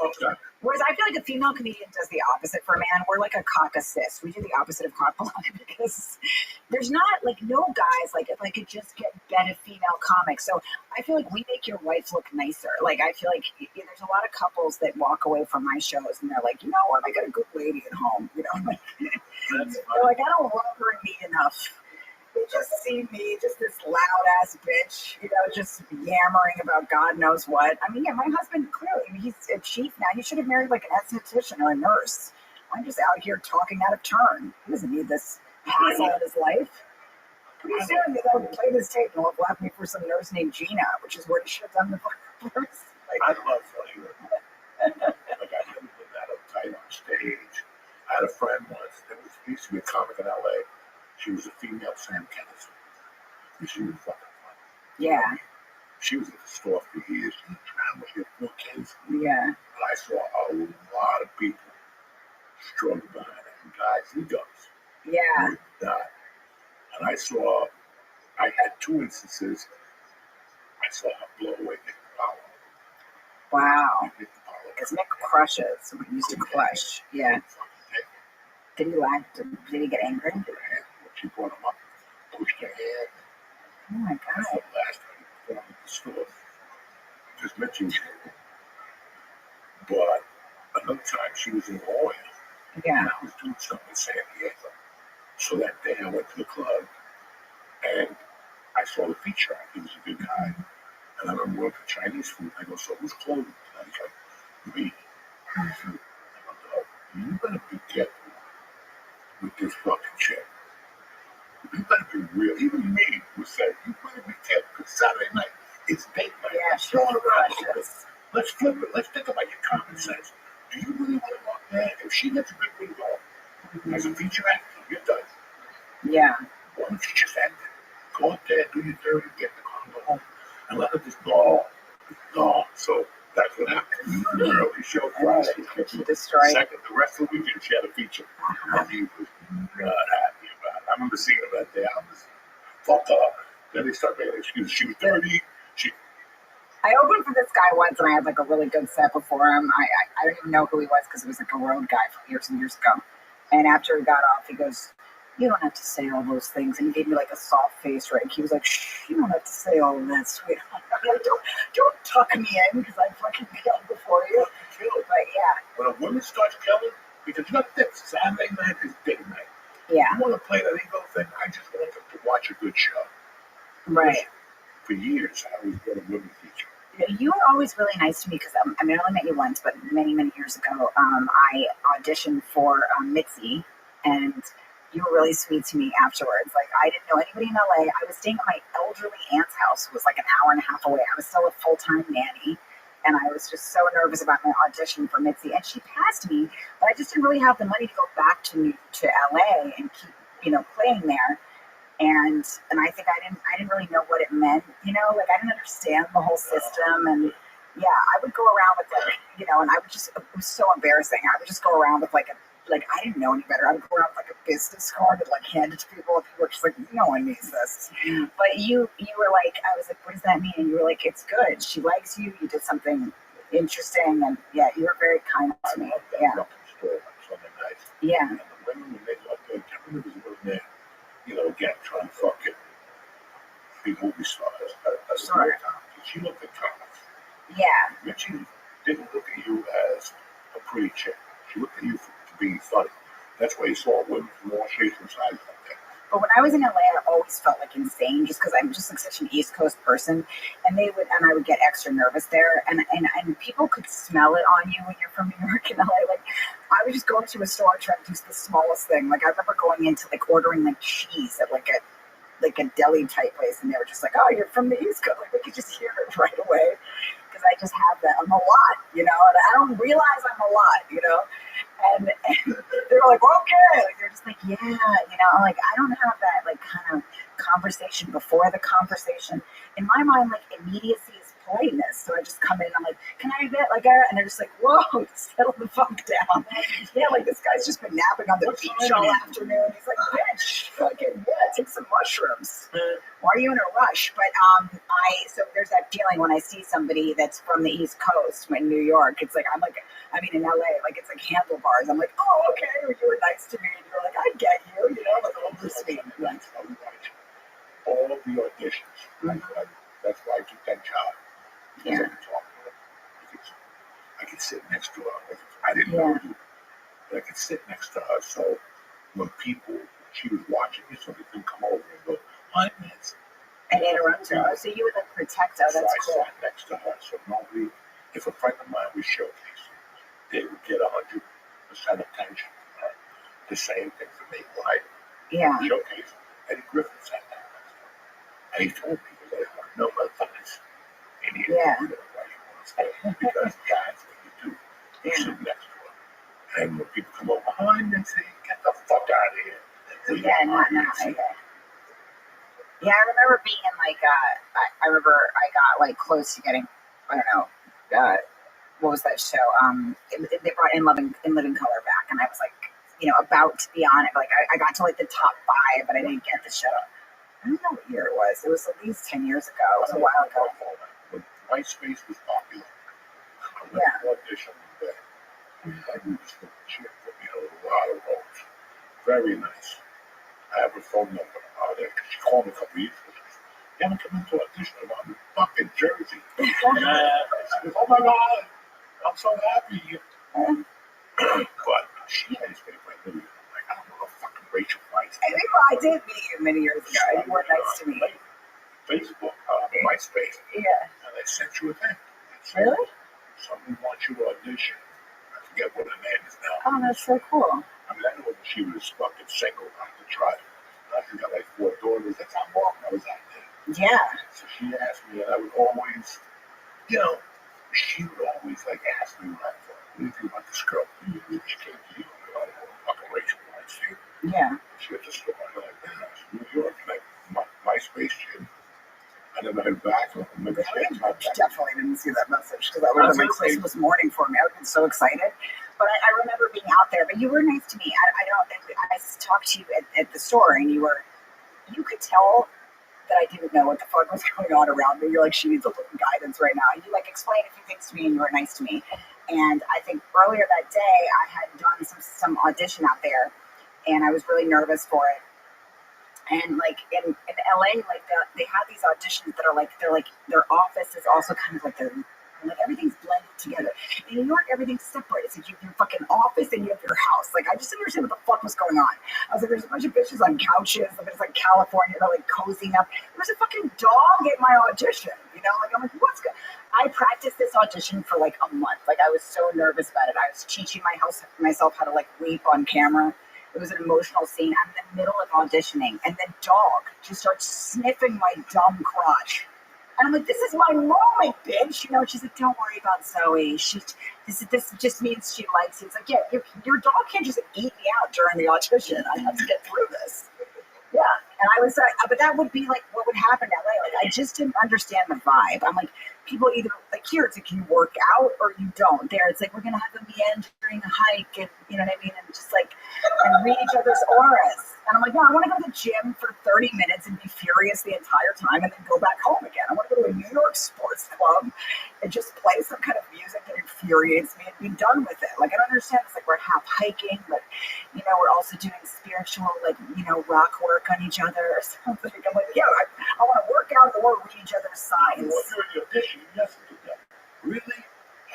Okay. Whereas I feel like a female comedian does the opposite for a man. We're like a cock assist. We do the opposite of cock block because there's not like no guys like if I could just get a female comic. So I feel like we make your wife look nicer. Like I feel like there's a lot of couples that walk away from my shows and they're like, you know what, I got a good lady at home. You know, they're like, I don't love her and me enough. They just see me, just this loud ass bitch, you know, just yammering about God knows what. I mean, yeah, my husband clearly, he's a chief now. He should have married like an esthetician or a nurse. I'm just out here talking out of turn. He doesn't need this hassle in his life. Pretty soon, they'll play this tape and they'll left me for some nurse named Gina, which is what he should have done the first. Like, I love funny women. Like, I never been that uptight on stage. I had a friend once, there used to be a comic in LA. She was a female Sam Kinison. And she was fucking funny. Yeah. She was at the store for years. She was trying with her 4 kids. Yeah. And I saw a lot of people struggle behind it. And guys and girls. Yeah. And I had 2 instances. I saw her blow away Nick Apollo. Wow. Because Nick crushes. We used to crush. Yeah. Did he laugh? Did he get angry? She brought him up, pushed her hand. Oh my God. That's the last time he performed at the store. Just mentioned you. But another time she was in La Yeah. and I was doing something in San Diego. So that day I went to the club and I saw the feature. He was a good guy. And I remember going for Chinese food. I go, so who's closing? And he's like, me. I go, you better be careful with this fucking shit. You better be real. Even me would say, you better be careful because Saturday night, it's date night. Yeah, sure. Let's flip it. Let's think about your common sense. Do you really want to walk there? If she gets a big wing on as a feature actor, you're done. Yeah. Why don't you just end it? Go up there, do your 30, get the car, go home, and let her just go. So that's what happened. The early show Friday. She destroyed. Second, the rest of the weekend, she had a feature. And he was not happy about it. I remember seeing her that day. I was fucked up. Then they started making excuses. She was dirty. I opened for this guy once, and I had like a really good set before him. I don't even know who he was because it was like a road guy from years and years ago. And after he got off, he goes, "You don't have to say all those things." And he gave me like a soft face rake. He was like, "Shh, you don't have to say all of that, sweetheart. Don't tuck me in because I fucking killed before you." But yeah. When a woman starts killing, because you got this, Saturday night is date night. Yeah. I want to play that ego thing. I just want them to watch a good show. Right. For years, I always got a women feature. You were always really nice to me because I mean, I only met you once, but many, many years ago, I auditioned for Mitzi, and you were really sweet to me afterwards. Like, I didn't know anybody in LA. I was staying at my elderly aunt's house, who was like an hour and a half away. I was still a full-time nanny, and I was just so nervous about my audition for Mitzi. And she passed me, but I just didn't really have the money to go back to LA and keep, playing there. And I think I didn't really know what it meant, like I didn't understand the whole system. And yeah, I would go around with and I would just, it was so embarrassing. I would just go around with like I didn't know any better. I would go around with like a business card and like hand it to people, and people were just like, no one needs this. But you were like, I was like, what does that mean? And you were like, it's good. She likes you. You did something interesting. And yeah, you were very kind to me. Yeah. Yeah. And the women, when they got there, I remember there was a woman there. Again, trying to fucking be movie stars. Sure. She looked at comics. Yeah. But she didn't look at you as a pretty chick. She looked at you to being funny. That's why you saw women from all shapes and sizes like that. But when I was in LA, I always felt like insane just because I'm just like such an East Coast person. And I would get extra nervous there. And people could smell it on you when you're from New York and LA. Like, I would just go into a store trying to do the smallest thing. Like, I remember going into like ordering like cheese at like a deli type place. And they were just like, "Oh, you're from the East Coast." Like, they could just hear it right away. Because I just have that. I'm a lot, and I don't realize I'm a lot, and they were like, "Okay," like, they're just like, "Yeah," like I don't have that like kind of conversation before the conversation. In my mind, like immediacy is politeness, so I just come in and I'm like, "Can I get like a?" And they're just like, "Whoa, settle the fuck down." Yeah, like this guy's just been napping on the beach all afternoon. He's like, "Bitch, fucking yeah, take some mushrooms." Why are you in a rush? But so there's that feeling when I see somebody that's from the East Coast in New York. It's like I'm like I mean, in LA, like it's like handlebars. I'm like, oh, okay, you were nice to me, and you're like, I get you, like all this sweet. That's how we watch all of the auditions. That's why I took that job. Because I could talk to her. I could sit next to her. I didn't know you, but I could sit next to her. So when she was watching me, so they couldn't come over and go, hi, Miss. And interrupt her. So you would like protect her. That's cool. I sat next to her. So nobody, if a friend of mine was showcasing, they would get 100% attention from her. The same thing for me, right? Yeah. Showcase. Eddie Griffin sat down next to her. And he told me, because I want to know my thighs. And he didn't know why he wants to. Because that's what you do. You sit next to her. And when people come over behind and say, get the fuck out of here. Yeah, I remember being in like, I remember I got like close to getting, I don't know, what was that show? They brought In Living Color back, and I was like, about to be on it. But, like I got to like the top 5, but I didn't get the show. I don't know what year it was. It was at least 10 years ago. It was a while ago. When MySpace was popular, I went to audition one day. She had put me in a lot of roles. Very nice. I have her phone number there because she called me a couple years ago. She goes, you haven't come into audition. I'm in fucking Jersey. She goes, oh my God, I'm so happy. But she had his favorite. I knew you. Like, I don't know a fucking Rachel Weisz. I did meet you many years ago. You were nice to me. Facebook, MySpace. Yeah. And they sent you a thing. Really? Somebody wants you to audition. I forget what her name is now. Oh, that's so cool. I mean, I know when she was fucking single, I could try it. She got like 4 daughters. That's how long I was out there. Yeah. So she asked me, and I would always, she would always like ask me what I thought. What do you think about this girl? She came to you, and I was fucking Rachel Weisz. Yeah. She had just thought like that. New York, like MySpace shit. I never heard back. I definitely didn't see that message because that would have been Christmas morning for me. I would have been so excited. But I remember being out there. But you were nice to me. I talked to you at the store, and you could tell that I didn't know what the fuck was going on around me. You're like, she needs a little guidance right now. And you like explained a few things to me, and you were nice to me. And I think earlier that day, I had done some audition out there, and I was really nervous for it. And like in LA, like they have these auditions that are like their office is also kind of like everything's blended together. In New York, everything's separate. It's like you have your fucking office and you have your house. Like I just didn't understand what the fuck was going on. I was like, there's a bunch of bitches on couches. Like it's like California, they're like cozying up. There was a fucking dog at my audition. Like I'm like, what's good? I practiced this audition for like a month. Like I was so nervous about it. I was teaching myself how to like weep on camera. It was an emotional scene. I'm in the middle of auditioning, and the dog just starts sniffing my dumb crotch. And I'm like, this is my moment, bitch. She's like, don't worry about Zoe. This just means she likes you. It's like, yeah, your dog can't just eat me out during the audition. I have to get through this. Yeah. And I was like, but that would be like what would happen in LA. Like, I just didn't understand the vibe. I'm like, people either, like here, it's like you work out or you don't. There, it's like, we're going to have a meandering hike and, you know what I mean? And just like, and read each other's auras. And I'm like, no, I want to go to the gym for 30 minutes and be furious the entire time and then go back home again. I want to go to a New York sports club and just play some kind of music that infuriates me and be done with it. Like, I don't understand. It's like we're half hiking, but, we're also doing spiritual, like, rock work on each other or something. I'm like, yeah, I want to work out or read each other's signs. Well, you're in the audition, yes, really?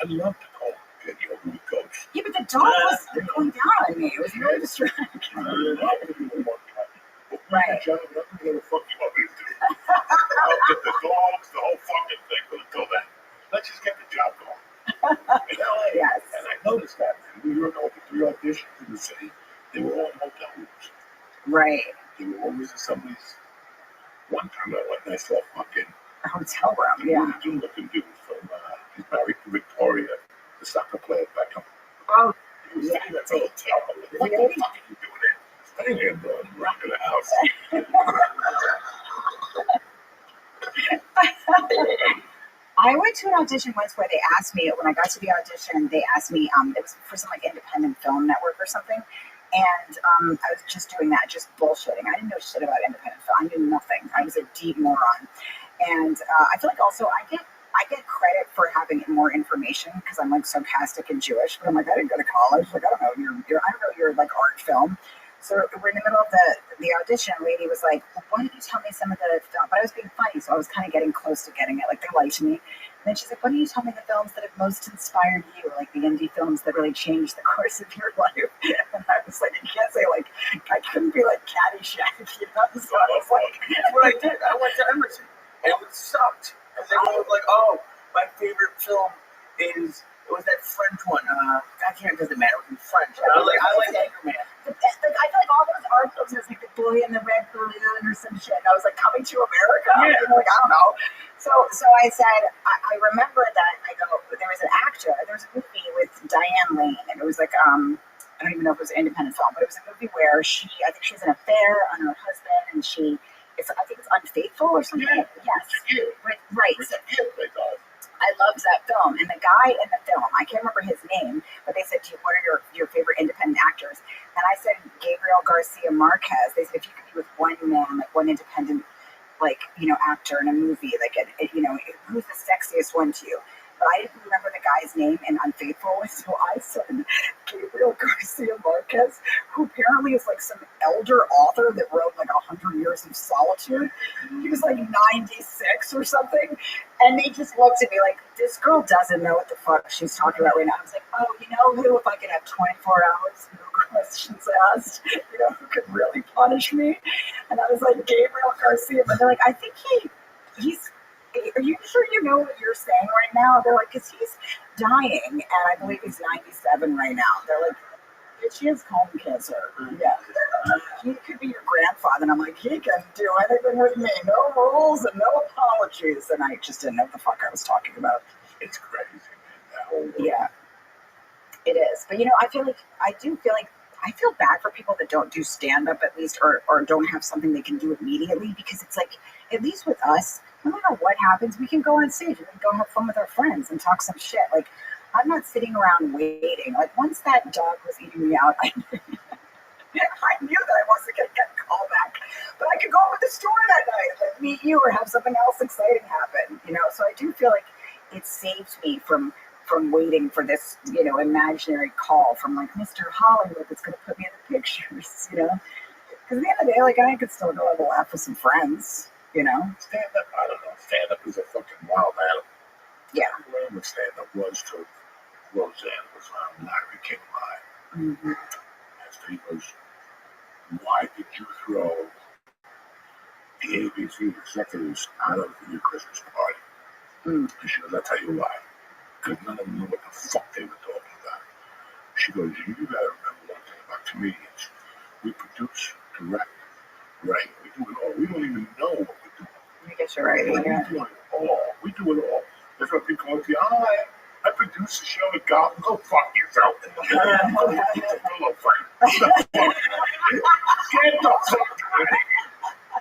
I'd love to call get you over the coach. Yeah, but the dog was going down on me. It was really distracting. Right. John, I'm not going to fuck you up into it. I'll get the dogs, the whole fucking thing, but until then, let's just get the job going. Yes. And I noticed that in New York, all the 3 auditions in the city, they were all in hotel rooms. Right. They were always in somebody's. One time I went and I saw fucking a hotel room. Yeah. Dude looking dude from he's married to Victoria, the soccer player Beckham. Oh, he was staying at the hotel. What the fuck are you doing there? Staying here, bro. I'm rocking the house. I went to an audition once where they asked me, when I got to the audition, they asked me, it was for some like independent film network or something. And I was just doing that, just bullshitting. I didn't know shit about independent film. I knew nothing. I was a deep moron. And I feel like also I get I get credit for having more information because I'm like sarcastic and Jewish, but I'm like, I didn't go to college. Like, I don't know I don't know your like art film. So we're in the middle of the audition. A lady was like, well, why don't you tell me some of the film? But I was being funny, so I was kind of getting close to getting it. Like they liked me. And then she's like, why don't you tell me the films that have most inspired you, like the indie films that really changed the course of your life? And I was like, you can't say like, I couldn't be like Caddyshack, you know? So I was like, that's what I did. I went to Emerson, and it sucked. And they were like, oh, my favorite film is, it was that French one. I can't, it doesn't matter. It was in French. And I like Anchorman. I feel like all those art films, it was like The Boy in the Red Balloon or some shit. And I was like, Coming to America? Yeah. You know, like, I don't know. So I said, I remember that, I go, there was an actor, there was a movie with Diane Lane, and it was like, I don't even know if it was an independent film, but it was a movie where I think she has an affair on her husband, and I think it's Unfaithful or something. Yeah. Yes. Right. So, God. I loved that film, and the guy in the film, I can't remember his name, but they said, what are your favorite independent actors? And I said Gabriel Garcia Marquez. They said, if you could be with one man, like one independent, like, you know, actor in a movie, like, you know, who's the sexiest one to you? But I didn't remember the guy's name in Unfaithful, so I said Gabriel Garcia Marquez, who apparently is like some elder author that wrote like 100 Years of Solitude. He was like 96 or something, and they just looked at me like, this girl doesn't know what the fuck she's talking about right now. I was like, oh, you know who, if I could have 24 hours, no questions asked, you know, who could really punish me? And I was like, Gabriel Garcia, but they're like, I think he's, are you sure you know what you're saying right now? They're like, because he's dying, and I believe he's 97 right now. They're like, she has colon cancer. Yeah. He could be your grandfather. And I'm like, he can do anything with me. No rules and no apologies. And I just didn't know what the fuck I was talking about. It's crazy, man. That whole world. Yeah, it is. But, you know, I feel bad for people that don't do stand-up at least, or don't have something they can do immediately, because it's like, at least with us, no matter what happens, we can go on stage and we can go have fun with our friends and talk some shit. Like, I'm not sitting around waiting. Like, once that dog was eating me out, I knew that I wasn't going to get a call back. But I could go over to the store that night, like, meet you or have something else exciting happen, you know? So I do feel like it saves me from waiting for this, you know, imaginary call from, like, Mr. Hollywood that's going to put me in the pictures, you know? Because at the end of the day, like, I could still go have a laugh with some friends, you know? Stand-up, I don't know. Stand-up is a fucking wild animal. Yeah. What stand-up was to Roseanne was Larry King Live. Mm-hmm. As he was, why did you throw the ABC executives out of your Christmas party? And she goes, I'll tell you why. Because none of them knew what the fuck they were talking about. She goes, you gotta remember one thing about comedians. We produce, direct, write. We do it all. We don't even know what we're doing. I guess you're right. Yeah. We do it all. We do it all. That's what people go to. I produce a show at Gotham. Go fuck yourself. Get the fuck out of here.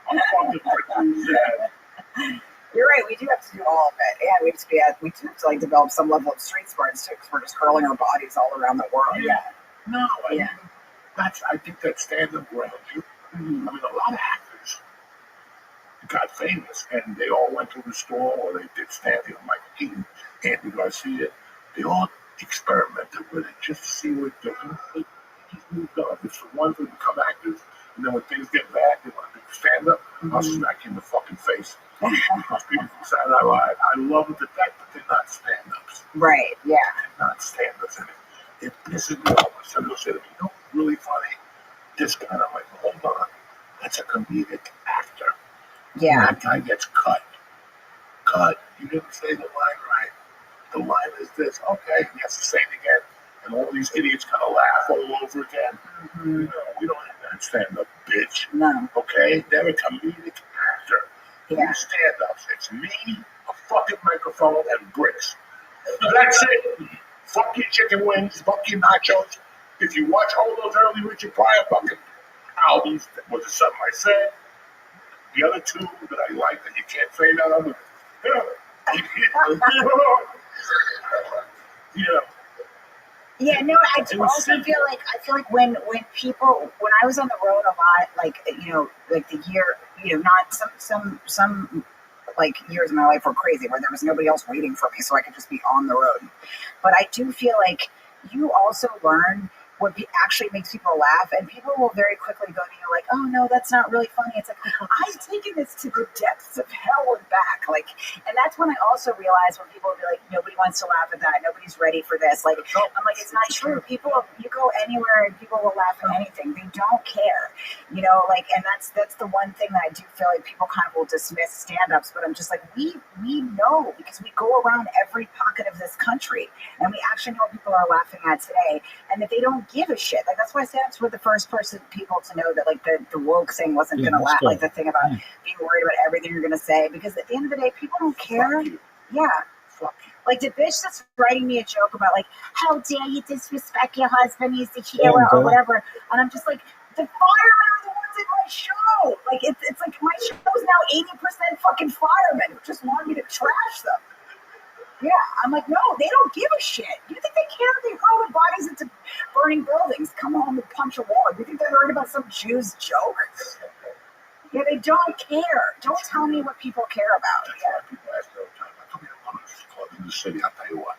I'm fucking produce that. You're right. We do have to do all of it, and we do have to like develop some level of street smarts too, because we're just hurling our bodies all around the world. Yeah. No. I think that stand-up grounds you. Mm-hmm. I mean, a lot of actors got famous, and they all went to the store, or they did stand-up. Michael Keaton, Anthony Garcia. They all experimented with it just to see what they just moved on. It's the ones that become actors, and then when things get bad, they want to do stand-up. I'll smack you in the fucking face. Because people from Saturday Night Live, I love it to death, but they're not stand-ups. Right, yeah. They're not stand-ups. And it pisses me off. Somebody will say to me, you know what's really funny? This guy. I'm like, hold on. That's a comedic actor. Yeah. And that guy gets cut. You didn't say the line right. The line is this. Okay, he has to say it again. And all these idiots kind of laugh all over again. Mm-hmm. You know, we don't have that stand-up, bitch. No. Okay? They're a comedic actor. Yeah. Stand-ups. It's me, a fucking microphone, and bricks. That's it. Fuck your chicken wings. Fuck your nachos. If you watch all those early Richard Pryor fucking albums, was it something I said? The other two that I like that you can't say none of them. Yeah, no, I do also feel like when I was on the road a lot, like, you know, like the year, you know, not some like years of my life were crazy, where there was nobody else waiting for me, so I could just be on the road. But I do feel like you also learn what actually makes people laugh, and people will very quickly go to you like, "Oh no, that's not really funny." It's like, I've taken this to the depths of hell and back, like, and that's when I also realize when people will be like, "Nobody wants to laugh at that. Nobody's ready for this." Like, I'm like, it's not true. People, you go anywhere and people will laugh at anything. They don't care, like, and that's the one thing that I do feel like people kind of will dismiss stand-ups, but I'm just like, we know, because we go around every pocket of this country, and we actually know what people are laughing at today, and that they don't give a shit. Like, that's why stand-ups were the first people to know that, like, the woke thing wasn't going to last. Like, the thing about being worried about everything you're going to say, because at the end of the day, people don't care. Yeah. Like, the bitch that's writing me a joke about, like, how dare you disrespect your husband, he's the hero, or whatever. And I'm just like, the firemen are the ones in my show. Like, it's like, my show is now 80% fucking firemen who just want me to trash them. Yeah, I'm like, no, they don't give a shit. You think they care? They hurl the bodies into burning buildings, come home and punch a wall. You think they're worried about some Jew's joke? Yeah, they don't care. Don't tell me what people care about. That's why people ask me all the time. I come here to one of those clubs in the city. I'll tell you what.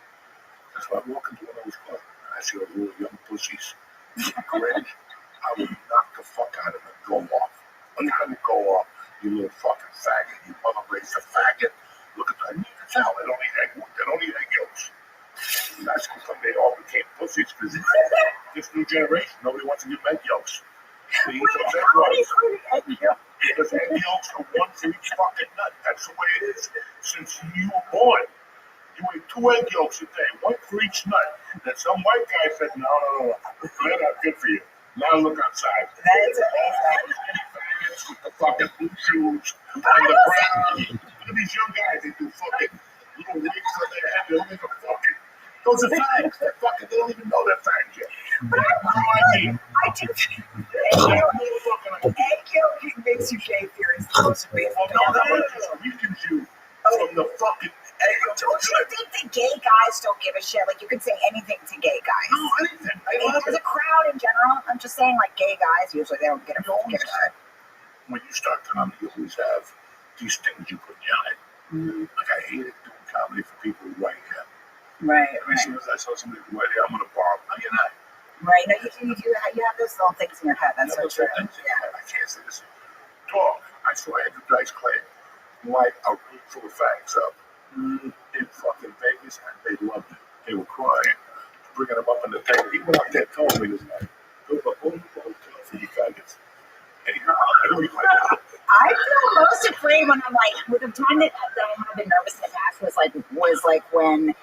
That's why I walk into one of those clubs and I see those little young pussies. Cringe. I would knock the fuck out of them and go off. Like, I would go off. You little fucking faggot. You mother raised a faggot. Look at that. You can tell they don't eat egg. They don't eat egg yolks. And that's because they all became pussies, because this new generation, nobody wants to give egg yolks. They eat those egg rolls. Because egg yolks are one for each fucking nut. That's the way it is since you were born. You ate 2 egg yolks a day, one for each nut. Then some white guy said, no, they're not good for you. Now look outside. That is amazing. Faggots with the fucking blue shoes and the brown. Look at these young guys, they do fucking little wigs on their head. They don't even fucking. Those are fags. They don't even know they're fags yet. But I do. Egg yolk makes you gay theories. The most amazing thing. No, weakens you from the fucking egg yolk. Don't you think the gay guys don't give a shit? Like, you could say anything to gay guys. No, anything. As a crowd in general, I'm just saying, like, gay guys, usually they don't give a shit. When you start comedy, you always have these things you put down it. Like, I hated doing comedy for people who white hair. Right. As soon as I saw somebody with white hair, I'm gonna bomb. No, you're not. Right. No, you have those little things in your head. That's so true. Yeah. I can't say this. Dog. I saw Andrew Dice Clay light a room full of fags up in fucking Vegas, and they loved it. They were crying, bringing them up in the tank. He went up there telling me this night, "Go to the hotel for you faggots." And I don't even like that. I feel most afraid when I'm like, with the time that I have been nervous in the past was like when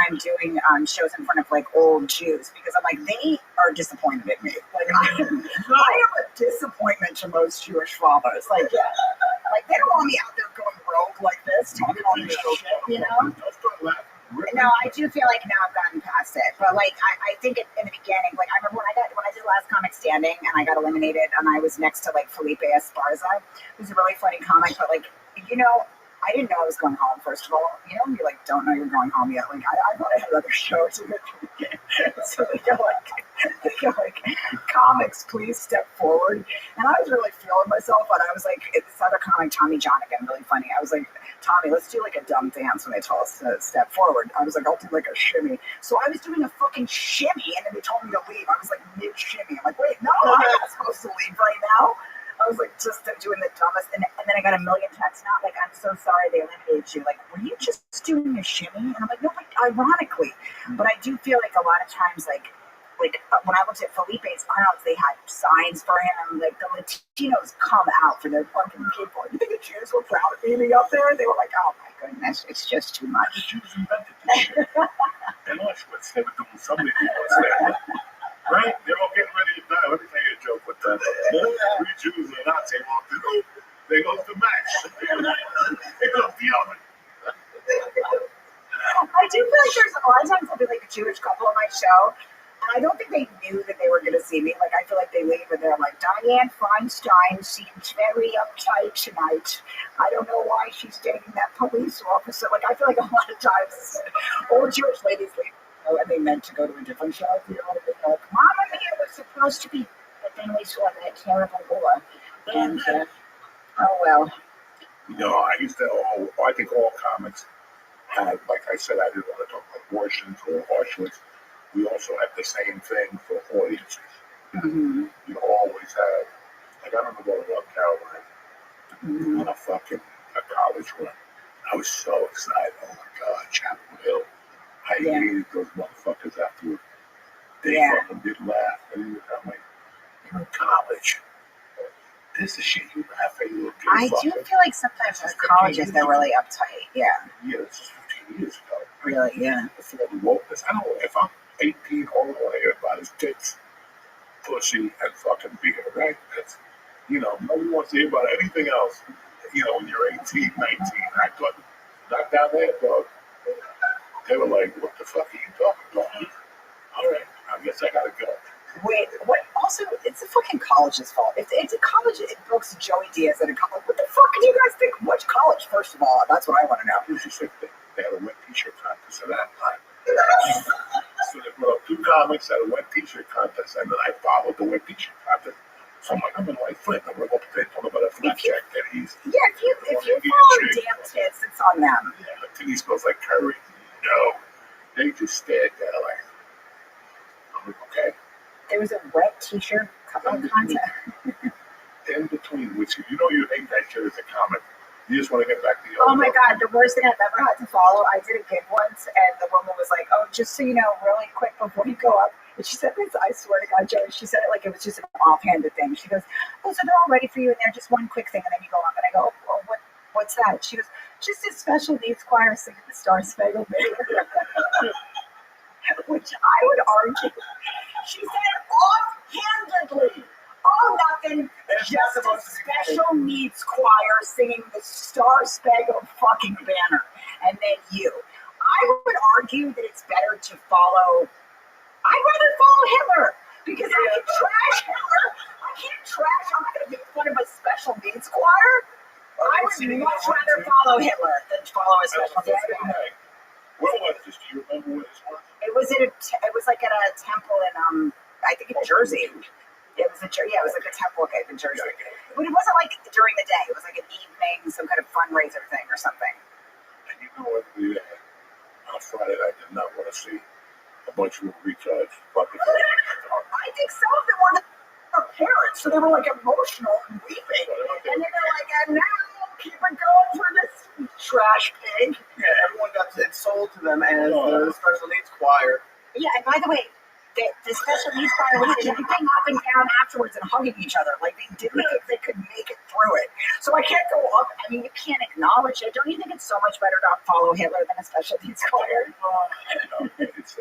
I'm doing shows in front of like old Jews, because I'm like, they are disappointed in me. Like, I am a disappointment to most Jewish fathers. Like, they don't want me out there going rogue like this, talking all this shit, No, I do feel like now I've gotten past it, but like I think in the beginning, like I remember when I did Last Comic Standing and I got eliminated, and I was next to like Felipe Esparza, who's a really funny comic, but like, I didn't know I was going home, first of all. When you like don't know you're going home yet. Like, I thought I had other shows. So they go like, comics, please step forward. And I was really feeling myself, but I was like, this other comic, Tommy John, again, really funny. I was like, Tommy, let's do like a dumb dance when they tell us to step forward. I was like, I'll do like a shimmy. So I was doing a fucking shimmy, and then they told me to leave. I was like mid-shimmy. I'm like, wait, no, I'm not supposed to leave right now. I was like just doing the dumbest, and then I got a million texts, not like, I'm so sorry they eliminated you. Like, were you just doing a shimmy? And I'm like, no, but ironically. But I do feel like a lot of times, like when I looked at Felipe's crowds, they had signs for him. Like, the Latinos come out for their fucking people. You think the Jews were proud of being up there? They were like, oh my goodness, it's just too much. The Jews invented this shit. And Auschwitz, they were doing something else. Right? They're all getting ready to die. Let me tell you a joke with that. 3 Jews and a Nazi walked in. They go to Max. They go to the oven. I do feel like there's a lot of times I'll be like a Jewish couple on my show, and I don't think they knew that they were going to see me. Like, I feel like they leave and they're like, Diane Feinstein seems very uptight tonight. I don't know why she's dating that police officer. Like, I feel like a lot of times old Jewish ladies leave. And they meant to go to a different show. Like, Mama Mia was supposed to be, but then we saw that terrible war. And, oh well. I used to I think all comics had, like I said, I didn't want to talk about abortions or Auschwitz. We also had the same thing for audiences. Mm-hmm. You always have, like, I remember going to North Carolina Mm-hmm. on a college run. I was so excited. Oh my God, Chapel Hill. I hated those motherfuckers afterward. They fucking did laugh. And I'm like, you're in college. This is shit you laugh at. You I do feel like sometimes with colleges they're really uptight. Yeah. Yeah, this is 15 years ago. Really, yeah. Before the wokeness. I don't know if I'm 18, all I want to hear about is tits, pussy, and fucking beer, right? That's, nobody wants to hear about anything else, when you're 18, 19. I thought, not down there, dog. They were like, what the fuck are you talking about? All right, I guess I gotta go. Wait, what? Also, it's the fucking college's fault. If it's a college, it books Joey Diaz at a college. What the fuck do you guys think? Which college, first of all? That's what I want to know. It was just like they had a wet t-shirt contest at that time. So they put up 2 comics at a wet t-shirt contest, and then I followed the wet t-shirt contest. So I'm like, I'm gonna like flip. I'm gonna go up there and talk about a flapjack titties. Yeah, if you follow damn tits, it's on them. Yeah, the titties smells like curry. No, they just stared there like, I'm like, okay. There was a wet t-shirt contest. In between, which you hate that shit as a comic. You just want to get back to your Oh my God, the worst thing I've ever had to follow. I did a gig once, and the woman was like, "Oh, just so you know, really quick before you go up." And she said this, I swear to God, Joey, she said it like it was just an offhanded thing. She goes, "Oh, so they're all ready for you, and they're just one quick thing, and then you go up." And I go, "Oh, well, what's that?" She goes, "Just a special needs choir singing the Star Spangled Banner." Which I would argue, she said it offhandedly. Oh, nothing. Just a special needs choir singing the Star Spangled fucking Banner. And then you. I would argue that it's better to follow. I'd rather follow Hitler because I can trash Hitler. I can't trash. I'm not going to make fun of a special needs choir. I would much rather follow Hitler than follow a special needs choir. Where was this? Do you remember where this was? It was like at a temple in I think in Jersey. It was like a temple in Jersey. But it wasn't like during the day. It was like an evening, some kind of fundraiser thing or something. And you know what we had on Friday? I did not want to see a bunch of retards fucking. I think some of them were their parents, so they were like emotional and weeping. And then they're like, "And now keep it going for this trash pig." Yeah, everyone got it sold to them as the special needs choir. Yeah, and by the way, the special needs choir was jumping up and down afterwards and hugging each other. Like they didn't think they could make it through it. So I can't go up. I mean, you can't acknowledge it. Don't you think it's so much better to follow Hitler than a special needs choir? It's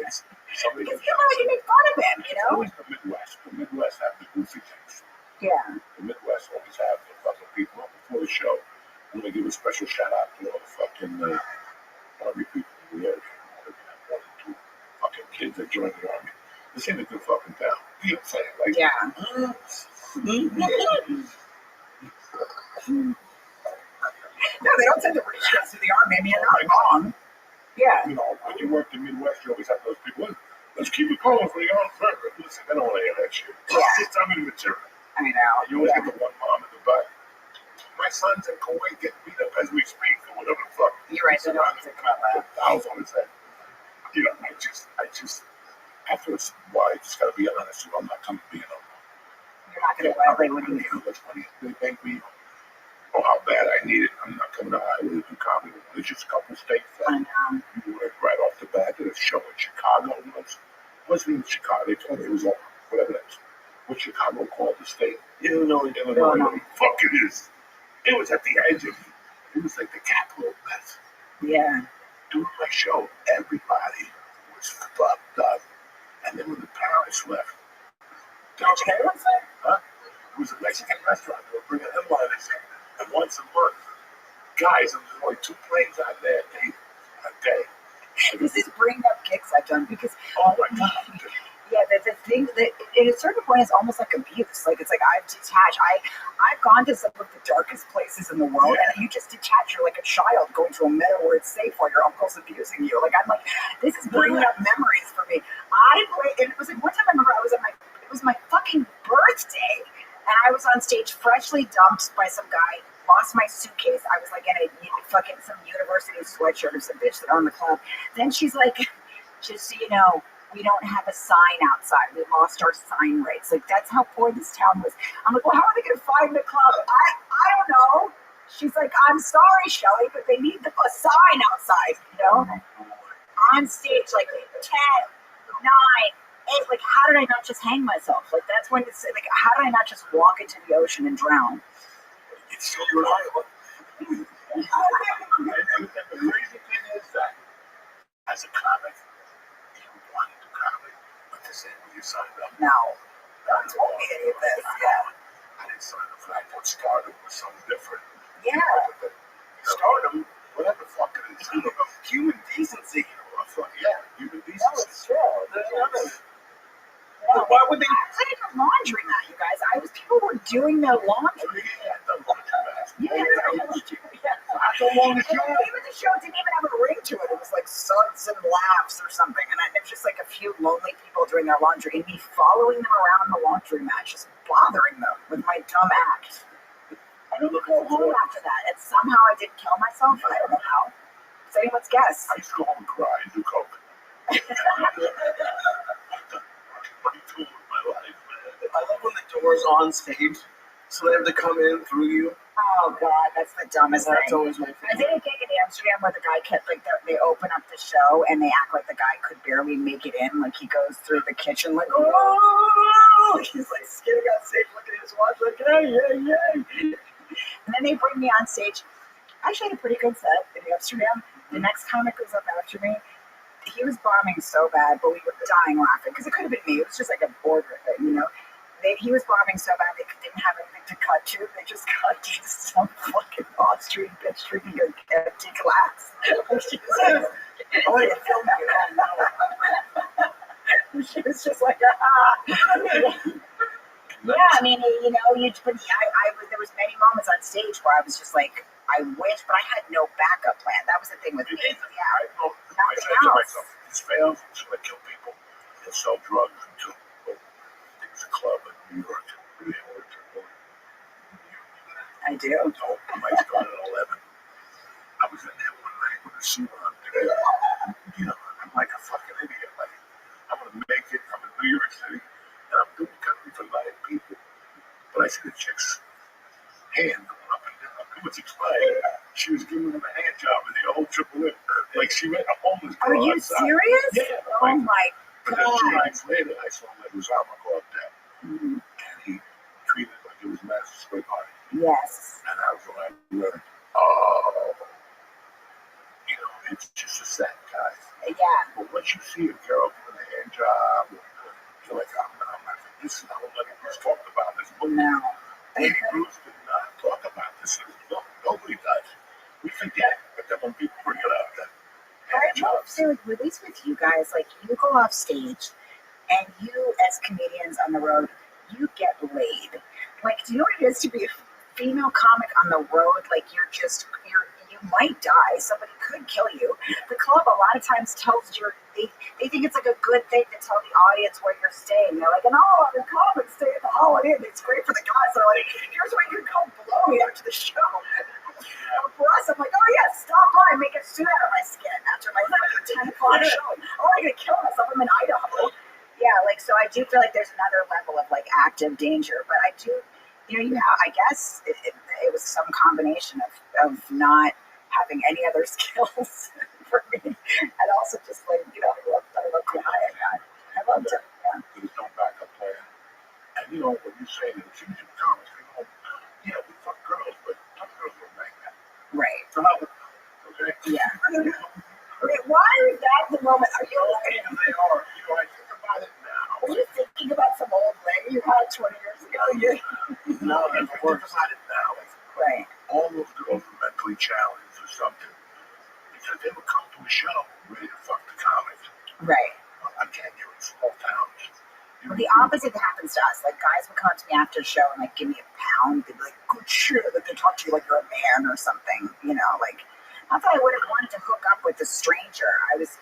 somebody. Because Hitler, you make fun of him, It's always the Midwest. The Midwest have the goofy things. Yeah. The Midwest always have the fucking people up before the show. I'm gonna give a special shout out to all the fucking army people in the area. One or 2 fucking kids that joined the army. This ain't a good fucking town. You know what I'm saying? Like, Yeah. No, they don't send the rich kids to the army. I mean, you're not wrong. Yeah. When you work in the Midwest, you always have those people. Let's keep it going for the armed service. Listen, they don't want to hear that shit. Yeah. Just tell me the material. I know. You always get the one mom in the back. My son's in Kuwait getting beat up as we speak, or whatever the fuck. You're right. They don't think about that. Towels on his head. I just, after a while, I just gotta be honest. I'm not coming to be no more. You're not going to gladly when you How much money they thank me, or how bad I need it. I'm not coming to Iowa to do comedy. There's just a couple states that you went right off the bat. Did a show in Chicago once. It wasn't even Chicago. They told me it was all whatever that is. What Chicago called the state? Illinois. Fuck it is. It was at the edge of it. It was like the capital of mess. Yeah. Doing my show, everybody was fucked up. And then when the parents left, it was a Mexican restaurant. They were bringing headliners in. And once a month, guys, and there's only 2 planes out there a day. This is bringing up gigs I've done because oh my God. Yeah, the thing that at a certain point is almost like abuse. Like it's like I've detached. I've gone to some of the darkest places in the world, and you just detach. You're like a child going to a meadow where it's safe while your uncle's abusing you. Like I'm like, this is bringing up memories for me. And it was like one time I remember it was my fucking birthday, and I was on stage freshly dumped by some guy lost my suitcase. I was like in a fucking some university sweatshirt of some bitch that owned the club. Then she's like, just so you know, we don't have a sign outside. We lost our sign rights. Like, that's how poor this town was. I'm like, well, how are they going to find the club? I don't know. She's like, I'm sorry, Shelly, but they need a sign outside, you know? On stage, like 10, 9, 8. Like, how did I not just hang myself? Like, that's when it's like, how did I not just walk into the ocean and drown? It's so reliable. And the crazy thing is that as a comic, you want to do comedy, but this ain't what you signed up. No. Don't tell me any of this. Yeah. I didn't sign up for that. What started was something different. Yeah. Stardom, Whatever the fuck it is. human decency. Yeah, human No, decency. it's true. There's nothing. No. Why would they? I did the laundry mat, you guys. People were doing their laundry. Yeah, the laundry basket. Yeah. How long is your Even the show didn't even have a ring to it. It was like Suds and Laughs or something. And it was just like a few lonely people doing their laundry and me following them around the laundry mat, just bothering them with my dumb act. I didn't go home after that. And somehow I didn't kill myself. I don't know how. It's anyone's guess. I used to go home and cry and do coke. What are you doing with my life, man? I love when the door's on stage, so they have to come in through you. Oh God, that's the dumbest That's thing. always my I favorite. did a gig in Amsterdam where the guy kept like they open up the show and they act like the guy could barely make it in. Like he goes through the kitchen like, oh, he's like skidding on stage looking at his watch like, hey. And then they bring me on stage. I actually had a pretty good set in Amsterdam. The next comic was up after me. He was bombing so bad, but we were dying laughing because it could have been me. It was just like a border thing, you know. He was bombing so bad they didn't have anything to cut to. They just cut to some fucking Austrian bitch drinking an empty glass. She was just like, yeah, I mean, you know, there was many moments on stage where I was just like, I wish, but I had no backup plan. That was the thing with me. Yeah, I said to myself, if this fails, I'm just going to kill people and sell drugs until there was a club in New York. I do. No, I might start at 11. I was in there one night with a suit on. You know, I'm like a fucking idiot. Like, I'm going to make it. I'm in New York City, and I'm doing comedy for 9 people. But I see the chick's hand going up and down. It was expired. She was giving him a hand job with the old triple lip. Like she met a homeless girl. Are you outside. serious? Yeah. Oh my But then 2 God. nights later, I saw him at Uzama go up there. Mhm. And he treated it like it was Madison Square Garden. Yes. And I was like, oh, you know, it's just a set, guys. Yeah. But once you see a girl doing a hand job, you're like, I'm not, this is not what everyone's talked about. This movie. No. Lady Bruce did not talk about this. Nobody does. We forget, but then when people bring it up, then I will say, like, at least with you guys, like, you go off stage and you, as comedians on the road, you get laid. Like, do you know what it is to be a female comic on the road? Like, you might die. Somebody could kill you. The club a lot of times tells they think it's like a good thing to tell the audience where you're staying. They're like, and all other comics stay at the Holiday Inn. It's great for the guys. They're like, here's where you can come blow me after the show. For us, I'm like, oh yeah, stop by and make a suit out of my skin after my 10 o'clock show. Oh, I'm gonna kill myself. I'm in Idaho. Yeah, like, so I do feel like there's another level of like active danger, but I do, you know, I guess it was some combination of not having any other skills for me, and also just like, you know, I loved the high I got. I loved it. Yeah. there's no backup plan. And you know, when you say that it's usually comics, they go, yeah, we fuck girls, but some girls don't make that. Right. Okay? Yeah. Wait, why is that the moment? Are you And they are. You know, I think about it now. Are you thinking about some old lady you had 20 years ago? No, I think about it now. Right. All those girls were mentally challenged or something because they would come to a show ready to fuck the comics. Right. Well, I can't do it in small towns. Well, the opposite happens to us. Like, guys would come up to me after a show and like give me a pound. They'd be like, "Good shit." Like, they talk to you like you're a man or something. You know, like, not that I would have wanted to hook up with a stranger. I was,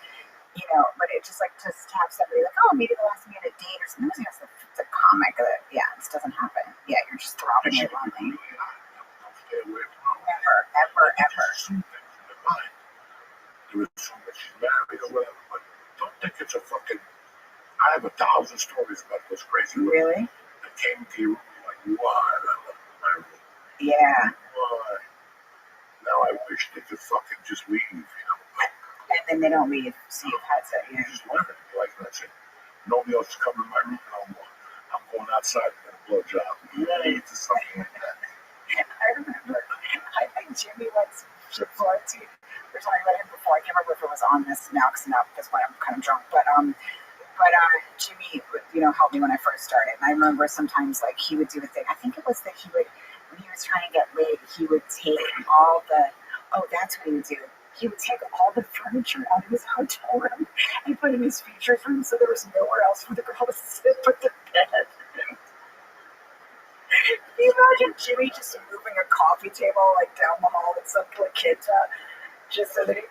you know, but it just like to have somebody like, oh, maybe they'll ask me on a date or something. It's a comic. Yeah, this doesn't happen. Yeah, you're just throbbing It it should be lonely. really hot. Don't stay away from them. 1,000 stories about those crazy women. Really? I came to your room, like, what? My room. Yeah. What? Now I wish they could fucking just leave, you know. And then they don't leave, so you've had to, You just learn it. Like, that's it. Nobody else is coming to my room no more. I'm going outside and get a blowjob. Yay, to something like that. I remember, I think Jimmy once replied to, we were talking about him before, I can't remember if it was on this now, because now at this point I'm kind of drunk, but Jimmy would, help me when I first started, and I remember sometimes, like, he would do a thing, I think it was that he would, when he was trying to get laid, he would take all the, that's what he would do, he would take all the furniture out of his hotel room and put it in his features room, so there was nowhere else for the girl to sit but the bed. Can you imagine Jimmy just moving a coffee table like down the hall with some poor kids just so that he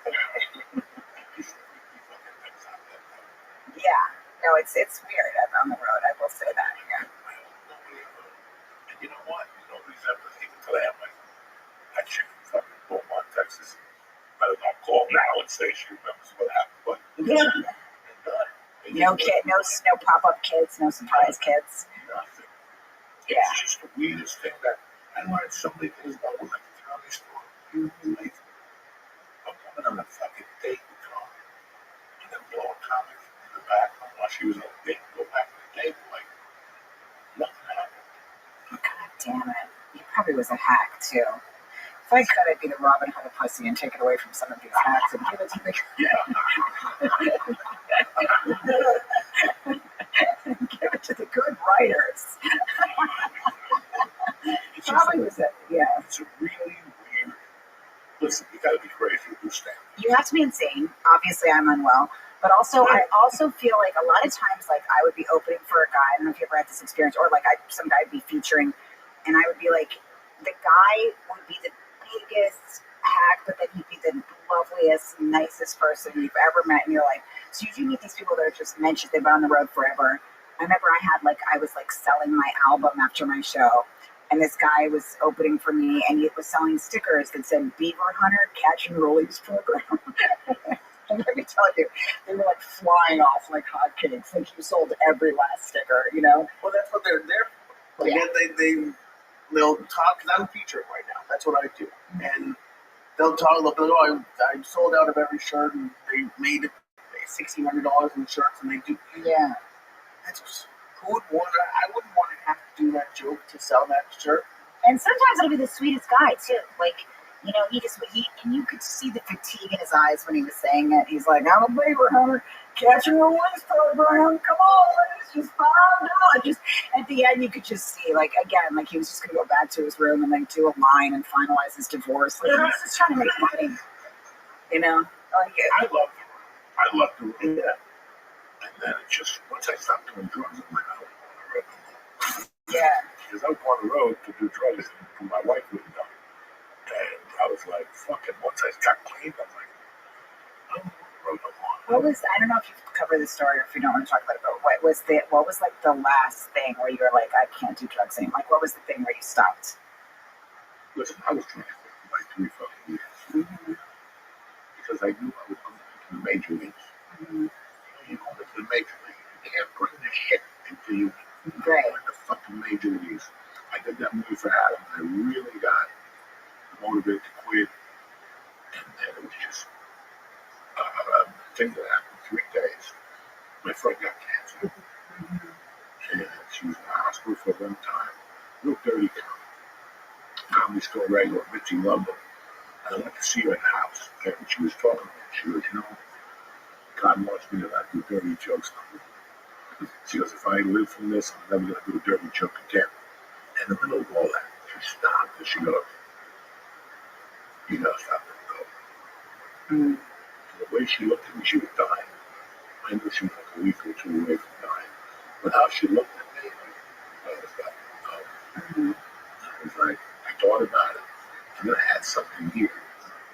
yeah. No, it's weird on the road, I will say that, yeah. And you know what? Nobody's ever, even today, I'm like, that chick from fucking Beaumont, Texas, better not call now and say she remembers what happened, but Yeah. No pop-up kids, no surprise kids. Nothing. Yeah. It's just the weirdest thing that I learned so many things about women at the comedy store. Like, a woman on a fucking date would come and then blow a comic in the back while she was on a date, go back to the table like nothing happened. God damn it. He probably was a hack too. If I could, I'd be the Robin Hood of pussy and take it away from some of these hacks and give it to the give it to the good writers. Probably was it. Yeah. It's a really weird. Listen, you gotta be crazy to do stand. You have to be insane. Obviously, I'm unwell. But also, I also feel like a lot of times, like, I would be opening for a guy. I don't know if you ever had this experience, or like some guy would be featuring, and I would be like, the guy would be the biggest hack, but then he'd be the loveliest, nicest person you've ever met in your life. So you do meet these people that are just mentioned. They've been on the road forever. I remember I was like selling my album after my show, and this guy was opening for me, and he was selling stickers that said Beaver Hunter Catch and Release Program. And let me tell you, they were like flying off like hotcakes. Like, you sold every last sticker, Well, that's what they're there for. Like, Yeah. they'll talk, because I'm featuring right now. That's what I do. And they'll talk, they'll be like, oh, I sold out of every shirt, and they made $1,600 in shirts, and they do. Yeah. That's just, I wouldn't want to have to do that joke to sell that shirt. And sometimes it'll be the sweetest guy too. Like, and you could see the fatigue in his eyes when he was saying it. He's like, I'm a Beaver Hunter, catch and release program. Come on, it's just $5. Just at the end, you could just see, like, again, like he was just gonna go back to his room and like do a line and finalize his divorce. Like, he was just trying to make money. Like, I love the room. Yeah. And then it just, once I stopped doing drugs, I'm like, I don't want to road no more. Yeah. Because I was on the road to do drugs and my wife wouldn't know. And I was like, fucking, once I got clean, I'm like, I don't want to road no more. I don't know if you've covered this story or if you don't want to talk about it, but what was like the last thing where you were like, I can't do drugs anymore? Like, what was the thing where you stopped? Listen, I was trying for like 3 fucking years. Mm-hmm. Because I knew I was going to the major leagues. Mm-hmm. You go into the major league, you can't bring this shit into you. Right. The fucking major leagues. I did that movie for Adam, and I really got motivated to quit. And then it was just a thing that happened 3 days. My friend got cancer. Mm-hmm. And she was in the hospital for a long time. Real dirty comedy store regular. Mitzi loved her. And I went to see her in the house. And she was talking to me. She goes, God wants me to not do dirty jokes. She goes, if I live from this, I'm never going to do a dirty joke again. In the middle of all that, she stopped and she goes, you gotta stop that. Mm-hmm. The way she looked at me, she was dying. I knew she was like a week or 2 away from dying. But how she looked at me, I was like, oh. Mm-hmm. I was like, I thought about it. And then I had something here.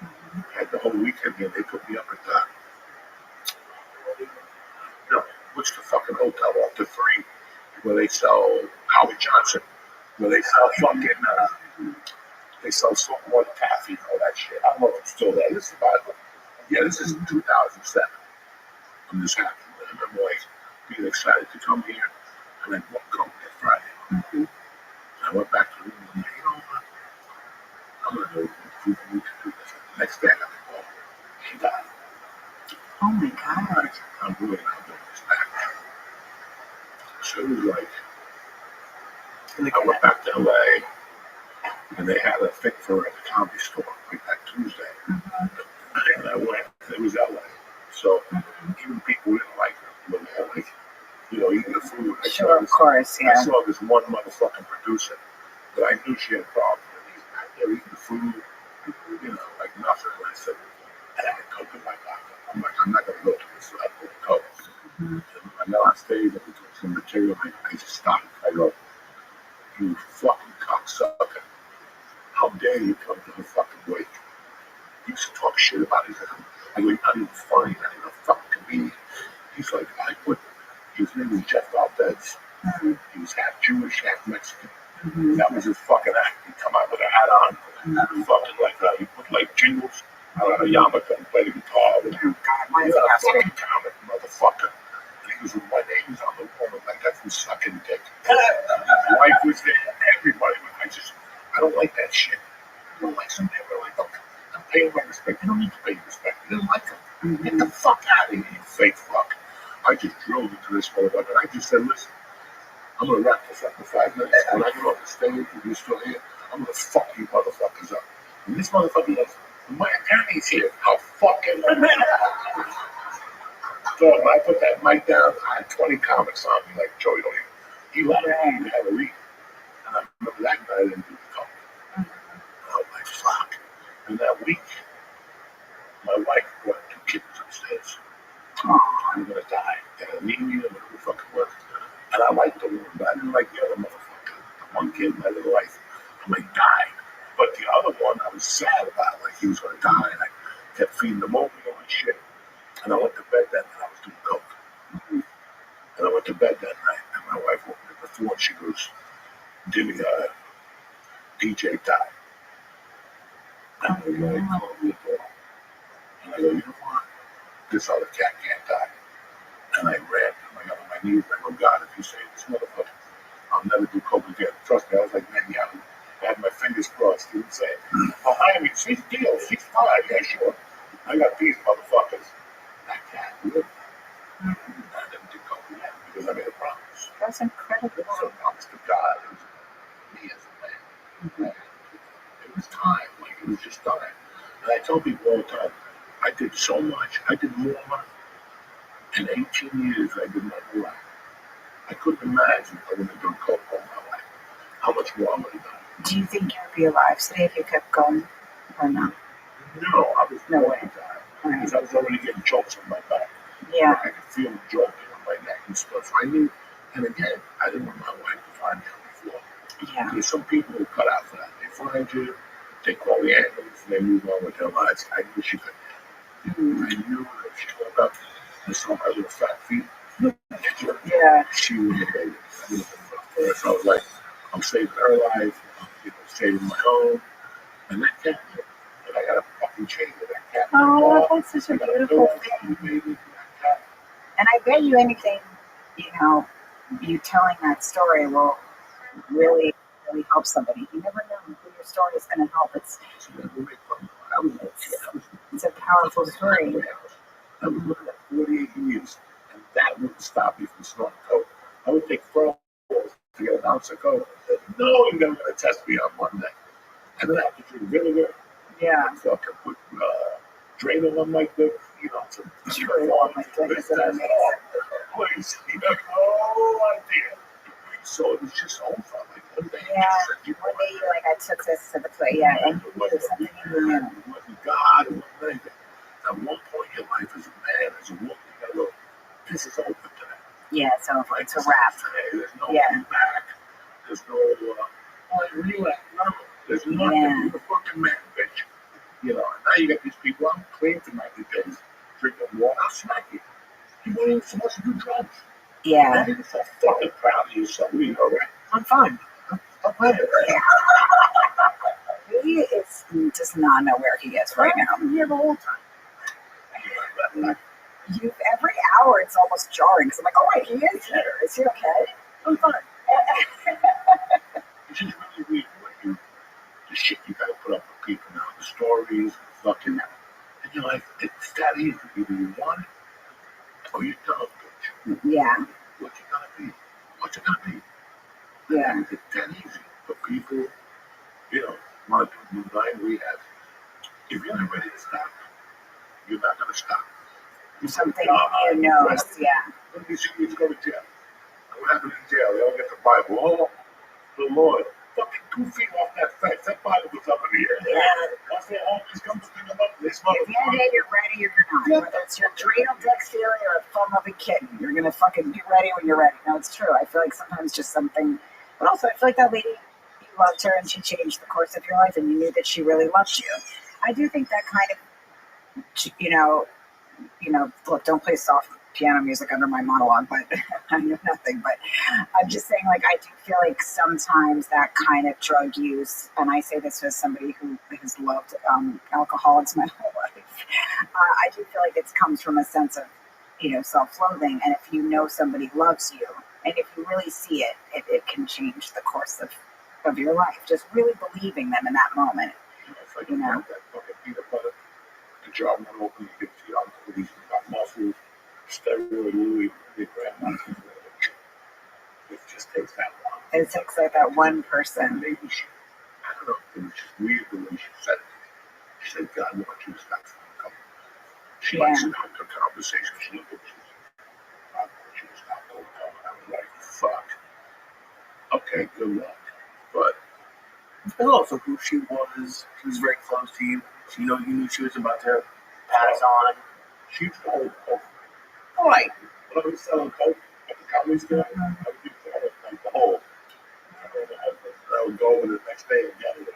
Mm-hmm. I had the whole weekend here. They put me up at the, what's the fucking hotel off the 3 where they sell Howard Johnson, where they sell fucking, they sell saltwater taffy and all that shit. I don't know if it's still there. This is about, this is 2007. I'm just happy. I'm like, being excited to come here, and I bought coke that Friday. Mm-hmm. I went back to the room and I'm like, you know what? I'm gonna go prove we can do this. The next day I got the call. She died. Oh my God. I'm really not doing this back. So it was like, I went back to LA and they had a thing for her at the comedy store like that Tuesday. Mm-hmm. And I went, it was LA. So Mm-hmm. even people who didn't like her were there, like, you know, eating the food. Sure, of course, yeah. I saw this one motherfucking producer that I knew she had problems with. He's back there eating the food, you know, like nothing. And I said, I had a coke in my pocket. I'm like, I'm not going to go to this level with coke. Mm-hmm. And I got on stage and we took some material. I just stopped. I go, you fucking cocksucker. How dare you come to the fucking wake? You used to talk shit about it. I go, you're not even funny, not even a fucking comedian. He's like, I put, his name was Jeff Valdez. Mm-hmm. He was half Jewish, half Mexican. Mm-hmm. That was his fucking act. He'd come out with a hat on, fucking like, he put like jingles out on a yarmulke and play the guitar. Oh God, why is Yeah, it fucking comic motherfucker. And he was with my name was on the wall, like that's from sucking dick. His wife was there, everybody. I don't like that shit. I don't like some people like, I'm paying my respect. You don't need to pay respect. You don't like him. Mm-hmm. Get the fuck out of here, you fake fuck. I just drilled into this motherfucker. And I just said, listen, I'm gonna wrap this up in 5 minutes. When I get off the stage, if you're still here, I'm gonna fuck you motherfuckers up. And this motherfucker goes, my attorney's here. I'll fucking So when I put that mic down, I had 20 comics on me, like Joey don't even. He let me have a read. And I remember that night I didn't do the comic. And I was like, fuck. And that week, my wife brought 2 kittens upstairs. I'm gonna die. They had anemia, whatever the fuck it was. And I liked the one, but I didn't like the other motherfucker. The one kid, my little wife, I'm like, died. But the other one, I was sad about, like he was gonna die. And I kept feeding him oatmeal and shit. And I went to bed that night. I was doing coke. And I went to bed that night. And my wife woke me before and she goes, Jimmy, DJ died. And I was like, oh, and I go, you know what? This other cat can't die. And I ran. I got on my knees. I go, God, if you say this motherfucker, I'll never do coke again. Trust me, I was like, man, yeah, I had my fingers crossed. He would say, oh, I mean, she's deal, 6'5", yeah, sure. I got these motherfuckers. That cat lived. I never did coke again because I made a promise. That's incredible. So promise to God, it was me as a man. It was time, like it was just time. And I tell people all the time, I did so much. I did more in 18 years than I did my whole life. I couldn't imagine if I would have done coke all my life. How much more I would have done. Do you think you'd be alive today if you kept going, or no? No, I was No no way. way. Because I was already getting jokes on my back. Yeah. I could feel them joking on my neck and stuff. I knew, and again, I didn't want my wife to find me on the floor. Yeah. There's some people who cut out for that. They find you, they call the ambulance, and they move on with their lives. I knew she could. Mm-hmm. I knew that if she woke up and saw my little fat feet, Yeah. she would have made it. I would have been rough for her. So I was like, I'm saving her life, I'm saving my own, and that cat, and I got a fucking chain with that cat. Oh, that's such a beautiful thing. Baby, that cat. And I bet you anything, you telling that story will really, really help somebody. You never know who your story is going to help. It's a powerful story. I was looking at 48 years, and that wouldn't stop me from snorting coke. I would take 12 balls to get an ounce of coke, knowing they were going to test me on Monday. And then I have to drink vinegar. Yeah. And fucking put Drano on my dick, some Oh my goodness, that's amazing. Please, he got no idea. So it was just over. Like one day, Yeah. One day you're like, I took this to the plate. Yeah, and it wasn't something you knew. it wasn't God, it wasn't anything. At one point in your life, as a man, as a woman, you gotta go, this is over today. Yeah, it's over. It's a wrap. There's no going back. There's no, relax. No, there's nothing. Yeah. You're a fucking man, bitch. And now you got these people, I'm clean for 90 days, drinking water, I'll smack you. You weren't even supposed to do drugs. Yeah. You're so fucking proud of yourself. You know, right? I'm fine. I'm fine. He does not know where he is right now. I'm here the whole time. every hour it's almost jarring because I'm like, oh wait, he is here. Is he okay? I'm fine. It's just really weird when the shit you gotta put up with people now, the stories, fucking, and you're like, it's that easy. Either you want it or you don't, bitch. Yeah. What's it gonna be? What's it gonna be? Yeah. It's that easy. But people, want to do nine rehabs. If you're not ready to stop, you're not gonna stop. Something you know. Yeah. Let me see you go to jail. What happened in jail? They all get the Bible. Oh, the Lord. Fucking 2 feet off that fence. That Bible was up in the air. Yeah. I said, oh, he's come to think about this At the end of the day, you're ready or you're not. Whether it's your adrenal dexterity or a fun-loving kitten, you're gonna fucking be ready when you're ready. No, it's true. I feel like sometimes just something, but also I feel like that lady, you loved her and she changed the course of your life, and you knew that she really loved you. I do think that kind of, look, don't play soft piano music under my monologue, but I know nothing. But I'm just saying, like, I do feel like sometimes that kind of drug use, and I say this as somebody who has loved alcoholics my whole life, I do feel like it comes from a sense of, self-loathing. And if you know somebody loves you, and if you really see it, it can change the course of your life. Just really believing them in that moment. It's like that fucking peanut butter. The jar won't open. You give it to your uncle. He's got muscles. Steroid Louis, your grandma. It just takes that long. It takes like that one person. Maybe I don't know. It was just weird the way she said it. She said, God wants you to stop coming. She likes to have the conversation. She looked at me. God wants you to stop coming. I was like, fuck. Okay, good luck. But and also who she was. She was very close to you. So, you knew she was about to pass on. she was the whole coke. All right. When I was selling coke at the comedy store, I would be like the whole. I would go over the next day and get it.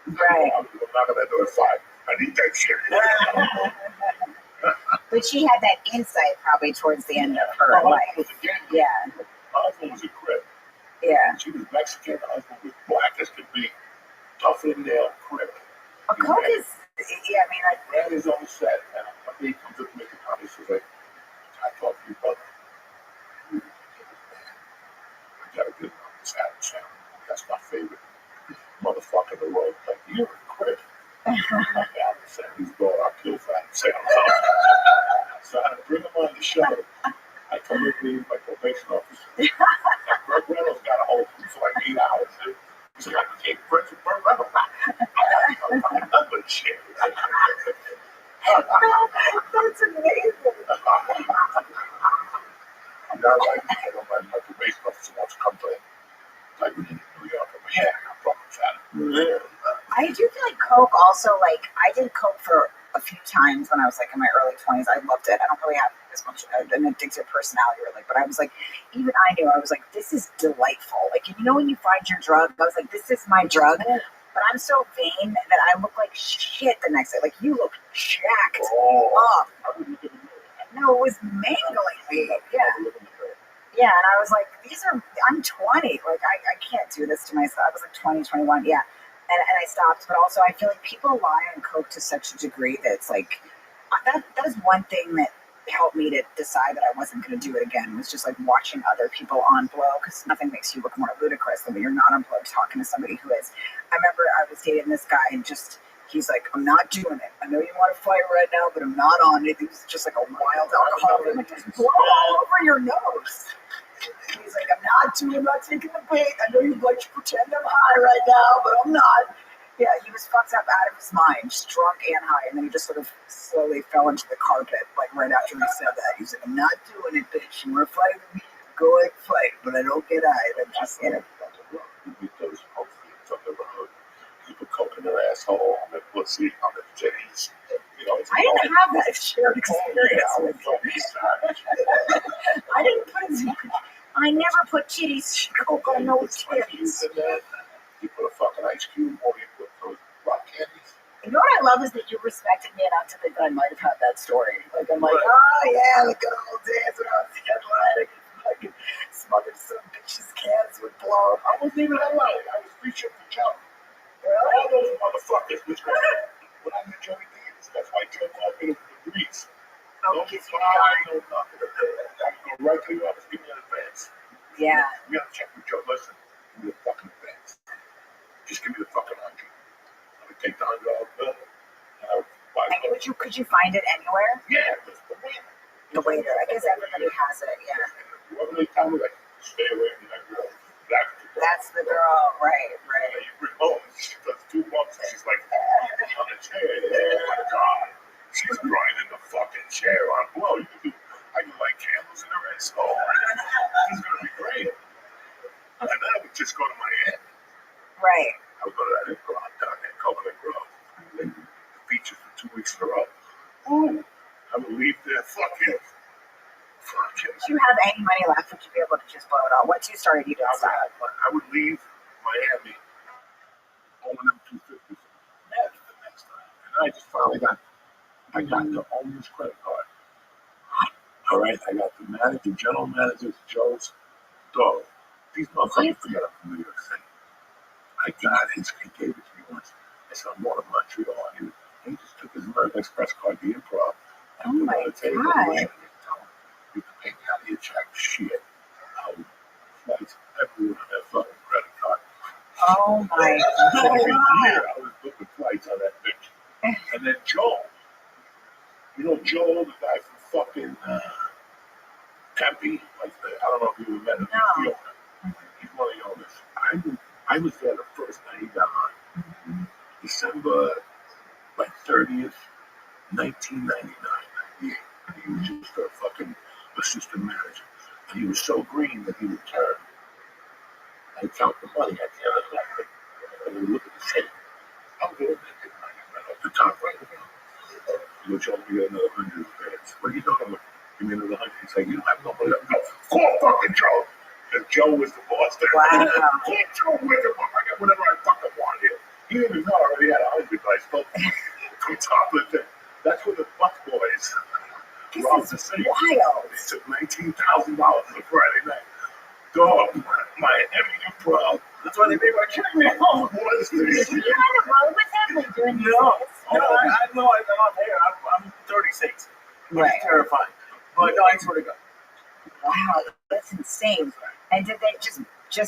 Right. I was knocking that door at 5. I need that shit. But she had that insight probably towards the end of her life. Yeah. Her husband was a crip. Yeah. She was Mexican. Her husband was black as could be. Tough in nail crip. A coke is, yeah, I mean, like. Ran his own set. And one day he comes up to make a comment. He's like, I talked to you, brother. I got a good one. It's Adam Sandler. That's my favorite motherfucker in the world. Like, you're a crip. Adam Sandler. He's going, I'll kill for Adam Sandler. So I had to bring him on the show. I told him to leave my probation officer. Burt Reynolds got a hold of him for like 8 hours. He's like, I became friends with Burt Reynolds. I'm done with shit. That's amazing. My probation officer wants to come play. Like, we need New York. I'm like, yeah, I'm fucking fan. I do feel like coke also, like, I did coke for a few times when I was like in my early 20s. I loved it. I don't really have as much an addictive personality, really, but I was like, even I knew, I was like, this is delightful. Like, when you find your drug, I was like, this is my drug. But I'm so vain that I look like shit the next day. Like, you look jacked up. No, it was mangling me. Yeah. Yeah, and I was like, I'm 20. Like, I can't do this to myself. I was like 20, 21. Yeah. And I stopped. But also, I feel like people lie on coke to such a degree that it's like, that is one thing that helped me to decide that I wasn't going to do it again. It was just like watching other people on blow, because nothing makes you look more ludicrous than when you're not on blow talking to somebody who is. I remember I was dating this guy and he's like, I'm not doing it. I know you want to fight right now, but I'm not on it. He was just like a wild alcoholic. I'm like, just blow all over your nose. He's like, I'm not taking the bait. I know you'd like to pretend I'm high right now, but I'm not. Yeah, he was fucked up out of his mind, just drunk and high, and then he just sort of slowly fell into the carpet, like right after he said that. He's like, I'm not doing it, bitch. You want to fight with me? Go ahead, fight, but I don't get high. And I'm just, You get those coke fiends on the road. People coking their asshole on their pussy, on their titties. I didn't have that shared experience with you. I didn't I never put titties coke on no titties. You put a fucking ice cube or you put those rock candies. You know what I love is that you respected me enough to think that I might have had that story. Like, I'm like, oh yeah, the good old days when I was headlining and fucking smoking some bitches' cans with blow. I wasn't even headlining. I was preaching for Joe. Really? All those motherfuckers, when I met Joey Davis, that's why Joe called me the grease. Oh, No because you fine, no nothing. Go right to the office, give me an advance. yeah. You gotta check with Joe. Listen, give me the fucking advance. Just give me the fucking 100. I would take the $100 bill. And I would buy And could you find it anywhere? Yeah, that's the way. The waiter. I guess everybody has it. Yeah. Whoever they tell me, like, stay away from that girl. That's the girl. Right. And you bring home, she does 2 months, and she's like, on a chair. Oh my God. She's grinding the fucking chair on. Whoa, I can light candles in her ass. Oh, this is going to be great. And then I would just go to Miami. Right. I would go to that improv down there, Coconut Grove. And the features for 2 weeks in a row. Ooh, I would leave there, fuck it. If you have any money left, would you be able to just blow it all? Once you started, you didn't stop. I would leave Miami owing them 250 the next time. And I just finally got the owner's credit card. All right, I got the general manager's Joe's dog. These motherfuckers forgot up from New York City. I got his, he gave it to me once. I said, I'm going to Montreal. He just took his American Express card, the improv. Oh my God. You can pay me out of your check. Shit. Flights everywhere on that fucking credit card. Oh my For a year, God. I was booking flights on that bitch. And then Joe, Joe, the guy from fucking Tempe, I don't know if you ever met him. No. He's one of the owners. I was there the first night he got on. December 30th, 1999. Yeah. He was just a fucking assistant manager. And he was so green that he would turn and count the money at the end of the night. And we look at the tape. I'm going to get money right off the top right now. He goes, we got another 100 fans. What are you talking about? Give me another 100. He's like, you don't have no money left. No, call fucking Joe. Because Joe was the boss there. Wow. Call Joe with him. I got whatever I fucking want here. He didn't even know I already had 100, but I spoke from top of the. That's where the Buck boys. This is wild. They took $19,000 on a Friday night. Dog, my heavy improv. That's why they made my check now. Were you on the road with him? Like doing these No, things? I'm not there. I'm 36. Right. It's terrifying. But no, I swear to God. Wow, that's insane. And did they just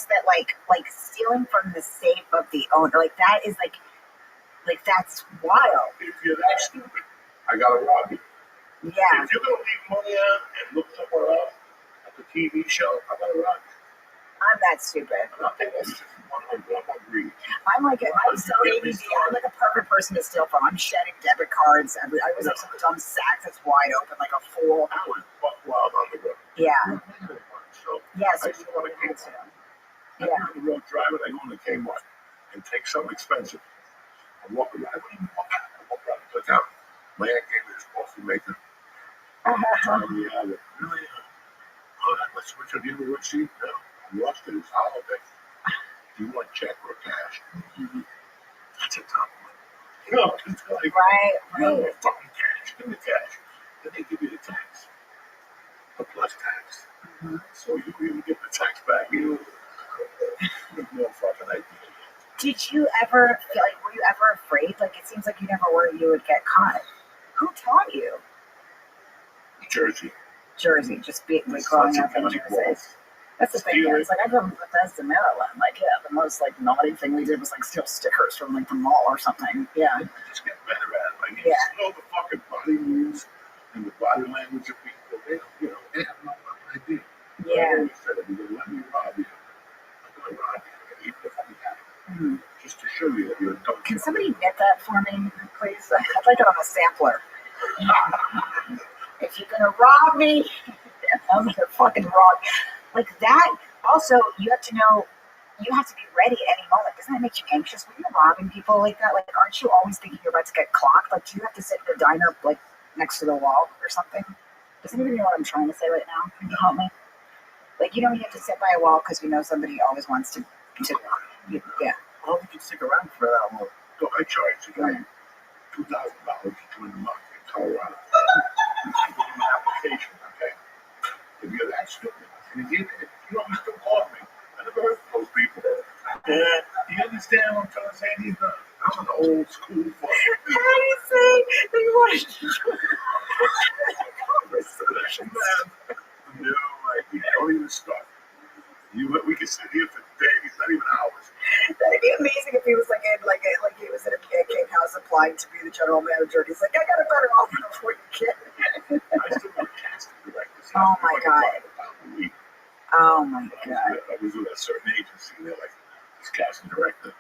that like stealing from the safe of the owner, like that is like that's wild. If you're that stupid, I gotta rob you. Yeah. If you're gonna leave money out and look somewhere else at the TV show, I gotta rob you. I'm that stupid. And I'll take this 100. I'm not greedy. I'm so ADD. I'm like a perfect person to steal from. I'm shedding debit cards. I was like some dumb sack that's wide open like a fool. I was buck wild on the road. Yeah. So Yeah, so I just want to you get to. I'm on the road driving. I go into Kmart and take something expensive. I walk around. I don't even walk out. I walk around and click out. My aunt gave me this coffee maker. Telling me I would really. Let's switch up. Do you have a receipt? No. I lost it. It's holiday. Do you want check or cash? That's a tough one. No, it's like, no, fucking cash. Give me the cash. Then they give you the tax. The plus tax. So you even get the tax back. You no fucking idea. Did you ever feel like, were you ever afraid? Like, it seems like you never were, you would get caught. Who taught you? Jersey, just being like growing up in Jersey. That's the thing. It's like I grew up in Bethesda, Maryland. Like, yeah, the most like naughty thing we did was like steal stickers from like the mall or something. Yeah. Just get better at it. Like, you just know the fucking body moves and the body language of people. They have no fucking idea. Yeah. I always said, if you're gonna let me rob you, I'm gonna rob you, even if I'm happy. Just to show you that you're a dumb. Can somebody knit that for me, please? I'd like it on a sampler. If you're gonna rob me, I'm gonna fucking rob. Like that. Also, you have to know. You have to be ready at any moment. Doesn't that make you anxious when you're robbing people like that? Like, aren't you always thinking you're about to get clocked? Like, do you have to sit in the diner like next to the wall or something? Does anybody know what I'm trying to say right now? Can you help me? Like, you have to sit by a wall because somebody always wants to yeah. I hope you can stick around for that long. So I charge you guys $2,000 to join the market in Colorado. You can go to my application, okay? If you're that stupid, and if you still call me, I never heard from those people. Do you understand what I'm trying to say? I'm an old school fucker. How do you say that you want to No idea. Don't even start. We could sit here for days, not even hours. That'd be amazing if he was like he was in a pancake house applying to be the general manager. And he's like, I got a better offer for you, kid. I still have casting directors. Oh my god. Oh my god. I was with a certain agency. They're like this casting director,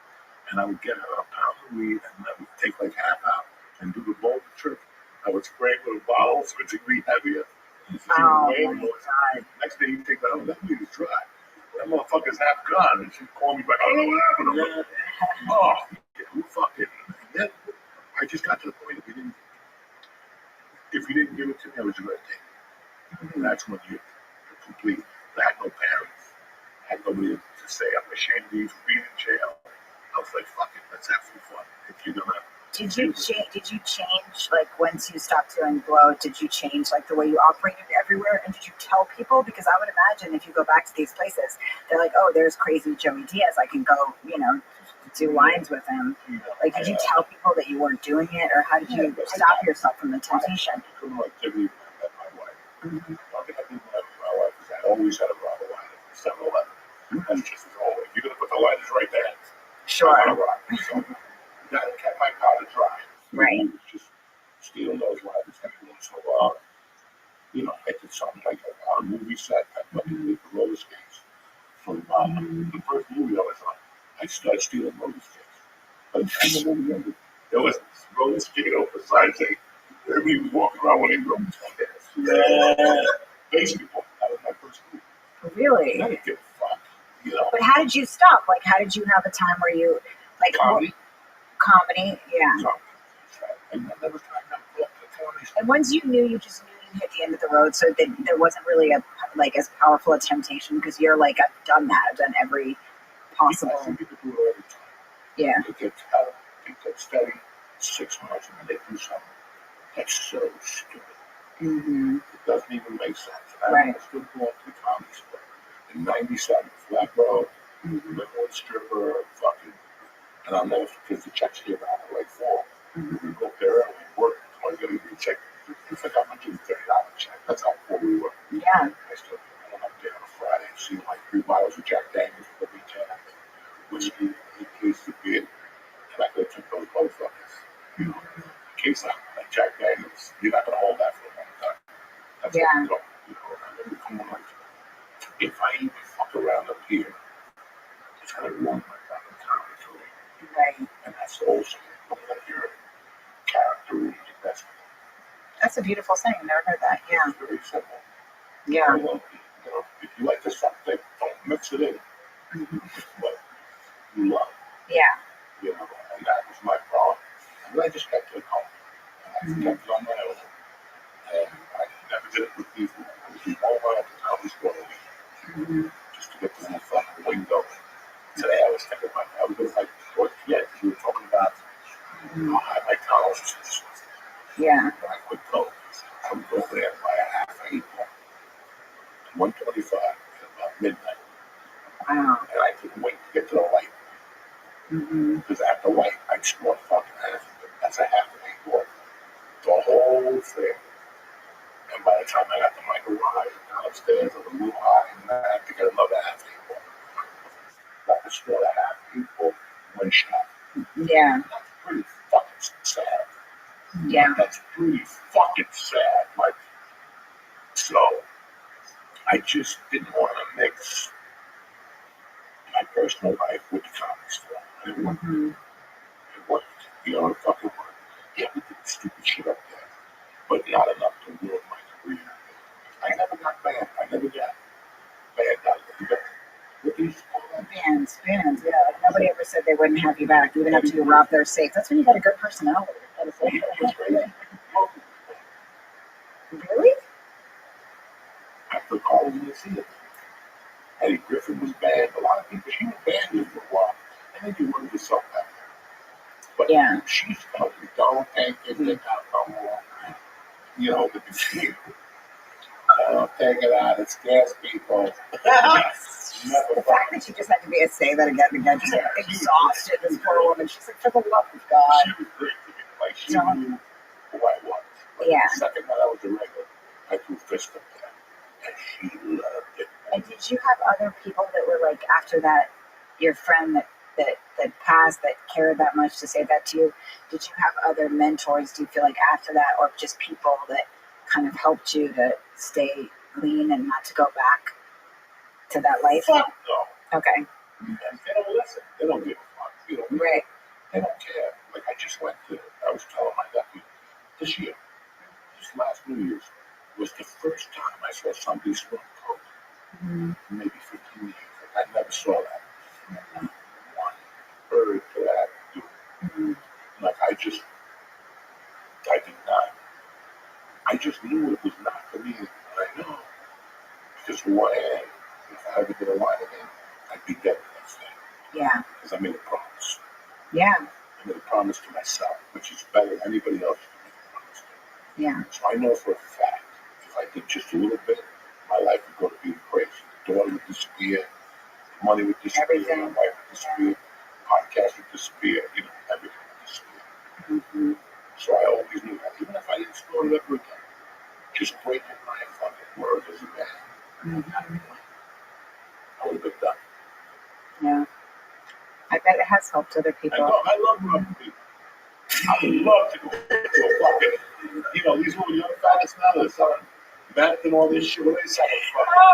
and I would get a pound of weed, and I would take like half out and do the boulder trick. I would spray it with a bottle so it's be heavier. Oh my god. Next day you take that out, that weed is dry. That motherfucker's half gone, and she'd call me back. I don't know what happened. Oh, yeah, who fucking? And then I just got to the point if you didn't give it to me, I was going to take it. And that's when you're complete. I had no parents. I had nobody to say I'm ashamed of you for being in jail. I was like, fuck it, let's have some fun. If you're gonna. Did you change like once you stopped doing blow? Did you change like the way you operated everywhere? And did you tell people? Because I would imagine if you go back to these places, they're like, oh, there's crazy Joey Diaz. I can go, do lines with him. Like, did you tell people that you weren't doing it, or how did you stop yourself from the temptation? Criminal activity when I met my wife. I didn't met my wife because I always had a rubber line at 7-Eleven. That's just as always. You're gonna put the lighters right there. Sure. So that kept my powder dry. Right. Just stealing those lighters every once in a while. I did something like on a movie set. I fucking did the roller skates from the first movie I was on. I started stealing roller skates. By the time the movie ended, there was this roller skate over size 8. Everybody was walking around with a roller skate. Yeah. Baseball. That was my first movie. Really? I didn't give a fuck. But how did you stop? Like, how did you have a time where you like comedy? Yeah. I never tried to comedy. And once you knew, you just knew you hit the end of the road, so there wasn't really as powerful a temptation because you're like, I've done that. I've done every possible. I see people do it all the time. Yeah. They get steady 6 months and then they do something that's so stupid. Mm-hmm. It doesn't even make sense. Right. I still go up to the comedy store. In 97, flat road, Linwood stripper, fucking, and I'll never because the checks came out at like 4. We go up there early, work, I get a check. It's like $130 check. That's how poor we were. Yeah. I still went up there on a Friday and see like 3 bottles of Jack Daniels for the weekend, whiskey, 8 cases of beer, and I could have took those motherfuckers. In case I like Jack Daniels, you're not gonna hold that for a long time. That's what you don't. I never come on. If I even fuck around up here, it's gonna ruin my fucking comedy career. Right. And that's also like your character. That's a beautiful saying. I've never heard that. Yeah. It's very simple. Yeah. If you like the something, don't mix it in. But you love. Yeah. And that was my problem. And I just kept it home. And I kept it on my own. And I never did it with people. I would do all my other comedy store a week. Just to get the little fucking window. Today I was thinking about I was going to like, you were talking about how high my tolerance is. Yeah. I would go. I would go there by a half 8 1:25 at about midnight. Wow. And I couldn't wait to get to the light. Because at the light, I'd score fucking half of it. That's a half an 8 ball. The whole thing. And by the time I got to my garage, downstairs, I was a little high, and I had to get another half 8 ball. I could score a half 8 ball, 1 shot. Yeah. That's pretty fucking sad. Yeah. That's pretty fucking sad. Like, so I just didn't want to mix my personal life with the comedy store. I didn't want it worked. It fucking worked. Yeah, we did stupid shit up there, but not enough to ruin my career. I never got banned. I never got banned out of there. What do you call that? Bands, yeah. Like, nobody ever said they wouldn't have you back, even after you robbed their safe. That's when you got a good personality. Really? After college in the theater. Eddie Griffin was banned. A lot of people, she was banned here for a while. And then you work yourself back there. But she's telling me, don't take it out no more. The machine. Take it out, it scares people. The fact that she just had to be say that again and again, just exhausted, this poor woman. She's like, for the love of God. She was great to me. Like, she knew who I was. But the second that I was a regular, I threw fist up there, and she loved it. And did you have other people that were like after that, your friend that passed that cared that much to say that to you? Did you have other mentors? Do you feel like after that, or just people that kind of helped you to stay clean and not to go back to that life? Fuck no. Okay. And they don't listen. They don't give a fuck. You know, Right. they don't care. Like I was telling my nephew this year, this last New Year's, was the first time I saw somebody smoke coke. Mm-hmm. Maybe 15 years. I never saw that. Not one bird to that dude. Mm-hmm. Like I did not. I just knew it was not for me. And I know because who I am. If I ever did a line again, I'd be dead the next day. Yeah. Because I made a promise. Yeah. I made a promise to myself, which is better than anybody else can make a promise to. Yeah. So I know for a fact, if I did just a little bit, my life would go to being crazy. The daughter would disappear, money would disappear, Everything. my wife would disappear, podcast would disappear, everything would disappear. Mm-hmm. So I always knew that. Even if I didn't explore it ever again, just breaking my fucking word as a man, Mm-hmm. I would have been done. Yeah. I bet it has helped other people. I love rubbing people. I would love to go to a fucking, these little young fellas now that are selling meth and all this shit. What are they selling?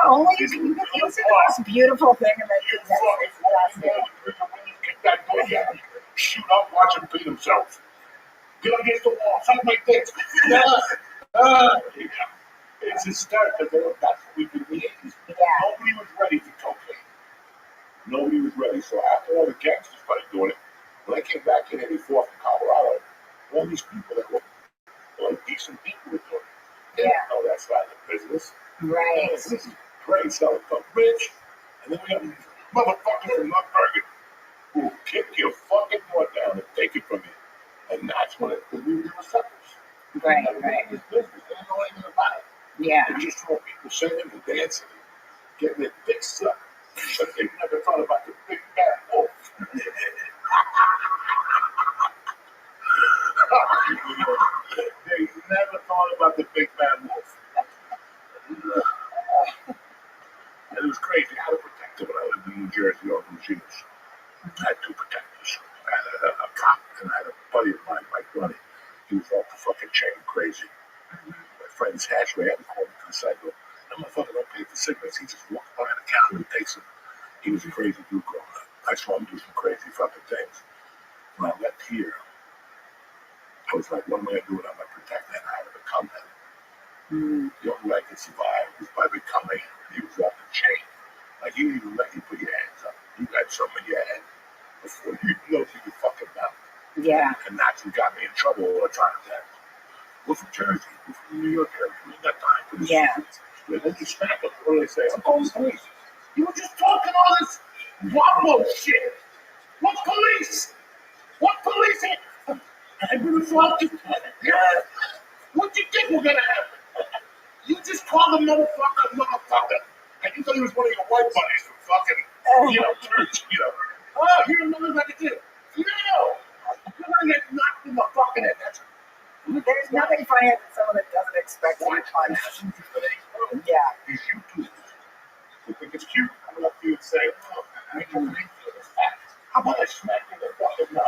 Oh, only you can see the most beautiful thing in that You fucking kick that door down, shoot up, watch them beat themselves. Get against the wall, suck my dick. It's hysterical. That's what we did in the 80s. Yeah. Nobody was ready for cocaine. Nobody was ready. So after all the gangsters started doing it, when I came back in '84 from Colorado, all these people that were like decent people were doing it. They didn't know that's not the business. Right. This is great selling coke, bitch. And then we have these motherfuckers from North Bergen who will kick your fucking door down and take it from you. And that's when because we were suckers. Right. They Right. this business. They didn't know anything about it. Yeah. They just saw people singing and dancing and getting their dicks sucked. But they never thought about the big bad wolf. They never thought about the big bad wolf. And it was crazy. I had a protector when I lived in New Jersey over in Genius. I had two protectors. I had a cop and I had a buddy of mine, Mike Runny. He was off the fucking chain crazy. My friend's Hatchway had to call me to the side door. That motherfucker don't pay for cigarettes. He just walks behind the counter and takes them. He was a crazy dude growing up. I saw him do some crazy fucking things. When I left here, I was like, what am I going to do without my protector? And I had to become him. Mm-hmm. The only way I could survive was by becoming him. He was off the chain. Like, he didn't even let you put your hands up. You got something in your head before you know if you could fucking mouth. Yeah. And that's what got me in trouble all the time. We're from Jersey. We're from New York area. We ain't got time for this Yeah. shit. They don't just smack us. What do they say? I'm calling the police. You were just talking all this wobble shit. What police? What police? I'm gonna fuck you. Yeah. What do you think we're gonna happen? You just called the motherfucker. And you thought he was one of your white buddies from fucking, church, Oh, you remember like it did? No. You're gonna get knocked in the fucking head. That's There's nothing funnier than someone that doesn't expect to be punched. Yeah. these YouTubers who think it's cute. I'm gonna you and say, oh, I can make you this fat. How about I smack you in the fucking mouth?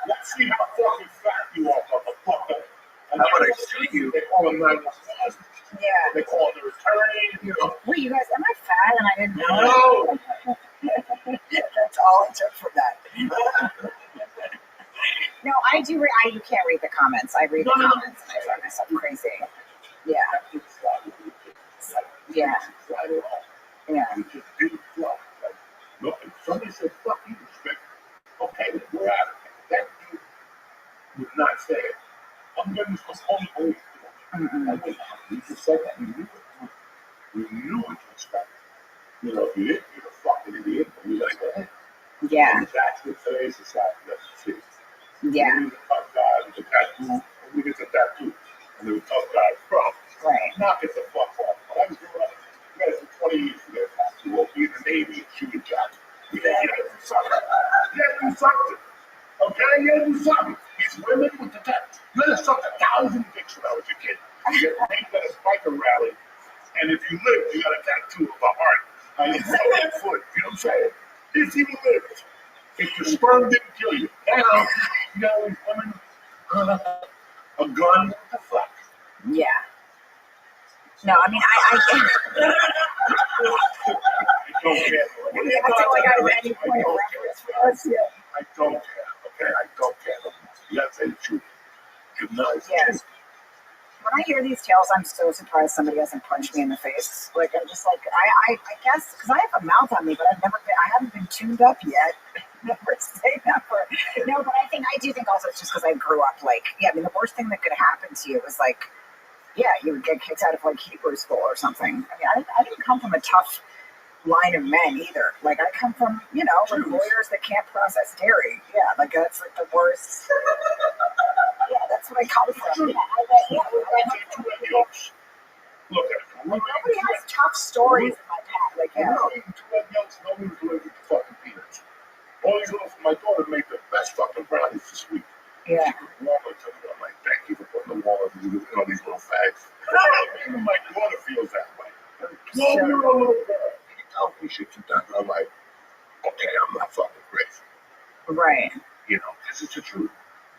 Let's see how fucking fat you are, motherfucker. And How about I shoot you? They call him 911. Yeah. They call him the attorney. Wait, you guys, am I fat and I didn't know? No. That's all it took for that. No, I do. You can't read the comments. I read the comments and I find myself crazy. Yeah. Yeah. Yeah. You just didn't fly. Like, look, if somebody said, fuck you, respect. Okay, we're out of it. That dude would not say it. I'm getting this only belief. You just said that. You knew it. You knew it to respect. If you didn't, you're a fucking idiot. And you gotta go ahead. Yeah. That's what today's society does. Yeah. We were the tough guys with the tattoo. We get the tattoo. And they were tough guys. Bro, Right. knock it the fuck off. When I was growing up, you guys for 20 years to get a tattoo. Or be in the Navy and shoot a job. You gotta do something. You gotta do something. Okay? You gotta do something. These women with the tattoo. You gotta suck 1,000 dicks when I was a kid. You get raped at a biker rally, and if you live, you got a tattoo of a heart on your fucking foot. You know what I'm saying? If you lived, if your sperm didn't kill you. Now, you got all these women, a gun, what the fuck? Yeah. No, I mean, I don't care. What do you acting like I have any point of reference for us? Yeah. I don't care. Okay, I don't care. You gotta say the truth. Yes. When I hear these tales, I'm so surprised somebody hasn't punched me in the face. Like I'm just like I guess because I have a mouth on me, but I haven't been tuned up yet. Never say never. No, but I do think also it's just because I grew up like I mean the worst thing that could happen to you was like you would get kicked out of like Hebrew school or something. I mean I didn't come from a tough line of men either. Like I come from like lawyers that can't process dairy. Yeah, like that's like the worst. Yeah, that's what I come from. Look, nobody has tough stories in my past. Like, I'm not eating 2 egg yolks, nobody's allergic to fucking peanuts. All these little, my daughter made the best fucking brownies this week. Yeah. She put walnuts in it. I'm like, thank you for putting the walnuts in these little fags. Even my daughter feels that way. 12-year-old little girl. She tells me shit sometimes. I'm like, okay, I'm not fucking crazy. Right. Because it's the truth.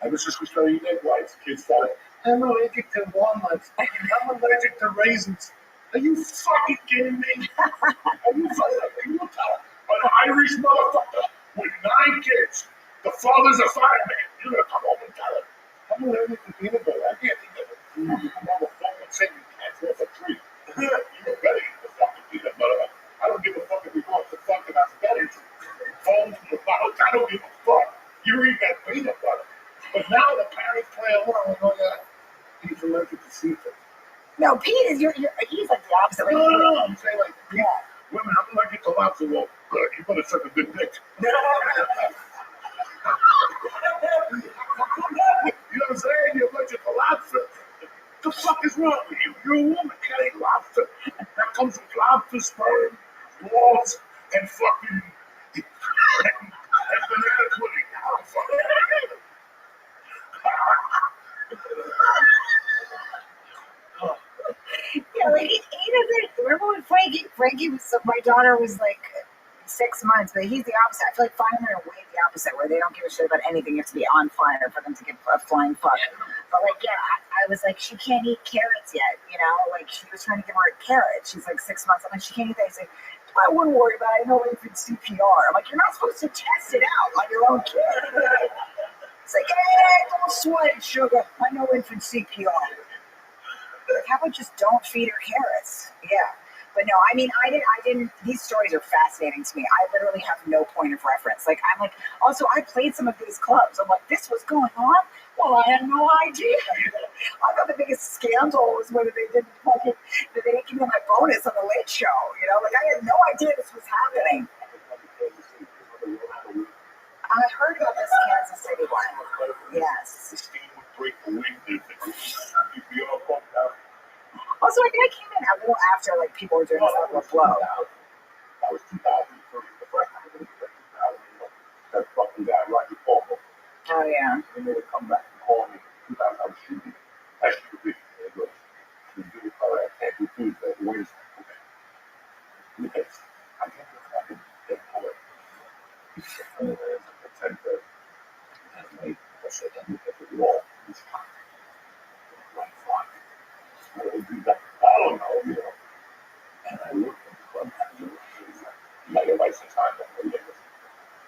Ever since we started eating egg whites, kids thought, I'm allergic to walnuts. I'm allergic to raisins. Are you fucking kidding me? Are you fucking an Irish motherfucker with 9 kids? The father's a fireman. You're gonna come home and tell him, I'm allergic to peanut butter. I can't eat it. You motherfucker say you can't off a tree. You better eat the fucking peanut butter. I don't give a fuck if you go up the fucking aesthetics. Home from the bottles. I don't give a fuck. You eat that peanut butter. But now the parents play along. Oh yeah, he's allergic to seafood. No, Pete is he's like the opposite. Like, No. I'm saying like women. I'm allergic to lobster. Well, good. You better suck a good dick. You know what I'm saying? You're allergic to lobster. The fuck is wrong with you? You're a woman. You gotta eat lobster. That comes with lobster, sperm, balls, and fucking and banana pudding. Oh, fuck. Yeah, like he doesn't. Remember when Frankie was my daughter was like 6 months, but he's the opposite. I feel like firemen are way the opposite, where they don't give a shit about anything. You have to be on fire for them to give a flying fuck. But like, I was like, she can't eat carrots yet, Like she was trying to give her a carrot. She's like 6 months. I'm like, she can't eat that. He's like, I wouldn't worry about it. I know infant CPR. I'm like, you're not supposed to test it out on your own kid. It's like, hey, don't sweat, sugar. I know infant CPR. Like, how about just don't feed her carrots? Yeah. But no, I mean, I didn't, these stories are fascinating to me. I literally have no point of reference. Like, I'm like, also, I played some of these clubs. I'm like, this was going on? Well, I had no idea. I thought the biggest scandal was when they didn't give me my bonus on the Late Show. Like, I had no idea this was happening. I heard about this Kansas City one. Yes. The steam would break the wind. Also, I think I came in a little after, like, people were doing this level of blow. That was 2003. The first time I was in 2000, that fucking guy, Roger Paul. Oh, yeah. They made her come back and call me. 2000, I was shooting. I shoot a video. They go, you do it, I can't do Tuesday. Wednesday. Okay. Look at this. I can't do fucking get poet. He's sitting there at 10:30. I said, I look at the wall. He's hot. Like, fuck. I don't know, And I looked at the club. You got your license on that.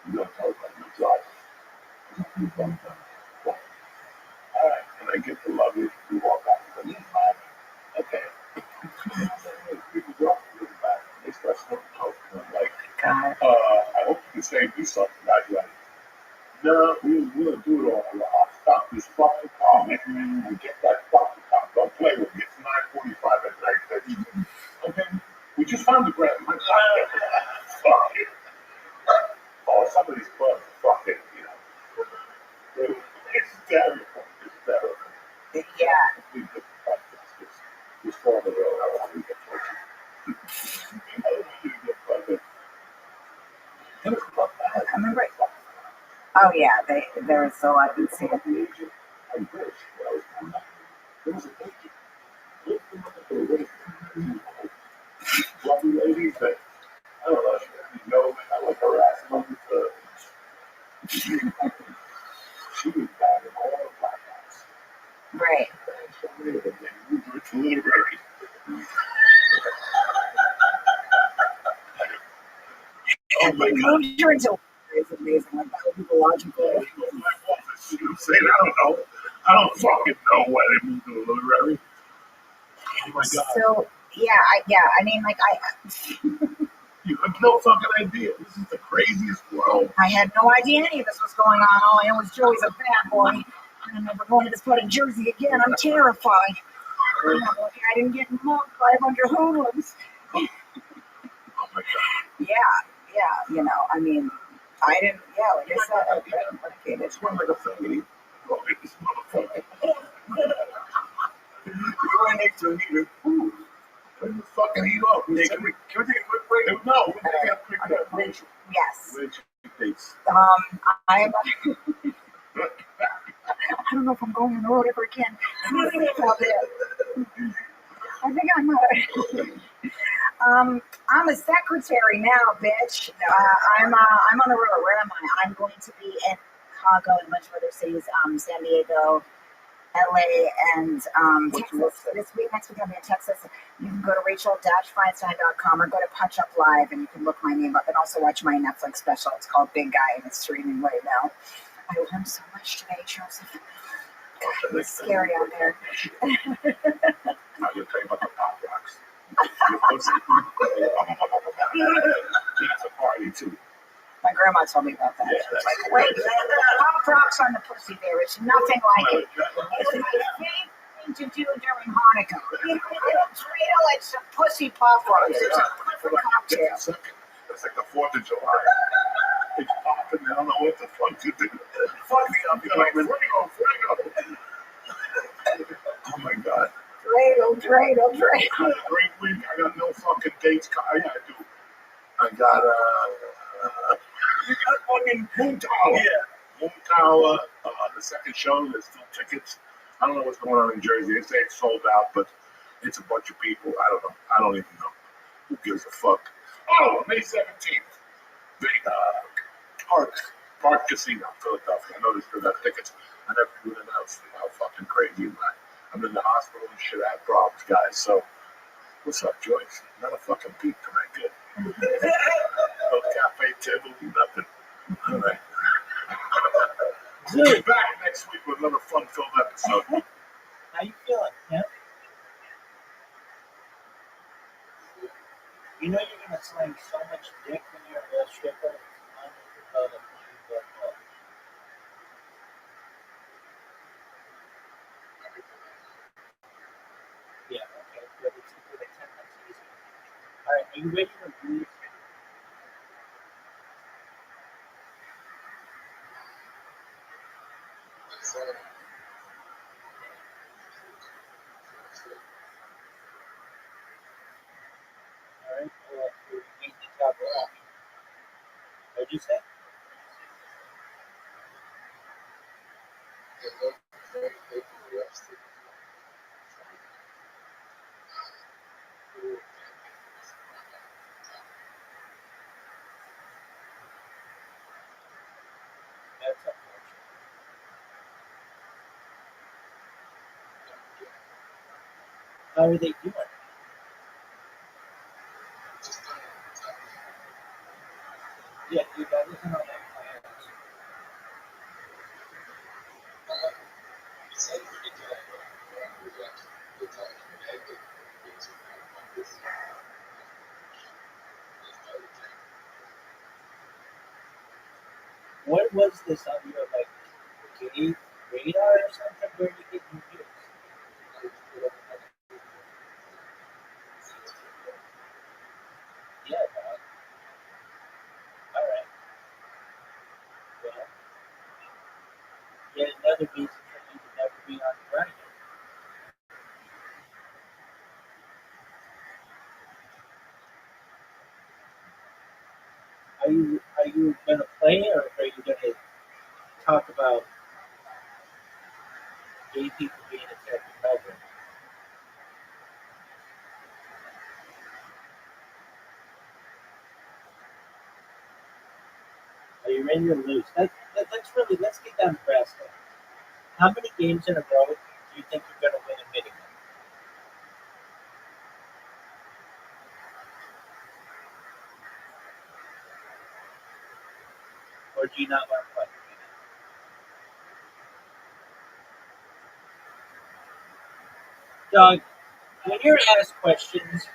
You don't tell them you drive. All right. And I get the luggage. We walk out. And he's like, okay. We can go back. They start smoking coke. And I'm like, I hope you can save me something. Guys, like, no, we'll do it all. I'll stop this fucking car and get that fucking car. Don't play with me. It's 9:45 at night. Okay? We just found the grab. Fuck it. Oh, some of these clubs, fuck it, It's terrible. It's terrible. Yeah. We saw the road. I want to get tortured. I remember. Oh, yeah. There's a lot of insane. I wish there was a agent. Lovely ladies that, I don't know, you know, I like harassing them because she was bad in all the black guys. Right. And so many of them, they moved her to literary. Oh my God. You're into it's amazing. Like that would be the logical. You say, I don't know. I don't fucking know why they moved to the literary. Oh my God. So I mean, like You have no fucking idea. This is the craziest world. I had no idea any of this was going on. All I know is Joey's a bad boy, and I'm never going to this part of Jersey again. I'm terrified. I didn't get mugged by a bunch of hoodlums. Oh my God. Yeah, you know, I mean, I didn't, like I said, okay, It's one like a family. Look at this motherfucker. You're right next to a heater. Turn the fucking heat off. Can we take a quick break? No, we're taking a quick break. Yes. Thanks. I'm, I don't know if I'm going on the road ever again. I think I'm a secretary now, bitch. I'm on the road. Where am I? I'm going to be in Chicago and a bunch of other cities, San Diego, LA, and Texas. This week, next week, I'll be in Texas. You can go to rachel-feinstein.com or go to Punch Up Live and you can look my name up and also watch my Netflix special. It's called Big Guy and it's streaming right now. I learned so much today, Joseph. God, it's scary out there. I'm going to tell you about the Pop Rocks. That's a party too. My grandma told me about that. Yeah, She was like, wait, Pop Rocks on the pussy there. It's nothing like it. It's my favorite thing to do during Hanukkah. It's a pussy Pop Rocks. It's a perfect cocktail. It's like the 4th of July. It's popping. I don't know what the fuck to do. Fuck me up. You're like, fuego. Oh my God. Dreidel. Great week. I got no fucking dates. Yeah, I do. I got You got fucking Moon Tower. yeah. Moon Tower. The second show. There's still tickets. I don't know what's going on in Jersey. They say it's sold out, but it's a bunch of people. I don't know. I don't even know. Who gives a fuck? Oh, May 17th. The Park Casino, Philadelphia. I know they still got tickets. I never even announced how fucking crazy I'm in the hospital and shit. I have problems, guys. So, what's up, Joyce? Not a fucking peep tonight, good. No cafe table, nothing. All right. We'll be back next week with another fun-filled episode. How you feeling? Yeah. You know you're gonna sling so much dick when you're a stripper. Yeah, okay. But it's like 10 times easier. Alright, are you ready to breathe? Alright, you need to top it off. What'd you say? That's unfortunate. How are they doing? Yeah, dude, that wasn't on that plan. What was this on your like gay radar or something? Where you get your news? Yeah, dog. Alright. Well, yet another reason for you to never be on the grinder. Are you gonna play or are you gonna talk about gay people being attacked in Melbourne? you ready to lose? Let's get down to brass tacks. How many games in a row do you think you're going to win a minimum? Or do you not want to play? Doug, when you're asked questions,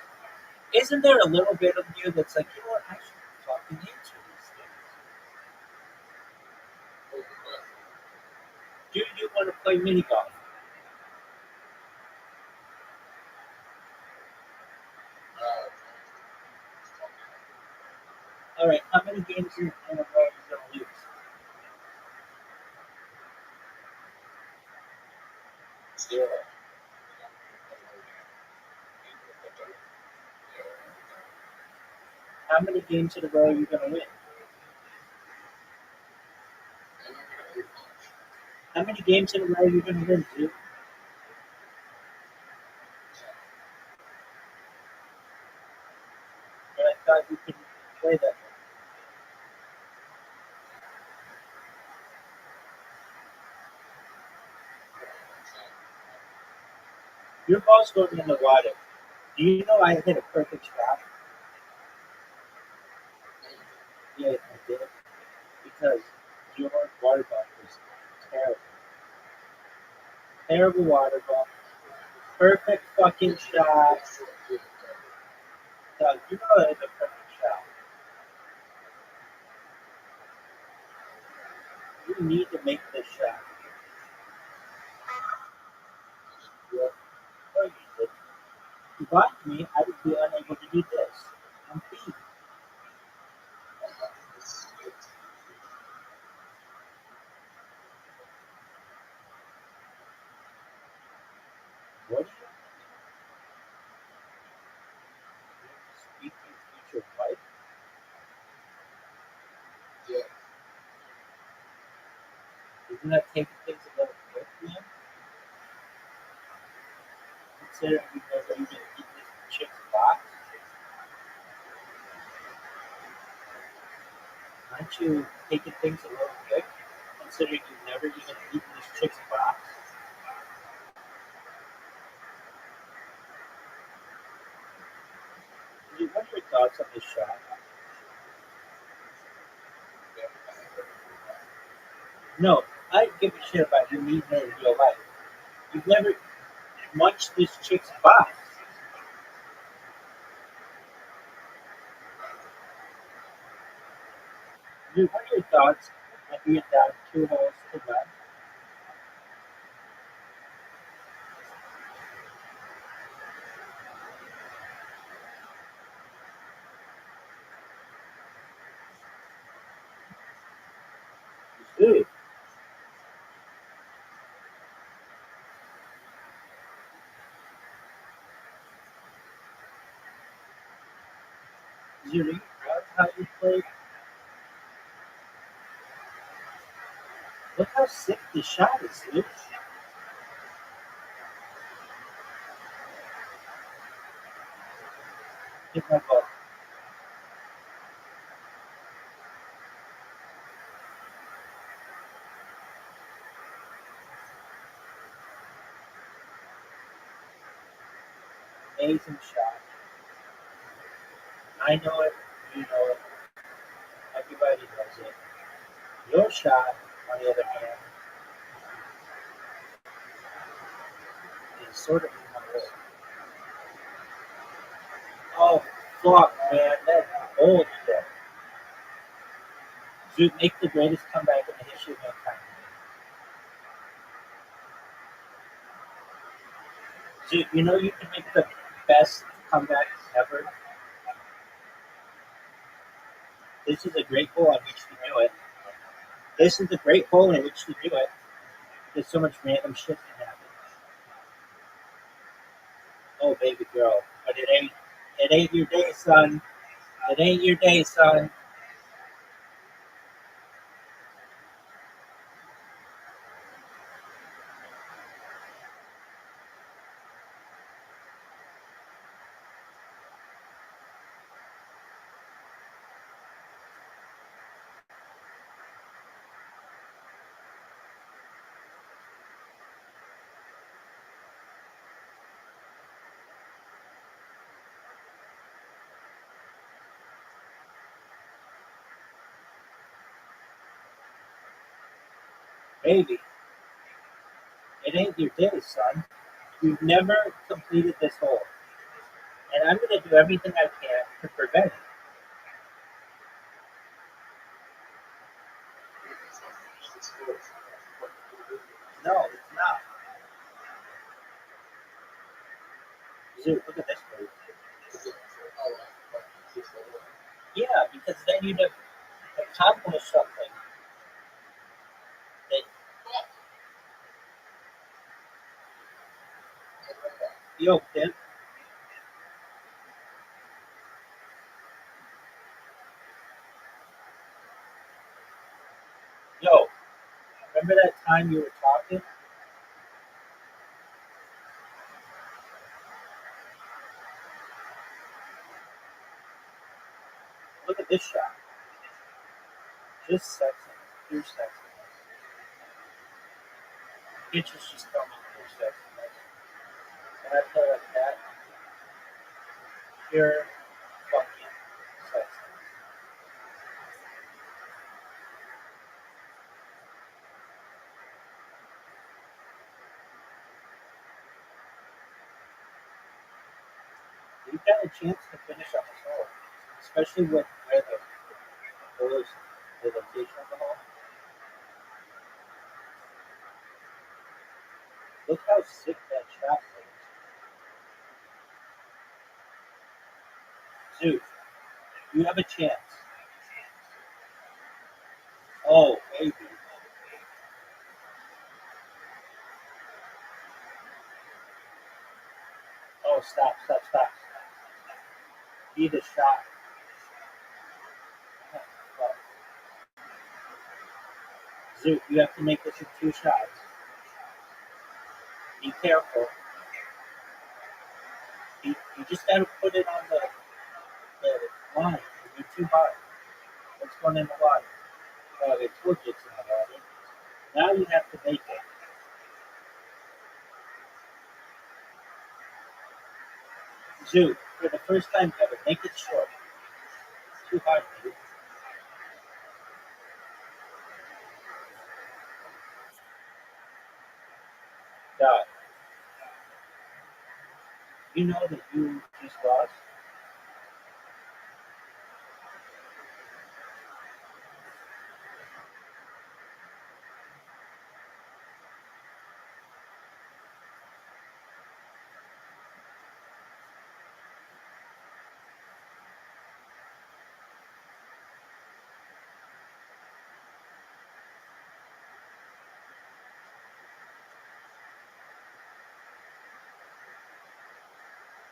isn't there a little bit of you that's like, you know what, I should fucking answer these things? Do you want to play mini golf? All right, how many games in a row are you going to lose? Zero. How many games in a row are you going to win? How many games in a row are you going to win, dude? But I thought you could play that. Your ball's going in the water. Do you know I hit a perfect shot? Yeah, I did. Because your water ball was terrible. Terrible water ball. Perfect fucking shot. Doug, you know I hit a perfect shot. You need to make this shot. Yeah. No, you didn't. If you blocked me, I would be unable to do this. I'm beat. What do you speak your future wife? Isn't that taking things a little quick, man? Considering we know that you're going to eat this chick's box, aren't you taking things a little quick? Considering you've never even eaten this chick's box? Dude, what are your thoughts on this shot? No, I don't give a shit about you meeting her in real life. You've never munched this chick's box. Dude, what are your thoughts on being down 2 holes to none? Dude, is you really proud of how you played? Look how sick this shot is, dude. Hit my ball. Amazing shot. I know it, you know it, everybody knows it. Your shot, on the other hand, is sort of in my way. Oh, fuck, man, that's bullshit. Dude, make the greatest comeback in the history of mankind. Dude, you know you can make the best comeback ever. This is a great hole on which to do it. This is a great hole in which to do it. There's so much random shit can happen. Oh, baby girl. But it ain't your day, son. It ain't your day, son. Baby, it ain't your day, son. You've never completed this hole, and I'm going to do everything I can to prevent it. No, it's not. Dude, look at this place. Yeah, because then you'd have accomplished something. That, yo, kid. Yo, remember that time you were talking? Look at this shot. Just sexy. Pure sexiness. Pictures just tell me pure sexiness. And I feel like that. Pure fucking sexiness. You've got a chance to finish on this hole. Especially with where the hole is, the location of the hole. Look how sick that shot is. Dude, you have a chance. Oh, baby. Oh, stop. Be the shot. Zoot, you have to make this in 2 shots. Be careful. You just got to put it on the line. You're too hard. What's going in the water? Oh, they told you it's in the water. Now you have to make it. Zoot, for the first time ever, make it short. Too hard, dude. God, you know that you just lost?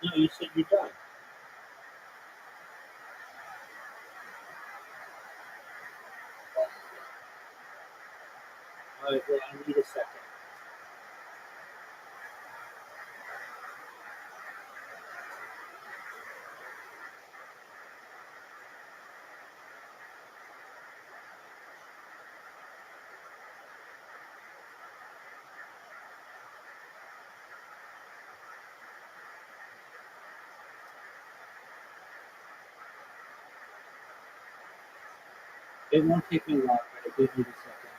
No, you said you're done. All right, well, I need a second. It won't take me long, but I do need a second.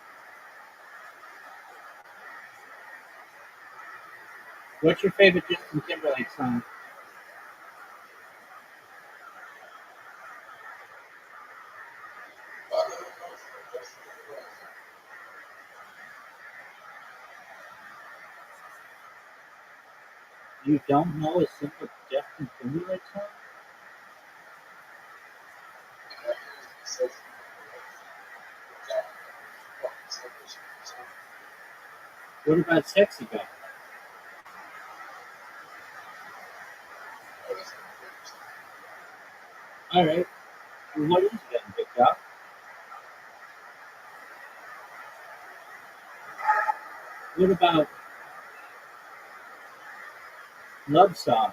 What's your favorite Justin Timberlake song? You don't know a simple Justin Timberlake song? What about Sexy Back? All right. Well, what is getting picked up? What about Love Song?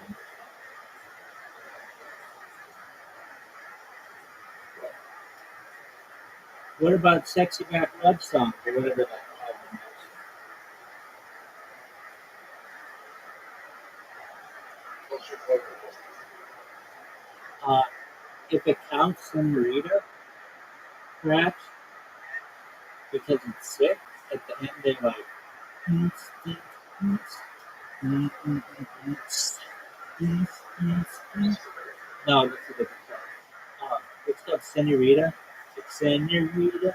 What about Sexy Back Love Song or whatever that album is? If it counts, then Marita, perhaps, because it's sick. at the end they're like, no, this is a different song. It's called Senorita. It's Senorita.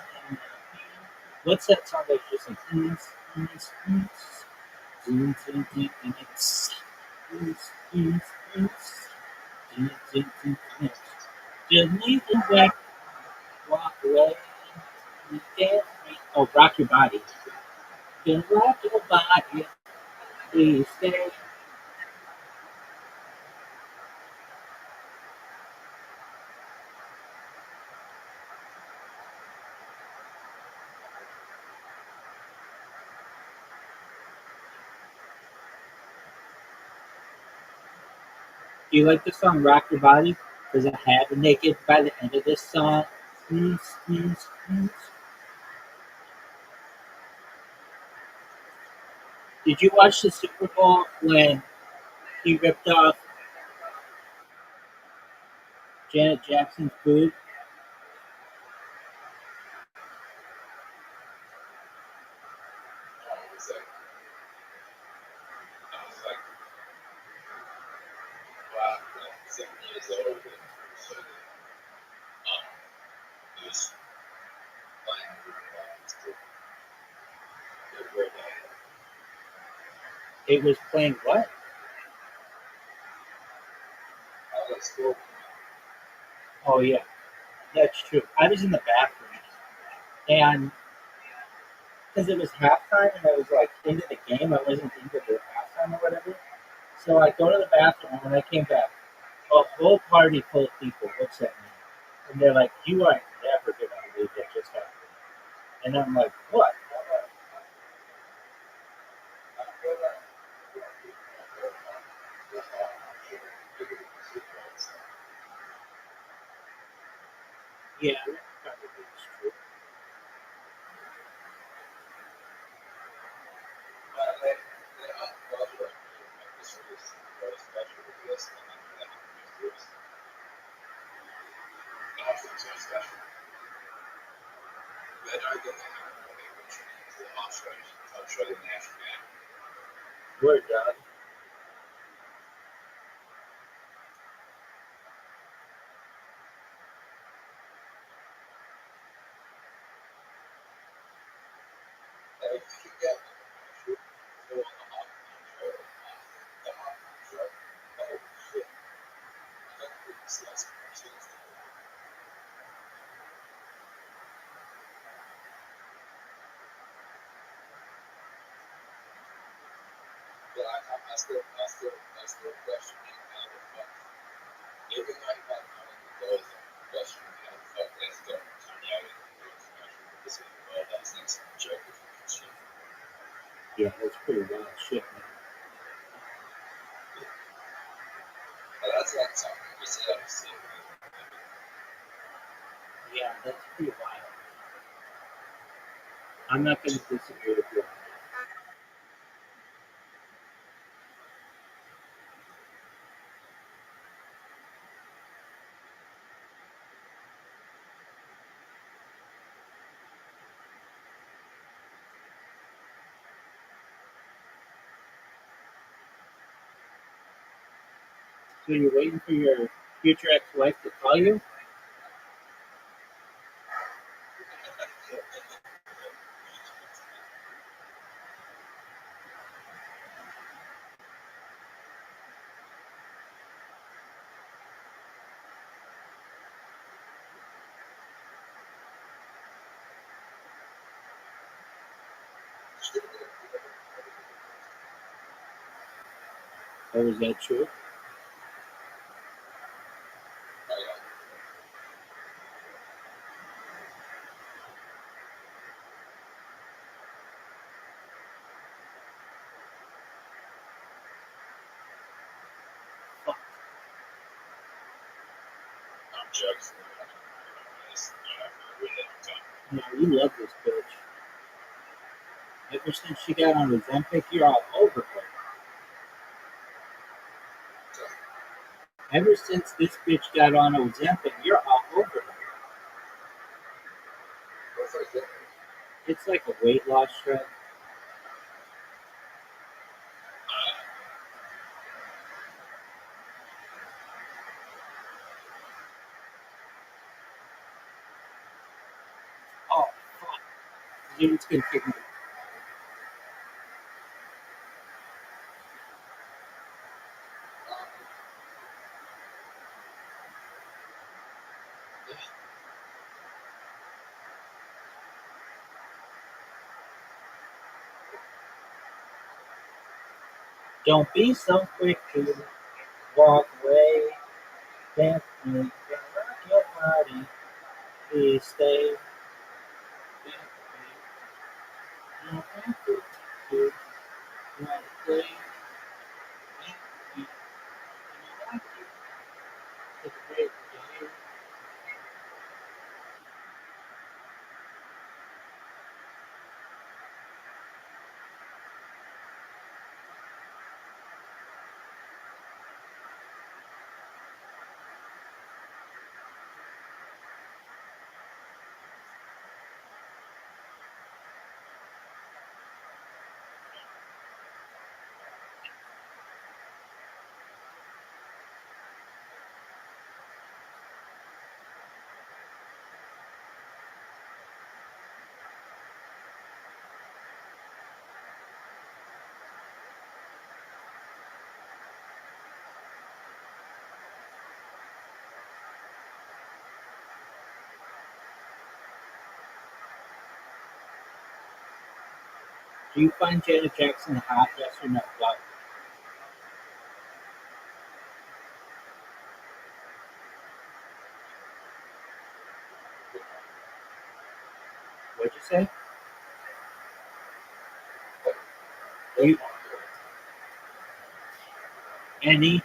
What's that song that's just like, just leave the way, walk away. You can't. Oh, rock your body. Just rock your body. Please stay. Do you like the song Rock Your Body? Because I have it naked by the end of this song. Did you watch the Super Bowl when he ripped off Janet Jackson's boob? It was playing what? Oh yeah, that's true. I was in the bathroom and because it was halftime and I was like into the game, I wasn't into the halftime or whatever. So I go to the bathroom and when I came back, a whole party full of people looks at me and they're like, "You are never gonna believe what just happened." And I'm like, "What?" Yeah, that probably is true. Word, dog. Yeah, that's pretty wild shit, man. Yeah, that's pretty wild. I'm not going to disagree with you. So you're waiting for your future ex-wife to call you? Oh, is that true? Fuck. No, you love this bitch. Ever since she got on Ozempic, you're all over her. Ever since this bitch got on Ozempic, you're all over her. It's like a weight loss drug. Oh, fuck. Dude's gonna kick me. Don't be so quick to walk away. Can't rock your body. Please stay. Don't have to do right away. It's a great day. Do you find Janet Jackson hot? Yes or no? Well, what'd you say? You, any?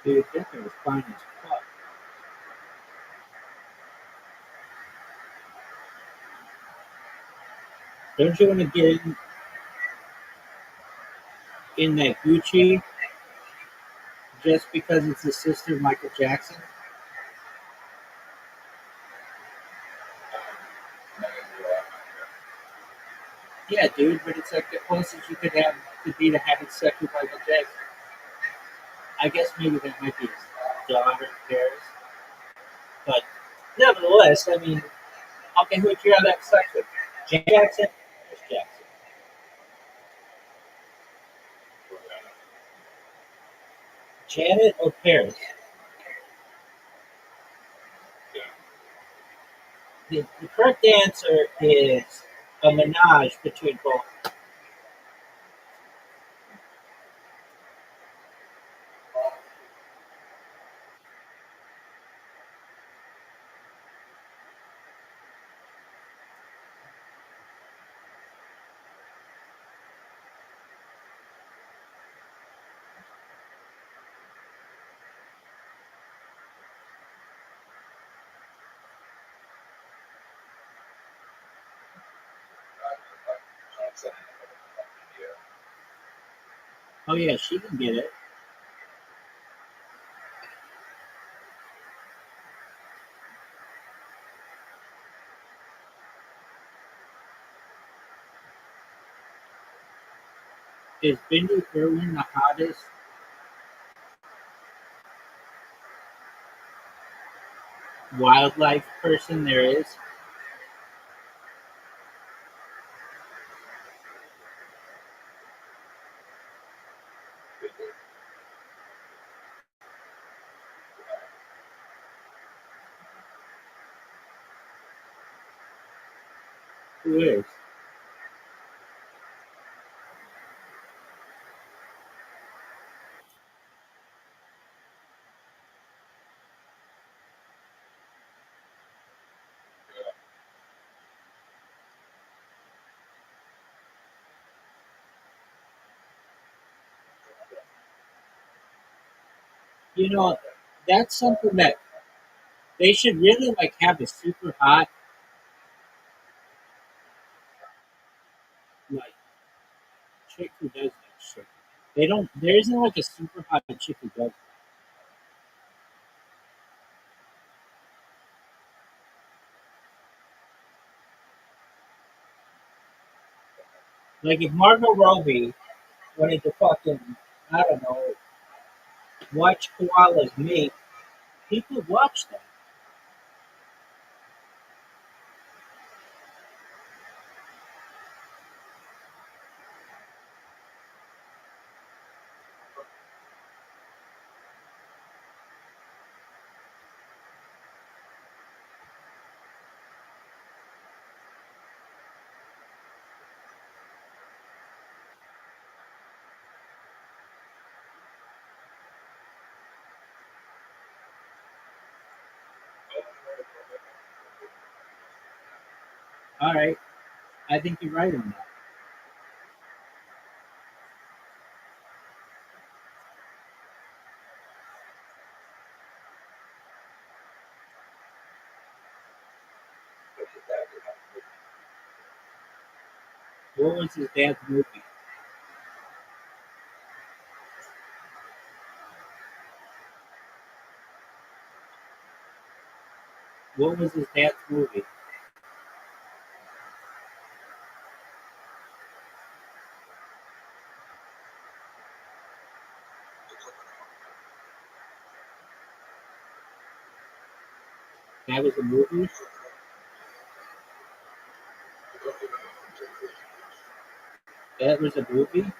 Dude, that thing was fine as fuck. Don't you want to get in that Gucci just because it's the sister of Michael Jackson? Yeah, dude, but it's like the closest you could be to having sex with Michael Jackson. I guess maybe that might be his daughter, Paris. But nevertheless, I mean, okay, who would you rather have sex with? Janet Jackson or Jackson? Janet or Paris? The correct answer is a menage between both. Oh yeah, she can get it. Is Bindi Irwin the hottest wildlife person there is? Who is? You know, that's something that they should really like have a super hot like chick who does that shit. They don't. There isn't like a super hot chick who does. Like if Margot Robbie wanted to fucking, I don't know, watch koalas mate, people watch that. All right, I think you're right on that. What was his dad's movie? What was his dad's movie? That was a movie. That was a movie.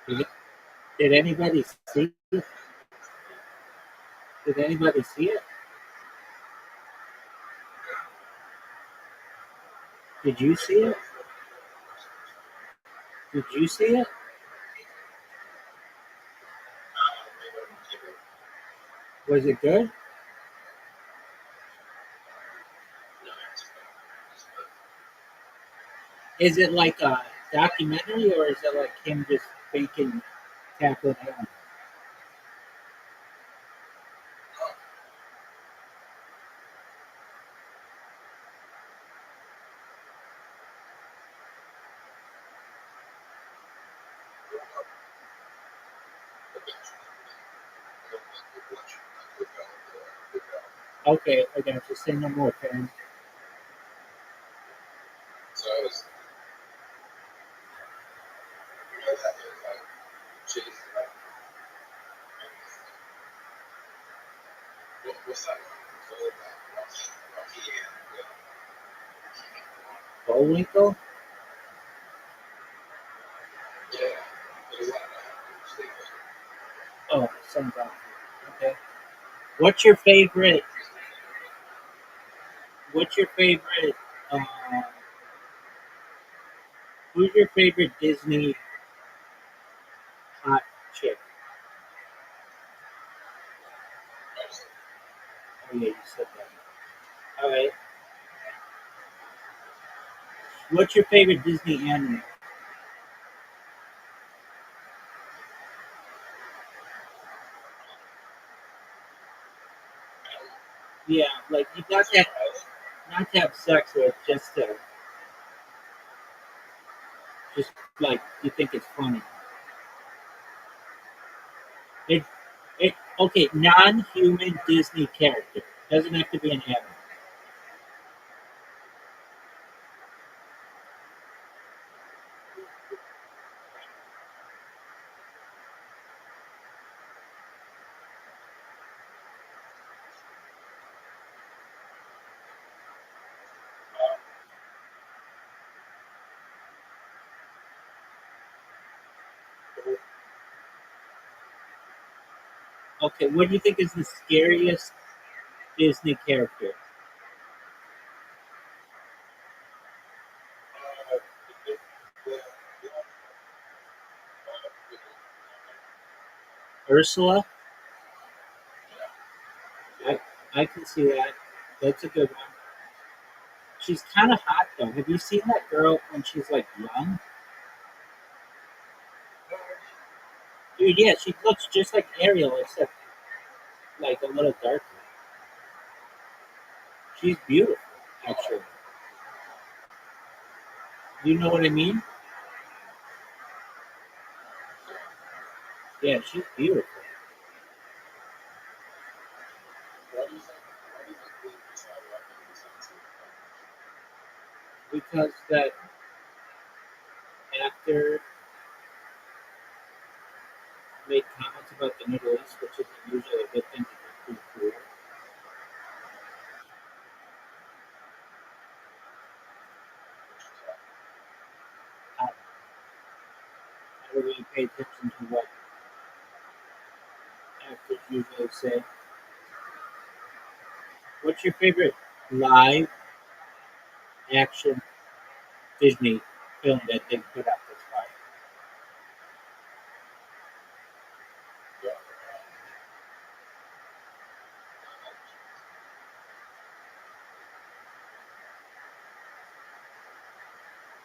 Did, did anybody see it? Did anybody see it? Did you see it? Did you see it? Was it good? Is it like a documentary or is it like him just faking tackling animals? Okay, I got you. Say no more, Karen. Bullwinkle? Oh, sounds awful. Okay. What's your favorite? What's your favorite? Uh, who's your favorite Disney hot chick? Oh yeah, you said that. All right. What's your favorite Disney anime? Yeah, like you got that. Not to have sex with, just like you think it's funny. It, okay, non-human Disney character doesn't have to be an animal. Okay, what do you think is the scariest Disney character? Ursula? I I can see that. That's a good one. She's kind of hot though. Have you seen that girl when she's like young? Dude, yeah, she looks just like Ariel, except like a little darker. She's beautiful, actually. You know what I mean? Yeah, she's beautiful. Because that actor made comments about the Middle East, which isn't usually a good thing to do for your career. I don't really pay attention to what actors usually say. What's your favorite live action Disney film that they put out this far?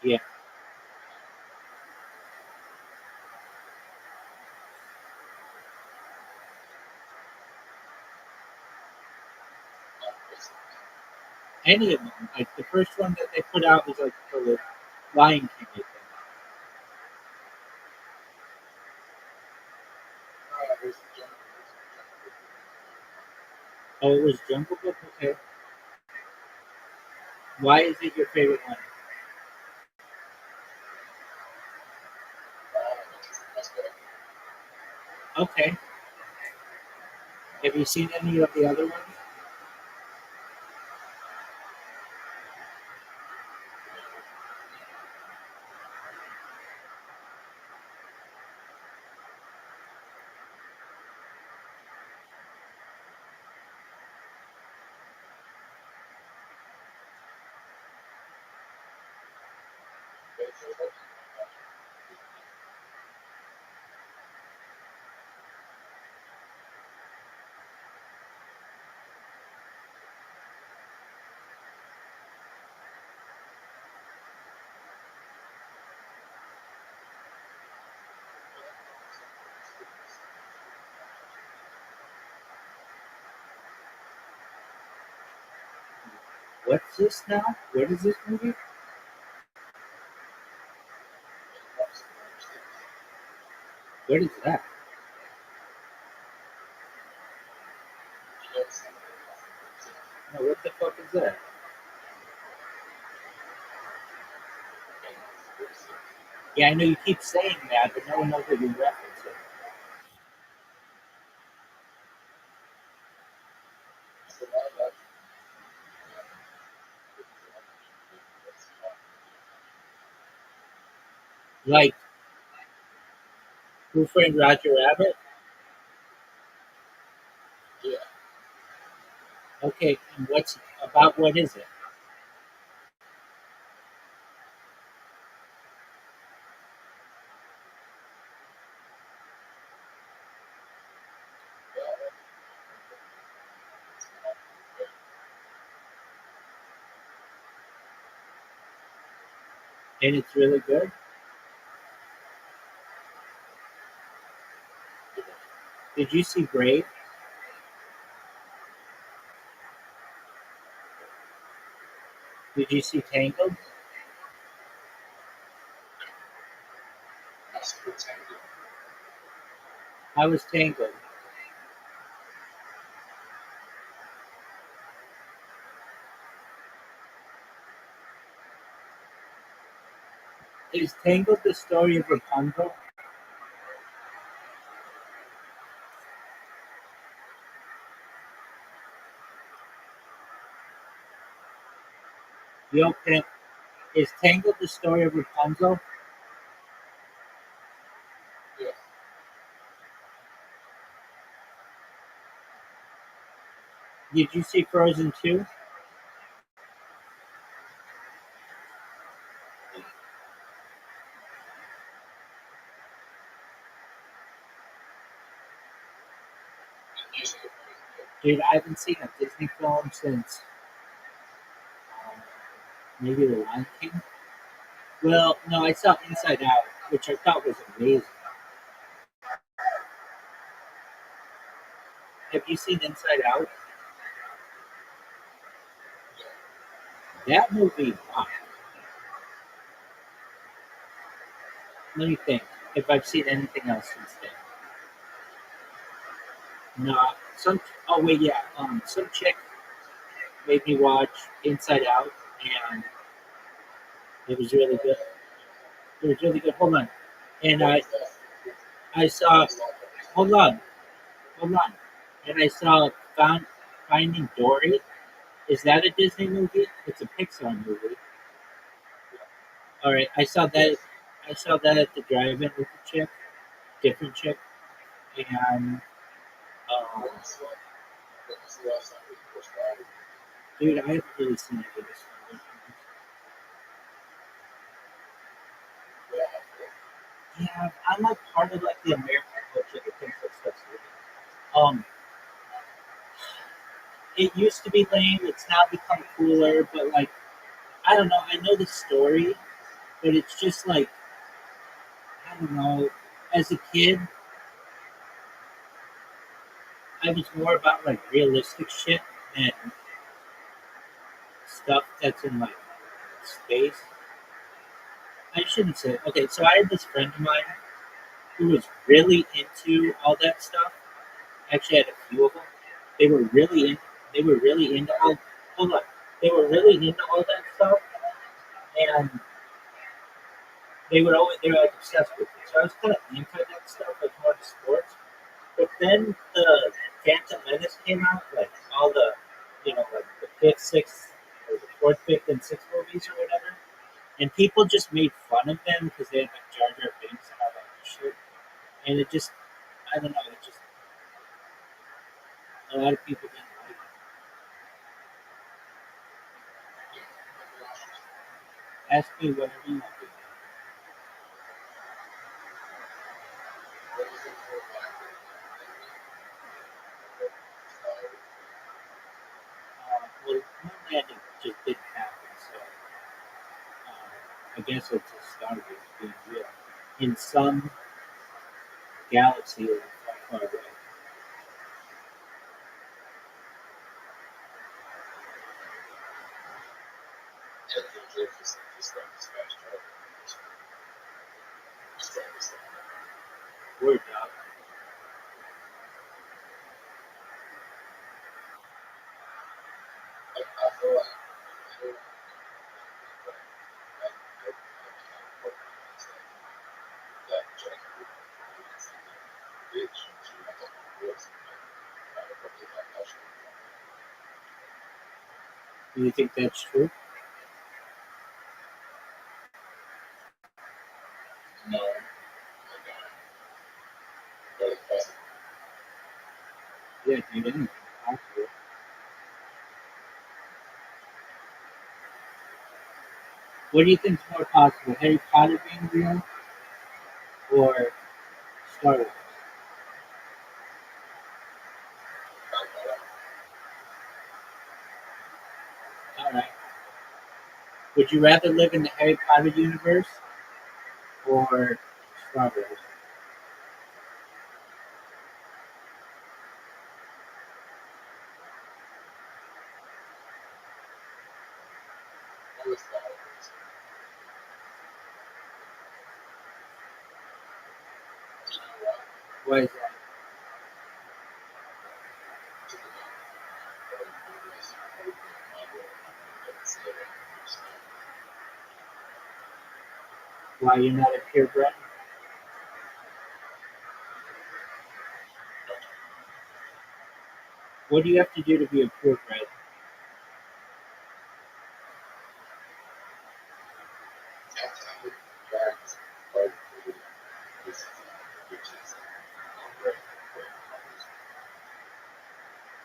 Yeah, any of them. Like the first one that they put out was like for the Lion King, I think. Oh, it was Jungle Book? Okay. Why is it your favorite one? Okay. Have you seen any of the other ones? What's this now? What is this movie? What is that? No, what the fuck is that? Yeah, I know you keep saying that, but no one knows what you're referencing. Like, Who Framed Roger Rabbit? Okay, and what is it? And it's really good? Did you see Brave? Did you see Tangled? I was Tangled. Is Tangled the story of Rapunzel? Yo, is Tangled the story of Rapunzel? Did you see Frozen 2? Dude, I haven't seen a Disney film since maybe The Lion King. Well, no, I saw Inside Out, which I thought was amazing. Have you seen Inside Out? That movie, wow. Let me think if I've seen anything else since then. No, oh wait, yeah. Some chick made me watch Inside Out, and it was really good. It was really good. Hold on, and I saw. Hold on, hold on, and I saw Finding Dory. Is that a Disney movie? It's a Pixar movie. All right, I saw that. I saw that at the drive-in with the chick, different chick, and dude, I haven't really seen any of this. Yeah, I'm like part of like the American culture that thinks that stuff's lame. It used to be lame. It's now become cooler, but like I don't know. I know the story, but it's just like I don't know. As a kid, I was more about like realistic shit and stuff that's in like space. I shouldn't say. Okay, so I had this friend of mine who was really into all that stuff. Actually, I had a few of them. They were really in. They were really into all. Hold on. They were really into all that stuff, and they were like obsessed with it. So I was kind of anti that stuff, like more the sports. But then the Phantom Menace came out, like all the, like the fifth, sixth, or the fourth, fifth, and sixth movies or whatever, and people just made fun of them because they had like Jar Jar Binks and all that shit. And it just, I don't know, it just a lot of people didn't like it. Ask me whatever you want to. Well, moon landing just didn't happen, so I guess it's a Star Wars being real in some galaxy or far, far away. Word dog. Do you think that's true? Yeah, dude, anything possible. What do you think's more possible, Harry Potter being real or Star Wars? All right. Would you rather live in the Harry Potter universe or Star Wars? Why is that? Why you're not a purebred? What do you have to do to be a purebred?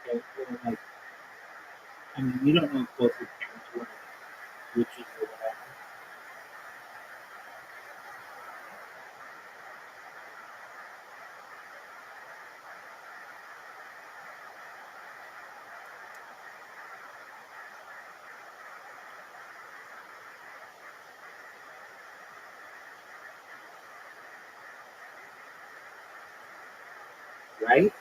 Okay, well, like, I mean, you don't know if both your parents were witches or whatever, right?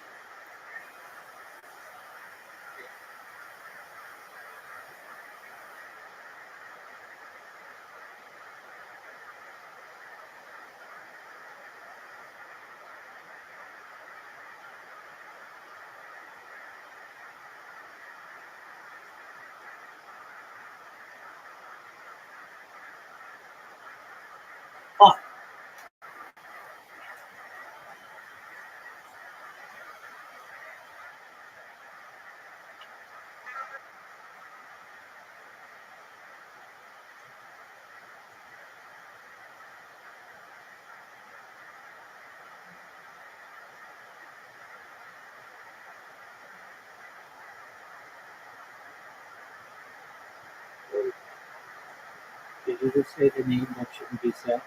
Did you just say the name that shouldn't be said?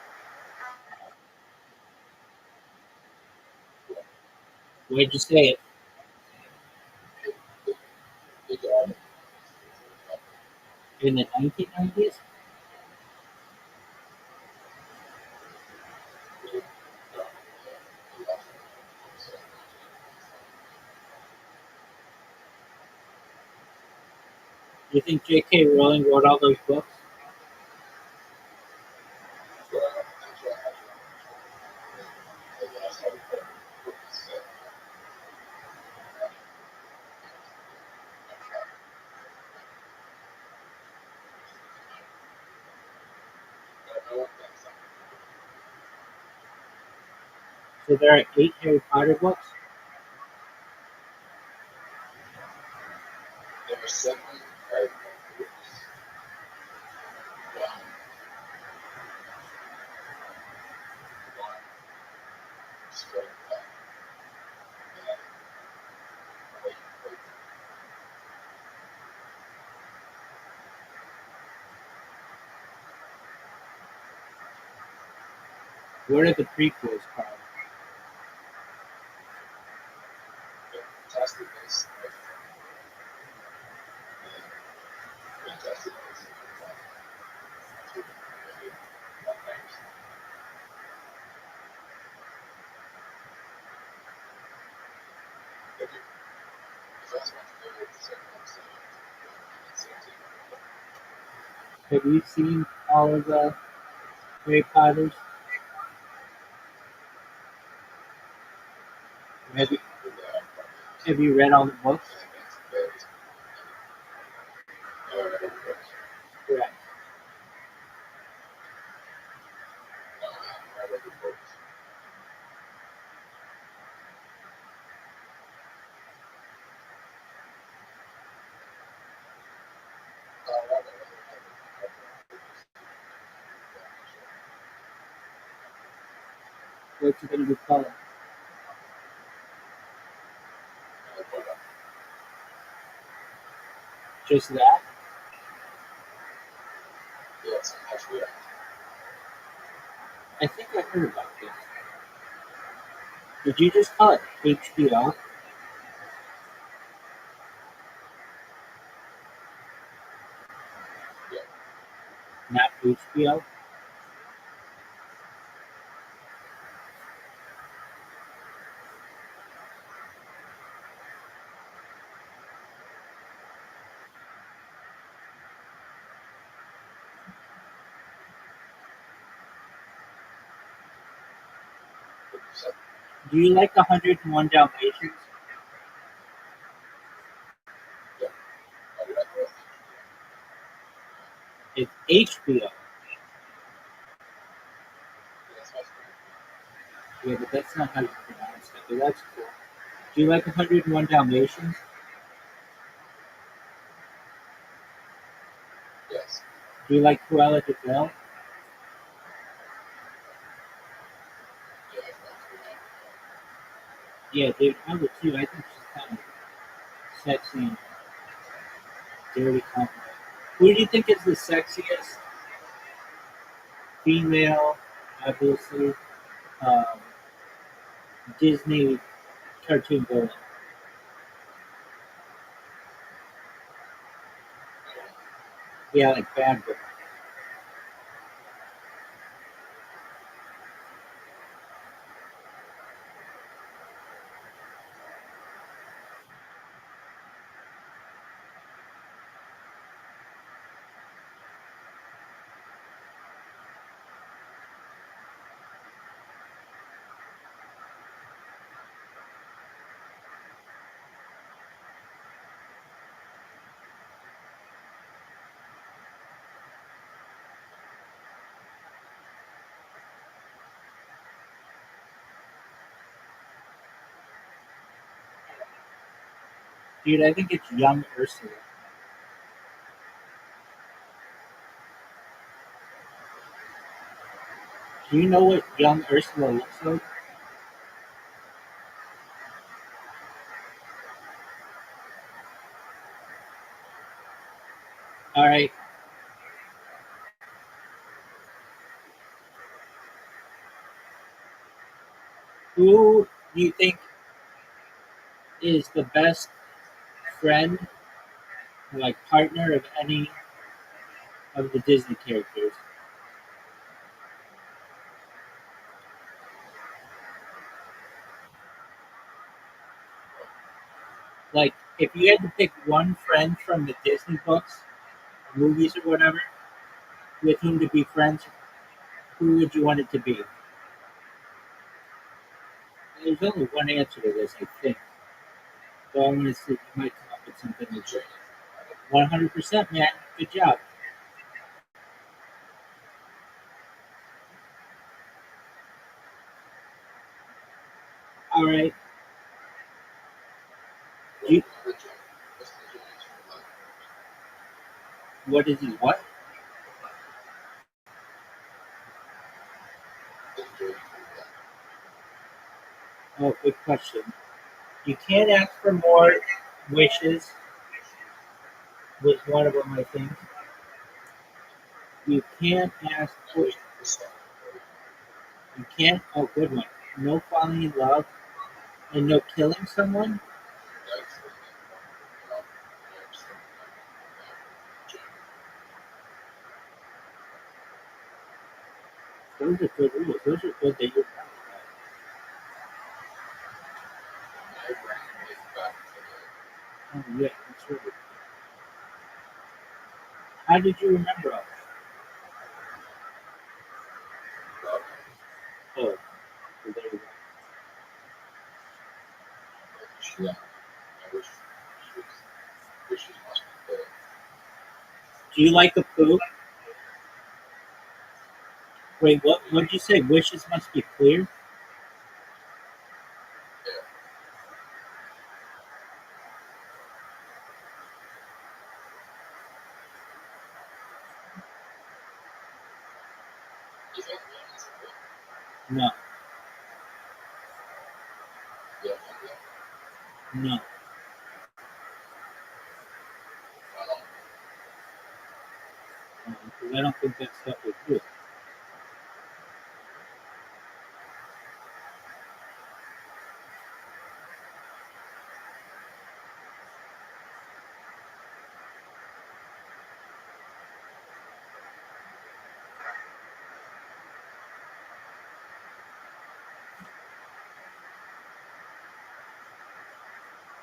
Why'd you say it? In the 1990s? You think J.K. Rowling wrote all those books? So there are 8 Harry Potter books? What are the prequels called? Have you seen all of the Harry Potters? Have you, have you read all the books? Correct. What's it going to be called? Just that? I think I heard about this. Did you just call it HBO? Not HBO? Do you like 101 Dalmatians? It's HBO. Yeah, but that's not how you pronounce it. But that's cool. Do you like 101 Dalmatians? Do you like Cruella de Vil? Yeah, dude, I would too. I think she's kind of sexy and dirty compliment. Who do you think is the sexiest female, obviously, um, Disney cartoon villain? Yeah, like bad girl. Dude, I think it's young Ursula. Do you know what young Ursula looks like? All right, Who do you think is the best friend, like partner of any of the Disney characters? Like, if you had to pick one friend from the Disney books, movies, or whatever, with whom to be friends, who would you want it to be? There's only one answer to this, I think. So I'm going to see. You might come up with something legit. 100%, man. Good job. All right. You, what is he? What? Oh, good question. You can't ask for more wishes. Was one of them, I think. You can't ask for. You can't. Oh, good one. No falling in love and no killing someone. Those are good rules. Those are good that you're proud of. Oh, yeah, that's right. How did you remember all that? Oh, well, there you go. Do you like the poo? Wait, what did you say? Wishes must be clear? No, no. Because I don't think that stuff is good.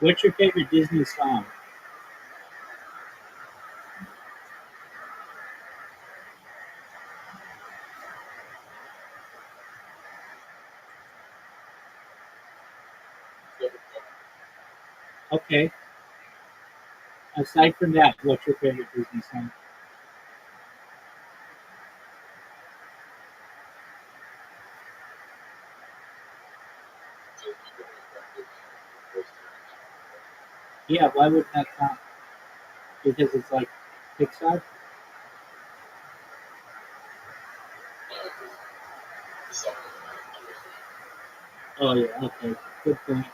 What's your favorite Disney song? Okay. Aside from that, what's your favorite Disney song? Yeah, why would that count? Because it's like Pixar? Oh, yeah, okay. Good point.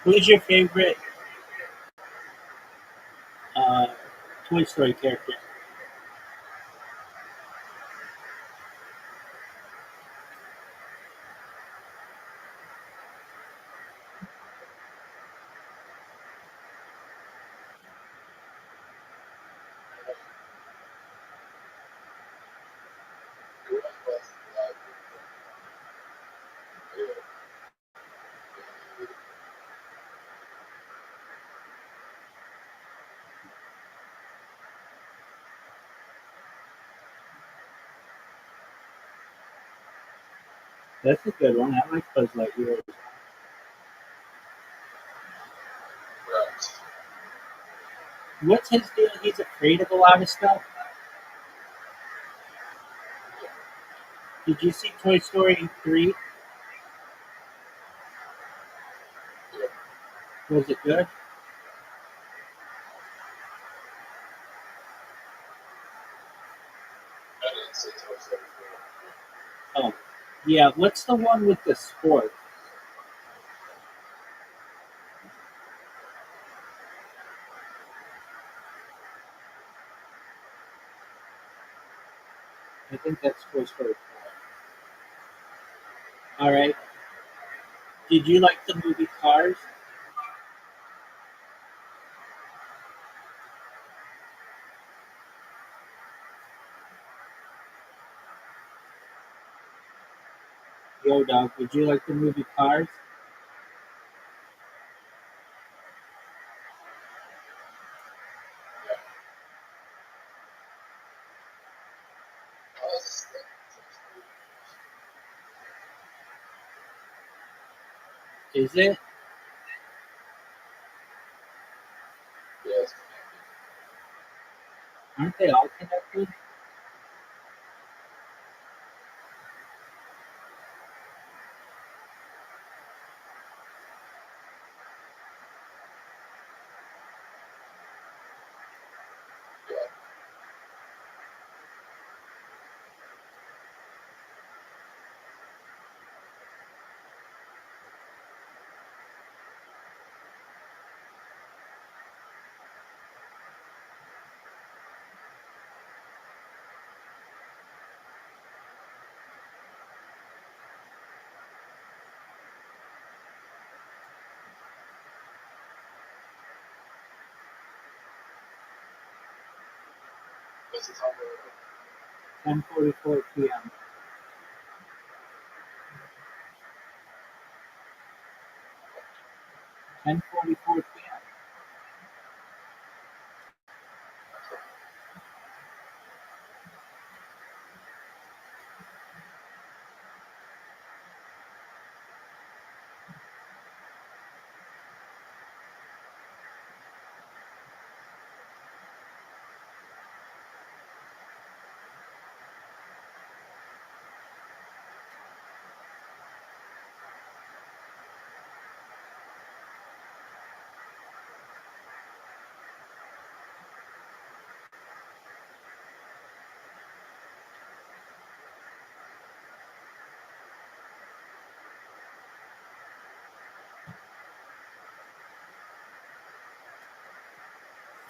Who's your favorite uh, Toy Story character? That's a good one. I like Buzz Lightyear. What's his deal? He's afraid of a lot of stuff. Did you see Toy Story 3? Was it good? Oh, yeah. What's the one with the sport? I think that's Toy Story 4. All right. Did you like the movie Cars? Yo, dog. Did you like the movie Cars? Is it? Aren't they all connected? What's the time? 10:44 p.m. 10:44 p.m.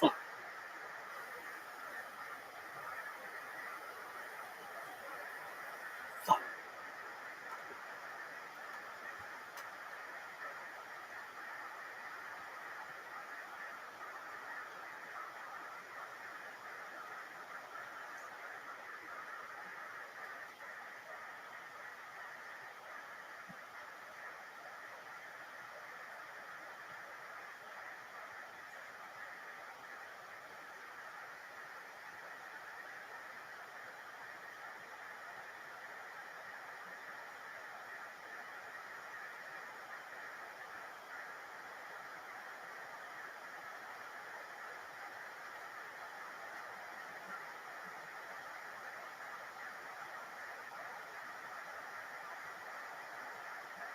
Fuck. Fuck.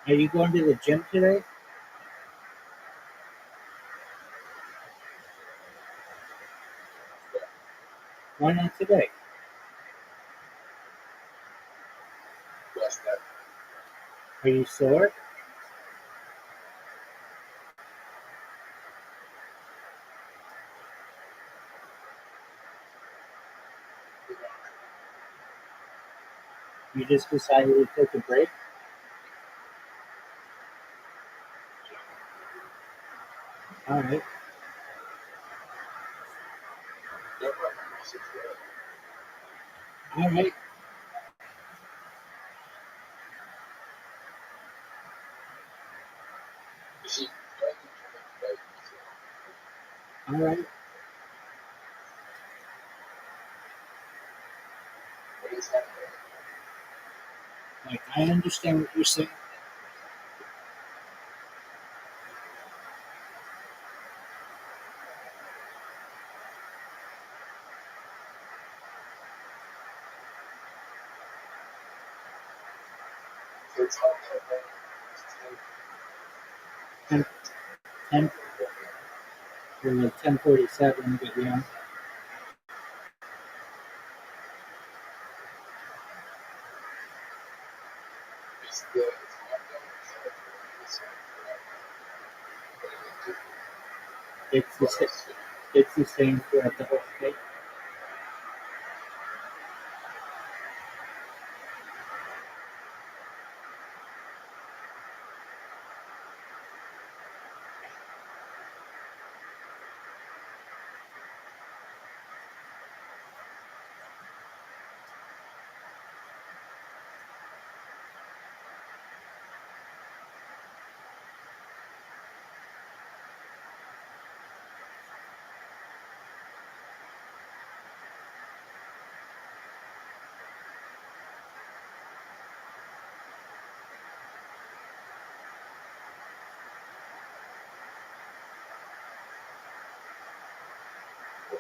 Are you going to the gym today? Why not today? Yes, that. Are you sore? You just decided to take a break? All right. All right. All right. Like, I understand what you're saying. It's 10, 10, or like 10:47, but yeah. It's the same. It's the same throughout the whole state.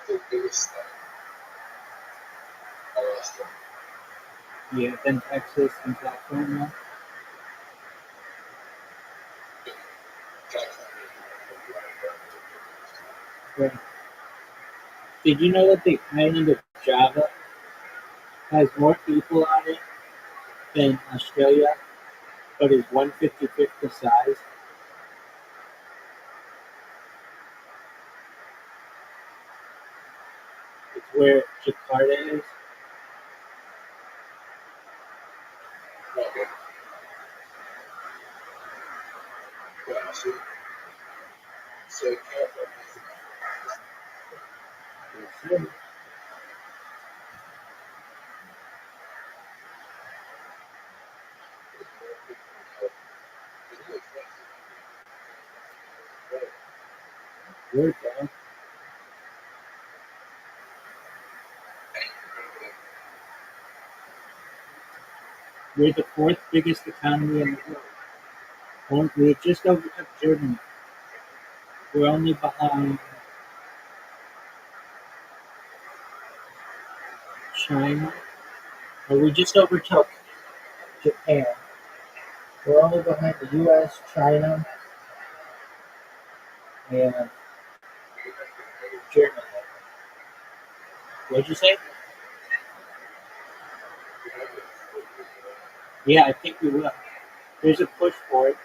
What's the biggest Alaska? Yeah, then Texas and California. Right. Did you know that the island of Java has more people on it than Australia, but is 1/55th the size? It's where Jakarta is. Okay. Yeah, so careful. Yes, We're down. We're the fourth biggest economy in the world. We just overtook Germany. We're only behind China. Or we just overtook Japan. We're only behind the US, China, and Germany. What'd you say? Yeah, I think we will. There's a push for it.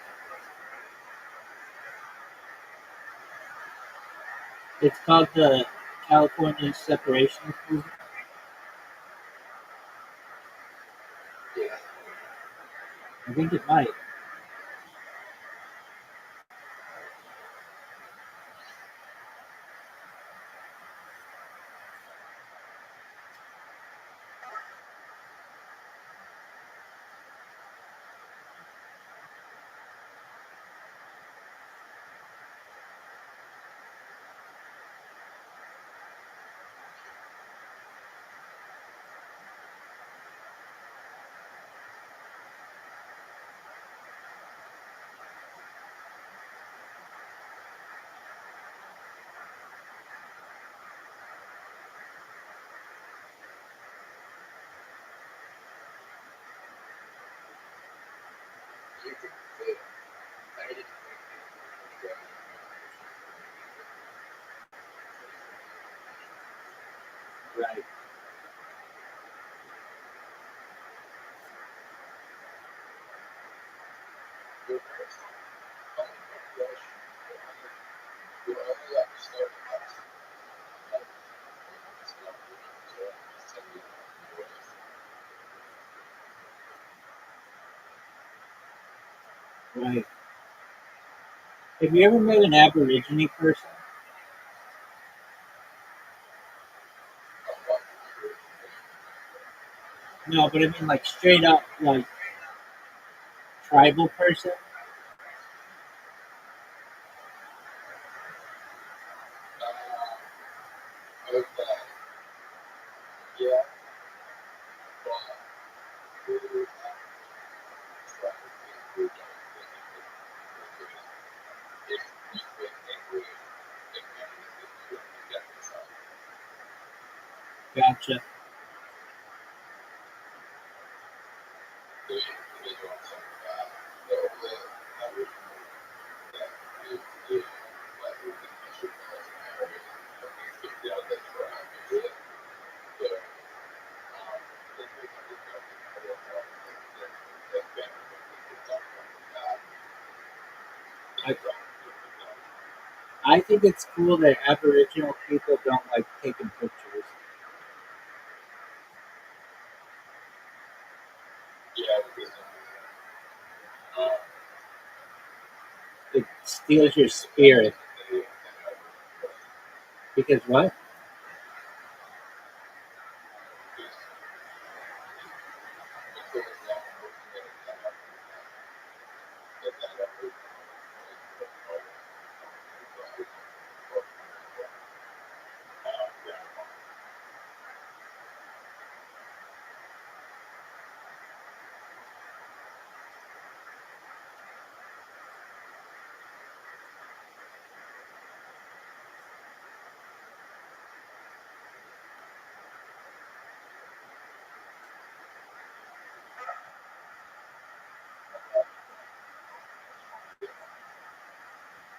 It's called the California Separation Movement. I think it might. Right. Right. Have you ever met an Aborigine person? No, but I mean like straight up like tribal person. Gotcha. I, I think it's cool that Aboriginal people don't like taking pictures. It steals your spirit. Because what?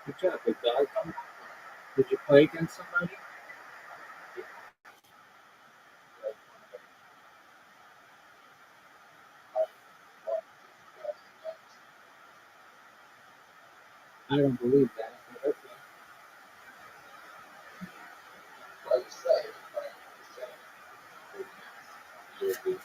Good job, big dog. Did you play against somebody? I don't believe that. But okay. Like I say, you're a good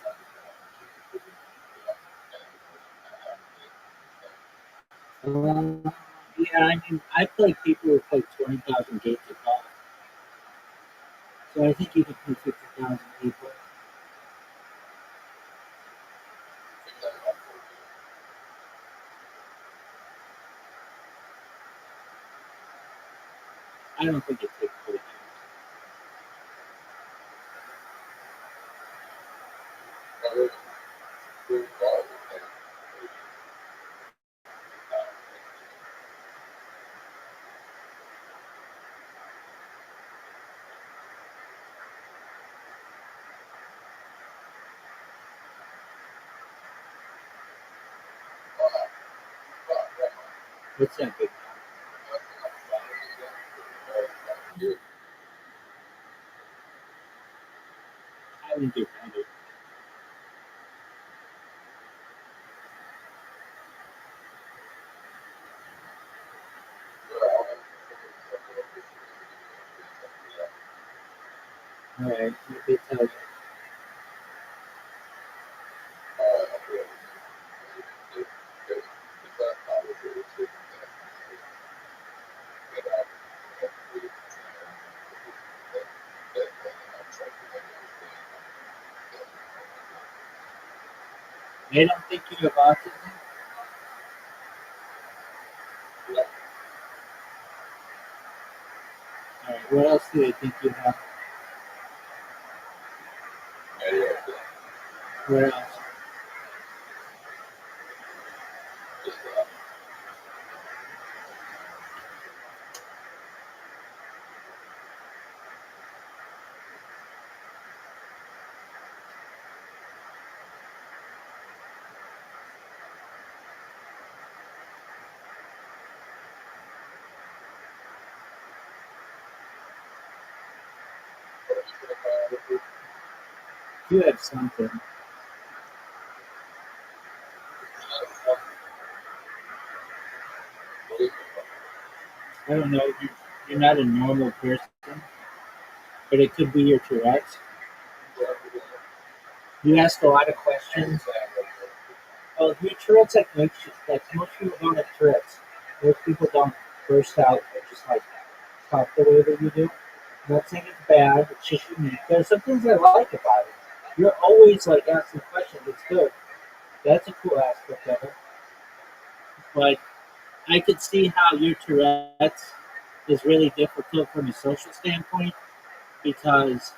Yeah, I mean, I play people who play 20,000 games of golf. So I think you can play 50,000 people. I don't think it takes 40 games. What's that big dog? I think you're better. All right, let me tell you. They don't think you have autism? All right, what else do they think you have? What else? You have something. I don't know. You're not a normal person, but it could be your Tourette's. You ask a lot of questions. Oh, your Tourette's like most people don't have Tourette's. Most people don't burst out or just like talk the way that you do. I'm not saying it's bad. It's just unique. There's some things I like about it. You're always like asking questions. It's good. That's a cool aspect of it. But I could see how your Tourette's is really difficult from a social standpoint because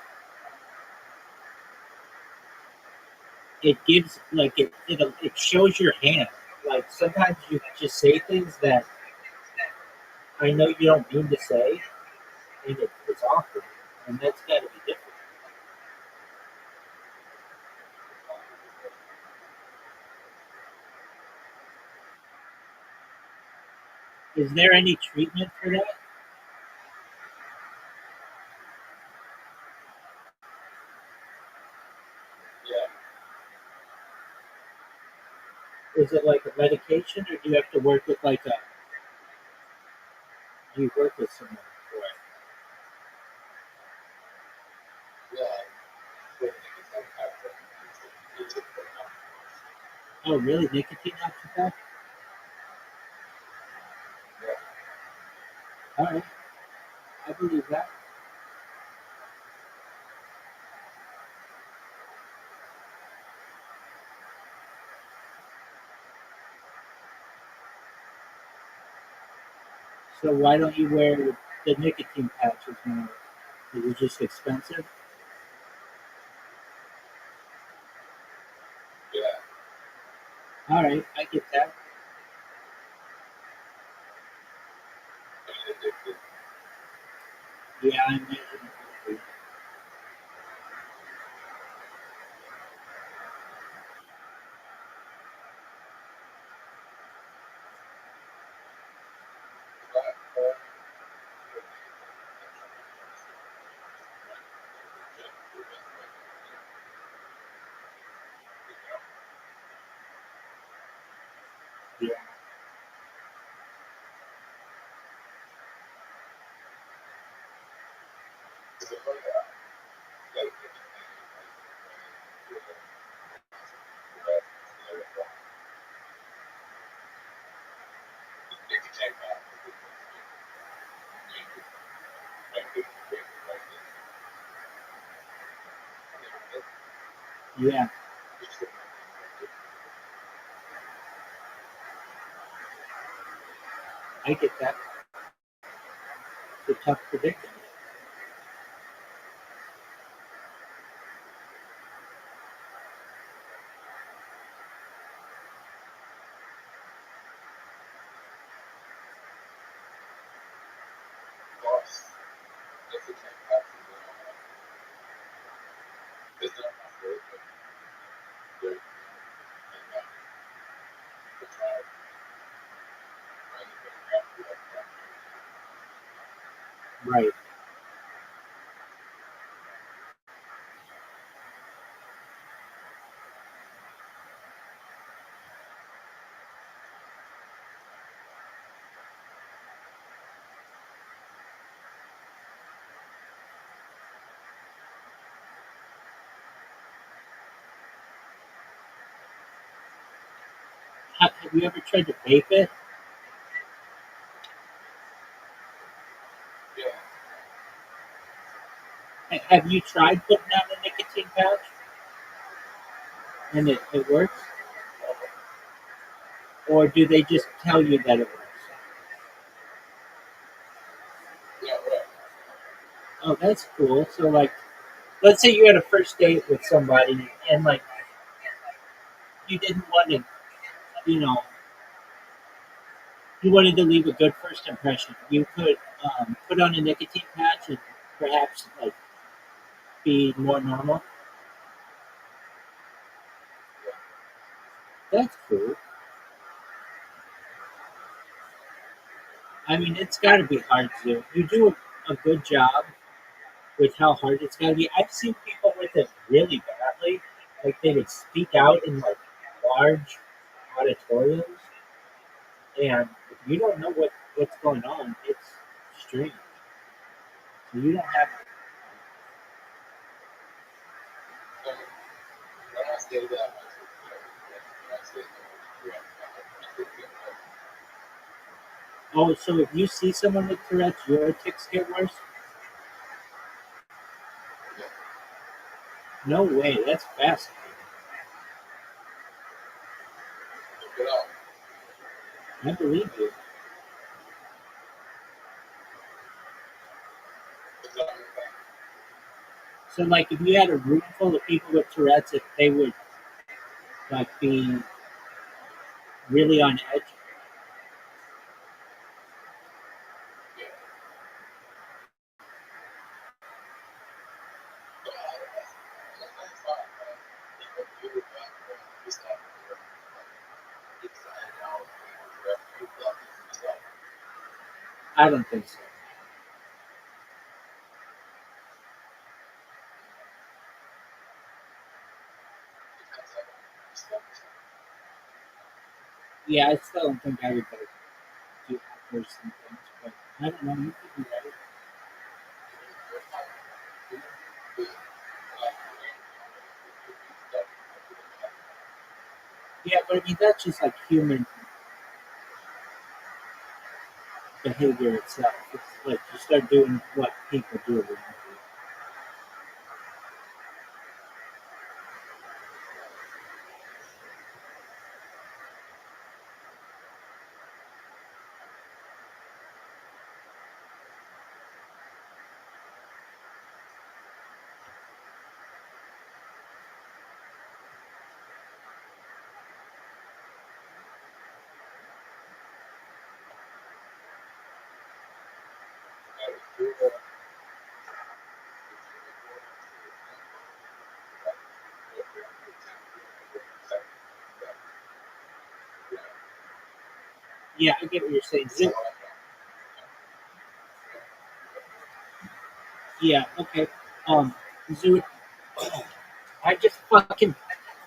it gives like it shows your hand. Like sometimes you just say things that I know you don't mean to say, and it's awkward, and that's got to be different. Is there any treatment for that? Is it like a medication, or do you have to work with like a? Do you work with someone for it? Oh, really? Nicotine helps with that? All right, I believe that. So why don't you wear the nicotine patches more? Is it just expensive? All right, I get that. Yeah, I imagine it would be. Yeah. Yeah, I get that. It's a tough predicament. Right. Have you ever tried to vape it? Have you tried putting on a nicotine patch? And it works? Or do they just tell you that it works? Oh, that's cool. So, like, let's say you had a first date with somebody and, like, you didn't want to, you know, you wanted to leave a good first impression. You could put on a nicotine patch and perhaps, like, be more normal. That's cool. I mean, it's got to be hard to do. You do a good job with how hard it's got to be. I've seen people with it really badly. Like they would speak out in like large auditoriums, and if you don't know what's going on, it's strange. So you don't have. Oh, so if you see someone with Tourette's, your tics get worse? No way. That's fascinating. I believe you. So, like, if you had a room full of people with Tourette's, if they would like be really on edge. I don't think so. Yeah, I still don't think I would like do outbursts and things, but I don't know. You could be right. Yeah, but I mean that's just like human behavior itself. It's like you start doing what people do. Yeah, I get what you're saying. Yeah, okay. Zoo, I just fucking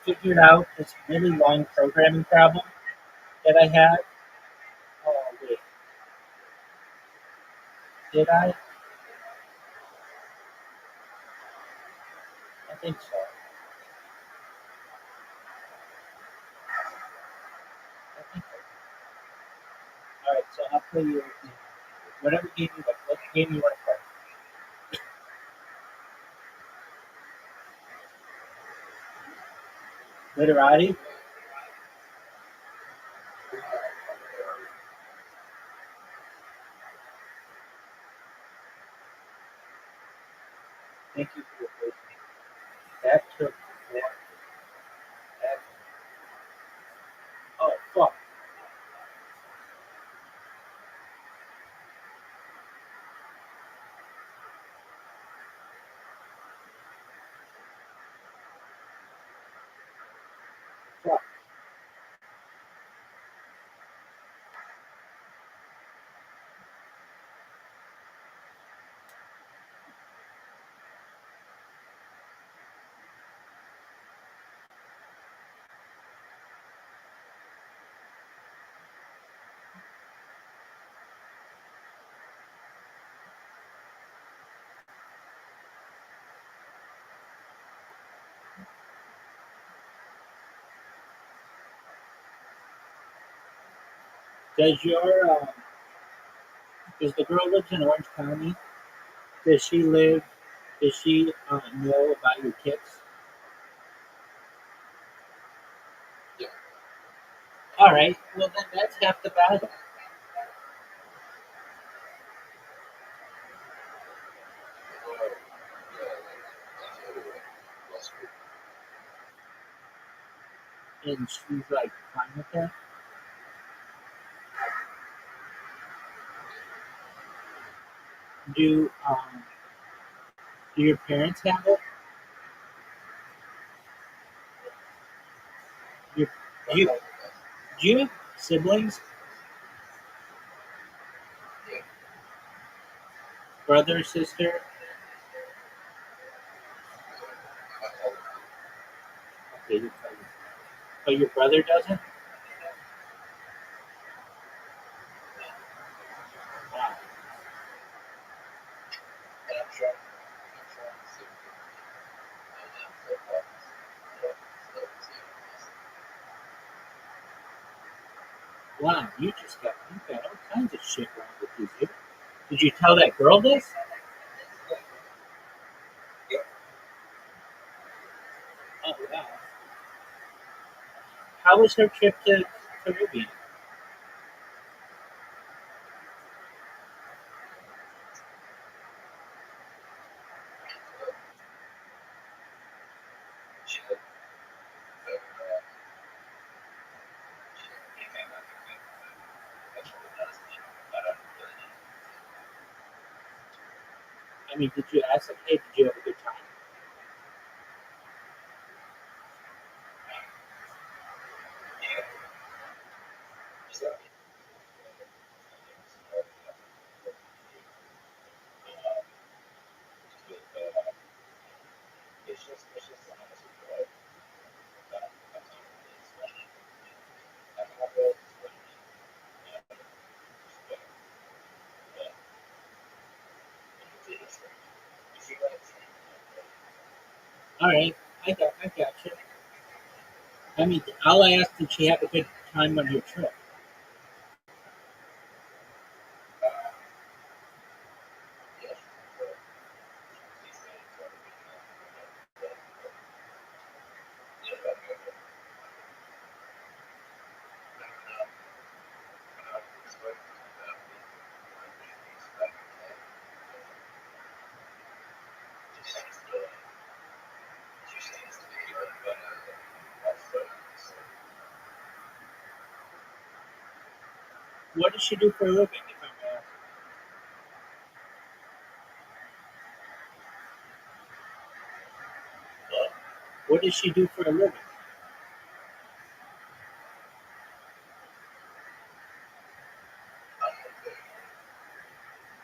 figured out this really long programming problem that I had. Oh wait, did I? I think so. I think so. All right, so I'll play you whatever game you like. What game you want to play? Literati? Thank you for your patience. That took forever. Oh, fuck. Fuck. Does your, does the girl lives in Orange County? Does she live, does she know about your kicks? Yeah. All right, well then that's half the battle. Well, yeah, that's everywhere. Last week. And she's like fine with that. Do do your parents have it? Your, do you do you have siblings? Yeah. Brother, sister? Okay, your cousin. But your brother doesn't? Wow. And I'm trying to see what so far. Wow, you got all kinds of shit wrong with you, dude. Did you tell that girl this? Yeah. Oh wow. How was her trip to Caribbean? She had, she came out and that's what it does. I don't really. I mean, did you ask like, hey, did you have a good time? Yeah. So, it's just an honest right? That's all it is. I'm not going to if you like All right, I got you. I mean, I'll ask, did she have a good time on your trip? yes, What does she do for a living, if I may ask? What does she do for a living?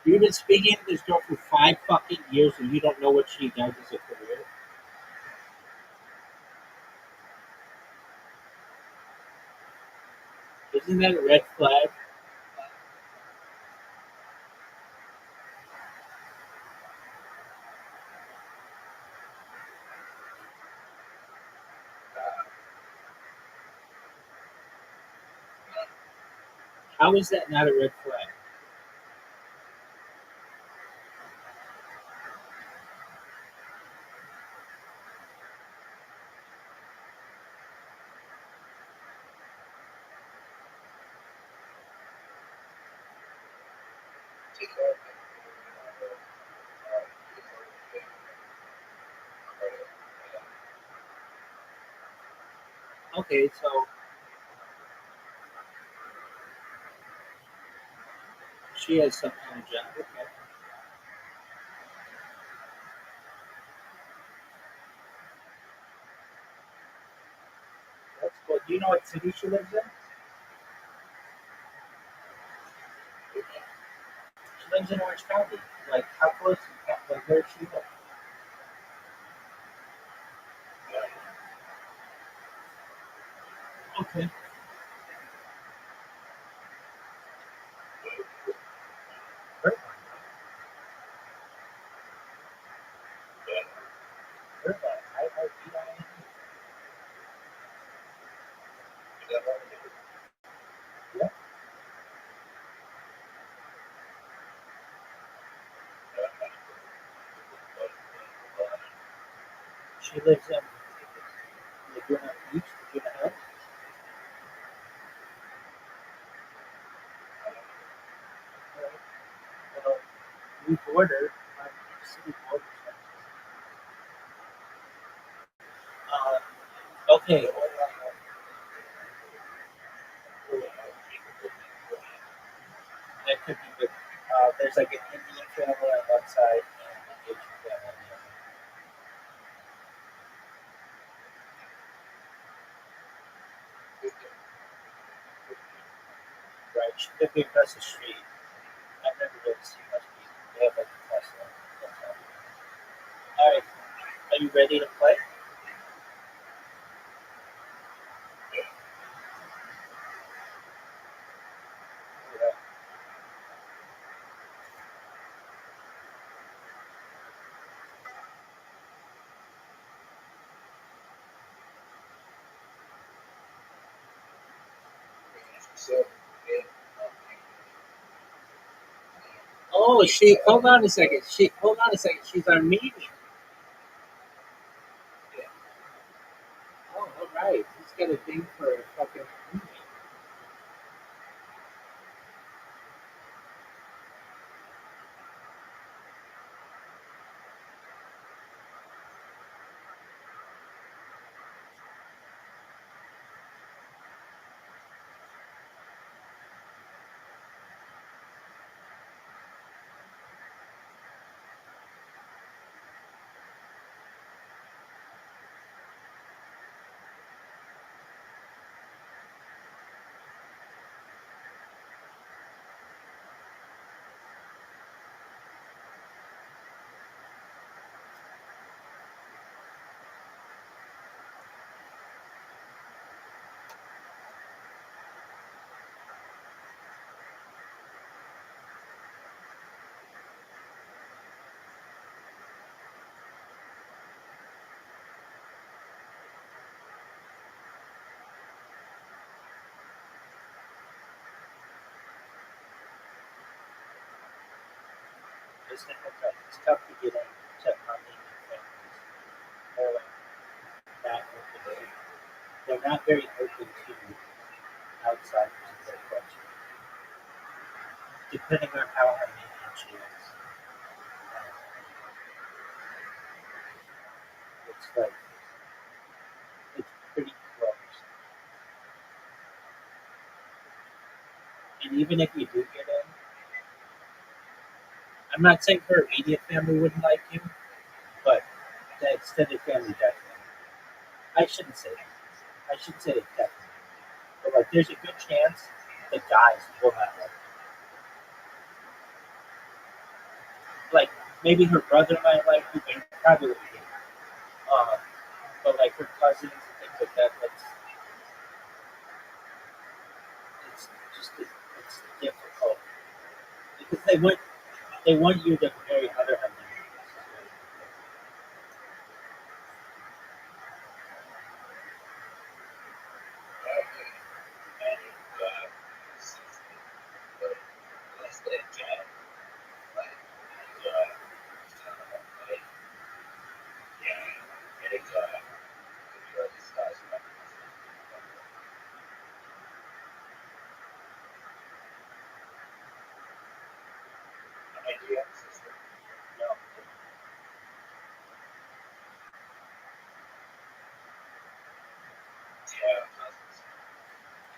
You've been speaking to this girl for 5 fucking years and you don't know what she does as a career? Is Isn't that a red flag? How is that not a red flag? Okay, so she has something on the job. Okay, that's cool. Do you know what city she lives in? She lives in Orange County. Like, how close? Like, where does she live? Okay. Irvine. Irvine. I-R-V-I-N-E. Yeah. She lives in Laguna Beach, Laguna Hills. Well, we border on city borders. Okay. That could be good. There's like an Indian family on one side and an Asian family on the other. Right. She could be across the street. I've never really seen much people. They have like a Tesla. All right. Are you ready to play? Yeah. Oh, hold on a second. Hold on a second. She's our meeting. Oh, all right. He's got a thing for a fucking meeting. Just a heads up. It's tough to get into Armenian families. They're like not open to. They're not very open to outsiders in their culture. Depending on how Armenian she is, it's like it's pretty close. And even if you do get in, I'm not saying her immediate family wouldn't like you, but the extended family definitely. I shouldn't say that. I should say definitely. But like, there's a good chance the guys will not like you. Like, maybe her brother might like you, but probably wouldn't hate you. But like her cousins and things like that, it's Because they want you to marry other Armenians.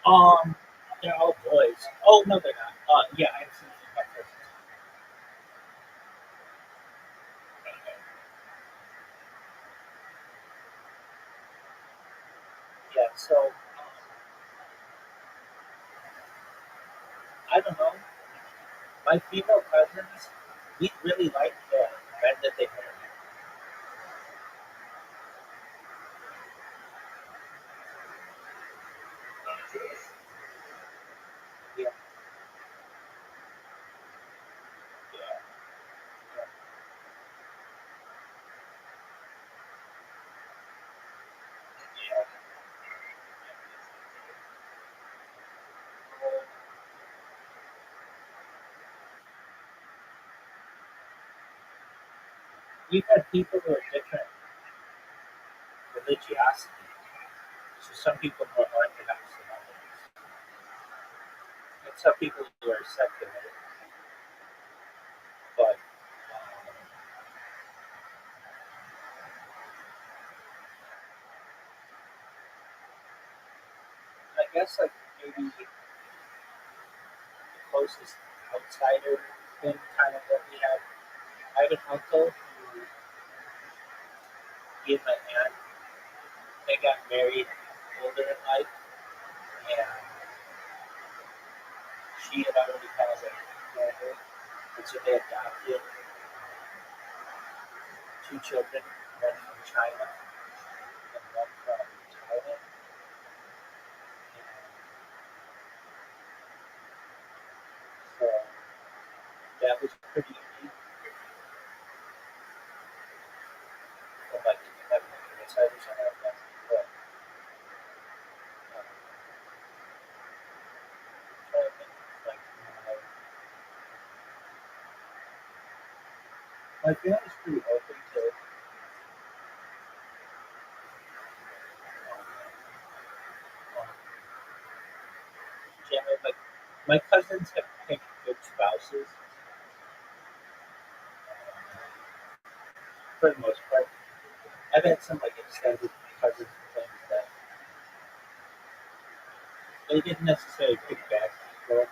No. They're all boys. Oh no, they're not. Yeah, I've seen my cousins. Yeah, so I don't know. My female cousins, we really like the men that they marry. Yeah, yeah, yeah. We've had people who are different religiosity. So some people are more orthodox than others. And some people who are secular, but I guess like maybe the closest outsider thing kind of that we had. I had an uncle who he and my aunt they got married older in life and she had already had a family and so they adopted two children, one from China and one from Thailand. And so that was pretty unique from like having an outsiders on our family. But trying to think like my family's pretty open to generally like my cousins have picked good spouses for the most part. I've had some like extended cousins and things that they didn't necessarily pick bad people,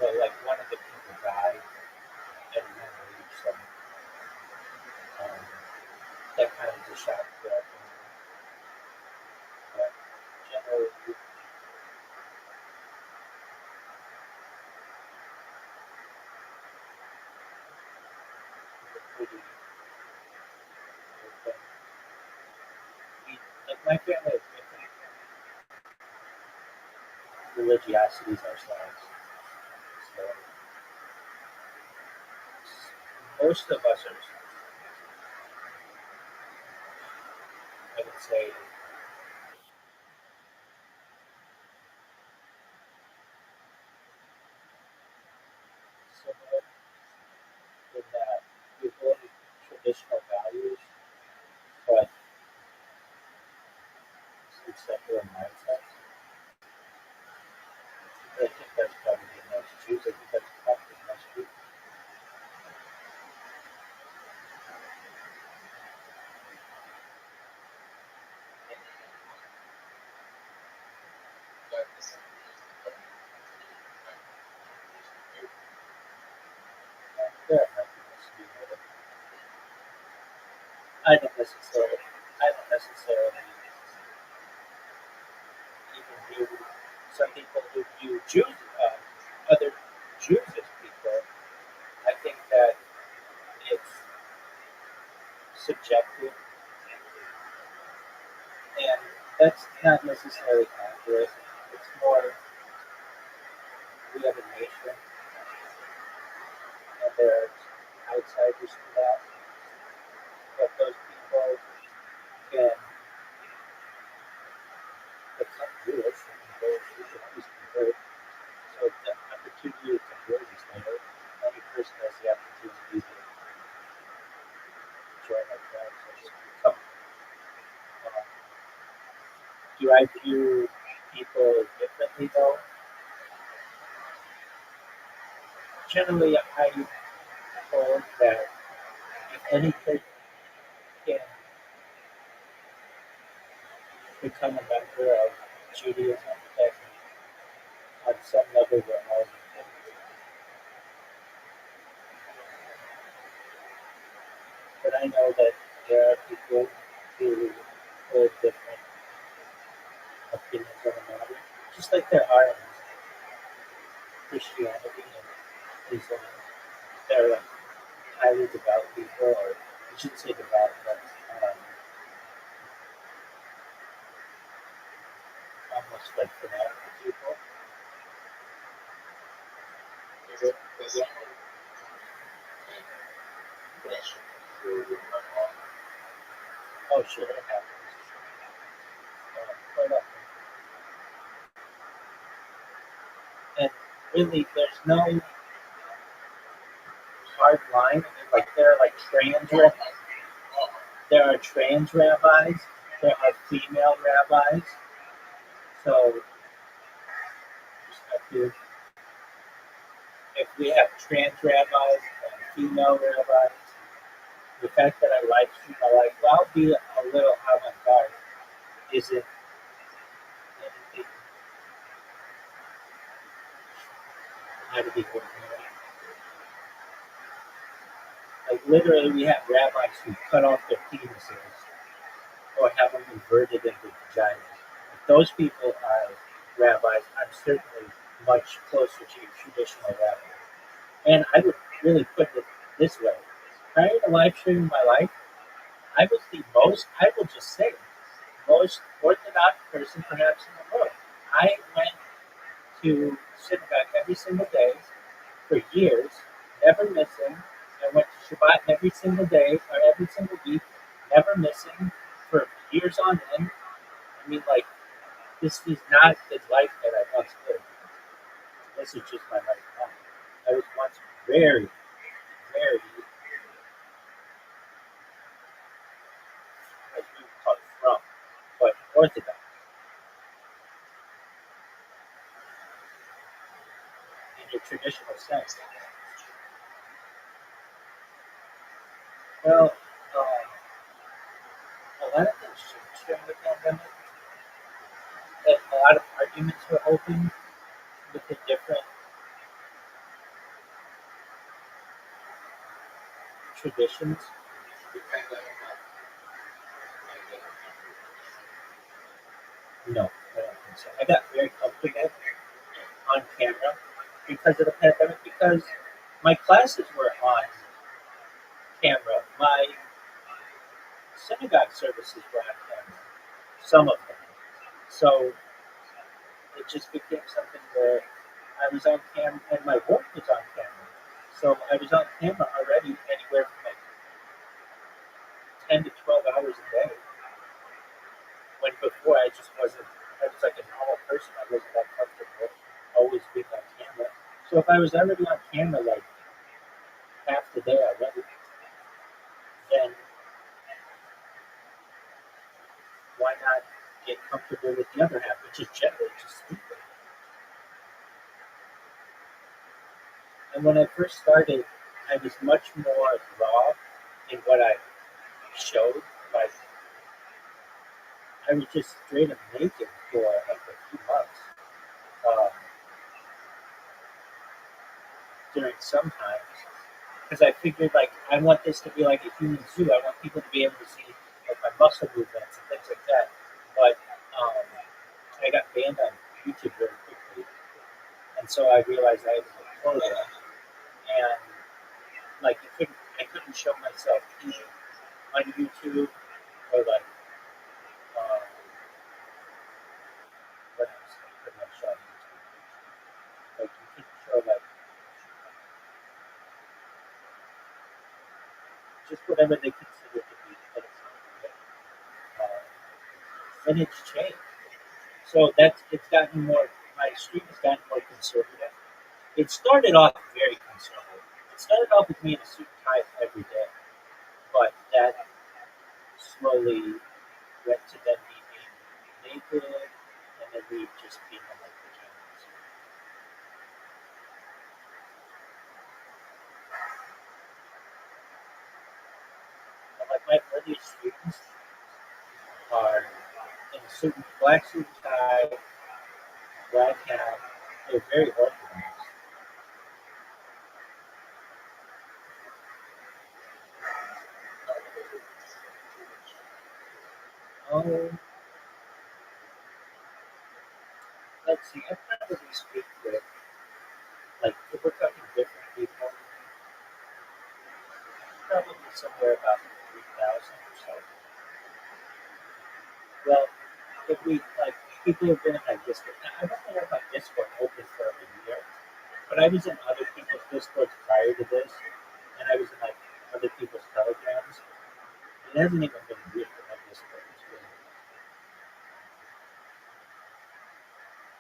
but like one of the people died at a young age, so um, that kind of just shocked the family. But generally, we're pretty open. We, like my family has different religiosities ourselves, so most of us are, I would say, similar in that we hold traditional values, but it's secular mindsets. I think that's probably the most Jews. I think that's probably the most Jews. There might be most Jews with it. I don't necessarily. I don't necessarily even view some people who view Jews, other Jews as people. I think that it's subjective, and that's not necessarily accurate. It's more we have a nation, outsiders to that, but those people can become Jewish and they should always convert. So the opportunity to convert is there. Any person has the opportunity to join our tribe, so just become. Do I view people differently though? Generally, I hold that if any person can become a member of Judaism, then on some level we're all equal. But I know that there are people who hold different opinions on the matter, just like there are in Christianity and Islam. There are like highly devout people, or I shouldn't say devout, but almost like fanatical people. Is it question for my mom? Oh, sure, it happens. Quite often. And really, there's no hard line. Like there are like there are trans rabbis, there are female rabbis. So just have to, if we have trans rabbis and female rabbis, the fact that I live stream my life, well, I'll be a little avant-garde isn't anything out of the ordinary. Like literally, we have rabbis who cut off their penises or have them inverted into vaginas. If those people are rabbis, I'm certainly much closer to your traditional rabbi. And I would really put it this way. Prior to live streaming my life, I was the most, I will just say, most Orthodox person perhaps in the world. I went to synagogue every single day for years, never missing. I went to Shabbat every single day or every single week, never missing for years on end. I mean, like, this is not the life that I once lived. This is just my life now. I was once very, very, as we would call it, from, but Orthodox in your traditional sense. Well, a lot of things changed during the pandemic. And a lot of arguments were open with the different traditions. No, I don't think so. I got very comfortable on camera because of the pandemic, because my classes were on camera. My synagogue services were on camera, some of them. So it just became something where I was on camera and my work was on camera. So I was on camera already anywhere from like 10 to 12 hours a day. When before I just wasn't, I was like a normal person. I wasn't that comfortable always being on camera. So if I was already on camera like half the day already, then why not get comfortable with the other half, which is generally just speaking. And when I first started, I was much more raw in what I showed. Like I was just straight up naked for like a few months during some times, because I figured like I want this to be like a human zoo. I want people to be able to see like my muscle movements and things like that. But I got banned on YouTube very quickly, and so I realized I had to report it. And like I couldn't show myself eating on YouTube or like um, what else I couldn't have shown YouTube. Like you couldn't show like just whatever they consider to be inappropriate, and it's changed. So it's gotten more. My stream has gotten more conservative. It started off very conservative. It started off with me in a suit and tie every day, but that slowly went to then me being naked, and then we just being in like pajamas. And like my earliest streams are in a certain black suit and tie, black hat. They're very organized. Oh, let's see. I probably speak with, like, if we're talking different people, probably somewhere about 3,000 or so. Well, if we, like, people have been in my Discord. Now, I've only had my Discord open for a year, but I was in other people's Discords prior to this, and I was in, like, other people's Telegrams. It hasn't even been a year for my Discord. It's been,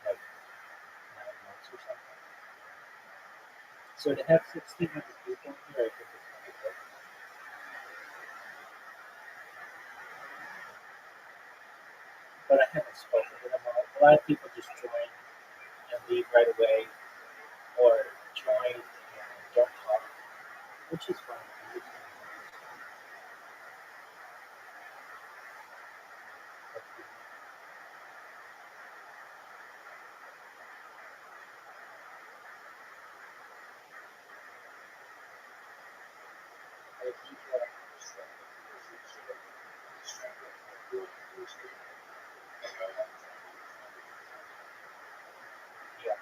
like, 9 months or something. So to have 1,600 people in here, I think it's really good. But I haven't spoken to them all. A lot of people just join and leave right away, or join and don't talk, which is fine. Yeah.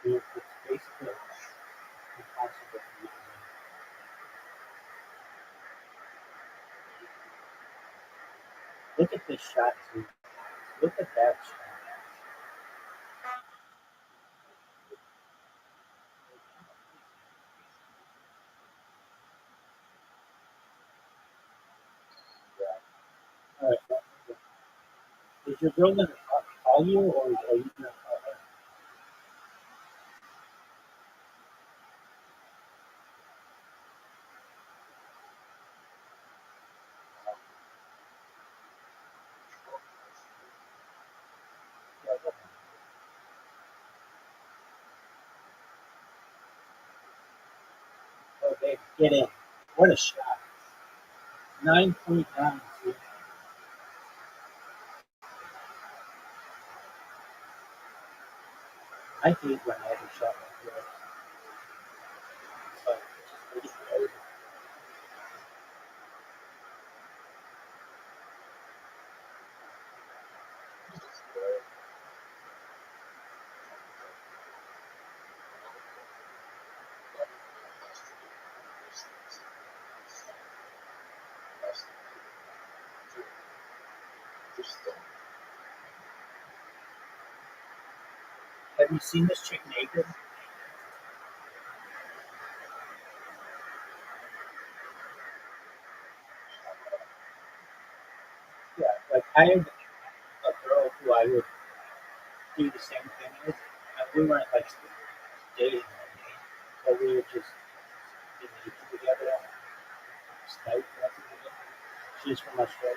So it's basically impossible for you to win. Look at this shot, too. Look at that shot. All right. Is your girl going to call you, or are you going to call her? Yeah, go ahead. Oh, baby, get in. What a shot. 9.9. See? I hate when I have a shot like this. But it's just really good. Have you seen this chick naked? Yeah, like I had a girl who I would do the same thing as, and we weren't like dating or anything, but we would just be naked together on Skype. That's what we did. She's from Australia.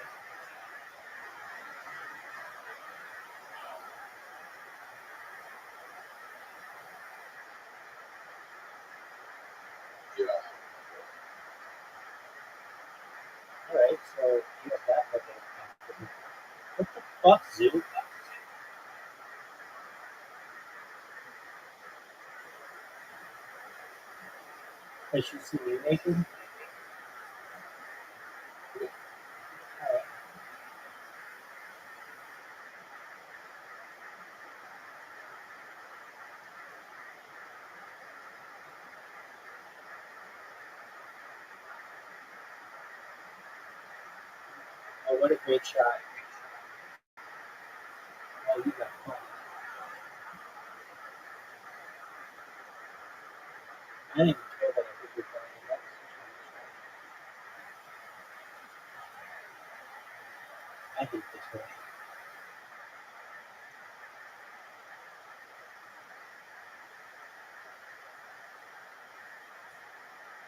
Yeah. Alright, so you have that like a what the fuck, Zoo? Has she seen you naked? Alright. Oh, what a great shot. Oh, you got fun. I didn't even care that I think you're playing. That was such a nice shot. I hate this one.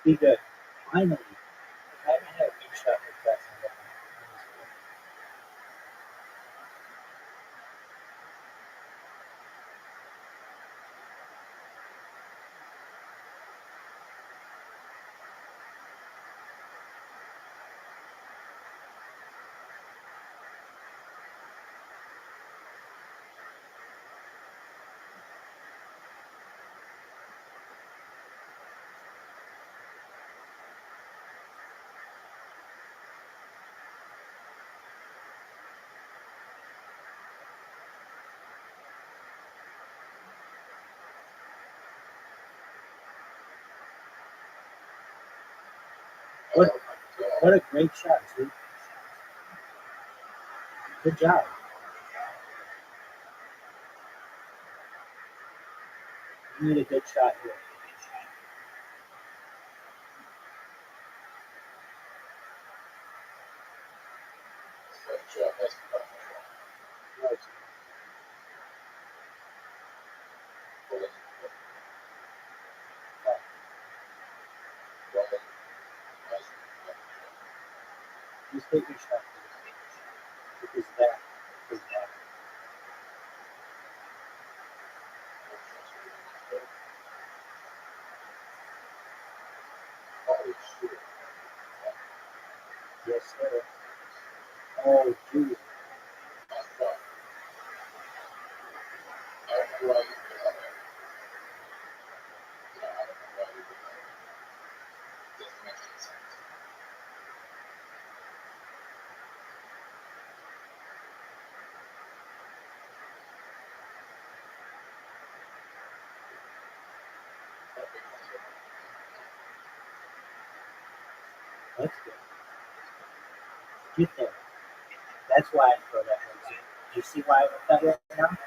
Be good. Finally. I haven't had a big shot like that in a while. What a great shot, too. Good job. You need a good shot here. Right. Just take your shot. Because that is that. Yes, sir. Oh, dude. That's good. Get there. That's why I throw that one, too. Do you see why I went that way now?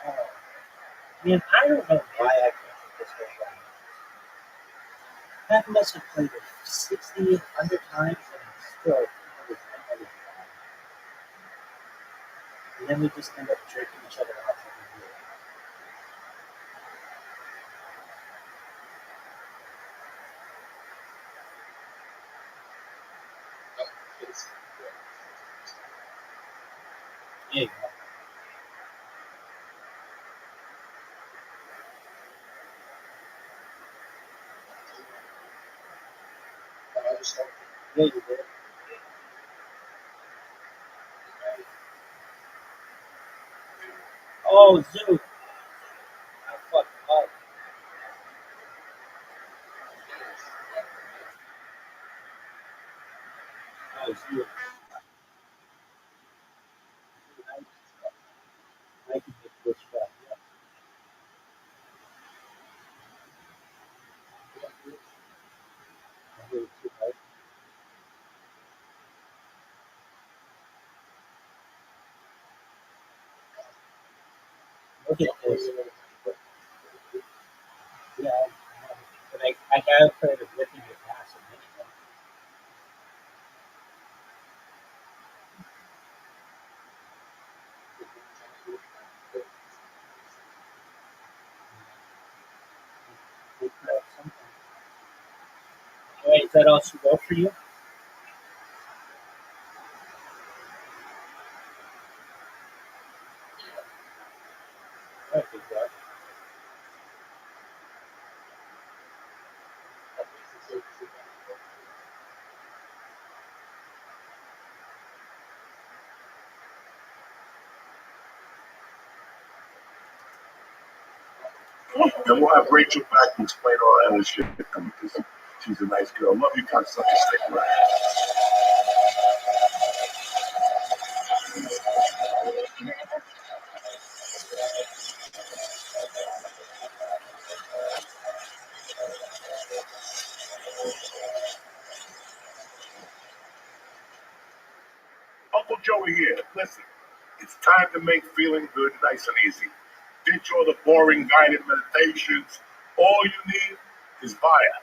Oh. Man, I don't know why I can't hit this whole guy. That must have played it 60, 100 times, and still never. And then we just end up jerking each other off every year. There you go. Yeah, you did. Oh, Zoo. I fucked up. Oh, Zoo. I can hit this shot. Yeah. I hit it too hard. Look at this. Yeah, but I have heard of ripping your pass in anyway. that also go for you? I think that. At least it's so easy. And we'll have Rachel back and explain all that other shit because she's a nice girl. Love you guys. Such a stick around. Uncle Joey here. Listen, it's time to make feeling good nice and easy. Ditch all the boring guided meditations. All you need is Via.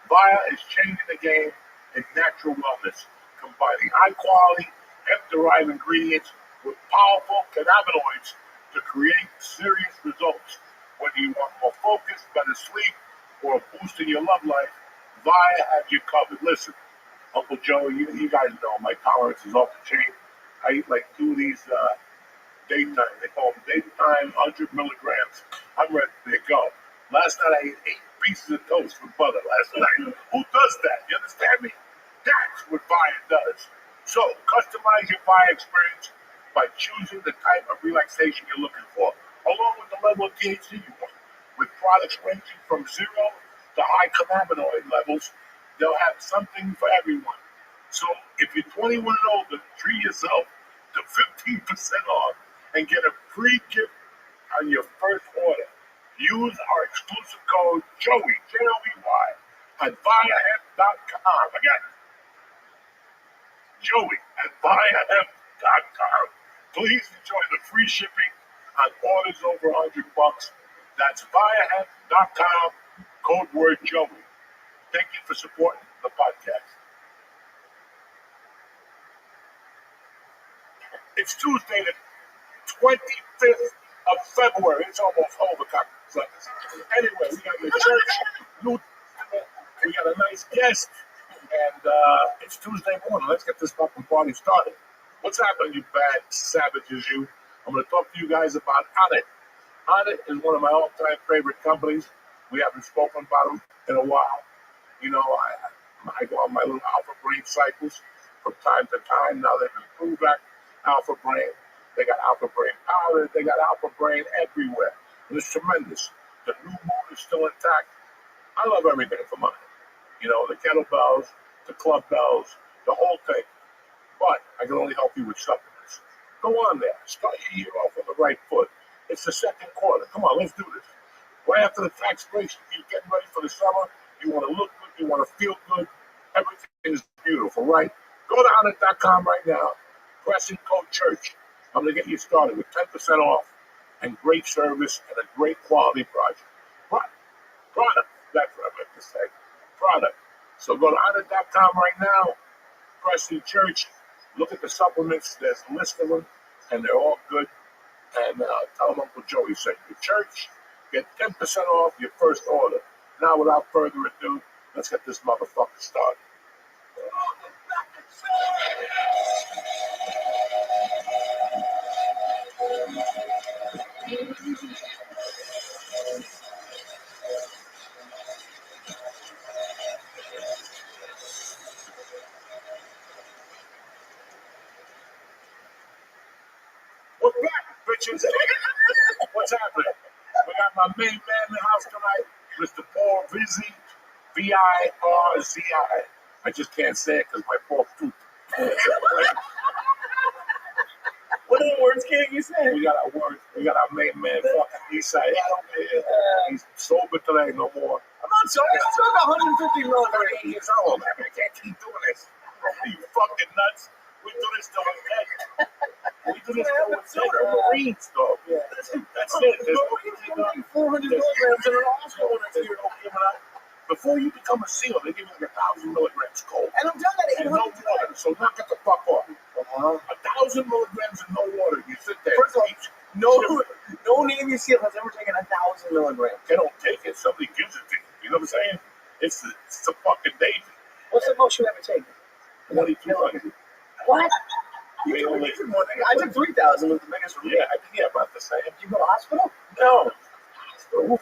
Via is changing the game in natural wellness, combining high quality, hemp-derived ingredients with powerful cannabinoids to create serious results. Whether you want more focus, better sleep, or a boost in your love life, Via has you covered. Listen, Uncle Joe, you guys know my tolerance is off the chain. I eat like two of these daytime. They call them daytime 100 milligrams. I'm ready to go. Last night I ate 8 pieces of toast with butter last night. Who does that? You understand me? That's what Via does. So customize your Via experience by choosing the type of relaxation you're looking for, along with the level of THC you want. With products ranging from zero to high cannabinoid levels, they'll have something for everyone. So if you're 21 and older, treat yourself to 15% off and get a free gift on your first order. Use our exclusive code JOEY, J-O-E-Y, at viahemp.com. Again, Joey at viahemp.com. Please enjoy the free shipping on orders over $100. That's viahemp.com, code word Joey. Thank you for supporting the podcast. It's Tuesday, the 25th of February. It's almost over, Anyway, we got the church. We got a nice guest, and it's Tuesday morning. Let's get this fucking party started. What's happening, you bad savages, you? I'm going to talk to you guys about Onnit. Onnit is one of my all-time favorite companies. We haven't spoken about them in a while. You know, I go on my little alpha brain cycles from time to time. Now they've improved that alpha brain. They got alpha brain powder. They got alpha brain everywhere. And it's tremendous. The new moon is still intact. I love everything from Onnit. You know, the kettlebells, the club bells, the whole thing. But I can only help you with supplements. Go on there. Start your year off on the right foot. It's the second quarter. Come on, let's do this. Right after the tax break, you're getting ready for the summer. You want to look good. You want to feel good. Everything is beautiful, right? Go to Onnit.com right now. Press in code CHURCH. I'm going to get you started with 10% off and great service and a great quality project. Product. That's what I meant to say. Product. So go to Onnit.com right now. Press in church. Look at the supplements. There's a list of them, and they're all good. And tell them Uncle Joey sent you. Church, get 10% off your first order. Now, without further ado, let's get this motherfucker started. We're back, bitches. What's happening? We got my main man in the house tonight, Mr. Paul Vizzi, V-I-R-Z-I. I just can't say it because my fourth tooth. What other words can you say? We got our words. We got our main man, fucking Eastside. He's sober today, no more. I'm not sober. I'm still 150 milligrams. 38 years old, man. I can't keep doing this. Are you fucking nuts? We do this till we're dead. We do this till we're dead. We're Marines, though. Yeah. That's it. There's 400 milligrams in an hospital next year. Before you become a SEAL, they give you like 1,000 milligrams cold. And I'm done at And no 800. water, so knock it the fuck off. 1,000 milligrams and no water. You sit there. First of all, no Navy SEAL has ever taken 1,000 milligrams. They don't take it. Somebody gives it to you. You know what I'm saying? It's a fucking danger. What's the most you ever taken? 2200. What? We only, I took 3,000 was the biggest one. yeah, I think yeah, about the same. Did you go to the hospital? No. We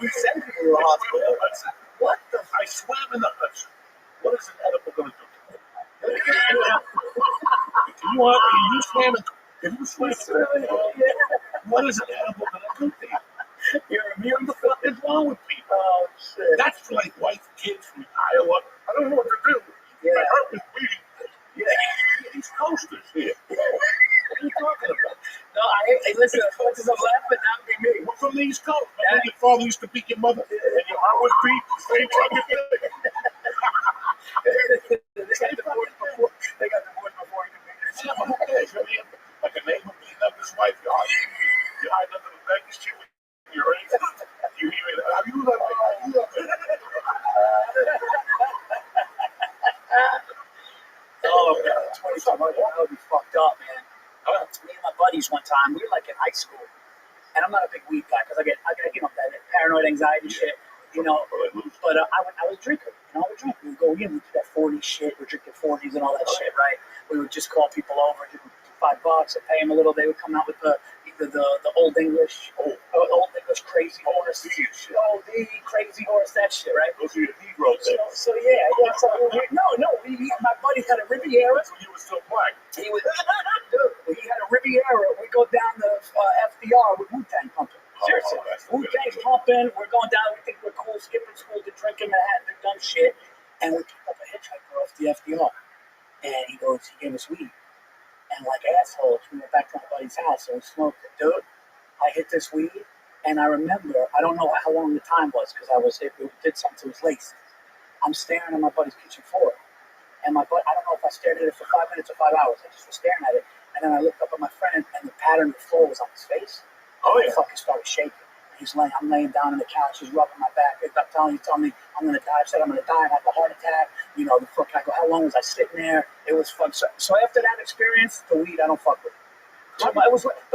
sent people to the hospital. What the? I swam in the Hudson. What is an edible going to do? If you swam in what is an edible going to do to you? You're immune What the to fuck is wrong with people? Oh shit. That's like white kids from Iowa. I don't know what to do. Yeah. My heart was beating. Yeah. These coasters here. What are you talking about? No, hey, listen, as much as I'm laughing, that would be me. We're from the East Coast. Remember your father used to beat your mother, and your heart was beat. Same fucking thing. They got divorced before he could be there. Yeah, but who cares? I mean, like a neighbor beating up his wife, you're hiding under the bed and shit with your age. You hear it? Have you love it? Have you love it? Oh, man, 25 that would be fucked up, man. Me and my buddies one time, we were like in high school, and I'm not a big weed guy because I get that paranoid anxiety shit, But I was a drinker, I would drink. We would go in, we did that 40 shit, we're drinking 40s and all that shit, right? We would just call people over, give them $5 and pay them a little. They would come out with either the Old English, Old English crazy horse, the crazy horse, that shit, right? Those are your Negroes. So yeah. So my buddy had a Riviera. That's when you were still black. He had a Riviera. We go down the FDR with Wu-Tang pumping. Seriously, Wu-Tang's pumping. We're going down. We think we're cool, skipping school to drink in Manhattan, the dumb shit. And we pick up a hitchhiker off the FDR. And he gave us weed. And like assholes, we went back to my buddy's house and we smoked it. Dude, I hit this weed. And I remember, I don't know how long the time was because it did something to his lace. I'm staring at my buddy's kitchen floor. And I don't know if I stared at it for 5 minutes or 5 hours. I just was staring at it. And then I looked up at my friend and the pattern of the floor was on his face. Oh, yeah. I fucking started shaking. I'm laying down on the couch, he's rubbing my back. He's telling me I'm gonna die. I said I'm gonna die, I have a heart attack. The fuck, I go, how long was I sitting there? It was fun. So after that experience, the weed I don't fuck with. But it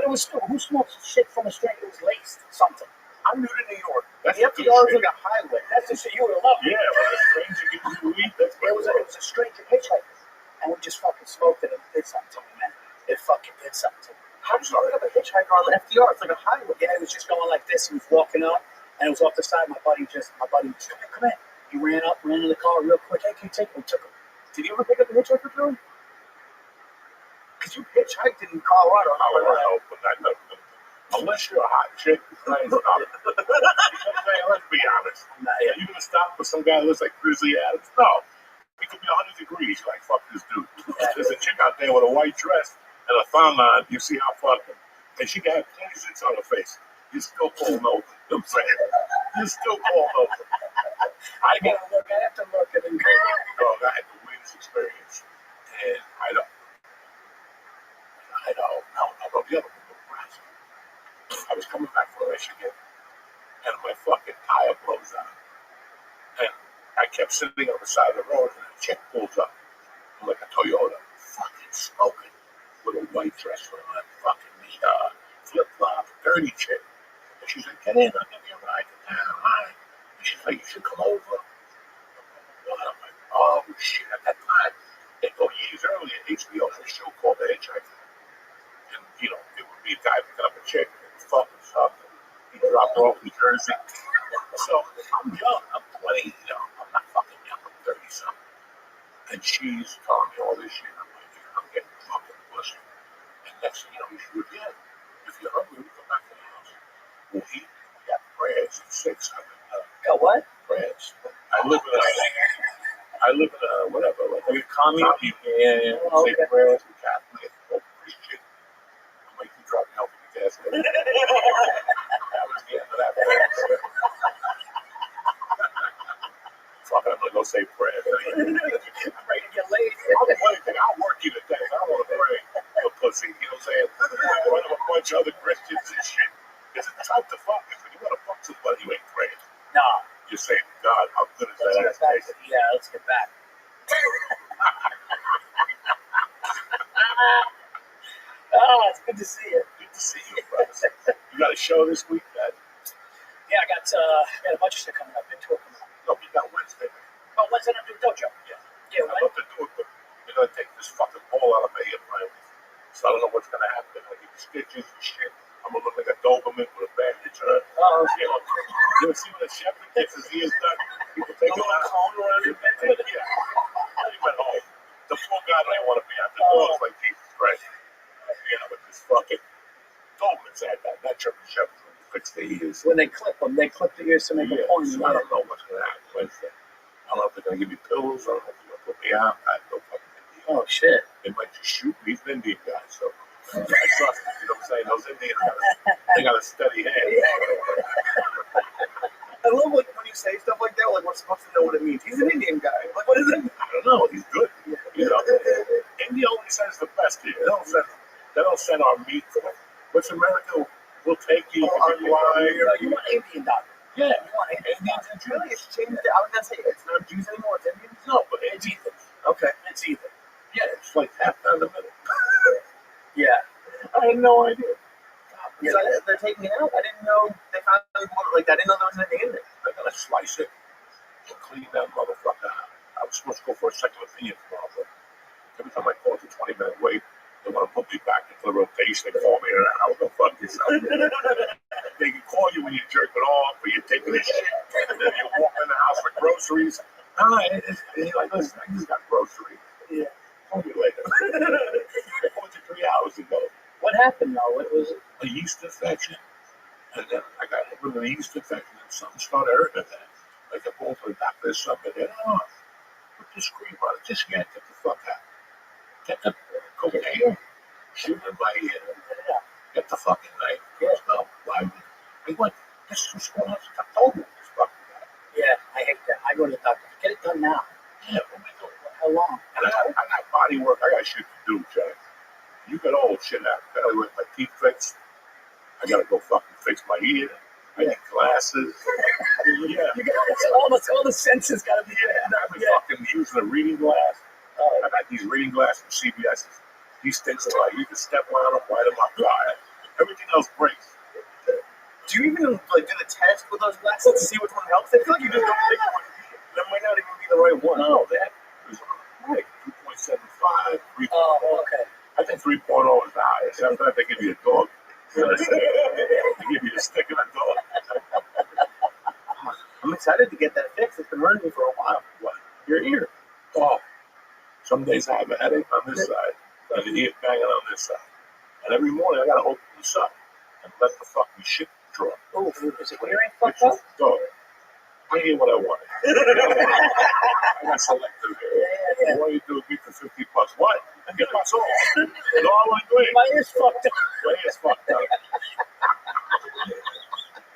was still, who smokes shit from a stranger? It was laced something. I'm new to New York. The FDR is like a highway. That's the shit you would love. Yeah, when a stranger gives you weed, that's It was a stranger hitchhiker. And we just fucking smoked it and it did something to me, man. It fucking did something to me. How do you start up a hitchhiker on the FDR? It's like a highway. Yeah, it was just going like this. He was walking up and it was off the side. My buddy was, come in. He ran in the car real quick. Hey, can you take him? We took him. Did you ever pick up a hitchhiker, Billy? Because you hitchhiked in Colorado. But I never. Unless you're a hot chick, let's be honest. You're going to stop for some guy that looks like Grizzly Adams? No. It could be 100 degrees. You're like, fuck this dude. There's a chick out there with a white dress and a thong on. You see how fucking. And she got 20 zits on her face. You're still pulling over. You know what I'm saying? You're still pulling over. I have to look at him. Dog, I had the weirdest experience. And I don't know the other one. I was coming back from Michigan, and my fucking tire blows out. And I kept sitting on the side of the road, and a chick pulls up, like a Toyota, fucking smoking, with a white dress on, fucking flip-flop, dirty chick. And she's like, get in, I'll give you a ride to town, hi. And she's like, you should come over. And I'm like, oh, shit, at that time, years earlier, HBO had a show called The Hitchhiker. And, it would be a guy picking up a chick, fucking something. He dropped her off in Jersey. So I'm young. I'm 20. I'm not fucking young. I'm 30 something. And she's telling me all this shit. I'm like, I'm getting fucking pussy. And next thing you know, she goes, yeah, if you're hungry, we come back to the house. We'll eat. We got breads at 6. Got what? Breads. I live in a whatever. Like a commune. Yeah. Oh, okay. Breads, we Catholic, Christian. I'm like, you drop me off. That was the end of that. Fuck it, I'm gonna go say prayer. I'm ready to get laid. I'll work you to death. I don't want to pray for pussy. You know what I'm saying? One of a bunch of other Christians and shit. It's tough to fuck. When you want to fuck somebody, you ain't praying. No. You're saying, God, how good is that? Let's get back. Oh, it's good to see you. Good to see you, brother. You got a show this week, Dad? Yeah, I got a bunch of shit coming up. Big tour coming up. No, you got Wednesday. Oh, Wednesday I'm doing Dojo. Yeah. stitches and shit. I'm gonna look like a Doberman with a bandage on. Oh, You know, you ever see when a shepherd gets his ears done? People take him out. Yeah. He went home. The poor guy didn't want to be out the door. It's like, Jesus Christ. You know, with this fucking Doberman's had that, not German Shepherd. Fix the ears. when they clip them, they clip the ears to make a point. So I don't know what's going to happen Wednesday. I don't know if they're going to give me pills. I don't know if they're going to put me out. I have no fucking idea. Oh shit! They might just shoot me. He's an Indian guy, so I trust him. You know what I'm saying? Those Indians, they got a steady hand. I love like when you say stuff like that. Like we're supposed to know what it means. He's an Indian guy. Like what is it? I don't know. He's good. You know, India only sends the best here. They don't send our meat. What's America? We'll take you. You want Indian doctor? Yeah. You want Indian Indians and Really, Jews. it's changed. I was gonna say it's not Jews anymore. It's Indians. No, but it's either. Okay. It's either. Yeah, it's like half down the middle. Yeah. I had no idea. Yeah. They're taking it out. I didn't know they found like that. I didn't know there was anything in there. I gotta slice it and clean that motherfucker out. I was supposed to go for a second opinion tomorrow, but every time I call it a 20-minute wait, they want to put me back into the rotation. They call me in an hour. Go fuck yourself. They can call you when you're jerking off or you're taking a shit, and then you walk in the house with groceries. It's like, listen, I just got groceries. Yeah. Call me later. I called you 3 hours ago. What happened though? What was it? A yeast infection, and then I got hit with a yeast infection, and something started hurting at that. Like I called to the doctor or something. Put this cream on it. Just get the fuck out. Get the cocaine, shoot it by ear. Get the fucking knife. No, why? I went. This was going on since October. This fucking guy. Yeah, I hate that. I go to the doctor. Get it done now. Yeah, what am I doing? How long? And I got body work. I got shit to do, Jack. You got all shit out. I gotta get my teeth fixed. I gotta go fucking fix my ear. I need glasses. Yeah. You got all the senses got to be there. I've been fucking using a reading glass. I got these reading glasses from CBS. These things are like you can step on them, light them up, dry. Everything else breaks. Do you even like do the test with those glasses to see which one helps? I feel like you just don't pick one. That might not even be the right one. No, that was right. 2.75, 3. Oh, okay. I think 3.0 is the highest. Sometimes they give you a dog. They give you a stick and a dog. I'm excited to get that fixed. It's been hurting me for a while. What? Your ear. Oh, some days I have a headache on this side, and the ear banging on this side. And every morning I gotta open this up and let the fucking shit drop. Oh, is it hearing fucked up? Dog. I hear what I want. I got selective here. Yeah. What do you do with me for $50? What? Get my soul. No, I want to do it. My ear's fucked up. My ear's fucked up.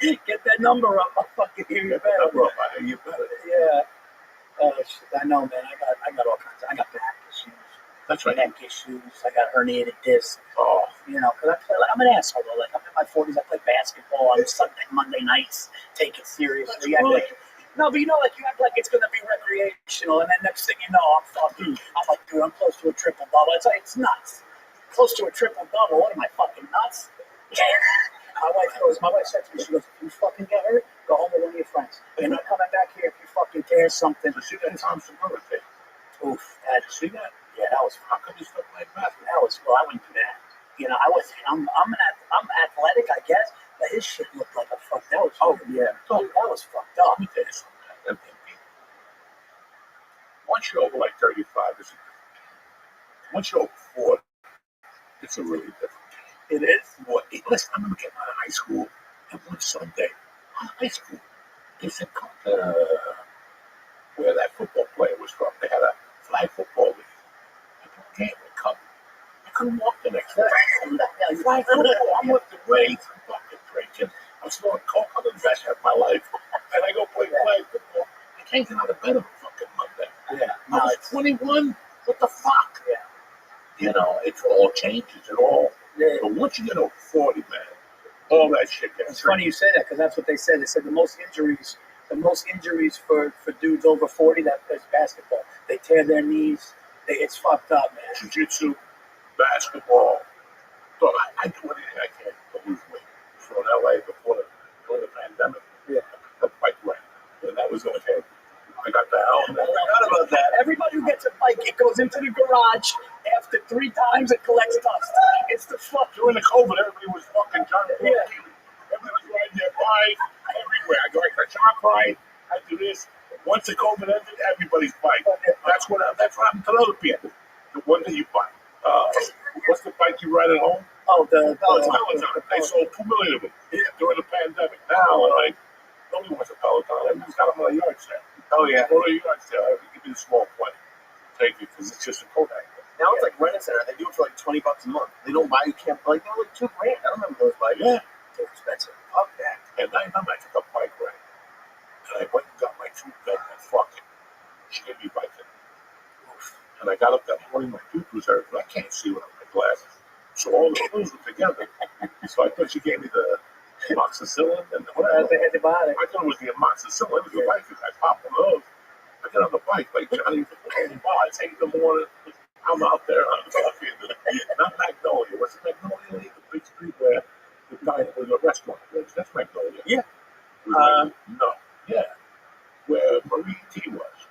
Get that number up. I'll fucking hear you Get the better. number up. I hear you better. Yeah. Oh shit. I know, man. I got all kinds. I got back issues, That's right. neck issues. I got herniated discs. Oh, You know, because I'm an asshole though. Like I'm in my 40s. I play basketball on Sunday, Monday nights. Take it seriously. That's Like, no, but you know, like you act like it's gonna be recreational, and then next thing you know, I'm like, dude, I'm close to a triple double. It's nuts. Close to a triple double. What am I fucking nuts? My wife said to me, she goes, if you fucking get hurt, go home with one of your friends. You're not coming back here if you fucking tear something. you see that Thompson River thing? Oof, Did you see that? yeah, that was How come you still playing basketball? well, I wouldn't do that. You know, I'm athletic, I guess, but his shit looked like a fuck. That was Yeah. that was fucked up. Let me tell you something, man. Once you're over like 35, it's a different game. Once you're over 40, it's a really different game. It is. Listen, I remember getting out of high school, and one Sunday, high school, they said, come to where that football player was from. They had a flag football league. I go, okay, we come. I couldn't walk the next day. Flag football, I'm lifting weights, I'm fucking drinking, I'm smoking coke, I'm the best of my life. And I go play flag football. I can't get out of bed on fucking Monday. Yeah. I was 21. What the fuck? Yeah. You know, it all changes. It all. Yeah. But once you get over 40, man, all that shit gets It's funny you say that because that's what they said. They said the most injuries for dudes over 40 that plays basketball. They tear their knees. It's fucked up, man. Jiu-jitsu, basketball. So I do anything I can to lose weight. So in LA during the pandemic, Yeah. I took bike ride. And that was okay. I got the helmet. I forgot about that. Everybody who gets a bike, it goes into the garage after it 3 times, it collects dust. It's the fuck. During the COVID, everybody was fucking John. Yeah. Everybody was riding their bike everywhere. I go like a shop ride. I do this. Once the COVID ended, everybody's bike. That's what happened to the other people. The one that you buy. What's the bike you ride at home? Oh, the Peloton. They sold 2 million of them during the pandemic. Now, like, nobody wants a Peloton. Everybody's got them on a yard sale. Oh yeah. Go to a yard sale. Give me a small point. Take it because it's just a Kodak. Now it's like rent a center. They do it for like $20 a month. They don't buy you camp like they're like $2,000. I don't remember those bikes. Yeah. They're expensive. Fuck that. And I remember I took a bike ride. And I went and got my tooth done and fucking she gave me biking. And I got up that morning, my tooth was hurt, but I can't see without my glasses. So all the screws were together. So I thought she gave me the amoxicillin and whatever. the antibiotic. I thought it was the amoxicillin. It was the bike. I popped one of those. I get on the bike like Johnny from the bar. It's 8 in the morning. I'm out there. I'm fucking not Magnolia. What's the Magnolia? The big street where the guy with the restaurant was. That's Magnolia. Yeah. No. Yeah. Where Marie T was.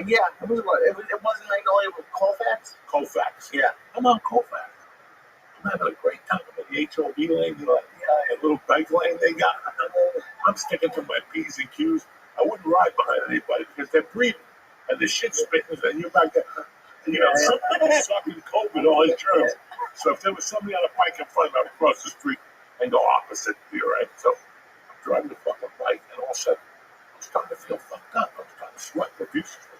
Yeah. It wasn't Magnolia with Colfax. Colfax. Yeah. I'm on Colfax. I'm having a great time with the HOV lane. You know, that little bike lane they got. I'm sticking to my P's and Q's. I wouldn't ride behind anybody because they're breathing and the shit's spitting and you're back there. And you know, sucking COVID, all his germs. So if there was somebody on a bike in front of me, I would cross the street and go opposite to you, right? So I'm driving the fucking bike and all of a sudden I'm starting to feel fucked up. I'm starting to sweat profusely.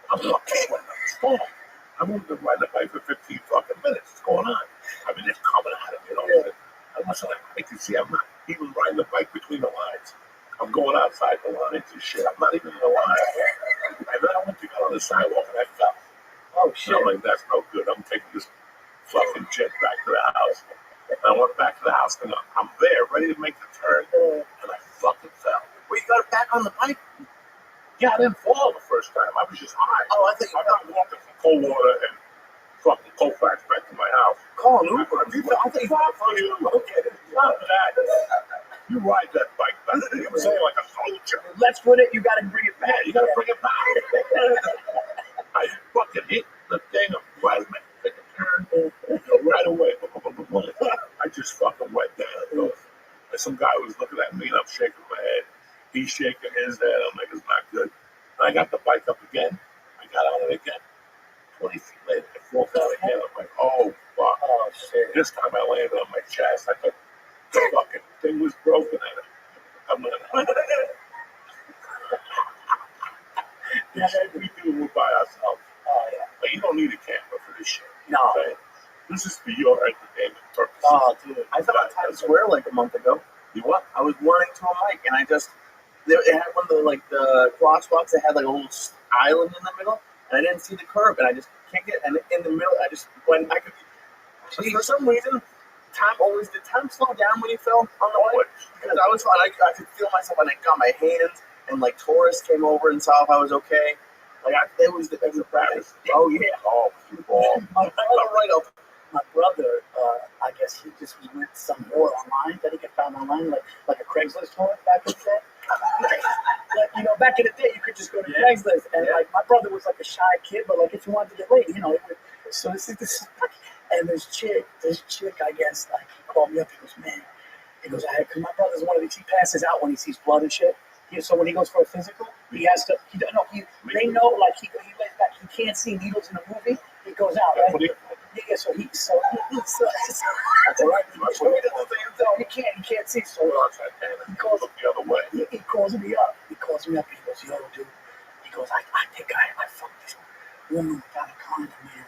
I'm fucking sweating up a storm. I've only been riding the bike for 15 fucking minutes. What's going on? I mean, it's coming out of me. I can see I'm not even riding the bike between the lines. I'm going outside the lines and shit. I'm not even in the line. And then I went to get on the sidewalk and I fell. Oh shit. And I'm like, that's no good. I'm taking this fucking jet back to the house. And I went back to the house and I'm there, ready to make the turn. And I fucking fell. Well, you got it back on the bike? Yeah, I didn't fall the first time. I was just high. Oh, I think I got walking from cold water and fucking Colfax back to my house. Call an Uber. I think Okay, not that. You ride that bike back. You were saying like a soldier. Let's put it. You got to bring it back. Yeah, you gotta bring it back. I fucking hit the thing. I'm driving, take a turn, right away. I just fucking went down. And some guy was looking at me and I'm shaking my head. He's shaking his head. I'm like, it's not good. And I got the bike up again. I got on it again. 20 feet later, I fall down again. I'm like, oh, fuck. Oh shit. This time I landed on my chest. I thought the fucking thing was broken. I'm like, we do it by ourselves. Oh yeah. But you don't need a camera for this shit. No. Okay? This is for your entertainment purposes. Oh dude. I fell on Times Square like a month ago. You what? I was running to a mic and it had one of the crosswalks that had like a little island in the middle, and I didn't see the curb, and I just kicked it, and in the middle, for some reason, did time slow down when you fell on the bike? Because I was fine, I could feel myself, and I got my hands, and like tourists came over and saw if I was okay. Like it was a practice. Oh yeah. Oh, you ball. My brother, I guess he just went some whore online that he could find online, like a Craigslist whore back in the day. Like, you know, back in the day, you could just go to Craigslist, and like my brother was like a shy kid, but like if you wanted to get laid, you know, so this is, and this chick, I guess, like he called me up. He goes, man, because my brother's one of these. He passes out when he sees blood and shit. So when he goes for a physical, he has to. They know, like he lays back. He can't see needles in a movie. He goes out, right? Yeah, so that's all right. He can't see. So he calls the other way. He calls me up. He goes, yo, dude. He goes, I think I fucked this woman without a condom, man.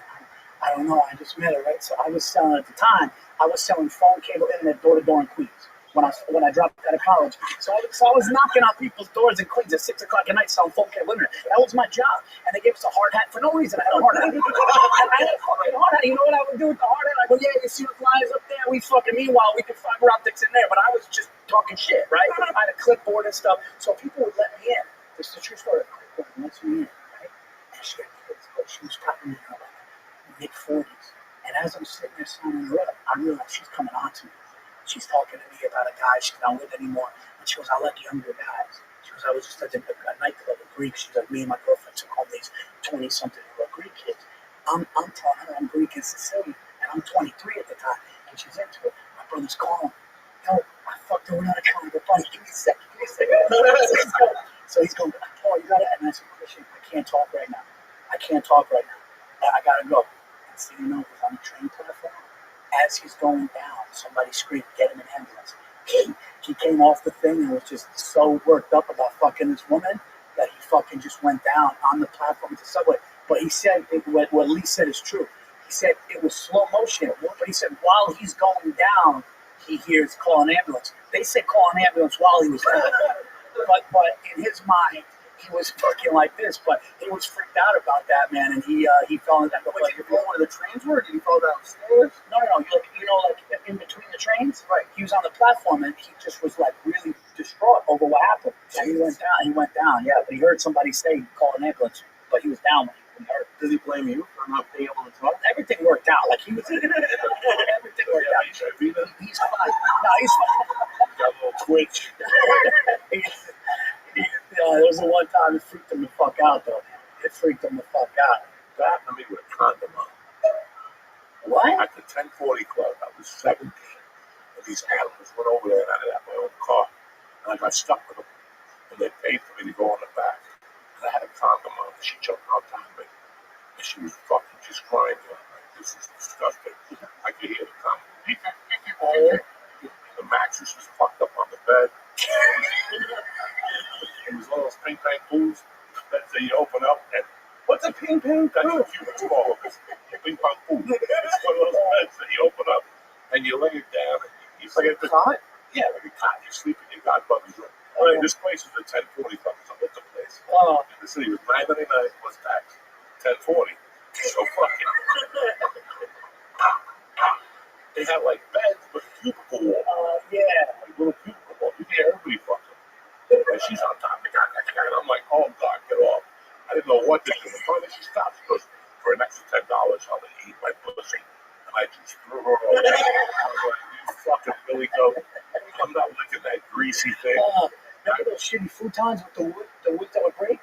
I don't know. I just met her, right? So I was selling at the time. I was selling phone cable internet door to door in Queens when I dropped out of college. So I was knocking on people's doors in Queens at 6 o'clock at night selling phone cable internet. That was my job. And they gave us a hard hat for no reason. I had a hard hat. I had a fucking hard hat. You know what I would do with the hard hat? I go, yeah, you see the flyers up there? Meanwhile, we could fiber optics in there. But I was just talking shit, right? I had a clipboard and stuff. So people would let me in. This is a true story. A clipboard lets me in, right? And she had kids, but she was probably in her mid-40s. And as I'm sitting there signing her up, I realized she's coming on to me. She's talking to me about a guy she's not with anymore. And she goes, I like younger guys. She goes, I was just at a nightclub with Greeks. She's like, me and my girlfriend took home these 20-something Greek kids. I'm telling her I'm Greek and Sicilian, and I'm 23 at the time, and she's into it. My brother's calling. Yo, I fucked her without a condom. Buddy, give me a second. So he's going, Paul, you got it? And I said, Christian, I can't talk right now. I gotta go. And so you know, he was on the train platform. As he's going down, somebody screamed, get him an ambulance. He came off the thing and was just so worked up about fucking this woman that he fucking just went down on the platform of the subway. But he said, what Lee said is true. He said it was slow motion. But he said while he's going down, he hears call an ambulance. They said call an ambulance while he was down. But in his mind, he was fucking like this. But he was freaked out about that, man. And he fell in that. Wait, did he fall where the trains were? Or did he fall downstairs? No. Like in between the trains. Right. He was on the platform and he just was like really distraught over what happened. And he went down. Yeah, but he heard somebody say call an ambulance. But he was down when he heard. Does he blame you for not being able to talk? Everything worked out. Like he was. Everything worked out. He's fine. No, he's fine. Got a little twitch. There was the one time it freaked him the fuck out, though. It freaked him the fuck out. That happened to me with a condom on. What? At the 1040 club, I was 17. And these animals went over there and I didn't have my own car. And I got stuck with them. And they paid for me to go on the back. And I had a condom on. She jumped on top of me. And she was fucking just crying. Like, this is disgusting. I could hear the condom. The mattress was fucked up on the bed. It was one of those ping pong pools that you open up and what's a ping pong? That's a cubicle ball. It's a ping pong pool. It's one of those beds that you open up and you lay it down. And you like a cot? Yeah, like a cot. You sleep in your godmother's room. This place was at 1040 bucks. I booked the place. Oh. And the city was $9.99 plus tax. 1040. So fucking. They had like beds with cubicle walls. Yeah. Like little cubicle walls. You hear everybody fucking. And she's on top of the guy. And I'm like, oh God, get off. I didn't know what to do. And finally she stopped. She goes, for an extra $10, I'll let you eat my pussy. And I just threw her over. I was like, you fucking Billy Goat. I'm not licking that greasy thing. Remember those shitty futons with the wood that would break?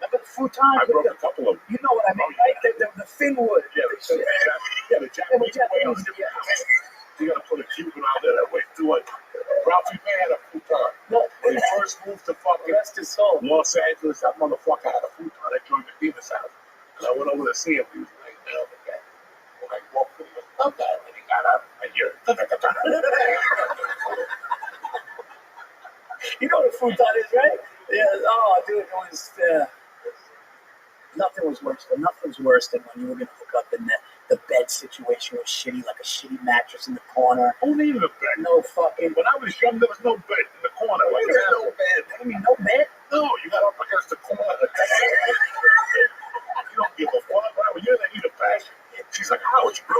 Remember the futons? I broke a couple of them. You know what I mean, right? The thin wood. Yeah, the Japanese way on the you gotta put a Cuban out there that way. Do it. Ralphie May had a futon. No. When he first moved to fucking Rest his soul. Los Angeles, that motherfucker had a futon at Joy Medina's house. And I went over to see him. He was laying down the bed. When I walked in, he goes, okay. And he got up and you're. You know what a futon is, right? Yeah. Oh, dude, it was. Nothing was worse. But nothing was worse than when you were gonna hook up in the bed situation was shitty, like a shitty mattress in the corner. Who needed a bed? No fucking. When I was young, there was no bed in the corner. Like There's no bed. What do you mean, no bed? No, you got up against the corner. You don't give a fuck. When you're there, you need a passion. She's like, ouch, bro.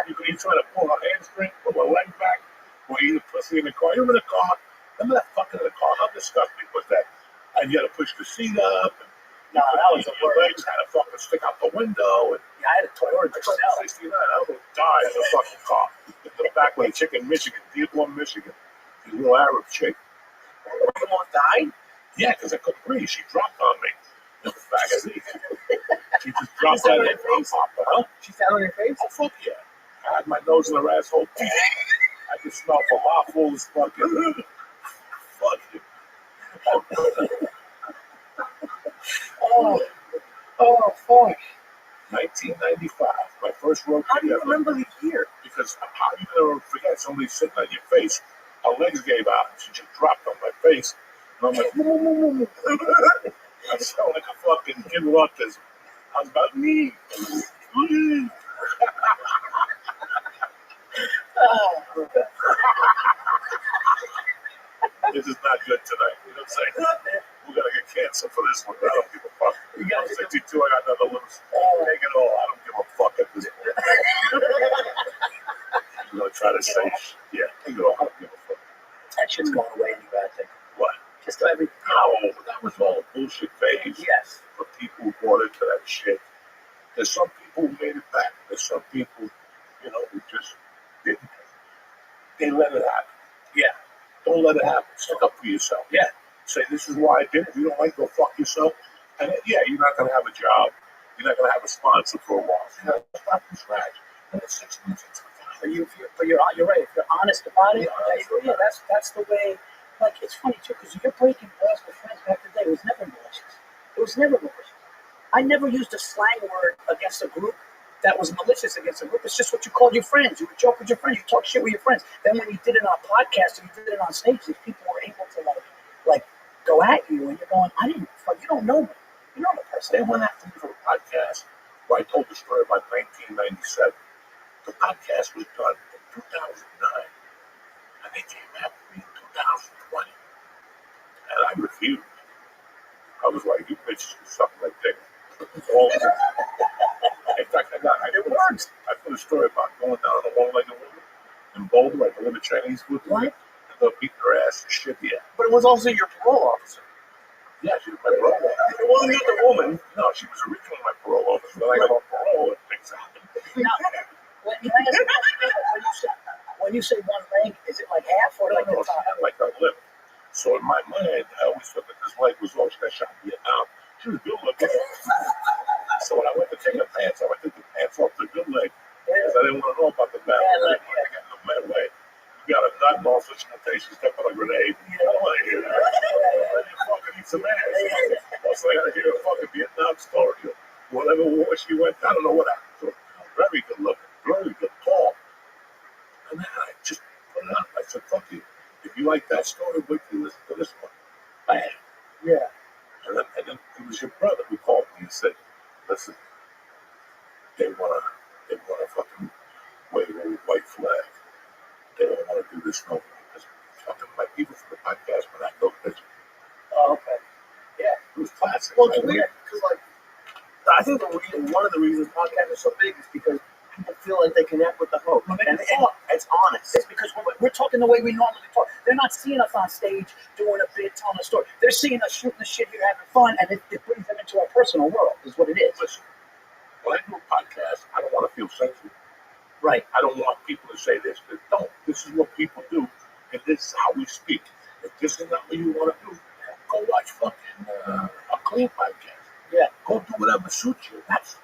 You try to pull her hamstring, pull her leg back, or you eat a pussy in the car. You're in the car. Remember that fucking in the car? How disgusting was that? And you had to push the seat up. No, that was the Your worst. legs had to fucking stick out the window. And Yeah, I had a Toyota I Excel. drove 69. I would die in the fucking car. In the back with a chick in Michigan, Dearborn, Michigan. This little Arab chick. You almost died? Yeah, because I couldn't breathe. She dropped on me in the back seat. She just dropped on her face. Huh? She sat on your face? Oh, fuck yeah. I had my nose in her asshole. I could smell falafels, fucking. Fuck you. Oh, fuck. 1995, my first road How do you trip ever. remember the year? Because how you never forget somebody sitting on your face? Her legs gave out. She just dropped on my face. And I'm like, I sound like a fucking kid with autism. I was about me. This is not good tonight. You know what I'm saying? We're gonna get canceled for this one. I don't give a fuck. I'm 62. I got nothing to lose. Take it all. I don't give a fuck at this point. I'm gonna try to say, yeah, take it all. I don't give a fuck. That shit's going away any bad thing. What? Just every. No, that was all a bullshit phase. Yes. For people who bought into that shit. There's some people who made it back. There's some people, who just didn't. They let it happen. Yeah. Don't let it happen. Stick up for yourself. Yeah. Say, this is why I did it. If you don't like, go fuck yourself. And yeah, you're not going to have a job. You're not gonna have a sponsor for a while. So you gotta start from scratch. And it's 6 months. It's But you're right. If you're honest about it, that's the way. Like it's funny too, because you're breaking balls with friends back in the day. It was never malicious. It was never malicious. I never used a slang word against a group that was malicious against a group. It's just what you called your friends. You would joke with your friends. You talk shit with your friends. Then when you did it on a podcast or you did it on stage, these people were able to like go at you, and you're going, I didn't. Fuck, you don't know me. You know the person. They went after me for a podcast where I told the story about 1997. The podcast was done in 2009, and they came after me in 2020, and I refused. I was like, you bitches can suck my dick. All of them. In fact, I put a story about going down on a one-legged woman in Boulder. I delivered Chinese food to her, and they'll beat her ass and shit. Yeah. But it was also your parole officer. Yeah, she was my parole officer. It wasn't just the woman. No, she was originally my parole officer. Then I got on parole and things happened. Now, when you say one leg, is it like half or like the No, she top? had like a lip. So in my mind, I always thought that this leg was all she got shot in Vietnam. She was good looking. So when I went to take the pants off, I took the pants off the good leg because I didn't want to know about the bad leg. I got in the bad way. You got a nut and all such notation stuff on a grenade. I don't want to hear that. I need to fucking eat some ass. Also, I got to hear a fucking Vietnam story. Whatever war she went, I don't know what happened to her. Very good looking, very good, tall. And then I just put it out. I said, fuck you. If you like that story, wait till you listen to this one. Bam. Yeah. And then it was your brother who called me and said, listen, they wanna fucking wave a white flag. They don't want to do this no more. Because fucking my people from the podcast when I go visit. Oh, okay. Yeah. It was classic. Well, it's weird because, like, I think one of the reasons podcasts are so big is because people feel like they connect with the host, and it's honest. It's because we're talking the way we normally talk. They're not seeing us on stage doing a bit, telling a story. They're seeing us shooting the shit here, having fun, and it brings them into our personal world, is what it is. Listen, when I do a podcast, I don't want to feel censored. Right. I don't want people to say this. Don't. This is what people do, and this is how we speak. If this is not what you want to do, go watch fucking a clean podcast. Yeah. Go do whatever suits you. That's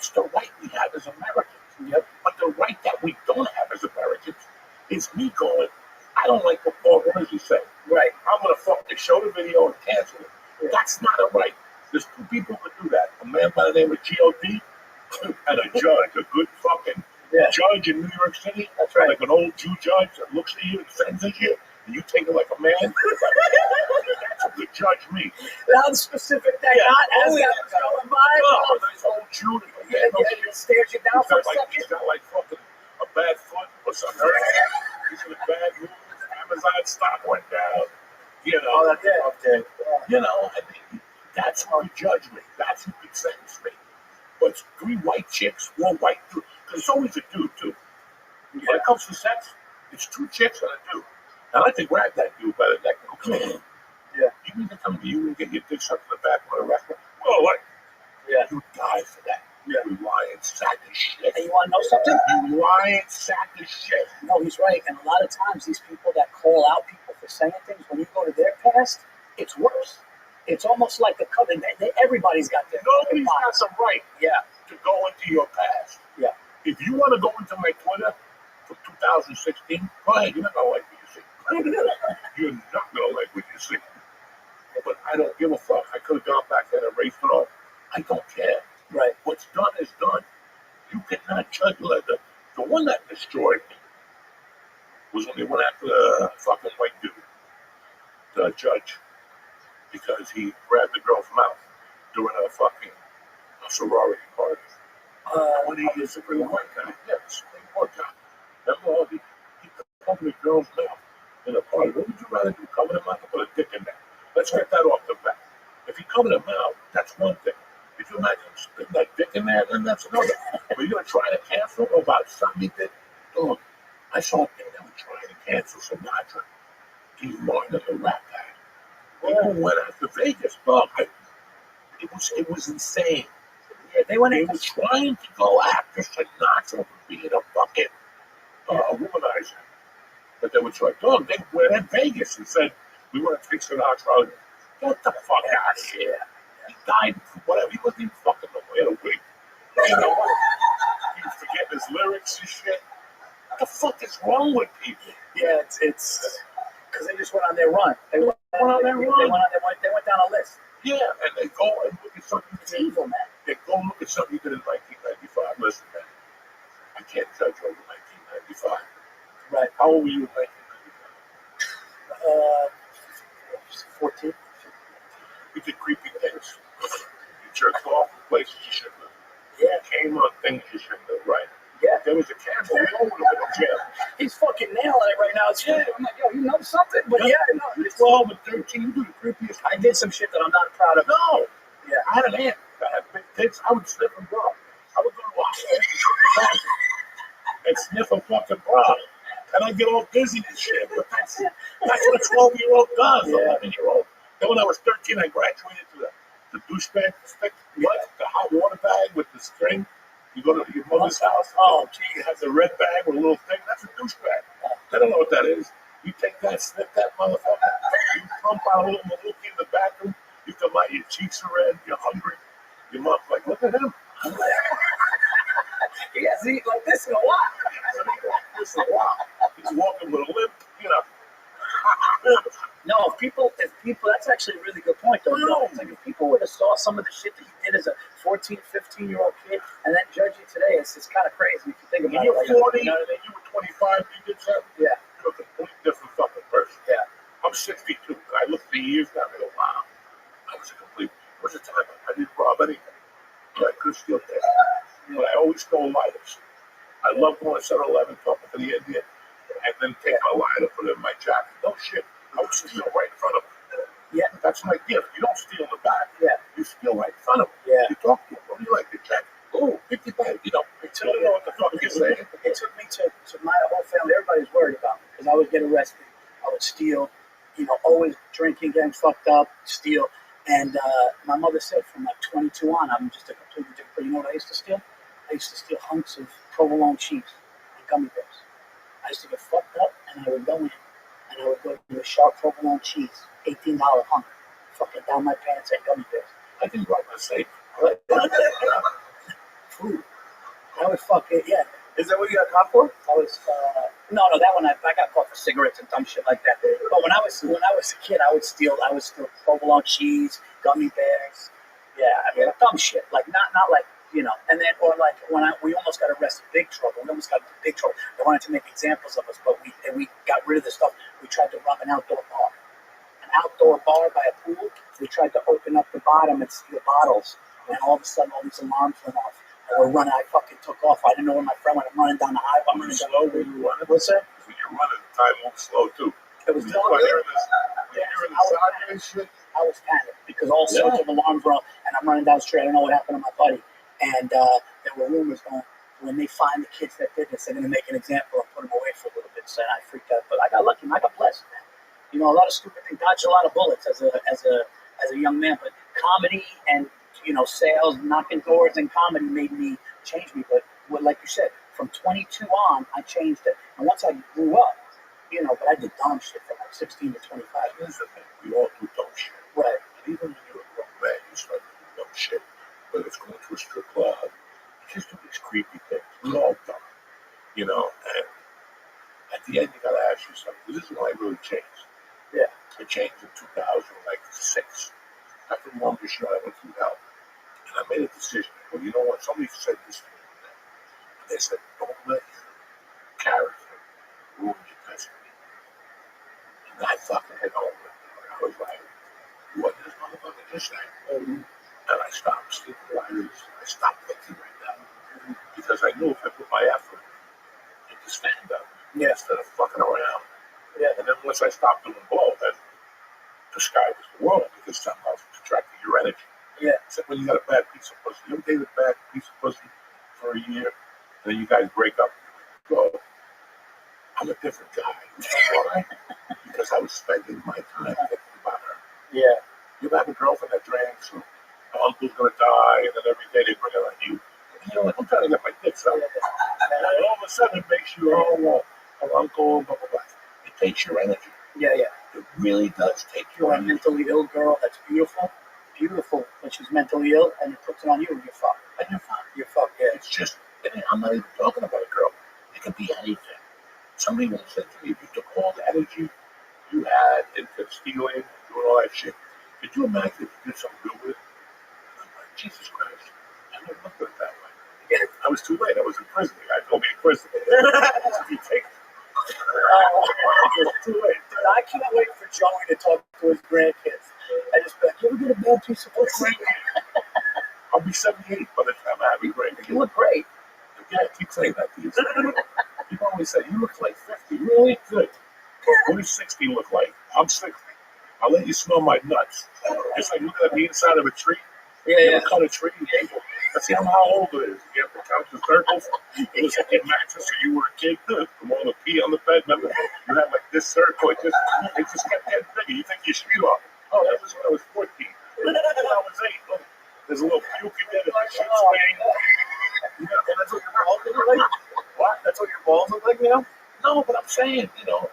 the right we have as Americans. Yep. But the right that we don't have as Americans is me going, I don't like what Paul Ramsey said. Right. I'm going to fucking show the video and cancel it. Yeah. That's not a right. There's two people who can do that. A man by the name of G.O.D. and a judge, a good fucking judge in New York City. That's right. Like an old Jew judge that looks at you and senses you, and you take it like a man. That's a good judge me. How specific that not as that was going by. No, a nice old Jew. It stares you down for a second. He's got like fucking a bad foot or something. He's in a bad mood. Amazon stock went down. You know. Oh, that's okay. You know, I mean, that's how you judge me. That's who can sentence me. But it's 3 white chicks, 1 white dude. Because it's always a dude, too. When it comes to sex, it's 2 chicks and a dude. I like to grab that dude by the neck and go, come on. Yeah. You need to come to you and get your dick sucked in the back of a restaurant. Well, what? Yeah. You die for that. You lying sack of shit. And you want to know something? You lying sack of shit. No, he's right. And a lot of times, these people that call out people for saying things, when you go to their past, it's worse. It's almost like a coven. Everybody's got their Nobody's got the right to go into your past. Yeah. If you want to go into my Twitter from 2016, go ahead. You're not going to like what you see. You're not going to like what you see. But I don't give a fuck. I could have gone back there and erased it all. I don't care. Right. What's done is done. You cannot judge like the one that destroyed me was when they went after the fucking white dude, the judge, because he grabbed the girl's mouth during a fucking sorority party. When he is a Supreme Court guy. Yeah, the Supreme Court guy. Remember, he covered the girl's mouth in a party. What would you rather do? Cover the mouth or put a dick in there? Let's get that off the bat. If he covered the mouth, that's one thing. If you imagine him spitting that dick in there, then that's another. But you're going to try to cancel him about something he did? Look, I saw a thing that was trying to cancel Sinatra. He's Martin the rap guy. People went after Vegas. Look, it was insane. They were trying to go after Sinatra for being a fucking womanizer. But they were like, dog, they went in Vegas and said, we want to take Sinatra out. Get the fuck out of here. He died, whatever. He wasn't even fucking no more. He had a wig. You know what? He's forgetting his lyrics and shit. What the fuck is wrong with people? Yeah, it's because they just went on their run. They went on their run. They went down a list. Yeah, and they go and look at something. It's evil, man. They go and look at something you did in 1995. Listen, man, I can't judge over 1995. Right. How old were you in 1995? 14. You did creepy things. You jerked off in places you shouldn't have. Yeah. You came on things you shouldn't have, right? Yeah. There was a camera. We all would have been in jail. He's fucking nailing it right now. It's Yeah. I'm like, yo, you know something? But yeah, no. You're 12 and 13. You do the creepiest. I did some shit that I'm not proud of. No. Yeah. I had an aunt that had big tits. I would sniff a bra. I would go to a house and sniff a fucking bra. And I'd get all dizzy and shit. But that's what a 12-year-old does, Yeah. 11-year-old. Then when I was 13, I graduated to the douchebag stick. What? The hot water bag with the string. You go to your mother's house. Oh, You have the red bag with a little thing. That's a douchebag. They don't know what that is. You take that, sniff that motherfucker. You pump out a little maluki in the bathroom. You come out, your cheeks are red. You're hungry. Your mom's like, look at him. He hasn't eaten like this in a while. This is wild. He's walking with a limp. You know. No, if people, that's actually a really good point, though. No. It's like if people would have saw some of the shit that you did as a 14, 15-year-old kid and then judge you today, it's kind of crazy if you think When about you're it. Like, 40, you know what I mean? you were 25, you did something. Yeah. You're a completely different fucking person. Yeah. I'm 62. And I look at the years now and I go, wow. I was a complete. There was a time I didn't rob anything. But I could steal things. But I always stole lighters. I love going to 7-Eleven, talking to the Indian, and then take my lighter, put it in my jacket. No shit. I would steal right in front of him. Yeah. That's my gift. You don't steal in the back. Yeah. You steal right in front of him. Yeah. You talk to him. What do you like? Your jacket? Oh, 55. You know, I don't know what the fuck you're saying. It took me to my whole family. Everybody's worried about me because I would get arrested. I would steal, always drinking, getting fucked up, steal. And my mother said from like 22 on, I'm just a completely different. But you know what I used to steal? I used to steal hunks of provolone cheese and gummy bears. I used to get fucked up and I would go in and I would go to a sharp provolone cheese, $18 hunk, fucking down my pants and gummy bears. I didn't rob my safe. Food. I would fucking, yeah. Is that what you got caught for? I was no, that one I got caught for cigarettes and dumb shit like that. But when I was a kid, I would steal provolone cheese, gummy bears. Yeah, I mean dumb shit. Like not like and then or like when we almost got arrested, big trouble. We almost got into big trouble. They wanted to make examples of us, but we got rid of the stuff. We tried to rob an outdoor bar by a pool. We tried to open up the bottom and steal bottles, and all of a sudden all these alarms went off. We're running. I fucking took off. I didn't know where my friend went. I'm running down the highway. I'm running slow when you running. What's that? When you're running, time moves slow too. It was When you're in the sideways shit. I was panicked because all sorts of alarms were on, and I'm running down the street. I don't know what happened to my buddy. And there were rumors going, when they find the kids that did this, they're going to make an example and put them away for a little bit. So I freaked out. But I got lucky. I got blessed, man. A lot of stupid things. Dodged a lot of bullets as a young man. But comedy and sales, knocking doors, and comedy changed me. But like you said, from 22 on, I changed it. And once I grew up, but I did dumb shit from like 16 to 25. Here's the thing. We all do dumb shit. Right. And even when you're a grown man, you start to do dumb shit. Whether it's going to a strip club, just do these creepy things. We all dumb. And at the end, you got to ask yourself, this is when I really changed. Yeah. I changed in 2006. After the longest year, I went through hell. And I made a decision. Well, you know what? Somebody said this to me. And they said, don't let your character ruin your destiny. And I fucking had over it. I was like, what did this motherfucker just say? And I stopped sleeping lighters. I stopped thinking right now. Because I knew if I put my effort into stand up instead of fucking around. Yeah. And then once I stopped doing both, then the sky was the world because somehow it's attracting your energy. Yeah. Except when you got a bad piece of pussy. You ever dated a bad piece of pussy for a year, and then you guys break up and go, I'm a different guy. You know why? Because I was spending my time thinking about her. Yeah. You have a girlfriend that drinks, and her uncle's going to die, and then every day they bring it on you. And you're like, I'm trying to get my dicks out. And then all of a sudden it makes you, her uncle, blah, blah, blah. It takes your energy. Yeah, yeah. It really does take You're your a energy. mentally ill girl that's beautiful, when she's mentally ill, and it puts it on you, and you're fucked. And you're fine. You're fucked, It's just, I'm not even talking about a girl. It could be anything. Somebody once said to me, if you took all the energy you had into stealing, doing all that shit, could you imagine if you did something good with it? I'm like, Jesus Christ. I never looked at it that way. Again, I was too late. I was in prison. The guy told me in prison. If you take it's too late. Dude, I can't wait for Joey to talk to his grandkids. I just be like, you ever get a bad piece of pussy? I'll be 78 by the time I have a grandkid. You look great. Yeah, keep saying that to you. People always say, you look like 50. Really? Good. What does 60 look like? I'm 60. I'll let you smell my nuts. It's like looking at the inside of a tree. Yeah, You yeah. ever cut a tree? Let's see how old it is. You have to count the circles. It was like a mattress when you were a kid. From all the pee on the bed, remember? You had like this circle. It just kept getting bigger. You think you're street off. Oh, that was when I was 14. When I was 8. Look, there's a little puke in there. There's a shit stain. And that's what your balls look like? What? That's what your balls look like now? No, but I'm saying,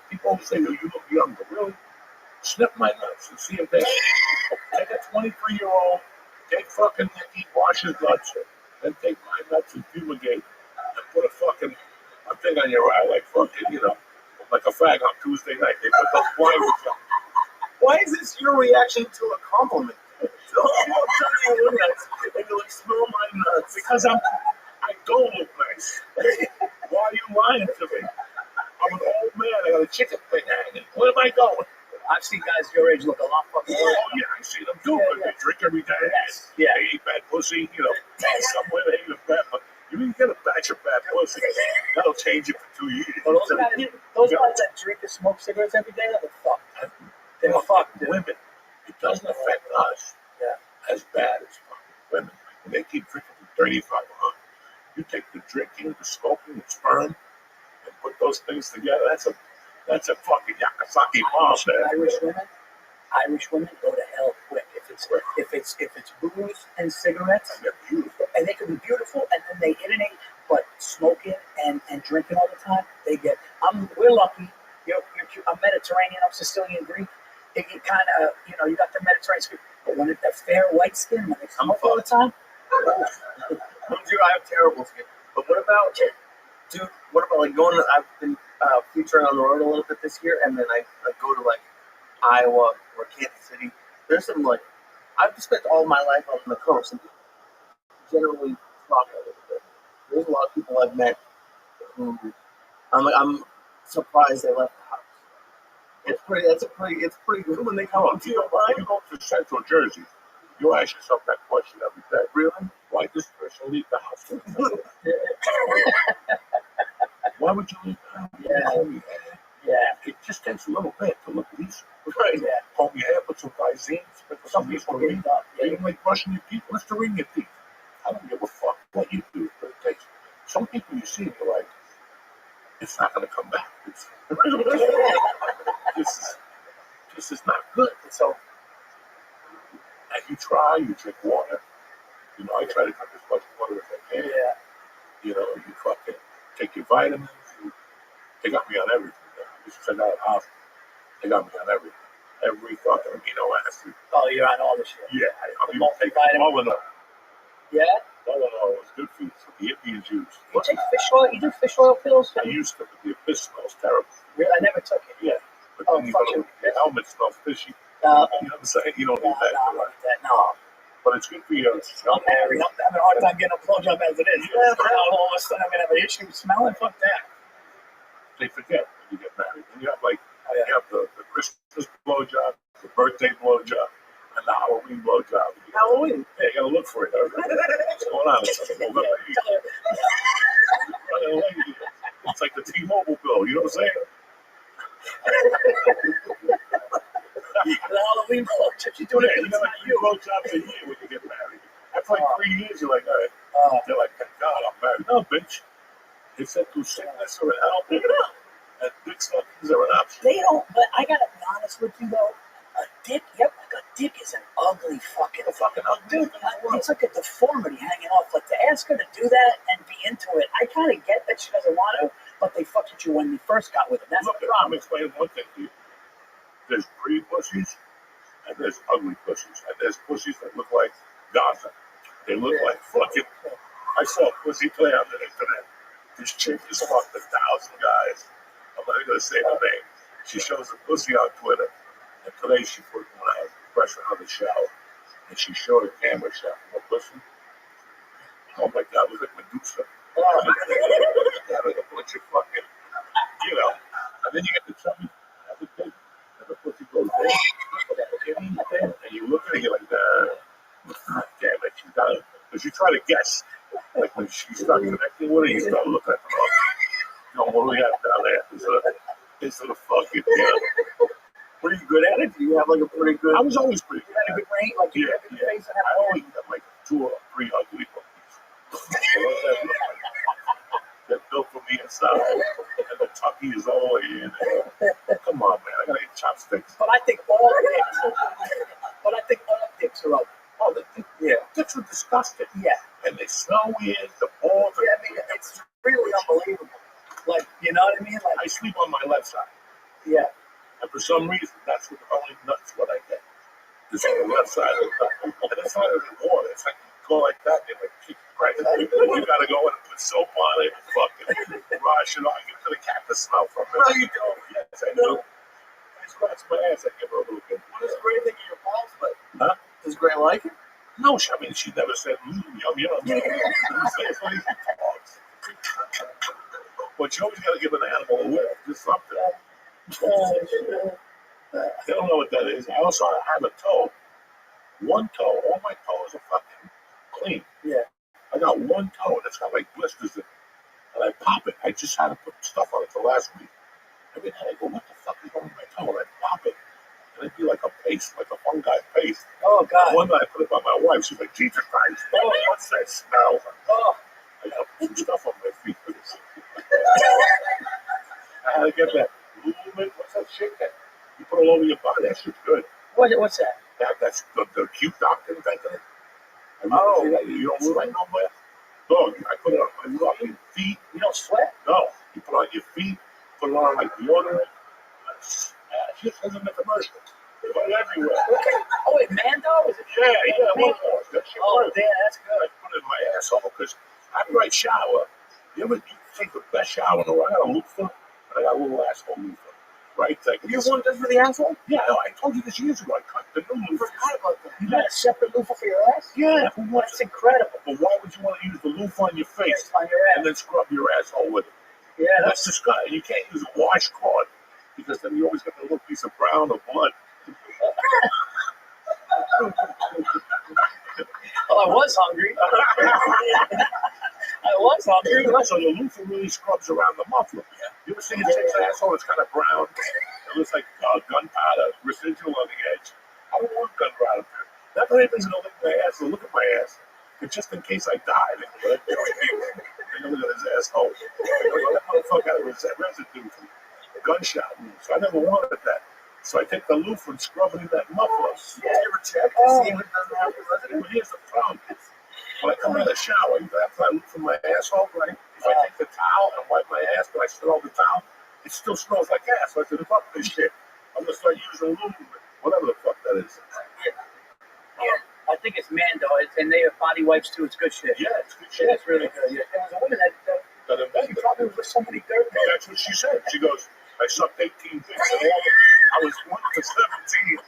people always say, oh, you look young, but really, sniff my nuts and see if they take a 23-year-old, take fucking Nicky, wash his nuts, then take my nuts and fumigate and put a thing on your eye, like fucking, like a fag on Tuesday night. They put those blinders on. Why is this your reaction to a compliment? So I'm telling you nuts, and you're like, smell my nuts. Because I don't look nice. Why are you lying to me? I'm an old man. I got a chicken thing hanging. Where am I going? I've seen guys your age look a lot fucking worse. Oh, yeah, I see them do it. Yeah. They drink every day. Yes. Yeah. They eat bad pussy. Some women eat a bad pussy. You can get a batch of bad pussy. That'll change it for 2 years. Well, those guys that drink and smoke cigarettes every day, they're fucked. They're fucked, dude. Women. It doesn't affect us as bad as fucking women. When they keep drinking from 35 on, you take the drinking, the smoking, the sperm, and put those things together. That's a fucking Yakasaki bomb there. Irish women go to hell quick. If it's booze and cigarettes, And they're beautiful. and they can be beautiful, and then they inundate, but smoking and drinking all the time, we're lucky. I'm Mediterranean, I'm Sicilian Greek. They get kind of, you got the Mediterranean skin, but when it's that fair white skin, when they smoke all the time, Dude, I have terrible skin. But what about like going to, I've been featuring on the road a little bit this year, and then I go to like Iowa or Kansas City. There's some like, I've spent all my life on the coast, and generally talk a little bit. There's a lot of people I've met who I'm surprised they left the house. It's pretty good when they come up to you. You go to Central Jersey, you ask yourself that question every day. Really? Why does this person leave the house? Why would you leave the house? yeah. It just takes a little bit to look decent. Right. Yeah. Comb your hair, put some Visine, some people Cleaned up. they don't like brushing your teeth. What's the ring your teeth? I don't give a fuck what you do, but it takes some people you see and you're like, it's not gonna come back. This is not good. So and you try, you drink water. I try to drink as much water as I can. Yeah. You fucking take your vitamins. They got me on everything. I just sent out a hospital. They got me on everything. Every fucking amino acid. Oh, you're on all this shit. Yeah, I'm even taking Multivitamin. Tylenol. Yeah? Tylenol is good for you. So the Indians use. You take fish oil? You do fish oil pills? I used to, but the abyss smells terrible. Really? I never took it. Yeah. But Oh, then fuck your helmet smells fishy. No, You know what I'm saying? You don't no, need that. no. But it's good for you. I'm married. I'm having a hard time getting a blowjob as it is. Now all of a sudden I'm going to have an issue smelling? Fuck that. They forget when you get married. And you have you have the Christmas blowjob, the birthday blowjob, and the Halloween blowjob. Halloween. Yeah, you gotta look for it. What's going on? It's like the T-Mobile bill. You know what I'm saying? The Halloween blowjob. You're doing it. You got like 3 blowjobs a year when you get married. After like 3 years, you're like, all right. They're like, thank God I'm married. No, bitch. They said through sickness or an album, and dick suckings are an option. They don't, but I gotta be honest with you though. A dick is an ugly fucking Dude, it's like a deformity hanging off. Like to ask her to do that and be into it, I kind of get that she doesn't want to, but they fucked with you when you first got with them. That's look, the I'm problem. explaining one thing to you. There's pretty pussies, and there's ugly pussies, and there's pussies that look like Gaza. They look like fucking. I I saw pussy play on the internet. This chick has fucked 1,000 guys. I'm not gonna say her name. She shows the pussy on Twitter, and today she put pressure on the shower, and she showed a camera shot of her pussy. Oh my God, it was like Medusa. Like a bunch of fucking, and then you get the chubby, have a thing, and the pussy goes down, and you look at it, you're like, damn it, she's got it. Because you try to guess, like when she starts connecting with it, you start looking at the mouth. What do we have down there? Instead of fucking, Were you good at it? Do you have like a pretty good? I was always pretty You had a good range, like you had a good face. I always had like 2 or 3 ugly puppies. They're built for me inside, and the tucky is all the way in there. Come on, man, I gotta eat chopsticks. But I think all dicks are ugly. Oh, dicks are disgusting. Yeah. And they smell weird. The balls. Yeah, I mean, it's really unbelievable. Like, you know what I mean? Like, I sleep on my left side. yeah. And for some reason, that's what only nuts what I get. It's on the left side of the nut. And it's not even water. It's like you go like that, they like kick you right. You gotta go in and put soap on it and fucking wash it off. I get to the cat to smell from it. No, you don't. Yes, I do. I scratch my ass, I give her a little bit. What does Gray think of your balls, but Huh? does Gray like it? No, I mean, she never said, yum, yum. It's like dogs. But you always gotta give an animal a whiff, just something. They don't know what that is. I also have a toe. One toe. All my toes are fucking clean. Yeah. I got one toe that's got like blisters in it. And I pop it. I just had to put stuff on it the last week. Every time I go, what the fuck is wrong with my toe? And I pop it. And it'd be like a paste, like a fungi paste. Oh, God. One night I put it on my wife. She's like, Jesus Christ. Oh, what's that smell? Oh. I got to put some stuff on my feet for this. I had to get that movement. What's that shit that you put all over your body? That shit's good. What's that? That's the cute doctor invented it. Oh. You don't sweat no more? No, I put it on my fucking feet. You don't sweat? No, you put it on your feet, put it on like deodorant. Shit says in the commercial. They put it everywhere. Okay. Oh, wait, Mando? Is it? Yeah, one more. That shit works. Yeah, that's good. I put it in my asshole because after I shower, you take the best shower in the world. I got a loofah, and I got a little asshole loofah. Right? Like, You have one just for the asshole? Yeah, no, I told you this years ago. I cut the new loofah. Forgot about that. You got a separate loofah for your ass? Yeah, who wants That's incredible. But why would you want to use the loofah on your face On your and ass. then scrub your asshole with it? Yeah, That's disgusting. You can't use a washcloth because then you always get the little piece of brown or blood. Well, I was hungry. I was hungry. So the loofah really scrubs around the muffler. You ever see a chick's asshole? It's kind of brown. It looks like gunpowder residual on the edge. I don't want gunpowder. Not that anybody's going to lick my ass or look at my ass. But just in case I die, they can look at his asshole. That motherfucker has residue from gunshot wounds. So I never wanted that. So I take the loofah and scrub it in that muffler. Did you ever check to see if it doesn't have the residue? But here's the problem. When I come out of the shower, after I look from my asshole, right? If I take the towel and wipe my ass, but I still hold the towel, it still smells like ass. So I said, fuck this shit. I'm gonna start using lubricant, whatever the fuck that is. I think it's Mando, and they have body wipes too. It's good shit. Yeah, it's good shit. Yeah, it's really good. Yeah. There was a woman that she probably was with somebody dirt. That's what she said. She goes, I sucked 18 dicks. I was 1 to 17.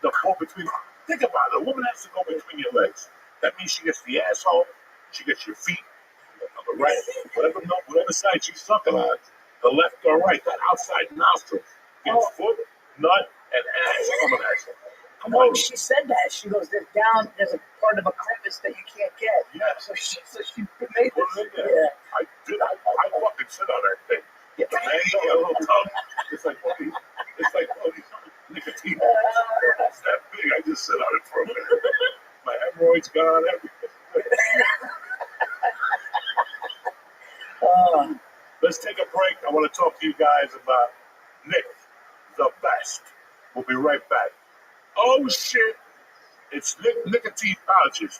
The pull between. Think about it. A woman has to go between your legs. That means she gets the asshole, she gets your feet, on the right, whatever side she's sucking on, the left or right, that outside nostril gets foot, nut, and ass coming at you. Come on. She said that. She goes, there's a part of a crevice that you can't get. Yeah. So she made Put this. it in there. Yeah. I did. I fucking sit on that thing. Yeah. The man got a little tongue. It's like nicotine. It's that big. I just sit on it for a minute. My hemorrhoids gone, everything. Let's take a break. I want to talk to you guys about Nick, the best. We'll be right back. Oh shit, it's nicotine pouches.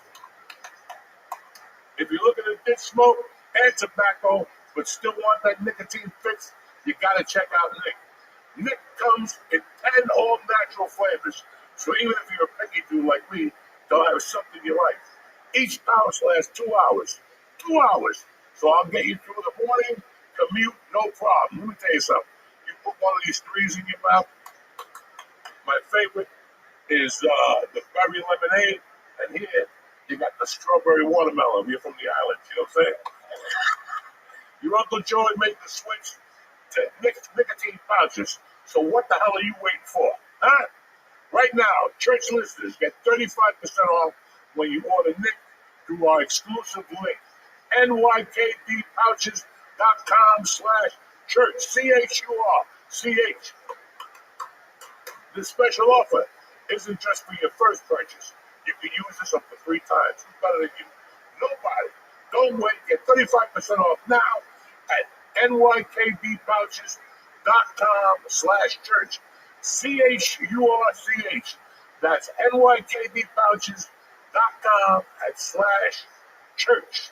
If you're looking at ditch smoke and tobacco, but still want that nicotine fix, you gotta check out Nick. Nick comes in 10 all-natural flavors, so even if you're a picky dude like me, they'll have something you like. Each pouch lasts 2 hours. 2 hours. So I'll get you through the morning commute, no problem. Let me tell you something. You put one of these threes in your mouth. My favorite is the berry lemonade, and here you got the strawberry watermelon. We're from the islands, you know what I'm saying? Your Uncle Joey made the switch to nicotine pouches. So what the hell are you waiting for? Huh? Right now, church listeners get 35% off when you order Nick through our exclusive link, nykdpouches.com/church, CHURCH. This special offer isn't just for your first purchase. You can use this up to 3 times. Who's better than you? Nobody. Don't wait. Get 35% off now at nykdpouches.com/church. CHURCH. That's nykdpouches.com/church.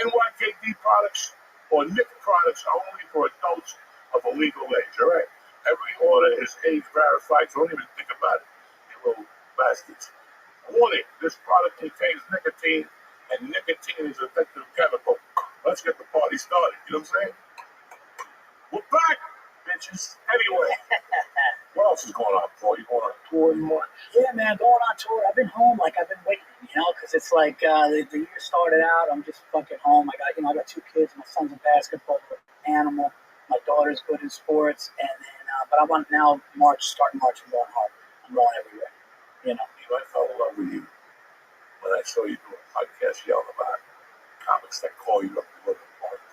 NYKD products or Nick products are only for adults of a legal age, all right? Every order is age verified, so don't even think about it, you little bastards. Warning, this product contains nicotine, and nicotine is an addictive chemical. Let's get the party started, you know what I'm saying? We're back, bitches. Anyway, what else is going on, Paul? You going on a tour anymore? Yeah, man, going on tour. I've been home, like I've been waiting, because it's like the year started out. I'm just fucking home. I got 2 kids. My son's a basketball animal. My daughter's good in sports, and then but I want now starting March. I'm going hard. I'm going everywhere. I fell in love with you when I saw you do a podcast yelling about comics that call you up to go to the party.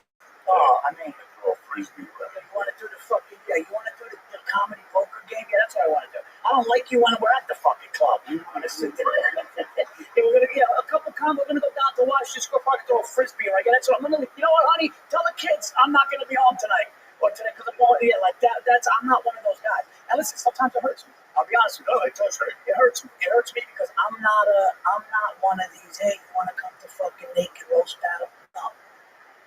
Oh, I mean, throw a frisbee around. you want to do the fucking you want to do the comedy poker game? Yeah, that's what I want to do. I don't like you when we're at the fucking club. You want to sit there. We're gonna a couple we're gonna go down to Washington Square Park and throw a frisbee. Right? That's what I'm gonna. You know what, honey? Tell the kids I'm not gonna be home tonight or today because I'm going. Yeah, like that. I'm not one of those guys. And listen, sometimes it hurts me. I'll be honest with you. No, it does hurt. It hurts me. It hurts me because I'm not one of these. Hey, you want to come to fucking naked roast battle? No,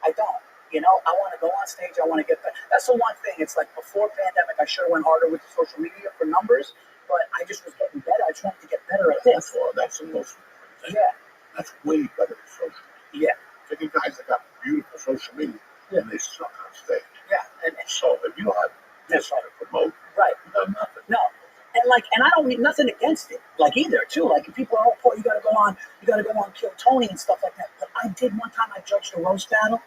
I don't. I want to go on stage. I want to get better. That's the one thing. It's like before pandemic, I should have went harder with the social media for numbers, but I just was getting better. I just wanted to get better at this. That's the most important thing. Yeah. That's way better than social media. Yeah. Take you guys that got beautiful social media, and they suck on stage. Yeah. And so if you don't have this to promote, right, you got nothing. No. And I don't need nothing against it, either, too. Like, if people are, oh, Paul, you gotta go on Kill Tony and stuff like that. But I did one time, I judged a roast battle,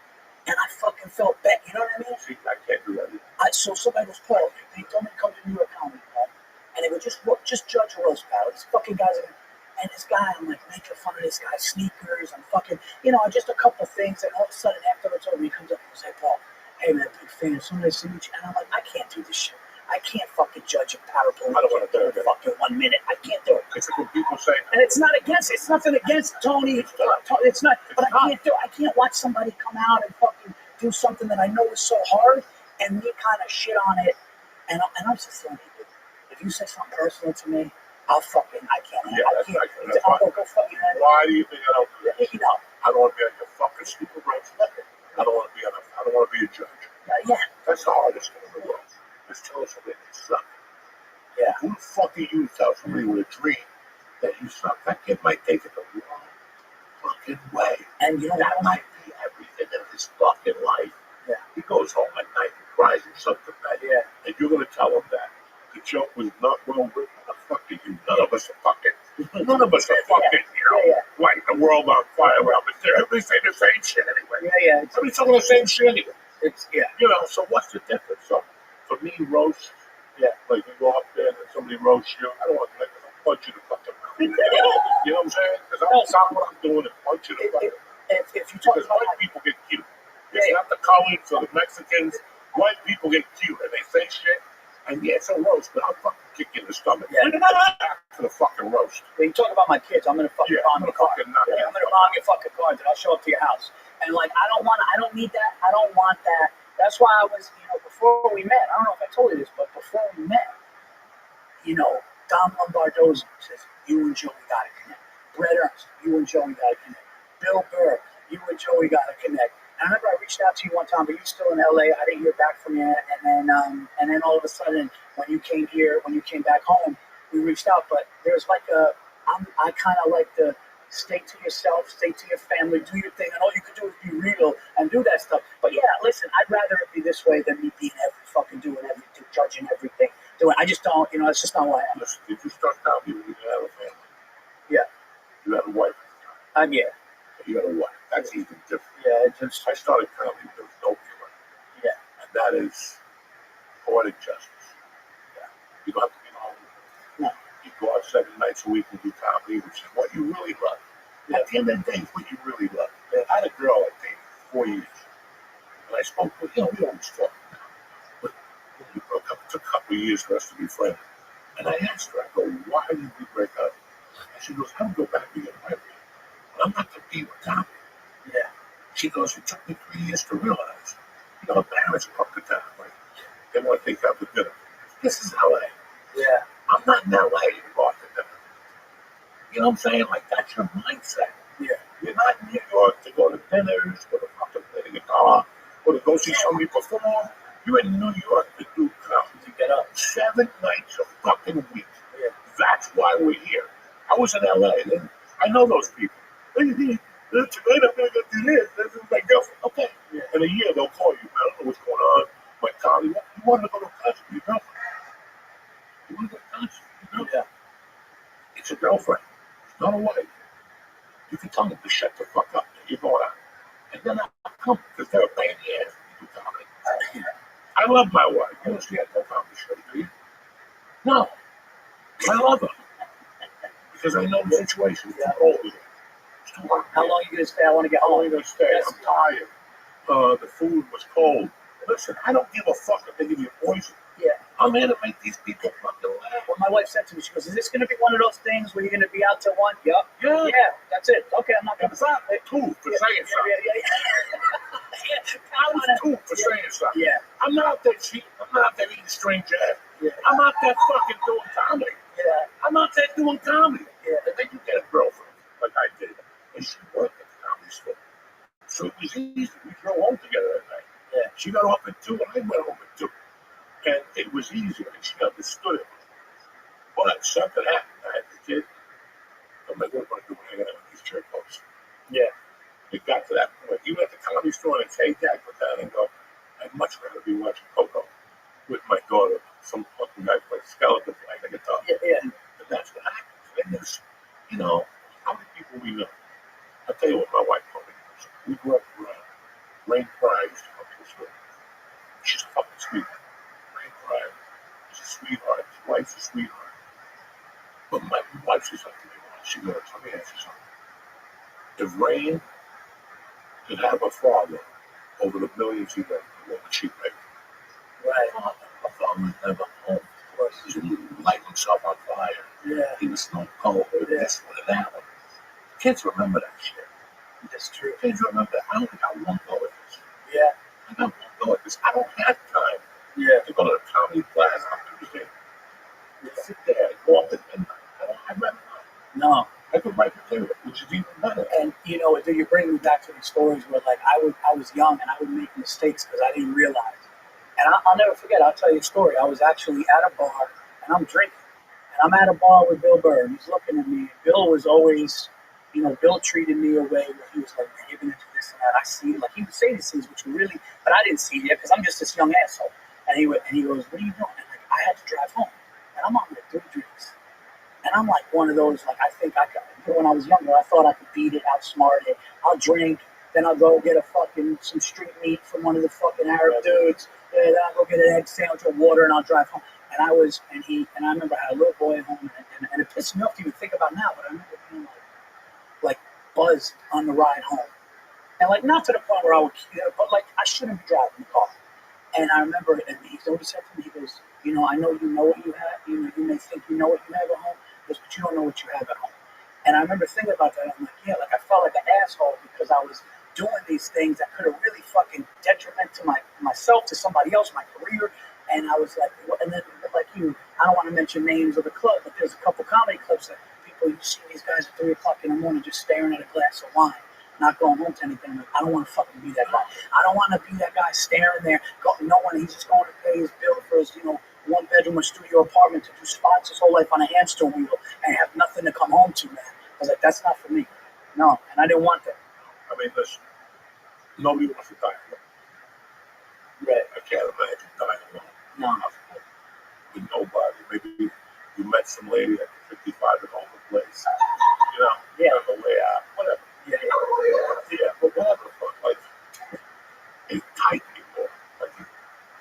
and I fucking felt bad, you know what I mean? See, I can't do that either. So somebody was, Paul, they told me to come to New York Comedy Club, and they would just judge a roast battle. These fucking guys, and this guy, I'm like, making fun of this guy's sneakers, I'm fucking, just a couple things, and all of a sudden, after it's over, he comes up and says, hey, Paul, hey, man, big fan, so nice to meet you. And I'm like, I can't do this shit. I can't fucking judge a PowerPoint. I don't want to do it. Fucking 1 minute. I can't do it. It's like when people say, and it's not against. It's nothing against Tony. It's not. But I can't do. I can't watch somebody come out and fucking do something that I know is so hard, and me kind of shit on it. And I'm just telling people, if you say something personal to me, I can't. Yeah, I can't. I'll go fucking. Why do you think I don't do that? I don't want to be on your fucking stupid roast. I don't want to be a judge. Yeah. That's the hardest thing in the world. Just tell somebody they suck. Yeah. Who the fuck are you to tell somebody with a dream that you suck? That kid might take it the wrong fucking way. And that might be everything in his fucking life. Yeah. He goes home at night and cries himself to bed. Yeah. And you're going to tell him that the joke was not well written. What the fuck are you? None of us are fucking. Light the world on fire. Everybody's saying the same shit anyway. Yeah. Everybody's talking the same shit anyway. Yeah. So what's the difference? So for me, roast, like you go up there and somebody roasts you, I don't want to make them punch you the fucking mouth. You know what I'm saying? Because I'll stop what I'm doing and punch you the fucking mouth. If you talk because about white people get cute. It's not the colors or the Mexicans. White people get cute and they say shit. And it's a roast, but I'll fucking kick you in the stomach. Yeah. For the fucking roast. When you talk about my kids, I'm gonna fucking bomb your car. I'm gonna bomb your fucking car, and I'll show up to your house. And I don't need that. I don't want that. That's why I was, before we met, I don't know if I told you this, but before we met, Dom Lombardosi says, you and Joey gotta connect. Brett Ernst, you and Joey gotta connect. Bill Burr, you and Joey gotta connect. And I remember I reached out to you one time, but you were still in LA. I didn't hear back from you. And then all of a sudden, when you came back home, we reached out. But there's I kind of like the stay to yourself, stay to your family, do your thing, and all you can do is be real and do that stuff. But yeah, listen, I'd rather it be this way than me being doing everything, judging everything. I just don't, it's just not who I am. Listen, did you start out when you didn't have a family? Yeah. You had a wife. Yeah. You had a wife. That's even different. Yeah, it just, I started comedy, there was no killer. yeah. And that is poetic justice. Yeah. You don't have to be home. No. You go out 7 nights a week and do comedy, which is what you really love. Yeah. At the end of the day, it's what you really love. I had a girl I dated for 4 years. And I spoke with, we always talk. But when we broke up, it took a couple of years for us to be friends. And I asked her, I go, why did we break up? And she goes, I would go back to get married. But I'm not competing with comedy. Yeah. She goes, it took me 3 years to realize, parents fuck the town, right? They want to take out the dinner. This is LA. Yeah. I'm not in LA to go out to dinner. You know what I'm saying? Like, that's your mindset. Yeah. You're not in New York to go to dinners, or to fucking play the guitar, or to go see somebody perform. You're in New York to do comedy. To get up. 7 nights a fucking week. Yeah. That's why we're here. I was in LA, and I know those people. Tonight I'm gonna go do this. This is my girlfriend. Okay. Yeah. In a year they'll call you. I don't know what's going on. My comedy. You want to go to a concert with your girlfriend? You want to go to a concert with your girlfriend? Yeah. It's a girlfriend. It's not a wife. You can tell them to shut the fuck up. You're going out. And then I'll come because they're a pain in the ass to do comedy. I love my wife. You don't see I go comedy show, do you? No. I love her. Because I know the situation. It's too cold. It's too hot. How long are you going to stay? I want to get How long home. are you going to stay? I'm tired. The food was cold. Listen, I don't give a fuck if they give you poison. Yeah. I'm here to make these people fucking laugh. Well, my wife said to me, she goes, is this going to be one of those things where you're going to be out till 1? Yup. Yeah. Yeah, that's it. Okay, I'm not going to stop. Two for saying something. I was two for saying something. Yeah. I'm not out there cheating. I'm not out there eating strange ass. Yeah. I'm out there fucking doing comedy. Yeah. I'm out there doing comedy. Yeah. And then you get a girlfriend, like I did, and she worked at the comedy store. So it was easy. We drove home together that night. Yeah. She got off at 2, and I went home at 2. And it was easier, and she understood it. But something happened. I had the kid. I'm like, what am I doing hanging out with these jerk folks? Yeah. It got to that point. Even at the comedy store in Taik, I put down and go, I'd much rather be watching Coco with my daughter. Some fucking guy playing skeleton playing the guitar. Yeah. Yeah. And that's what happens. And there's, how many people we know? I'll tell you what my wife told me. We grew up around Rain Pride used to come to the store. She's fucking sweet. Rain Pride is a sweetheart. His wife's a sweetheart. But my wife says something to me once. She goes, let me ask you something. If Rain could have a father over the millions he made, what would she make? Right. A father was never home. Of course. He would light himself on fire. Yeah. He was no cold. This one and that one. Kids remember that shit. That's true. Kids remember that. I only got one go at this. Yeah. I got one go at this. I don't have time Yeah. to go to the comedy class on Tuesday. Sit there and go up at midnight. I'd rather not. No. I could write material, which is even better. And you bring me back to these stories where like I was young and I would make mistakes because I didn't realize. And I'll never forget. I'll tell you a story. I was actually at a bar and I'm drinking, and I'm at a bar with Bill Burr. And he's looking at me. And Bill was always, Bill treated me a way where he was like, man, you're gonna do this and that. I see, like he would say these things, which were really, but I didn't see it yet because I'm just this young asshole. And he goes, what are you doing? And like, I had to drive home, and I'm on with 3 drinks. And I'm like one of those, like, I think I could, when I was younger, I thought I could beat it, outsmart it. I'll drink, then I'll go get some street meat from one of the fucking Arab dudes. And then I'll go get an egg sandwich or water, and I'll drive home. And I remember I had a little boy at home, and it pissed me off to even think about now, but I remember being like buzzed on the ride home. And like, not to the point where I would, but like, I shouldn't be driving the car. And I remember, and he always said to me, he goes, I know you know what you have, you may think you know what you have at home, but you don't know what you have at home. And I remember thinking about that. I'm like, yeah, like I felt like an asshole because I was doing these things that could have really fucking detriment to myself, to somebody else, my career. And I was like, and then like I don't want to mention names of the club, but there's a couple comedy clubs that you see these guys at 3 o'clock in the morning just staring at a glass of wine, not going home to anything. Like, I don't want to fucking be that guy. I don't want to be that guy staring there, he's just going to pay his bill for his, 1-bedroom or studio apartment to do spots his whole life on a hamster wheel and have nothing to come home to, man. I was like, that's not for me. No, and I didn't want that. I mean, listen, nobody wants to die alone. Right. I can't imagine dying alone. No. With nobody. Maybe you met some lady at 55 at home place. Yeah. On the way out, whatever. Yeah. But whatever the fuck, like, it's tight anymore. Like,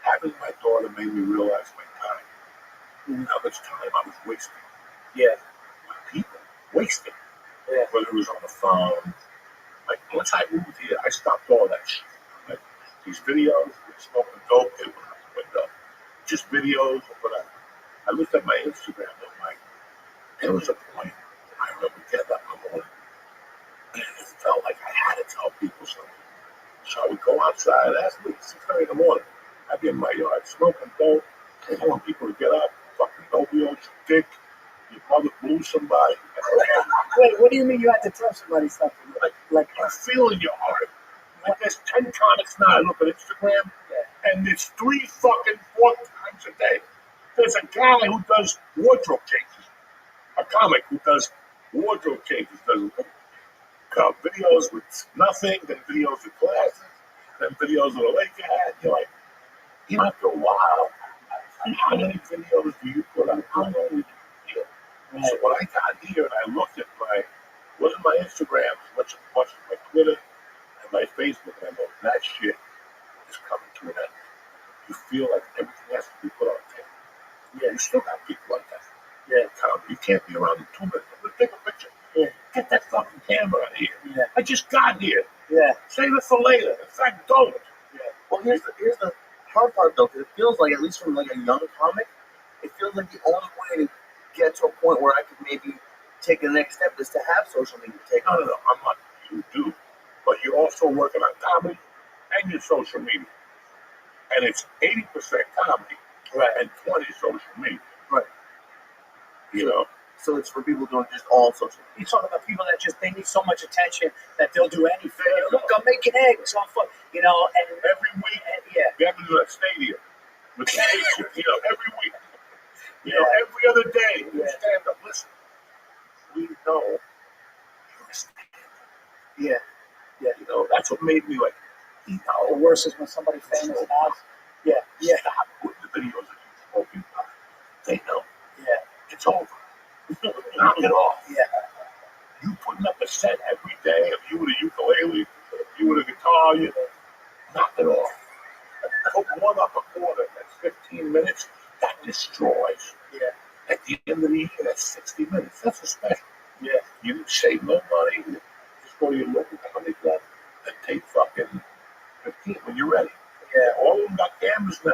having my daughter made me realize my time. How much time I was wasting. Yeah. With people. Wasting. Yeah. Whether it was on the phone. Like, once I moved here, I stopped all that shit. Like, these videos, smoking dope, it went out the window. Just videos or whatever. I looked at my Instagram and like, there was a point I remember getting up in the morning and it felt like I had to tell people something. So I would go outside, ask me, 6:30 in the morning. I'd be in my yard smoking dope. I didn't want people to get up, fucking Novio, dick, your mother blew somebody. Wait, what do you mean you had to tell somebody something? Like you feel in your heart. Like there's 10 comics now. I look at Instagram, and there's 4 times a day. There's a guy who does wardrobe changes. A comic who does wardrobe changes. Does videos with nothing, then videos with glasses, then videos with a lake hat. You're like, after a while, how many videos do you put up? How long do you do? So when I got here and I looked at wasn't my Instagram as much as my Twitter and my Facebook, and I go, that shit is coming to an end. You feel like everything has to be put on tape. Yeah, you still got people like that. Yeah, you can't be around in 2 minutes. Let's take a picture. Yeah. Get that fucking camera out of here. Yeah. I just got here. Yeah. Save it for later. In fact, don't. Yeah. Well, here's the hard part though, because it feels like, at least from like a young comic, it feels like the only way to get to a point where I could maybe take the next step is to have social media take on. No. I'm not. You do, but you're also working on comedy and your social media, and it's 80% comedy, right, and 20 social media, right. So it's for people doing just all social media. You're talking about people that they need so much attention that they'll do anything. Look, I'm making eggs. And every week, we have to do that stadium with the picture, every week. Every other day, you stand up. Listen, we know you're a stand. Yeah. That's what made me like. The worst is when somebody famous dies. Yeah. Stop putting the videos of you smoking pot. They know. Yeah. It's over. Knock it off. Yeah. You putting up a set every day of you with a ukulele, you with a guitar, knock it off. Put one up a quarter, that's 15 minutes, that destroys. Yeah. At the end of the year, that's 60 minutes. That's a special. Yeah. You save no money. Just go to your local comedy club and take fucking 15 when you're ready. Yeah. All of them got cameras now.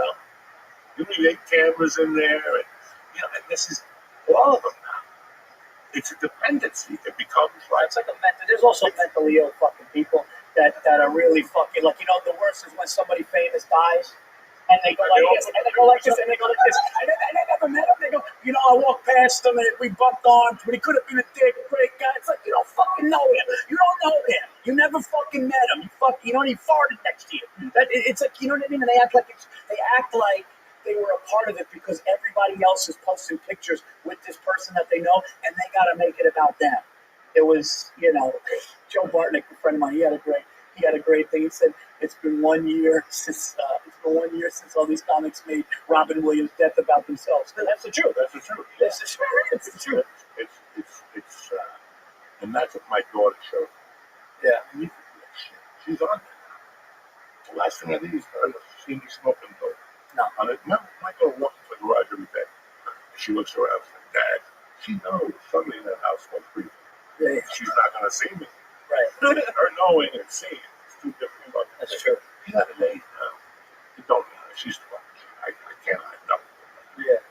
You need 8 cameras in there. And this is all of them now. It's a dependency. It becomes like. It's like there's also mentally ill fucking people that are really fucking, the worst is when somebody famous dies. And they go like this, and they go like this, and they go like this. And I never met him. They go, I walked past him, and we bumped arms, but he could have been a dick, great guy. It's like, you don't fucking know him. You don't know him. You never fucking met him. He farted next to you. It's like, you know what I mean? And they act like they were a part of it because everybody else is posting pictures with this person that they know, and they got to make it about them. It was, Joe Bartnick, a friend of mine, he had a great thing. He said, it's been 1 year since all these comics made Robin Williams' death about themselves. And that's the truth. That's the truth. That's the truth. It's the truth. It's and that's what my daughter showed. Yeah. She's on there. The last thing I need is her to see me smoking dope. No. My daughter walks into the garage every day. She looks around and says, Dad, she knows somebody in that house smokes weed. Yeah. She's not going to see me. Right. Her knowing and seeing is two different things. That's true. She's at an age now. It don't matter. She's 12. I can't hide nothing. Yeah.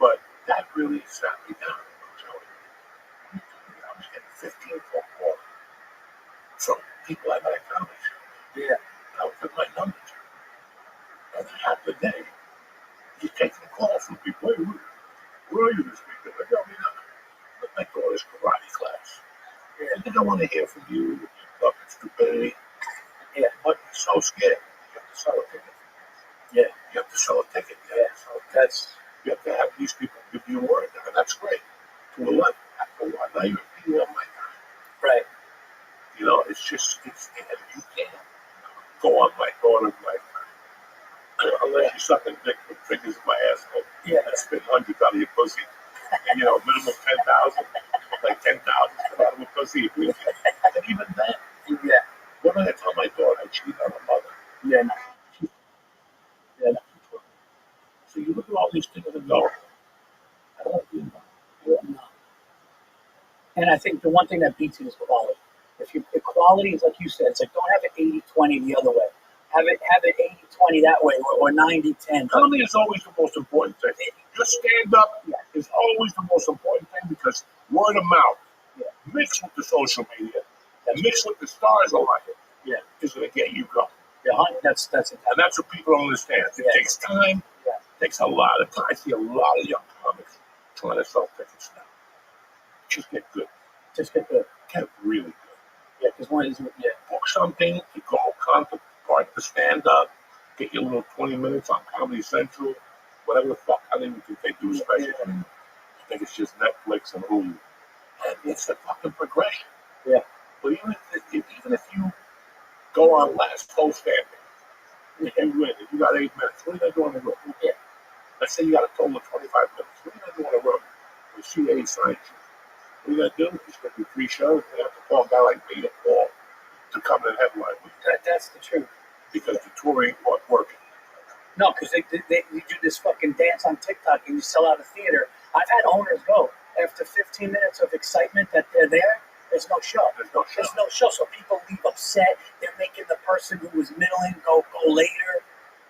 But that really sat me down. I was getting 15 phone calls from people I met at comedy shows. Yeah. I would put my numbers. And half the day, you're taking calls from people. Hey, where are you this weekend? I go, my daughter's karate class. Yeah. I think I want to hear from you. You fucking stupidity. Yeah, but you're so scared. You have to sell a ticket. Yeah, you have to sell a ticket. Yeah, so you have to have these people give you a word, and that's great. To 11, after a while, now you're beating on my time. Right. it's and you can't go on like unless you're sucking dick with fingers in my asshole. Yeah. And spit hundreds out of your pussy. And minimum 10,000, like 10,000 out of a pussy. And even then, Yeah. what am I gonna tell my daughter? I cheated on her mother. Yeah. No. Yeah. No. So you look at all these things and go, I don't want to be involved. No. And I think the one thing that beats it is quality. If quality is like you said, it's like don't have it 80-20 the other way. Have it 80-20 that way or 90-10. Comedy is always the most important thing. Your stand up Yeah. is always the most important thing because word of mouth, Yeah. mixed with the social media, and mixed with the stars alike, is going to get you going. Yeah, that's it. And that's what people don't understand. It Yeah. takes time. Yeah. It takes a lot of time. I see a lot of young comics trying to sell tickets now. Just get good. Just get the Get really good. yeah, because one is Book something. You go contemplate the stand up. Get your little 20 minutes on Comedy Central. Whatever the fuck. I don't even think they do specials anymore. I think it's just Netflix and Hulu. And it's the fucking progression. Yeah. But even if you go on last slow standing, and you win, if you got 8 minutes, what are you going to do on the road? Yeah. Let's say you got a total of 25 minutes. What are you going to do on the road? When CA signs you. What are you going to do? It's going to be 3 shows. You have to call a guy like me to call to come in headline with you. that's the truth. Because the tour ain't working. No, because you do this fucking dance on TikTok and you sell out a theater. I've had owners go after 15 minutes of excitement that they're there. There's no show. There's no show. There's no show. So people leave upset. They're making the person who was middling go later.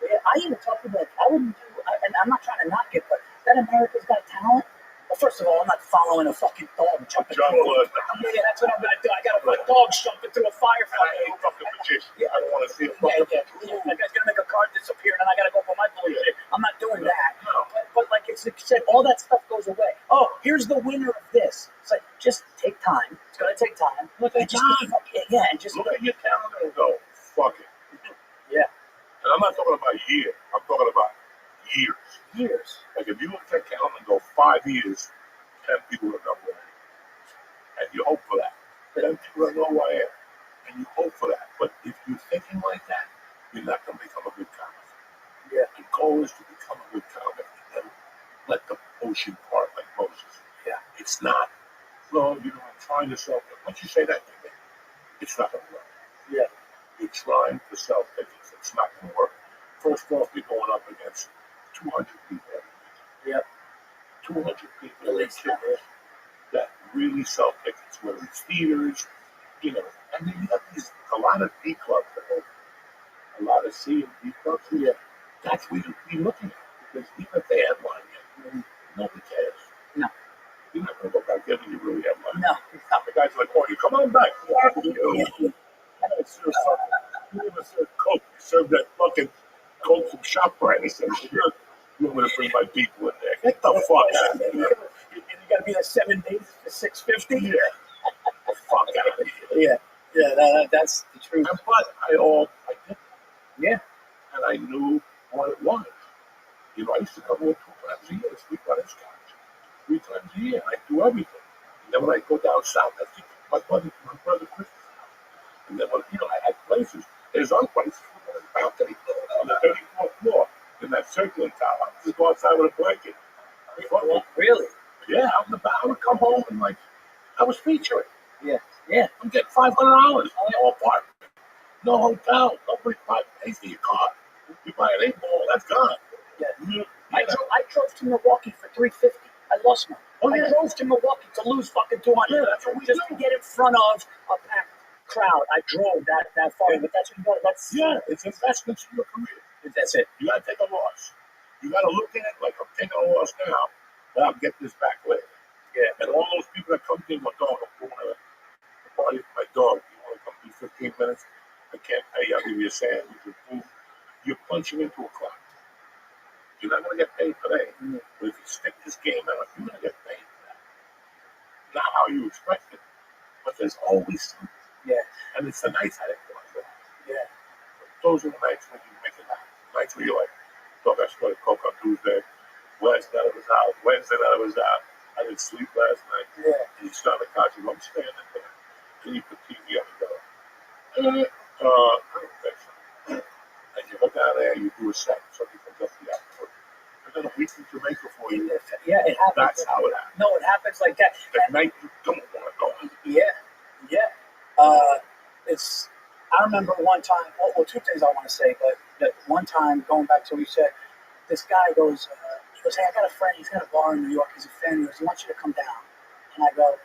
Yeah, I even talked about I wouldn't do, and I'm not trying to knock it, but that America's Got Talent. Well, first of all, I'm not following a fucking dog jumping through. Yeah, that's what I'm gonna do. I got to put dogs jumping through a firefight. I ain't fucking magician. Yeah. I don't want to see a Yeah, fucking that guy's gonna make a card disappear, and then I gotta go for my bullshit. I'm not doing that. No. But like it's said, all that stuff goes away. Oh, here's the winner of this. It's like just take time. It's gonna take time. Look And at just time. and just Look at your calendar and go, fuck it. yeah, And I'm not talking about year. I'm talking about years. years. Like if you look at that calendar and go 5 years, 10 people will know who I am. And you hope for that. 10 people will know who I am. And you hope for that. But if you're thinking like that, you're not going to become a good comic. Yeah. The goal is to become a good comic and then let the ocean part like Moses. Yeah. It's not, no, I'm trying to sell tickets. Once you say that to me, it's not going to work. Yeah. You're trying to sell tickets. It's not going to work. First off, you're going up against 200 people every week. Yep. 200 people that really sell tickets, whether it's theaters, and then you have a lot of D clubs that open, a lot of C and D clubs. Yeah. That's what you'd be looking at, because even if they headline you, nobody cares. No. You're not going to go back there when you really headline. No. The guys are like, oh, you come on back. Yeah. I don't serve something. You never serve Coke. You serve that fucking Coke from ShopRite or some shit. You want me to bring my people in there? Get the fuck out of here. You gotta be there 7 days for $650. Yeah. Fuck out of here. Yeah. That's the truth. But I did. Yeah. And I knew what it was. I used to come here 2 times a year, sleep on his couch. 3 times a year. I do everything. And then when I go down south, I see my brother Chris' house. And then when, I had places. There's other places on the balcony on the 34th floor in that circular tower. I just go outside with a blanket. Really? Yeah, I would come home and I was featuring. Yeah. Yeah. I'm getting $500. No apartment, no hotel, nobody pays for your car. You buy an 8-ball, that's gone. Yeah. I drove to Milwaukee for $350. I lost money. Oh, yeah. I drove to Milwaukee to lose fucking $200. Yeah, that's what we just do. to get in front of a packed crowd. I drove that far, but that's what you got. It's investments in your career. That's it. You got to take a loss. You got to look at it like I'm taking a loss now, but I'll get this back later. Yeah. And all those people that come to me, my dog, I'm going to a party with my dog. You want to come do 15 minutes? I can't pay you. I'll give you a sandwich or food. You're punching into a clock. You're not going to get paid today. Mm-hmm. But if you stick this game out, you're going to get paid for that. Not how you expect it, but there's always something. Yeah. And it's the nights I didn't want to go. Yeah. Those are the nights when you make it happen. Nights where you're like, dog, I started Coke on Tuesday. Wednesday I was out. Wednesday I was out. I didn't sleep last night. Yeah. And you start on the couch and I'm standing there. And you put TV on and go, don't think so. And you go down there, you do a set, somebody comes up to you afterward. And then a week in Jamaica for you. Yeah, it happens. That's how it happens. No, it happens like that. The night you don't want to go. Yeah. It's. I remember one time. Well, two things I want to say, but one time going back to what you said, this guy goes. He goes, "Hey, I got a friend. He's got a bar in New York. He's a fan. He goes, he wants you to come down." And I go,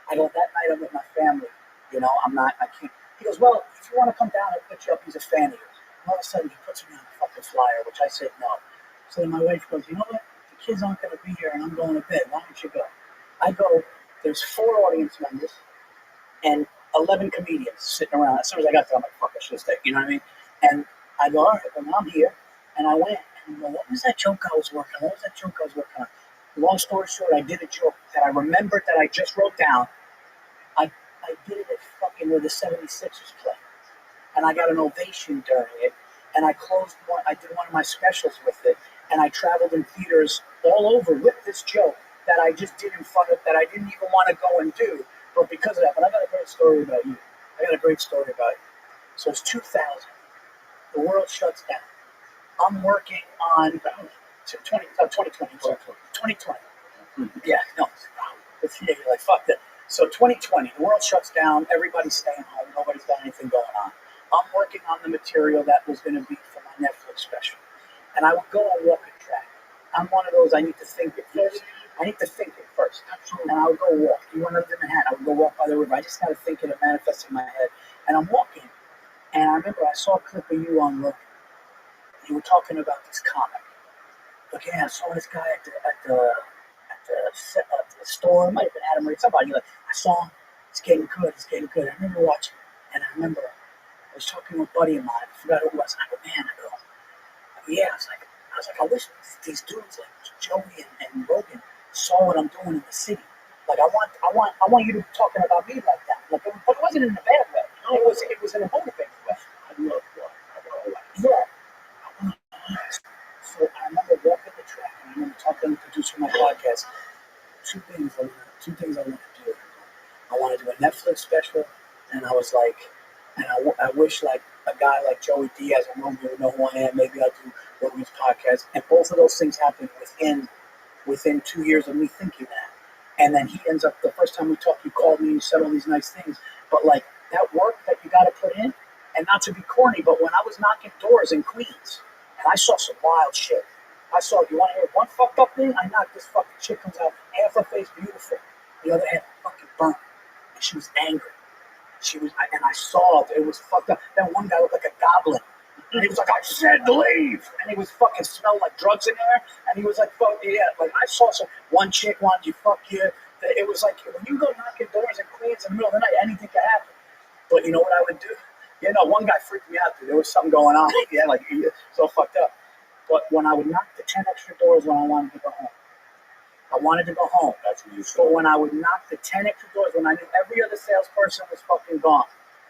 that night I'm with my family. You know, I'm not. I can't. He goes, "Well, if you want to come down, I'll put you up." He's a fan of yours. And all of a sudden, he puts me on a fucking flyer, which I said no. So then my wife goes, "You know what? The kids aren't going to be here, and I'm going to bed. Why don't you go?" I go. There's 4 audience members and 11 comedians sitting around. As soon as I got there, I'm like, "Fuck, I should have stayed." You know what I mean? And I go, "All right, well, I'm here." And I went, and I go, "What was that joke I was working on? What was that joke I was working on?" Long story short, I did a joke that I remembered that I just wrote down. I did it at fucking where the 76ers play. And I got an ovation during it. And I did one of my specials with it. And I traveled in theaters all over with this joke that I just did in front of, that I didn't even want to go and do. But because of that, but I got a great story about you. So it's 2000. The world shuts down. I'm working on 2020. Sorry, 2020. Yeah, no. You're like, fuck that. So 2020, the world shuts down. Everybody's staying home. Nobody's got anything going on. I'm working on the material that was going to be for my Netflix special. And I would go and walk a track. I'm one of those, I need to think it first. Absolutely. And I would go walk. You want to live in Manhattan, I would go walk by the river. I just got to think it and manifest in my head. And I'm walking. And I remember I saw a clip of you on Logan. You were talking about this comic. Look, yeah, I saw this guy at the store. It might have been Adam or somebody. Like, I saw him. He's getting good. I remember watching. And I remember I was talking to a buddy of mine. I forgot who it was. And I go, man, yeah. I wish these dudes like Joey and Rogan saw what I'm doing in the city. Like, I want you to be talking about me like that. Like, but it wasn't in a bad way. It was in a motivating way. I love that. Yeah. So I remember walking the track, and I remember talking to the producer of my podcast. Two things I want to do. I want to do a Netflix special, and I was like, and I wish like a guy like Joey Diaz and Roman would know who I am. Maybe I'll do Roman's podcast, and both of those things happened within 2 years of me thinking that. And then he ends up, the first time we talked, you called me and you said all these nice things, but like that work that you got to put in, and not to be corny, but when I was knocking doors in Queens, and I saw some wild shit. I saw, you want to hear one fucked up thing? I knocked this fucking chick, comes out, half her face beautiful, the other half fucking burnt. And she was angry. And I saw it was fucked up. Then one guy looked like a goblin. And he was like, "I said leave!" And he was fucking smelled like drugs in there. And he was like, "Fuck yeah." Like, I saw one chick wanted you, fuck you. It was like, when you go knocking doors in Queens in the middle of the night, anything could happen. But you know what I would do? You know, one guy freaked me out, dude. There was something going on. Yeah, like, he was so fucked up. But when I would knock the 10 extra doors when I wanted to go home, That's what you saw. But when I would knock the 10 extra doors, when I knew every other salesperson was fucking gone,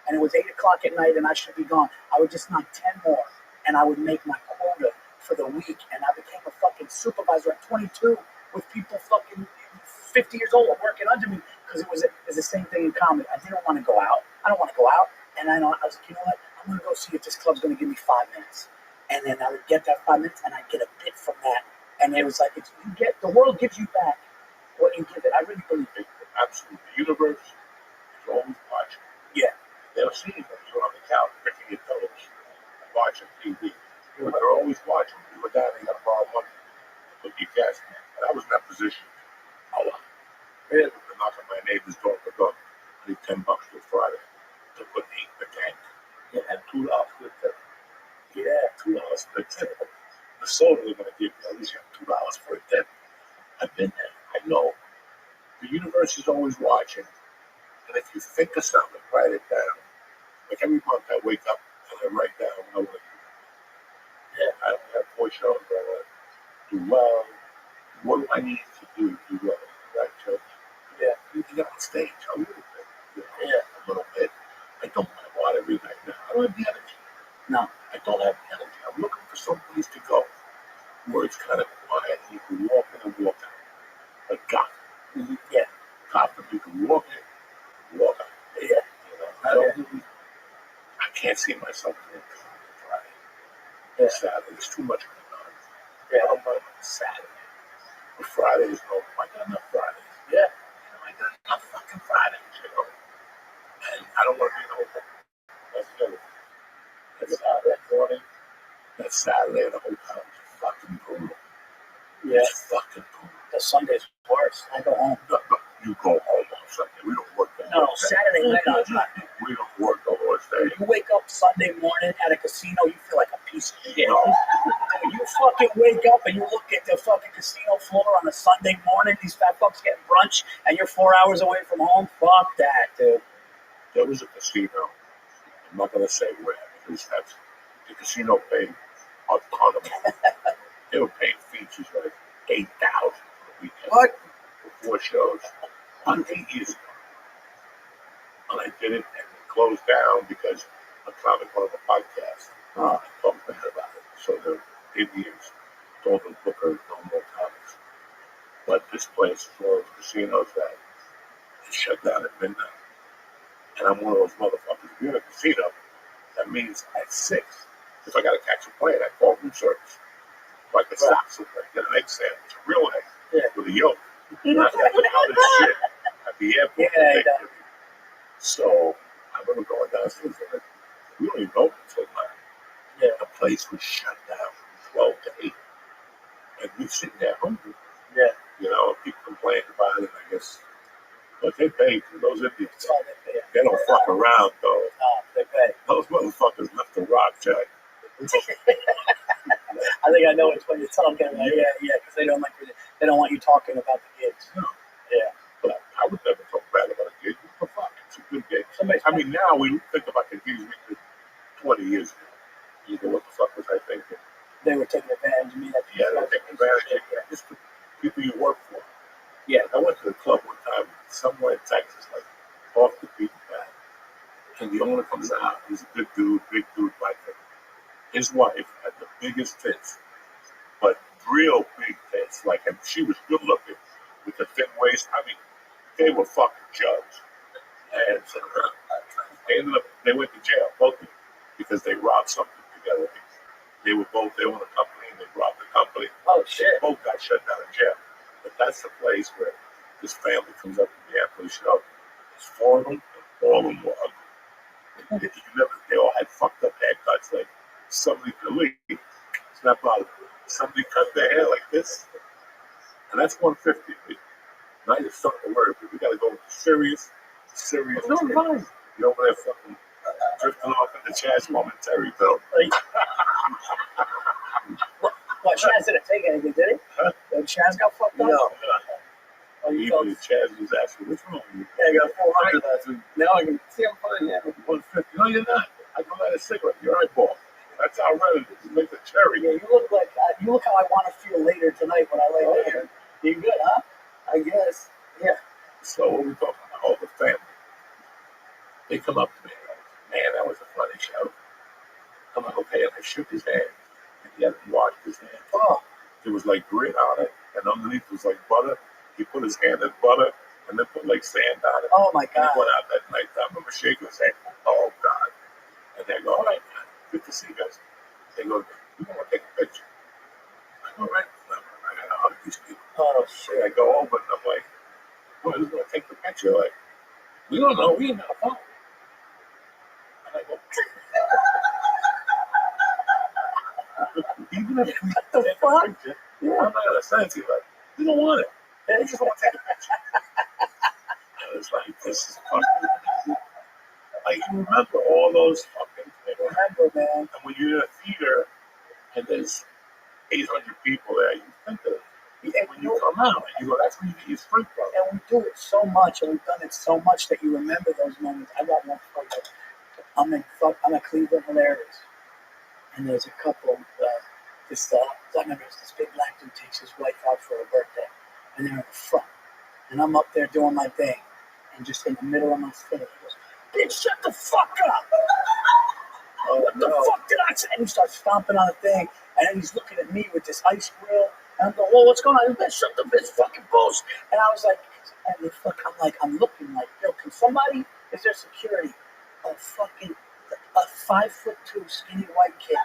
and it was 8 o'clock at night and I should be gone, I would just knock 10 more, and I would make my quota for the week. And I became a fucking supervisor at 22 with people fucking 50 years old working under me, because it was the same thing in comedy. I didn't want to go out. I don't want to go out. And I was like, you know what? I'm going to go see if this club's going to give me 5 minutes. And then I would get that 5 minutes, and I'd get a bit from that. And it was like, the world gives you back what you give it. I really believe it. Absolutely. The universe is always watching. Yeah. They'll see you when you're on the couch, picking your toes, watching TV. But they're always watching. You were down, you got to borrow money to put your gas in. And I was in that position a lot. I had to knock on my neighbor's door for God. I need $10 till Friday to put heat in the tank. You had $2 for the tip. Yeah, $2 for the tip. The soda they're going to give you, at least you have $2 for a tip. I've been there. I know. The universe is always watching. And if you think of something, write it down. Like every month I wake up and I write down what I want to do. Yeah, I don't have 4 shows, but I want to do well. What do I need to do to do well? Right, Joe? Yeah, you can get on stage a little bit. Yeah, a little bit. I don't want to go out every night now. I don't have the energy. No, I don't have the energy. I'm looking for some place to go where it's kind of quiet and you can walk in and walk out. Like Gotham. Mm-hmm. Yeah. Gotham, you can walk in, walk out. Yeah. You know, I can't see myself doing Friday. Yeah. Saturday, there's too much going on. Yeah. I don't mind Saturday. But Fridays, no, I got enough Fridays. Yeah. I got enough fucking Fridays, And I don't want to be in the hotel. That's the other thing. That's Saturday morning. That Saturday in the hotel is fucking brutal. Yeah. It's fucking brutal. The Sunday's worse. I go home. No, you go home on Sunday. We don't work the No, Lord's Day. Saturday night on time. We don't work the Lord's Day. You wake up Sunday morning at a casino, you feel like a piece of shit. No. When you fucking wake up and you look at the fucking casino floor on a Sunday morning, these fat fucks getting brunch, and you're 4 hours away from home, fuck that, dude. There was a casino. I'm not going to say where, because that's the casino paid a ton of money. They were paying features like $8,000 for the weekend. What? For 4 shows. 8 years ago. And I did it, and it closed down because a comic on the podcast talked bad about it. So the Indians told the booker no more comics. But this place is one of those casinos that is shut down at midnight. And I'm one of those motherfuckers. If you're in a casino, that means at 6, if I got to catch a plane, I call room service. If I could stop somewhere, get an egg sandwich, a real egg, with a yolk. Not that other shit at the airport. Yeah, So I remember going downstairs and we don't even open until 9. Yeah. The place was shut down from 12 to 8. And we sitting there hungry. Yeah. People complain about it, I guess. But they pay for those Indians. That's all they pay. They don't fuck around, though. No, they pay. Those motherfuckers left the rock, Jack. I think I know which one you're talking about. Yeah, because they don't want you talking about the gigs. No. Yeah. But I would never talk bad about a gig. What the fuck? It's a good gig. I mean, now we think about the gigs we did 20 years ago. What the fuck was I thinking? They were taking advantage of me. Yeah, they were taking advantage of you. Just the people you work for. Yeah. I went to the club one time somewhere in Texas, like off the beaten path. And the owner comes out. He's a good dude, big dude like him. His wife had the biggest tits, but real big tits. Like, and she was good looking with the thin waist. I mean, they were fucking jugs. And they went to jail, both of them, because they robbed something together. They owned a company and they robbed the company. Oh, shit. They both got shut down in jail. But that's the place where this family comes up to the Minneapolis show. There's 4 of them, and all of them were ugly. They all had fucked up haircuts. Like, somebody could leave. It's not bothering me. Somebody cut their hair like this. And that's 150. Now you're starting to worry, but we got to go serious. No, fine. You're over there fucking drifting off into Chaz momentary, though. What, Chaz didn't take anything, did he? Huh? Chaz got fucked up? No. Oh, you Even Chaz was asking, what's wrong with you? Yeah, I got 400 last week. Now I can see I'm fine. Yeah. 150. No, you're not. I don't light a cigarette. You're eyeball. That's how red it is. You make the cherry. Yeah, you look how I want to feel later tonight when I lay down. You good, huh? I guess. Yeah. So what we talking about? Oh, the family. They come up to me and go, man, that was a funny show. I'm like, okay, and I shook his hand. And he hadn't washed his hand. Oh. There was like grit on it, and underneath was like butter. He put his hand in butter and then put like sand on it. Oh, my And God. he went out that night. I remember shaking his hand. Oh, God. And they go, all right, man, good to see you guys. They go, we want to take a picture. I go, all right, I got to hug these people. Oh, So I go over and I'm like, well, who's going to take the picture? Like, we don't know. We ain't got a phone. And I go, even if we the take fuck? a picture, I'm not going to send it to you. Like, we don't want it. They just want to take a picture. And it's like, this is fucking. Like, you remember all those fucking things. Remember, man. And when you're in a theater and there's 800 people there, you think of it. And when you come out, and you go, that's where you get your strength from. And we do it so much, and we've done it so much that you remember those moments. I got one for you. I'm at Cleveland Hilarious, and there's a couple. I remember this big black dude takes his wife out for her birthday, and they're in the front, and I'm up there doing my thing, and just in the middle of my thing, he goes, "Bitch, shut the fuck up!" What the fuck did I say? And he starts stomping on the thing, and then he's looking at me with this ice grill. And I'm going, well, what's going on? Bitch, shut the bitch fucking bullshit. And I was like, I'm looking like, yo, can somebody, is there security? A fucking a 5'2" skinny white kid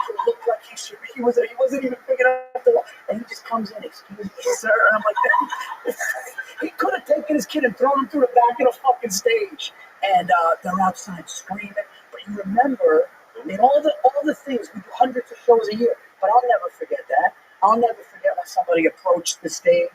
who looked like he wasn't even big enough to walk, and he just comes in, excuse me, sir, and I'm like, he could have taken his kid and thrown him through the back of the fucking stage, and they're outside screaming. But you remember, in all the things, we do hundreds of shows a year, but I'll never forget that. I'll never forget when somebody approached the stage,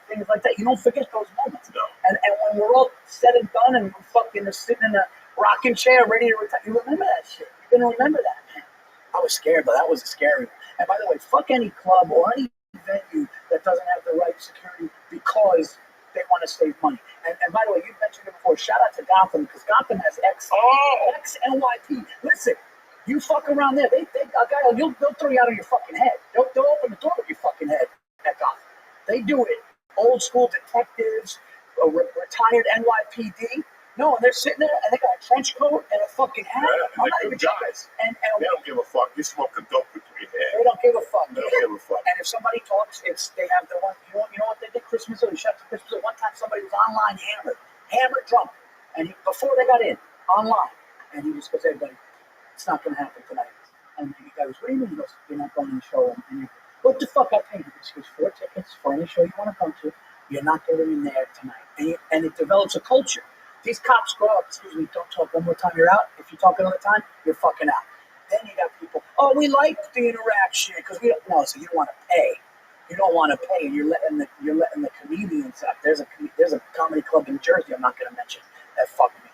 things like that. You don't forget those moments. No. And when we're all said and done and we're fucking sitting in a rocking chair ready to retire, you remember that shit. You're going to remember that, man. I was scared, but that was a scary one. And by the way, fuck any club or any venue that doesn't have the right security because they want to save money. And by the way, you mentioned it before. Shout out to Gotham because Gotham has XNYP. Listen. You fuck around there, they'll throw you out of your fucking head. They'll open the door with your fucking head at Gotham. They do it. Old school detectives, retired NYPD. No, and they're sitting there and they got a trench coat and a fucking hat. Yeah, and they're good guys. And they don't give a fuck. You smoke a dope with 3 hands. They don't give a fuck. They don't give a fuck. And if somebody talks, they have the one. You know what they did Christmas Eve? Shut to Christmas Eve. One time somebody was online hammered drunk, and before they got in online, and he just goes, "Hey, buddy, it's not going to happen tonight." And the guy goes, "What do you mean?" He goes, "You're not going to the show." And you go, "What the fuck? I paid you." He goes, "4 tickets for any show you want to come to. You're not getting in there tonight." And it develops a culture. These cops go up, "Excuse me, don't talk one more time, you're out. If you talk another time, you're fucking out." Then you got people, "Oh, we like the interaction because we don't." No, so you don't want to pay. You don't want to pay, and you're letting the comedians up. There's a comedy club in Jersey I'm not going to mention that fucked me,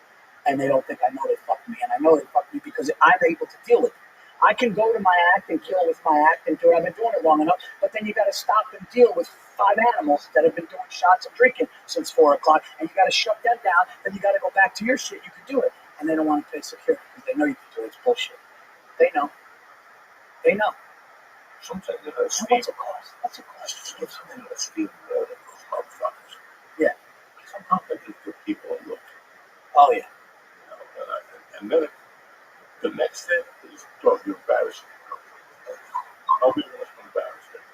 and they don't think I know they fucked me, and I know they fucked me because I'm able to deal with it. I can go to my act and kill with my act and do it. I've been doing it long enough, but then you got to stop and deal with 5 animals that have been doing shots and drinking since 4 o'clock, and you got to shut them down. Then you got to go back to your shit. You can do it, and they don't want to pay security because they know you can do it. It's bullshit. They know. They know. Sometimes What's it cost? What's it cost? something that's stealing more than those motherfuckers. Yeah. Somehow they just give people a look. Oh yeah. And then the next thing is, dog, you're embarrassing. Nobody wants to embarrass them.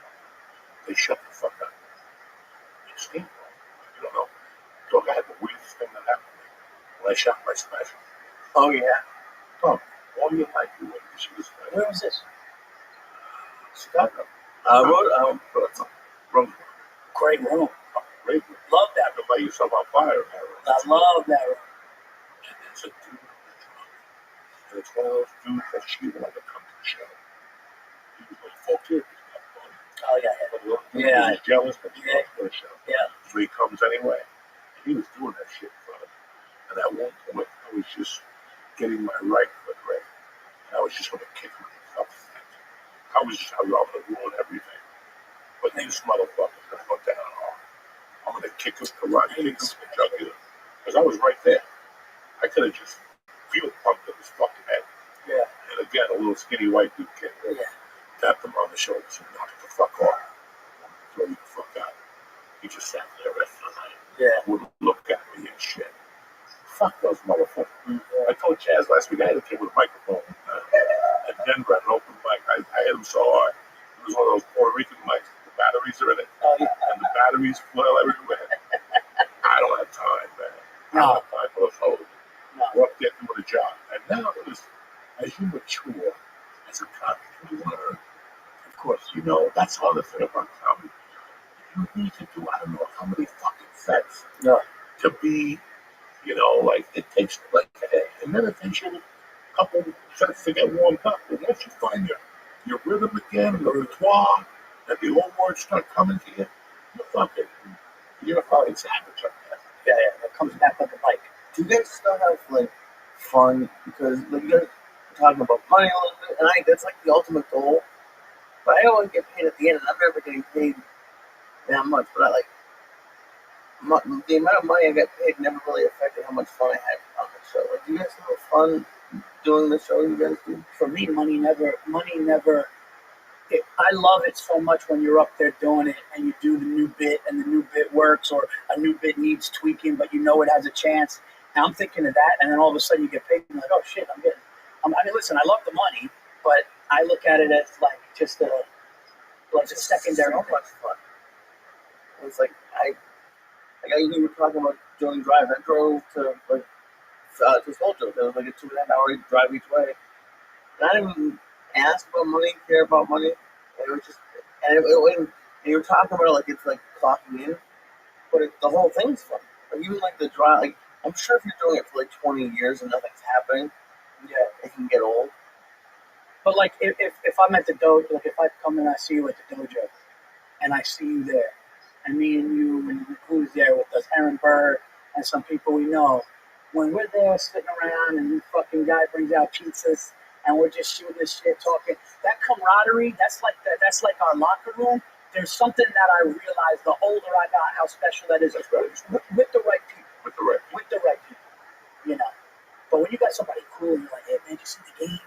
They shut the fuck up. You steamroll. You don't know. Dog, I had the weirdest thing that happened to me when I shot my special. Oh yeah. Dog, all your life you wouldn't see this guy. Where was this? Scotland. Rome. Great room. Great. Love that You can light yourself on fire. I love that room. And there's a dude and it's one of those dudes that she wanted to come to the show. He was like, fuck it. Oh yeah. He was jealous, but he Yeah. loved the show. Yeah. So he comes anyway. And he was doing that shit in front of me. And at one point, I was just getting my right foot ready. And I was just going to kick him in the fucking head. I was going to ruin everything. But these motherfuckers are going to go down hard. I'm going to kick him, karate, kick him, the jugular. Because I was right there. I could have just field pumped in his fucking head. Yeah. And again, a little skinny white dude came in, tapped him on the shoulder, said, knock the fuck off. Throw you the fuck out. He just sat there the rest of the night. Yeah. Wouldn't look at me and shit. Fuck those motherfuckers. I told Chaz last week I had a kid with a microphone at Denver at an open mic. I hit him so hard. It was one of those Puerto Rican mics. The batteries are in it. Oh yeah. And the batteries flail everywhere. I don't have time, man. I don't have time for those hoes. No. We're up there doing a job. And now as you mature as a comic, you learn. Of course, that's the other thing about comedy. You need to do, I don't know how many fucking sets to be, like, it takes, like, and then it takes you a couple sets to get warmed up. And once you find your rhythm again, the repertoire, and the old words start coming to you, you're a fucking savage up there. Yeah. It comes back like a bike. Do you guys still have like fun? Because like you guys are talking about money a little bit, and that's like the ultimate goal. But I always get paid at the end, and I'm never getting paid that much. But the amount of money I get paid never really affected how much fun I had on the show. Like, do you guys have fun doing the show you guys do? For me, money never. I love it so much when you're up there doing it and you do the new bit and the new bit works or a new bit needs tweaking, but it has a chance. And I'm thinking of that, and then all of a sudden you get paid. And I'm like, oh shit, listen, I love the money, but I look at it as like just a secondary. So much fun. It's like you were talking about doing drive. I drove to like to Soldier. It was like a 2.5 hour drive each way. And I didn't even ask about money, care about money. And it was just, and you were talking about it like it's like clocking in, but the whole thing's fun. Like even like the drive, like I'm sure if you're doing it for like 20 years and nothing's happening, yeah, it can get old. But like if I'm at the dojo, like if I come and I see you at the dojo, and I see you there, and me and you and who's there with us, Aaron Burr and some people we know, when we're there sitting around and the fucking guy brings out pizzas and we're just shooting this shit, talking, that camaraderie, that's like our locker room. There's something that I realized the older I got, how special that is. That's right. With the right people. With the right people. With the right people. You know. But when you got somebody cool, you're like, hey man, you see the game?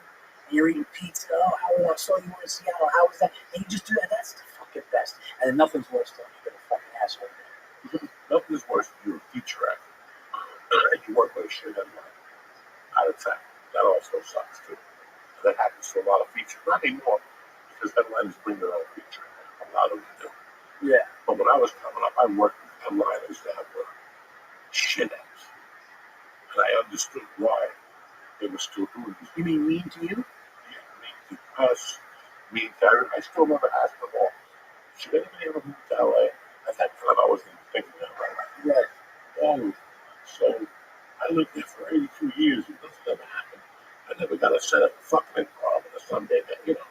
And you're eating pizza. Oh, how I saw you were in Seattle. How was that? And you just do that. That's the fucking best. And then nothing's worse than you get a fucking asshole. Nothing's worse than you're a feature actor. And you work with a shit headline out of town. That also sucks too. That happens to a lot of features. Not anymore, because headliners bring their own feature. A lot of them do. Yeah. But when I was coming up, I worked with headliners that were shitheads. And I understood why they were still doing this. You mean mean to you? Yeah, mean to us, mean to everyone. I still remember asking them all, should anybody ever move to LA? At that time, I wasn't even thinking that right. Right. Oh, so I lived there for 82 years and nothing ever happened. I never got a set up fucking improv on a Sunday night, you know.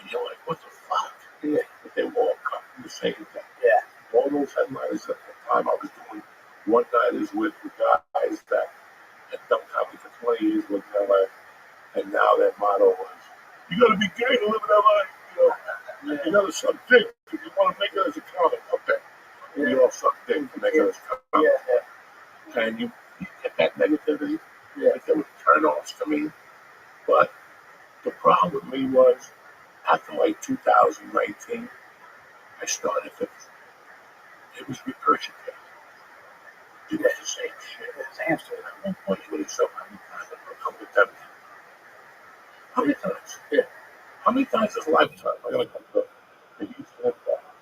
And you're like, what the fuck? Yeah. But they were all cutting the same thing. Yeah. All those headliners at the time I was doing one-nighters with the guys that had done comedy for 20 years with LA. And now their motto was, you gotta be gay to live in LA. You know, you gotta suck dick if you want to make it as a comic. Okay. Yeah. You all suck dick to make it as a comic. Yeah. And you get that negativity. Yeah. Like, there were turn-offs to me. But the problem with me was, after like 2019, I started to, it was regurgitated. It was the same shit. It's a hamster. At one point, you would have said, how many times have I come with them? How many times? Yeah. How many times this lifetime am I going to come to the Houston?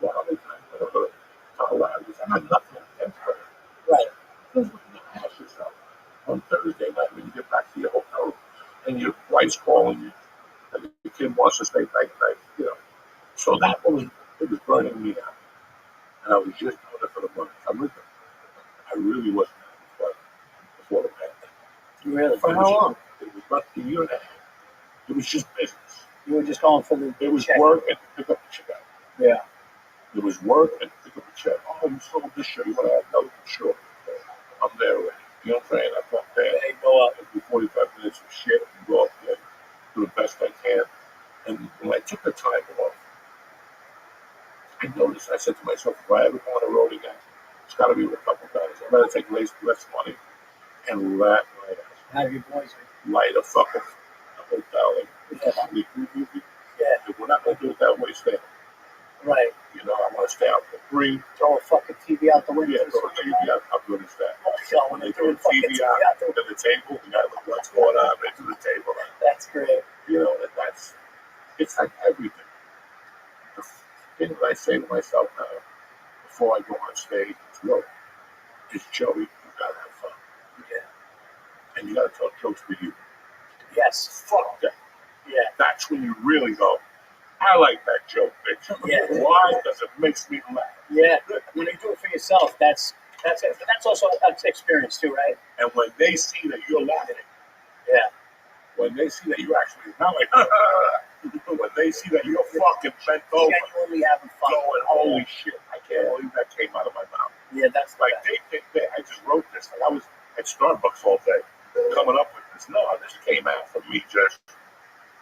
Well, how many times am I going to go to Colorado? I had nothing against her. Right. Here's what you ask yourself on Thursday night when you get back to your hotel room and your wife's calling you and the kid wants to stay back tonight, you know. So that was, it was burning me out. And I was just doing it for the money. I'm with them. I really wasn't having fun before the pandemic. Really? For how long? It was about a year and a half. It was just business. You were just going for the It was check. work and pick up the check. Yeah. It was work and pick up the check. Oh, you sold this show. You want to have another? Sure. I'm there already. You know what I'm saying? I'm up there. They go up. I do 45 minutes of shit and go up there, do the best I can. And when I took the time off, I noticed, I said to myself, if I ever go on the road again, it's got to be with a couple guys. I'm going to take less money and let my ass Have your boys. light a fucking hotel and sleep. Yeah. If we're not going to do it that way, stay out. Right. You know, I want to stay out for free. Throw a fucking TV out the window. Yeah, throw a TV out. I'm good as that. Oh, When they throw a TV out to the table, the guy looks what's going on into the table. That's great. You know, that's, it's like everything. The thing that I say to myself now, before I go on stage, is Joey, you gotta have fun. Yeah. And you gotta tell jokes with you. Yes. Fuck that. Yeah. That's when you really go, I like that joke, bitch. Yeah. Why? Because it makes me laugh. Yeah. When you do it for yourself, that's it. But that's also an experience too, right? And when they see that you're laughing, Yeah. when they see that you're actually not like, when they see that you're fucking bent over, Genuinely having fun. going, holy shit, I can't believe that came out of my mouth. Yeah, that's Like, I just wrote this. Like, I was at Starbucks all day coming up with this. No, this came out from me just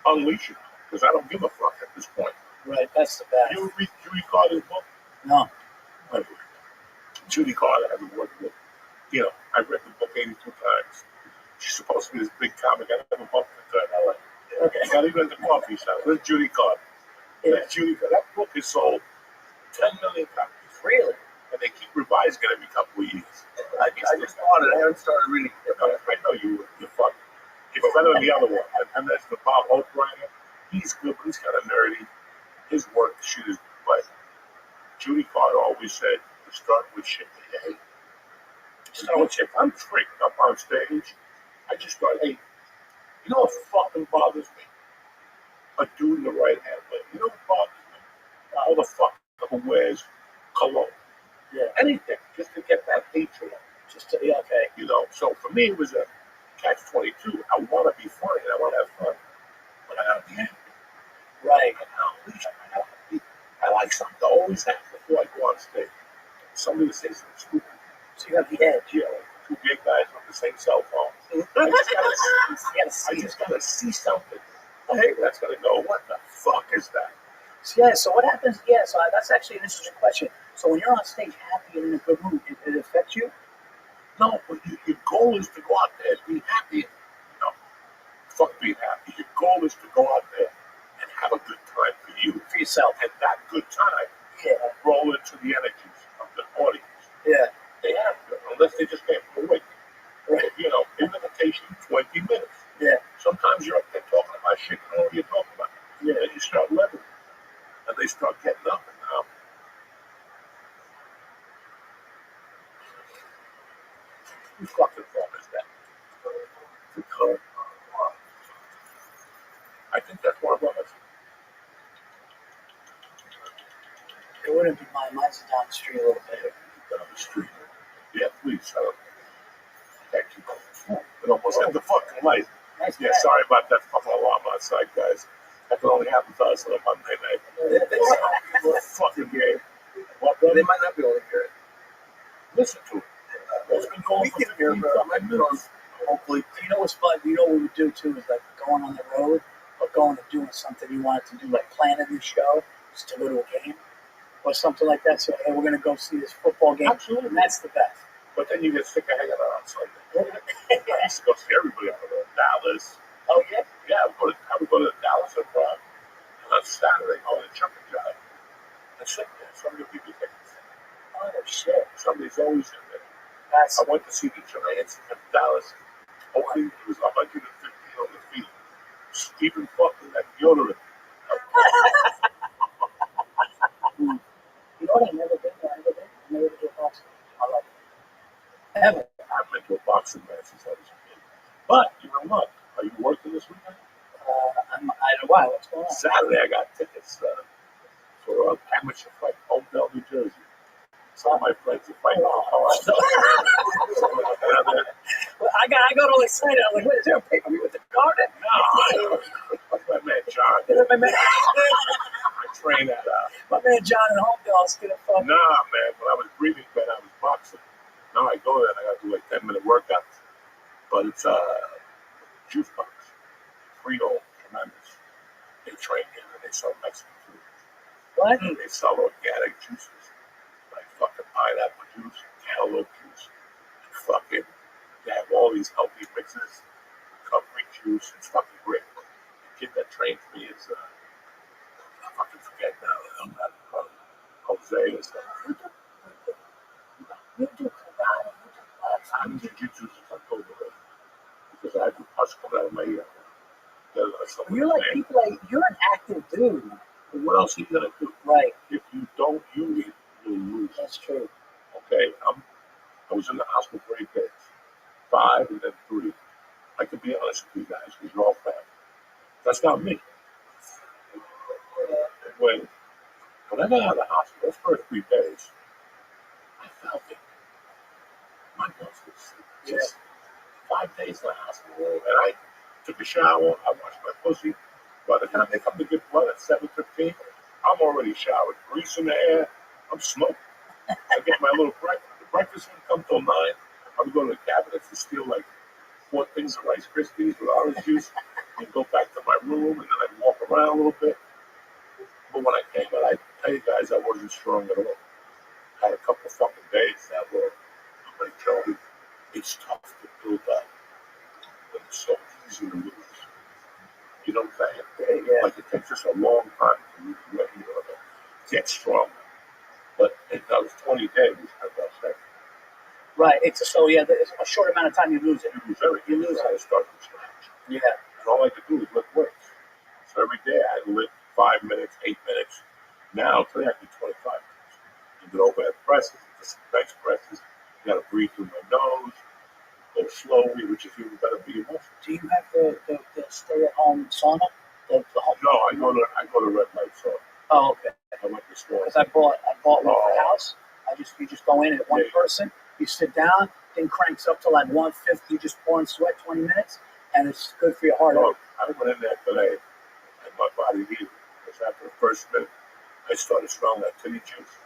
unleashing it, because I don't give a fuck at this point. right. That's the best. You read Judy Carter's book? No. I read it. Judy Carter has a work book. You know, I've read the book 82 times. She's supposed to be this big comic. I never bumped into her in LA. Okay. Not even at the coffee shop. Where's Judy Carter? Yeah. That's Judy Carter. That book is sold 10 million copies. Really? And they keep revising it every couple of years. I just bought it. I haven't started reading it. I know you're fucking. It's better than the other one. And that's the Bob Hope writer. He's good, but he's kind of nerdy. His work, the shit is. But Judy Carter always said to start with shit that you hate. So if I'm freaked up on stage just started hating. You know what fucking bothers me? A dude in the right hand lane. You know what bothers me? All the fucker who wears cologne. Yeah. Anything, just to get that hatred. Just to, yeah, okay. You know, so for me, it was a catch-22. I want to be funny. I want to have fun. But I got to be angry. Right. I like something to always have before I go on stage. Somebody to say something stupid. So you have the edge. Yeah, like two gay guys on the same cell phone. I just gotta see something. Hey, that's gonna go. What the fuck is that? So, yeah, so what happens? Yeah, so that's actually an interesting question. So when you're on stage happy and in a good mood, it affects you? No, but your goal is to go out there and be happy. No, fuck being happy. Your goal is to go out there and have a good time for you, For yourself. and that good time roll into the energies of the audience. Yeah. They have to, unless they just can't go away. Right. You know, invitation 20 minutes. Yeah. Sometimes you're up there talking about shit you know what you're talking about. Yeah. And you start leveling. And they start getting up and down. Who fucking fault is that? Because I think that's one of us. It wouldn't be mine. Mine's down the street a little bit. Down the street. Yeah, please. Thank you. It almost had the fucking light. Nice Yeah, guy. sorry about that fucking alarm outside, guys. That can only happen to us on a Monday night. Fucking game. What, brother? They might not be able to hear it. Listen to it. It's been going We for can hear 15 it, fucking minutes. hopefully. You know what's fun? You know what we would do too is like going on the road or going and doing something you wanted to do, like planning the show, just to go to a game or something like that. So, hey, we're going to go see this football game. Absolutely. And that's the best. But then you get sick of hanging out on Sunday. I used to go see everybody. I would go to Dallas. Oh, yeah? Yeah, I would go to Dallas and Prague. And on Saturday, go to Chuck and Jive. And sit there. Some of the people take the thing. Oh, shit. Somebody's always in there. That's I went to see the Giants in Dallas. Hopefully, it was 115 on the field. Stephen fucking that deodorant. You know what? I've never been there. I've never been to a boxing. I like it. Ever. I've been to a boxing match since I was a kid. But, you know what? Are you working this weekend? I don't know why. What's going on? Saturday, I got tickets for amateur fight, Homedale, New Jersey. Some of my friends are fighting all hard. Well, I got all excited. I'm like, wait, is there a pay-per-view with the garden? No, like my man John. My man, I train at my man John in Homedale's gonna fuck. nah, man. When I was breathing, man, I was boxing. Now I go there and I gotta do like 10-minute workouts. But it's juice box, Frito, tremendous. They train here and they sell Mexican food. What? They sell organic juices, like fucking pineapple juice, cantaloupe juice, and fucking. They have all these healthy mixes, covering juice. It's fucking great. The kid that trained me is I fucking forget now. I'm not Jose or something. You do karate. You do boxing. I'm jiu-jitsu since October because I had the pus coming out of my ear. You're like people like you're an active dude. What else are you gonna do? Right. If you don't use it, you'll lose it. That's true. Okay, I was in the hospital for 8 days, 5 and then 3. I can be honest with you guys because you're all family. That's not me. When I got out of the hospital, those first 3 days, I felt it. My nose was just 5 days in the hospital, and I took a shower. I washed my pussy. By the time they come to get blood at 7:15, I'm already showered, grease in the hair. I'm smoking. I get my little breakfast. The breakfast wouldn't come till 9. I would go to the cabinets and steal like 4 things of Rice Krispies with orange juice and go back to my room, and then I'd walk around a little bit. But when I came out, I tell you guys, I wasn't strong at all. I had a couple of fucking days that were, I'm going to tell you, it's tough to build up, but it's so easy to lose. You know what I'm saying? Yeah. Like it takes us a long time to get strong. But in those 20 days, as I said, Right. It's a short amount of time you lose it. you lose everything. You lose how to start from scratch. Yeah. And all I could do was lift weights. So every day I lift 5 minutes, 8 minutes. Now, today I do 25 minutes. You do overhead presses, bench presses. You got to breathe through my nose, go slowly, which is even better whatever you want. Do you have the stay-at-home sauna? The home. No, I go to Red Light Sauna. Oh, okay. I went to store. Because I bought one for the house. You just go in at one person. You sit down. Thing cranks up to like 150. You just pour in sweat 20 minutes, and it's good for your heart. No, I went in there today, and my body healed. Because after the first minute, I started smelling that titty juice.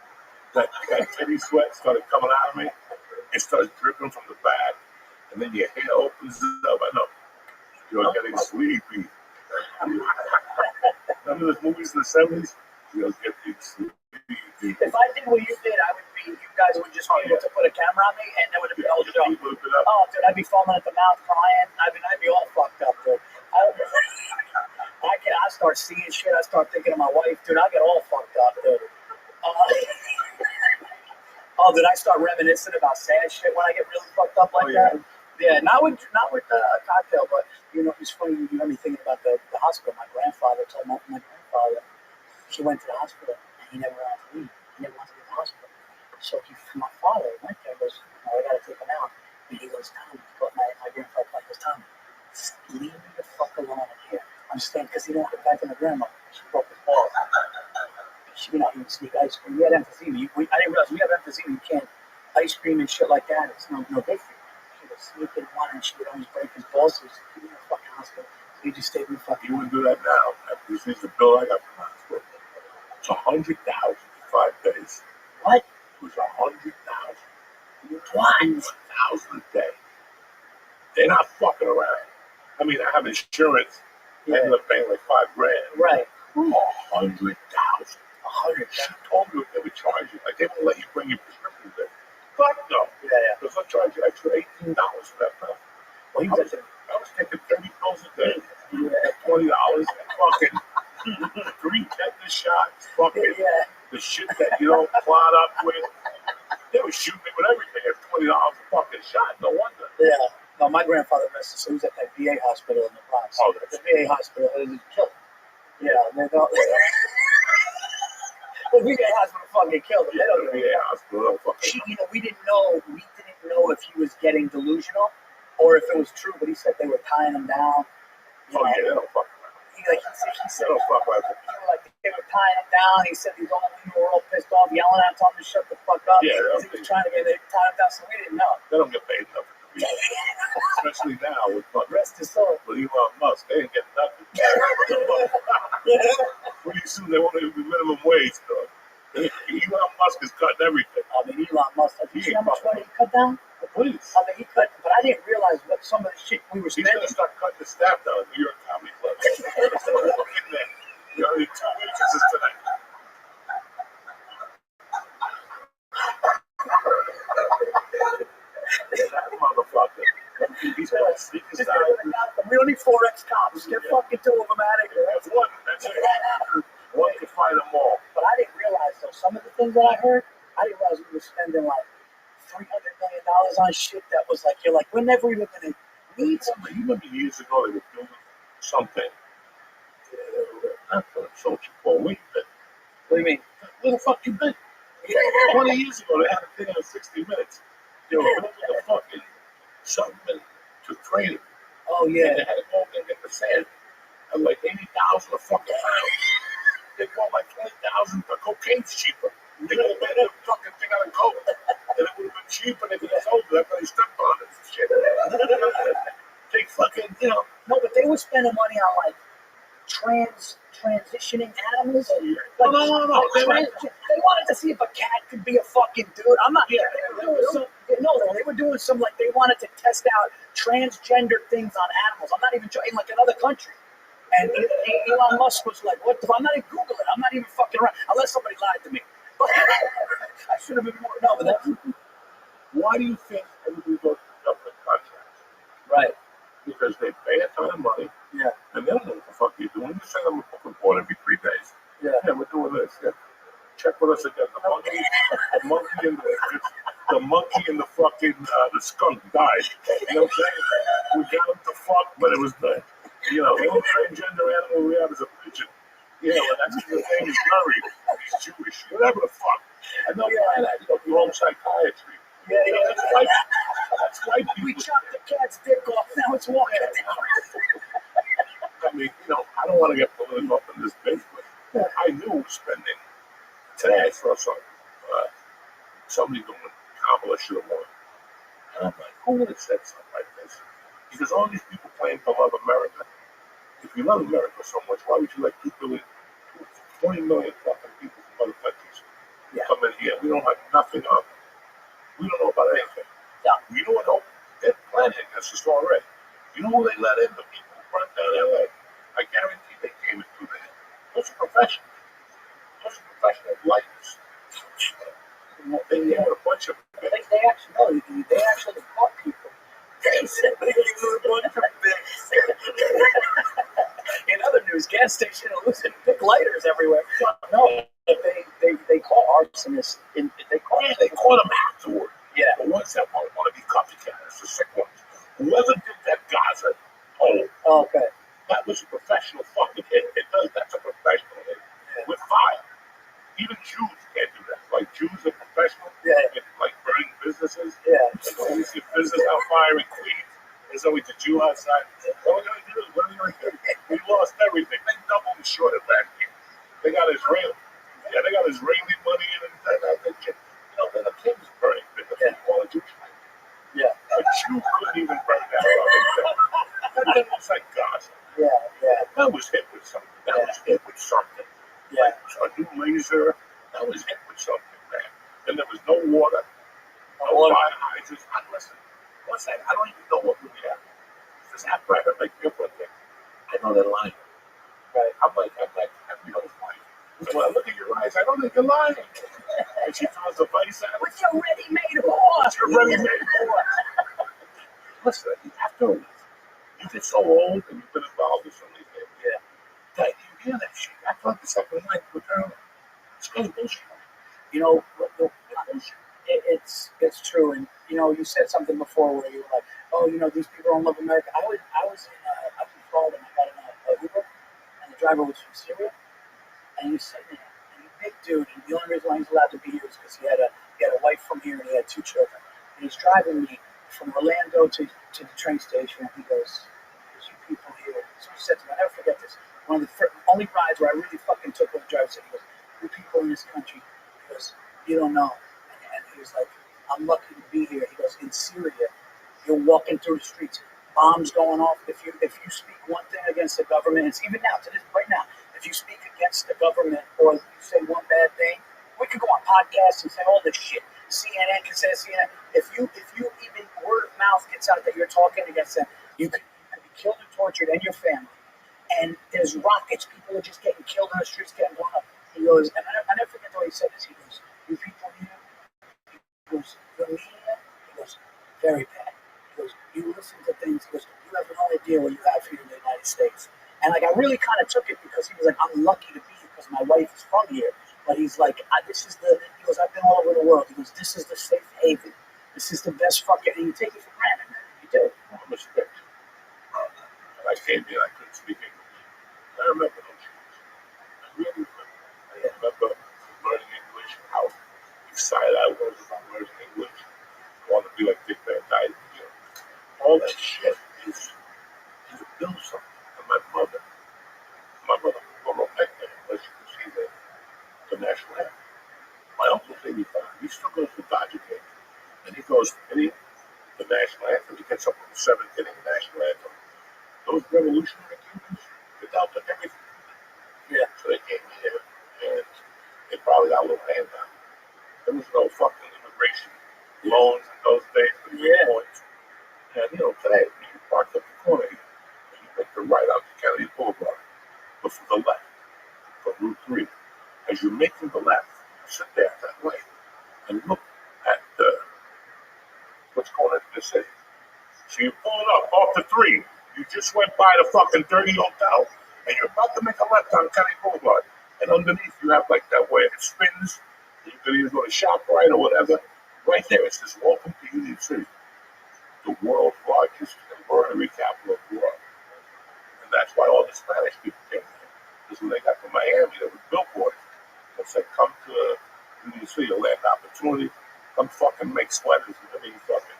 That titty sweat started coming out of me. It starts dripping from the back, and then your hair opens up. I know you're getting sleepy. Remember those movies in the 70s? You're getting sleepy. If I did what you did, you guys would just be able to put a camera on me, and there would have been no show. Oh, dude, I'd be foaming at the mouth, crying. I'd be all fucked up, dude. I start seeing shit. I start thinking of my wife, dude. I get all fucked up, dude. Dude, I start reminiscing about sad shit when I get really fucked up like that. Yeah, not with cocktail, but it's funny you heard me thinking about the hospital. My grandfather told my grandfather he went to the hospital and he never wanted to leave. He never wanted to leave the hospital. So my father went there and goes, I gotta take him out. And he goes, Tom, my grandfather goes, Tom, leave me the fuck alone in here. I'm staying because he didn't get back to my grandma. She broke his balls. He would sneak ice cream. We had emphysema. I didn't realize we have emphysema. You can't ice cream and shit like that. It's no good for you. He would sneak in one and she would always break his balls. So he was in the fucking hospital. So he just stayed in the fucking. You wouldn't do that now. This is the bill I got from the hospital. It's $100,000 for 5 days. What? It was $100,000. What? $1,000 a day. They're not fucking around. I mean, I have insurance. I ended up paying like $5,000. Right. $100,000. She told me what they would charge you. Like they won't let you bring your prescriptions in. Fuck no. Yeah. Because they'll charge you extra $18 for that pill. Well, I was taking 30 pills a day at $20 and fucking 3 tetanus shots. Fucking the shit that you don't clot up with. They were shooting me with everything at $20 a fucking shot. No wonder. Yeah. No, my grandfather missed us. He was at that VA hospital in the Bronx. Oh, the VA hospital. It was killed. Yeah, they don't. The VA hospital fucking killed him. They don't the VA hospital. We didn't know if he was getting delusional or if it was true, but he said they were tying him down. They don't fuck around. He said they don't fuck around. They were tying him down. He said we were all pissed off, yelling at him, telling him to shut the fuck up. Yeah, because he was trying to they tied him down, so we didn't know. They don't get paid enough. Especially now with rest his soul. With Elon Musk, they ain't getting nothing. Pretty soon they won't even be minimum wage, though. Elon Musk is cutting everything. I mean, Elon Musk. Did you see how much money he cut down? Please. I mean, he cut, but I didn't realize what some of the shit we were spending. He's gonna start cutting the staff down at New York Comedy Club. You only 2 waitresses tonight. That motherfucker. He's got to sneak his out. We don't need 4X cops. Get fucking 2 of them out of here. That's one. That's it. One to fight them all. But I didn't realize, though, some of the things that I heard, I didn't realize we were spending like $300 million on shit that was like, you're like, we're never even going to need something. You remember years ago they were doing something. Not for a social call. Wait a minute. What do you mean? Where the fuck you been? 20 years ago they had a thing on 60 Minutes. They were building a fucking something to trade it. Oh, yeah. And they had to go and get the sand at like $80 a fucking pound. They bought like $20,000 for cocaine's cheaper. They could have made a fucking thing out of coke. And it would have been cheaper if it was sold. That's why they stepped on it. Shit. They fucking, No, but they were spending money on like transitioning animals. Like, No. They wanted to see if a cat could be a fucking dude. I'm not. Yeah. They were doing some like they wanted to test out transgender things on animals. I'm not even joking. Like another country. And Elon Musk was like, "What? I'm not even Googling. I'm not even fucking around unless somebody lied to me." I should have been more. No, but that's. Why do you think everybody goes to government contracts? Right. Because they pay a ton of money. Yeah. And they don't know what the fuck you're doing. You send them a fucking report every 3 days. Yeah. Yeah, we're doing this. Yeah. Check with us again. The monkey and the fucking the skunk died. You know what I'm saying? We got them to fuck, but it was the only transgender animal we have is a pigeon. And that's his name is Murray. He's Jewish. Whatever the fuck. I know that. Your own psychiatry. Yeah. That's white people. We chopped the cat's dick off. Now it's walking love America so much, why would you let 20 million fucking people from other countries come in here? We don't have nothing on. We don't know about anything. Yeah. You know what? They're planning against us already. You know who they let in? The people who burnt down LA. I guarantee they came in through there. Those are professionals. Those are professional lighters. They came with a bunch of. They actually no, they actually caught people. They said they were a bunch of bigs. In other news, gas station losing big lighters everywhere. No, they caught arsonists. They caught them afterward. Yeah. The ones that want to be copycats, the sick ones. Whoever did that Gaza, okay. that was a professional fucking hit. That's a professional hit. With fire. Even Jews can't do that. Like, Jews are professional. Yeah. In, like, burning businesses. Yeah. There's always your business on fire in Queens. There's always the Jew outside. What are we going to do? What are we going to do? We lost everything. They doubled and shorted last year. They got Israel. Yeah, they got Israeli money and then the king's burning business. Yeah. All the Jews. Yeah. A Jew couldn't even burn that fucking thing. That was like Gaza. Yeah. That was hit with something. That was hit with something. Yeah. Like a new laser. That was hit with something, man. And there was no water. No fire hydrants. Listen, I don't even know what really happened. This after I heard like different thing, I know they're lying. Right. I'm like, you know, it's lying. So when I look at your eyes, I don't think you're lying. And she throws the face at me. What's your ready-made horse? Your ready-made horse. Listen, after you get so old and you've been involved in so many things, that you hear that shit. I felt the second night with her. It's kind of bullshit. You know, it's true. And you know, you said something before where you were like, "Oh, you know, these people don't love America." I was up in Florida and I got in a Uber, and the driver was from Syria, and he's sitting there, and he's a big dude, and the only reason why he's allowed to be here is because he had a wife from here and he had 2 children, and he's driving me from Orlando to the train station, and he goes, "There's you people here." So he said to me, I never forget this. One of the only rides where I really fucking took with the driver, said, he goes, "You people in this country," he goes, "you don't know." And he was like, "I'm lucky to be here." He goes, "In Syria, you're walking through the streets, bombs going off. If you speak one thing against the government, it's even now, to this right now, if you speak against the government or you say one bad thing, we could go on podcasts and say all this shit. CNN can say CNN. If you even word of mouth gets out that you're talking against them, you could be killed and tortured and your family. And there's rockets. People are just getting killed on the streets, getting blown up." He goes, and I never forget the way he said this. He goes, "You people here," he goes, "your media," he goes, "very bad." He goes, "You listen to things," he goes, "you have no idea what you have here in the United States." And like, I really kind of took it because he was like, "I'm lucky to be here because my wife is from here." But he's like, he goes, "I've been all over the world." He goes, "This is the safe haven. This is the best fucking," and you take it for granted, man. You do. I'm a strict. I came here, I couldn't speak English. I remember those years. I really remember. I remember learning English, how excited I was about learning English. I wanted to be like Dick Van Dyke. You know, all that shit is to build something. And my mother wrote back then, unless you can see the national anthem. My uncle's 85. He still goes to Dodger games. And he goes, the national anthem, he gets up on the 7th inning national anthem. Those revolutionary Cubans, they dealt with everything. Yeah. So they came here and they probably got a little handout. There was no fucking immigration loans in those days for the points. And you know, today, you park up the corner here and you make the right out to Kennedy Boulevard. But from the left, from Route 3, as you're making the left, sit there that way and look at what's going on in the city. So you're pulling up off the 3. You just went by the fucking dirty hotel, and you're about to make a left on Kennedy Boulevard. And underneath, you have like that way it spins. You can either go to ShopRite or whatever. Right there, it says, "Welcome to Union City, the world's largest embroidery capital of the world." And that's why all the Spanish people came here. Because when they got to Miami, there was billboards that said, "Come to Union City, a land opportunity. Come fucking make sweaters." I mean, fucking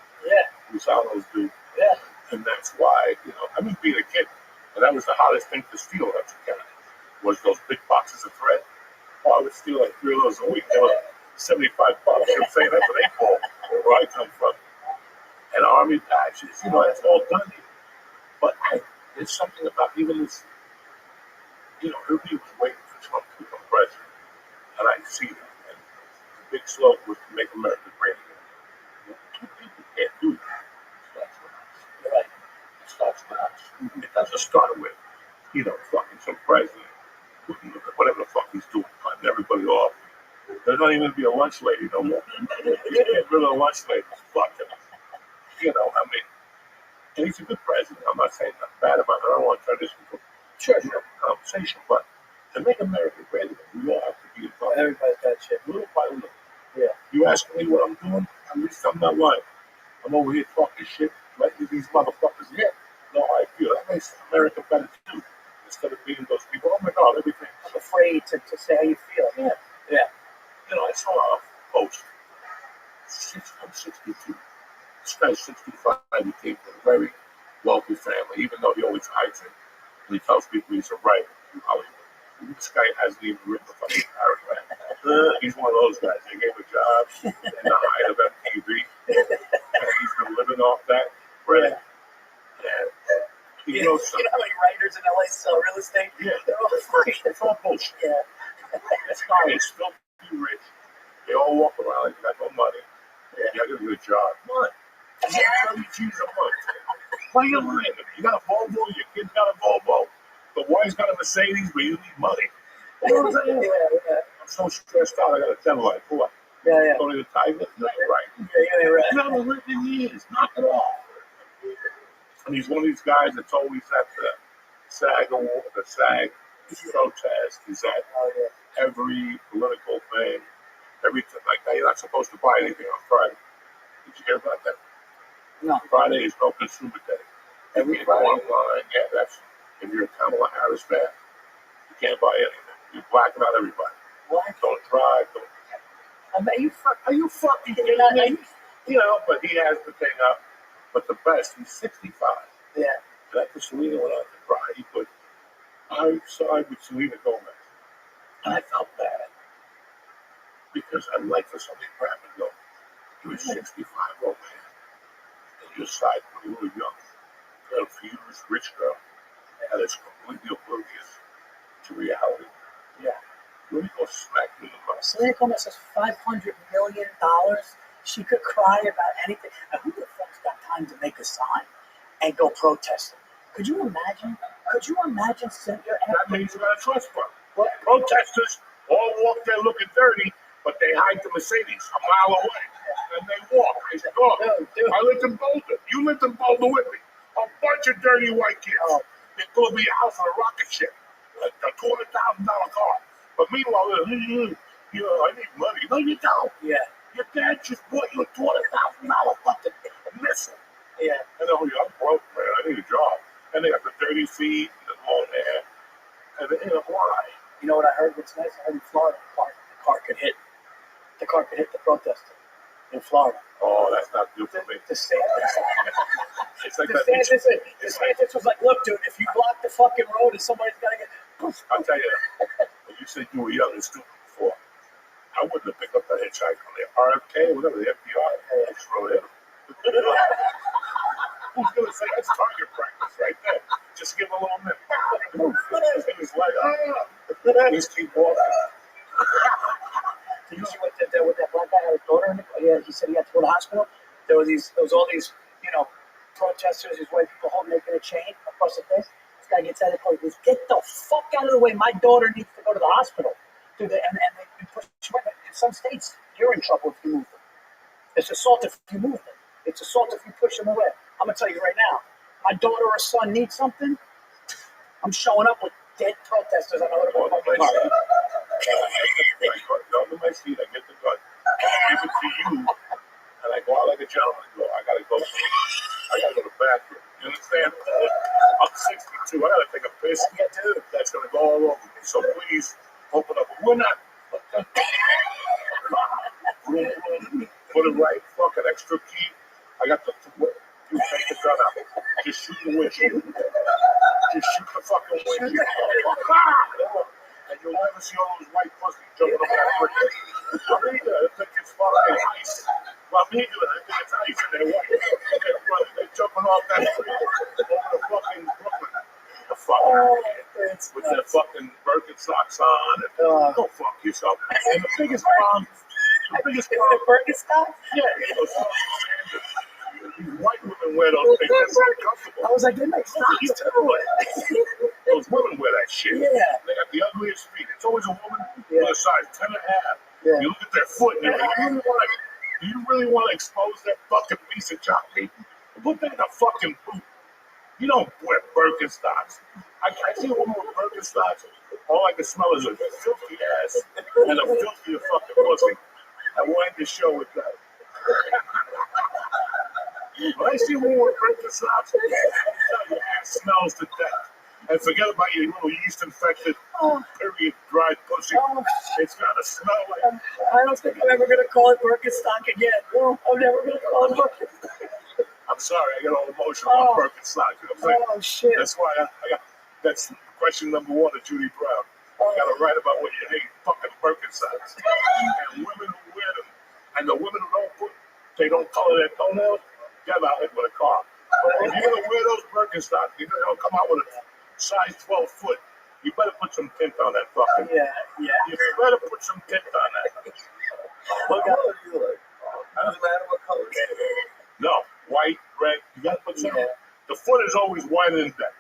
Usanos do. Yeah. And that's why, you know, I mean, being a kid, and that was the hottest thing to steal as a kid, was those big boxes of thread. Oh, I would steal like 3 of those a week. They were $75. You know what I'm saying? That's what they call where I come from. And army patches, you know, that's all done here. But there's something about even this everybody was waiting for Trump to become president, and I see that. And the big slogan was to make America great again. Two people can't do that. It starts with us. You're right. It starts with us. It doesn't start with, fucking some president. Whatever the fuck he's doing, cutting everybody off. There's not even going to be a lunch lady no more. You get rid of the lunch lady. Fuck him. And he's a good president. I'm not saying nothing bad about it. I don't want to turn this into a conversation, but to make America great again, we all have to be involved. Everybody's got shit. Little by little. Yeah. You asking me what I'm doing? At least I'm not lying. I'm over here talking shit, letting these motherfuckers get know how I feel. That makes America better too. Instead of being those people, oh my God, everything. I'm afraid to say how you feel. Yeah. Yeah. I saw a post. I'm 62. This guy's 65. He came from a very wealthy family, even though he always hides it. And he tells people he's a writer in Hollywood. This guy hasn't even written a fucking paragraph. He's one of those guys. They gave him a job in the height of MTV. And he's been living off that bread. And he knows something. You know how many writers in LA sell real estate? Yeah. They're all free. It's all bullshit. Yeah. This guy is still pretty rich. They all walk around like they got no money. Yeah, I got a good job. What? You get 30 G's a month. Why are you lying to me? You got a Volvo, your kid's got a Volvo. The wife's got a Mercedes, but you need money. You know what I'm saying? Yeah. I'm so stressed out, I got a deadline. For what? Yeah. Go to the Taik? No, you're right. Yeah, right. You haven't written in years. Knock it off. And he's one of these guys that's always at the SAG award, the SAG protest. He's at every political thing. Everything like that. You're not supposed to buy anything on Friday. Did you hear about that? No. Friday is no consumer day. You can't go online. Yeah, that's if you're a Kamala Harris fan, you can't buy anything. You're blacking out everybody. What? Don't drive. Are you fucking kidding me? But he has the thing up. But the best, he's 65. Yeah. And after Selena went out to cry, he put, I side with Selena Gomez. And I felt bad. Because I'd like for somebody to grab and go, you're a 65-year-old man. And you're side when you were young. You had a feverish, rich girl. And it's completely oblivious to reality. Yeah. Let me go smack you in the mouth. Selena Gomez has $500 million. She could cry about anything. And who the fuck's got time to make a sign and go protesting? Could you imagine? Senator? That means you got a trust fund. What? Protesters all walk there looking dirty, but they hide the Mercedes a mile away. And they walk. They say, Dude. I lived in Boulder. You lived in Boulder with me. A bunch of dirty white kids. Oh. They're going to be out on a rocket ship. A $200,000 car. But meanwhile, I need money. No, you don't. Yeah. Your dad just bought you a $200,000 fucking missile. Yeah. And I'm broke, man. I need a job. And they got the dirty feet and the long hair. And why? You know what I heard? What's nice? I heard in Florida, the car could hit the protester in Florida. Oh, that's not good for me. DeSantis was like, look, dude, if you block the fucking road and somebody's got to get... I'll tell you, when you said you were young and stupid before, I wouldn't have picked up that hitchhiker on the RFK, whatever, the FBI. I just really hit him. Who's going to say that's target practice right there? Just give him a little nip. He was like, just keep walking. Did you see what that black guy had his daughter in? Yeah, he said he had to go to the hospital. There was all these, protesters, these white people making a chain across the place. This guy gets out of the car. He goes, "Get the fuck out of the way! My daughter needs to go to the hospital." And they push them. In some states, you're in trouble if you move them. It's assault if you move them. It's assault if you push them away. I'm gonna tell you right now. My daughter or son needs something. I'm showing up with dead protesters. I know what I'm talking about. Under my seat, I get the gun, I give it to you, and I go out like a gentleman. I gotta go to the bathroom. You understand? I'm 62. I gotta take a piss. That's gonna go all over me. So please open up. We're not. Put it right. Fucking extra key. I got the. You take the gun out. Just shoot the windshield. Just shoot the fucking windshield. And you'll never see all those white pussies jumping up that brick. I think it's fucking ice. Well, I think it's ice and they're white. They're jumping off that brick over the fucking Brooklyn. The fucking with their fucking Birkenstocks on, and go fuck yourself. And the biggest problem, Birkenstock? yeah, those these white women wear those things. They're so comfortable. I was like, they make stocks too. Those women wear that shit. Yeah. They got the ugliest feet. It's always a woman Yeah. with a size 10 and a half. Yeah. You look at their foot and you're like, do you really want to expose that fucking piece of chocolate? Put that in a fucking boot. You don't wear Birkenstocks. I see a woman with Birkenstocks. All I can smell is a filthy ass and a filthier fucking pussy. I wanted to show with that. When I see a woman with Birkenstocks, your ass smells to death. And forget about your little yeast infected, period, dry pussy. It's gotta smell like. I don't think I'm ever going to call it Birkenstock again. I'm never going to call it Birkenstock. I'm sorry, I got all emotional on Birkenstocks. You know what I'm saying? Oh, shit. That's why I got. That's question number one of Judy Brown. I gotta write about what you hate, fucking Birkenstocks. And women who wear them, and the women who they don't color their toenails, get out hit with a car. But if you're gonna wear those Birkenstocks, you're gonna come out with a size 12 foot. You better put some tint on that fucking. Yeah. You better put some tint on that. What color do you like? Doesn't matter what color. No, white, red. You gotta put some. The foot is always white and black.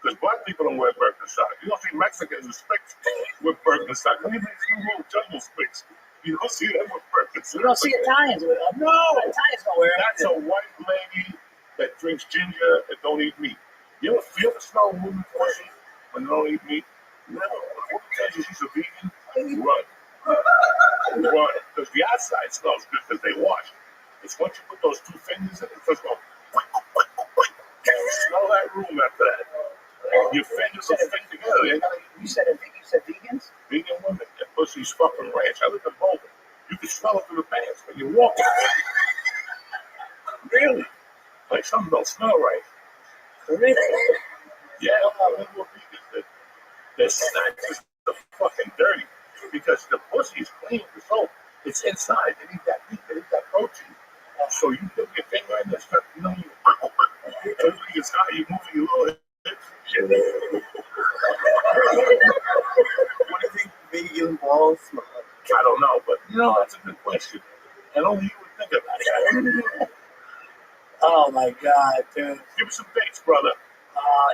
Because black people don't wear Birkenstocks. You don't see Mexicans with sticks with Birkenstocks. Look at these little jungle sticks. You don't see them with Birkenstocks. You don't see Italians with them. No, Italians don't wear them. that's a white lady that drinks ginger and don't eat meat. You ever smell a woman pussy when they don't eat meat? No. When a woman tells you she's a vegan, run. Run. Because the outside smells good because they wash. It's once you put those two fingers in it, first of all, you smell that room after that. Your fingers will stick together. You said vegans? Vegan women, their pussy's fucking ranch. I live in Boulder. You can smell it through the pants when you walk. Really? Like something don't smell right. Really? Yeah, I live with vegans. Their snacks are fucking dirty because the pussy is clean with soap. It's inside. They need that meat. They need that protein. So you put your finger in there, stuff, you know, everything is hot. You moving your little hips. Shit. What do you think vegan balls smell like? I don't know, but that's a good question. And only you would think about it. Oh my God, dude. Give me some dates, brother.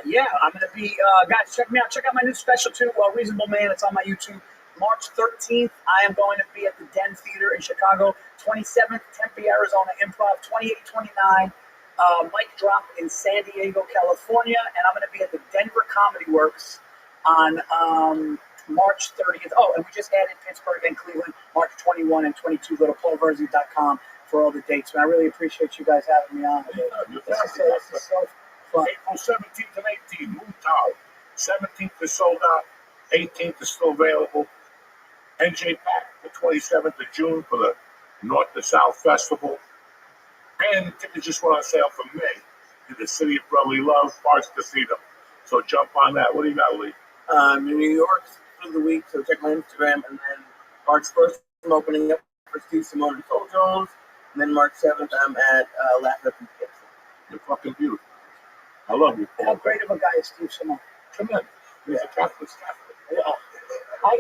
Yeah, I'm gonna be. Guys, check me out. Check out my new special too, Reasonable Man. It's on my YouTube. March 13th, I am going to be at the Den Theater in Chicago. 27th, Tempe, Arizona Improv. 28, 29, mic drop in San Diego, California, and I'm going to be at the Denver Comedy Works on March 30th. Oh, and we just added Pittsburgh and Cleveland, March 21 and 22. Go to paulverzi.com for all the dates. And I really appreciate you guys having me on. This is so fun. April 17th and 18th, Moon Tower. 17th is sold out. 18th is still available. NJ Pack, the 27th of June for the North to South Festival. And tickets just went on sale for May in the City of Brotherly Love, Parks Casino. So jump on that. What do you got, Lee? In New York through the week, so check my Instagram. And then March 1st, I'm opening up for Steve Simone and Soul Jones. And then March 7th, I'm at Laugh Up and Kids. You're fucking beautiful. I love you. How great of a guy is Steve Simone? Tremendous. He's a Catholic. Yeah.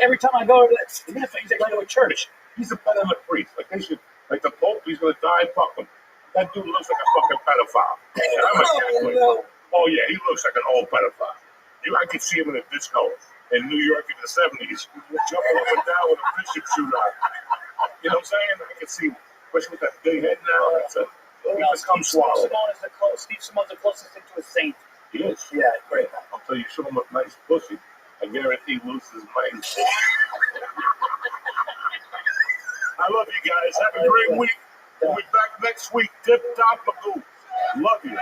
Every time I go to that sniff, he's like going to a church. He's a better than a priest. Like the Pope, he's gonna die. Fuck him. That dude looks like a fucking pedophile. And I'm a Catholic. Oh yeah, he looks like an old pedophile. I could see him in a disco in New York in the '70s, jumping up and down with a bishop suit on. You know what I'm saying? I could see him, especially with that big head now. Steve Simone's the closest thing to a saint. He is. Yeah, great. I'll tell you, show him a nice pussy. I guarantee he loses his mind. I love you guys. Have a great week. We'll be back next week. Tip top Magoo. Love you.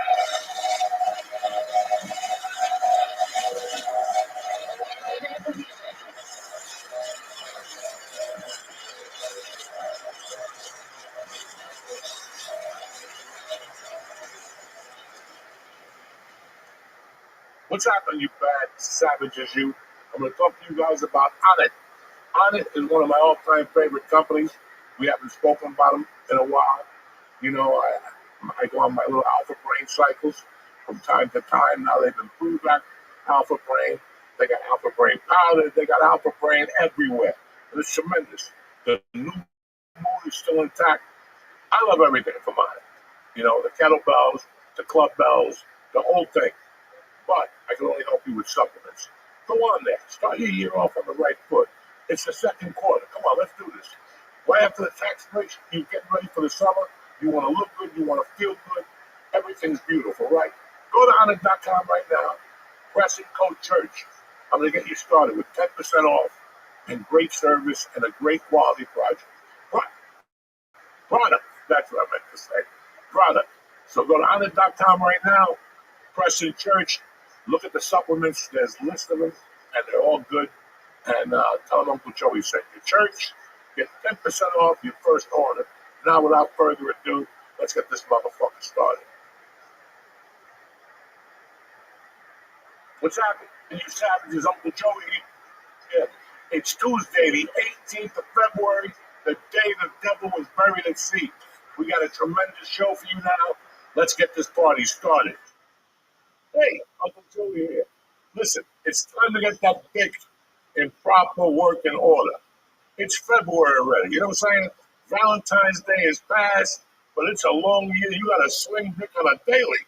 What's happening, you bad savages, you? I'm going to talk to you guys about Onnit. Onnit is one of my all-time favorite companies. We haven't spoken about them in a while. You know, I go on my little alpha brain cycles from time to time. Now they've improved that alpha brain. They got Alpha Brain powder. They got Alpha Brain everywhere. And it's tremendous. The new moon is still intact. I love everything from mine. You know, the kettlebells, the club bells, the whole thing. But I can only help you with supplements. Go on there. Start your year off on the right foot. It's the second quarter. Come on, let's do this. Right after the tax break, you get ready for the summer. You want to look good. You want to feel good. Everything's beautiful, right? Go to honor.com right now. Press and code church. I'm going to get you started with 10% off and great service and a great quality project. Product. That's what I meant to say. Product. So go to honor.com right now. Press in church. Look at the supplements. There's a list of them, and they're all good. And tell them Uncle Joey sent you. Church, get 10% off your first order. Now, without further ado, let's get this motherfucker started. What's happening? You savages, Uncle Joey. Yeah. It's Tuesday, the 18th of February, the day the devil was buried at sea. We got a tremendous show for you now. Let's get this party started. Hey, Uncle Joey here. Listen, it's time to get that dick in proper working order. It's February already. You know what I'm saying? Valentine's Day is past, but it's a long year. You got to swing dick on a daily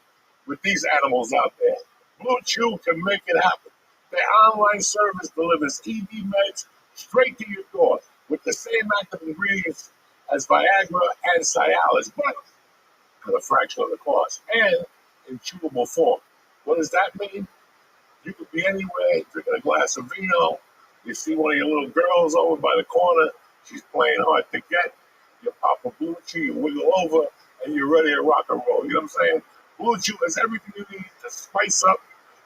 with these animals out there. Blue Chew can make it happen. Their online service delivers ED meds straight to your door with the same active ingredients as Viagra and Cialis, but at a fraction of the cost and in chewable form. What does that mean? You could be anywhere, drinking a glass of vino. You see one of your little girls over by the corner. She's playing hard to get. You pop a Blue Chew, you wiggle over, and you're ready to rock and roll. You know what I'm saying? Blue Chew has everything you need to spice up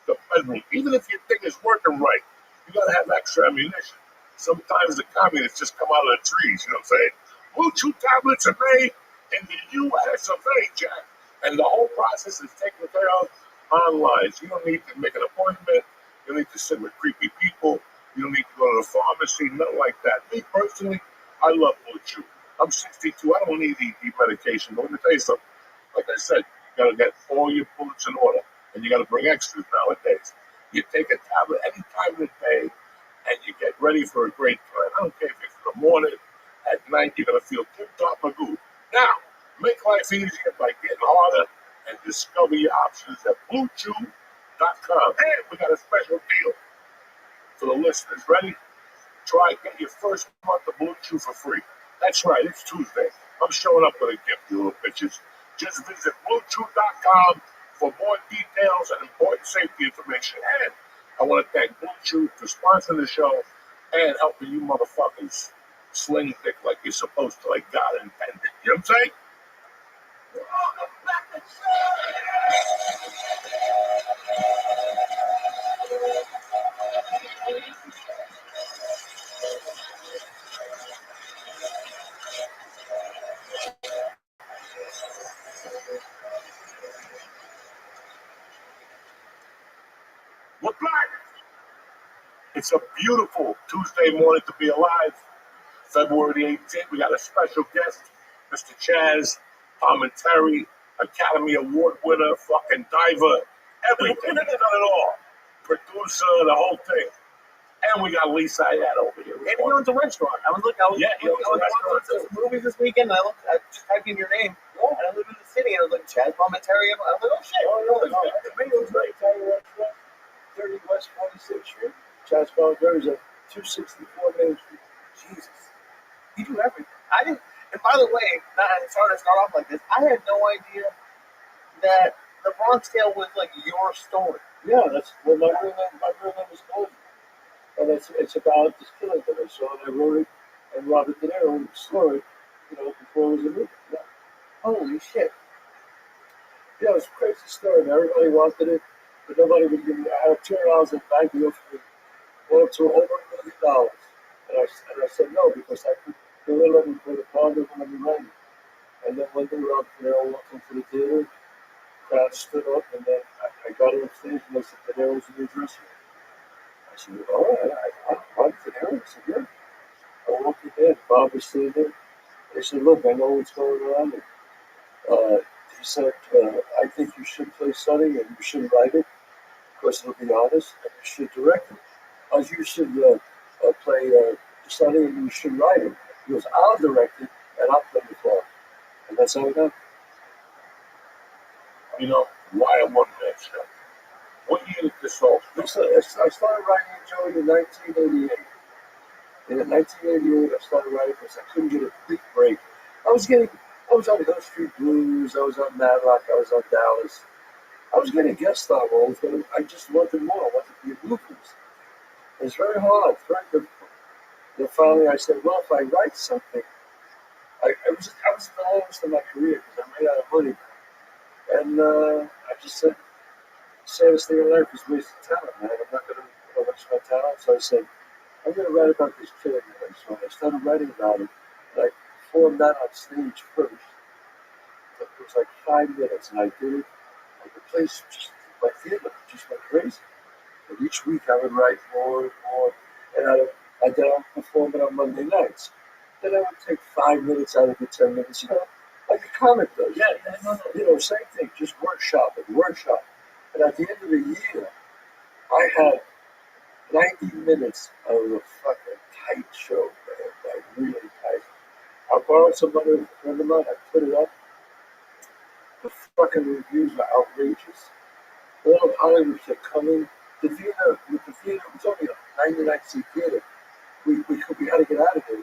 the bedroom. Even if your thing is working right, you got to have extra ammunition. Sometimes the communists just come out of the trees. You know what I'm saying? Blue Chew tablets are made in the U.S. of A, Jack. And the whole process is taken care of online. So you don't need to make an appointment. You don't need to sit with creepy people. You don't need to go to the pharmacy, nothing like that. Me personally, I love Blue Chew. I'm 62. I don't need ED medication. But let me tell you something. Like I said, you got to get all your bullets in order. And you got to bring extras nowadays. You take a tablet any time of the day, and you get ready for a great time. I don't care if it's in the morning, at night, you're going to feel tip-top of good. Now, make life easier by getting harder and discover your options at BlueChew.com. And we got a special deal for the listeners. Ready? Try get your first month of Blue Chew for free. That's right, it's Tuesday. I'm showing up with a gift, you little bitches. Just visit BlueChew.com for more details and important safety information. And I want to thank Blue Chew for sponsoring the show and helping you motherfuckers sling dick like you're supposed to, like God intended. You know what I'm saying? We're back. It's a beautiful Tuesday morning to be alive. February the 18th, we got a special guest, Mr. Chaz Palminteri, Academy Award winner, fucking diver, everything. He's done it all. Producer, the whole thing. And we got Lisa Ayat over here. And he owns a restaurant. I was watching some movies this weekend, and I just typed in your name, and I live in the city, and I was like, Chaz Palminteri. I was like, oh shit. No. The menu was great. Italian restaurant, 30 West 46th Street. Chaz Palminteri is at 264 Main Street. Jesus. You do everything. I didn't. And by the way, sorry to start off like this. I had no idea that the Bronx Tale was like your story. Yeah, that's what my real name is called. And it's about this killing that I saw, and I wrote it, and Robert De Niro wrote the story, before it was a movie. Yeah. Holy shit. Yeah, it was a crazy story. Everybody wanted it, but nobody would give me. I had $200 in bank deal for me. Went up to over $1 million. And I said no, because I could do it for the condo when I'm ready. And then one day Robert De Niro walked into the theater, crowd stood up, and then I got on stage, and they said, De Niro's in your dressing room. I said, all right, I'm De Niro. I said, yeah. I walked in there, Bob was sitting there. They said, look, I know what's going on. And, he said, I think you should play Sonny, and you should write it, because it'll be honest, and you should direct it. as you should play study and you should write it. He goes, I'll direct it and I'll play the part. And that's how it got. You know, why a one-man show? What year did this all start? I started writing Joey in 1988. And in 1988, I started writing because I couldn't get a quick break. I was on Hill Street Blues, I was on Matlock, I was on Dallas. I was getting guest star roles, but I just wanted more. I wanted to be in movies. It's very hard, it's very difficult. Then finally I said, well, if I write something, I was at the lowest of my career because I ran out of money. And I just said, saddest thing in life is wasting talent, man. I'm not going to waste my talent. So I said, I'm going to write about this kid anyway. So I started writing about it. And I performed that on stage first. It was like 5 minutes, and I did it. And the place, just my theater, just went crazy. And each week I would write more and more. And I'd perform it on Monday nights. Then I would take 5 minutes out of the 10 minutes, like a comic does. Yeah, same thing, just workshop. And at the end of the year, I had 90 minutes of a fucking tight show, man, like really tight. I borrowed some money from a friend of mine, I put it up. The fucking reviews were outrageous. All of Hollywood kept coming. The theater, it was only a 99-seat theater. We had to get out of there.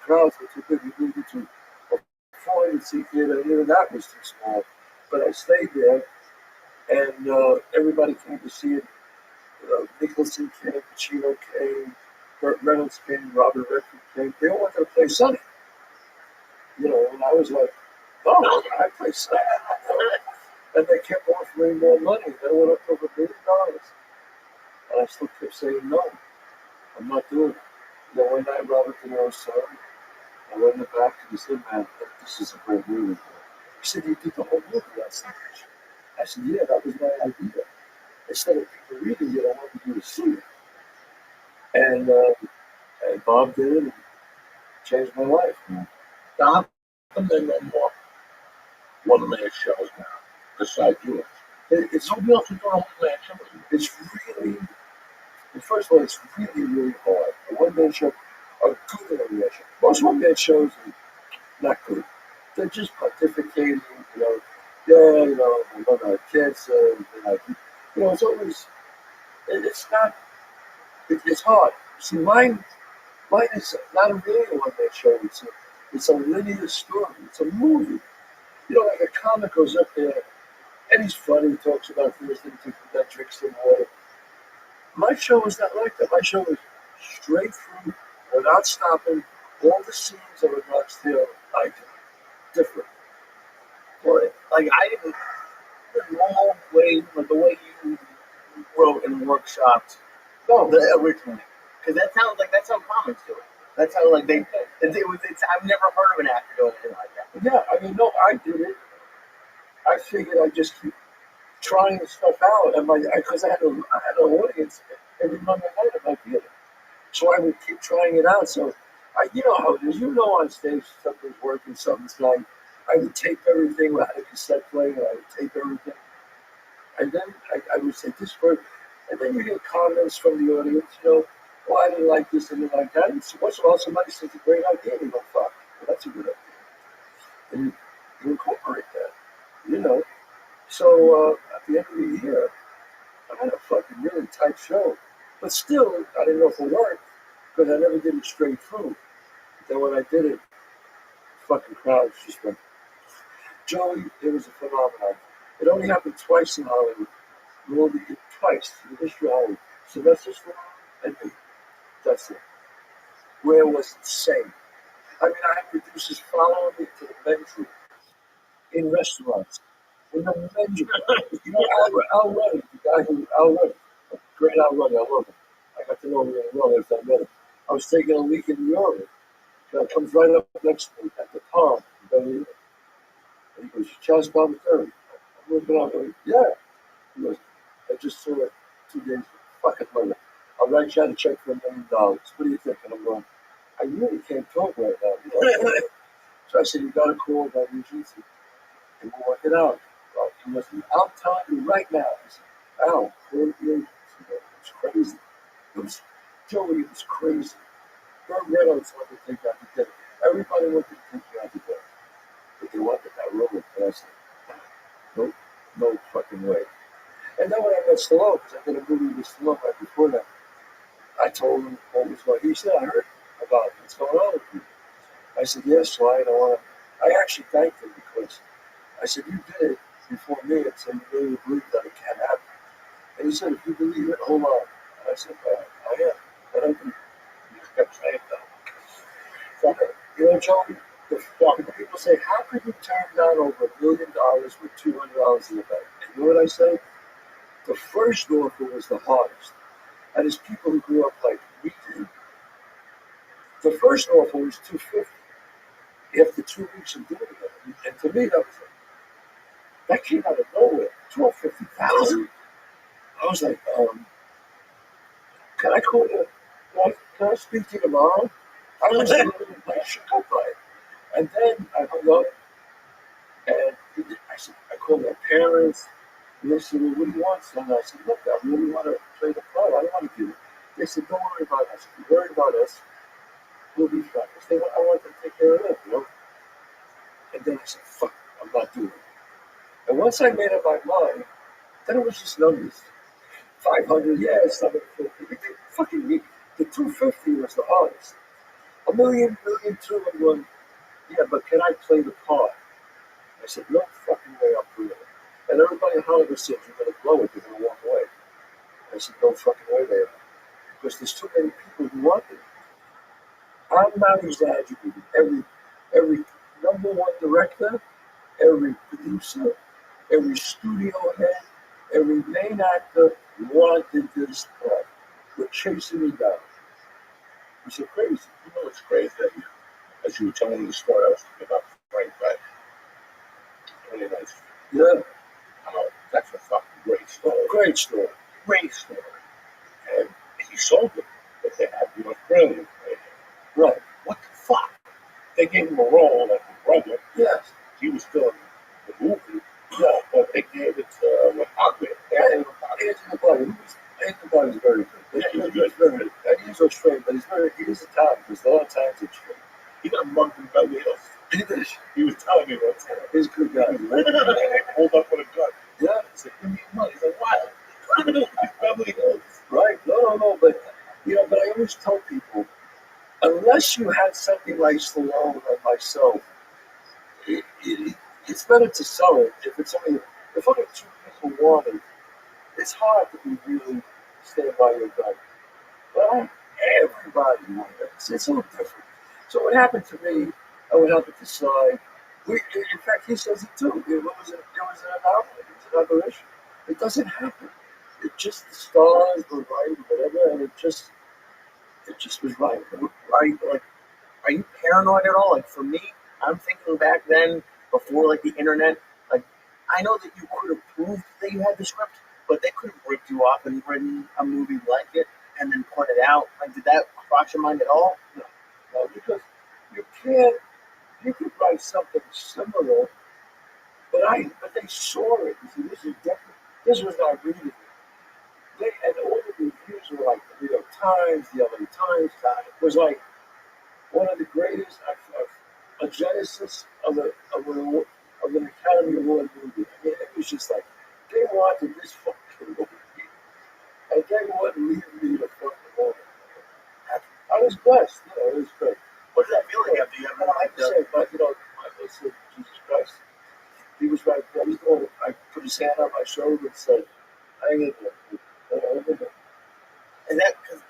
Crowds were too big. We moved into a 400-seat theater, and even that was too small. But I stayed there, and everybody came to see it. Nicholson came, Pacino came, Burt Reynolds came, Robert Redford came. They all wanted to play Sonny. And I was like, oh, I play Sonny. And they kept offering more money. They went up over $1 million. And I still kept saying, no, I'm not doing it. Then one night, Robert De Niro saw me. I went in the back and he said, man, this is a great movie. He said, you did the whole movie on stage. I said, yeah, that was my idea. Instead of people reading it, I wanted you to see it. And Bob did it and changed my life. Now, how come there are no more one-man shows now besides yours? It's Nobody else is doing a one-man show. It's really, first of all, it's really, really hard. A one-man show, a good one-man show. Most one-man shows are not good. They're just pontificating, I'm on cancer, it's always, it's not, it's hard. See, mine is not a really a one-man show. It's a linear story. It's a movie. Like a comic goes up there, and he's funny, talks about things, that drinks some water. My show is not like that. My show is straight through, without stopping, all the scenes of a Knox Tale, different. Well, like I didn't, the normal way, like the way you wrote and workshopped, the originally, because that's how comics do it. That's how I've never heard of an actor doing anything like that. Yeah, no, I did it. I figured I'd just keep trying stuff out, and because I had an audience every Monday night at my theater, so I would keep trying it out. So, you know how it is. On stage something's working, something's not. I would tape everything. We had a cassette player. I would tape everything, and then I would say this word, and then you get comments from the audience. Oh, I didn't like this, I didn't like that. And so once in a while, somebody says a great idea, and you go, fuck, well, that's a good idea, and you incorporate that. So at the end of the year, I had a fucking really tight show. But still, I didn't know if it worked because I never did it straight through. Then when I did it, fucking crowds just went. Joey, it was a phenomenon. It only happened twice in Hollywood. Twice in the history of Hollywood. Sylvester Stallone and me. That's it. Where it was insane. I had producers following me to the men's room. In restaurants. In the men's room. Al Ruddy, Al Ruddy, great Al Ruddy, I love him. I got to know him really well after I met him. I was taking a week in New York. He comes right up next to me at the Palm. And he goes, Charles Palmer Curry. I'm looking up, yeah. He goes, I just saw it 2 days ago. Fuck it, brother. I'll write you out a check for $1 million. What do you think? And I'm going, I really can't talk right now. So I said, you got to call that agency and we'll work it out. Well, he goes, I'm telling you right now. I said, Al, call the agency. It's crazy. It was, Joey, it was crazy. Burt Reynolds wanted to take me out to dinner. Everybody wanted to take me out to dinner. But they wanted that room. And I said, no, no fucking way. And then when I met Stallone, because I did a movie with Stallone right before that, I told him what was going on. He said, I heard about what's going on with you. I said, yes, so I don't want to. I actually thanked him because I said, you did it before me, and so you really believe that it can happen. And he said, if you believe it, hold on. And I said, I am. But I do. He just kept saying that. So, you know, Joey, the people say, how could you turn down over $1 million with $200 in the bank? And you know what I say? The first offer was the hardest. And as people who grew up like we did, the first offer was $250 after 2 weeks of doing it. And to me, that came out of nowhere. $250,000. I was like, can I call you? Can I speak to you tomorrow? I was a little like shook up by it. And then I hung up and I called my parents and they said, well, what do you want, son? I said, look, I really want to play the part. I don't want to do it. They said, don't worry about us. If you're worried about us, we'll be fine. I want them to take care of them, you know? And then I said, fuck, I'm not doing it. And once I made up my mind, then it was just numbers. 500, yeah, 750. Fucking me. The 250 was the hardest. $1 million, two, and one. Yeah, but can I play the part? I said, no fucking way I'm doing it. And everybody in Hollywood said, you're going to blow it, you're going to walk away. I said, no fucking way, man. Because there's too many people who want it. I'm not exaggerating. Every number one director, every producer, every studio head, every main actor wanted this part. We're chasing me down. It's so crazy. You know what's crazy? As you were telling me the story, I was thinking about Frank Beck. Really nice. Yeah. That's a fucking great story. Great story. Great story. And he sold it, but they had the Australian player. Right. What the fuck? They gave him a role like the brother. Yes. He was still in the movie. Yeah, but they gave it to Rabbi. Anthony is very good. Yeah, he's He's good. very good. And he's Australian, but he is a talent. There's a lot of talent in Australia. He got mugged in Beverly Hills. He did. He was telling me one time. He's a good guy. He was pulled up with a gun. Yeah. He said, give me money. He's like, why? Criminal. He's Beverly Hills. Right. No. But, but I always tell people, unless you had something like Stallone or myself, it's better to sell it if only two people want it. It's hard to be really stand by your gun. But everybody wants it. It's a little different. So what happened to me, and what happened to Sly, in fact, he says it too. It was an anomaly. It was an aberration. It doesn't happen. It just, the stars were right, whatever, and it just was right. Are you paranoid at all? Like for me, I'm thinking back then, before like the internet, like I know that you could have proved that you had the script, but they could have ripped you off and written a movie like it and then put it out. Like, did that cross your mind at all? No, because you could write something similar, but they saw it. You see, this is different. This was not reading it. And all the reviews were like the New York Times, the LA Times, was like one of the greatest, a genesis of an Academy Award movie. I mean, it was just like, they wanted this fucking movie. And they wouldn't leave me the fucking movie. I was blessed, it was great. What did that feel like after you had I have to say, but I said, Jesus Christ. He was right there. I put his hand on my shoulder and said, hang in there. And that, cause,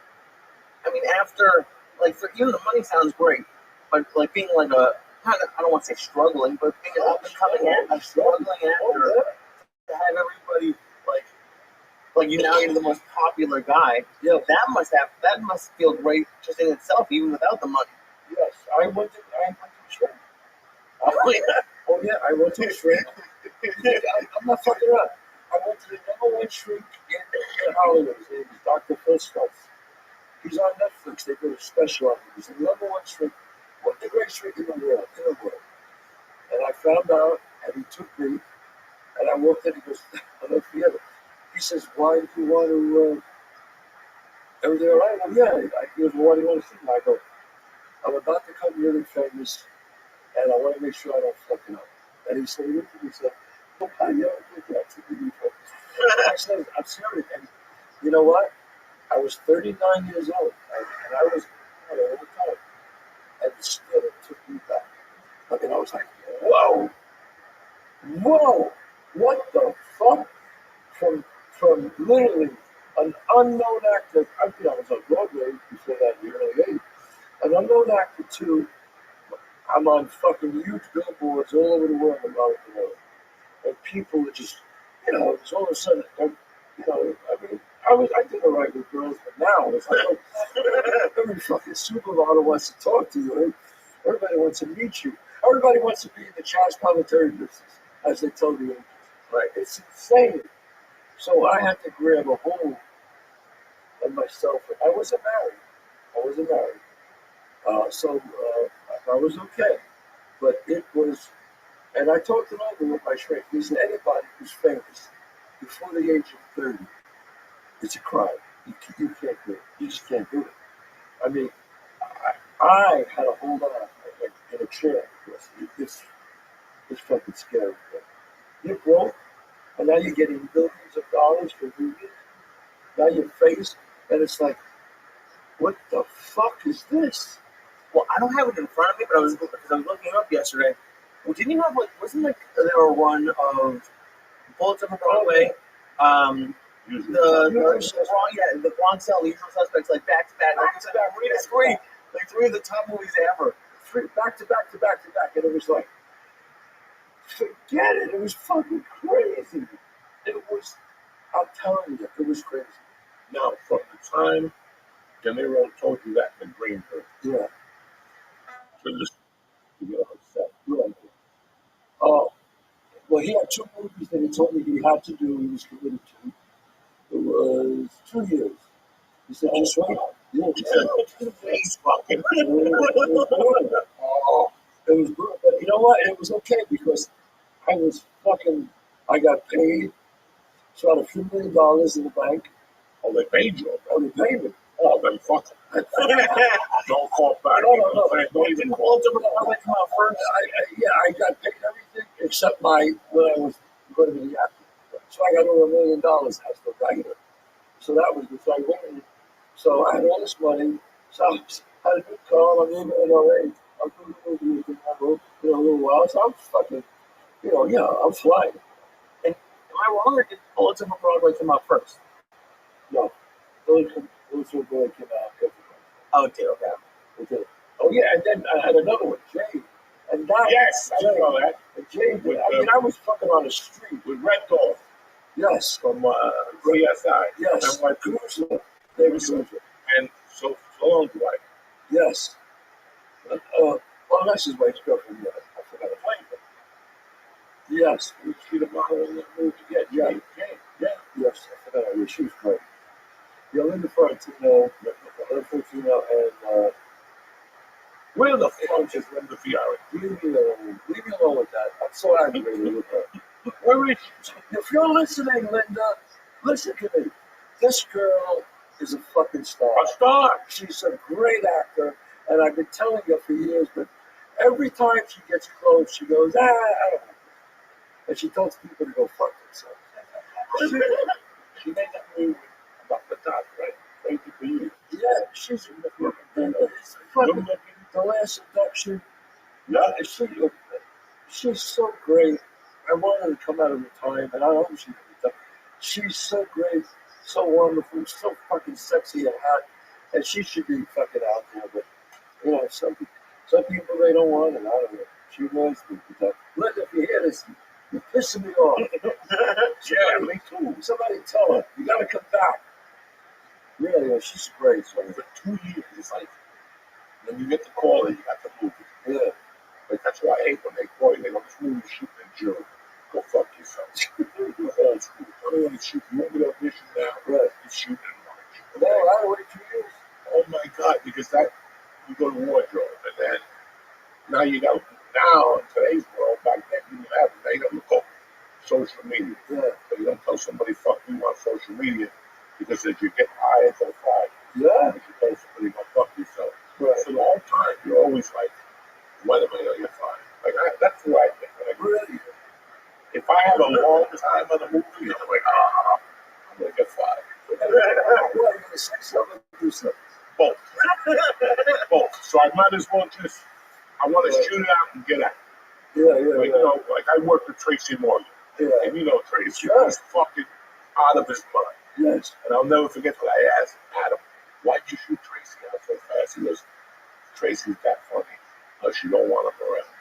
I mean, after, like, for you, the money sounds great, but like being like I don't want to say struggling, but being an up-and-coming actor, struggling actor, to have everybody, like you now, you're the most popular guy. Yeah. That must feel great just in itself, even without the money. Yes, I went to shrink. Oh yeah, I went to a shrink. I'm not fucking around. I went to the number one shrink in Hollywood. His name is Dr. Phil Stutz. He's on Netflix. They did a special on him. He's the number one shrink, the greatest shrink in the world. And I found out, and he took me, and I walked in. He goes, I'll never forget it. He says, why do you want to Everything all right? Well, yeah. He goes, well, what do you want to see? And I go, I'm about to become really famous, and I want to make sure I don't fuck it up. And he said, he looked at me and said, well, how you don't think that to be famous? I said, I'm serious. And you know what? I was 39 years old, and I was all the time. And still, it took me back. I mean, I was like, whoa, what the fuck? From literally an unknown actor. I think I was on Broadway before that in the early 80s. An unknown actor to I'm on fucking huge billboards all over the world around the world. And people are just, it's all of a sudden, I mean, I did all right with girls, but now it's like, every fucking supermodel wants to talk to you. Everybody wants to meet you. Everybody wants to be in the child planetary business, as they told you. Right? It's insane. So I had to grab a hold of myself. I wasn't married. So I was okay. But it was, and I talked it over with my shrink. He said, anybody who's famous before the age of 30, it's a crime. You can't do it. You just can't do it. I mean, I had to hold on in a chair because it's fucking scary. You're broke, and now you're getting millions of dollars for movies. Now you're faced, and it's like, what the fuck is this? Well, I don't have it in front of me, but I was looking it up yesterday. Well, didn't you have wasn't there a run of Bullets Over Broadway? The Bronx Cell, The Usual Suspects, like back to back, like three of the top movies ever. Three back to back, and it was like, forget it. It was fucking crazy. It was. I'm telling you, it was crazy. Now, from the time De Niro told you that in Greenberg, Yeah. to listen to your upset. Yeah. Oh, well, he had 2 movies that he told me he had to do. He was committed to. It was 2 years. He said, just wait. Yeah. He's fucking. It was brutal. But you know what? It was okay because I got paid. So I had a few $1 million in the bank. Oh, they paid you. Oh, they paid me. Oh, then fuck them. Don't fall back. No. Didn't Bullets Over Broadway come out first? I got paid everything except when I was going to be the actor. So I got over $1 million as the writer. So that was the thing. So I had all this money. So I had a good car. I'm in LA. I'm doing the movie with a little while. So I'm fucking, I'm flying. Am I wrong, or did Bullets Over Broadway come out first? No. Those were going to come out. Oh, it did, okay. Okay. Oh, yeah, and then I had another one, Jay. And that, Yes, I know that. And Jay, I was fucking on the street. With Red Dog Yes. from CSI. Yes. And my Cruiser. David Cruiser. And so long do I. Yes. Well, that's his wife's girlfriend. Yeah. I forgot to play her. Yes. We see the model in that movie. Yeah. Yes. I forgot her. She was great. Yeah, Linda Fiorentino, and Where the fuck is Linda Fiore? leave me alone with that. I'm so aggravated with her. Where is she? If you're listening, Linda, listen to me. This girl is a fucking star. A star. She's a great actor, and I've been telling her for years, but every time she gets close, she goes, I don't know. And she tells people to go fuck themselves. She made that movie about the dog, right? Thank you for you. Yeah, she's in the fucking The Last Seduction. Yeah. She's so great. I want her to come out of retirement. I hope she does. She's so great, so wonderful, so fucking sexy and hot, and she should be fucking out there. But some people they don't want it. I don't know. She wants me. Linda, if you hear this, you're pissing me off. Yeah, me too. Somebody tell her you gotta come back. Really, she's great. So For 2 years, it's like when you get the call that you got the movie. yeah. Like that's why I hate when they call you. They go, this movie shooting in June. Go fuck yourself. Old school. I don't want to shoot the movie audition now. Right. It's shooting in March. No, I waited 2 years. Oh my God, because that you go to wardrobe and then now you got now in today's world, back then you didn't have it. Now you got to look up social media. Yeah. So you don't tell somebody fuck you on social media because if you get high, go fly. Yeah. If you tell somebody go fuck yourself. Right. So the whole time you're always like, when am I gonna get fired? That's the way I think. Really? If I have a long time on the movie, I'm like, I'm gonna get fired. Well, you're going to say something, do something. Both. Both. So I might as well just, I want to shoot it out and get out. Yeah. Like, you know, like I worked with Tracy Morgan. Yeah. And you know Tracy. Sure. He's fucking out of his mind. Yes. And I'll never forget what I asked Adam, why'd you shoot Tracy out so fast? He goes, Tracy's that funny. She don't want him around.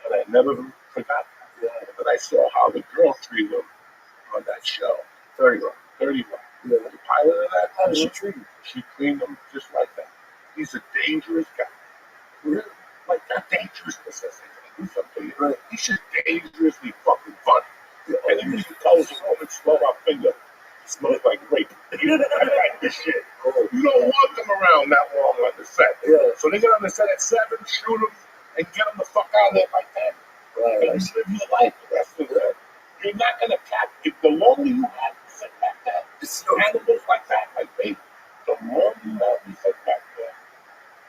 And I never forgot that. Yeah. And then I saw how the girl treated him on that show. 30 Rock. Yeah. The pilot of that. How does she treat him? She treated him just like that. He's a dangerous guy. Really? Like, not dangerousness as they do something. Right. He's just dangerously fucking funny. Yeah. And even if he tells a woman, slow my finger, it smells like rape. You like this shit. Oh. You don't want them around that long on the set. Yeah. So they get on the set at 7, shoot them, and get them the fuck out of there by 10. Right. And you live your life the rest of the day. You're not going to catch it. The longer you have to sit back there, it's animals like that, like baby. The more you have to sit back there,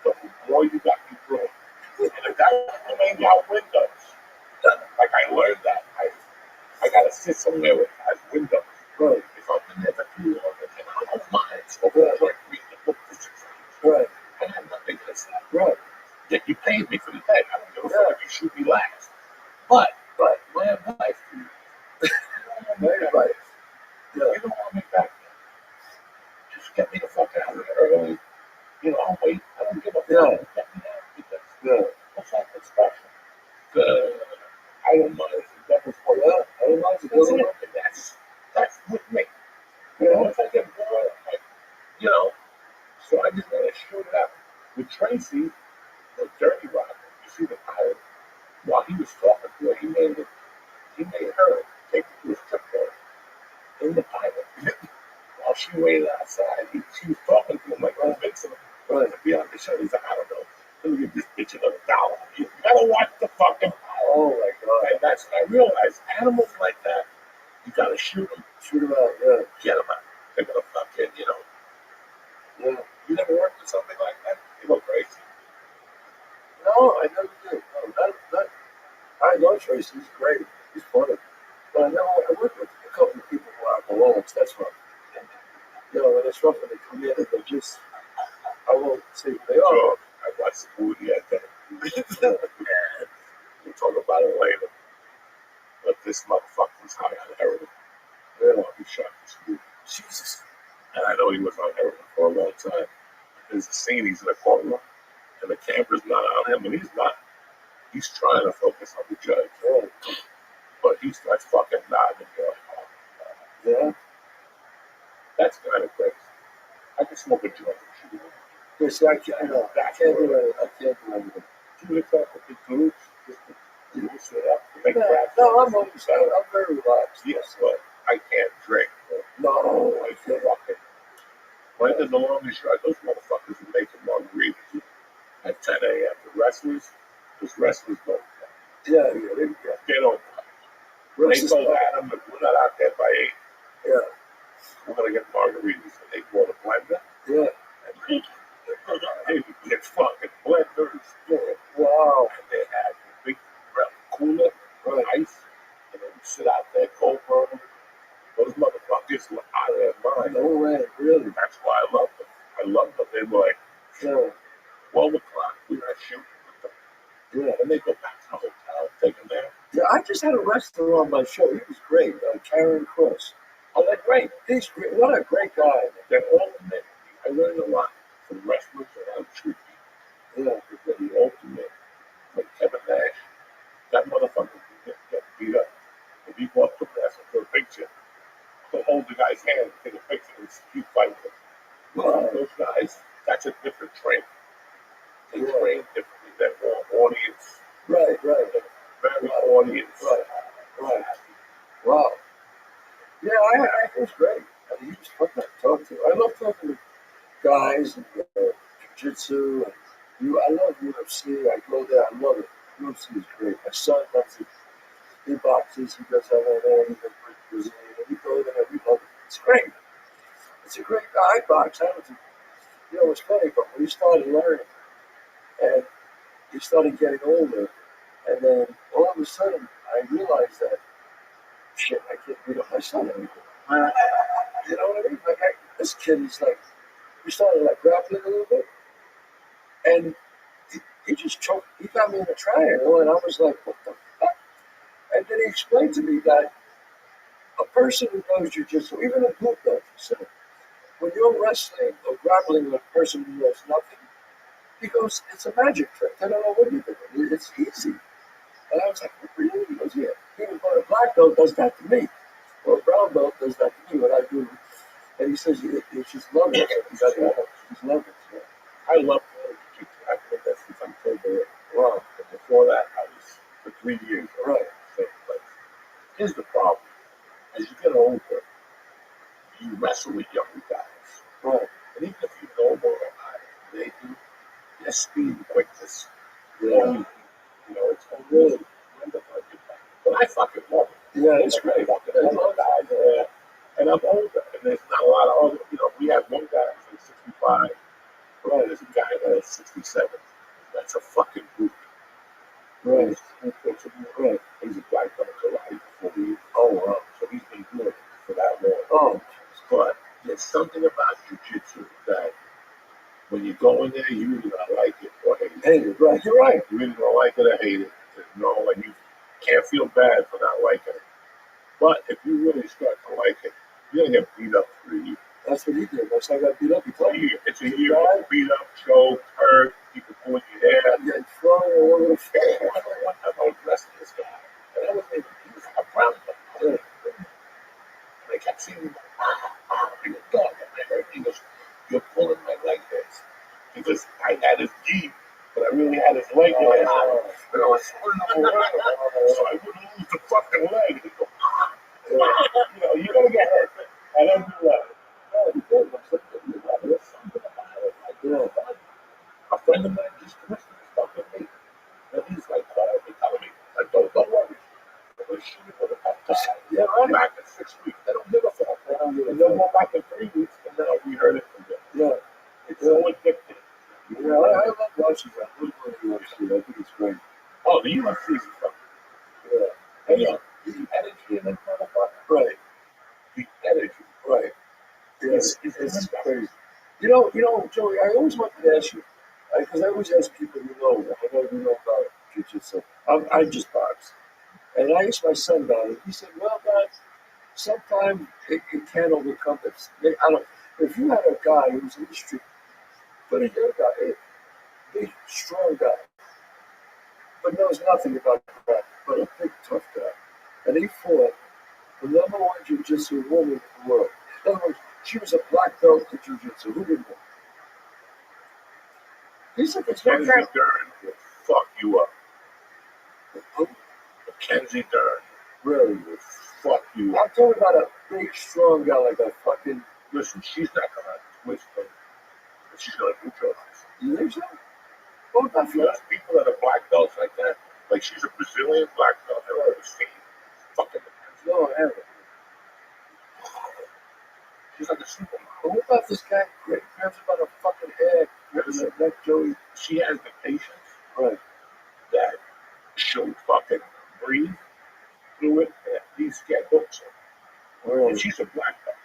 the more you got to grow. And if that ain't out windows, like I learned that. I got to sit somewhere with has windows. Right. If I'm in there for too long, and I don't mind. So I'm like reading the book for 6 hours. Right. I have nothing against that. Right. Yet you paid me for the day. I don't give a fuck if you shoot me last. But my advice to you, My advice. you don't want me back there. Just get me the fuck out of there early. You know, I'll wait. I don't give a fuck. Yeah. Get me out because Yeah. what's that special? I don't mind if the devil's for you. I don't mind the That's devil. it. And that's with me. You know, once I get bored, I'm like, you know, so I just want to shoot it out. With Tracy, the dirty rock, you see the pilot, while he was talking to her, he made her take it to a strip club in the pilot. While she waited outside, she was talking to him like convincing him to be on the show. He's like, I don't know. Let me give this bitch another $1. You gotta watch the fucking pilot. Oh my God. And that's when I realized animals like that, you gotta shoot them. Shoot him out. Yeah. Get them out. They're gonna fucking, you know. Yeah. You never worked with something like that? You go crazy. No, I never did. No, I know Tracy. He's great. He's funny. But I worked with a couple of people who are alcoholics. That's rough. You know, when it's rough when they come in and they just, I won't say who they are. So, I watched the movie at that. We'll talk about it later. But this motherfucker was high on heroin. Yeah. He shot this movie. Jesus. And I know he was on heroin for a long time. There's a scene, he's in a courtroom, and the camera's not on him, and he's not. He's trying to focus on the judge. Yeah. But he starts fucking nodding, and you're like, oh, Yeah. that's kind of crazy. I can smoke a joint and shoot him. Yes, I can't do it. I can't do anything. You would talk with the groups, just to sit up, to make rap. No, I'm very relaxed. Yes, but I can't drink. No, I feel fucking. When did the longest shot? Those motherfuckers are making margaritas at 10 a.m. The wrestlers, because wrestlers don't. Yeah. They don't. They told Adam, if we're not out there by 8, Yeah. we're gonna get margaritas, and they bought a blender. Yeah. And it's fucking blenders. Wow. And they had a big cooler of ice, and they would sit out there, cold burn. Those motherfuckers were out of their mind. No way, really. That's why I love them. I love them. They were like, Yeah. 12 o'clock, we're not shooting with them. Yeah. And they go back to the hotel, take a nap. Yeah, I just had a wrestler on my show. He was great. Karen Cross. Oh, they're great. He's great. What a great guy. They're ultimate. I learned a lot from wrestlers and how to treat people. Yeah. They're the ultimate. Like Kevin Nash, that motherfucker can get beat up. If he walked up there for a picture, he'll hold the guy's hand, take a picture, and keep fighting him. Wow. Those guys, that's a different training. They train differently. They're more audience. Right. Very audience. Right. Wow. Yeah, it was great. I mean, he was fun to talk to. I love talking to guys and jiu-jitsu. I love UFC. I go there. I love it. UFC is great. My son loves it. He boxes. He does MMA. He does Brazilian. We go there. We love it. It's great. It's a great guy. I box. I don't think You know, it's funny, but we started learning, and he started getting older, and then all of a sudden, I realized that shit, I can't beat up my son anymore. You know what I mean? Like, this kid is like, we started like grappling a little bit, and he just choked. He got me in a triangle, and I was like, what the fuck? And then he explained to me that a person who knows jujitsu, even a group does, so when you're wrestling or grappling with a person who knows nothing, he goes, it's a magic trick. I don't know what you're doing. It's easy. And I was like, really? He goes, yeah. Even though a black belt does that to me, or a brown belt does that to me, what I do. And he says, you just love it. He's love it. Yeah. I love jiu-jitsu. I've been that since I'm 12. Wow. But before that, I was for 3 years. Right. Same place. Here's the problem. As you get older, you wrestle with younger guys. Right. And even if you know more about it, they do. Their speed and quickness. Yeah. You know, it's really wonderful. But I fucking love it. Yeah, it's great. I love guys. And I'm older. And there's not a lot of older. You know, we have one guy who's 65. Right. There's a guy that's 67. That's a fucking group. Right. Right. He's a black belt karate before we. Oh, wow. So he's been doing it for that long. Oh. But there's something about jiu-jitsu that when you go in there, you either gonna like it or hate it. Hate it, right? You're right. You're either gonna like it or hate it. And you can't feel bad for not liking it. But if you really start to like it, you're gonna get beat up for a year. That's what he did. That's how I got beat up. It's a year. Beat up, choked, hurt, people pulling your hair. Yeah, thrown all over the floor. I was wrestling this guy, and I was like, he was like a brown belt. And I kept seeing him go, dog, I heard he goes, you're pulling my leg hairs. Because I had his gi, but I really had his leg hairs. And I was swinging him around, so I wouldn't lose the fucking leg. He'd go, you know, you're going to get hurt. I don't do that. There's something about it. Like, you know, a friend of mine just finished this stuff with me. And he's like, telling me, like, don't worry. We're shooting with a peptide. Yeah, right. Back in 6 weeks. They don't give a fuck. And then we're back in 3 weeks, and now we heard it from them. Yeah. It's so addictive. Yeah, I love watching that. I love the UFC. I think it's great. Oh, the UFC is fucking. Yeah. And the energy in that motherfucker. Right. The energy. Right. Yeah, it's crazy. You know, Joey, I always wanted to ask you, because I always ask people who know, I know you know about jiu-jitsu. I just box. And I asked my son about it. He said, well, Dad, sometimes it can overcome this. I don't. If you had a guy who was in the street, but a young guy, a big, strong guy, but knows nothing about crap, but a big, tough guy, and he fought the number one jiu-jitsu woman in the world. In other words, she was a black belt in jiu-jitsu. Who didn't win? He said, Mackenzie Dern will fuck you up. Who? Mackenzie Dern. Really will fuck you up. I'm talking about a big, strong guy like a fucking. Listen, she's not gonna twist him, but she's gonna neutralize. You think so? What about people that are black belts like that? Like she's a Brazilian black belt. I've never seen fucking Mackenzie. No, I haven't. She's like a supermodel. But what about this guy? Great grabs about a fucking head. That Joey. She has the patience, right? That she'll fucking breathe through it and at least get hooks in. Really? And she's a black belt.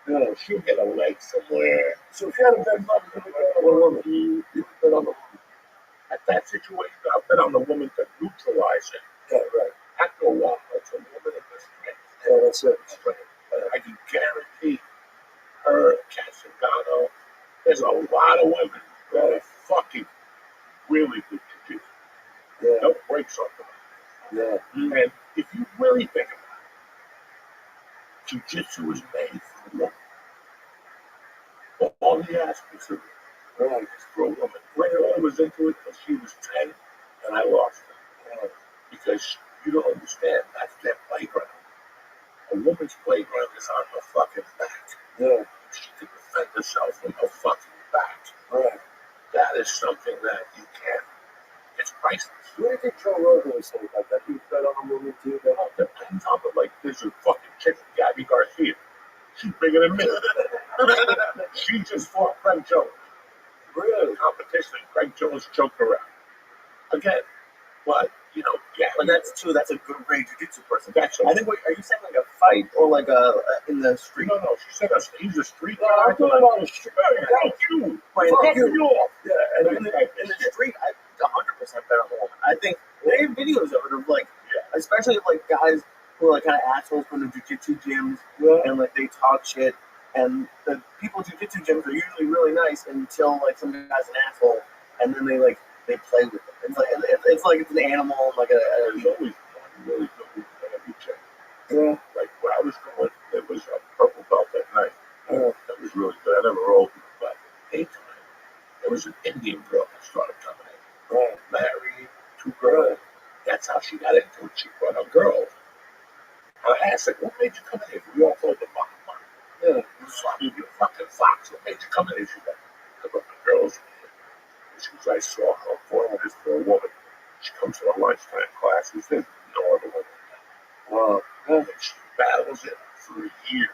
Yeah. She'll get a leg somewhere. So if you had a bet on the woman, you would bet on the woman. At that situation, I'll bet on the woman to neutralize it. Yeah, right. After a while, it's a woman in the strength. Yeah, that's it. Strength. I can guarantee her, Casagano, there's a lot of women that are fucking really good to do. Yeah. They'll break something. Yeah. And if you really think about it, jiu-jitsu is made for women. All the aspects of it. Right. It's for a woman. Rhea was into it when she was 10, and I lost her. Yeah. Because you don't understand, that's their playground. A woman's playground is on her fucking back. Yeah. She can defend herself on her fucking back. Right. That is something that you can't. It's priceless. What do you think Joe Rogan would say about that? He bet on a movie too. That all depends on it. Like there's a fucking chick, Gabby Garcia. She's bigger than me. She just fought Frank Jones. Really? competition. Greg Jones choked her out. Again, but, you know, yeah. But that's true. That's a good great jiu-jitsu person. That's I think. Are you saying like a fight or like a in the street? No, she said he's a street No, guy. I'm talking about a street. Thank you. Right, Fuck thank you. you. Yeah, and In the street, I 100% bet on the woman. I think they have videos of it of like, especially like guys who are like kind of assholes from the jiu-jitsu gyms, and like they talk shit. And the people at jiu-jitsu gyms are usually really nice until like some guy's an asshole, and then they play with it. It's like it's an animal, like There's always one really good one at every gym. Yeah. Like when I was going, there was a purple belt that night. Yeah. That was really good. I never rolled, but daytime, there was an Indian girl that started coming in. Right. Married, 2 girls. That's how she got into it. She brought her girls. And I asked her, what made you come in here? We all told her, Mom. Yeah. You fucking fox. What made you come in here? She's like, I brought my girls. She goes, I saw how important it is for a woman. She comes to our lunchtime classes. There's no other woman. Wow. And she battles it for a year.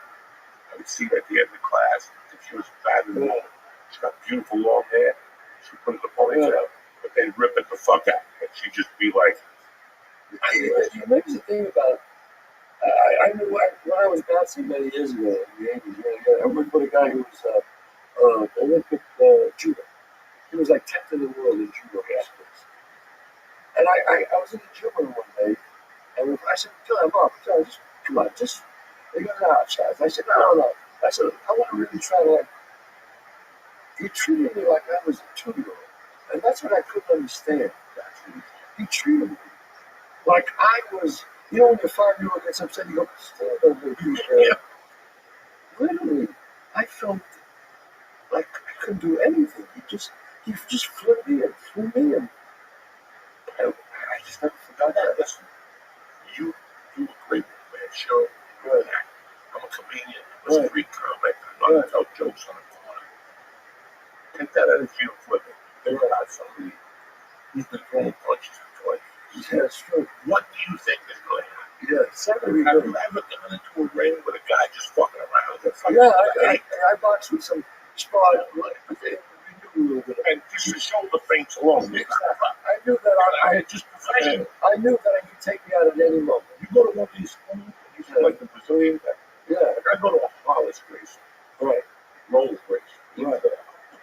I would see her at the end of the class. And she was a battling woman. She got beautiful long hair. She put it in a ponytail, but they'd rip it the fuck out. And she'd just be like, The amazing thing about I knew when I was bouncing many years ago in the 80s, I worked with a guy who was Olympic judo. He was like 10th in the world in judo. And I was in the gym with him one day, and I said, John, just come on, just. He goes, I said, no. I said, I want to really try to like. He treated me like I was a 2-year-old, and that's what I couldn't understand. He treated me like I was. You know, when your 5-year-old gets upset, you go, stand over here. Literally, I felt like I couldn't do anything. He just flipped me and threw me, and I just never forgot that. listen, you do a great man show. Right. I'm a comedian. I'm a street comic. I know how to tell jokes on the corner. Take that energy and flip it. Think about somebody who's been throwing punches for 20 years. Yeah, it's true. What do you think is going to happen? Yeah, something Have you ever gone into a ring with a guy just fucking around? Yeah, I boxed with some spot. We knew a little bit. And just the shoulder feints alone. I knew that I just professional. I knew that I could take me out at any moment. You go to one of these schools, you see like the Brazilian guy. Yeah. Like I go to a Hollis race, Right. roller race. He's Right. a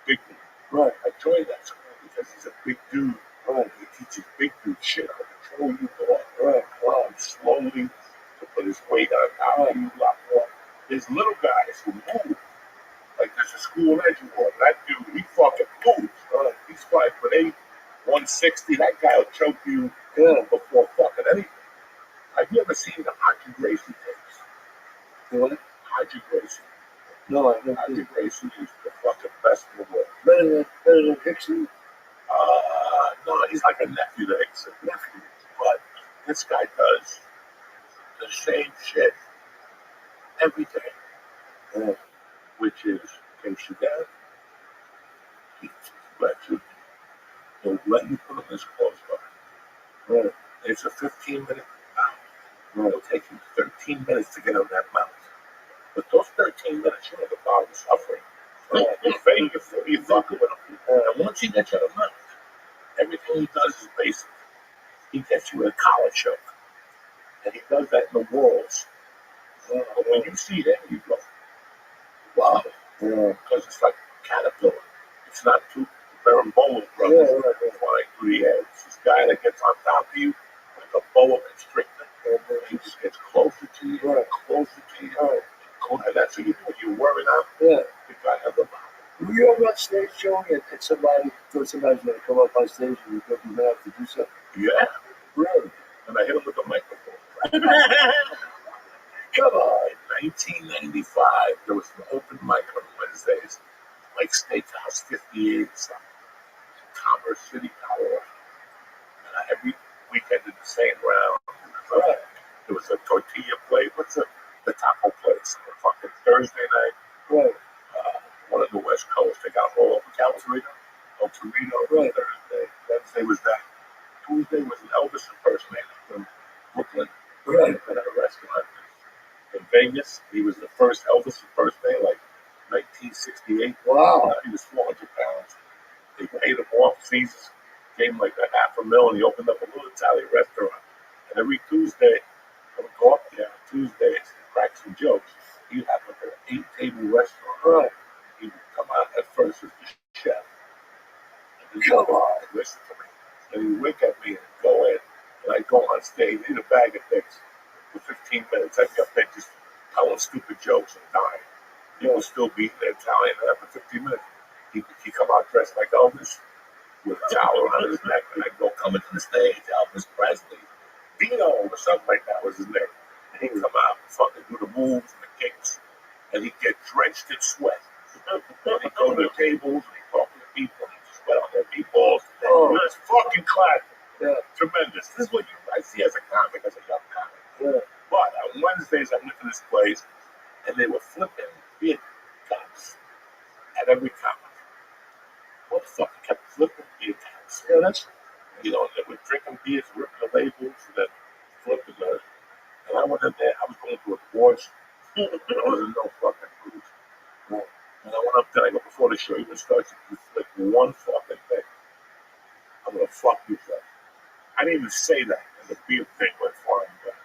big dude. Right. I joined that school because he's a big dude. Right. He teaches big dude shit. I'll control you more. Right. Wow. Slowly to put his weight on how you lock more. There's little guys who move. Like there's a school in Edgewater. That dude, he fucking moves. He's 5'8", 160. That guy will choke you before fucking anything. Have you ever seen the Haji Gracie tapes? What? Haji Gracie. No, I haven't. Haji Gracie is the fucking best in the world. Better than Dixon? No, he's like a nephew to Hickson. But this guy does the same shit every day. Which is, takes you down, he he'll let you put on his clothes on. Right. It's a 15-minute mount. It'll take you 13 minutes to get on that mount. But those 13 minutes, you're at the bottom suffering. You're fading, you're fucking with him. And once he gets you on the mount, everything he does is basic. He gets you in a collar choke. And he does that in the walls. But when you see him, you go, wow. Because it's like a caterpillar. It's not too berimbolo, brother. Flying through the air. It's this guy that gets on top of you like a boa constrictor. He just gets closer to you, closer to you. And that's what you do. You worry out. The guy has the bottom. Were you ever on stage, Joey, and somebody's going to come up on stage and you're going to have to do something? Yeah. Really? And I hit him with the microphone. Come on. In 1995, there was an open mic on Wednesdays, like Steakhouse 58 or something, Commerce City, Colorado. And every weekend did the same round. There was a tortilla plate. What's the taco place? Fucking Thursday night. Right. One on the West Coast. They got all over California. El Torito. Thursday. Wednesday was that. Tuesday was an Elvis impersonator from Brooklyn. At a restaurant in Vegas. He was the first Elvis impersonator, like 1968. Wow. He was 400 pounds. Caesars, gave him like $500,000, and he opened up a little Italian restaurant. And every Tuesday, I would go up there on Tuesdays and crack some jokes. He'd have like an 8-table restaurant. Right. He would come out at first as the chef. And Come on. listen to me. And he'd wink at me and go in. And I'd go on stage, eat a bag of dicks for 15 minutes. I'd be up there just telling stupid jokes and dying. People still beating their Italian, and after 15 minutes, he'd come out dressed like Elvis with a towel around his neck, and I'd go, coming to the stage, Elvis Presley, Dino, or something like that was his name. And he'd come out and fucking do the moves and the kicks, and he'd get drenched in sweat. And he'd go to the tables, and he'd talk to the people, and he'd sweat on their meatballs. Oh. It was fucking classic. Yeah. Tremendous. This is what I see as a comic, as a young comic. Yeah. But on Wednesdays, I went to this place, and they were flipping beer cups at every comic. Motherfucker kept flipping beer cups. Yeah, that's You know, they were drinking beers, ripping the labels, and then flipping the. And I went in there, I was going to a divorce. There wasn't no fucking food. And I went up there, I go, before the show even starts, you flip one fucking thing. I'm going to fuck you, sir. I didn't even say that, and the beer thing went flying back.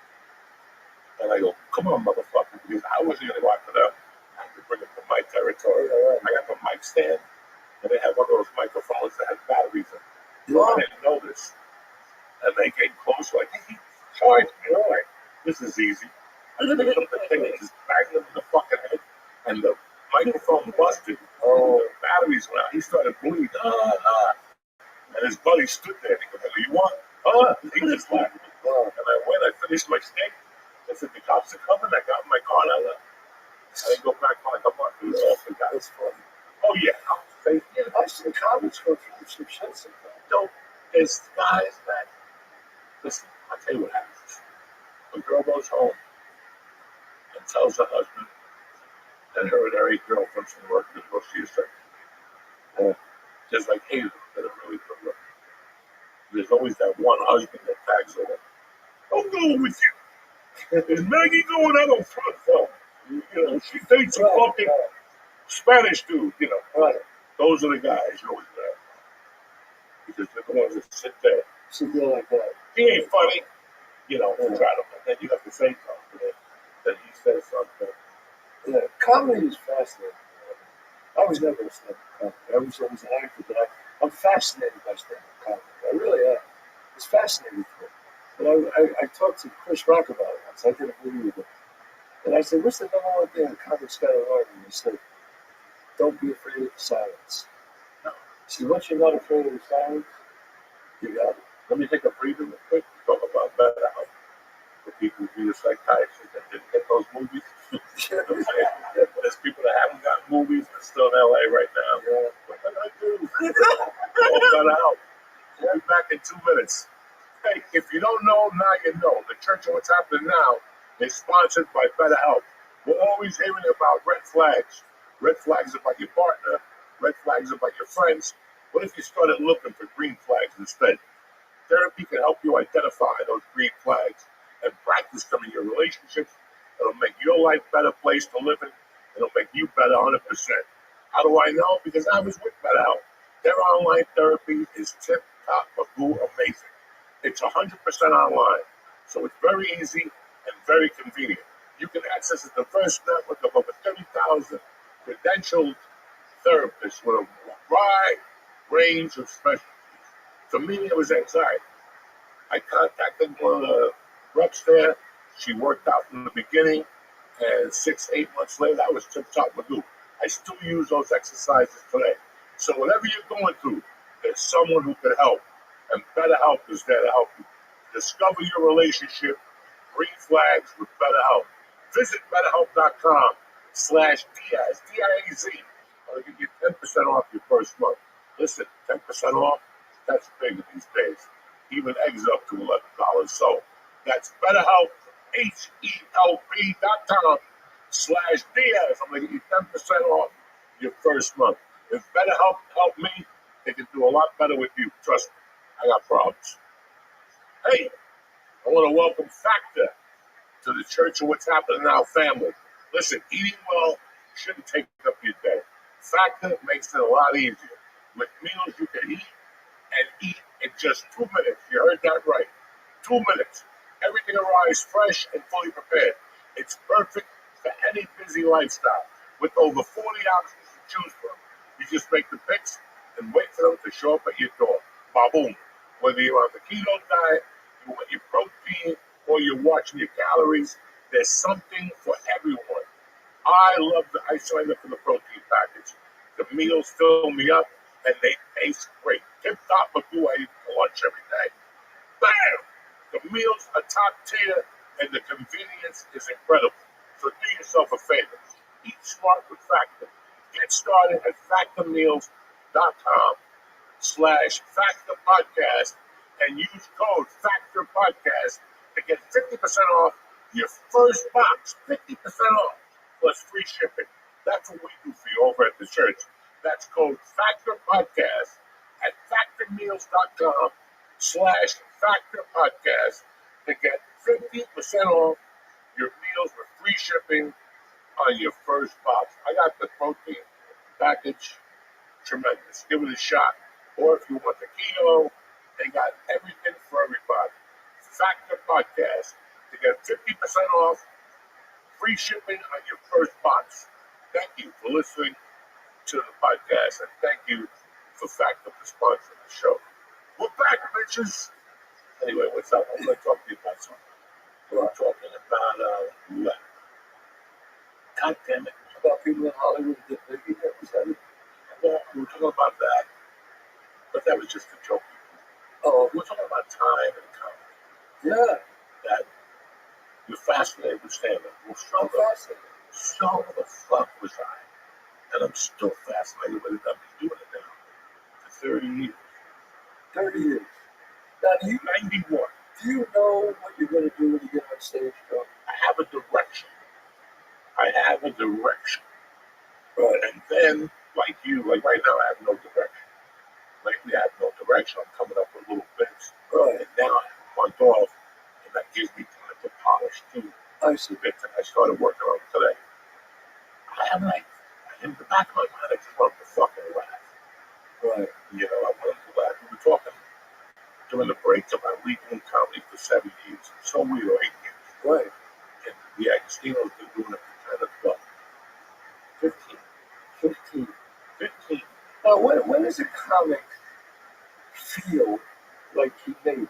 And I go, come on, motherfucker, because I wasn't going to wipe it up. I had to bring it to my territory. I got the mic stand, and they had one of those microphones that had batteries in it. I didn't know this. And they came close, like, hey, charge me. All right, this is easy. I just picked up the thing and just banged them in the fucking head, and the microphone busted. The batteries went out. He started bleeding. And his buddy stood there, and he goes, you want? He just laughed. And I went, I finished my steak. I said, the cops are coming. I got in my car and I left. I didn't go back for like a month. It was awful, guys. That's funny. Oh, yeah. I've seen comics go through some shit sometimes. So there's guys that, listen, I'll tell you what happens. A girl goes home and tells her husband that her and her girlfriends from work is go see a second. Just like Hazel did a really good look. There's always that one husband that tags her. I'm going with you. Is Maggie going out on front phone? You know, she dates a fucking Spanish dude, you know. Right. Those are the guys you always have. Because they're the ones that sit there. Sit there like that. He ain't funny, you know, try to, and then you have to say something. Then he says something. Yeah, comedy is fascinating. I was never a stand-up comic. I was always an actor, but I'm fascinated by stand-up comedy. I really am. It's fascinating to me. And I talked to Chris Rock about it once. I did a movie with him. And I said, what's the number one thing a comic's got to learn? And he said, don't be afraid of the silence. No. See, once you're not afraid of the silence, you got it. Let me take a breather real quick to talk about better health. For people who be a psychiatrist that didn't get those movies. There's people that haven't gotten movies and still in LA right now. Yeah. What can I do? All better health. We'll be back in 2 minutes. Hey, if you don't know, now you know. The Church of What's Happening Now is sponsored by Better Health. We're always hearing about red flags. Red flags about your partner. Red flags about your friends. What if you started looking for green flags instead? Therapy can help you identify those green flags and practice them in your relationships. It'll make your life a better place to live in. It'll make you better 100%. How do I know? Because I was with Better Health. Their online therapy is tip-top, amazing. It's 100% online, so it's very easy and very convenient. You can access a diverse network of over 30,000 credentialed therapists with a wide range of specialties. For me, it was anxiety. I contacted one of the reps there. She worked out from the beginning, and 6-8 months later, I was tip-top Magoo. I still use those exercises today. So whatever you're going through, there's someone who can help. And Better Help is there to help you. Discover your relationship, green flags with Better Help. Visit BetterHelp.com/Diaz, D-I-A-Z. I'll give you 10% off your first month. Listen, 10% off, that's big these days. Even eggs up to $11. So that's BetterHelp, HELP.com/Diaz. I'm going to give you 10% off your first month. If BetterHelp helped me, they can do a lot better with you. Trust me. I got problems. Hey, I want to welcome Factor to the Church of What's Happening Now family. Listen, eating well shouldn't take up your day. Factor makes it a lot easier. With meals you can eat and eat in just 2 minutes. You heard that right. 2 minutes. Everything arrives fresh and fully prepared. It's perfect for any busy lifestyle. With over 40 options to choose from, you just make the picks and wait for them to show up at your door. Ba-boom. Whether you're on the keto diet, you want your protein, or you're watching your calories, there's something for everyone. I signed up for the protein package. The meals fill me up and they taste great. Tip top of who I eat for lunch every day. Bam! The meals are top tier and the convenience is incredible. So do yourself a favor. Eat smart with Factor. Get started at factormeals.com/Factor Podcast and use code Factor Podcast to get 50% off your first box. 50% off plus free shipping. That's what we do for you over at the church. That's code Factor Podcast at factormeals.com/Factor Podcast to get 50% off your meals with free shipping on your first box. I got the protein package. Tremendous. Give it a shot. Or if you want the keto, they got everything for everybody. Factor Podcast to get 50% off, free shipping on your first box. Thank you for listening to the podcast, and thank you for Factor for sponsoring the show. We're back, bitches. Anyway, what's up? I'm going to talk to you about something. We're talking about what? God damn it. About people in Hollywood that they get that was that it? Well, we were talking about that, but that was just a joke. Oh, We're talking about time and comedy. yeah. That you're fascinated with stand-up. Well, I'm fascinated. so the fuck was I? And I'm still fascinated with it. I've been doing it now for 30 years. 30 years. Now, do you 91. know what you're going to do when you get on stage, Joe? I have a direction. Right. And then, like you, like right now, I have no direction. Lately, I have no direction. I'm coming up with little bits. Right. And now I have a month off, and that gives me time to polish two I see. bits that I started working on today. I have like, in the back of my mind, I just want to fucking laugh. Right. You know, I wanted to laugh. We were talking during the break about we doing comedy for 7 years. So we were 8 years. Right. And the Agostino's been doing it for 10 or 12. 15. 15. 15. Now, when does a comic feel like he made it?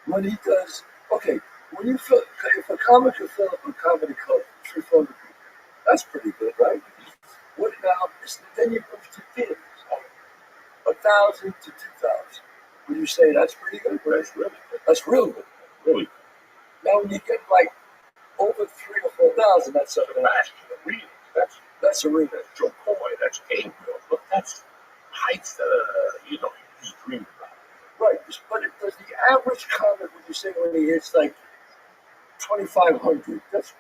When he does, okay, when you feel, if a comic can fill up a comedy club, 300 people, that's pretty good, right? What now, then you move to theaters, 1,000 to 2,000. Would you say that's pretty good? That's really good. That's real good. Really good. Now, when you get like over 3,000 or 4,000, that's something else. Bastion, Arena. That's a real. That's Joe Coy. That's Gabriel. Look, that's heights that, you just dream about. Right, but does the average comic, would you say, when he hits like 2,500, that's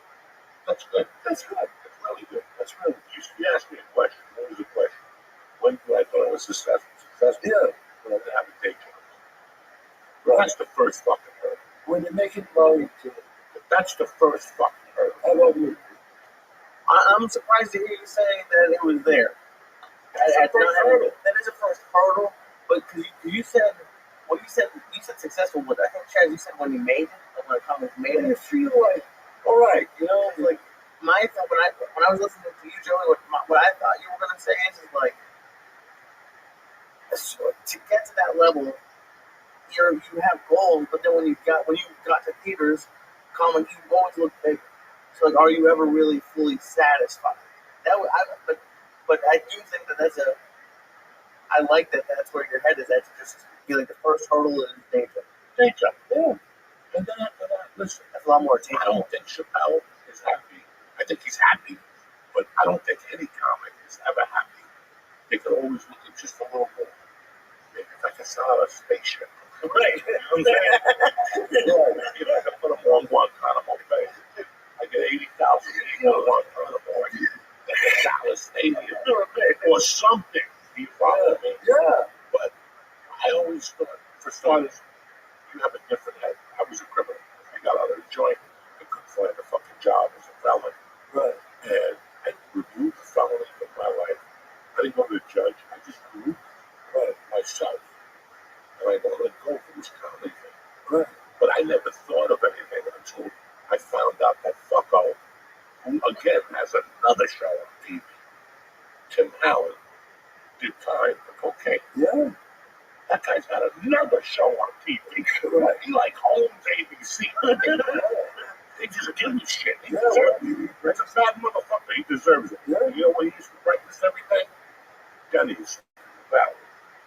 good. That's good. That's really good. That's really good. You asked me a question. What was the question? When did I thought I was successful? Yeah. When I didn't have a day job. Right. That's the first fucking hurdle. When you're making money, That's the first fucking hurdle. I love you. I'm surprised to hear you saying that it was there. That's the first hurdle. That is a first hurdle, but because you said, well, you said successful. But I think Chaz, you said when you made it, like when a comic made When you it. feel like, all right, Like my thought when I was listening to you, Joey, what I thought you were gonna say is like to get to that level, you have goals, but then when you got to theaters, comic, you always look bigger. So like, are you ever really fully satisfied? But I do think I like that. That's where your head is. That's just feel like the first hurdle is danger. Day job. Yeah. And then after that, listen, That's a lot more I attainable. don't think Chappelle is happy. I think he's happy, but I don't think any comic is ever happy. They can always look at just a little more. If I can sell out a spaceship. Right. You know what I'm saying? I can put them on Guantanamo Bay. I get 80,000 on Guantanamo. I get a Dallas Stadium. Or something. Do you follow me? yeah, But I always thought, for starters, you have a different head. I was a criminal. I got out of the joint. I couldn't find a fucking job as a felon. right. And I reviewed the felonies of my life. I didn't go to the judge. I just reviewed myself. I want to go for this comedy thing. Right. But I never thought of anything until I found out that fucko, who again has another show on TV, Tim Allen, did time for cocaine. Yeah. That guy's got another show on TV. Right. He like owns ABC. They just give him shit. He Yeah, deserves well, it. That's a fat motherfucker. He deserves it. Yeah. You know what he eats for breakfast every day? Denny's. Valley.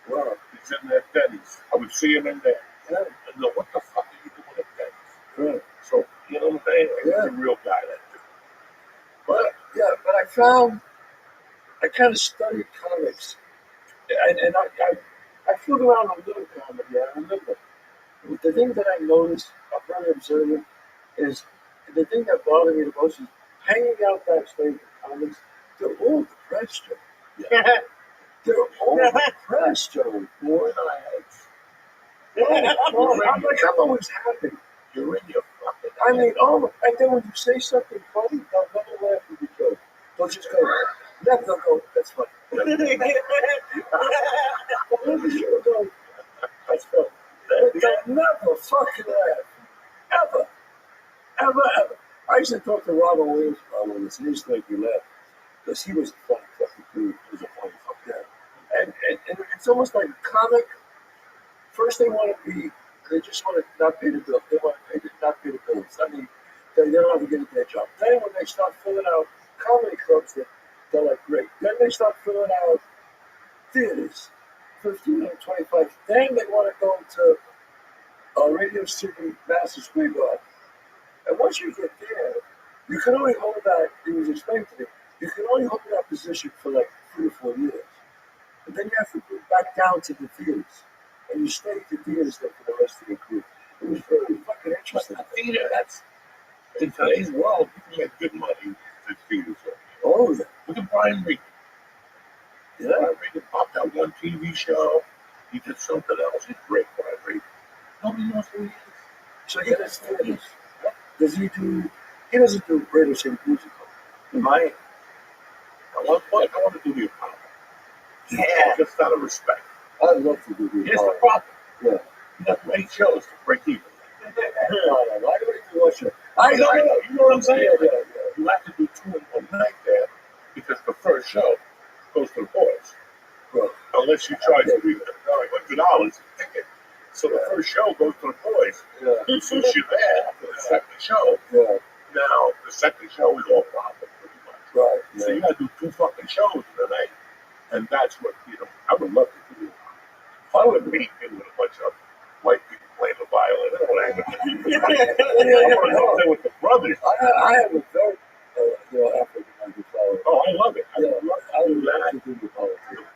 Wow. He's in there at Denny's. I would see him in there. Yeah. And go, what the fuck are you doing at Denny's? Right. So, you know what I'm saying? He's Yeah. a real guy, that dude. But, Yeah, but I found I kind of studied comics, and I flew around a little comedy. I remember the thing that I noticed, I'm very observant, is the thing that bothered me the most is hanging out backstage with comics. They're all depressed, Joe. yeah. They're all depressed, Joe. More in our heads. I'm always happy. You're in your fucking I mean, and then when you say something funny, they'll never laugh at your joke. They'll just go, never go, that's funny. But when you go, that's funny. They'll never fucking laugh. Ever. Ever, ever. I used to talk to Robert Williams about all this, and he used to make me laugh. Because he was a funny fucking dude. He was a funny fucking guy. And it's almost like a comic. First they want to be, they just want to not pay the bill. They want to not pay the bills. I mean, they don't have to get a day job. Then when they start filling out comedy clubs, they're like, great. Then they start filling out theaters, 15 or 25. Then they want to go to Radio City, Madison Square Garden. And once you get there, you can only hold that, it was explained to me, you can only hold that position for like 3 or 4 years. And then you have to go back down to the theaters. And you stay at the theaters there for the rest of your career. It was very fucking interesting. But the theater, that's, in today's world, you can make good money at theaters. Oh, yeah. Look at Brian Regan. Yeah. Brian Regan popped out one TV show. He did something else. He's great, Brian Regan. Nobody knows who he is. So he does theaters. Does he do, he doesn't do Radio City Musical. At one point, I want to do the Apollo. Yeah. Just out of respect. I'd love to do the Here's the problem. Yeah. You got 8 shows to break even. I don't do one show. I know. You know what I'm saying? Yeah. You have to do 2 in one night there because the first show goes to the boys. Right. Unless you charge $300 a ticket. So the first show goes to the boys. Yeah. So you're there for the second show. Yeah. Now, the second show is all profit pretty much. Right. So you got to do 2 fucking shows in a night. And that's what, I would love to do. If I would meet in with a bunch of white people playing the violin or whatever. I want to go there with the brothers. I have a very, African-American following. Oh, I love it. I Yeah, love I would to do love that. to do the politics.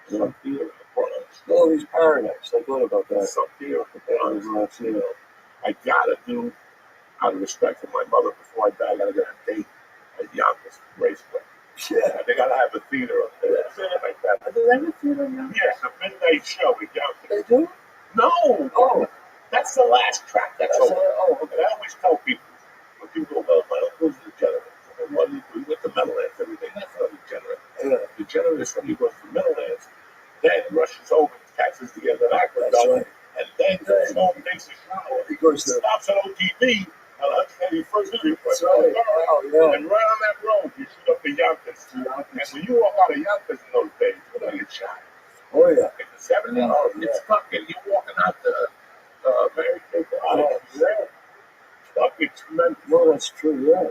Some theater in the Bronx. No, he's paradise. I thought about that. Some theater in the That was Bronx. nuts, I gotta do, out of respect for my mother, before I die, I gotta get a date at Yonkers Raceway. Yeah. They gotta have a theater up there, something like that. Are there any theater now? Yes, a midnight show at Yonkers. They do? No, Oh. that's the last track. That's all. Okay. And I always tell people, when people go, well, my uncle's a degenerate. And what do you do? He went to Meadowlands every day. That's not a degenerate. Yeah. Degenerate is somebody who goes to Meadowlands, then rushes over, catches the end of that That's aqueduct, right. and then goes home, takes a shower, He goes to. stops at OTV, on 181st Street, That's right. Oh, yeah. and right on that road, you shoot up the Yonkers. And when you walk out of Yonkers in those days, you're going to get shot. Oh, yeah. In the 70s, it's fucking, you're walking out the Mary Kay Oh, yeah. fucking tremendous. No, that's true, yeah.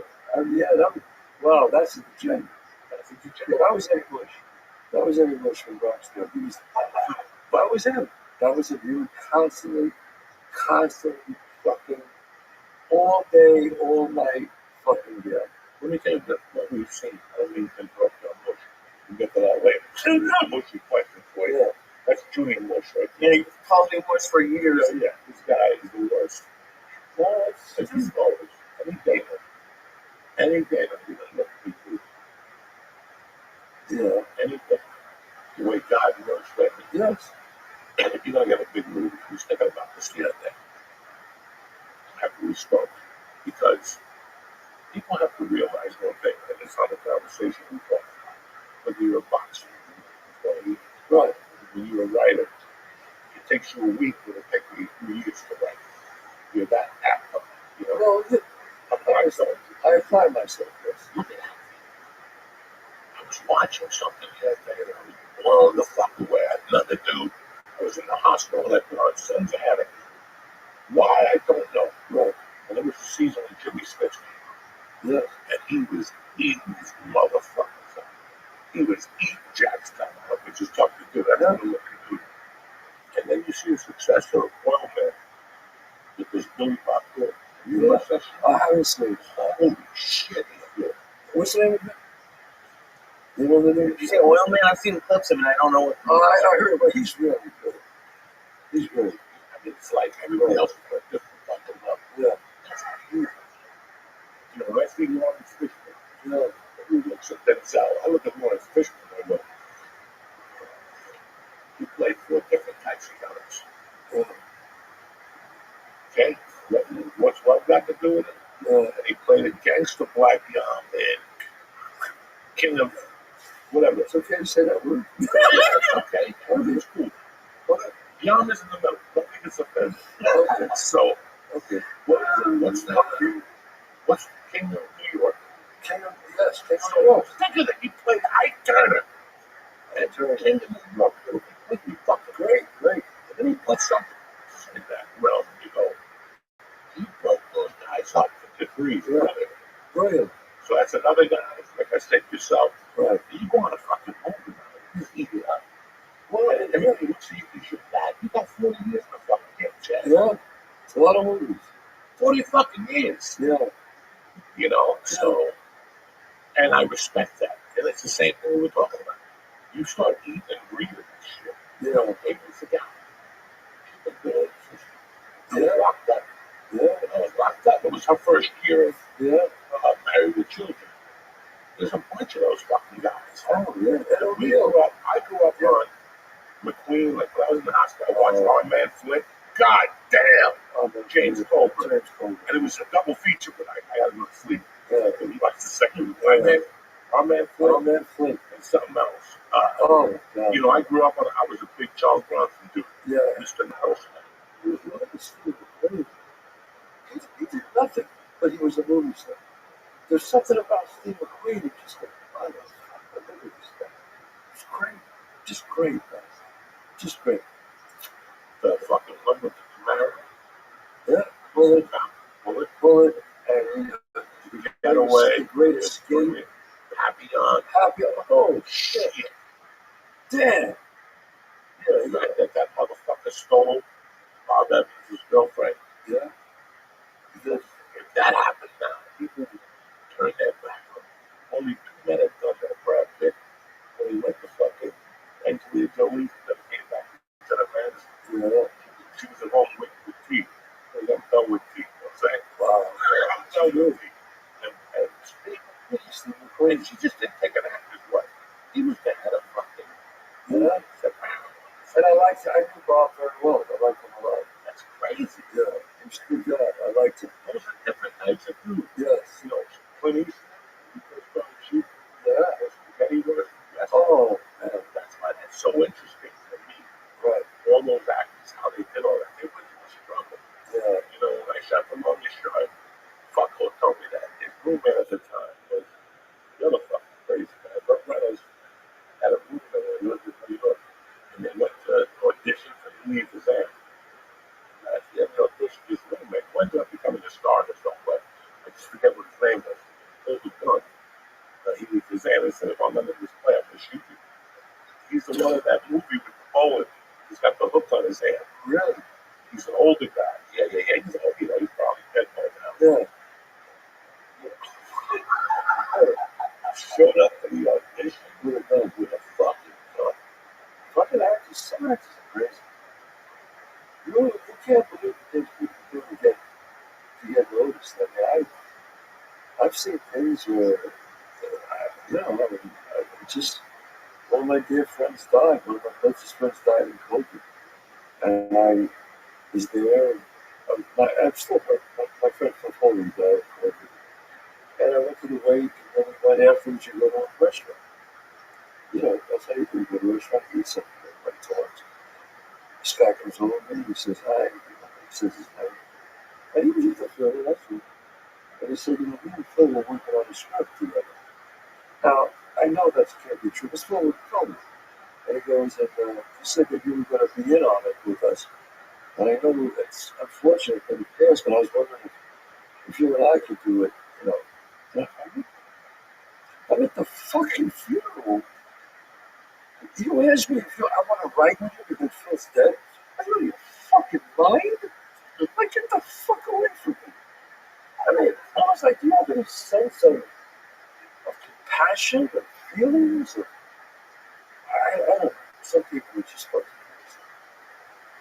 Wow, that's a gem. That's what you Yeah, that was Eddie Bush. That was Eddie Bush from Rockstar. That was him. That was him. He would constantly fucking all day, all night fucking yeah. Let me tell you what we've seen. I don't mean to interrupt you on Bush. We'll get to that later. Not Bushy question for you. Yeah. That's Junior Bush right Yeah, there. he called me once for years. Yeah, this guy is the worst. No, If you always, any day, you're going to look people, yeah. anything, the way God knows that. Yes. And if you're going to get a big move, we was thinking about this the other day, after we spoke, because people have to realize one thing, and it's not a conversation we talk about, whether you're a boxer, Right. when you're a writer, takes you a week, but it takes me 3 years to write. You're that apt, you know. Well, I apply myself, yes. Look at that. I was watching something the other day and I was blown the fuck away. I had nothing to do. I was in the hospital and my son's a headache. Why, I don't know. Right. And it was the season when Jimmy Smith came Yes. out. And he was eating these motherfuckers up. He was eating Jack's time up, which is tough to do. That's what I'm looking to do. And then you see the success of Oil Man with this Billy Bob Thornton. You watch that shit? I haven't seen it. Holy shit, he's good. What's the name of it? You know the name? Did you say Oil Man? I've seen clips of it. I don't know what. Oh, I heard, but he's really good. He's really good. I mean, it's like everybody else is at a different fucking level. Yeah. That's how he is. You know, when I see Lawrence Fishburne, Yeah. he looks at Denzel. I look at Lawrence Fishburne and I go, he played 4 different types of guns. Yeah. Okay? What's what got to do with it? Yeah. And he played a gangster black young and king of whatever. It's okay to say that word. Okay, everything's cool. But Yum is in the middle. Don't think it's offensive. Okay. So, Okay. what's that? What's King of New York? King of, yes, King of So, New York. think of it. He played Ike Turner. And King of New York. Completely fucking great. Great. And then he put something in that realm, you know. He broke those guys up for degrees. Yeah. Brilliant. So that's another guy. Like I said yourself, Right. you go on a fucking movie now. He's eating up. Well, and everybody looks at you and you're back. You got 40 years in the fucking game, Chad. Yeah. It's a lot of movies. 40 fucking years. Yeah. You know, so, and I respect that. And it's the same thing we were talking about. You start eating and breathing this shit. Yeah. You know, maybe you forgot. I was Yeah. locked up. Yeah. I was locked up. It was her first year of Yeah. married with children. There's a bunch of those fucking guys. Oh, yeah. We grew up, I grew up on McQueen, like when I was in the hospital, I watched Our Man Flint. God damn! Oh, James Coburn. James Coburn. And it was a double feature, but I had no sleep. Yeah. And we watched the second one. Our Man Flint. Oh, man, Flint. And something else. Oh, God. You know, I grew up on, I was a big Charles Bronson dude. Yeah. Mr. Nelson. He was he did nothing, but he was a movie star. There's something about Steve McQueen that just goes, oh, look at this guy. It's great. Just great, guys. Just great. The fucking one with the Camaro. Yeah. Bullet, and We got away. the great escape. Happy on. Happy. Oh, shit. Damn. Yeah, you know, that motherfucker stole Bob Evans' girlfriend. Yeah. If that happened now, people would turn their back on him. Only 2 men have done that. Brad Pitt, when he went to fucking Angelina Jolie, never came back to the fans. Yeah. She was at home with teeth. They got done with teeth. You know what I'm saying? Wow. I'm done with teeth. And Steve McQueen. she just didn't take an actor's wife. He was the head of fucking Yeah. And I knew Bob very well. I liked him a lot. That's crazy. Yeah. He was a good guy. I liked him. Those are different types of dudes. Yes. You know, Clint Eastwood, when he first started shooting, Yeah. spaghetti western. Oh, man. That's why that's so interesting to me. Right. All those actors, how they did all that. They went through a struggle. Yeah. You know, when I shot the longest shot, Fucko told me that his roommate at the time was the other fucking crazy guy. Burt Reynolds had a roommate that lived in New York, and they went to audition for Lee Kazan. At the end of the audition, his roommate ended up becoming a star in some way. I just forget what his name was. It was good. Lee Kazan said, if I'm under this play, I'm going to shoot you. He's the one in that movie with the bowling. He's got the hook on his hand. Really? He's an older guy. Yeah. He's old. You know, he's probably dead by now. Yeah. Showed up to the audition with a fucking gun. Fucking actors. Some actors are crazy. You can't believe the things people do to get noticed. I mean, I've seen things where, just one of my dear friends died. One of my closest friends died in COVID. And I was there. I'm still my friend from Poland died in COVID. And I went to the wake, and then we went afterwards. You go to a restaurant. You know, that's how you do. You go to a restaurant, eat something, everybody talks. This guy comes over to me, he says hi, he says his name. And he was interested, that's it. And he said, me and Phil were working on a script together. Now, I know that can't be true, but Phil would tell me. And he goes, and he said that you were going to be in on it with us. And I know it's unfortunate that he passed, but I was wondering if you and I could do it, you know. I'm at the fucking funeral. You ask me if I want to write with you because Phil's dead. Are you out of your fucking mind? Like, get the fuck away from me. I mean, I was like, do you have any sense of compassion, of feelings? I don't know. Some people are just fucking crazy.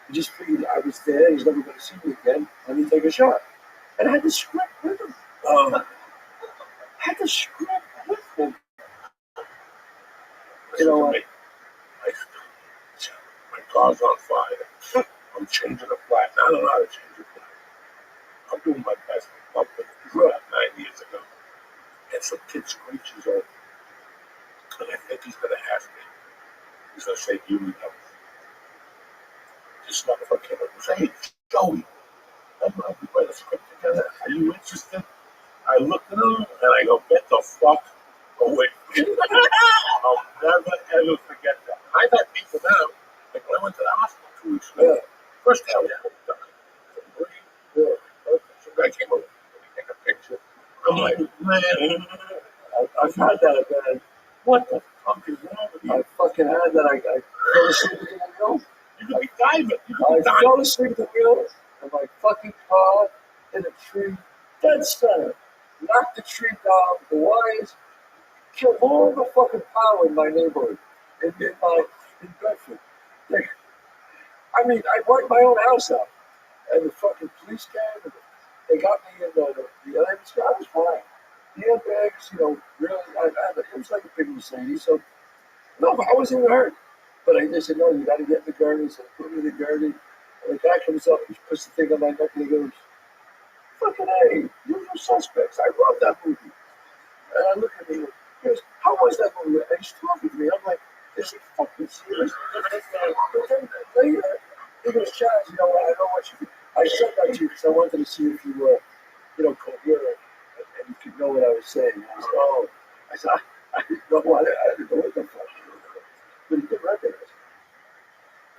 He just figured I was there, he's never going to see me again, let me take a shot. And I had the script with him. Had the script with him. You know what? My car's on fire. I'm changing a flat. I don't know how to change a flat. I'm doing my best. I'm grew up 9 years ago. And some kid screeches over. And I think he's going to ask me. He's going to say, you know. This motherfucker came up and said, hey, Joey, we read a script together. Are you interested? I looked at him and I go, get the fuck away from me. I'll never ever forget that. I've had people now, like when I went to the hospital 2 weeks ago, first day I was hooked up. Some guy came over, let me take a picture. I'm like, man, I've had that, man. what the fuck is wrong with you? I fucking had that. I fell asleep at the wheel. You could be diving. You could I be diving. fell asleep at the wheel of my fucking car in a tree, dead center. Knocked the tree down, the wires, killed all the fucking power in my neighborhood, in Bedford. I mean, I worked my own house out, and the fucking police came, and they got me in the ambulance. I was fine. The airbags, you know, really, it was like a big Mercedes, so, no, I wasn't even hurt. But they said, no, you got to get in the gurney, so they put me in the gurney, and the guy comes up, he puts the thing on my neck, and he goes, fucking A, Usual Suspects, I love that movie. And I look at him, he goes, how was that movie? And he's talking to me, I'm like, is he fucking serious? But then later, he goes, Chaz, you know what, I know what you do. I said that to you because I wanted to see if you were, you know, coherent and you could know what I was saying. And I said, oh, I didn't know what, I didn't know what the fuck you were doing. But he did recognize me.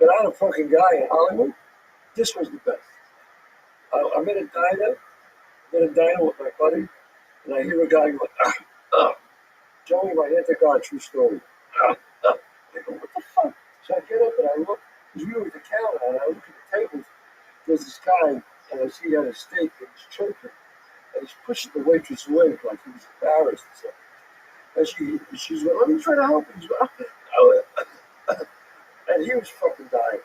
But I'm a fucking guy in Hollywood. This was the best. I'm in a diner with my buddy, and I hear a guy going, Joey, my anti-God true story. I go, what the fuck? So I get up and I look, because we were at the counter, and I look at the tables. There's this guy, and I see he had a steak, and he's choking, and he's pushing the waitress away like he was embarrassed and stuff. And she's like, let me try to help him. And he was fucking dying.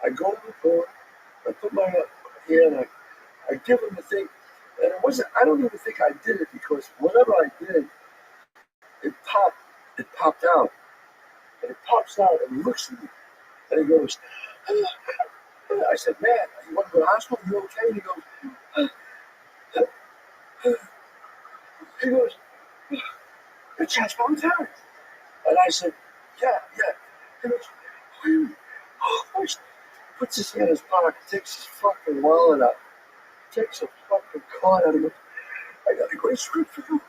I go to the door, I put my hand, I give him the thing, and it wasn't, I don't even think I did it because whatever I did, it popped out. And it pops out and he looks at me and he goes, I said, man, you want to go to the hospital? You okay? And he goes, you're Chaz Voluntary. And I said, yeah. He goes, oh, puts his hand in his pocket, takes his fucking wallet out, takes a fucking card out of it. I got a great script for you.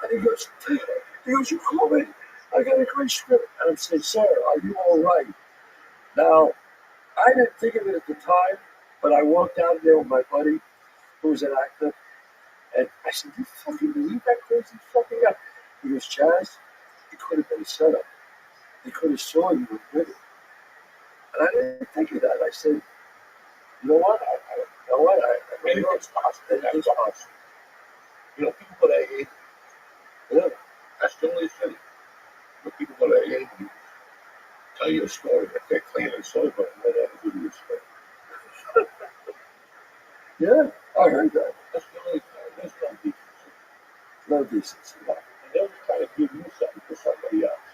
And he goes, you call me. I got a great script. And I'm saying, sir, are you all right? Now, I didn't think of it at the time, but I walked out there with my buddy, who was an actor, and I said, you fucking believe that crazy fucking guy? He goes, Chaz, it could have been a setup. They could have saw you and did it. And I didn't think of that. I said, you know what? Anything's possible. That's awesome. You know, people go to AA. Yeah, that's the only thing. When people go to AA, you tell you a story that they're clean and sober, and then they give you a story. Yeah, I heard that. That's the only thing. There's no decency. No decency, no. And they'll try to give you something for somebody else.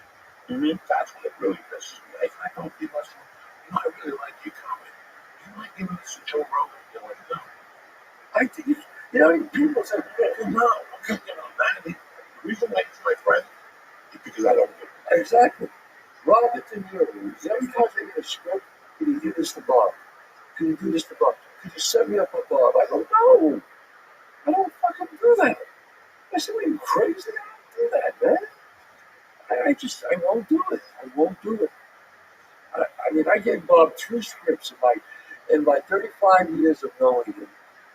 Mm-hmm. That's what it really pisses me. I don't give us, you know, I really like your comment. You might give this to Joe Rogan. You know, no. I think, you know, people say, no, okay, you know, the reason why he's my friend is because I don't give a exactly. Rob, the in the interviews, every time they get a script, can you do this to Bob? Can you do this to Bob? Could you set me up with Bob? I go, no, I don't fucking do that. I said, are you crazy? I don't do that, man. I won't do it. I won't do it. I mean, I gave Bob 2 scripts in my 35 years of knowing him.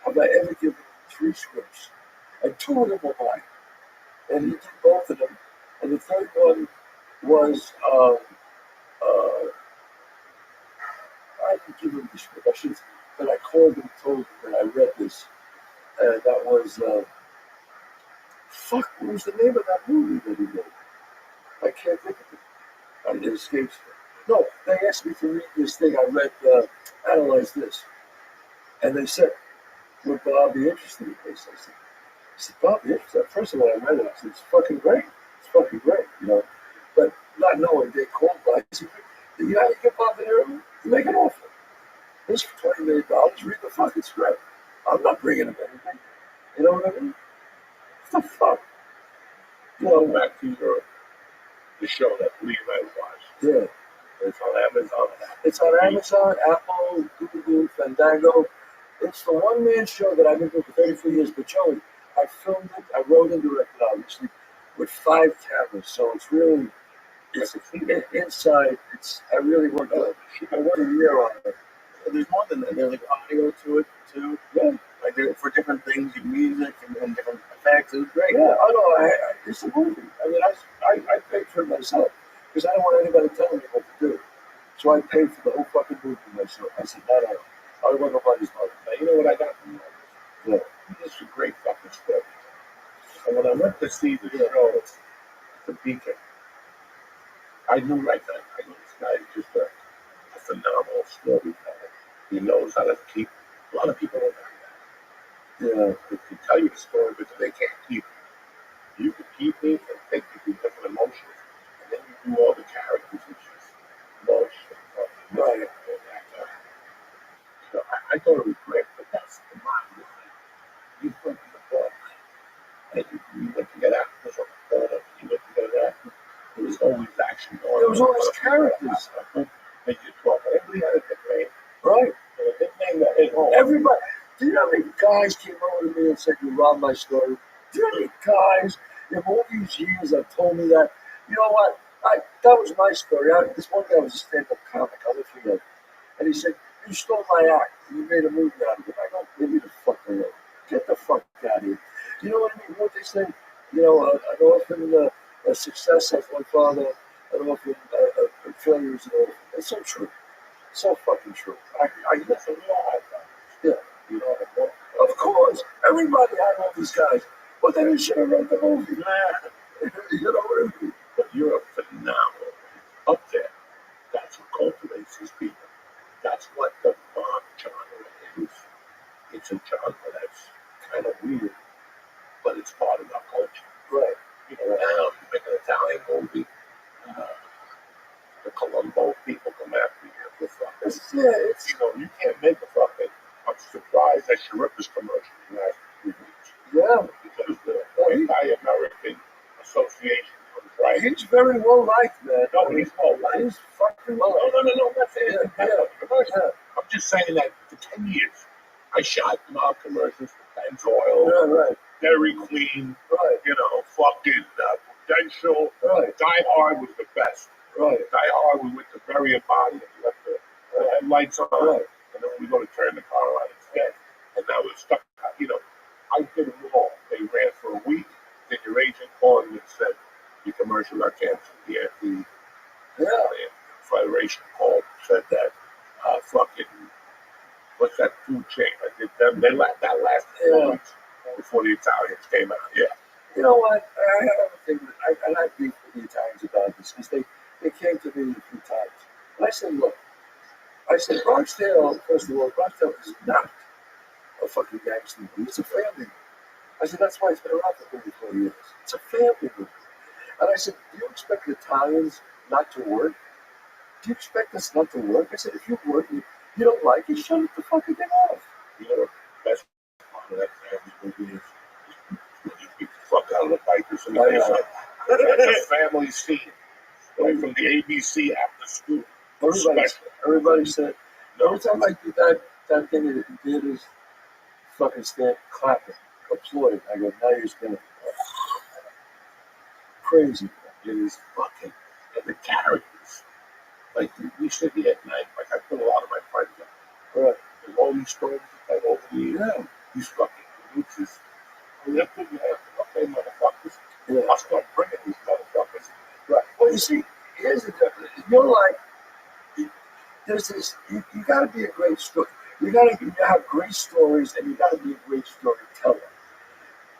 Have I ever given him 3 scripts? And 2 of them were mine. And he did both of them. And the third one was, I could give him the script. I should, but I called him and told him that I read this. And that was, fuck, what was the name of that movie that he made? I can't think of it. It escapes me. No, they asked me to read this thing. I read, Analyze This. And they said, would Bob be interested in this? I said, Bob be interested? First of all, I read it. I said, it's fucking great. It's fucking great, you know. But not knowing, they called Bob. I said, you know how you get Bob an interview? You make an offer. This for $20 million, read the fucking script. I'm not bringing him anything. You know what I mean? What the fuck? You know, back to the show that Lee and I watched. Yeah. It's on Amazon. It's on Amazon, Apple, Google, Fandango. It's the one-man show that I've been doing for 34 years. But Joey, I filmed it, I wrote and directed, obviously, with 5 cameras. So it's really, it's inside. I really worked on it. I worked a year on it. There's more than that. There's like audio to it too. Yeah. Like for different things, music and different effects. It was great. Yeah, I know. It's a movie. I mean, I paid for it myself because I don't want anybody telling me what to do. So I paid for the whole fucking movie myself. I said, no. I don't want nobody's money. Now, you know what I got from this? Yeah. This is a great fucking story. And when I went to see the show, The Beacon, I knew right then, I knew this guy is just a phenomenal storyteller. He knows how to keep, a lot of people don't have that. Yeah. They can tell you the story, but they can't keep it. You can keep it and take you through different emotions, and then you do all the characters and just emotion. Right. So I thought it was great, but that's the bottom line. You put in the book, and you went to get actors on the corner, you went to get an actor. There was always action going on. There was always characters. And you talk, everybody had a nickname. Right. And a nickname that hit home. Everybody. Do you know how many guys came over to me and said, you robbed my story? Do you know how many guys in all these years have told me that? You know what? That was my story. This one guy was a stand-up comic. I'll never forget. And he said, you stole my act. You made a movie out of it. I go, leave me the fuck alone. Get the fuck out of here. You know what I mean? What they say? You know, an orphan, a success has one father, an orphan, a failure is an orphan. It's so true. So fucking true. I listen, we all have that. Yeah. You know, of course. Everybody had all these guys. But they should have wrote the movie. You know what I mean? But you're a phenomenal up there. That's what cultivates these people. That's what the mob genre is. It's a genre that's kind of weird, but it's part of our culture. Right. You know, now you make an Italian movie, the Colombo people come after you for fucking. You know, you can't make a fucking. I'm surprised that Sharipa's commercial last 3 weeks. Yeah. Because the Anti-American Association comes right. He's very well liked, man. No, he's well liked. He's fucking well liked. No, I'm not saying Yeah. I'm just saying that for 10 years, I shot mob commercials for Ben's Oil, Yeah, right. Dairy Queen, Right. you know, fucking Prudential. Right. Die Hard was the best. Right. Die Hard, we went to bury a body and left the headlights on, Right. and then we go to turn the car on instead. And now we're stuck, you know, I did them all. They ran for a week. Then your agent called and said, your commercial are canceled. The Federation called, said that fucking, what's that food chain? I did them. That lasted 4 weeks before the Italians came out. Yeah. You know what? I have a thing. I like beef with the Italians about this because they came to me a few times. And I said, look, Bronxdale, first of all, Bronxdale is not a fucking gangster movie. It's a family movie. I said, that's why it's been around for 34 years. It's a family movie. And I said, do you expect Italians not to work? Do you expect us not to work? I said, if you work, you don't like it, shut the fucking thing off. You know what the best part of that family movie is? When you beat the fuck out of the bikers and the It's a family scene. Right from the ABC after school. Everybody said, every time I did that thing that he did is fucking stand clapping, applauding. I go, now you're standing. Crazy. It is fucking, and the characters. Like, we sit here at night, like, I put a lot of my friends up. Right. There's all these stories that over the years. Yeah. These fucking producers. And they're putting out, okay, motherfuckers. Yeah. I'll start bringing these motherfuckers. Right. Well, you see, here's the difference. You're like, there's this, you got to be a great story. You got to have great stories, and you got to be a great storyteller.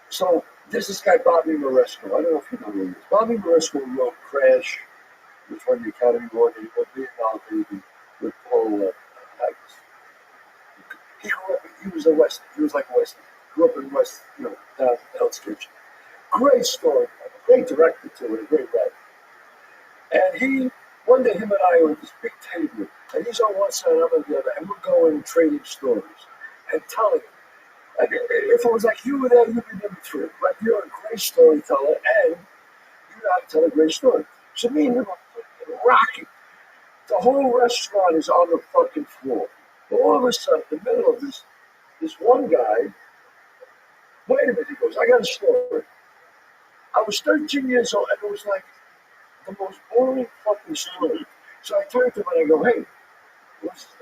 So there's this guy, Bobby Moresco. I don't know if you know who he is. Bobby Moresco wrote Crash, which won the Academy Award, and he wrote Vietnam Baby with Paul Haggis. He grew up, he was a West, he was like a West, grew up in West, down in Hell's Kitchen. Great story, great director too, and a great writer. And one day him and I were at this big table, and he's on one side, I'm on the other, and we're going trading stories and telling him. Like, if it was like you were there, you'd be number three. Like, you're a great storyteller, and you know how to tell a great story. So me and him are rocking. The whole restaurant is on the fucking floor. But all of a sudden, in the middle of this one guy, wait a minute, he goes, I got a story. I was 13 years old, and it was like the most boring fucking story. So I turned to him and I go, hey, what's his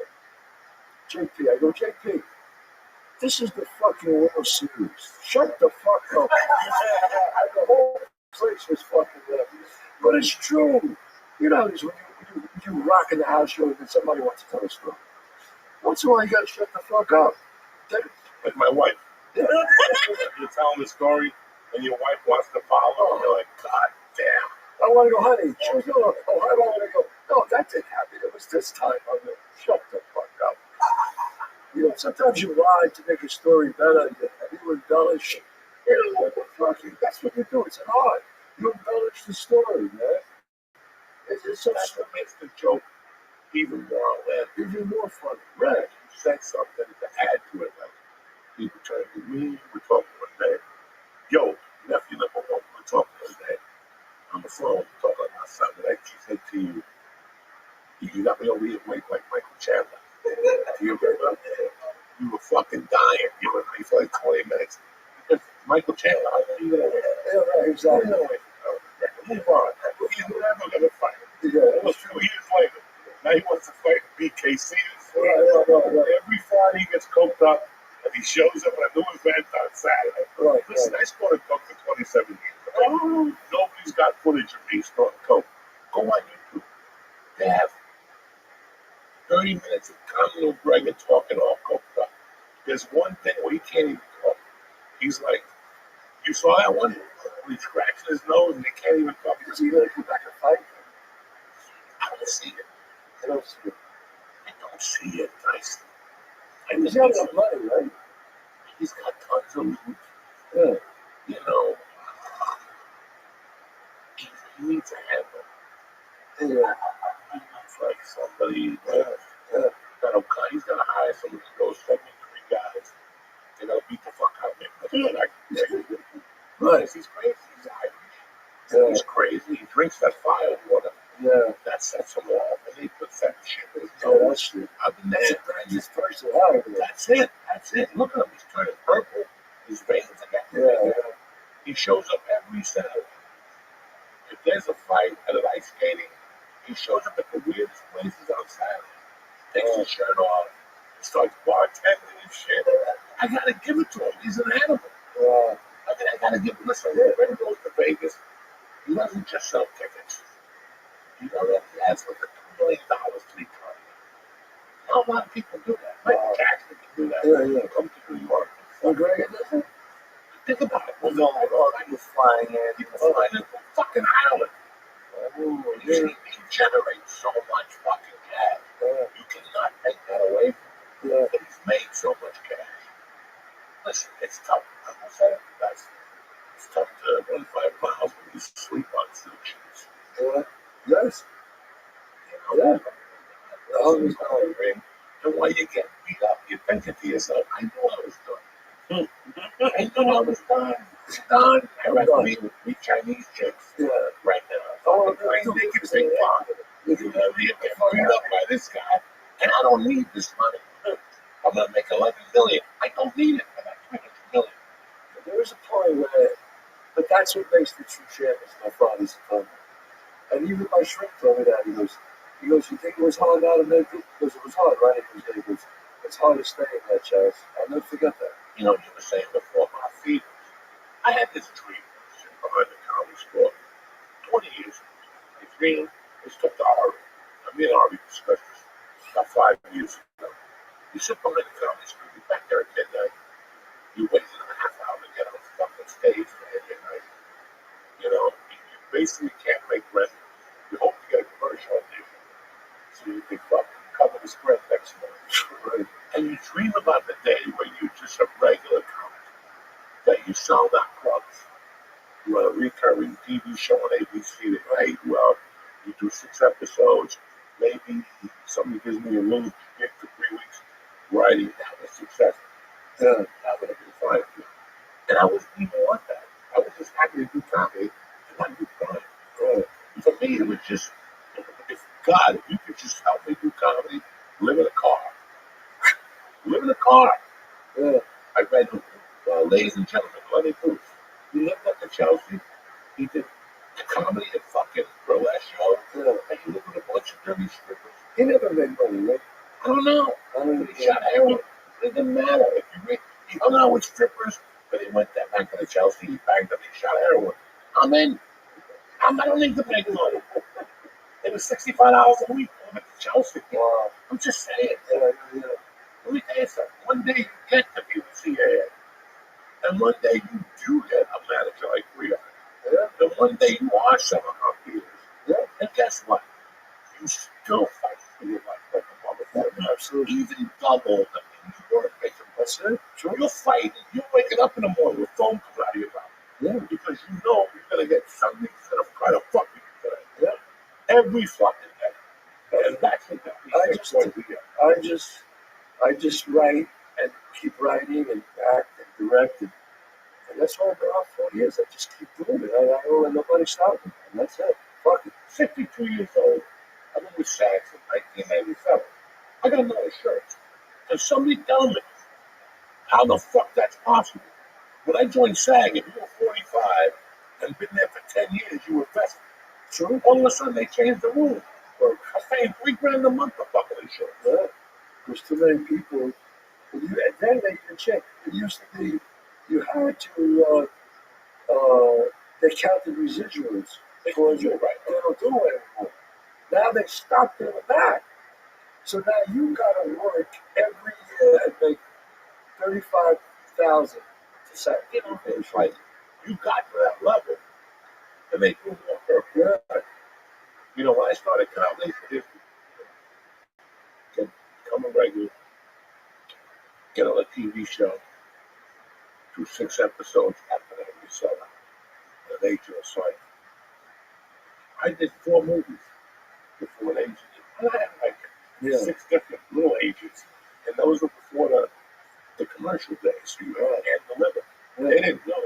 name? JP. I go, JP, this is the fucking World Series. Shut the fuck up. The whole place was fucking left. But it's true. You know, when you rock in the house show and somebody wants to tell a story. Once in a while, you gotta shut the fuck up. Like my wife. Yeah. You're telling the story, and your wife wants to follow, and you're like, God damn. I want to go, honey. She was going, oh, how do I want to go? No, that didn't happen. It was this time. I'm going, shut the fuck up. Sometimes you lie to make a story better. You embellish. What the fuck? That's what you do. It's an art. You embellish the story, man. It's so That's what makes the joke even more outlandish. even more funny. Right. You said something to add to it. Like, people trying to be mean. We're talking one day. Yo, nephew number one, we're talking one day. On the phone, talking about something that she said to you. You got me over here awake like Michael Chandler. You were fucking dying. You were awake for like 20 minutes. Michael Chandler, how did you get away? Yeah, right, exactly. Move on. We're never going to fight. Yeah. It was 2 years later. Now he wants to fight BKC. Right. Every Friday he gets coked up and he shows up at a new event on Saturday. Right. Listen, I scored coke for 27 years. Nobody's got footage of me snorting coke. Go on YouTube. They have 30 minutes of Conor McGregor talking all coked up. There's one thing where he can't even talk. He's like, you saw that one? When he's scratching his nose and he can't even talk. Is he going to come back and fight? I don't see it. I don't see it. I don't see it. He's got enough money, right? He's got tons of loot. Yeah. You know, he needs a handle. Yeah. He needs like somebody he's got to hire somebody to go 73 guys. They're going to beat the fuck out of him. Right. He's crazy. He's Irish. Yeah. He's crazy. He drinks that fire water. Yeah. That sets him off. And he puts that shit in his Yeah, nose. that's true. I've been That's there. the greatest person out there. That's it. That's it. Look at him. He's turning purple. His veins are getting bigger. Yeah. He shows up every Saturday. If there's a fight at an ice skating, he shows up at the weirdest places on Saturday. Takes his shirt off, starts bartending and shit. I gotta give it to him. He's an animal. Yeah. I gotta give him. Listen, when he goes to Vegas, he doesn't just sell tickets. He has like $2 million to be turned. Not a lot of people do that. Michael Jackson can do that. Yeah. Come to New York. McGregor does it? Think about it. Well, No, he was flying in. He was flying in from fucking Ireland. He generates so much fucking cash. You cannot take that away from him. Yeah. But he's made so much cash. Listen, it's tough. I'm gonna say it best. It's tough to run 5 miles when you sleep on silk shoes. Yeah. Yes. You know? Yeah. The hunger's not a ring. And while you're getting beat up, you're thinking to yourself, I knew I was done. I knew I was done. It's done. I'd rather be with 3 Chinese chicks Yeah. right now. Oh, fucking make it big pop. You know, you get beat up by this guy, and I don't need this money. I'm gonna make 11 million. I don't need it. I got 300 million. There is a point where, but that's what makes the true champions. My father's a me. And even my shrink told me that. He goes, you think it was hard now to make it? Because it was hard, right? He goes, it's hard to stay in that, Charles. I'll never forget that. You know, you were saying before my feet. I had this dream behind the comedy store 20 years ago. My dream was to the Ari. Me and Ari discussed this about 5 years ago. You sit behind the comedy store, you're back there at midnight. You wait a half hour to get on the fucking stage at midnight. You know, you basically can't make rent. You hope to get a commercial audition so you can fucking cover the spread next month. Right? And you dream about the day where you're just a regular comic, that you sell that clubs. You run a recurring TV show on ABC that night. Well, you do 6 episodes. Maybe somebody gives me a little gig for 3 weeks. Writing that was success. That would have been fine. And I wasn't even want that. I was just happy to do comedy and not do crime. For me, it was just, if God, if you could just help me do comedy, live in a car. Live in a car. I read, ladies and gentlemen, Lenny Bruce. He lived up to Chelsea. He did comedy and fucking burlesque show. And he lived with a bunch of dirty strippers. He never made money, right? I don't know. He shot heroin. It didn't matter. If you read, he hung out with strippers, but he went back to the Chelsea. He banged them. He shot heroin. I'm in. I don't need to make money. It was $65 a week over to Chelsea. Wow. I'm just saying. Let me tell you something. One day you get to be the CAA. And one day you do get a manager like we are. And one day you are selling our theaters. And guess what? You still fight for your life like a motherfucker. Absolutely. Even double the you work making. That's it. Sure. You're fighting. You're waking up in the morning with phone calls out of your mouth. Because you know you're going to get somebody that's going to try to fuck you today. Every fucking day. And that's what that means. I just write and keep writing and act and direct, and that's all I've been on for years. I just keep doing it. I don't let nobody stop me, and that's it. Fuck it. 52 years old. I've been with SAG since 1997. I got another shirt. And somebody tell me how the fuck that's possible. When I joined SAG, if you were 45 and been there for 10 years, you were vested. True. All of a sudden, they changed the rules. I was paying $3,000 a month for fucking insurance. There's too many people. And then they even check. It used to be you had to. They counted residuals because they don't do it anymore. Now they stopped doing that. So now you got to work every year and make $35,000 to say. It's like you got to that level to make you more perfect. You know, when I started comedy, become a regular, get on a TV show, do 6 episodes after that, we sell it. An agent assigned. I did 4 movies before an agent. And I had like 6 different little agents, and those were before the commercial days. So you had to deliver. They didn't know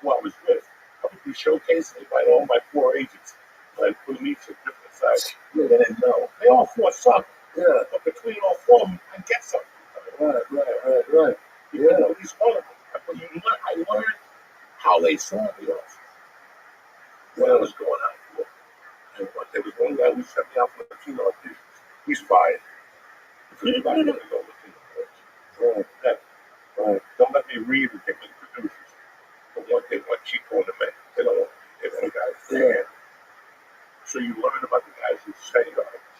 who I was with. I would be showcasing by all my 4 agents. I put them each at different sides. They didn't know. They all 4 sucked. But between all 4 of them, I get something. Right. You know, at least one of them. I learned how they saw me also. What I was going out for. And there was one guy who sent me out for Latino auditions. He's fired. Because he's not going to go Latino auditions. Don't let me read with different producers. But they want Chico in the man. They don't want the guys. So you learn about the guys who say,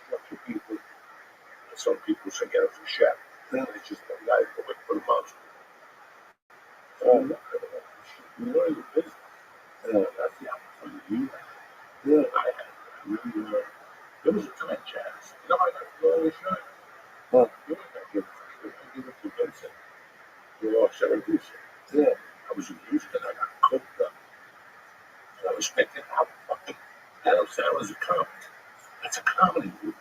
structure people. And some people say, get us a chef. It's just one guy who put them on. You learn the business. That's the opportunity you have. I had. I really learned. There was a time, Chaz. You know, I got to go on the show. You know, I give it to Vincent. You're off Syracuse. I was in Houston. I got cooked up. And I was thinking, how fucking Adam Sandler's a comic. That's a comedy movie.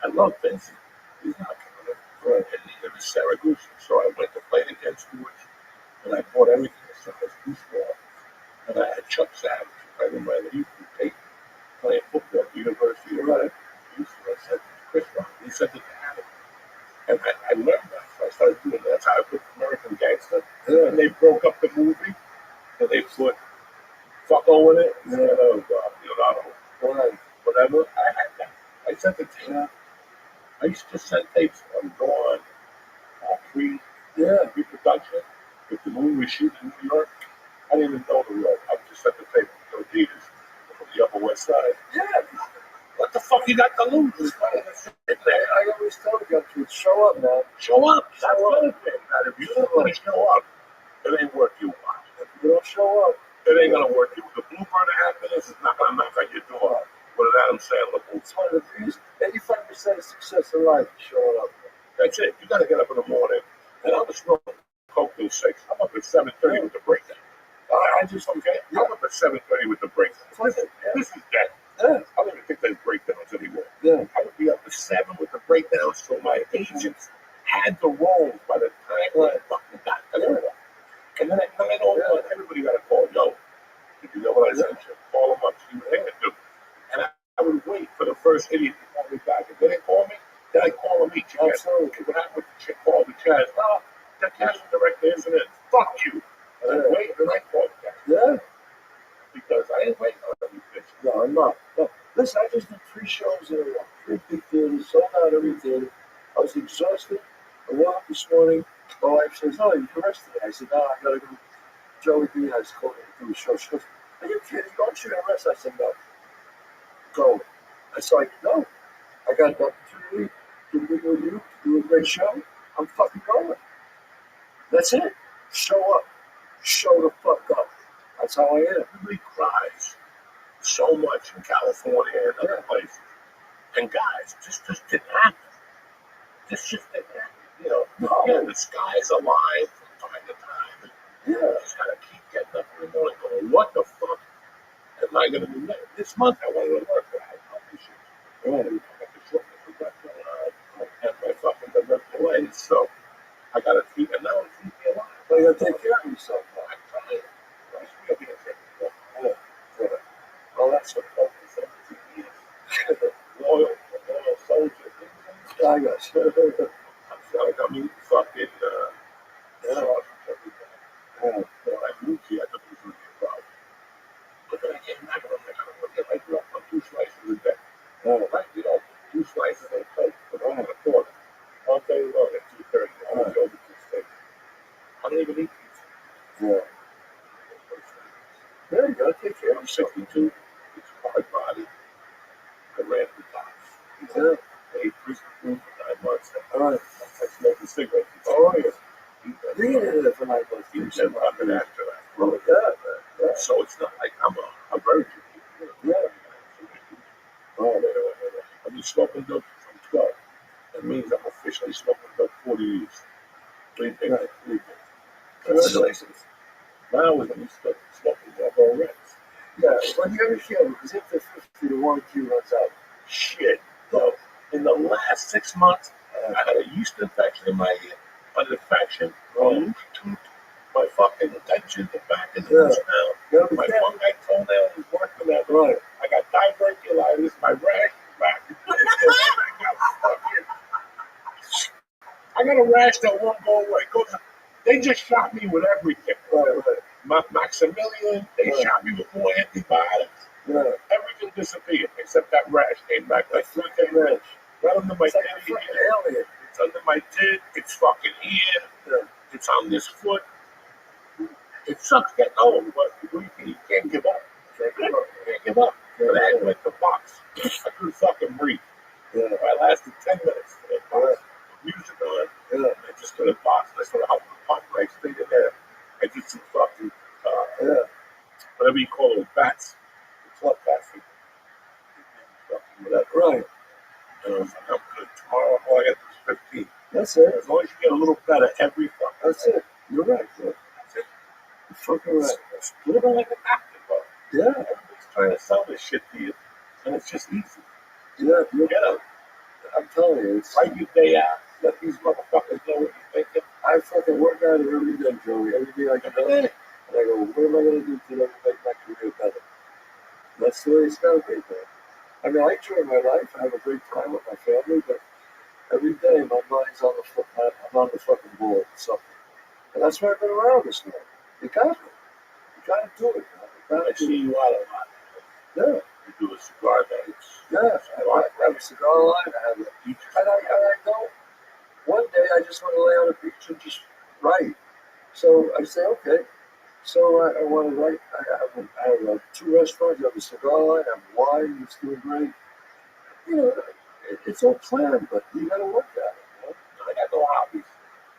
I love Vincent. He's not a comic. And neither is Syracuse. So I went to play against Stewards. And I bought everything as far as Goose Ball. And I had Chuck Savage, right in my lead, Taik. playing football at the University of Rhode Island. I said, Chris Rock, he said that they had it. And I learned that. So I started doing that. That's how I put American Gangster. Yeah. And they broke up the movie, and they put Fucko in it. And then, oh, God, Leonardo, whatever. I had that. I sent it to him. I used to send tapes on Dawn, pre-production. If the movie was shooting in New York, I didn't even know the road. I just sent the tape to Adidas from the Upper West Side. Yeah. What the fuck you got to lose? I always tell you to show up, man. Show up. That's the thing. If you don't want to show up, it ain't worth you watch. If you don't show up, it ain't gonna work. You. The bluebird of happiness is not gonna knock on your door. What did Adam Sandler? It's one of the things. 85% of success in life is showing up. That's it. You gotta get up in the morning. And I'm a smoking coke till 6. I'm up at 7:30 with the breakdown. I just okay. I'm up at 7:30 with the breakdown. This is dead. Yeah. I don't even think there's breakdowns anymore. Yeah. I would be up at 7 with the breakdowns, so my agents had the roles by the time I fucking got to them. And then at 9:01, everybody got a call. Yo, did you know what I said? Call them up, see what they can do. And I would wait for the first idiot to call me back. If they didn't call me, then I call them each. Absolutely. What happened with the chick called the Chaz? No, that Chaz director isn't it. Fuck you. And I wait, and I call the Chaz. Yeah. Because I ain't waiting on every bitch. No, I'm not. No. Listen, I just did 3 shows in a row. 3 big theaters, sold out everything. I was exhausted. I woke up this morning. My wife says, "Oh, you can rest today." I said, "No, I gotta go." Joey B has called me to do a show. She goes, "Are you kidding? Aren't you gonna rest?" I said, "No." Go. I said, "No. I got an opportunity to be with you, to do a great show. I'm fucking going." That's it. Show up. Show the fuck up. That's how I am. Everybody cries so much in California and other places. And guys, this just didn't happen. This just didn't happen. You know, yeah, the sky's alive from time to time. You just gotta keep getting up in the morning going, what the fuck am I gonna do next? This month I wanted to work, but I had health issues. I got the shortness of breath going on, and my fucking mental legs, so I gotta keep, and now it's keep me alive. But you gotta take care of yourself, man. I'm trying. I should be able to take care of myself. Well, that's what for 17 years. Loyal soldier. I got you. I'm sorry, I mean, fucking, sausage every day. When I moved here, I thought it was going to be a problem. But then I came back and I'm like, I don't want to get my drop on 2 slices a day. Right, you know, 2 slices of Coke, but I'm going to quarter. All day long at 2:30. I'm going to go to the steak. I don't even eat pizza. Yeah, you gotta take care of I'm yourself. 62. It's a hard body. I ran the dots. I ate prison food for 9 months. I smoked a cigarette. Oh, yeah. You did it for 9 months. You said nothing after that. Oh, yeah, man. So it's not like I'm a virgin. Yeah. Oh, I've been smoking dope from 12. That means I'm officially smoking dope 40 years. 3 things. 3 things. Congratulations. Now we're going to be smoking Marlboro Reds. Yeah, when you ever feel, because after 50, the warranty runs out. Shit. So, in the last 6 months, I had a yeast infection in my ear, an infection, a loose tooth, my fucking denture, the back is loose now. My fungi toenail is working out. Right. I got diverticulitis, my rash is back. I got a rash that won't go away. They just shot me with everything. Maximilian, they shot me with more antibiotics. Everything disappeared except that rash came back like 3 days. Right under my tit. It's under my tit. It's fucking here. It's on this foot. It sucks getting old, but you can't give up. You can't give up. But I had like the box. I couldn't fucking breathe. I lasted 10 minutes. Music on. I just got a box. I started helping the pump. I stayed in there. I did some fucking, whatever you call those bats. The club bats. Fucking whatever. Right. And I was like, I'm good. Tomorrow, all I got is 15. That's it. As long as you get a little better every fucking That's it. You're right, bro. That's it. You're fucking right. It's living like an actor, bro. Yeah. Everybody's trying to sell this shit to you, and it's just easy. Yeah, you Get up. I'm telling you, it's Write your day out. Let these motherfuckers know what you're thinking. I fucking work out it every day, Joey. Every day I get up and I go, what am I gonna do today to make my career better? That's the way it's gotta be, man. I mean, I enjoy my life. I have a great time with my family, but every day my mind's on I'm on the fucking board or something. And that's why I've been around this long. You got to. You got to do it, man. You got I to do see it. you out a lot. Yeah. You do a cigar nights. Yeah. I have a cigar line. I have a beach. And I go, one day I just want to lay on the beach and just write. So I say, okay. So I want to write. I have 2 restaurants. I have a cigar line. I have wine. It's doing great. You know, it's all planned, but you got to work at it. You know? I got no hobbies.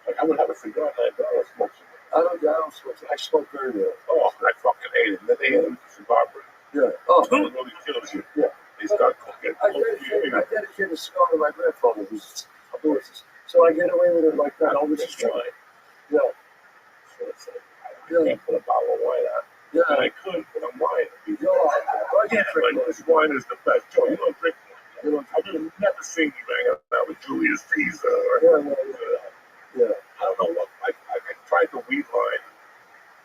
Like I would have a cigar night, but I don't smoke cigar. I don't smoke. I smoke very little. Oh, I fucking hate it. Then they hit the cigar break. Yeah. Oh, It really kills you. yeah. They start cooking. I dedicated a cigar to my grandfather, who's a horse. So I get away with it like that. No, Which this is is true. wine. Yeah. So it's like, I can't put a bottle of wine out. Yeah. And I could, but I'm wine. No, I Yeah, drink but this wine is the best. Joe, you don't drink wine. You know, I would never seen you hang out with Julius Caesar or yeah. I don't know what. I tried the weed line.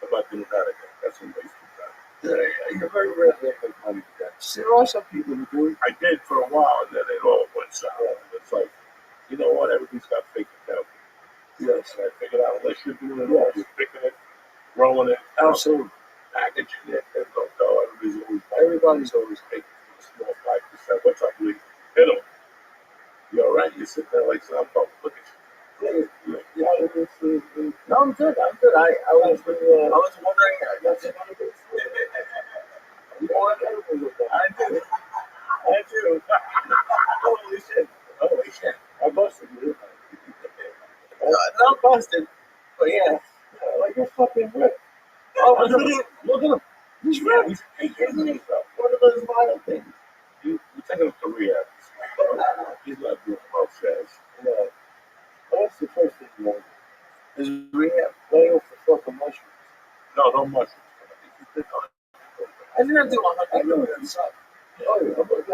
I'm not doing that again. That's a waste of time. Yeah, you're very rare to make money with that. See, there are some people who do it. I did for a while, and then it all went south. It's like, you know what? Everybody's got fake account. Yes. And I figured out unless you're doing it all, you're picking it, growing it, Absolutely. packaging it, and don't go. Everybody's always making a small 5%. What's up, Lee? Hit them. You all right? You sit there like some look at you. Yeah, No, I'm good. I'm good. I was wondering. You want everything with that. I do. I do. Holy shit. Holy shit. I busted you. Not busted, but yeah. Like you're fucking ripped. Oh, look at him. Look at him. He's ripped. He's isn't he? What are those vital things? You taking him to rehab. He's not doing well, says. Yeah. Well, that's the first thing you want. Is rehab? Lay off the fucking mushrooms. No mushrooms. I didn't have to do I know that sucks. Oh, yeah. I'm like,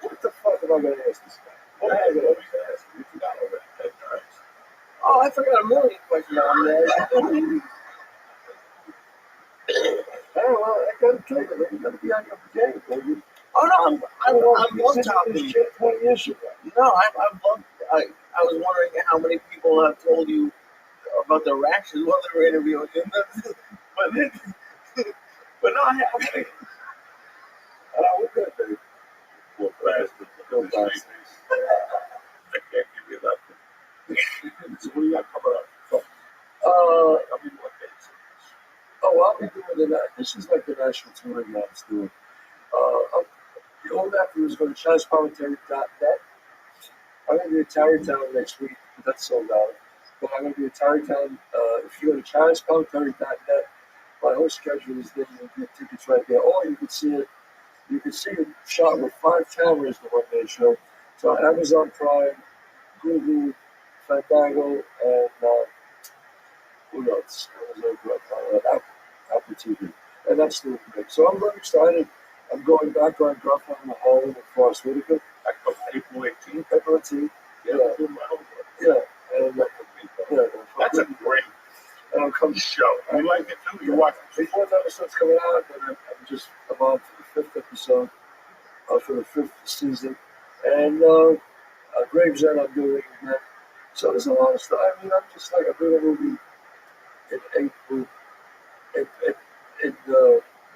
what the fuck am I going to ask this guy? What am I going to ask? You forgot all that 10 times. Oh, I forgot a million questions on there. Oh, well, I got to tell you, man, you got to be on your game, baby. Oh no, I'm love talking to you. Shit 20 years ago. No, I'm love. I was wondering how many people have told you about their reactions while they were interviewing you. But no, I think. We're good, baby. Poor bastard. Go Look at this bastard. face. I can't give you nothing. So what do you got coming up? Tell me what dates. I'll be doing this is like the national touring that I was doing. The old after was going to ChazCommentary.net. I'm going to be in Tarrytown next week, but that's sold out. But I'm going to be in Tarrytown. If you go to ChazCommentary.net, my whole schedule is there. You can get tickets right there. Or you can see it. You can see it shot with 5 cameras the one-day show. So Amazon Prime, Google, Fandango, and who else? Apple TV. And that's doing great. So I'm very excited. I'm going back on Gruff on the Home in Forest Whitaker. I come April 18th. April 18th. Yeah. Do my homework. Yeah. And That's a great and I'm coming. show. You like it too? You watch it? The 4th episode's coming out, and I'm on for the 5th episode for the 5th season. And Gravesend I'm doing again. So there's a lot of stuff. I mean, I'm just like, I'm doing a movie in April in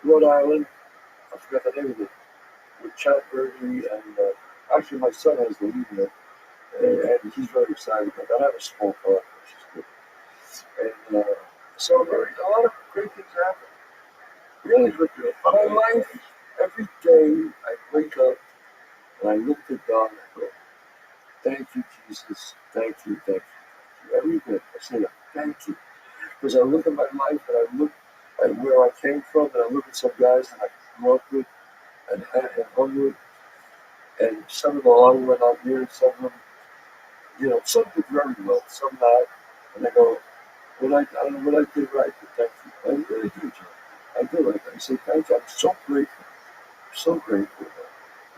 Rhode Island. I forgot the name of it. With Chad Birdie and actually my son has the lead in it. And he's very excited about that. I have a small part, which is good. And so a lot of great things happen. Really good. My life, every day I wake up and I look at God and I go, thank you, Jesus. Thank you, thank you. Every day I say, thank you. Because I look at my life and I look at where I came from and I look at some guys that I grew up with and hung with. And some of the long went on here, some of them, some did very well, some not. And I go, I don't know what I did right, but thank you. I really do, John. I do. I say thank you. I'm so grateful. So grateful.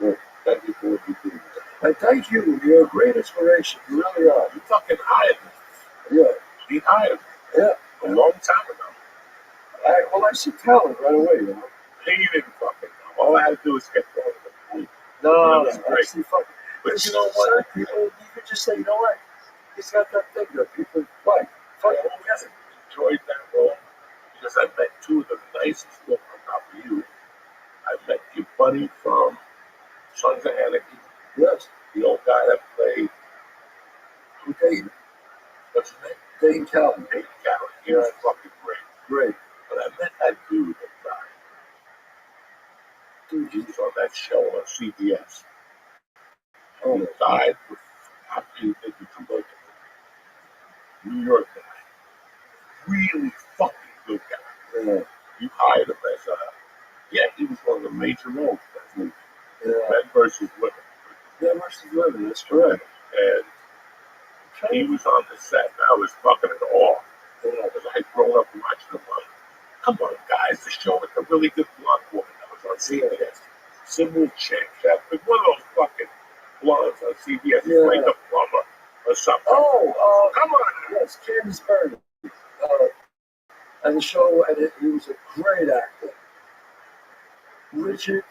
Right. Thank you for what you do. I thank you. You're a great inspiration. You really are. You fucking hired me. Yeah. He hired me. Yeah. A long time ago. I see talent right away, He didn't fucking know. All I had to do was get going to the point. But you know what? Certain people, you could just say, you know what? He's got that thing that people like. I always enjoyed that role because I met two of the nicest people on top of you. I met your buddy from Sons of Anarchy, Yes. the old guy that played, Dayton. what's his name? Dayton Calvin. Taik. He was fucking great. Great. But I met that dude that died. Dude, he was on that show on CBS. Oh, He died with, how do you think he converted? New York guy. Really fucking good guy. yeah. You hired him as a, yeah, he was one of the major roles in that movie. Yeah. Men versus Women. Yeah, versus women, that's correct. And he was on the set, and I was fucking in awe. Yeah. Because I had grown up watching him on, come on, guys, the show with the really good blonde woman that was on CBS. Sybil Chick. That was one of those fucking blondes on CBS. Yeah. Like the plumber or something. Oh, Come on. yes, Candace Bergen. And the show, and he was a great actor. Richard,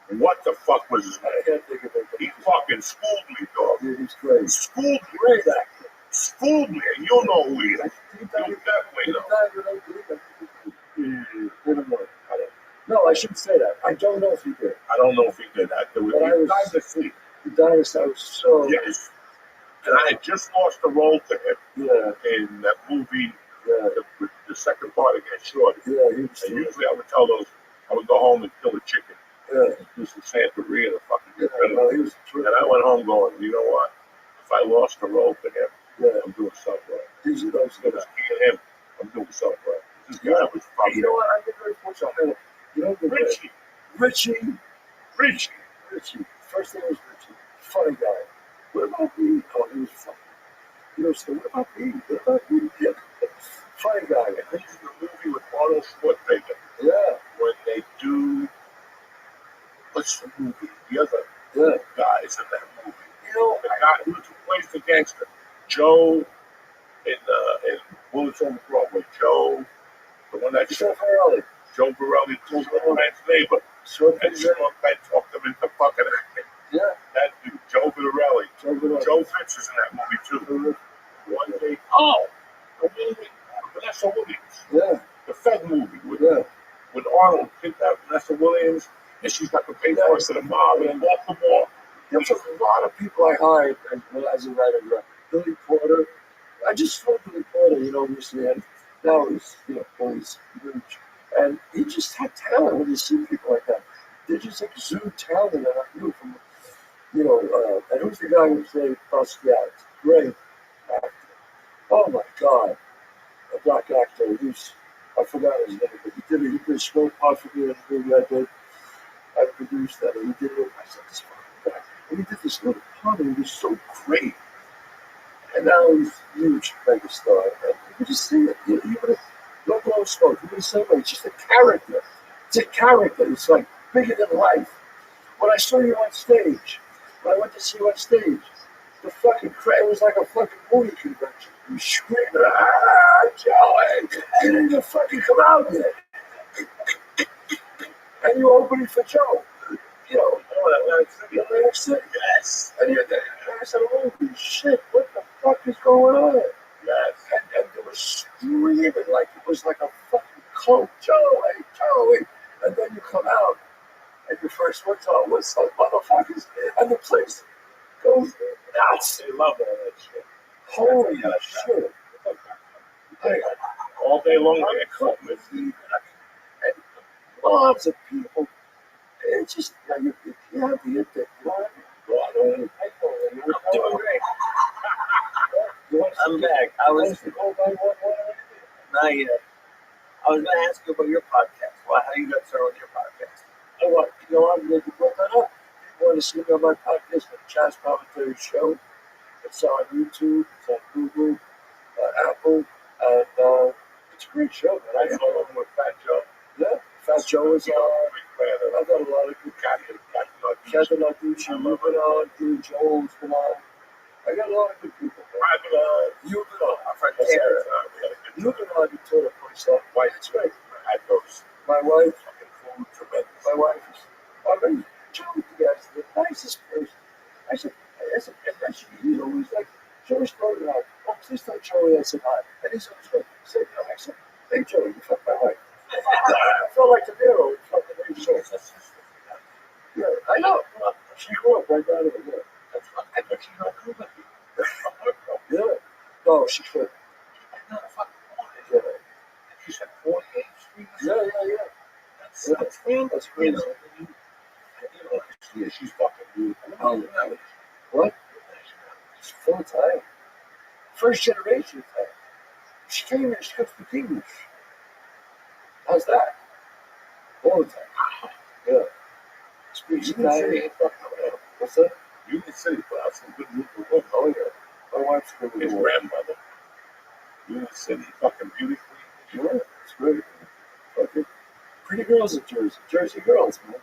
What the fuck was his I name? can't think of it. He fucking schooled me, dog. Yeah, he's great. Schooled me. Great actor. Schooled me. And you know who he is. He died You definitely know. Never mind. No, I shouldn't say that. I don't know if he did. I don't know if he did that. There was, But I he was- died this week. He died, I was so. Yes. And I had just lost the role to him Yeah, in that movie, yeah, the second part against Shorty. yeah, he was. And usually I would tell those, I would go home and kill a chicken, Yeah, do some Santeria to fucking yeah, get rid of no, it. he was And I went home going, you know what? If I lost the role to him, Yeah, I'm doing something right. he's a nice It guy. was me and him, I'm doing something right. This guy was fucking You know what? I've been very fortunate. I had, you know, the Richie. Richie. First name was Richie. Funny guy. What about me? Oh, he was funny. You know, so what about me? What about me? Yeah. Funny guy. And this is the movie with Arnold Schwarzenegger Yeah, when they do, what's the movie? The other yeah. guys in that movie. You know, The guy who plays the gangster, Joe in Bullets on Broadway. Joe, the one that Joe Farrelly. Joe Borelli told the man's neighbor, Short and Sean Penn talked him into fucking acting. Yeah, That dude, Joe Borelli. Joe Farrelly. Joe Fitz is in that movie too. One day, the movie, Vanessa Williams, Yeah, the Fed movie with yeah. Arnold kidnapped Vanessa Williams, and she's got the pay force of the mob in Baltimore. There was a lot of people I hired as a writer. Billy Porter. I just saw Billy Porter, you know, recently, and now he's, you know, he's huge. And he just had talent when you see people like that. They just exude talent, and I knew from, you know, and who's the guy who played Basquiat? Great actor. Oh my God. A black actor. I forgot his name, but he did a small part for me in the movie I did. I produced that, and he did it. I said, this fucking guy. And he did this little part, and he was so great. And now he's a huge megastar. And you can just see it. You would have no blow smoke. You would have said, it's just a character. It's a character. It's like bigger than life. When I saw you on stage, when I went to see you on stage, the fucking crowd was like a fucking movie convention. You screaming, Joey! You didn't even fucking come out yet. And you opening for Joe. You know, Atlantic City. Yes. And I said, holy shit, what the fuck is going on? Yes. And they were screaming like it was like a fucking cult. Joey. And then you come out, and your first words are, what's up, motherfuckers? And the place goes nuts. They love all that shit. Holy shit. All day long, they come with And lots of people. It's just, you have the intake. I'm back. Not yet. I was going to ask you about your podcast. How you got started with your podcast? I'm going to put that up. If you want to see me on my podcast, the Chaz Commentary Show. It's on YouTube, it's on Google, Apple, and it's a great show, man. I saw them with Fat Joe. Yeah, Fat Joe is on. I've got a lot of good Captain Kevin Arducci, you've been on, Billy Joel's been on. I got a lot of good people. You've been on. Our friend Sarah. You've been on, you told a place off. Why? It's great. I had those My wife, fucking food tremendous. my wife is, I mean, Joe, you guys are the nicest person. I said, he's always like, Joey's throwing out. Oh, please tell Joey I said hi. And he's always like, say no. I said, hey, Joey, you fucked my wife. I felt like De Niro in fucking Navy Shorts. Yeah, I know. She grew up right down there. I bet she's not cool with me. Yeah. No, she couldn't. Yeah. She said 48 Street. Yeah. That's crazy. Yeah, she's fucking beautiful. Oh, what? She's full time. First generation time. She came here, she comes to English. How's that? All the time. Yeah. Speaks Italian. What's that? Union City put out some good movie. Oh, yeah. My wife's good with His the grandmother. Union City, fucking beauty queen. Yeah, it's great. Fucking pretty girls in Jersey. Jersey girls, man.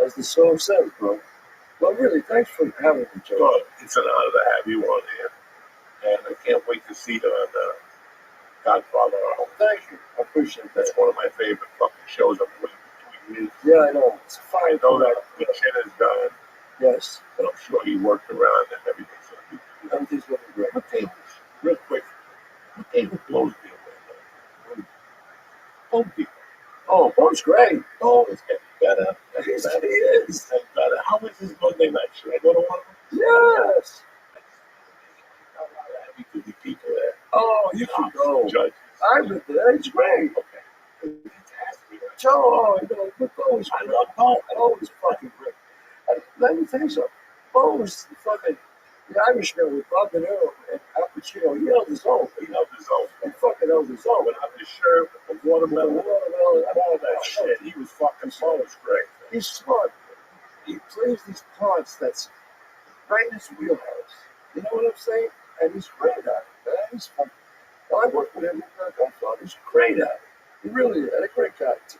As the song says, bro. Well, really, thanks for having me, Joe. God, it's an honor to have you on here. And I can't wait to see you on Godfather Home. Thank you. I appreciate that. That's one of my favorite fucking shows I'm waiting between years. Yeah, I know. It's a I fine know that the chin is done, Yes. but I'm sure you worked around and everything's going to be. Everything's going to be great. What table, real quick, what table blows me away? Home people. Oh, Bo's great. Oh, it's getting better. He is. It's getting better. How is this Monday night? Should I go to one of them? Yes. A lot of heavy duty people there. Oh, you should go. Judges. I've been there. It's great. Okay. Fantastic. Joe, oh, you know, but Bo is I great. love Bo. Bo is fucking great. Let me tell you something. Bo was fucking the Irishman with Bob De Niro and Al Pacino. He held his own. He held his own. He fucking held his own. Without his shirt, the watermelon, Watermelon, all that shit. He was fucking so great. He's smart. He plays these parts that's right in his wheelhouse. You know what I'm saying? And he's great at it, man. He's fucking. Well, I worked with him in Godfather. He's great at it. He really is. And a great guy, too.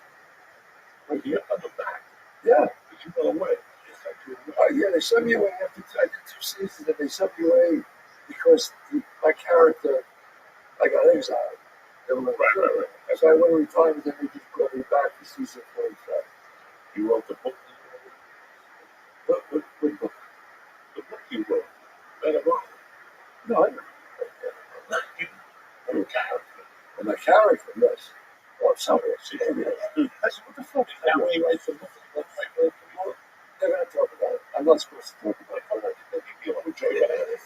But you're on the back. Yeah. But you got away. Just like you were. Yeah, they sent me away after I did 2 seasons, and they sent me away because my character, I got exiled. They were like, Right. so I went to retirement, and they just brought me back for season 45. You wrote the book. What book? The book you wrote. Better wrong. No, I know. Not you. Your character. And my character, yes. Oh, sorry. Dude, I said, what the fuck? that way he writes the book. They're going to talk about it. I'm not supposed to talk about it.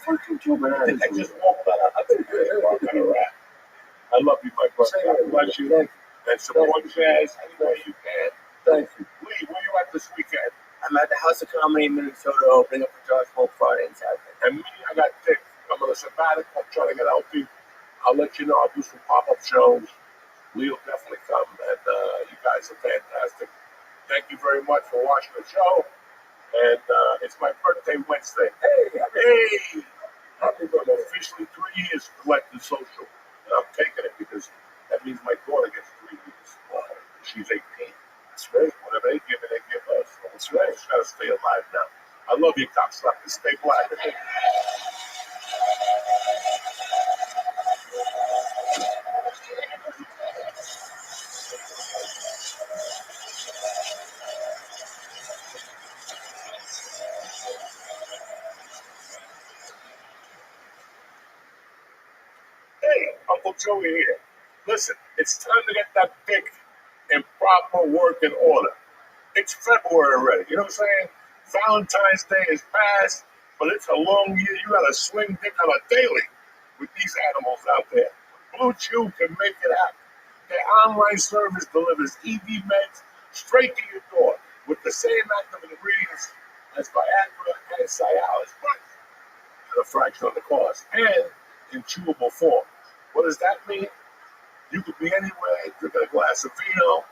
Fucking Joe Bananas. I just walked out. I think you're walking around. I love you, my brother. God bless you. Thank And support jazz any way you can. Thank you. Lee, where you at this weekend? I'm at the House of Comedy in Minnesota opening up for Josh Hope Friday and Saturday. And me, I got thick. I'm on a sabbatical. I'm trying to get healthy. I'll let you know. I'll do some pop-up shows. Lee will definitely come, and you guys are fantastic. Thank you very much for watching the show. And it's my birthday Wednesday. Hey! Happy I'm birthday. officially 3 years collecting social. And I'm taking it because that means my daughter gets 3 years. She's 18. That's great. Whatever they give her, they give us. That's right. Just gotta stay alive now. I love you, cocksucker. Stay black. Hey, Uncle Joey here. Listen, it's time to get that big and proper work in order. It's February already, you know what I'm saying? Valentine's Day is past, but it's a long year. You gotta swing dick on a daily with these animals out there. Blue Chew can make it happen. Their online service delivers ED meds straight to your door with the same active ingredients as Viagra and Cialis, but at a fraction of the cost and in chewable form. What does that mean? You could be anywhere, drinking a glass of vino.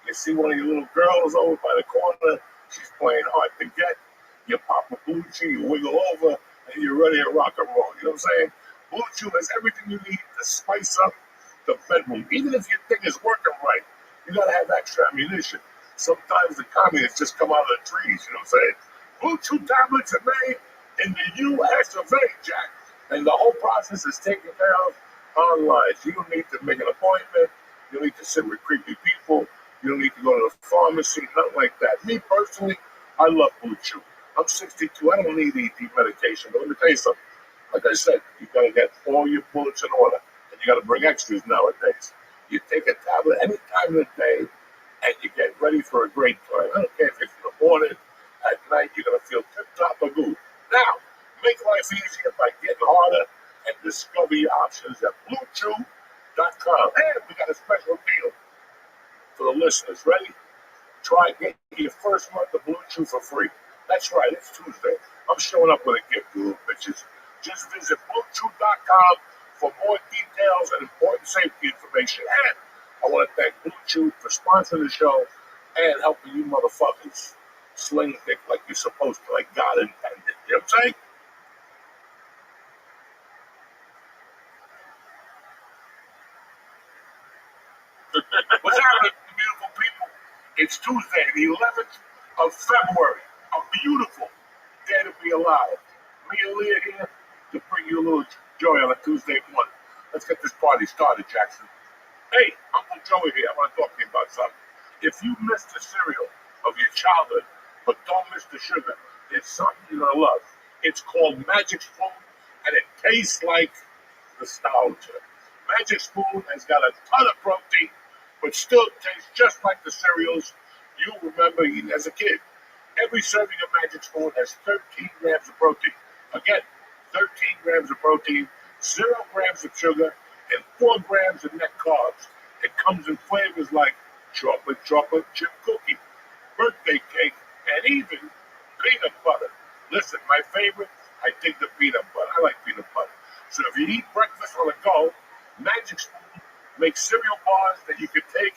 You see one of your little girls over by the corner. She's playing hard to get. You pop a Blue Chew, you wiggle over, and you're ready to rock and roll. You know what I'm saying? Blue Chew has everything you need to spice up the bedroom. Even if your thing is working right, you gotta have extra ammunition. Sometimes the communists just come out of the trees. You know what I'm saying? Blue Chew tablets are made in the U.S. of A, Jack, and the whole process is taken care of online. So you don't need to make an appointment. You don't need to sit with creepy people. You don't need to go to the pharmacy, nothing like that. Me personally, I love Blue Chew. I'm 62. I don't need ED medication. But let me tell you something. Like I said, you got to get all your bullets in order. And you got to bring extras nowadays. You take a tablet any time of the day, and you get ready for a great time. I don't care if it's in the morning, at night, you're going to feel tip-top of good. Now, make life easier by getting harder and discover your options at BlueChew.com. And we got a special deal for the listeners. Ready? Try getting your first month of Blue Chew for free. That's right, it's Tuesday. I'm showing up with a gift, you little bitches. Just visit BlueChew.com for more details and important safety information. And I want to thank Blue Chew for sponsoring the show and helping you motherfuckers sling dick like you're supposed to, like God intended. You know what I'm saying? What's happening, beautiful people? It's Tuesday, the 11th of February. A beautiful day to be alive. Me and Leah here to bring you a little joy on a Tuesday morning. Let's get this party started, Jackson. Hey, Uncle Joey here. I want to talk to you about something. If you miss the cereal of your childhood, but don't miss the sugar, there's something you're going to love. It's called Magic Spoon, and it tastes like nostalgia. Magic Spoon has got a ton of protein, but still tastes just like the cereals you remember eating as a kid. Every serving of Magic Spoon has 13 grams of protein. Again, 13 grams of protein, 0 grams of sugar, and 4 grams of net carbs. It comes in flavors like chocolate chip cookie, birthday cake, and even peanut butter. Listen, my favorite, I dig the peanut butter. I like peanut butter. So if you eat breakfast on the go, Magic Spoon makes cereal bars that you can take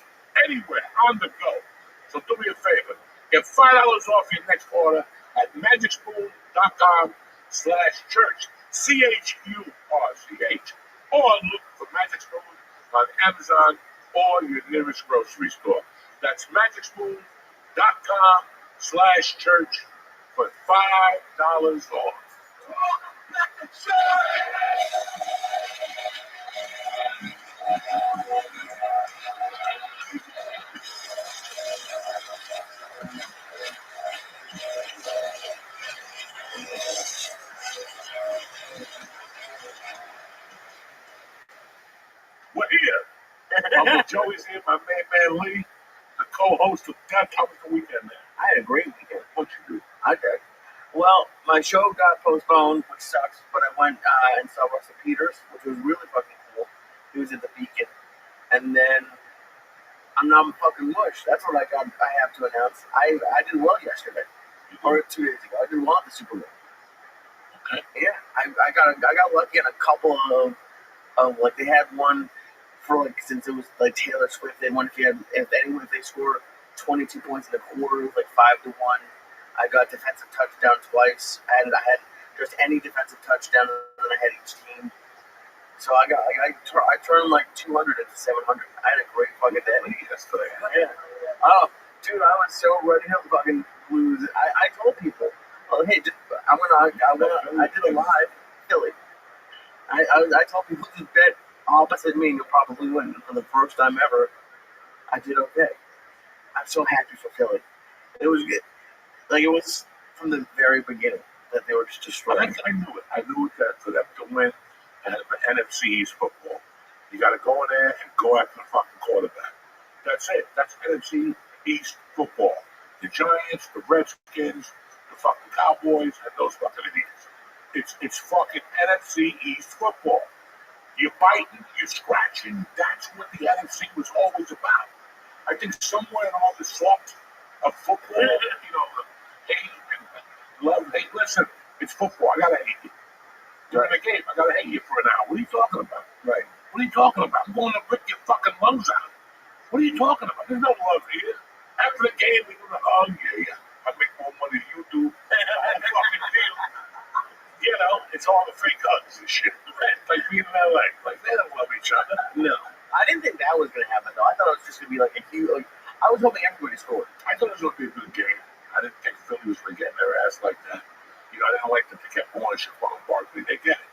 anywhere on the go. So do me a favor. Get $5 off your next order at magicspoon.com/church. CHURCH. Or look for Magic Spoon on Amazon or your nearest grocery store. That's magicspoon.com/church for $5 off. We're here. Uncle Joey's here, my man Lee, the co-host of Death. How was the weekend, man? I had a great weekend. What'd you do? I did. Well, my show got postponed, which sucks, but I went and saw Russell Peters, which was really fucking cool. He was at the Beacon. And then I'm not fucking mush. That's what I have to announce. I did well yesterday. Or 2 days ago. I did well at the Super Bowl. Okay. Yeah. I got lucky in a couple of like they had one for like since it was like Taylor Swift, they won if they score 22 points in a quarter, it was like 5-1. I got defensive touchdown twice. I had just any defensive touchdown, and I had each team. So I turned like 200 into 700. I had a great fucking day. Yesterday. Yeah. Oh, dude, I was so ready to fucking lose. I told people, oh hey, I did a live Philly. I told people to bet opposite me and you'll probably win. And for the first time ever, I did okay. I'm so happy for Philly. It was good. Like, it was from the very beginning that they were just destroying. I knew it. I knew that for them to win and the NFC East football, you got to go in there and go after the fucking quarterback. That's it. That's NFC East football. The Giants, the Redskins, the fucking Cowboys, and those fucking idiots. It's fucking NFC East football. You're biting, you're scratching. That's what the NFC was always about. I think somewhere in all the salt of football, hate and love. Hey, listen, it's football. I gotta hate you. During the game, I gotta hate you for an hour. What are you talking about? Right. What are you talking about? I'm going to rip your fucking lungs out. What are you talking about? There's no love here. After the game, we're gonna, oh yeah, I make more money than you do. I fucking deal. It's all the fake hugs and shit. Like being in LA. Like, they don't love each other. No. I didn't think that was going to happen, though. I thought it was just going to be like a huge. Like, I was hoping everybody scored. I thought it was going to be a good game. I didn't think Philly was going to get their ass like that. I didn't like that they kept ownership on Barkley. They get it.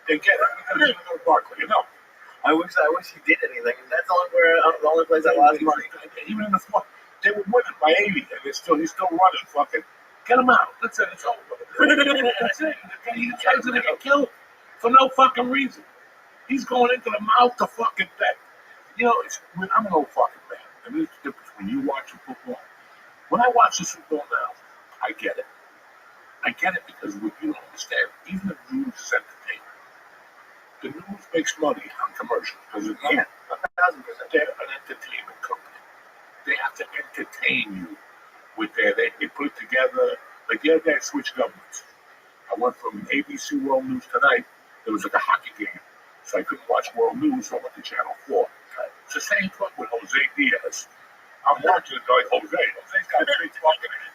They get it. They're going to go to Barkley, I wish he did anything. That's the only place I lost money. Even in the fourth, they were winning by 80, and he's still running fucking Get him out. That's it. It's over. That's it. You guys gonna get killed for no fucking reason. He's going into the mouth to fucking death. You know, I'm an old fucking man. And there's a difference when you watch football. When I watch the Super Bowl now, I get it. I get it because what you don't understand, even the news is entertainment. The news makes money on commercials because again, 1,000%, they're an entertainment company. They have to entertain you with they put it together. Like the other day, I switched governments. I went from ABC World News Tonight. There was like a hockey game, so I couldn't watch World News, so I went to Channel 4. It's the same thing with Jose Diaz. I'm watching it like Jose. Jose's got a big fucking head.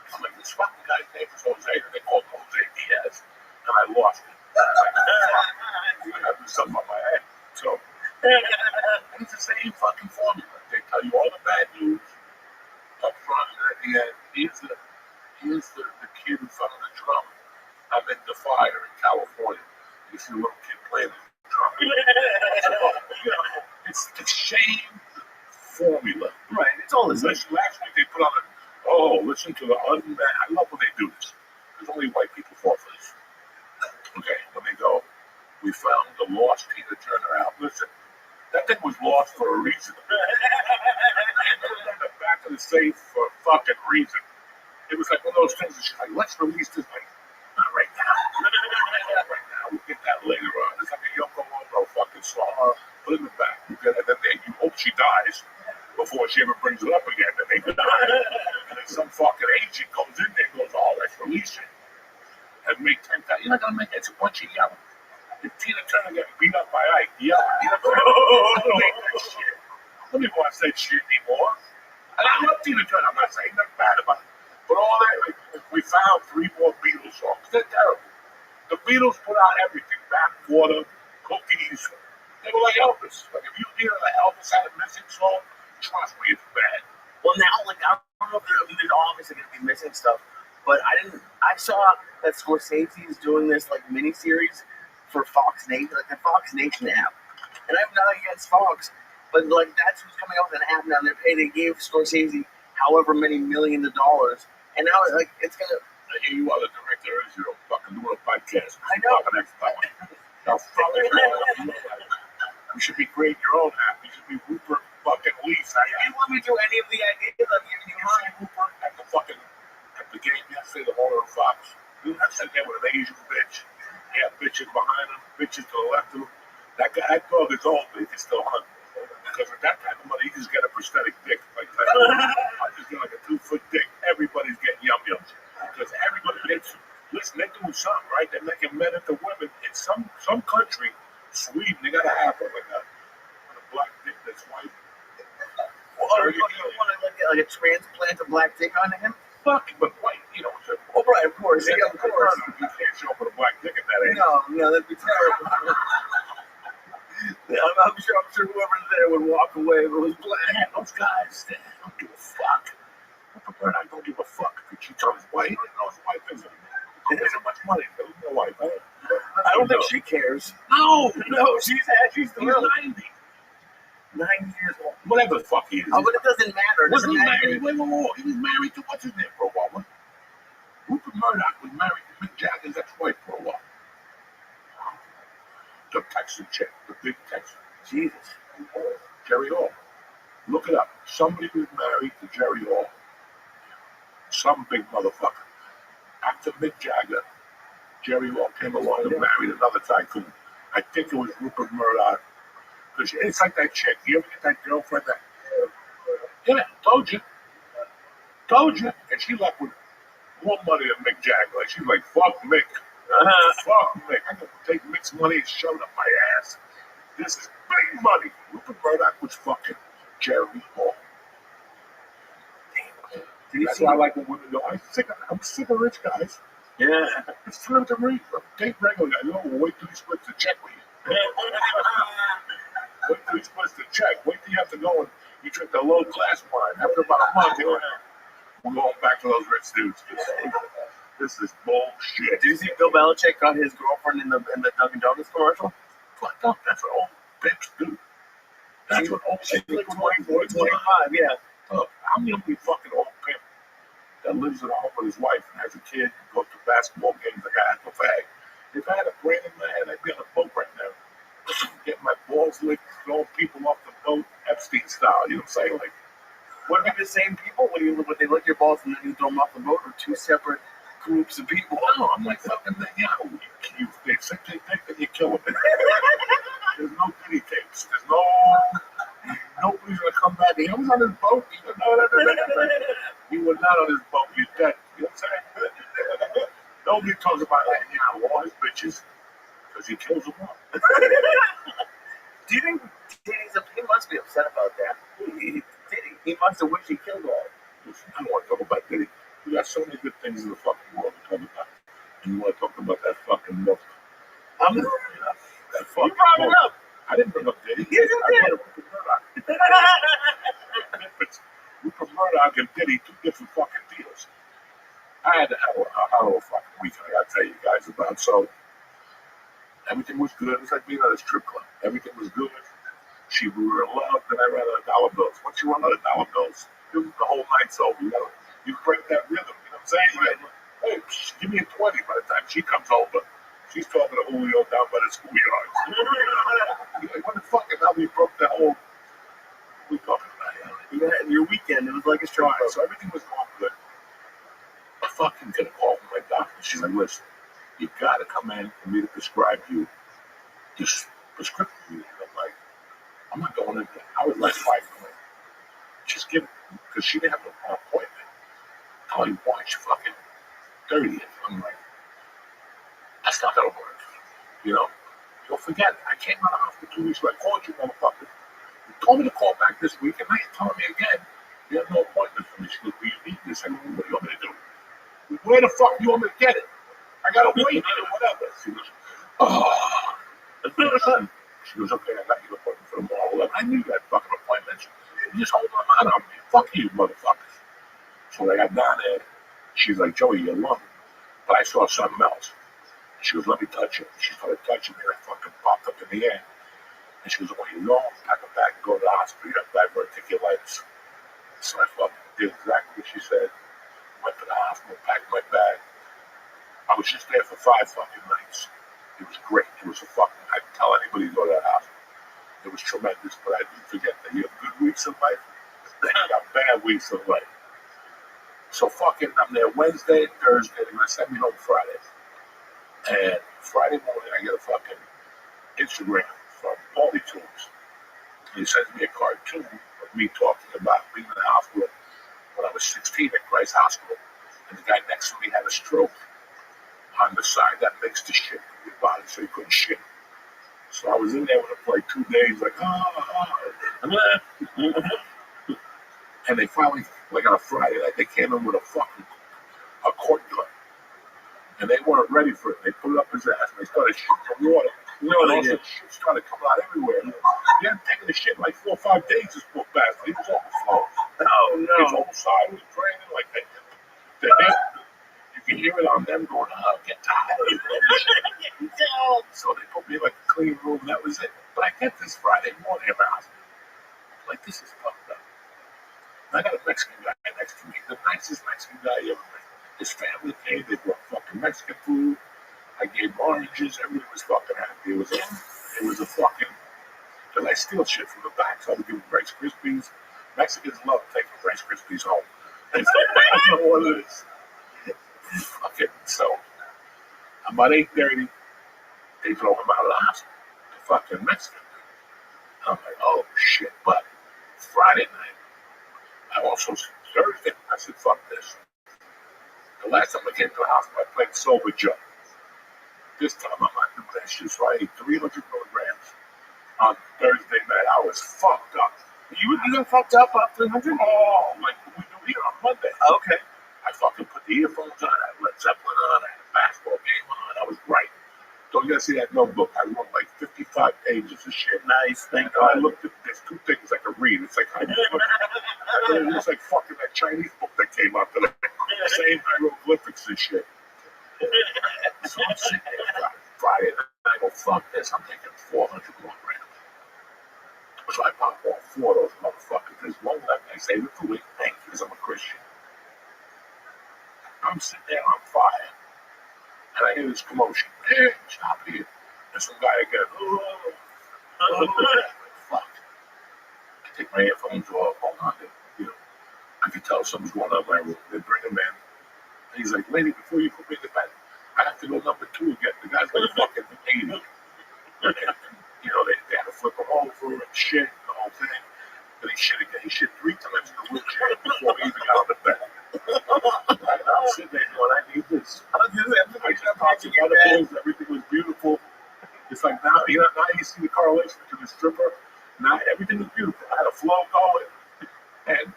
I'm like, this fucking guy's name is Jose, and they called him Jose Diaz, and I lost it. I got to do something on my head. So, and it's the same fucking formula. They tell you all the bad news up front, and at the end, here's the kid in front of the drum. I'm in the fire in California. You see a little kid playing the drum. It's the same formula. Right, it's all the same. Last week they put on listen to the unmanned. I love when they do this. Because only white people fall for this. Okay, when they go, we found the lost Tina Turner album. Listen, that thing was lost for a reason. And it was on the back of the safe for a fucking reason. It was like one of those things that she's like, let's release this. Like, not right now. Not right now. We'll get that later on. It's like a Yoko Ono fucking song. Put it in the back. You hope she dies before she ever brings it up again. And they deny it. And then some fucking agent comes in there and goes, let's release it. And make 10,000. You're not going to make it. It's a bunch of yelling. If Tina Turner getting beat up by Ike, I don't make that shit. Nobody wants that shit anymore. And I love Tina Turner. I'm not saying nothing bad about it. But all that, we found 3 more Beatles songs. They're terrible. The Beatles put out everything. Backwater, cookies. They were like Elvis. Like if you hear that Elvis had a missing song, trust me, it's bad. Well, now, like, I don't know if there's obviously going to be missing stuff, but I saw that Scorsese is doing this, like, miniseries for Fox Nation, like the Fox Nation app. And I'm not against Fox, but, like, that's who's coming out with an app now. They gave Scorsese however many millions of dollars, and now, like, it's going to... Here you are, the director, you don't fucking do a podcast. I know. You should be creating your own app. You should be Rupert fucking Leaf. You want me to do any of the ideas I'm giving you? Rupert at the game yesterday, the owner of Fox. I'm sitting there with an Asian bitch. He had bitches behind him, bitches to the left of him. That dog is old, but he can still hunt. Because with that kind of money, he just get a prosthetic dick like that. I just get like a 2-foot dick. Everybody's getting yum-yums. Because everybody, listen, they're doing something, right? They're making men into women. In some country, Sweden, they got to have like a black dick that's white. Or you want to like a transplant a black dick onto him? Fuck, but white, you know. Oh, right, of course. Yeah, of course. You can't show up with a black dick at that age. No, that'd be terrible. I'm sure whoever's there would walk away if it was black. Man, those guys, they don't give a fuck. I don't give a fuck. She turns white. I don't know his wife is. There's so much money. There's no wife. I don't think she cares. No, she's thrilled. 90. 9 years old. Whatever the fuck he is. Oh, but it doesn't matter. Wasn't he married? Wait. He was married to what's his name for a while. Rupert Murdoch was married to Mick Jagger's ex-wife for a while. The Texan chick, the big Texan. Jesus. Jerry Hall. Look it up. Somebody was married to Jerry Hall. Some big motherfucker. After Mick Jagger, Jerry Hall came along and married another tycoon. I think it was Rupert Murdoch. Because it's like that chick. You ever get that girlfriend that... Yeah, told you. And she left with more money than Mick Jagger. Like, she's like, fuck Mick. Fuck Mick. I'm going to take Mick's money and shove it up my ass. This is big money. Rupert Murdoch was fucking Jerry Hall. That's why I like when women go, I'm sick of rich guys. Yeah. It's time to date regular guys. No, wait till he splits the check with you. Wait till he splits the check. Wait till you have to go and you drink the low class wine. After about a month, you're like, we're going back to those rich dudes. This is bullshit. Did you see Bill Belichick got his girlfriend in the Dunkin' Donuts commercial? Fuck up. That's what old pimps do. That's what old She's like 24, 25, yeah. Look, I'm the only fucking old pimp that lives at home with his wife and has a kid, goes to basketball games like I had to fag. If I had a brain in my head, I'd be on a boat right now. Getting my balls licked, throwing people off the boat, Epstein style. You know what I'm saying? Like, Would it be the same people when they lick your balls and then you throw them off the boat, or two separate groups of people? no, I'm like fucking Netanyahu. They think that you kill him. There's no goody tapes. There's nobody's gonna come back. He was on his boat. He was not on his boat. He's dead. You know what I'm saying? Nobody talks about Netanyahu, all his bitches, because he kills them all. Do you think he must be upset about that? He must have wished he killed all. Listen, I don't want to talk about Diddy. We got so many good things in the fucking world to talk about. And you want to talk about that fucking milk. I'm You know, that fucking You brought it milk. up. I didn't bring up Diddy. Yes, you I did. brought up Rupert Murdoch. Rupert Murdoch and Diddy, two different fucking deals. I had a hell of a fucking weekend, I gotta tell you guys about. So, everything was good. It was like being at a strip club. Everything was good. We were in love, then I ran out of dollar bills. Once you run out of dollar bills, the whole night's over. You break that rhythm, you know what I'm saying? Hey, give me a 20 by the time she comes over. She's talking to Julio down by the schoolyard. You're like, what the fuck? And now we broke the whole. We talking about it. Yeah, and your weekend, it was like a strip club. So everything was going good. I fucking get a call from my doctor. She's like, listen, you gotta come in for me to prescribe you this prescription. And I'm like, I'm not going in there. I would like $5 million. Just give it, because she didn't have an appointment. Tell me why she fucking 30th. I'm like, that's not gonna work. You know? You'll forget it. I came out of the hospital 2 weeks ago. I called you, motherfucker. You told me to call back this week, and now you're telling me again you have no appointment for me. She goes, well, you need this. I go, what do you want me to do? Where the fuck do you want me to get it? I gotta wait, whatever. She goes, oh. She goes, okay, I got you an appointment for tomorrow. I knew that fucking appointment. You just hold on me. Fuck you, motherfuckers. So I got down there. She's like, Joey, you're alone. But I saw something else. She goes, let me touch it. She started touching me, and I fucking popped up in the air. And she goes, well, you know, pack a bag and go to the hospital. You have diverticulitis. So I fucking did exactly what she said. Went to the hospital, packed my bag. I was just there for 5 fucking nights. It was great. It was a fucking, I'd tell anybody to go to that hospital. It was tremendous, but I didn't forget that you have good weeks in life, then you got bad weeks in life. So fucking, I'm there Wednesday, Thursday, they're gonna send me home Friday. And Friday morning, I get a fucking Instagram from Paulie Tunes. He sends me a cartoon of me talking about being in the hospital when I was 16 at Christ Hospital. And the guy next to me had a stroke on the side that makes the shit in your body, so he couldn't shit. So I was in there with him for like 2 days, like, and they finally, like on a Friday night, they came in with a cord gun. And they weren't ready for it. They put it up his ass and they started shooting the water. And also shit started coming out everywhere. He hadn't taken the shit in like 4 or 5 days, this poor bastard. He was overflowing. Oh, no. His whole side was draining like that. You can hear it on them going, oh, get tired. So they put me in like a clean room, and that was it. But I get this Friday morning at my hospital. Like, this is fucked up. And I got a Mexican guy next to me, the nicest Mexican guy you ever met. His family came, they brought fucking Mexican food. I gave him oranges, everything was fucking happy. It was a fucking, because I steal shit from the back, so I would give him Rice Krispies. Mexicans love taking Rice Krispies home. I don't know what it is. Fucking, so, about 8:30, they throw him out of the hospital, the fucking Mexican. I'm like, oh shit, but Friday night, Thursday, I said, fuck this. The last time I came to the hospital, I played Sober Joe. This time I'm not doing that shit, so I ate 300 milligrams on Thursday night. I was fucked up. You got fucked up off 300? Oh, like we do here on Monday. Okay. I fucking put the earphones on, I had Led Zeppelin on, I had a basketball game on, I was right. Don't you guys see that notebook? I wrote like 55 pages of shit. Nice, thank I God. looked at, there's 2 things I could read. It's like, it looks like fucking that Chinese book that came out today. The same hieroglyphics and shit. So I'm sitting there Friday night, I go, fuck this, I'm taking 400 milligrams. So I pop all 4 of those motherfuckers. There's one left, I save it for week, thank you, because I'm a Christian. I'm sitting there on fire, and I hear this commotion. Hey, stop here. And some guy again. Fuck. I take my earphones off. Hold on. You know, I can tell something's going on in my room. They bring him in. And he's like, lady, before you put me in the bed, I have to go number 2 again. The guy's like fucking 80. And, you know, they had to flip him over and shit, the whole thing. But he shit again. He shit 3 times in the wheelchair before he even got on the bed. And I'm sitting there going, I need this. I just talked to medicals. Everything was beautiful. It's like now, you know, now you see the correlation between the stripper. Now everything was beautiful. I had a flow going, and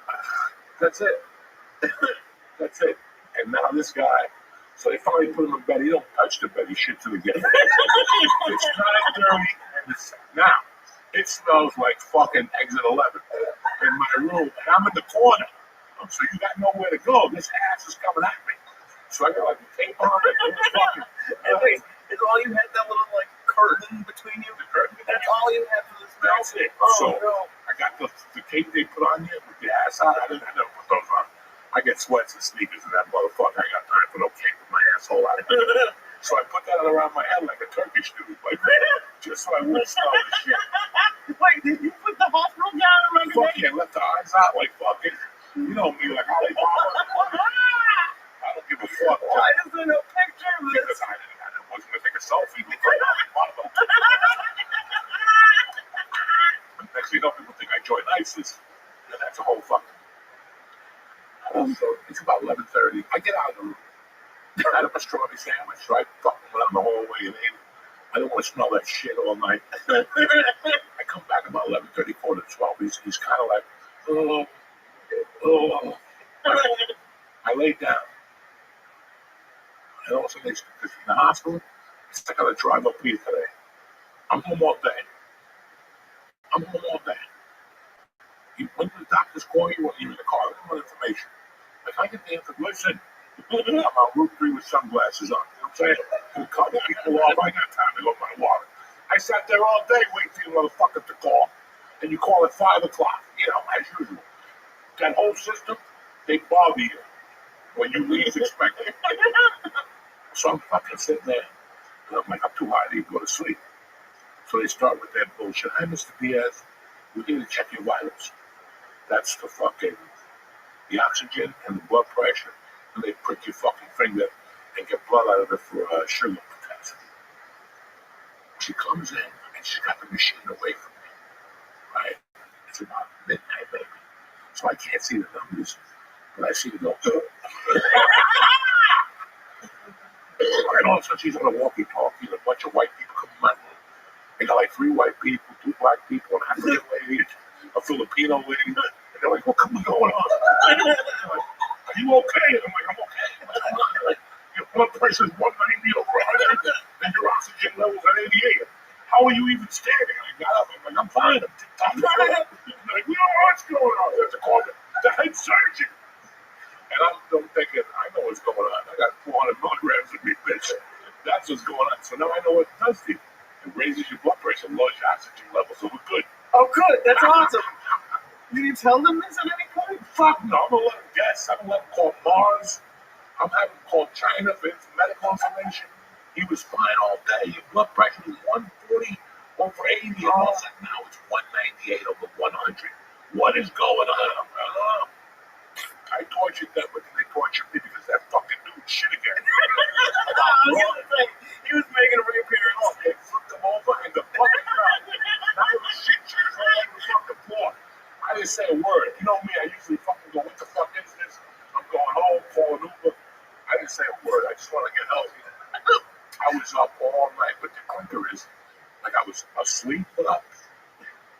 that's it. That's it. And now this guy, so they finally put him in bed. He don't touch the bed. He shits it again. It's not dirty, and now it smells like fucking exit 11 in my room, and I'm in the corner. So you got nowhere to go. This ass is coming at me. So I got like a tape on it. And wait, is all you had that little like curtain between you? The curtain. That's all you had for the smell. That's it. Oh, So no. I got the cape they put on you with the ass out. I never put those on. I get sweats and sneakers in that motherfucker. I ain't got time for no cape with my asshole out. So I put that around my head like a Turkish dude, like just so I wouldn't smell the shit. Wait, did you put the hospital gown around your Fuck neck? yeah, let the eyes out like fucking. You know me, like I don't give a fuck. Why is there no picture of this? Because I wasn't gonna take a selfie. Look like Alibaba. Next thing you know, people think I joined ISIS, and that's a whole fucking. So it's about 11:30. I get out of the room. I had a pastrami sandwich, so I fucking went on the hallway and ate. I don't want to smell that shit all night. I come back about 11:30, quarter to 12. He's kind of like, oh. I laid down. And all of a sudden, because in the hospital, it's like I gotta drive up here today. I'm home all day. When the doctors call you when you're in the car, they want information. Like, I get the information. I'm on Route 3 with sunglasses on. You know what I'm saying? To cut the people off, I got time to go my water. I sat there all day waiting for you motherfucker to call. And you call at 5 o'clock, you know, as usual. That whole system, they bother you when you least expect it. So I'm fucking sitting there, and I'm like, I'm too high to even go to sleep. So they start with that bullshit. Hi, Mr. Diaz, we're here to check your vitals. That's the oxygen and the blood pressure, and they prick your fucking finger and get blood out of it for sugar potassium. She comes in, and she's got the machine away from me, right? It's about midnight, baby. So I can't see the numbers, but I see the go. And all of a sudden she's on a walkie-talkie, and a bunch of white people come in my room. They got like 3 white people, 2 black people, an African lady, a Filipino lady. And they're like, what could be going on? Like, are you okay? I'm like, I'm okay. What's going on? They're like, your blood pressure is 190 over 100, and your oxygen level's at 88. How are you even standing? I got up. I'm like, I'm fine. I'm tired. They're like, we don't know what's going on. They have to call the head surgeon. And I'm thinking, I know what's going on. I got 400 milligrams of me, bitch. That's what's going on. So now I know what it does to you. It raises your blood pressure, lowers your oxygen level, so we're good. Oh, good. That's awesome. Did you tell them this at any point? Fuck no. I'm going to let them guess. I'm going to let them call Mars. I'm having them call China for medical information. He was fine all day. Your blood pressure was 140 over 80. And all of a sudden now it's 198 over 100. What is going on? I don't know. I tortured them, but then they tortured me because that fucking dude shit again. I was going to say, he was making a reappearance. They flipped him over in the fucking car. Now it was shit all over the fucking floor. I didn't say a word. You know me, I usually fucking go, what the fuck is this? I'm going home, call an Uber. I didn't say a word. I just want to get healthy. I was up all night, but the clinker is, like I was asleep, but up.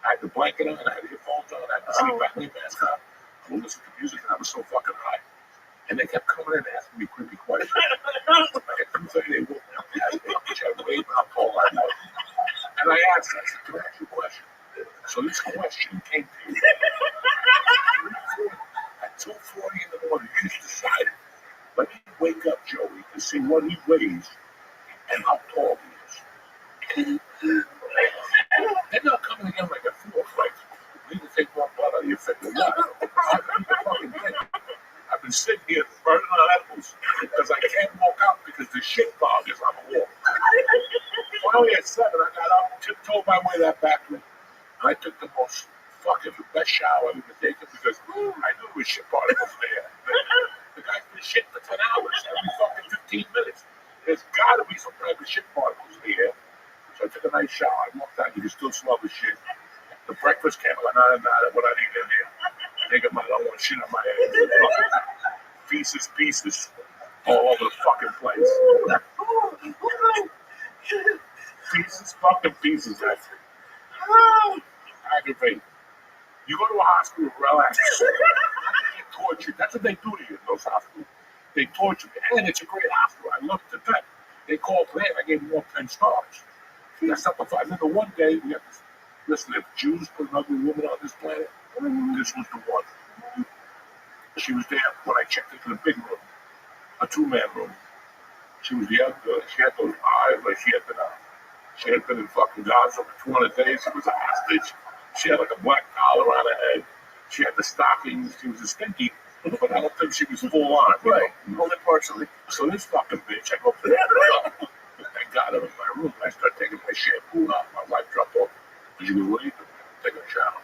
I had the blanket on, I had earphones on, I had the sleep apnea mask on. I would listen to music, and I was so fucking high. And they kept coming in and asking me creepy questions. Like at 2:30, they woke me up, they asked me how much I weighed, how tall I was. And I asked, I said, can I ask you a question? So this question came to you. At 2:40 in the morning, you just decided, let me wake up Joey to see what he weighs and how tall he is. They're not coming again like a fool. Like, we need to take more blood out of your finger. I've been sitting here burning on edibles because I can't walk out because the shit fog is on the wall. Finally at 7, I got up, tiptoed my way to that bathroom, and I took the most fucking best shower I've ever taken because I knew there was shit particles there. The guy's been shit for 10 hours, every fucking 15 minutes. There's gotta be some type of shit particles in the air. So I took a nice shower. I walked out, you can still smell the shit. The breakfast came out, what I need in there. Think about it, I don't want shit on my head. Pieces, all over the fucking place. Pieces. That's aggravating. You go to a hospital, relax. You get tortured. That's what they do to you in those hospitals. They torture you. And it's a great hospital. I love it to death. They called me and I gave them all 10 stars. That's not the fight. Then the one day, we have this, listen, if Jews put an ugly woman on this planet, this was the one. She was there when I checked into the big room, a 2-man room. She was the other. She had those eyes like she had been in fucking Gaza for 200 days. She was a hostage. She had like a black collar on her head. She had the stockings. She was a stinky, but I don't think she was full on. Right, only partially. So this fucking bitch, I go to that room. I got her in my room. I started taking my shampoo off. My wife dropped off. And she goes, what are you doing? I'm taking a shower.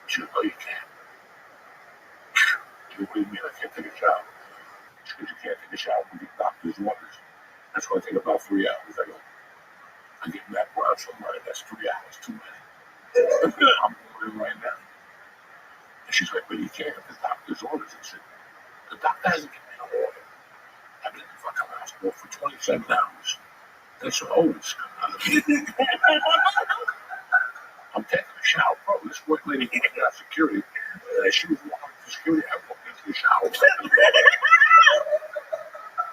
She goes, no, you can't. She goes, what do you mean I can't take a shower? She goes, you can't take a shower with your doctor's orders. That's going to take about 3 hours. I go, I'm getting that brown somewhere. That's 3 hours, too many. I'm going in right now. And she's like, but you can't. The doctor's orders. I said, the doctor hasn't given me an order. I've been in the fucking hospital for 27 hours. There's some odors coming out of me. I'm taking a shower, bro. This work lady came out of security. She was walking to security. I walked into the shower.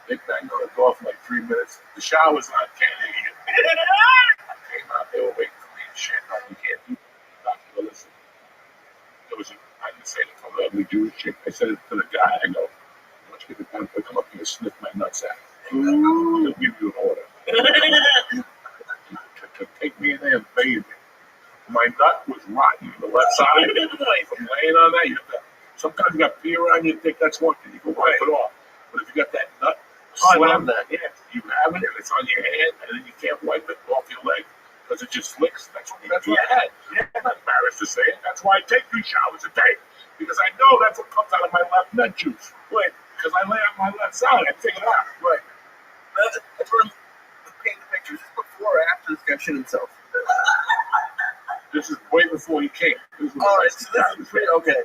Big bang on the door for like 3 minutes. The shower's on, can't hear you. I came out, they were waiting for me and shit. No, you can't do that. Doctor, listen. I didn't say it from the ugly Jewish chick. I said it to the guy. I go, once you get the time to come up here and sniff my nuts out. He'll give you an order. to take me in there and bathe me. My nut was rotten on the left side. From laying on that, you have to, sometimes you got pee around your dick, that's one thing. You can wipe it off. But if you got that nut slammed, you have it, and it's on your hand, and then you can't wipe it off your leg because it just flicks. That's what I had. I'm not embarrassed to say it. That's why I take 3 showers a day. Because I know that's what comes out of my left nut juice. Right. Because I lay on my left side, I take it out. Right. That's what I'm painting the picture. Is this before or after this guy shit himself? This is way before he came. This is okay.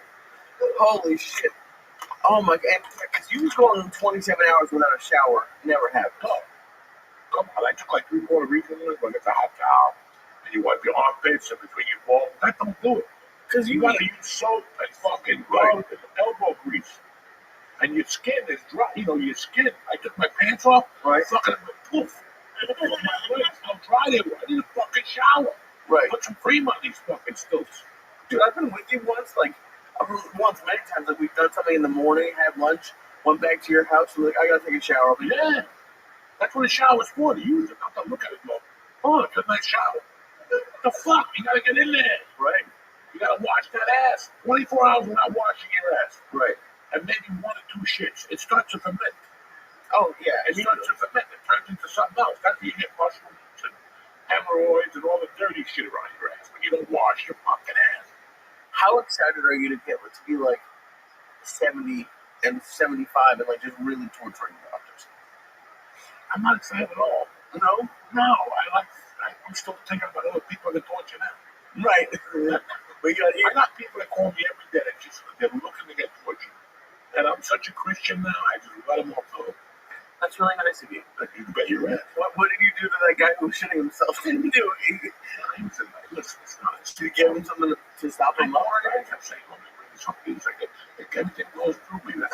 Holy shit. Oh my god. Because you was going 27 hours without a shower. Never have. Oh. Come on. I took like 3/4 recently when it's a hot towel. And you wipe your armpits in between your balls. That don't do it. Because you gotta use soap and fucking and elbow grease. And your skin is dry. You know, your skin. I took my pants off. Right. Fucking poof. My legs how dry they were. I need a fucking shower. Right. Put some cream on these fucking stilts. Dude, I've been with you once, many times. Like, we've done something in the morning, had lunch, went back to your house, and like, I gotta take a shower. Yeah. That's what a shower's for, to use it. Not to look at it and go, oh, it's a nice shower. What the fuck? You gotta get in there. Right. You gotta wash that ass. 24 hours without washing your ass. Right. And maybe 1 or 2 shits. It starts to ferment. Oh, yeah. It starts to ferment. It turns into something else. That's where you get mushrooms and hemorrhoids and all the dirty shit around your ass when you don't wash your fucking ass. How excited are you to be like 70 and 75 and like just really torturing doctors? I'm not excited at all. No? No. I'm still thinking about other people that torture now. Right. I got people that call me every day that they're looking to get tortured. And I'm such a Christian now, I just let them off the hook. That's really nice of you. You bet you're right. What did you do to that guy who was shitting himself? Didn't do it. Listen, it's not. Did you give him something to stop him up? I kept saying, oh, something. Like everything goes through me. That's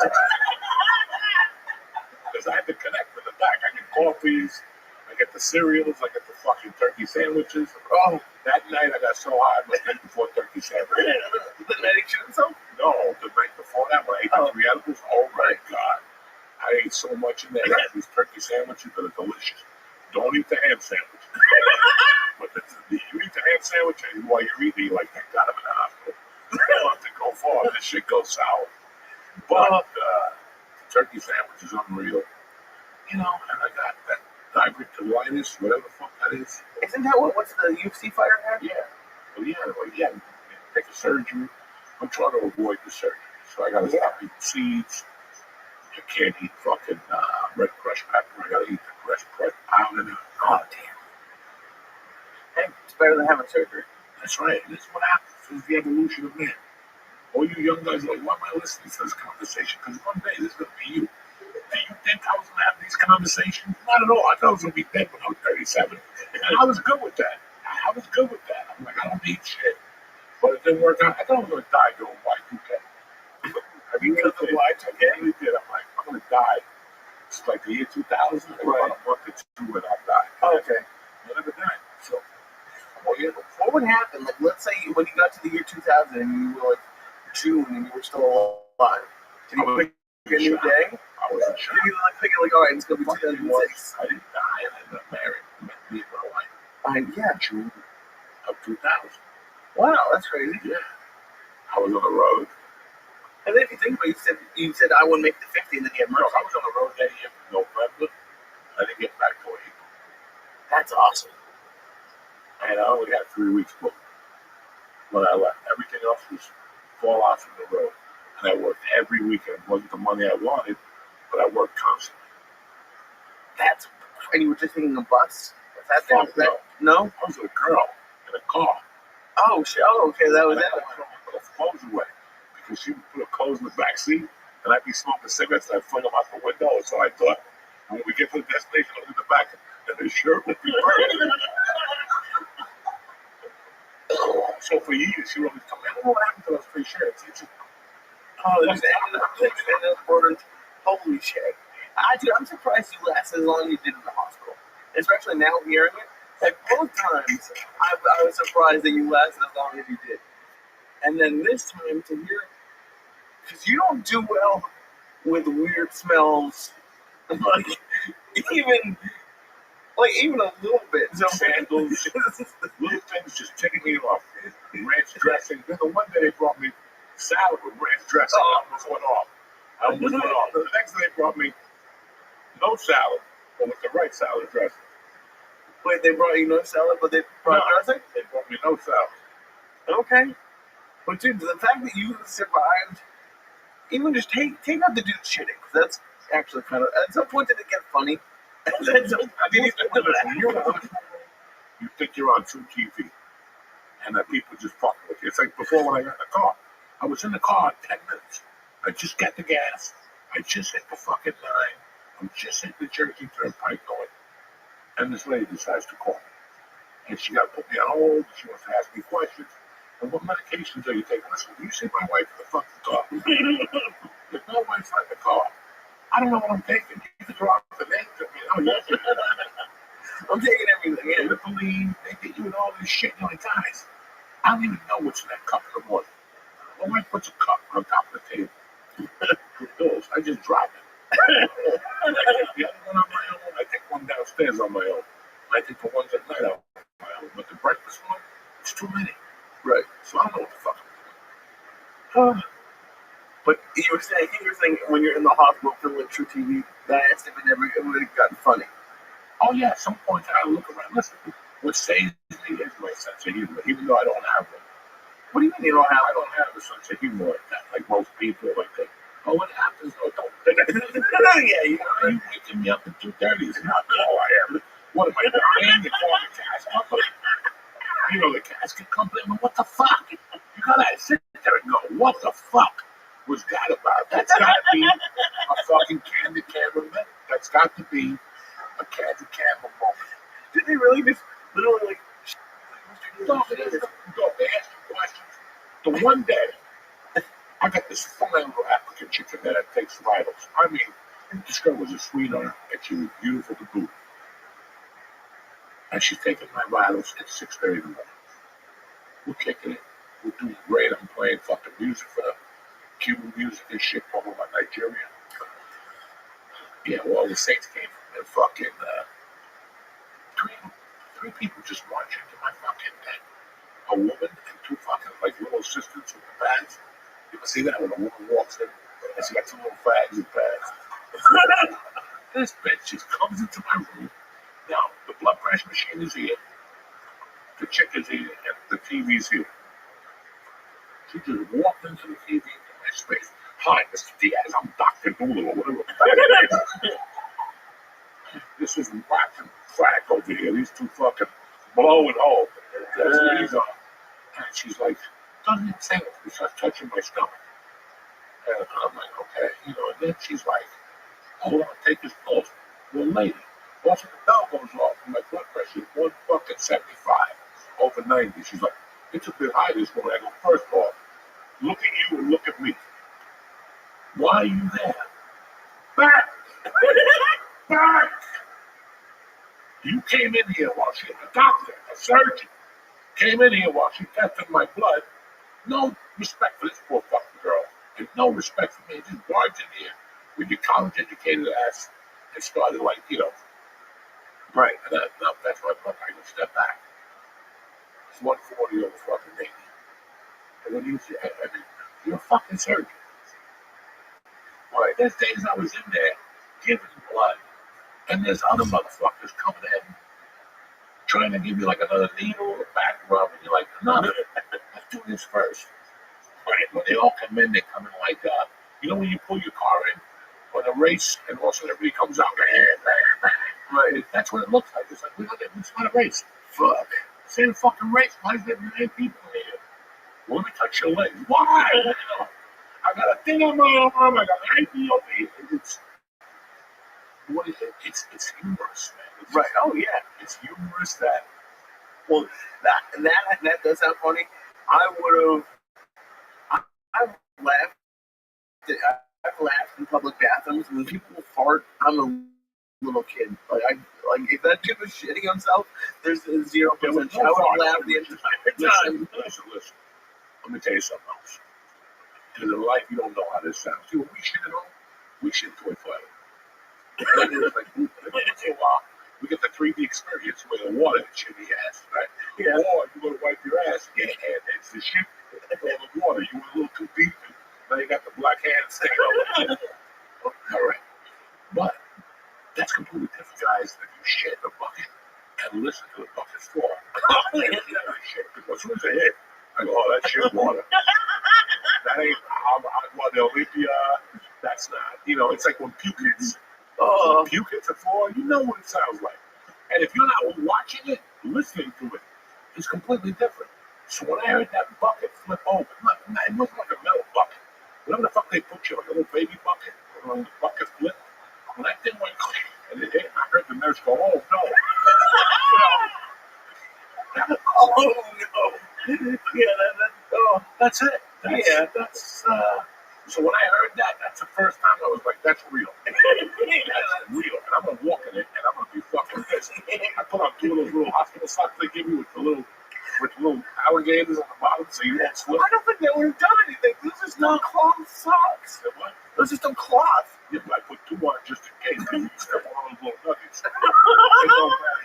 because I had to connect with the back. I get coffees, I get the cereals, I get the fucking turkey sandwiches. Oh, that night I got so high, I was eating 4 turkey sandwiches. The night he shit himself? No, the night before that when I ate the 3 edibles. Oh my God. I ate so much in there. I had these turkey sandwiches that are delicious. Don't eat the ham sandwich. But you eat the ham sandwich, and while you're eating, you're like, thank God I'm in the hospital. I don't have to go far. This shit goes sour. But Isn't that what's the UFC fighter had? Yeah. Well, yeah, take a surgery. I'm trying to avoid the surgery. So I gotta stop eating seeds. I can't eat fucking red crushed pepper. I gotta eat the crushed pounded. Oh, damn. Hey, it's better than having surgery. That's right. This is what happens. This is the evolution of man. All you young guys are like, why am I listening to this conversation? Because one day this is going to be you. Do you think I was going to have these conversations? Not at all. I thought I was going to be dead when I was 37. And I was good with that. I was good with that. I'm like, I don't need shit. But it didn't work out. I thought I was going to die during Y2K. I mean, because of Y2K, I really did. I'm like, I'm going to die. It's like the year 2000. Right. About a month or two and I'll die. Oh, okay. I never died. So, what would happen? Like, let's say when you got to the year 2000 and you were like June and you were still alive. Did you pick a new day? I was in shock. Did you like pick it like, all right, it's going to be 2006? I didn't die and I got married. Met me in my life. Yeah. June of 2000. Wow, that's crazy. Yeah. I was on the road. And then if you think about it, you said I wouldn't make the 50 and then you had No, murder. I was on the road that year from November. I didn't get back till April. That's awesome. And I only had 3 weeks booked when I left. Everything else was fall off from the road. And I worked every weekend. It wasn't the money I wanted, but I worked constantly. And you were just taking a bus? No? I was with a girl in a car. Oh, shit. Oh, okay, that was And that I put her clothes away because she would put her clothes in the back seat, and I'd be smoking cigarettes and I'd fling them out the window. So I thought, when we get to the destination, I'll look at the back and the shirt would be burned. So for years, she would always tell me, I don't know what happened to those free shirts. It's just, they just ended up burned. Holy shit. Dude, I'm surprised you lasted as long as you did in the hospital. Especially now hearing it. Like, both times, I was surprised that you lasted as long as you did. And then this time to hear, because you don't do well with weird smells, like even a little bit. So sandals, little things just ticking me off. Ranch dressing. Then the one day they brought me salad with ranch dressing. I almost went off. The next day they brought me no salad, but with the right salad dressing. Wait, they brought you no salad, but they brought dressing? They brought me no salad. Okay. But dude, the fact that you survived, even just take out the dude shitting, because that's actually kind of, at some point did it get funny? You're in the hospital, you think you're on true TV, and that people just fucking with you. It's like before when I got in the car. I was in the car in 10 minutes. I just got the gas. I just hit the fucking line. I'm just hit the Jersey Turnpike going. And this lady decides to call me. And she got to put me on hold. She wants to ask me questions. And what medications are you taking? Listen, do you see my wife in the fucking car? There's no wife in the car. I don't know what I'm taking. You can drop the name to me. Oh, yes. I'm taking everything. Yeah, Ritalin, they get you in all this shit. You're like, guys, I don't even know what's in that cup in the morning. My wife puts a cup on top of the table with pills. I just drop it. I take the other one on my own. I take one downstairs on my own. I take the ones at night on my own. But the breakfast one, it's too many. Right. So I don't know what the fuck I'm doing. But you were saying when you're in the hospital filming True TV, that I asked if it would have gotten funny. Oh yeah, at some point I look around. Listen, what saves me is my sense of humor, even though I don't have one. What do you mean you don't have? I don't have a sense of humor like that. Like most people, like they, oh, what happens? Oh, don't. Yeah, you know, you waking me up at 2:30. It's not all I am. What am I dying? They call the casket company. You know the casket company. I mean, what the fuck? You gotta sit there and go, what the fuck was that about? That's gotta be a fucking candid camera moment. That's got to be a candid camera moment. Did they really just literally like? They ask you questions. The one day, I got this fine little African chicken that takes vitals. I mean, this girl was a sweetheart, and she was beautiful to boot. And she's taking my vitals at 6:30 in the morning. We're kicking it. We're doing great. I'm playing fucking music for her. Cuban music and shit from about Nigeria. Yeah, well, all the saints came from there. Fucking, three people just marched into my fucking tent. A woman and two fucking, like, little assistants with the bags. You ever see that when a woman walks in and she got two little bags and bags? This bitch just comes into my room. Now, the blood pressure machine is here. The chick is here, and the TV's here. She just walked into the TV in my space. Hi, Mr. Diaz, I'm Dr. Doolittle, or whatever. This is whack and crack over here. These two fucking blowing home. That's what he's on. And she's like, doesn't even say it. She starts touching my stomach. And I'm like, okay, and then she's like, hold on, take this pulse. Well, lady, once the bell goes off, my blood pressure is 175 over 90. She's like, it's a bit high this morning. I go, first off, look at you and look at me. Why are you there? Back! Back! You came in here while she, a doctor, a surgeon, came in here while she tested my blood. No respect for this poor fucking girl. And no respect for me. Just barged in here with your college-educated ass and started like, right. And that's my blood. I go, step back. It's 140 over fucking 80. And when you say, you're a fucking surgeon. Right. There's days I was in there giving blood, and there's other motherfuckers coming in trying to give you like another needle or back rub, and you're like, no, let's do this first. Right. When they all come in, they come in like, when you pull your car in on a race, and all of a sudden everybody comes out, right? That's what it looks like. It's like, it's not a race. Fuck. It's ain't a fucking race. Why is there 9 people in here? Well, let me touch your legs. Why? I got a thing on my arm. I got an IV over here. It's humorous, man. Right. Oh, yeah. It's humorous that. Well, that does sound funny. I've laughed. I've laughed in public bathrooms when people fart. I'm a little kid. Like if that kid was shitting himself, there's 0%. I would laugh the entire time. Listen. Let me tell you something else. In life, you don't know how this sounds. See, when we shit at home, we shit to a toilet. And it's like, once in a while, we get the 3D experience where the water hits your ass, right? Yeah. Or you go to wipe your ass, and it's the shit or the water. You went a little too deep, and now you got the black hand sticking over. All right. But that's completely different, guys. If you shit in a bucket and listen to the bucket's floor. Shit. As soon as I hit, I go, oh, that's shit water. That ain't the Olympia. That's not. It's like when puke hits. When puke hits the floor, you know what it sounds like. And if you're not watching it, listening to it, it's completely different. So when I heard that bucket flip open, it wasn't like a metal bucket. Whatever the fuck they put you, like a little baby bucket, or the bucket flip. When that thing went click and it hit, I heard the nurse go, oh no. Oh no. Yeah, that's it. That's so when I heard that, that's the first time I was like, that's real. That's real. And I'm gonna walk in it and I'm gonna be fucking pissed. I put on 2 of those little hospital socks they give you with the little alligators on the bottom so you won't slip. I don't think they would have done anything. Those are not cloth socks. What? Those are still cloth. Yeah, but I put 2 on just in case. You step on those little nuggets.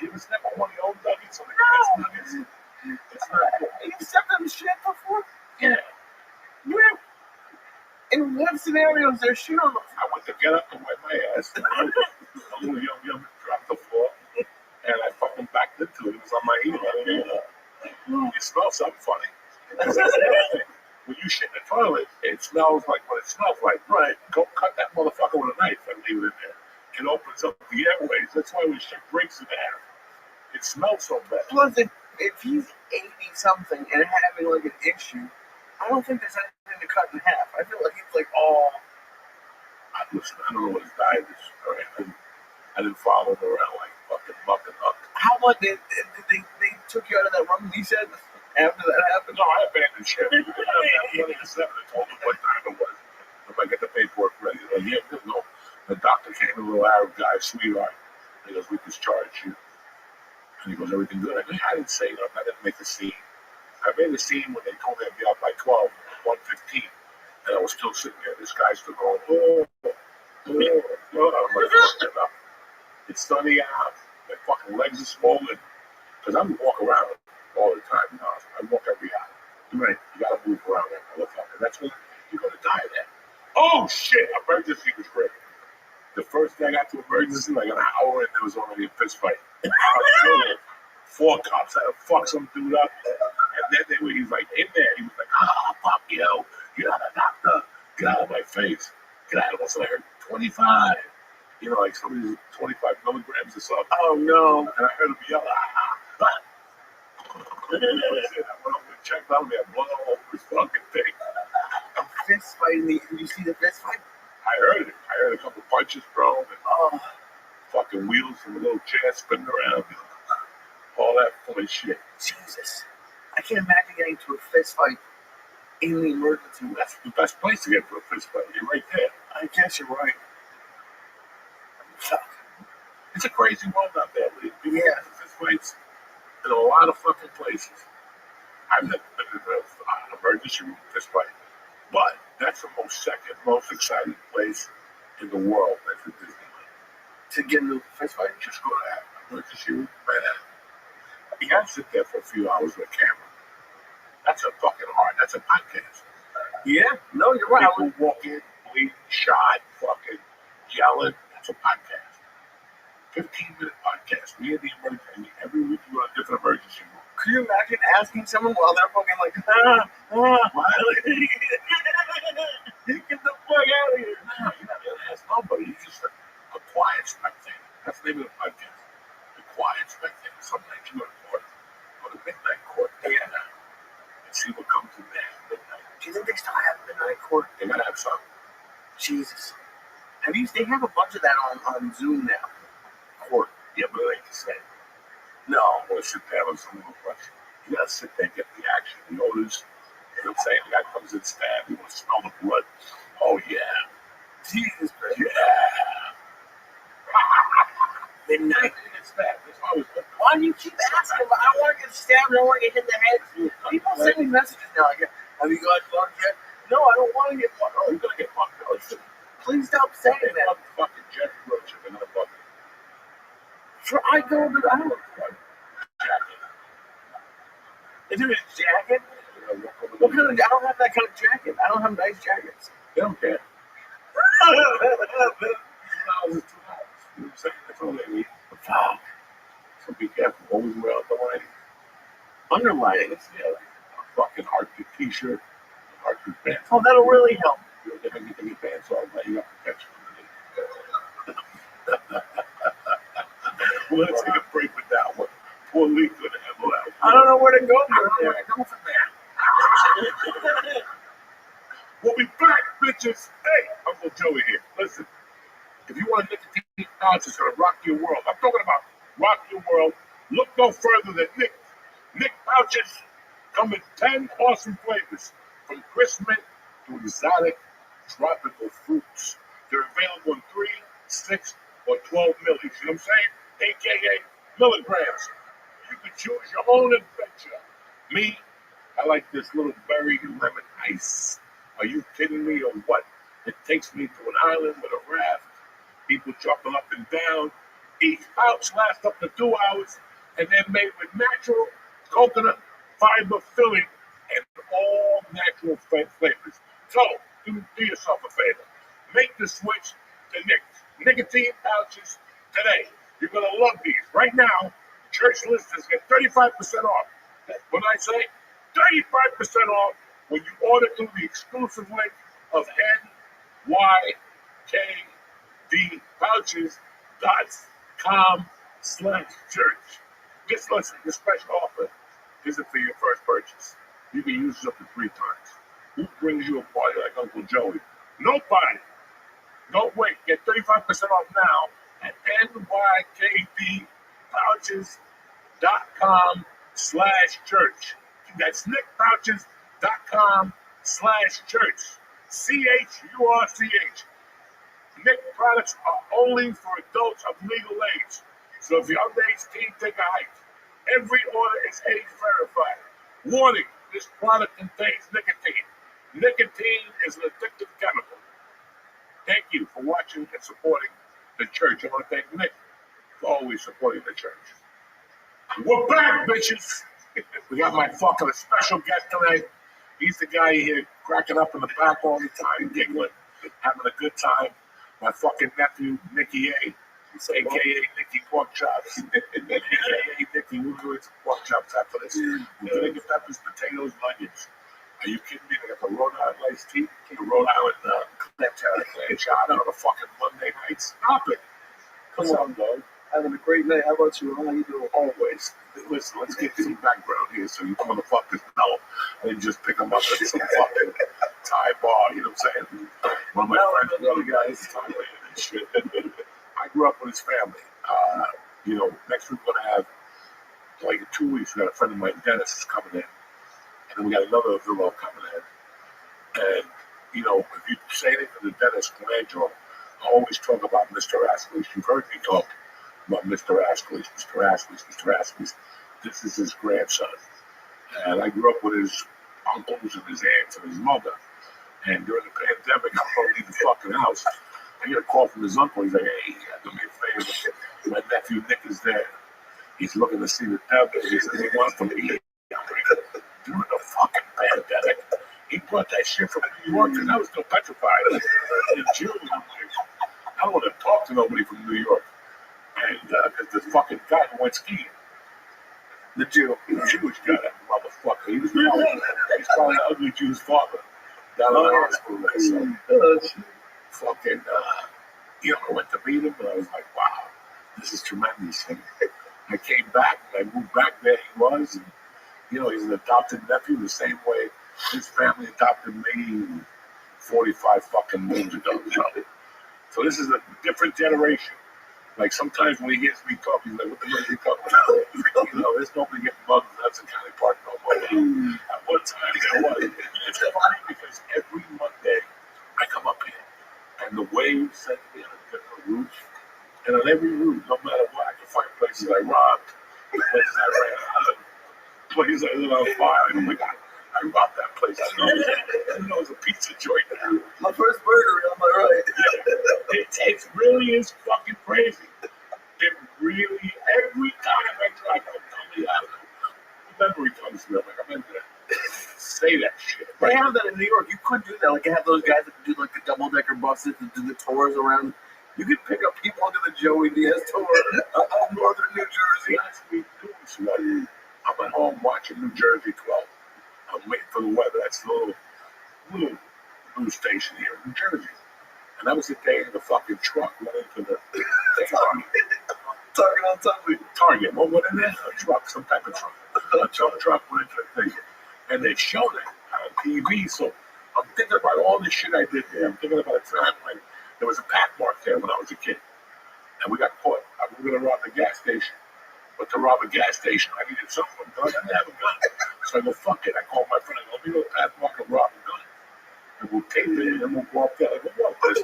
You ever step on one of your own nuggets on the cat's nuggets? It's not cool. You stepped on shit before? Yeah. Where? In what scenario is there shit on the floor? I went to get up and wipe my ass. A little young dropped the floor, and I fucking backed into it. It was on my heel. I didn't know. It smells something funny. That's the other thing. When you shit in the toilet, it smells like what it smells like. Right. Go cut that motherfucker with a knife and leave it in there. It opens up the airways. That's why when shit breaks in air, it smells so bad. Plus, if he's 80-something and having like an issue, I don't think there's anything to cut in half. I feel like he's like, listen, I don't know what his diet is. All right? I didn't follow him around like fucking buck and huck. How much they took you out of that room? He said after that happened. No, I abandoned ship. I told him what time it was. If I get the paperwork ready, no. The doctor came, a little Arab guy, sweetheart. He goes, we discharged you. And he goes, everything good? I didn't say nothing. I didn't make a scene. I made a scene when they told me I'd be out by 12, 1:15, and I was still sitting there. This guy's still going, I'm like, enough. It's sunny out. My fucking legs are swollen. Because I would walk around all the time. I walk every hour. Right. You got to move around that motherfucker. That's when you're going to die there. Oh, shit. Emergency was great. The first day I got to emergency, like an hour, and there was already a fist fight. 4 cops had to fuck some dude up. And then he was like in there. He was like, fuck you. You're not a doctor. Get out of my face. Get out of this. And I heard 25. You know, like somebody's 25 milligrams or something. Oh no. And I heard him yell, And I went over and checked out there, blood all over his fucking thing. A fist fight. Did you see the fist fight? I heard it. I heard a couple punches thrown and fucking wheels from a little chair spinning around. All that funny shit. Jesus. I can't imagine getting into a fist fight in the emergency room. That's the best place to get to a fist fight. You're right there. I guess you're right. Fuck. It's a crazy world out there. People Yeah. get fist fights in a lot of fucking places. I've never been in an emergency room fist fight. But that's the second most exciting place in the world after Disneyland. To get into a fist fight? Just go to that emergency room right now. You gotta sit there for a few hours with a camera. That's a fucking hard. That's a podcast. Yeah. No, you're right. People walking, bleeding, shot, fucking yelling. That's a podcast. 15-minute podcast. We in the emergency. Every week we go to a different emergency room. Could you imagine asking someone while they're fucking like, get the fuck out of here? No, you're not gonna ask nobody. You're just a quiet spectator. That's the name of the podcast. The quiet spectator. Some nights you go to court, go to midnight court, and see what comes in there at midnight. Do you think they still have midnight court? They gotta have some. Jesus. They have a bunch of that on Zoom now. Court. Yeah, but like you said, No. I want to sit there with some little question. You gotta sit there and get the action, the odors. You know what I'm saying? The guy comes in, stab. You want to smell the blood. Oh yeah. Jesus Christ. Yeah. Midnight. It's that. That's why I was good. Why do you keep asking? I don't want to get stabbed. I don't want to get hit in the head. People send me messages now. Like, have you got fucked yet? No, I don't want to get fucked. Oh, you're gonna get fucked up. Please stop saying They that. love fucking Jeffrey Roach. They're gonna fuck you. I go to I don't. Is it a jacket? What kind of? I don't have that kind of jacket. I don't have nice jackets. They don't care. $2. You know what I'm saying? That's all they need. Fuck. So be careful. Always wear underlining. Underlining. Yeah, like a fucking Arctic t-shirt, Arctic pants. Oh, that'll really help. You're gonna get any pants on, but you got protection underneath. Well, let's take a break with that one. Poor Lee couldn't handle that. I don't know where to go I from don't know there. where to go from there. We'll be back, bitches. Hey, Uncle Joey here. Listen, if you want a nicotine pouch that's gonna rock your world, I'm talking about rock your world. Look no further than Nick. Nick pouches come in 10 awesome flavors, from crisp mint to exotic tropical fruits. They're available in 3, 6, or 12 millis. You know what I'm saying? AKA milligrams. You can choose your own adventure. Me, I like this little berry lemon ice. Are you kidding me or what? It takes me to an island with a raft. People jumping up and down. Each pouch lasts up to 2 hours, and they're made with natural coconut fiber filling and all natural flavors. So, do yourself a favor. Make the switch to nicotine pouches today. You're going to love these. Right now, church listeners get 35% off. That's what I say. 35% off when you order through the exclusive link of nykdpouches.com/church. Just listen, this special offer isn't for your first purchase. You can use it up to 3 times. Who brings you a party like Uncle Joey? Nobody. Don't wait. Get 35% off now at nykdpouches.com/church. That's nickpouches.com/church. CHURCH. Nick products are only for adults of legal age. So if your underage teen take a hike, every order is age verified. Warning, this product contains nicotine. Nicotine is an addictive chemical. Thank you for watching and supporting the church. I want to thank Nick for always supporting the church. We're back, bitches. We got my fucking special guest tonight. He's the guy here cracking up in the back all the time, giggling, having a good time. My fucking nephew, Nicky A. AKA Nicky Pork Chops. AKA Nicky, we're doing some pork chops after this. We're gonna get peppers, potatoes, and onions. Are you kidding me? I got the Rhode Island iced tea, the Rhode Island clam chowder on a fucking Monday night. Stop it. Come on, dog. Having a great night. How about you? How you doing? Always. Listen, let's get some background here so you motherfuckers know. And just pick them up at some fucking Thai bar, you know what I'm saying? One of my friends, the other guys, Thailand and shit. I grew up with his family. You know, next week we're going to have, like in 2 weeks, we got a friend of mine, Dennis, is coming in. And then we got another Villo coming in. And, you know, if you say anything to Dennis Colangelo, I always talk about Mr. Astley. You've heard me talk about Mr. Astley. This is his grandson. And I grew up with his uncles and his aunts and his mother. And during the pandemic, I couldn't leave the fucking house. I get a call from his uncle. He's like, hey, do me a favor. My nephew Nick is there. He's looking to see the devil. He says he wants to meet me. During the fucking pandemic, he brought that shit from New York, and I was still petrified. In June, I'm like, I don't want to talk to nobody from New York. And because this fucking guy who went skiing, the Jewish guy, that motherfucker, he's probably an ugly Jew's father down in the hospital. So, fucking, you know, I went to meet him, and I was like, wow, this is tremendous. And I came back, and I moved back there he was, and, you know, he's an adopted nephew the same way his family adopted me 45 fucking moons ago. So this is a different generation. Like sometimes when he hears me talk, he's like, what the hell are you talking about? You know, there's nobody getting bugs in Hudson County Park no more. At one time, there was. It's funny because every Monday I come up here, and the waves send me on a different route. And on every route, no matter what, I can find places I robbed, places I ran out of, places I lit on fire. And oh my God, I robbed that place. I didn't know it was a pizza joint now. My first burger on my right. It really is fucking crazy. It really, every time I try to tell me, I don't know, the memory comes to me. I'm like, I'm into that. Say that shit. They have that in New York. You could do that. Like, you have those guys that do like the double-decker buses that do the tours around. You could pick up people onto the Joey Diaz tour of northern New Jersey. Last week, I'm at home watching New Jersey 12. I'm waiting for the weather. That's the little news station here in New Jersey. And that was the day the fucking truck went into the Target on Sunday. Target. What went in there? A truck, some type of truck. A tow truck went into the thing. And they showed it on TV. So I'm thinking about all this shit I did there. I'm thinking about a time when there was a Pathmark there when I was a kid. And we got caught. We were going to rob the gas station. But to rob a gas station, I needed something. I didn't have a gun. So I go, fuck it. I called my friend. I go, let me go to Pathmark and rob a gun. And we'll tape it and then we'll go up there. I go, what? This is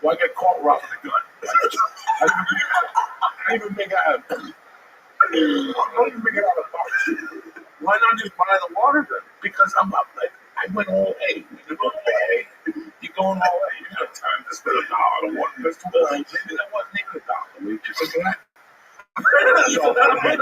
well, I got caught robbing a gun. I didn't even make out of the box. Why not just buy the water gun? Because I'm up. Like, I went all A. You're going all A. You're going all A. You got time to spend $1 on one pistol. Maybe that wasn't even $1. We just look at that. So, I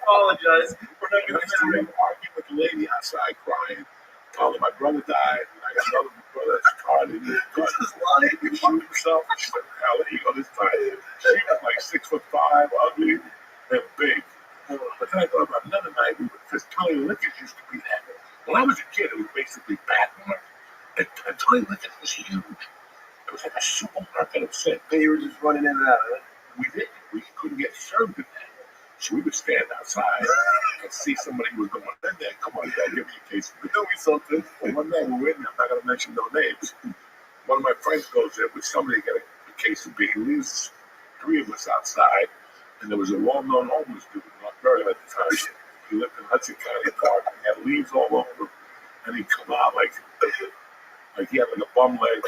apologize for not I started arguing with the lady outside, crying. Telling my brother died, and I got another brother that's retarded. He shot himself, and she's like, hell, there you go this time. She was like 6'5", ugly, and big. But then I thought about another night, because Tony Lickers used to be that. When I was a kid, it was basically Batman, and Tony Lickers was huge. It was like a supermarket of sin. And you were just running in and out of it. We didn't. We couldn't get served in that. So we would stand outside and see somebody was going in there. Come on, Dad, give me a case of beer. Do me something. Well, one day we were in there. I'm not going to mention no names. One of my friends goes there with somebody to get a case of beer. He leaves 3 of us outside, and there was a well-known homeless dude, not very at the time. He lived in Hudson County Park, and he had leaves all over him, and he'd come out like he had like a bum leg.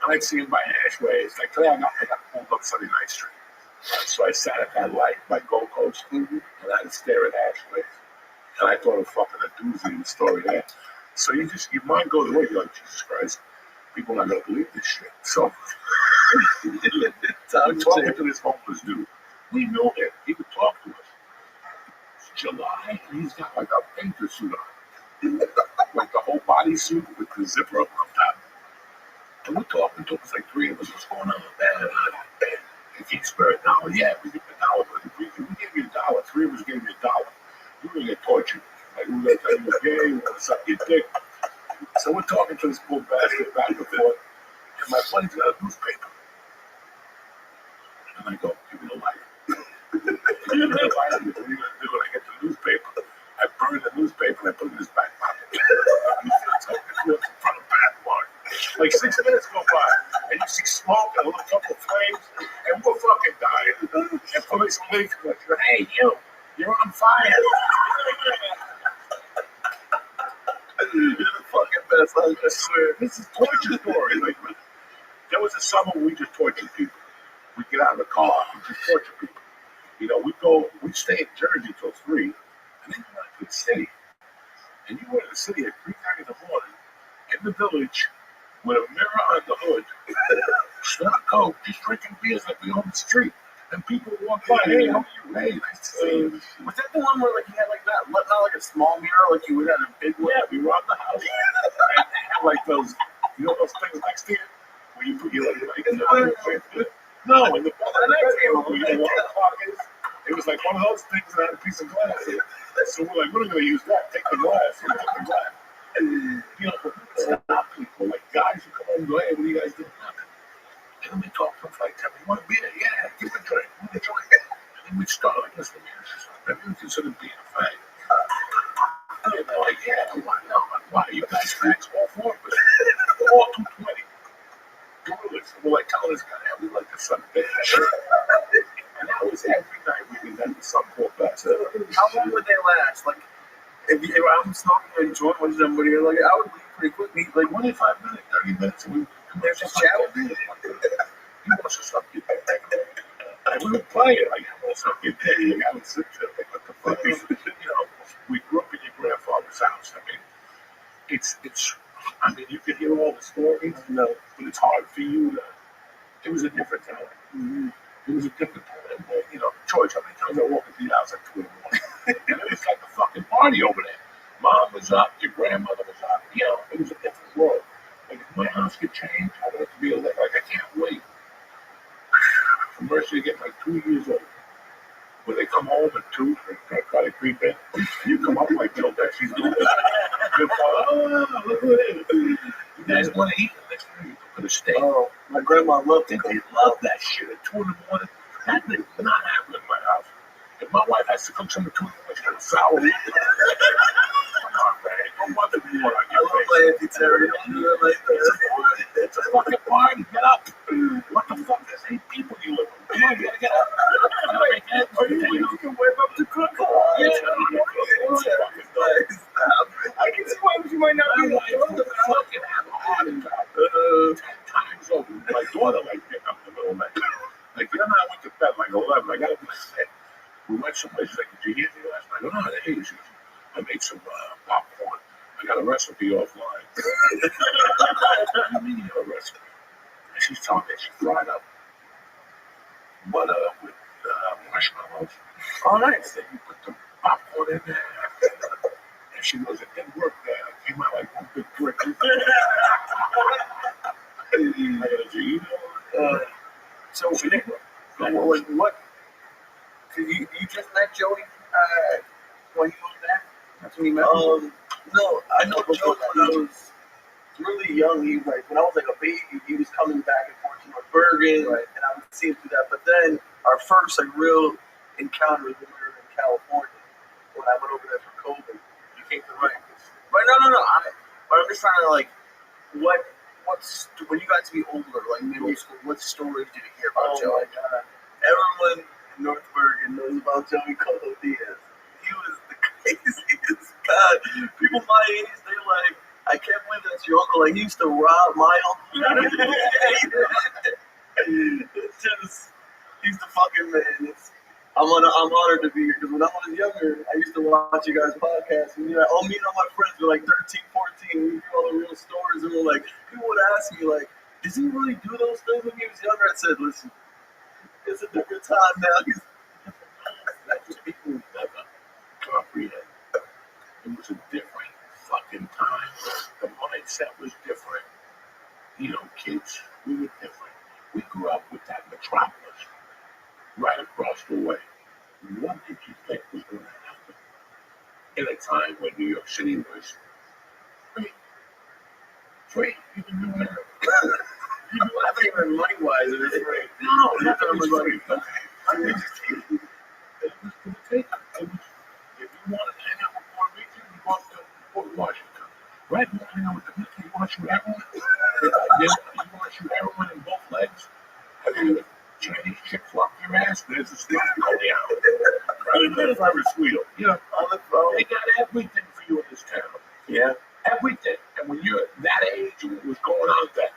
And I'd see him by Ashways. Like today, I got pulled up 79th Street. So I sat at that light by Gold Coast, and I had to stare at Ashways. And I thought it was fucking a doozy in the story there. So your mind goes away. You're like, Jesus Christ, people are not going to believe this shit. So I'm talking to this homeless dude. We knew him. He would talk to us. It's July, and he's got like a painter suit on. Like the whole body suit with the zipper up on top. And we're talking to him, it's like three of us, what's going on, man? If he spared $1, yeah, we give him $1. But if we gave you $1, three of us gave you $1, you're going to get tortured. Like, we're going to tell you you're gay, we're going to suck your dick. So we're talking to this poor bastard back and forth, and my buddy's got a newspaper. And I go, give me the light. Give me the light. What are you going to do when I get the newspaper? I burn the newspaper and I put it in his back pocket. In front of Bathmark. Like 6 minutes go by, and you see smoke and a little couple of flames, and we're fucking dying. And police leave, like, hey, you're on fire. You're the fucking best, I swear. This is torture story. Like, there was a summer where we just tortured people. We'd get out of the car and just torture people. You know, we'd stay in Jersey till 3, and then you went to the city. And you went to the city at 3:30 in the morning, in the village, with a mirror on the hood, snort coke, just drinking beers like we on the street. And people walk by, hey, how are you? Hey, nice to see you. Was that the one where like you had like that, not like a small mirror, like you would have a big one? Yeah, we robbed the house. And they had like those, you know those things next to you? Where you put your like in the no, in the table where you know what the clock is. It was like one of those things that had a piece of glass in it. So we're like, we're not going to use that. Take the glass. We took the glass. And, you know, but we would stop people, like guys who come home and go, hey, what are you guys doing? Nothing. And then we talk to them for like 10 minutes. You want a beer? Yeah, give me a drink. Want a drink? And then we'd start like, listen, man, I really consider being a fag. And they're like, yeah, why not? Why? You guys fags, all 4 of us. All 220. Gorillas. And we're like telling this guy, we like to suck dick. And that was every night we did that to some poor bastard. How long would they last? Like, if I'm smoking and joint with somebody, like, I would leave pretty quickly. Like, 25 minutes, 30 minutes, and we they're just chatting. He wants to suck your dick. And we would play it like, I want to suck your dick. Like, I would sit there, like, what the fuck? You know, we grew up in your grandfather's house. I mean, I mean, you can hear all the stories, you know, but it's hard for you to, it was a different time. Mm-hmm. It was a different time. You know, George, how many times I walk into your house at 2 in the morning? And it was like a fucking party over there. Mom was up, your grandmother was up. You know, it was a different world. Like, if my house could change, I want it to be like, I can't wait for Mercy to get like 2 years old. When they come home at 2, they try to creep in. And you come up like, yo, that she's doing this. Oh, look at it. You guys want to eat? The next thing you go to the steak. Oh, my grandma loved it. They love that shit at 2 in the morning. That did not happen in my house. If my wife has to cook some at 2 in the morning, she's got sour. Come on, man. Don't want to be one on your face. It's a fucking party. Get up. What the fuck? There's 8 people you live with. Come on, you gotta get up. You can wake up to cook. Yeah. I can see why you might not be I fucking have a heart attack 10 times over. My daughter like pick up in the middle of the night. Like, the other night I went to bed like 11. I got up and said, we went someplace. She's like, did you hear me last night? I go, no, I didn't hear you. She goes, I made some popcorn. I got a recipe offline. I mean, you have a recipe. And she's telling me she fried up butter with marshmallows. Oh, nice. Then you put the popcorn in there. And she goes, it didn't work there. It came out like one big brick. So, what? Cause you just met Joey when he was there? That's when you met him? No, I know Joey when I was really young. He like when I was like a baby, he was coming back and forth to North Bergen, right. And I would see him through that. But then our first like real encounter was when we were in California when I went over there for COVID. You came to Rikers. Right? No. But I'm just trying to like, what's when you got to be older, like middle school, what stories did you hear about Joey? Everyone in North Bergen knows about Joey Colo Diaz. He was the craziest guy. People my age, they like, I can't believe that's your uncle. Like, he used to rob my uncle. It's just, he's the fucking man. I'm honored to be here because when I was younger, I used to watch you guys' podcasts, and me and all my friends were like 13, 14, and we hear all the real stories, and we're like, people would ask me like, does he really do those things when he was younger? I said, listen, it's a different time now. That's what people never comprehend. It was a different fucking time. The mindset was different. You know, kids you think was going to happen in a time when New York City was free? Free. You can do whatever. You do I think even money wise, it was free. No, nothing was free. Okay. It was for the take. If you wanted to hang out with Puerto Rican, you go to Port Washington. Right? You want to hang out with the Mickey, you want to shoot heroin? You want to shoot heroin in both legs? Have you Chinese chick flop your ass? There's a stick go down. Right? There's Ferris wheel. You know, they got everything for you in this town. Yeah. Everything. And when you're that age, what was going on then?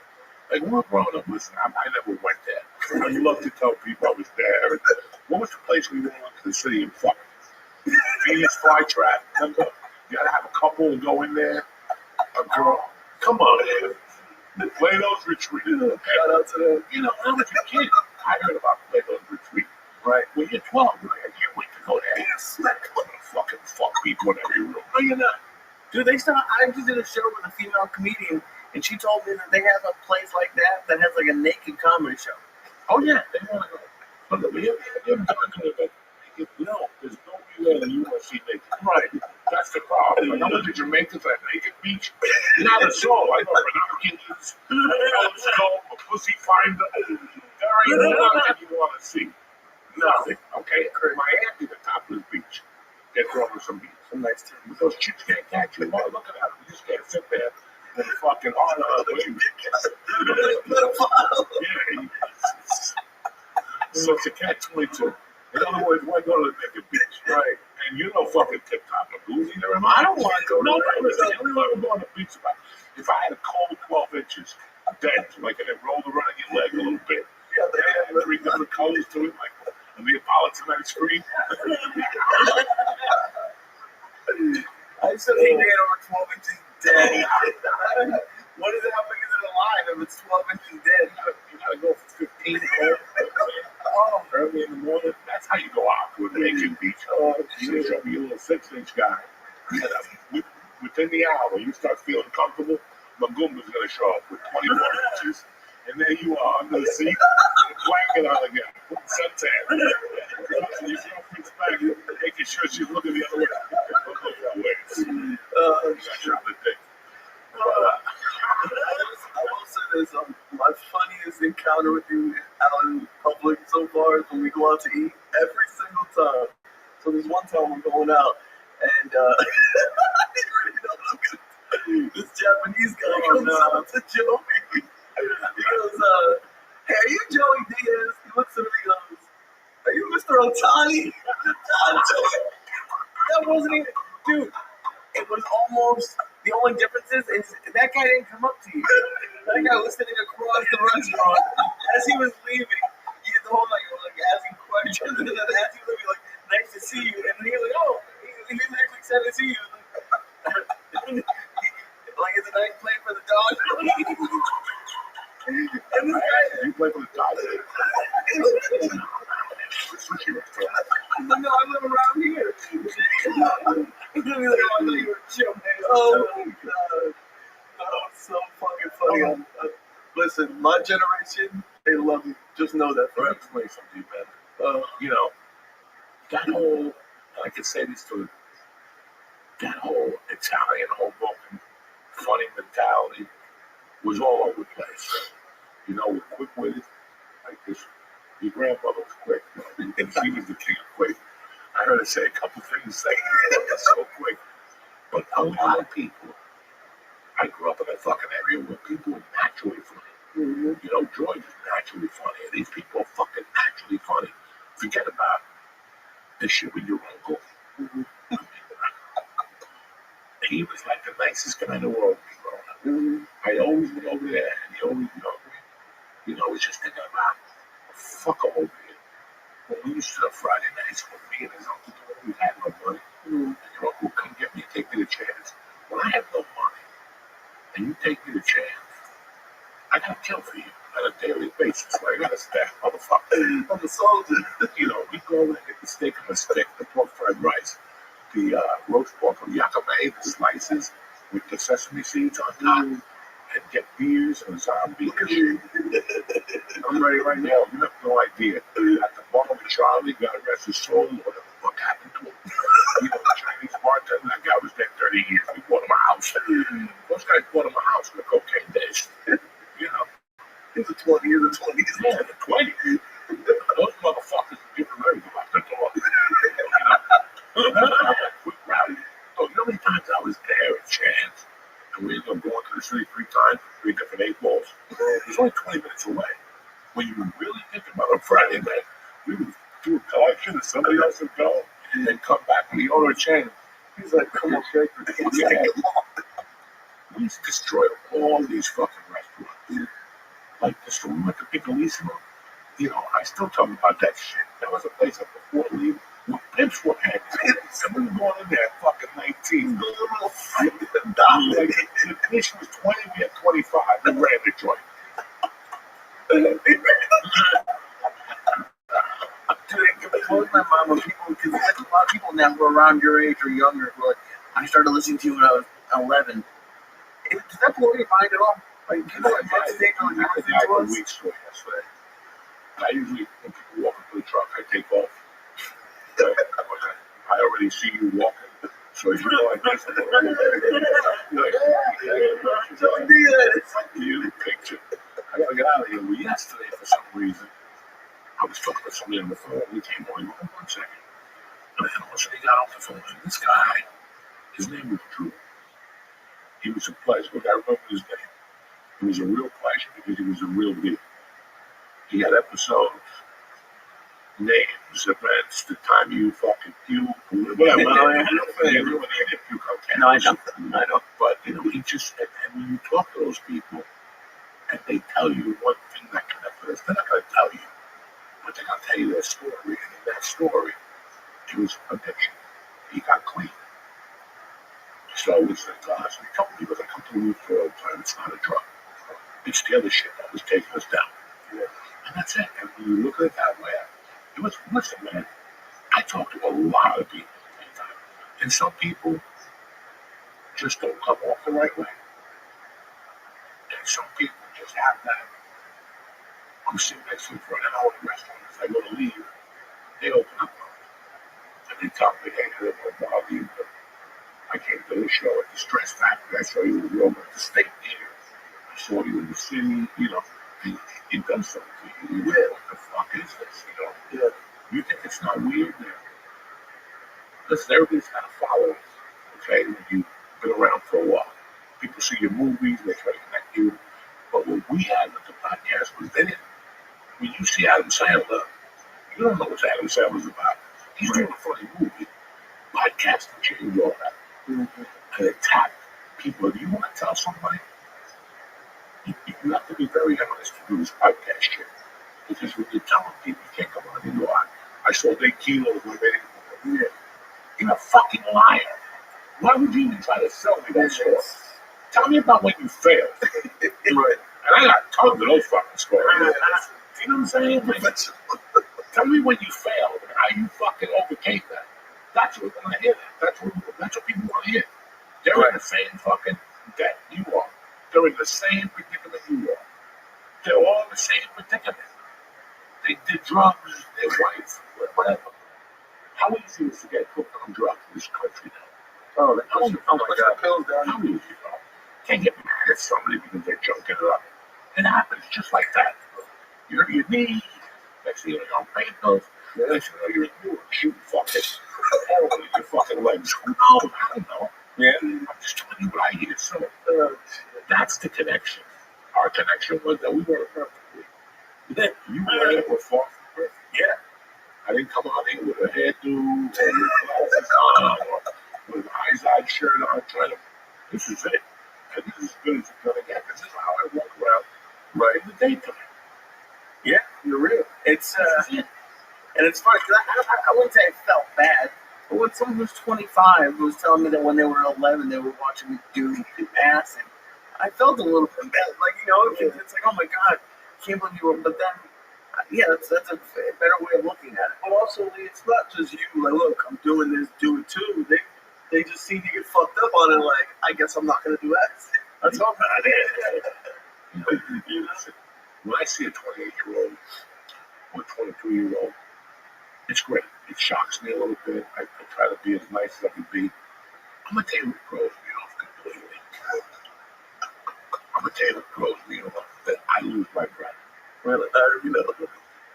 Like, we were growing up, listen, I never went there. I'd love to tell people I was there. What was the place we went to the city and fuck? Venus flytrap. Remember? You gotta have a couple and go in there. A girl. Come on, man. Plato's Retreat. Shout out to them. You know, when I was a kid, I heard about Plato's Retreat. Right. When you're 12, you're like, I can't wait to go there. I'm gonna fucking fuck people in every room. No, you're not. Dude, I just did a show with a female comedian, and she told me that they have a place like that has like a naked comedy show. Oh, yeah, they want to go. But you're talking about, no, there's no reason you want to see naked. Right. That's the problem. Like, I went to Jamaica for that naked beach. Not a soul. I know binoculars, telescope, a pussy finder. There ain't nothing you want to see. Nothing. Okay? Miami, the topless beach. Get thrown with some beach. Some nice time. But those chicks can't catch you. Oh, look at that. You just can't sit there and fucking on yeah. So it's a catch-22. In other words, why go to the naked beach? Right. And you know fucking tip-top or boozy there. I don't want to go. No, listen, I don't want to go on the beach. If I had a cold 12 inches, dead, like, and it rolled around your leg a little bit. Yeah, they had 3 different colors to it, like a Neapolitan ice cream. I said he made over 12 inches dead. What is it? How big is it alive if it's 12 inches dead? You gotta go for 15 early in the morning. That's how you go out to a naked beach. You show me a little 6-inch guy. And, within the hour, you start feeling comfortable. Magumba's gonna show up with 21 inches. And there you are under the seat, with a blanket on again, putting suntan. Your girlfriend's back, making sure she's looking the other way. I will say this, my funniest encounter with you out in public so far is when we go out to eat every single time. So there's one time we're going out, and this Japanese guy comes up to Joey. He goes, hey, are you Joey Diaz? He looks at me and goes, are you Mr. Otani? That wasn't even, dude, it was almost, the only difference is that guy didn't come up to you. That guy was sitting across the restaurant as he was leaving. You the whole night, like asking questions, and then as he was leaving, like, nice to see you. And he was like, oh, he didn't actually say to see you. Like, it's a nice play for the dog. And this guy, you play for the Dodgers. no, I live around here. He's gonna be like, oh, I thought you were chill, man. Oh my god. Oh, so fucking funny. Listen, my generation, they love you. Just know that. Let me explain something, man. You know, that whole, and I can say this to that whole Italian, Hoboken, funny mentality was all over the place. You know, we're quick with it. Like this, your grandmother was quick, and she was the king of quick. I heard her say a couple things like, so quick. But a lot of people, I grew up in a fucking area where people are naturally funny. You know, George is naturally funny, and these people are fucking naturally funny. Forget about this shit with your uncle. He was like the nicest guy in the world growing up. I always went over there, and he always, you know, was just thinking about, fuck him over here. When we used to have Friday nights with me and his uncle, we had no money. And your uncle would come get me, take me to chance. When I have no money, and you take me to chance, I gotta kill for you on a daily basis. So I gotta stack motherfucker. I'm a soldier. You know, we go over and get the steak on a stick, the pork fried rice, the roast pork from yakame, the slices with the sesame seeds on top, and get beers and zombie. I'm ready right now. You have no idea. At the bottom of Charlie, got to rest his soul, whatever the fuck happened. Quick rally. Oh, you know how many times I was there at Chance, and we ended up going to the city 3 times, 3 different 8 balls. It was only 20 minutes away. When you would really think about a Friday night, we would do a collection and somebody else would go, and then come back with the owner of Chance. He's like, come on, Jake. We destroyed all these fucking restaurants. Like this, we went to Piccolissimo. You know, I still talk about that shit. That was a place up before leaving. Pimps were hanging. And we were going in there at fucking 19. Like, the commission was 20, we had 25. We ran the joint. Told my mom when people, because like a lot of people now who are around your age or younger who are like, I started listening to you when I was 11. Does that blow your mind at all? Like people at my age are like listening to us? Weeks ago yesterday. I usually, when people walk into the truck, I take off. I already see you walking, so you know I guess Don't do that. you picture. I gotta get out of here. Well, yesterday, for some reason, I was talking to somebody on the phone. We came on, 1 second. And then all of a sudden, he got off the phone. And this guy, his name was Drew. He was a pleasure. Look, I remember his name. It was a real pleasure because he was a real deal. He had episodes, names, events, the time you fucking puke, whatever. Everyone had puke on camera. I know. But, you know, he just, and when you talk to those people, and they tell you one thing that connected us, they're not going to tell you, but they're going to tell you their story. And in that story, it was addiction. He got clean. So we said to us, we told people that come to the for all the time, it's not a drug. It's the other shit that was taking us down. Yeah. And that's it. And when you look at it that way, it was, listen, man, I talk to a lot of people at the same time. And some people just don't come off the right way. And some people just have that. I'm sitting next to them for an hour in a restaurant. If I go to leave, they open up. And they tell me, hey, I don't want to bother you, but I came to the show at the Stress Factory. I saw you in the room at the State Theater. I saw you in the city, you know. And it does something to you. Yeah, what the fuck is this, you know? Yeah. You think it's not weird now? Listen, everybody's got to follow us, okay? When you've been around for a while. People see your movies, they try to connect you. But what we had with the podcast was they didn't. When you see Adam Sandler, you don't know what Adam Sandler's about. He's doing a funny movie. Podcasting changed all that. Mm-hmm. And attack people. If you want to tell somebody, you have to be very honest to do this podcast shit. Because when you're telling people you can't come on and go on, I sold 8 kilos when they didn't. Yeah. You're a fucking liar. Why would you even try to sell me that story? Tell me about when you failed. Right. And I got tons of those fucking stories. You know what I'm saying? Tell me when you failed and how you fucking overcame that. That's what we're gonna hear. That's what people want to hear. They're in the same fucking debt you are. They're in the same predicament you are. They're all in the same predicament. They did drugs, their wife, whatever. How easy is it to get hooked on drugs in this country now? Oh, my God. Pills down. How easy, bro? Can't get mad at somebody because they're junking it up. It happens just like that. You hurt your knee, next thing you know, you're on painkillers. Next thing you know, you're shooting fucking hell in your fucking legs. Who knows? I don't know. Yeah. I'm just telling you what I hear. So that's the connection. Our connection was that we weren't perfect. You were far from perfect. Yeah. I didn't come out here with a hairdo or with glasses on or with an eyes-eyed shirt on trying to. This is it. And this is as good as it's going to get. This is how I walk around right in the daytime. Yeah, you're real. It's and it's funny because I wouldn't say I felt bad, but when someone who's 25 was telling me that when they were 11 they were watching me do acid, I felt a little bit bad. Like, you know, it's like, oh my God, I can't believe you were. But then, yeah, that's a better way of looking at it. But also, it's not just you. Like, look, I'm doing this, do it too. They just seem to get fucked up on it. Like, I guess I'm not gonna do acid. That's all bad. You know, when I see a 28-year-old or 22-year-old, it's great. It shocks me a little bit. I try to be as nice as I can be. I'm gonna tell you what throws me off completely. I'm gonna tell you what throws me off, that I lose my breath. Really? You know?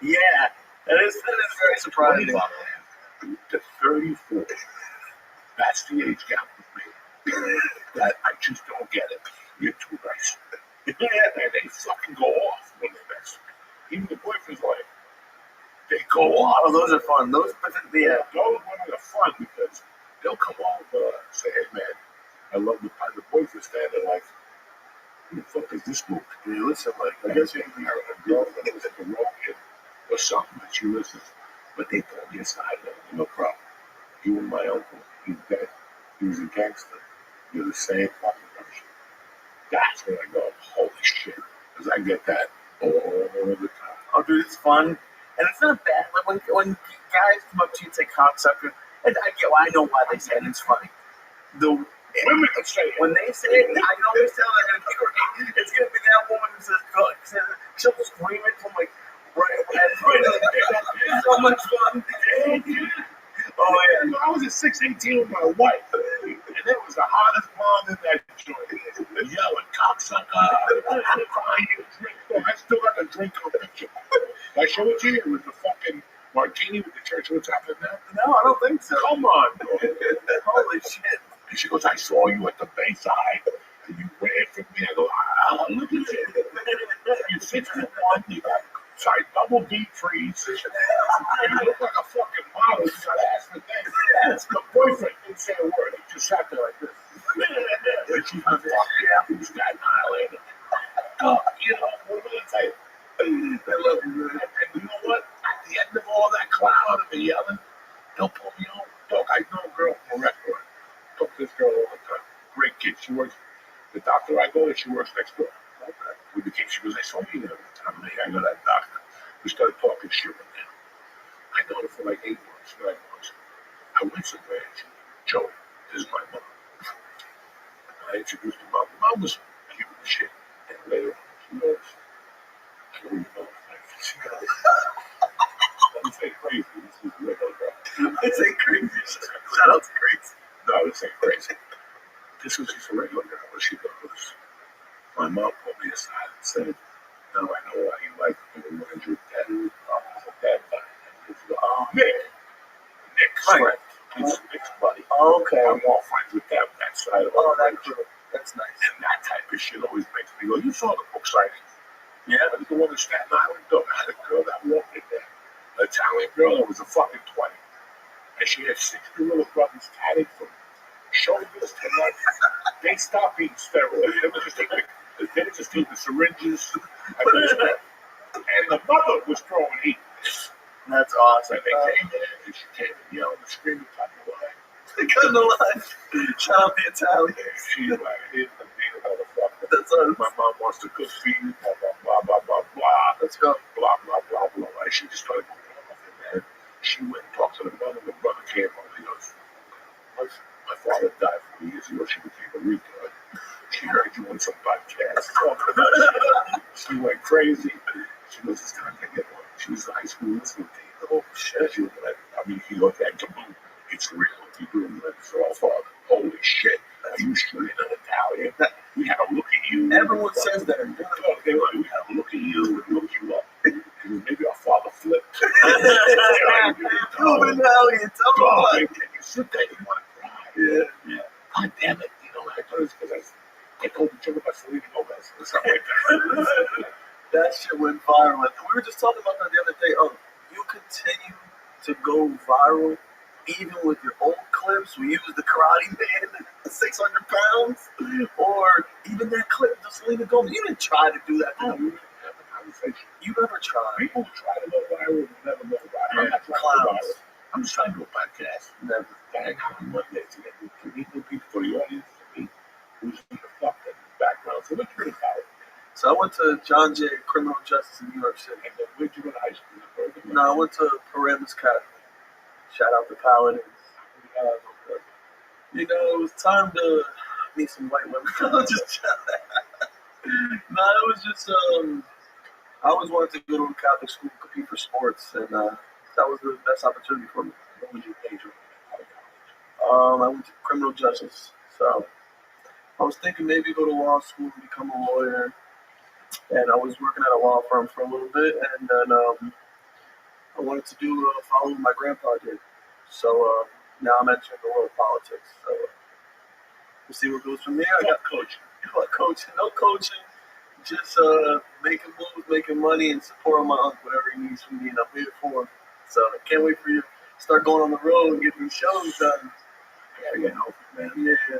Yeah, that is very surprising. to 34. That's the age gap with me. That I just don't get it. You're too nice. And they fucking go off when they're nice. Even the boyfriend's like, they go off. Oh, those are fun. Those Those women are fun because they'll come over and say, hey man, I love the boyfriend standing like, who the fuck is this movie? Hey, listen, like, I guess you're a girlfriend is like a rocket or something that she listens. But they pull me aside, no problem. You and my uncle, he's dead. He was a gangster. You're the same fucking person. That's when I go, holy shit. Because I get that all the time. Oh, dude, it's fun. And it's not bad. Like when guys come up to you and say cocksucker, and I know why they say it. It's funny. Women can say it. When they say it, I know it's gonna be that woman who says she'll scream it from like right. It's so much fun. Oh yeah. I was at 618 with my wife, and it was the hottest blonde in that joint. Yelling, cocksucker, crying, drink. I still got the drink on picture. Did I show it to you? It was the fucking martini with the church on top of that. No, I don't think so. Come on, bro. Holy shit. And she goes, I saw you at the Bayside, and you ran from me. I go, look at you. You're 61, you got double deep freeze. You look like a fucking model. You got ass for things. The boyfriend didn't say a word. He just sat there like this. And she's like, fuck yeah, who's that Island? You know, what am I going to say? I love you, man. And you know what? At the end of all that cloud and the yelling, they'll pull me home. Look, I know a girl from a restaurant. Talk to this girl all the time. Great kid. She works, the doctor I go to, she works next door. Okay. With the kid, she goes, I saw you the other time. I know that doctor. We started talking shit with him. I know her for like 8 months, 9 months. I went somewhere and she goes, Joey, this is my mom. I introduced her mom. Mom was cute and shit. And later on, she goes, I know you know. She goes, this ain't crazy. This is a regular girl. This ain't crazy. Shout out to Crazy. No, this ain't crazy. This was just a regular girl. But she goes, my mom pulled me aside and said, now I know why you like me. You wanted your dad. Dad died. Nick's friend. He's Nick's buddy. Oh, okay. I'm all friends with that side of That's nice. And that type of shit always makes me go, you saw the book signing. Yeah. I was the one in Staten Island. I had a girl that walked in there. An Italian girl that was a fucking 20. And she had 6 little brothers tatted from shoulders to neck. They stopped eating steroids. They were just doing the syringes. And the mother was throwing heat. That's awesome. And they came in and she came and yelled and screaming like a line. They cut the line. Shout out the Italians. She's like, here's the beat motherfucker. That's awesome. My mom wants to cook for you. Blah, blah, blah, blah, blah, blah. Let's go. Blah, blah, blah, blah. And she just started going off in there. She went and talked to the brother. The brother came over. He goes, my father died 4 years ago. She became a retard. She heard you on some podcast talking about it. She went crazy. She goes, it's time to get one. She was in high school listening to you. Oh, shit. She was like, he looked at Kaboom. It's real. You doing this for our father. Holy shit. Are you sure you're not Italian? We had to look at you. Everyone says that. They were like, we had to look at you and look you up. Maybe our father flipped. You're an Italian. Tell me what. You sit there, you want to cry. Yeah. God damn it. You know, I thought it was because I told the joke about Selena Gomez or something like that. That shit went viral. We were just talking about that the other day. You continue to go viral even with your old clips. We use the Karate Man, 600 pounds, or even that clip of Selena Gomez. You didn't try to do that. You never tried. People who try to go viral will never go viral. I'm not trying to go viral. I'm just trying to do a podcast. Never. To hang out on Monday to meet new people for the audience, to meet who's in the fucking background. So what's really about it? So I went to John Jay Criminal Justice in New York City. And then where'd you go to high school? No, I went to Paramus Catholic. Shout out to Paladins. You know, it was time to meet some white women. No, it was just I always wanted to go to a Catholic school, compete for sports, and that was the best opportunity for me. What was your major? I went to criminal justice, so I was thinking maybe go to law school and become a lawyer. And I was working at a law firm for a little bit, and then I wanted to do follow what my grandpa did. So now I'm entering the world of politics. So we'll see what goes from there. I got coaching. What coaching? No coaching. Just making moves, making money, and supporting my uncle, whatever he needs from me, and I'm here for him. So I can't wait for you to start going on the road and getting these shows done. I gotta get healthy, man. Yeah.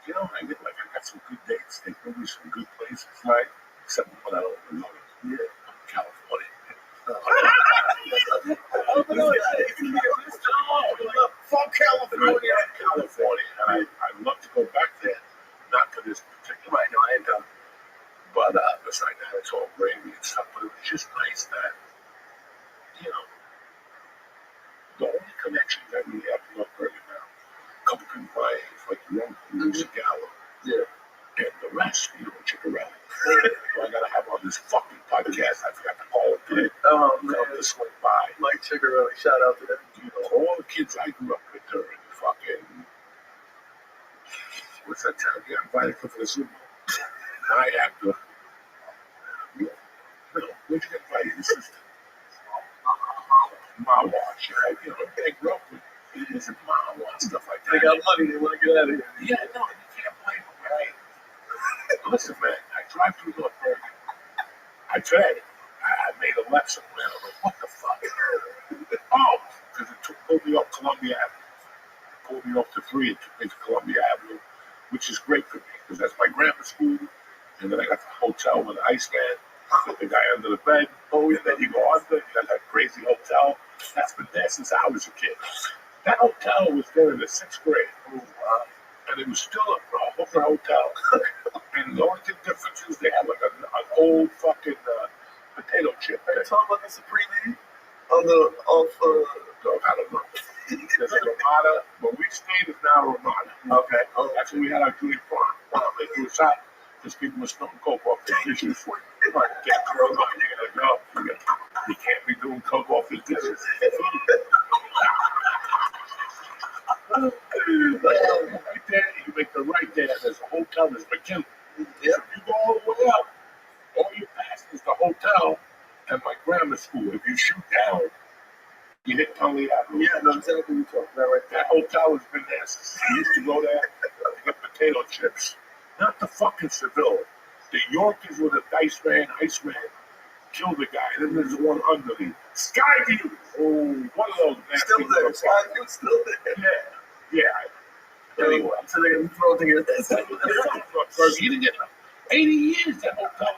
You know, I got some good dates. They bring me some good places, right? Except when I don't even know it. Yeah. California. Fuck California. California. And I'd love to go back there. Not to this particular. I know I ain't done. But besides that, it's all gravy and stuff. But it was just nice that, you know, the only connections I really have to North Bergen now, a couple people my age, like young Lucy Gallo. Yeah. And the rest, you know, Chickarelli. So I gotta have on this fucking podcast. I forgot to call it today. Oh man, this went by. Mike Chickarelli, shout out to them. You know, all the kids I grew up with during fucking what's that town? You got invited for the Super Bowl. I actor. You know, where'd you get invited? Your sister. Mawa, right? You know, they grew up with this and Mawa and stuff like that. They got money, they want to get out of here. Yeah, no, you can't blame them, right? Listen, man, I drive through North Bergen. Today, I made a left somewhere. I'm like, what the fuck? Oh, because it pulled me up Columbia Avenue. Pulled me up to 3 and took me to Columbia Avenue, which is great for me because that's my grammar school. And then I got the hotel with the Iceman. Put the guy under the bed. Oh, and then you go under. You got that crazy hotel. That's been there since I was a kid. That hotel was there in the 6th grade. Oh, wow. And it was still a Hooker hotel. And the only difference is they had like an old fucking potato chip. Are you talking about the Supreme League? I don't know. There's a Ramada, but we stayed is now Ramada. Okay. Oh, that's when we had our junior farm. They threw us out because people were snorting coke off their dishes. Right, get Corona, you're gonna go. You can't be doing coke off his dishes. Right there, you make the right there. There's a hotel. There's McKinley. Yep. If you go all the way up, all you pass is the hotel and my grammar school. If you shoot down, you hit Tony Avenue. Yeah, no, exactly what you're talking about right there. That hotel has been there since we used to go there to get potato chips. Not the fucking Seville. The Yorkers with a dice man, Iceman, killed the guy. And then there's the one underneath. Skyview. Oh, one of those nasty. Still there. Skyview's still there. Yeah. Anyway, so they're going to throw things at that. You didn't get 80 years that hotel.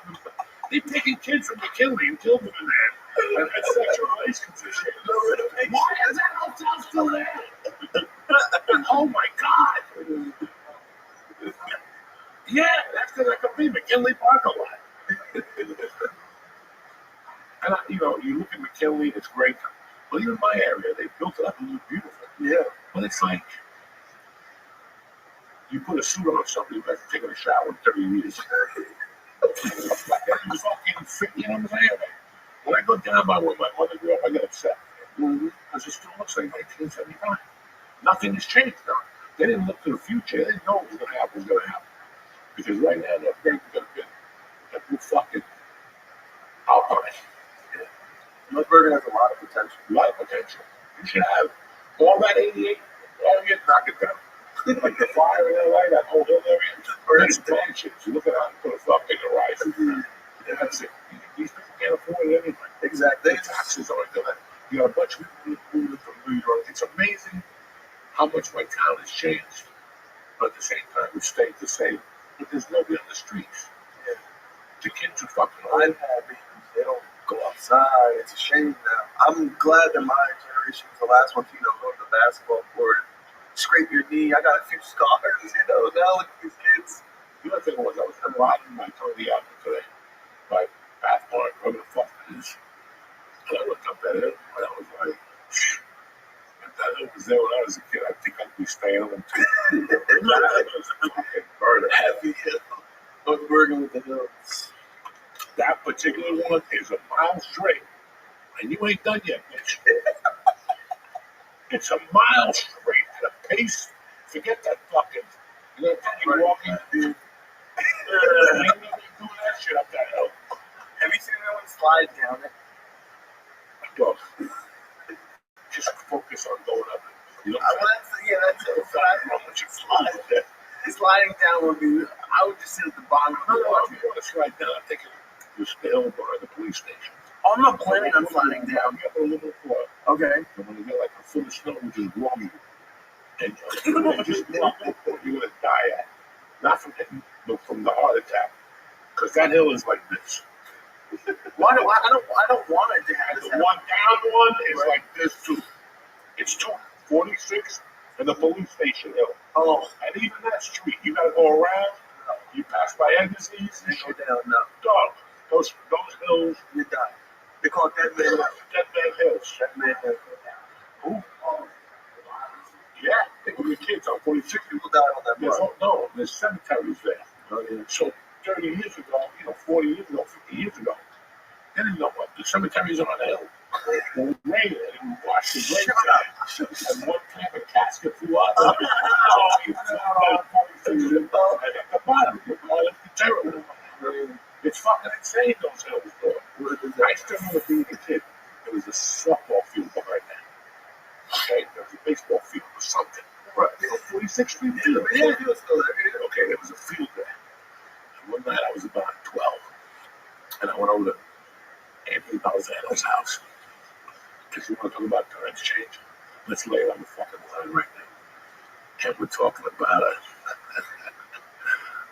They taking kids from McKinley and killed them in there. And had sexual relations and shit. Why is that hotel still there? Oh my God. Yeah, that's because I could be McKinley parking lot. And you know, you look at McKinley, it's great. But even my area, they built it up and look beautiful. Yeah. But it's like you put a suit on somebody who hasn't taken a shower in 30 years. It was fucking fit, you know what I'm saying? When I go down by where my mother grew up, I get upset. Because it still looks like 1979. Nothing has changed now. They didn't look to the future. They didn't know what was going to happen. Because right now, North Bergen's going to be a new fucking outline. North Bergen has a lot of potential. A lot of potential. You should have all that 88 area, knock it down. Like the fire in LA, that whole hill area. Or that's mansions. You look at how to put a fucking horizon. That's it. These people can't afford it anyway. Exactly. The taxes aren't going to. You got a bunch of people moving from New York. It's amazing how much my town has changed. But at the same time, it stayed the same. But there's nobody on the streets. Yeah. The kids are fucking I'm happy. They don't go outside. It's a shame now. I'm glad that my generation is the last one to, go to the basketball court, scrape your knee. I got a few scars, Now look at these kids. The other thing was, I was riding my Tony Avenue today. By Bath Park, whatever the fuck it is. And I looked up that hill, and I was like, if that hill was there when I was a kid, I think I'd be staying on too. That was a fucking murder. Heavy hill. North Bergen with the hills. That particular one is a mile straight. And you ain't done yet, bitch. It's a mile straight at a pace. Forget that fucking. You know, you're walking. Ain't nobody doing that shit up that hill. Have you seen anyone slide down it? Well, just focus on going up it. You know I what I'm mean, that's it. saying? Sliding down would be. I would just sit at the bottom of No, the no, water. if you want to slide down, I'm thinking just the hill behind the police station. Oh, I'm not planning on sliding down. You have a little floor. Okay. And when you get like a foot of snow, which is growing, and you just walk what you're gonna die at. Not from hitting, but from the heart attack. Because that hill is like this. Why do I don't want it to have The one down one is like this too. It's 246 and the police station hill. Oh, And even that street, you gotta go around. You pass by Embassies they and go down. No, dog. Those hills, you're done. They call it Dead Man. Dead Man Hills. Dead Man. Who? Yeah, they were kids on 46. People died on that road. No, there's cemeteries there. So 30 years ago, 40 years ago, 50 years ago, they didn't know what the cemeteries are on the hill. They would rain it and wash the graves out. And one time a casket flew out. And at the bottom, you call it the terrible. It's fucking insane, those hills, bro. I still remember being a kid. There was a softball field behind that. Okay, there was a baseball field or something. Right. 46th Street field. Yeah, he was still there. Okay, there was a field there. And one night I was about 12. And I went over to Anthony Balzano's house. Because you want to talk about times change. Let's lay it on the fucking line right now. And we're talking about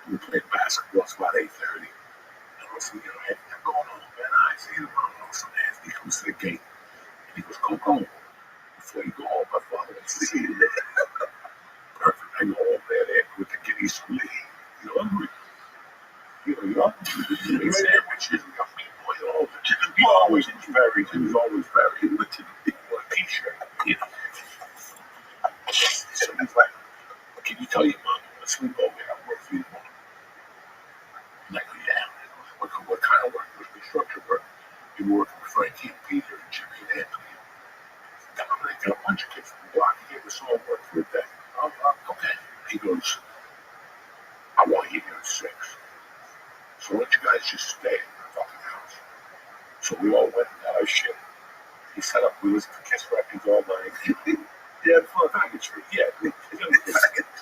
we played basketball. It's about 8:30. And I was thinking, hey, I'm going home, man. I see you tomorrow. So Anthony comes to the gate. And he goes, go home. Before you go home, my father wants to see you there. Perfect. I go home there with the kiddies from Lee. You're hungry. You're hungry. You eat sandwiches. You got meatball. You're all he always was very, with a t-shirt. You know. So he's like, can you tell your mom you want to sleep over here? I work for you tomorrow. I'm like, yeah. What kind of work? Was construction work? You were working with Frankie and Peter and Jimmy and Anthony. I'm going to get a bunch of kids from the block. He gave us all work for a day. Okay. He goes, I want you here at 6. So why don't you guys just stay in the fucking house? So we all went and got our shit. He set up, we listened to Kiss records all night. Yeah, full package. Yeah.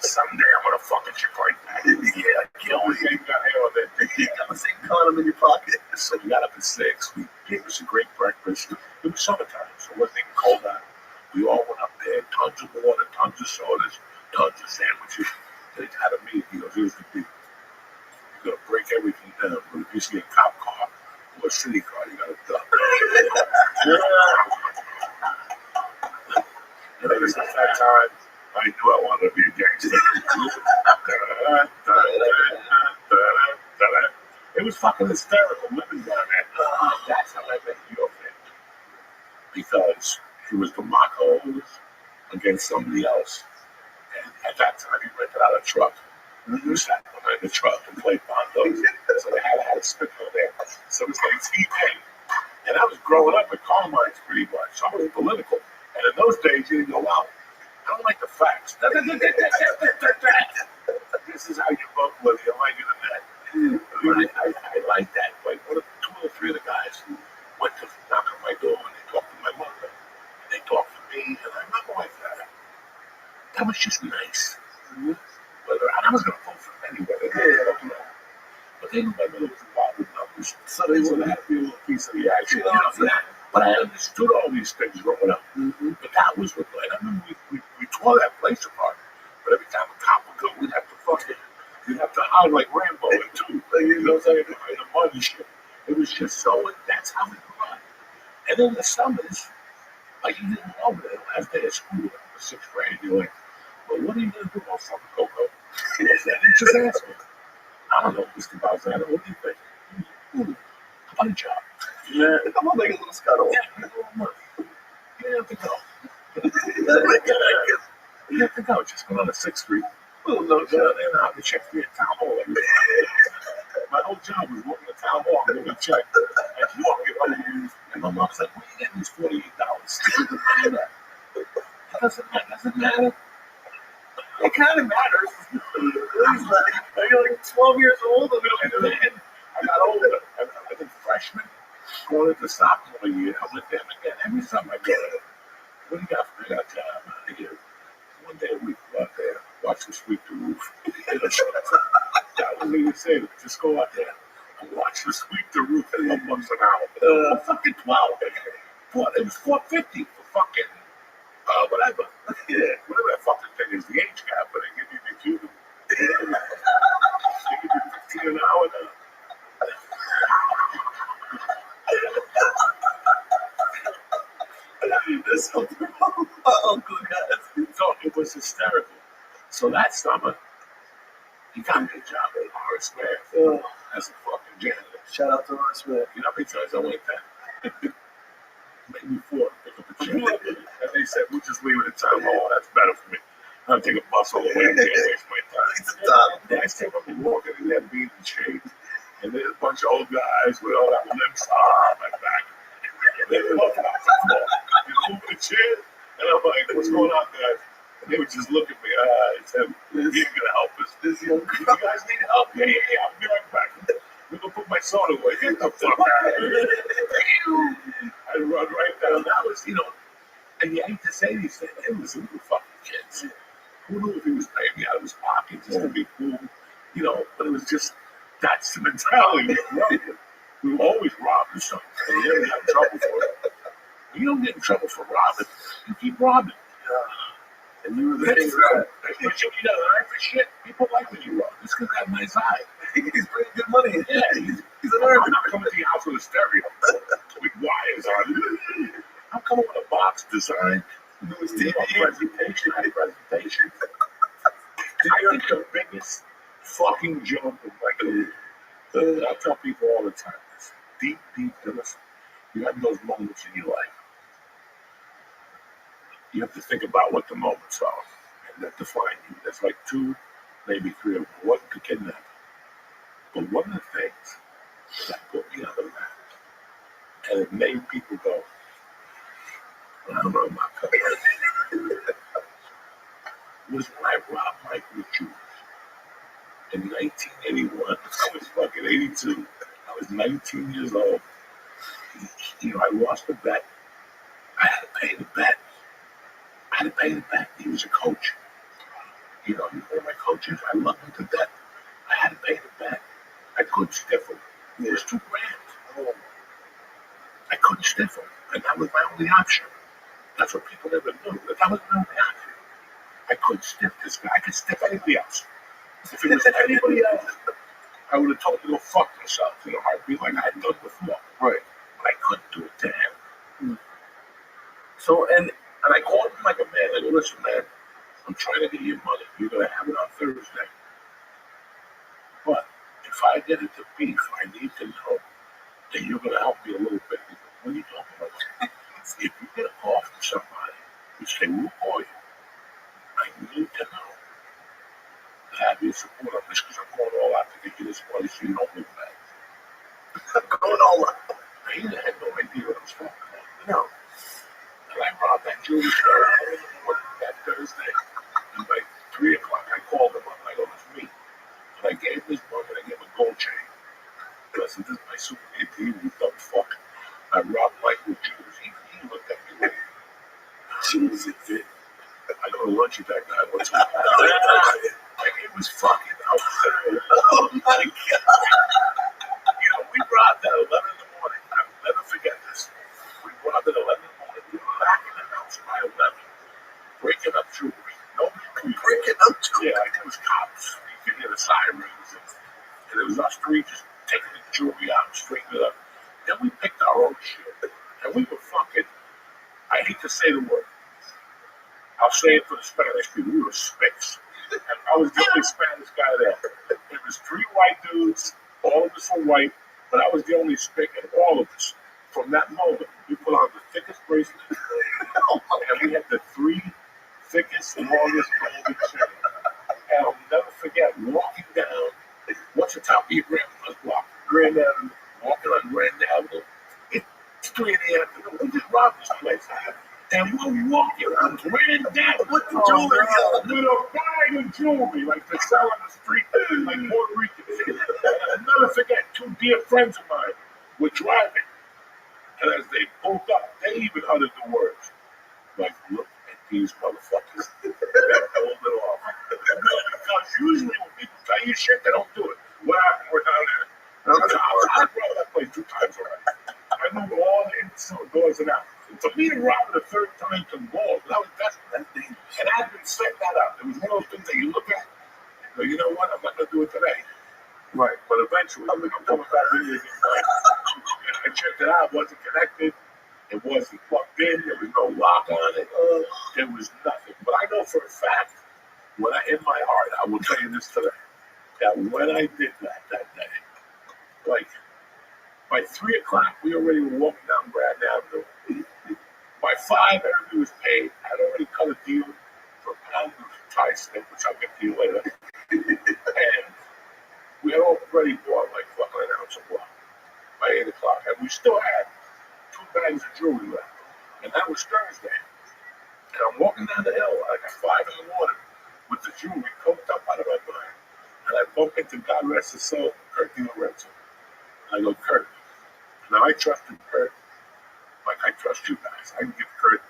Someday I'm going to fucking shit right back. Yeah, kill me. You got hair on that thing. You got the same condom in your pocket. So we got up at 6. We gave us a great breakfast. It was summertime, so it wasn't even cold out. We all went up there, tons of water, tons of sodas, tons of sandwiches. They had a meeting. He goes, here's the deal. You're going to break everything down. But if you see a cop car or a city car, you got to duck. And ever since that time, I knew I wanted to be a gangster. It was fucking hysterical living down there. That's how I met your family. Because he was the Marcos against somebody else. And at that time, he rented out a truck. We sat behind the truck and played bondos. So they had a speaker there. So it was like T-Pain. And I was growing up at Carmine's pretty much. So I was political. And in those days, you didn't go out. I don't like the facts. This is how you vote, whether you like it or not. I like that. Like, what if 2 or 3 of the guys who went to knock on my door and they talked to my mother and they talked to me, and I remember like that. That was just nice. Whether I was going to vote for them anyway. But they knew my mother was involved with numbers, so they would have to be a little piece of the action, for that. But I understood all these things growing up. But that was what, I remember we tore that place apart. But every time a cop would go, we'd have to hide like Rambo and two. You know what I'm saying? In the mud and shit. It was just so, that's how we grew up. And then the summers, like you didn't know that the last day of school, in the 6th grade, you're like, well, what are you going to do about fucking Coco? You just ask me. I don't know, Mr. Balzano, what do you think? How about a job? Yeah, I'm gonna make a little scuttle. Yeah, you have to go. You have to go. Just go on the 6th Street. Well, no, they know how to check for your town hall. My whole job was walking to town hall and getting checked. And walking home. And my mom's like, where are you getting these $48? It doesn't matter. It kind of matters. You're like 12 years old, and then I got older. I think freshman, going into sophomore year, I went there again. Every summer I go there. What do you got for me? I got a job. One day a week, go out there, watch them sweep the roof. That was what he say. Just go out there and watch them sweep the roof at $1 an hour. Fucking 12. It was $4.50 for fucking whatever. Yeah, whatever that fucking thing is, the age gap, but they give you the Cuban. They give you 15 an hour now. There's something wrong with my uncle, guys. So it was hysterical. So that summer, he got me a job at Horace Smith as a fucking janitor. Shout out to Horace Smith. You know how many times I went there? Maybe 4 to pick up a check. And they said, we'll just leave it at time. Oh, that's better for me. I'll take a bus all the way. I can't waste my time. And I still remember walking in that beat and shade. And there's a bunch of old guys with all that limps on my back. And they were looking out the floor. You moving the chair? And I'm like, what's going on, guys? And they would just look at me. He said, he ain't going to help us. You guys need help? Yeah, I'll be right back. I'm going to put my soda away. Get the fuck out of here. I'd run right down. That was, and you hate to say these things. It was little fucking kids. Who knew if he was paying me out of his pocket just to be cool? But it was just, that's the mentality. We were always robbing something. And you never got in trouble for it. When you don't get in trouble for robbing, you keep robbing. And you were the That's king true. of If you got an eye for shit, people like when you rob. Just because I have a nice eye. He's bringing good money. Yeah, He's an I'm urban. not coming to your house with a stereo with wires on it. I'm coming with a box design. Presentation. I think the biggest fucking joke of my career, I tell people all the time, this deep innocence. You have those moments in your life. You have to think about what the moments are and that define you. There's like 2, maybe 3 of them. One could kidnap. But one of the things that put me on the map and it made people go, I don't know about coming was when I robbed Michael Jews in 1981. I was fucking 82. I was 19 years old. I lost the bet. I had to pay the bet. He was a coach. You know who my coach is? I love him to death. I had to pay the bet. I couldn't stiff him. It was $2,000. I couldn't stiff him. And that was my only option. That's what people never knew. That was my only option. I couldn't stiff this guy. I could stiff anybody else. If it was anybody else, I would have told him to go fuck myself. I'd be like I had done before. Right. But I couldn't do it to him. So, and I called him like a man. I go, listen, man, I'm trying to get you money. You're going to have it on Thursday. But if I get it to beef, I need to know that you're going to help me a little bit. He goes, what are you talking about? If you get a call from somebody, you say, we'll call you. I need to know that I have your support on this because I'm going all out to get you this money so you don't look bad. I'm going all out. He had no idea what I was talking about. No. And I robbed that jewelry store that Thursday. And by 3 o'clock, I called him up and I go, it's me. And I gave him his money and I gave him a gold chain. And I said, this is my super AT, you dumb fuck. I robbed Michael Jews. He looked at me like, Jesus, it did. I go to lunch with that guy one time. Like, it was fucking outside. Oh my God. We robbed at 11 in the morning. I'll never forget this. We robbed at 11 in the morning. We were back in the house by 11, breaking up jewelry. Nobody knew. Breaking up jewelry. Yeah, like it was cops. You could hear the sirens. And it was us 3 just taking the jewelry out and straightening it up. Then we picked our own shit. And we were fucking, I hate to say the word. I'll say it for the Spanish people. We were spics. And I was the only Spanish guy there. There was 3 white dudes. All of us were white. But I was the only spic in all of us. From that moment, we put on the thickest bracelet. And we had the 3 thickest, longest golden chains. And I'll never forget walking down, what's the top of your grandma's block? Grand Avenue. Walking on Grand Avenue. It's 3 in the afternoon. We just robbed this place. And we're walking on Grand Avenue. With the jewelry on. With a bag of jewelry, like they sell on the street, like Puerto Ricans. And I'll never forget, 2 dear friends of mine were driving. And as they pulled up, they even uttered the words, like, look at These motherfuckers. That hold it off. Because usually when people tell you shit, they don't do it. What happened? We're down there. I brought that place 2 times already. I know all the ins and doors and outs. To me to rob it a 3rd time to balls, that's dangerous. And I've been set that up. It was one of those things that you look at, go, you know what, I'm not going to do it today. Right. But eventually, I'm coming back with you again. I checked it out, it wasn't connected, it wasn't plugged in, there was no lock on it, there was nothing. But I know for a fact, in my heart, I will tell you this today, that when I did that day, like, by 3 o'clock, we already were walking down Grand Avenue. By 5, everybody was paid. I'd already cut a deal for a pound of Thai steak, which I'll get to you later. And we had already bought like fucking an ounce of blood by 8 o'clock. And we still had 2 bags of jewelry left. And that was Thursday. And I'm walking down the hill like at 5 in the morning with the jewelry coked up out of my mind. And I bump into, God rest his soul, Kurt DiLorenzo. I go, Kurt. Now I trusted Kurt like I trust you guys. I can give Kurt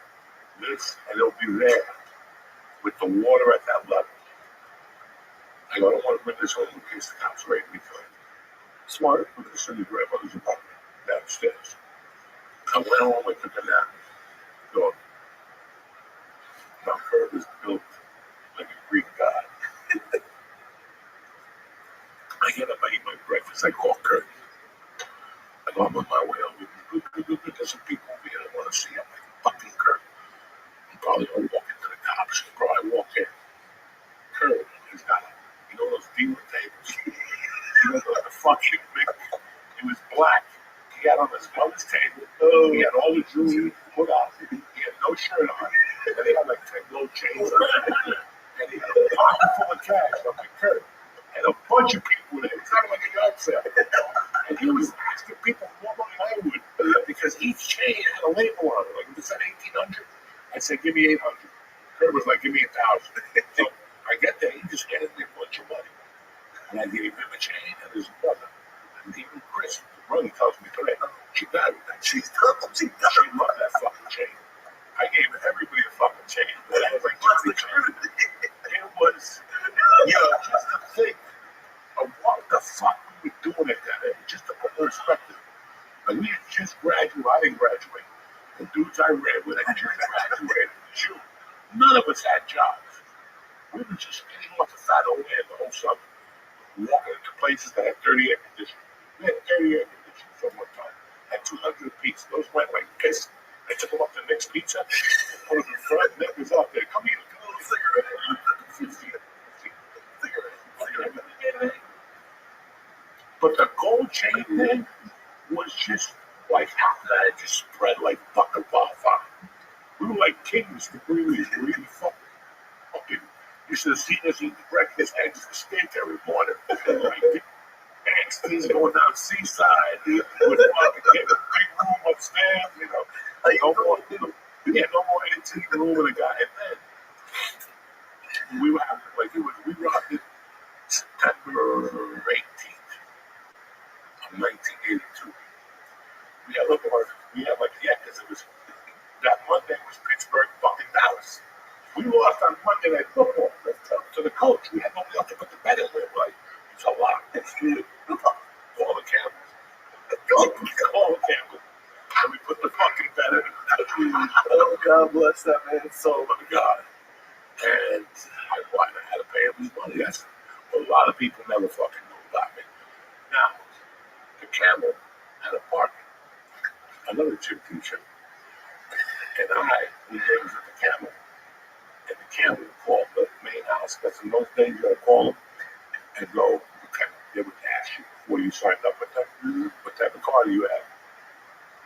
this and it'll be there with the water at that level. I go, I don't want to bring this home in case the cops raid me tonight. Smart, because it's in your grandmother's apartment downstairs. I went home, I took a nap. Go, now Kurt is built like a Greek god. I get up, I eat my breakfast, I call Kurt. I go, I'm on my way over. There's some people over here that want to see him. Like, fucking Kurt. I'm probably going to walk into the cops. Bro, I walk in. Kurt has got, those dealer tables? The fucking big, it was black. He had on his mother's table. He had all the jewelry put out. He had no shirt on. And he had like 10 gold chains on it. And he had a pocket full of cash. I'm like, Kurt. And a bunch of people there. It's not like a yard sale. And he was asking people for more money than I would. Because each chain had a label on it. Like if it said 1,800, I said, give me 800. Kurt was like, give me 1,000. So I get there, he just handed me a bunch of money. And I gave him a chain and his brother. And even Chris, the brother, tells me today, she died with that chain. She loved that fucking chain. I gave everybody a fucking chain. But I was like, it was, just to think of what the fuck we were doing at that age, just to put in perspective. Like we had just graduated, I didn't graduate. The dudes I ran with had just graduated in June. None of us had jobs. We were just getting off the fat old man the whole summer, walking into places that had 30 air conditioning. We had 30 air conditioning for one time. Had 200 apiece. Those went like piss. I took them up to Nick's Pizza. Put them in front. Nick was up there. Come here, get a little cigarette. But the gold chain thing was just like half of that. It just spread like fucking wildfire. We were like kings. The breweries were really fucking. You should have seen us eat breakfast, eggs, and steak every morning. Like, gangsters going down Seaside with fucking big room upstairs, no more 18 room in a guy. And then we were having, we robbed it September 18th of 1982. Because it was, that Monday was Pittsburgh, fucking Dallas. We lost on Monday Night Football to the coach. We had nobody else to put the bet in with. Like, it's a lot. It's true. Call the Campbell. Call the Campbell. And we put the fucking bet in. Oh, God bless that man's soul. Oh, my God. And I had to pay him his money. That's what a lot of people never fucking know about me. Now, the Campbell had a partner, another gym teacher. And we was at the Campbell. And the Campbell called the main house. Because in those days, you had to call them and go, okay, they would ask you before you signed up with them, what type of car do you have?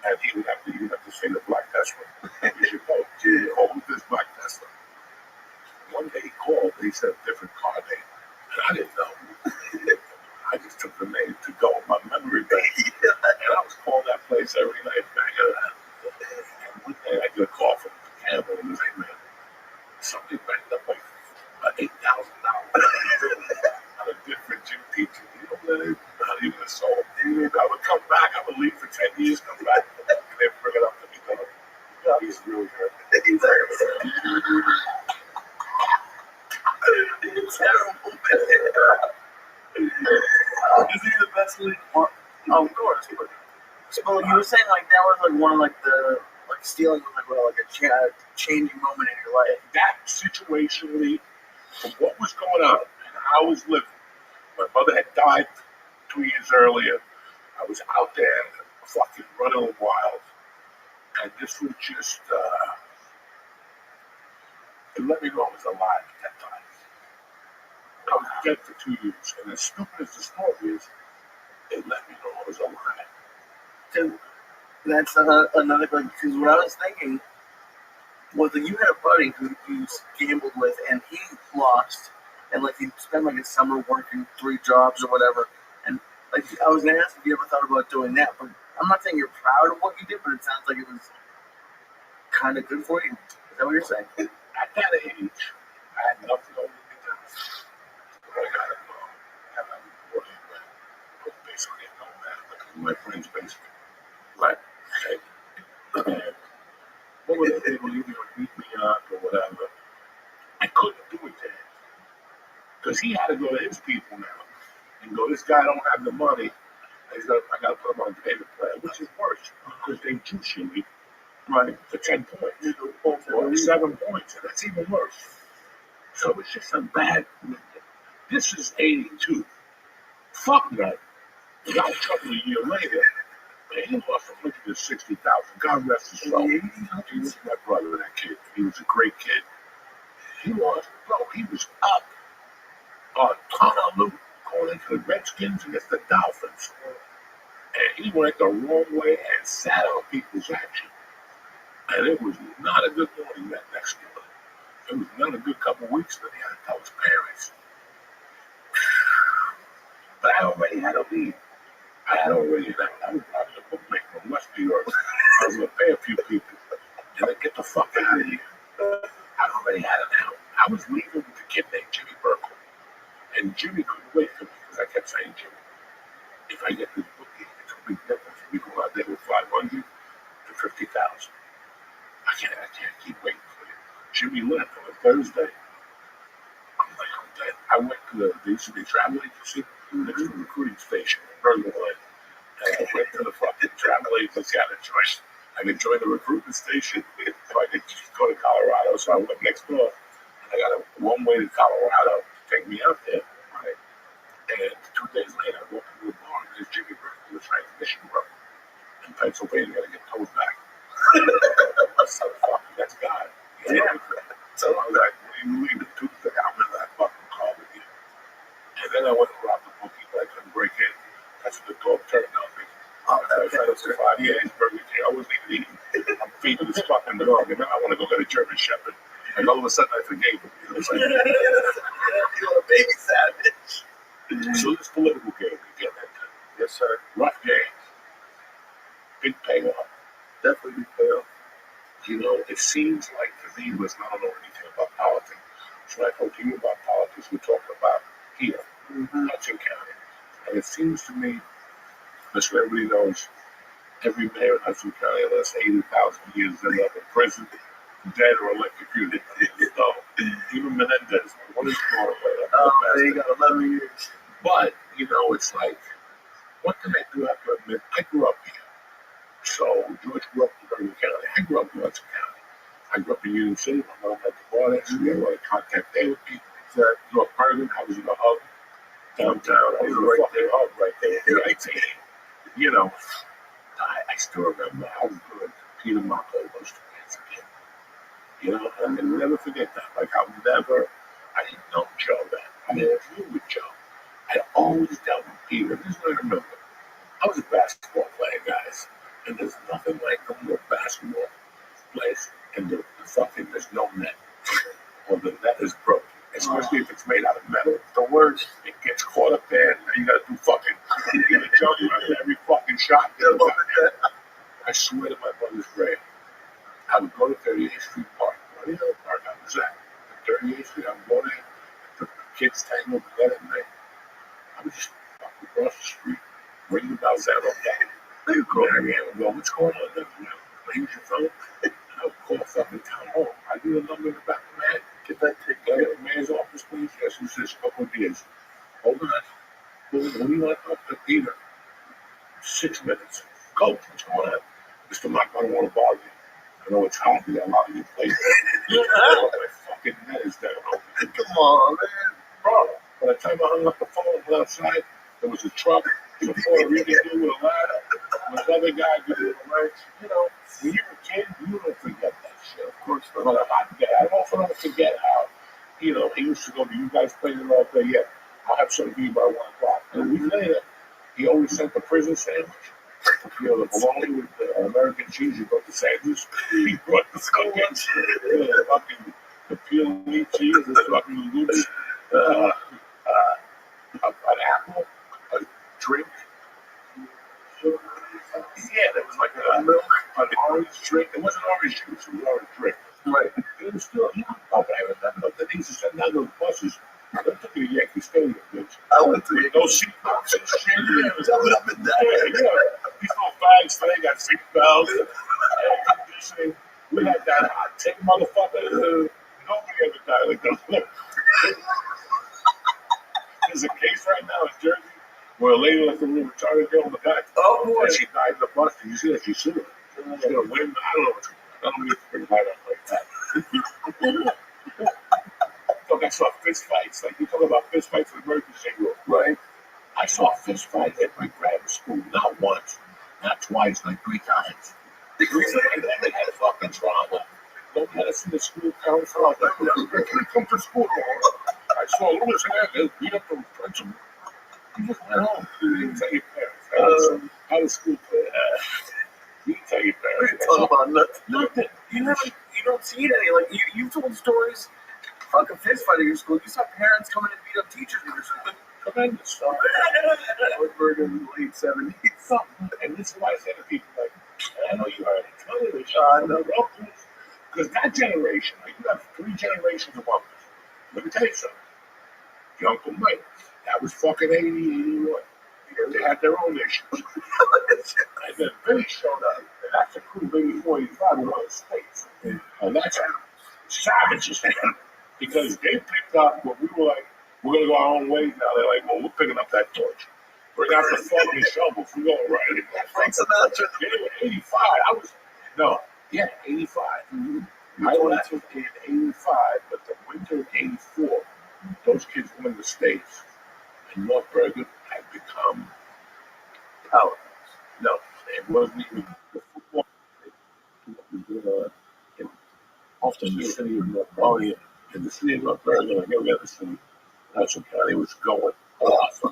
And he would have to say the black Tesla. You should go, with this black Tesla. One day he called, and he said a different car name. And I didn't know. I just took the name to go in my memory bank. And I was calling that place every night. And one day I get a call from Campbell, and he was like, man, somebody backed up like $8,000 on a different gym teacher. You know what that is? Not even a soul. I would come back, I would leave for 10 years, come back, and they'd bring it up to me. He's really good. He's terrible. He's terrible. Is he the best league? Well, of course. But so you were saying like that was like one of like the like stealing like well, like a changing moment in your life. That situationally, from what was going on and how I was living, my mother had died 2 years earlier. I was out there fucking running wild. And this was just, it let me know I was alive at that time. I was dead for 2 years. And as stupid as the story is, it let me know I was alive. Cause that's another thing. Because what I was thinking was that you had a buddy who you gambled with, and he lost, and like he spent like a summer working 3 jobs or whatever. And like I was gonna ask if you ever thought about doing that, but I'm not saying you're proud of what you did, but it sounds like it was kind of good for you. Is that what you're saying? At that age, I had nothing over me to I got it wrong. And I'm working with basically a nomad because my friends basically like, okay, and what would they do? You would beat me up or whatever. I couldn't do it to him because he had to go to his people now and go, this guy don't have the money. I got to put him on payment plan, which is worse because they juice you right for 10 points or 7 points, and that's even worse. So it's just a bad. This is 82. Fuck that. He got in trouble a year later. Man, he lost $160,000. God rest his soul. He was my brother, that kid. He was a great kid. He lost, bro. He was up on Honolulu going into the Redskins against the Dolphins. And he went the wrong way and sat on people's action. And it was not a good morning that next morning. It was not a good couple of weeks that he had to tell his parents. But I already had a lead. I was probably a bookmaker from West New York. I was going to pay a few people and then get the fuck out of here. I already had it out. I was leaving with a kid named Jimmy Burkle. And Jimmy couldn't wait for me because I kept saying, Jimmy, if I get this bookie, it's a big difference. We go out there with 500 to 50,000. I can't keep waiting for you. Jimmy left on a Thursday. I'm like, I'm dead. I went to there used to be a travel agency next to the recruiting station in Bergen Lane. And I went to the fucking travel agency out of choice. I could join the recruitment station so I could just go to Colorado. So I went next door and I got a one way to Colorado to take me out there. Right? And 2 days later, I walked into the bar and there's Jimmy Burke, the transmission broke in Pennsylvania. I got to get towed back. So fucking that's God. Yeah. So I was like, when you leave the Tuesday, I'm in that fucking car with you. And then I went and robbed the bookie, but I couldn't break in. That's what the dog turned on me. I was for 5 years, Burger King. I wasn't even eating. I'm feeding this fucking dog, and then I want to go get a German Shepherd. And all of a sudden I forgave him. You know what I'm saying? You're a baby savage. So this political game, you get that time. Yes, sir. Rough game. Big payoff. Definitely big payoff. You know, it seems like to me, listen, I don't know anything about politics. So I talk to you about politics, we're talking about here, Hudson County. And it seems to me, as everybody knows, every mayor in Hudson County in the last 80,000 years ended up in prison, dead, or electrocuted. So, even Menendez, one is going away. Oh, they got 11 years. But, you know, it's like, what can I do? I have to admit, I grew up here. So George grew up in Bergen County. I grew up in Hudson County. I grew up in Union City. My mom had the bar there. So we had a lot of contact there with people. North Bergen, I was in the hub. Downtown, I was in the fucking hub right there. You know, I still remember how good Peter Marco was to me as a kid. You know, and I'll never forget that. Like, I didn't know Joe then. I didn't deal with Joe. I always dealt with Peter. This is what I remember. I was a basketball player, guys. And there's nothing like going to a basketball place and there's no net. Or the net is broken. Especially if it's made out of metal. The worst, it gets caught up there and you gotta do fucking get a jump on every fucking shot. I swear to my mother's grave, I would go to 38th Street Park. What the park I was at? 38th Street, I would go there, the kids tangled together at night. I would just walk across the street, ring the bells out on that. They would go, Marianne would go, what's going on? Use your phone. I would call fucking town hall. I do the number in the back of my head. Get that taken Go care to the mayor's office, please. Yes, who's this? Couple of years. Hold on. What do you want to talk to Peter? 6 minutes. Go. What's going on? Mr. Mark, I don't want to bother you. I know it's hot. You got a lot of your plate. My fucking head is down. Come on, man. Bro, by the time I hung up the phone and went outside, there was a truck, some Puerto Rican dude with a ladder, and another guy giving a wrench. You know, when you're a kid, you don't forget that shit. Of course not. But I also don't forget how, you know, he used to go, do you guys play it all day? Yeah, I'll have something for you by 1 o'clock. And a week later, he always sent the prison sandwich. You know, the bologna with the American cheese. You brought the sandwich. He brought the fucking the peeled meat cheese, the fucking loops, an apple, a drink. Yeah, there was like a milk, an orange drink. It wasn't orange juice, it was orange drink. Right. It was still, you know, but I remember the things that sent down those buses. I took you to Yankee Stadium, bitch. I went to With those seatbelts and shit. Yeah, jumping up and down. yeah, these little bags, they got seatbelts, air conditioning. We had that hot tick motherfucker. Nobody ever died like that. There's a case right now in Jersey where a lady left a little retarded girl in the back. Oh, boy. And she died in the bus. Did you see that? She sued her. She's gonna win. I don't know what's going on. I don't need to bring that up like that. Look, I saw fist fights. Like you talk about fist fights in the emergency room. Right. I saw a fist fight at my grammar school, not once, not twice, like 3 times. They had fucking trauma. Don't let us in the school council. They can't come to school tomorrow. I saw Lewis Hernandez beat up the principal. He just went home. He didn't tell your parents. How the school play? He didn't tell your We parents. didn't talk about nothing. Nothing. You don't see it any. Like you told stories. Fucking fist fight at your school. You saw parents coming and beat up teachers at your school. Tremendous. I was born in the late 70s. And this is why I say to people, like, I know you heard it. Tell me this. I know. Because that generation, like, you have 3 generations of uncles. Let me tell you something. Your Uncle Mike, that was fucking 80, 81. They had their own issues. And then Billy showed up, and that's a crew of 84, 85 in one of the states. And that's savages, man. Because they picked up what we were like, we're going to go our own ways now. They're like, well, we're picking up that torch. Bring out the fucking shovels. We're going right in that Frank Sinatra. They were 85. I was, no, yeah, 85. I left in 85, but the winter of 84, those kids were in the States. And North Bergen had become powerhouse. No, it wasn't even the football. It was often the city of North Bergen. In the city of North Bergen, like every other city, Nassau County was going off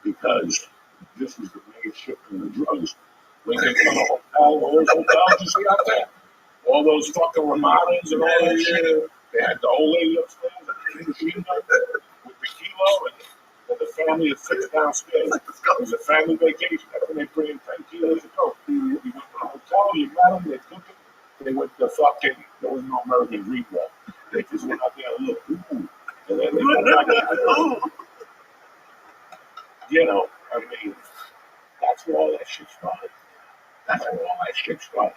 because this was the main ship in the drugs. When they come to hotel, all those hotels you see out there, all those fucking Ramadas and all that shit. They had the old lady upstairs and the machine gun with the kilo and the family of 6 downstairs. It was a family vacation. That's when they bring in 10 kilos of coke. You went to the hotel, you met them, they took it. They went to fucking, there was no American Dream there. They just went out there and looked. Ooh. And then they go back and you know, I mean, that's where all that shit started. That's where all that shit started.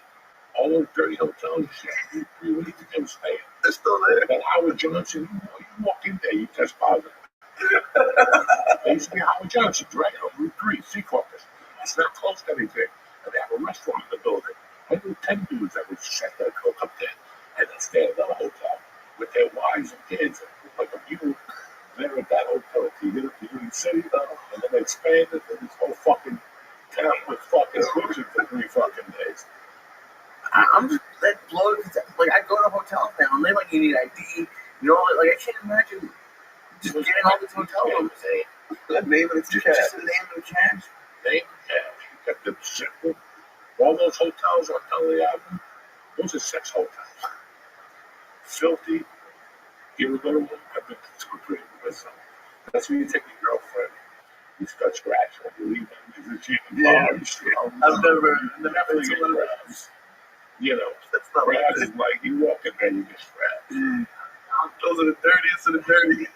All those dirty hotels and shit, you really didn't stay. They're still there. And Howard Johnson, you walk in there, you test positive. They used to be Howard Johnson's, right? On Route 3, Seacrest. It's not close to anything. And they have a restaurant in the building. I knew 10 dudes that would set their coke up there and then stay at another hotel with their wives and kids. Like a mule there at that hotel. You get up to Union City, and then they expanded to this whole fucking town with fucking bitches for 3 fucking days. I'm just that blown. Like I go to hotels now, and they're like, you need ID. You know, like I can't imagine just getting all these hotel rooms. That name and it's Just cash. the name of the cash. Name cash. You got them simple. All those hotels on Tully Avenue, those are sex hotels. Filthy. You ever go to one? I've been to 2 or 3 myself. That's when you take your girlfriend. You start scratching. You leave them. Is it Yeah. I've never Definitely been get to one of grabs. You know, That's not like grabs is like you walk in there, you get strapped. those are the dirtiest of the dirty.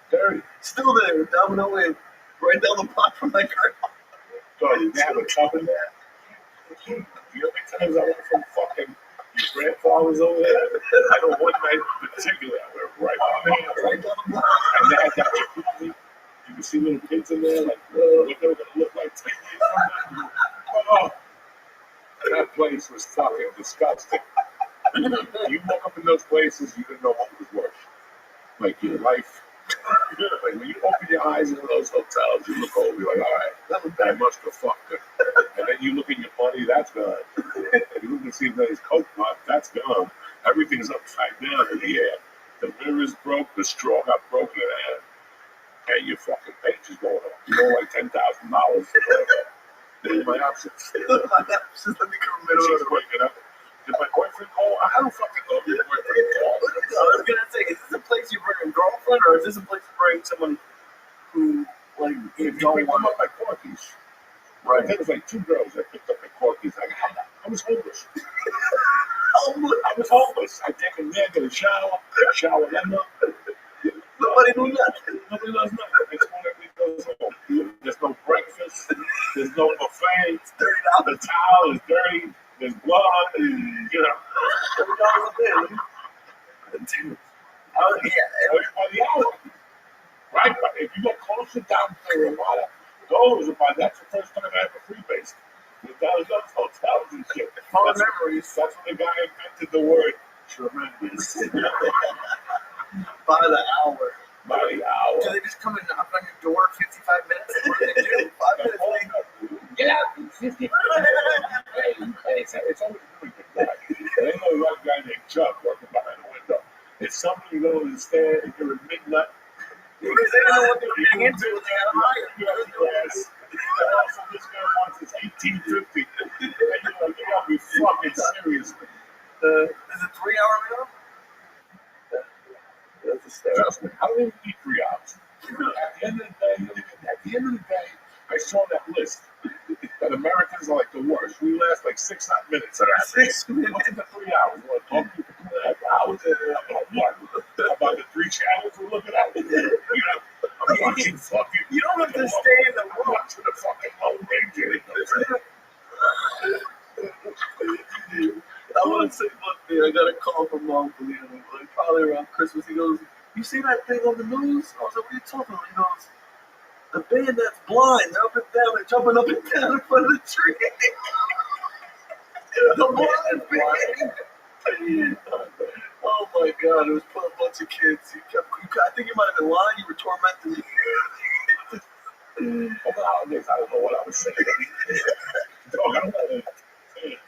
Dirty. Still there, down the way, right down the block from my car. So you have a tub in there. You know how many times I went from fucking Your grandfather's over there. I know one night in particular, I went right down the block. And they had that jacuzzi. You can see little kids in there, like, what they were going to look like 10 years from now. Oh, that place was fucking disgusting. You walk up in those places, you didn't know what was worse. Like your life. Like when you open your eyes into those hotels, you look over, you're like, all right, that must have fucked it. And then you look at your money, that's gone. And you look and see if there's coke pot, that's gone. Everything's upside down in the air. The mirror's broke, the straw got broken in half, and your fucking page is going up. You know, like $10,000. My absence. My absence, let me come in the middle of the waking up. Did my boyfriend call? I don't fucking know if your boyfriend called. I was gonna say, is this a place you bring a girlfriend, or is this a place you bring someone who, like, you If you don't pick them want? up at Corky's. Right. There was like 2 girls I picked up at Corky's. I was homeless. I was homeless. I take a there, get a shower them up. Nobody knew nothing. Nobody knows nothing. It's when everybody goes home. There's no breakfast. There's no buffet. It's $30. The towel is dirty. There's blood. You know. $30 a day. Oh yeah. By the hour. Right? But if you go closer down to Ramada, that's the first time I ever freebased. Down those hotels and shit. Fond memories. That's when the guy invented the word tremendous. By the hour. By the hour. Do they just come and knock on your door 55 minutes? What do they do? 5 minutes later. Get out! 50. Hey, it's always really good guy. There ain't no one guy named Chuck working behind the window. It's somebody you don't understand if you're at midnight. Because they don't know what they were getting into when they had a hire. Yes. And also, this guy wants his 1850. And you're like, you gotta be fucking serious. Is it 3 hour minimum? That's a step. Trust me, I don't even need 3 hours. At the end of the day, I saw that list that Americans are like the worst. We last like 6 hot minutes. 6 minutes. Look at the 3 hours. You want to talk to you for 2.5 hours? About what? About the 3 channels we're looking at? You know, I'm watching fucking. You don't have to stay in the I'm room. watching the fucking Lone Ranger. I want to say one thing. I got a call from Mom from the other, like probably around Christmas. He goes, "You see that thing on the news?" I was like, "What are you talking about?" He goes, "The band that's blind, they're up and down, they're jumping up and down in front of the tree." The blind band. Oh my God! It was a bunch of kids. I think you might have been lying. You were tormenting me. Over the holidays, I don't know what I was saying. Dog, I don't know.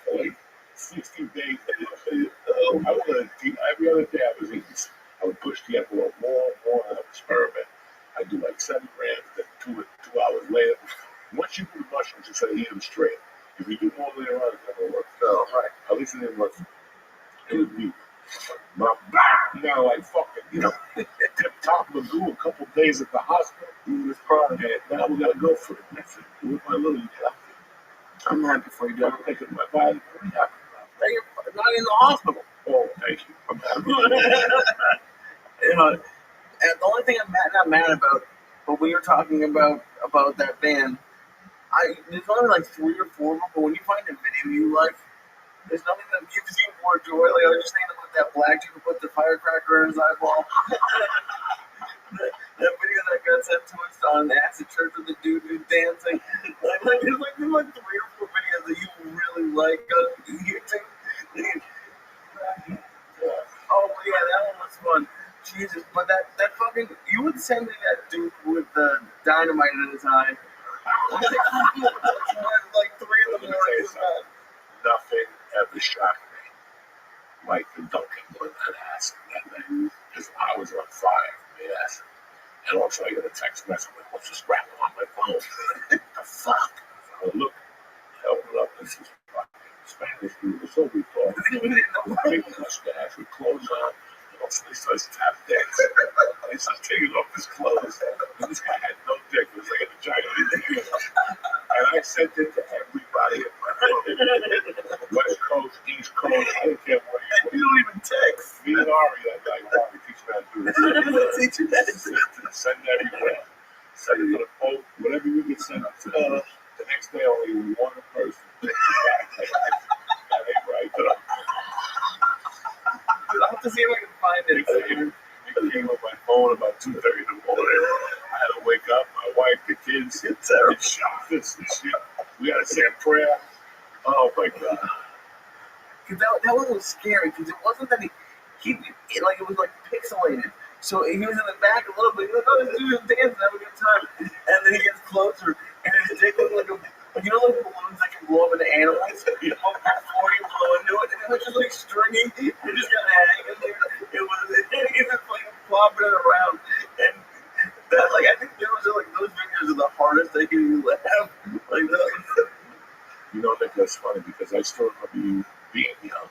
For like 60 days. I would every other day I would push the envelope more and experiment. I do like 7 grams, then 2 hours later. Once you do the mushrooms, you say eat them straight. If you do more later on, it's not gonna work. Oh, right. At least it didn't work. It would be you know, like fucking, you know, tip top of the goo a couple days at the hospital. He was crying, and now we gotta go for it. That's it. With my little I'm happy for you, I'm John. thinking my body. What are you happy about? You're not in the hospital. Oh, thank you. I'm happy. You know, and the only thing I'm not mad about, but when you're talking about that band, there's only like 3 or 4 of them. But when you find a video you like, there's nothing that gives you more joy. Like I was just thinking about that black dude who put the firecracker in his eyeball. that video that got sent to us on Acid Church with the dude who's dancing. There's like 3 or 4 videos that you really like on YouTube. Oh yeah, that one was fun. Jesus, but that fucking, you would send me that dude with the dynamite in his eye. Like 3 in the morning. Nothing ever shocked me like the dunking with that acid that night. Because I was on fire from the acid. And also I got a text message with what's this rapping on my phone? The fuck? I look, I open up, this is fucking Spanish dude, so we thought. Big mustache with clothes on. He starts tap dancing. He starts taking off his clothes. And this guy had no dick. It was like a giant. And I sent it to everybody in my phone. West Coast, East Coast, I didn't care what You don't even text. Me and Ari that night, Ari teach me how to do this. Teach you that. Send everywhere. Send it to the boat, whatever you can send it to. The next day, only 1 person. That ain't right. to see if I can find it. It came on my phone about 2:30 in the morning. I had to wake up, my wife, the kids, It's terrible. it's shockers and shit. We gotta say a prayer. Oh my God. Cause that one was scary because it wasn't that it was like pixelated. So he was in the back a little bit. He was like, oh, this dude is dancing, have a good time. And then he gets closer, and his dick looked like like balloons that can blow up into animals. Before you blow into it, and it was just like stringy. It just kind of hanging there. It was like flopping it around, and that I think those videos are the hardest they can laugh. Like that. You know, Nick, that's funny because I still remember you being young,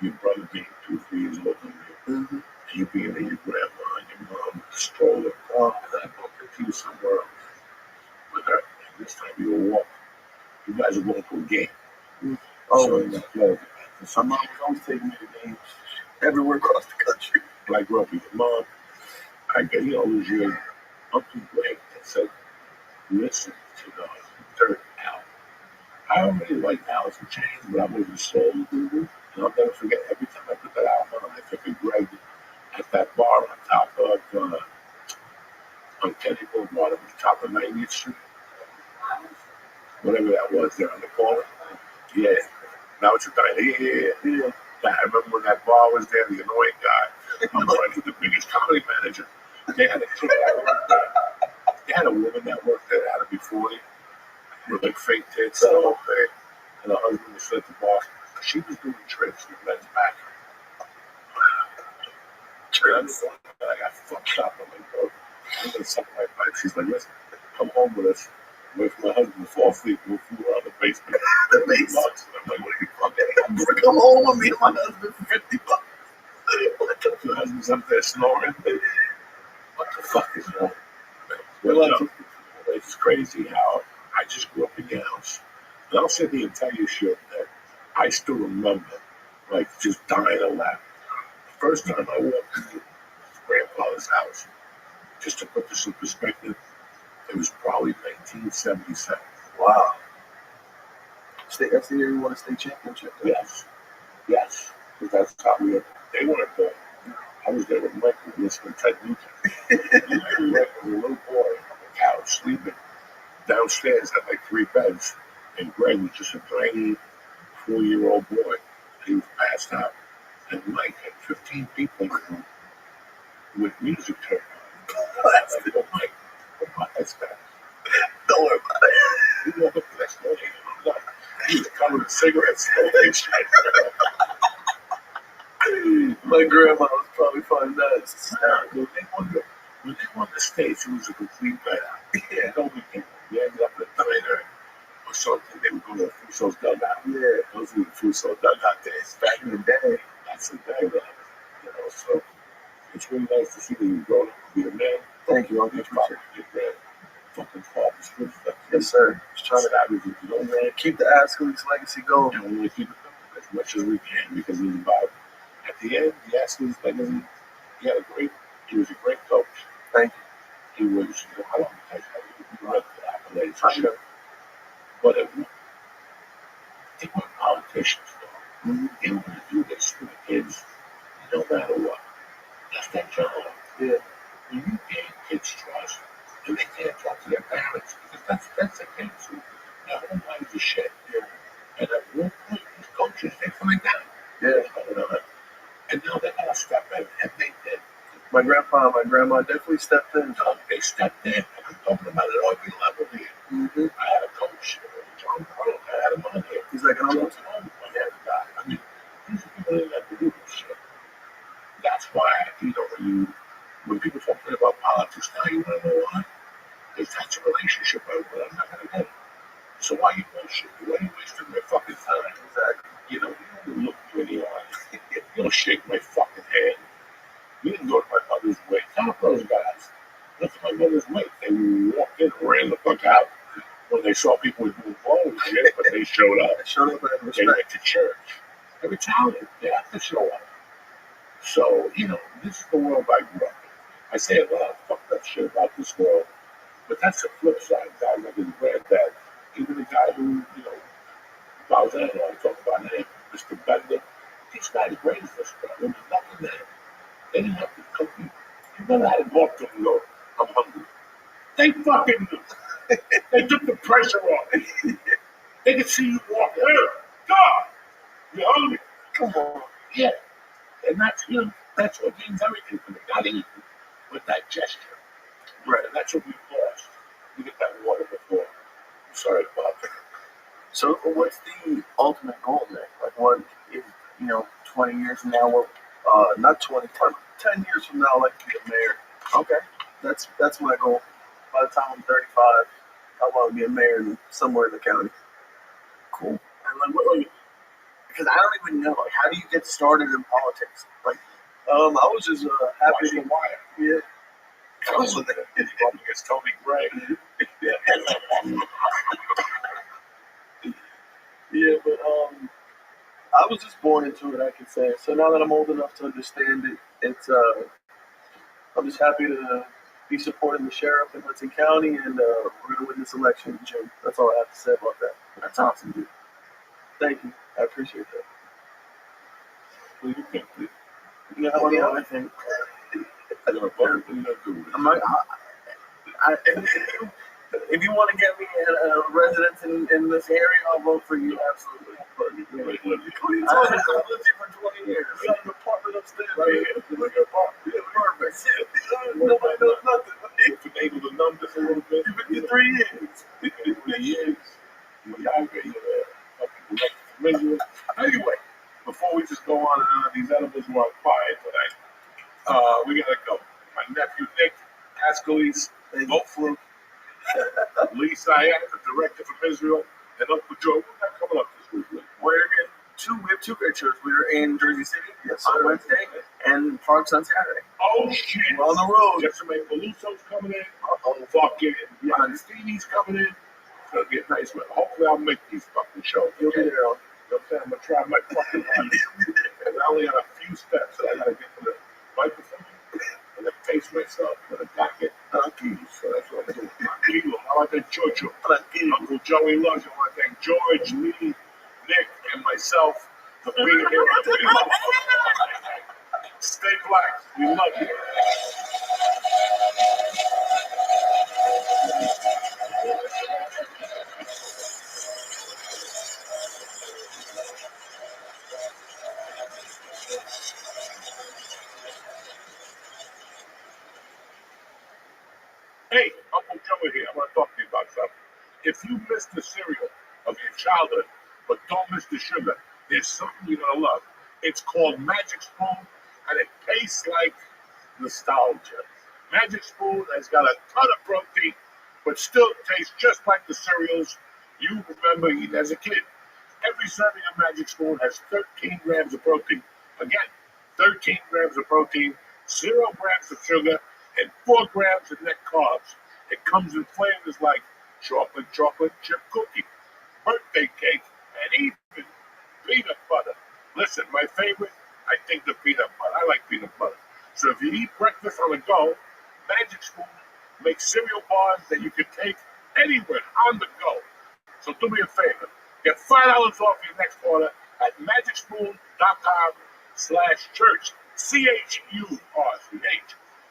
your brother being 2, 3 years older than you, and you being at your grandma and your mom strolling, and I bumped into you somewhere else with her, and this time you were walking. You guys were going to a game. Always. So, My mom was always taking me to games everywhere across the country. when I grew up with your mom, it was your Uncle Greg that said, listen to the third album. I already liked Alice in Chains, but I wasn't sold. And I'll never forget, every time I put that album on, I think of Greg at that bar on top of, on Kennedy Boulevard, on the top of 90th Street. Whatever that was there on the corner. Yeah. Now it's a diner. Yeah. I remember when that bar was there, the annoying guy. I'm friends with the biggest comedy manager. They had a chick that worked there. They had a woman that worked there that had to be 40 with like fake tits and the whole thing. And the husband was at the bar. She was doing tricks with men's back. Tricks. I got fucked up. I'm like, bro, I'm gonna suck my pipe. She's like, listen, come home with us. Wait for my husband to fall asleep. We'll fool around the basement. The basement. I'm like, what are you fucking? I'm gonna come home with me and my husband for $50. Your husband's up there snoring. What the fuck is wrong? It's crazy how I just grew up in your house. And I'll sit here and tell you shit that I still remember, like just dying of laughter. The first time I walked into his grandfather's house, just to put this in perspective, it was probably 1977. Wow. That's the year you won a state championship. Yes. Because that's how they weren't there. I was there with Michael, listening to Ted Nugent. And I was a little boy on the couch, sleeping. Downstairs had like 3 beds. And Greg was just a tiny 4-year-old boy. He was passed out. And Mike had 15 people in the room with music turned on. I said, oh, Mike, that's bad. Don't worry about it. You know, look at that story. He was covered in cigarettes. My grandma was probably finding that. When they won the States, it was a complete night. Yeah, nobody came. We ended up at a diner or something. They would go to the Fuso's dugout. Yeah, those were the Fuso dugout days. Back in the day, that's the day, so it's really nice to see that you've grown up to be a man. Thank you, Uncle. Your father, your grand fucking father's good stuff. Yes, sir. Just trying to keep the athlete's legacy going. And we want to keep it going as much as we can because it was about, at the end, the athlete's legacy, he was a great coach. Thank you. He was, I don't think he read the accolades for sure. But they weren't politicians, though. They were going to do this for the kids no matter what. That's their job. Yeah. When you gain kids' trust, and they can't talk to their parents, because that's the kids who their whole lives are shit. Yeah. And at one point, these coaches, they find out what's going on. And now they gotta step in, and they did. My grandpa and my grandma definitely stepped in. No, they stepped in, and I'm talking about it on every level here. I had a coach, John Carl, I had him on here. He's like, I had a guy. I mean, these are people that have to do this shit. That's why, when people talk about politics now, you want to know why? Because that's a relationship I'm not going to get. So why you bullshit? Why are you wasting my fucking time? Exactly. You don't look me in the eye. You don't shake my fucking hand. You didn't go to my mother's wake. How those guys? Look at my mother's wake. They walked in and ran the fuck out when they saw people doing blows, but they showed up. They went to church. They're Italian. They have to show up. So, this is the world I grew up in. I say a lot of fucked up shit about this world, but that's the flip side. Guys like his granddad, even the guy who, Balzano, I talk about him, Mr. Bender, he these guys raised us, bro. There was nothing there. They didn't have to cook you. You never had to walk to them and go, I'm hungry. They fucking knew. They took the pressure off. They could see you walk here. God, you're hungry. Come on. Yeah. And that's what means everything for me. Not eating, but that gesture. Right. And that's what we lost. We get that water before. I'm sorry, Bob. So what's the ultimate goal there? Like what is, 20 years from now, not 20, 10 years from now, I'd like to be a mayor. Okay. That's my goal. By the time I'm 35, I want to be a mayor somewhere in the county. Cool. And like, because I don't even know, like, how do you get started in politics? Like, I was just happy to wire. Yeah. Also, it's Tony Gray. Yeah, but I was just born into it, I can say. So now that I'm old enough to understand it, I'm just happy to be supporting the sheriff in Hudson County, and we're gonna win this election in June. That's all I have to say about that. That's awesome, dude. Thank you. I appreciate that. What do you think, dude? You know how I think. I'm gonna vote for you, dude. If you want to get me a residence in this area, I'll vote for you, absolutely. But I've lived here for 20 years. I got an apartment upstairs. Right here. Look at apartment. Yeah, perfect. Nobody knows nothing. If you're able to numb this a little bit. 53 years. 53 years. Anyway, before we just go on and on, these edibles were on fire tonight. We gotta go. My nephew Nick Askeles, vote for him. Lee Syed, the director from Israel, and Uncle Joe. We're not coming up this week. We have two pictures. We're in Jersey City on Wednesday and Parks on Saturday. Oh shit! We're on the road. Jessica Belusso's coming in. Fucking Stevie's coming in. It's gonna get nice weather. Hopefully I'll make these fucking shows. You'll be there. You know what I'm saying? I'm gonna try my fucking hardest. And I only got a few steps that I gotta get to the microphone and then face myself and then back it. So that's what I'm doing. I want to thank Giorgio. Uncle Joey loves you. I want to thank George, Lee, Nick, and myself for being here. Stay black. We love you. Hey, Uncle Joey here. I want to talk to you about something. If you miss the cereal of your childhood, but don't miss the sugar, there's something you're going to love. It's called Magic Spoon, and it tastes like nostalgia. Magic Spoon has got a ton of protein, but still tastes just like the cereals you remember eating as a kid. Every serving of Magic Spoon has 13 grams of protein. Again, 13 grams of protein, 0 grams of sugar, and 4 grams of net carbs. It comes in flavors like chocolate chip cookie, birthday cake, and even peanut butter. Listen, my favorite, I think the peanut butter. I like peanut butter. So if you eat breakfast on the go, Magic Spoon makes cereal bars that you can take anywhere on the go. So do me a favor. Get $5 off your next order at magicspoon.com/church. CHURCH.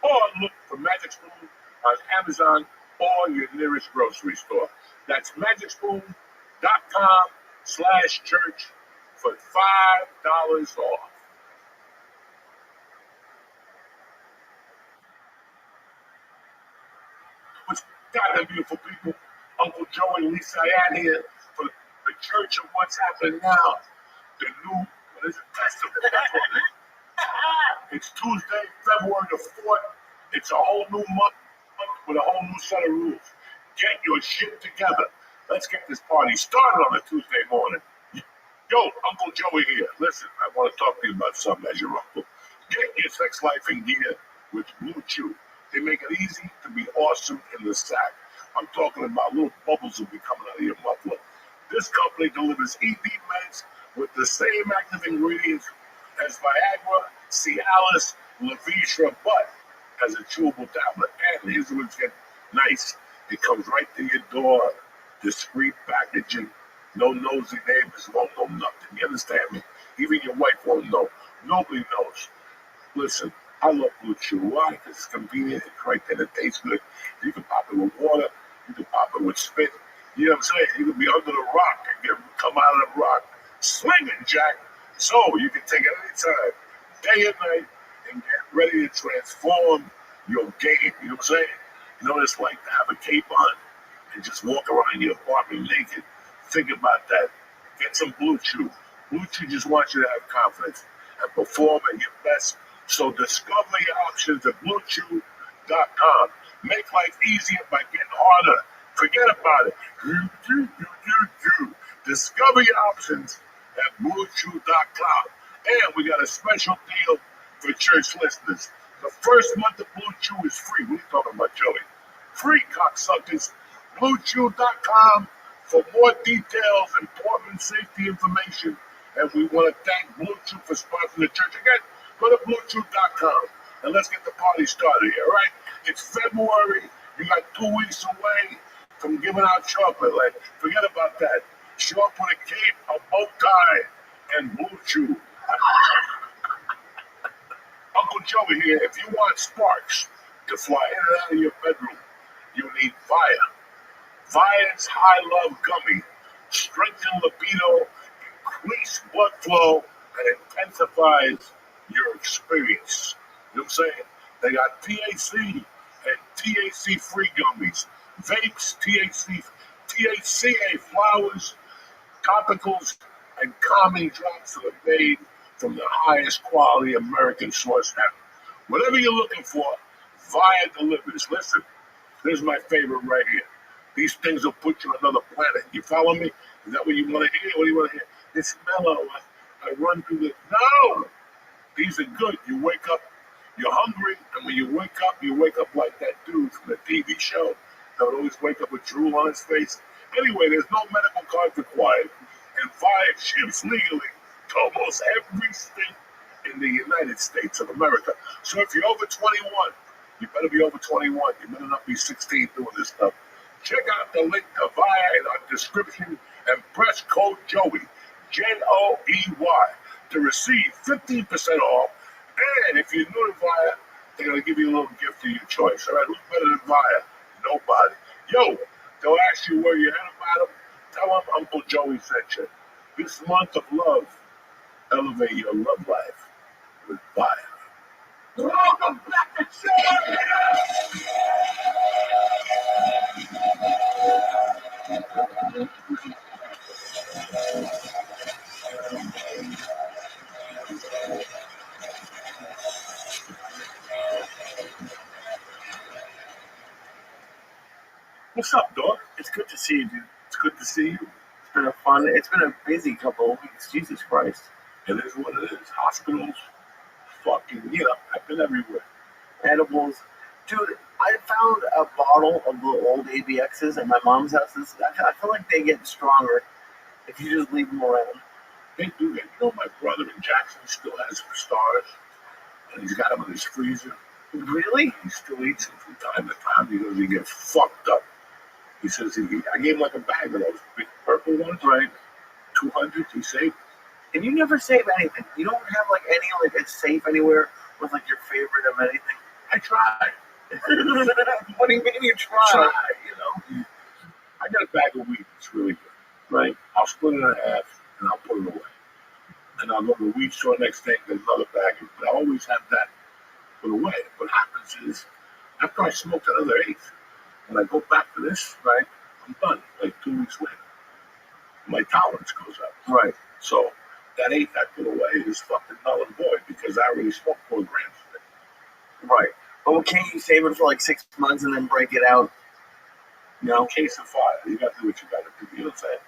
Or look for Magic Spoon on Amazon or your nearest grocery store. That's magicspoon.com/church for $5 off. What's goddamn beautiful people? Uncle Joe and Lisa Ann here for the Church of What's Happening Now. The new, what is it, festival. That's what it is. It's Tuesday, February the 4th. It's a whole new month with a whole new set of rules. Get your shit together. Let's get this party started on a Tuesday morning. Yo, Uncle Joey here. Listen, I want to talk to you about something as your uncle. Get your sex life in gear with Blue Chew. They make it easy to be awesome in the sack. I'm talking about little bubbles will be coming out of your muffler. This company delivers ED meds with the same active ingredients as Viagra, Cialis, Levitra, but as a chewable tablet. And here's what's get nice. It comes right to your door. Discreet packaging. No nosy neighbors won't know nothing. You understand me? Even your wife won't know. Nobody knows. Listen, I love Blue Chew. Why? Because it's convenient. It's right there. It tastes good. You can pop it with water. You can pop it with spit. You know what I'm saying? You can be under the rock and come out of the rock slinging, Jack. So you can take it anytime, day and night, and get ready to transform your game. You know what I'm saying? You know what it's like to have a cape on and just walk around your apartment naked. Think about that. Get some Blue Chew. Blue Chew just wants you to have confidence and perform at your best. So discover your options at BlueChew.com. Make life easier by getting harder. Forget about it. Discover your options at BlueChew.com. And we got a special deal for church listeners. The first month of Blue Chew is free. What are you talking about, Joey? Free, cocksuckers. BlueChew.com for more details, important safety information. And we want to thank Blue Chew for sponsoring the church. Again, go to BlueChew.com and let's get the party started here, all right? It's February. You got 2 weeks away from giving out chocolate. Like, forget about that. Show up with a cape, a bow tie, and Blue Chew. Uncle Joey here. If you want sparks to fly in and out of your bedroom, you need fire. Vine's High Love Gummy. Strengthen libido, increase blood flow, and intensifies your experience. You know what I'm saying? They got THC and THC-free gummies, vapes, THCA flowers, topicals, and calming drops that are made from the highest quality American source hemp. Whatever you're looking for, Via delivers. Listen, here's my favorite right here. These things will put you on another planet. You follow me? Is that what you want to hear? What do you want to hear? It's mellow. I run through the... No! These are good. You wake up, you're hungry, and when you wake up like that dude from the TV show that would always wake up with drool on his face. Anyway, there's no medical card required, and Via ships legally to almost every state in the United States of America. So if you're over 21, you better be over 21. You better not be 16 doing this stuff. Check out the link to Via in our description and press code Joey, Joey, to receive 15% off. And if you're new to Via, they're going to give you a little gift of your choice. All right, who's better than Via? Nobody. Yo, they'll ask you where you're at about them. Tell them Uncle Joey sent you. This month of love, elevate your love life with Via. Welcome back to show. What's up, dog? It's good to see you, dude. It's good to see you. It's been a busy couple of weeks. Jesus Christ. It is what it is. Hospitals, fucking, I've been everywhere. Edibles. Dude, I found a bottle of the old ABXs at my mom's house. I feel like they get stronger if you just leave them around. They do that. You know, my brother in Jackson still has stars, and he's got them in his freezer. Really? He still eats them from time to time because he gets fucked up. He says, I gave him like a bag of those big purple ones, right? 200, he saved. And you never save anything. You don't have like any like a safe anywhere with like your favorite of anything. I tried. What do you mean you try? I got a bag of weed. It's really good, right? I'll split it in half and I'll put it away. And I'll go to the weed store next day and get another bag. But I always have that put away. What happens is, after I smoke another eighth, when I go back to this, right, I'm done. Like 2 weeks later, my tolerance goes up. Right. So that eighth I put away is fucking null and void because I already smoked 4 grams of it. Right. But can't you save it for like 6 months and then break it out? No. Case of fire. You got to do what you got to do. You know what I'm saying?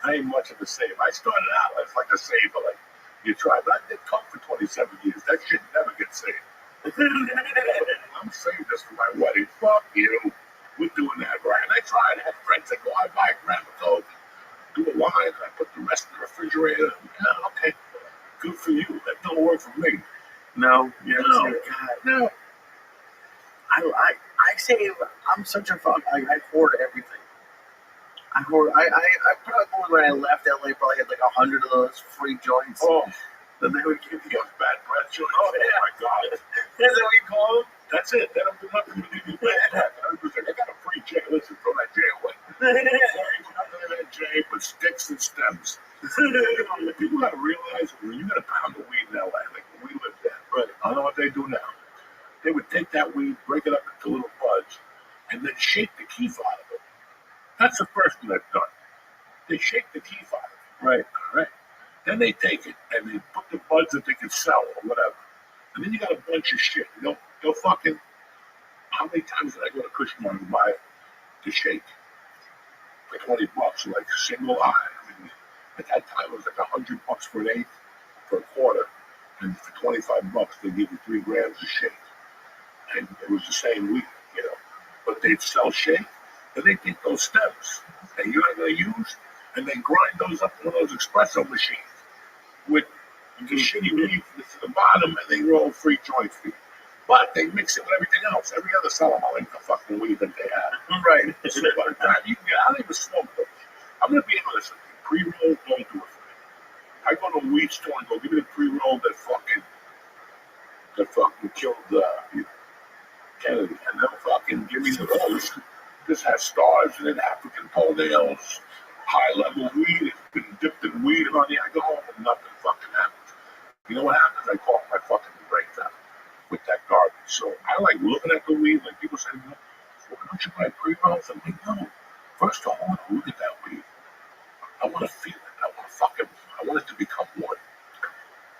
I ain't much of a save. I started out as like a saver, like you try. But I did coke for 27 years. That shit never gets saved. I'm saving this for my wedding. Fuck you. We're doing that right. And I tried. I had friends that go, I buy a gram of coke, do a line, and I put the rest in the refrigerator. Yeah, okay. Good for you. That don't work for me. No. No. I save. I'm such a fuck. I hoard everything. I probably when I left LA probably had like 100 of those free joints. Oh, Then they would give you. Bad breath joints. Oh, yeah. Oh my God. Is that what you call them? That's it. They don't do nothing to give you bad breath. I was like, I got a free J. Listen, throw that J away. Nothing in that J but sticks and stems. People gotta realize when you got a pound of weed in LA, like when we lived there, Right. I don't know what they do now. They would take that weed, break it up into little buds, and then shake the keef out of it. That's the first thing they've done. They shake the keef out of it. Right. All right. Then they take it and they put the buds that they can sell or whatever. And then you got a bunch of shit. They'll fucking. How many times did I go to Cushman and buy the shake for $20, like single eye? I mean, at that time it was like $100 for an eighth, for a quarter, and for $25 they give you 3 grams of shake. And it was the same weed, But they'd sell shake, and they take those stems that you're not going to use, and they grind those up in one of those espresso machines with the shitty weed to the bottom, and they roll free joint for you. But they mix it with everything else. Every other seller will like the fucking weed that they have. Right. So by the time you can get, I don't even smoke those. I'm going to be honest with you. Pre-roll, don't do it for me. I go to a weed store and go, give me the pre-roll that fucking killed Kennedy. And they'll fucking give me the rolls. This has stars in it, African toenails, high-level weed. It's been dipped in weed, honey. I go home and nothing fucking happens. You know what happens? I cough my fucking brains out with that garbage. So I like looking at the weed, like people say, well, why don't you buy pre-rolls? I'm like, no. First of all, I want to look at that weed. I want to feel it. I want it to become one.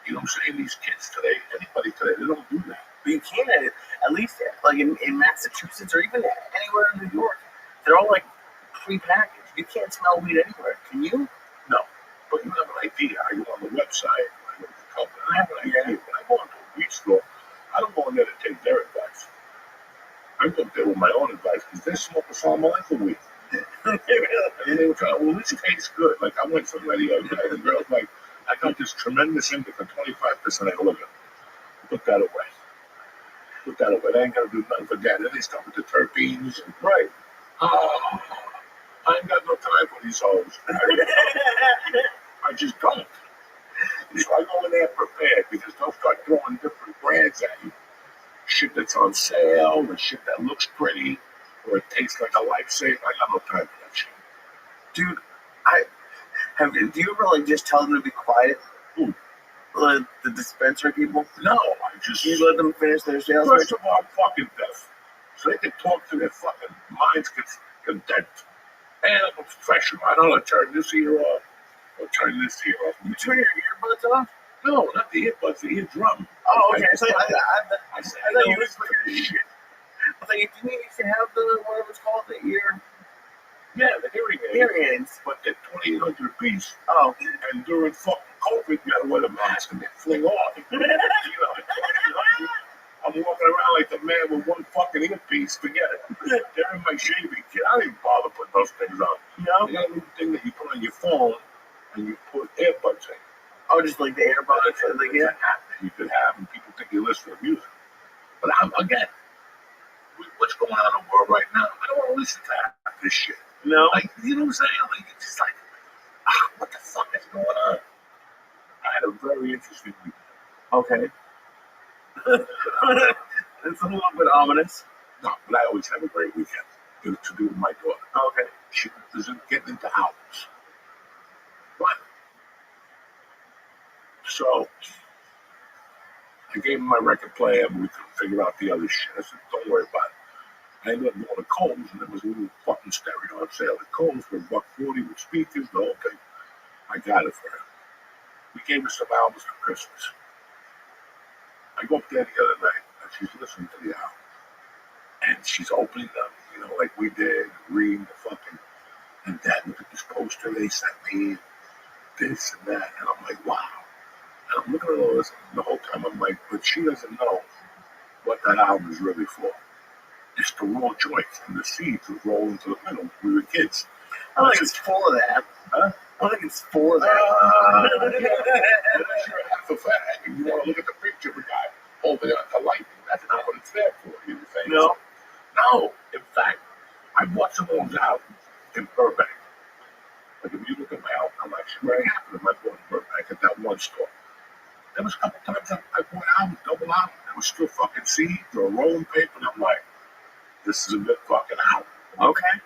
You know what I'm saying? These kids today, anybody today, they don't do that. But you can't, at least like in Massachusetts or even anywhere in New York, they're all like pre-packaged. You can't smell weed anywhere. Can you? No. But you have an idea. I go on the website, I go to the company, I have an idea. When I go into a weed store, I don't go in there to take their advice. I go there with my own advice because they're smoking some like weed. And they were trying, well, this tastes good. Like I went somewhere the other day, and the girl's like, I got this tremendous indica, 25%. I go, look, put that away. Put that away. They ain't gonna do nothing for that. Then they start with the terpenes. Right. Oh, I ain't got no time for these hoes. I just don't. So I go in there prepared because they'll start throwing different brands at you. Shit that's on sale, or shit that looks pretty, or it tastes like a lifesaver. I got no time for that shit. Dude, do you ever like just tell them to be quiet? Who? The dispensary people? No, I just. You let them finish their sales? First of all, I'm fucking deaf. So they can talk to their fucking minds get content. And I'm a professional. I don't know, turn this ear off or turn this ear off. You turn your earbuds off? No, not the earbuds, the eardrum. Oh, okay. I So I thought you listen to this shit. I thought you didn't you used to have the whatever it's called, the ear Yeah, the hearing aids. hearing aids. But they're 2,800 a piece. Oh. And during fucking COVID, you gotta wear the mask and they fling off. You know, I'm walking around like the man with one fucking earpiece. Forget it. They're in my shaving kit. I don't even bother putting those things on. No? You got a little thing that you put on your phone and you put earbuds in. Oh, just like the earbuds and like It's an app that you could have and people think you listen to music. But again, with what's going on in the world right now, I don't want to listen to this shit. No. Like, you know what I'm saying? Like, it's just like, what the fuck is going on? I had a very interesting week. Okay. It's a little bit ominous. No, but I always have a great weekend to do with my daughter. Okay. She isn't getting into albums. But, so, I gave him my record player, but we couldn't figure out the other shit. I said, don't worry about it. I ended up going to Combs, and there was a little fucking stereo on sale at Combs for $140 with speakers, the whole thing. I got it for her. We gave her some albums for Christmas. I go up there the other night, and she's listening to the album. And she's opening them, like we did, reading the fucking, and Dad, look at this poster they sent me, this and that. And I'm like, wow. And I'm looking at all this, and the whole time I'm like, but she doesn't know what that album is really for. It's the raw joints and the seeds that roll into the middle. We were kids. I don't think it's for that. Huh? I don't think it's for that. Unless you're half a fag and you want to look at the picture of a guy holding on to lightning, that's not what it's there for. You know what I'm saying? No. No. In fact, I bought some of those albums in Burbank. Like if you look at my album collection, very happy with my boy in Burbank at that one store. There was a couple times I bought albums, double album. There was still fucking seeds or rolling paper, and I'm like, this is a good fucking album. Okay.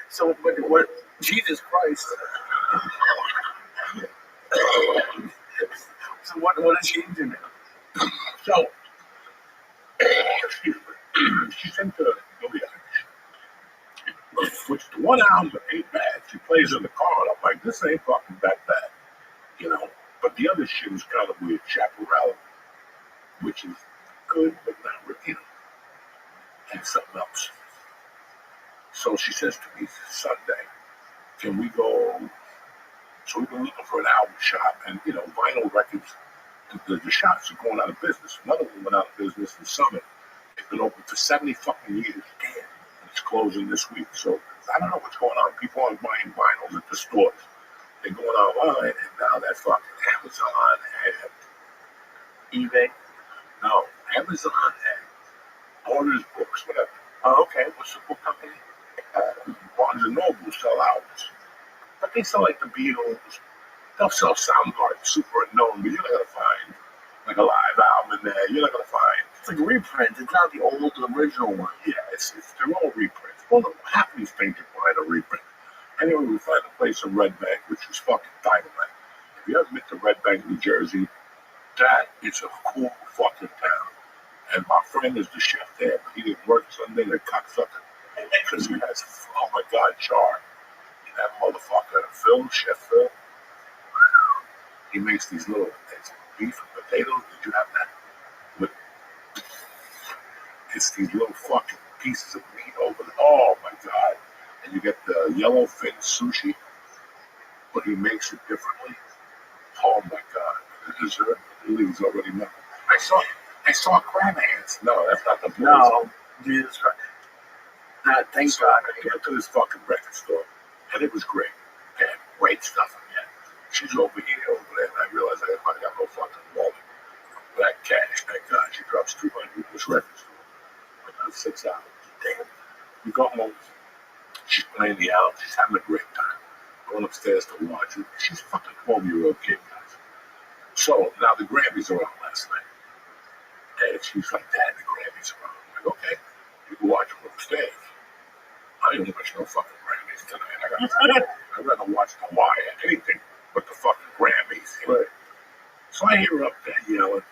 So, what? Jesus Christ. So what is she into now? So, she's into Billie Eilish, which the one album ain't bad. She plays in the car, and I'm like, this ain't fucking that bad, you know. But the other shit is kind of weird. Chaparral, which is good, but not really, you know, and something else. So she says to me Sunday, can we go? So we've been looking for an album shop, and you know, vinyl records. The shops are going out of business. Another one went out of business in Summit. It's been open for 70 fucking years. Damn. And it's closing this week. So I don't know what's going on. People aren't buying vinyls at the stores. They're going online, and now that fucking Amazon and eBay? no, Amazon and Orders Books, whatever. Oh, okay. What's the book company? Barnes and Noble sell albums. But they sell like the Beatles. They'll sell Soundgarden, super unknown, but you're not gonna find like a live album in there. You're not gonna find. It's like reprints. It's not the old original one. Yeah, they're all reprints. Well, half of these things you find are reprints. Anyway, we find a place in Red Bank, which is fucking dynamite. If you ever been to Red Bank, New Jersey, that is a cool fucking town. And my friend is the chef there, but he didn't work Sunday, the cocksucker. Because he has, oh my God, Char. That motherfucker, Chef Phil. He makes these little beef and potatoes. Did you have that? With, it's these little fucking pieces of meat over there. Oh my God. And you get the yellowfin sushi, but he makes it differently. Oh my God. The dessert, Lily's already met. I saw crab hands. No, that's not the place. No, Jesus Christ. Thank So God. I went to this fucking record store, and it was great. They had great stuff in there. She's over here, over there, and I realized I got no fucking wallet. But I cash, thank God. She drops $200 in this record store. About 6 hours. Damn. We go home. She's playing the album. She's having a great time. Going upstairs to watch it. She's a fucking 12-year-old kid, guys. So now the Grammys are on last night. And she's like, Dad, the Grammys are on. I'm like, okay. You can watch them upstairs. I didn't watch no fucking Grammys tonight. I'd rather watch The Wire, anything but the fucking Grammys. Right. So I hear her up there yelling,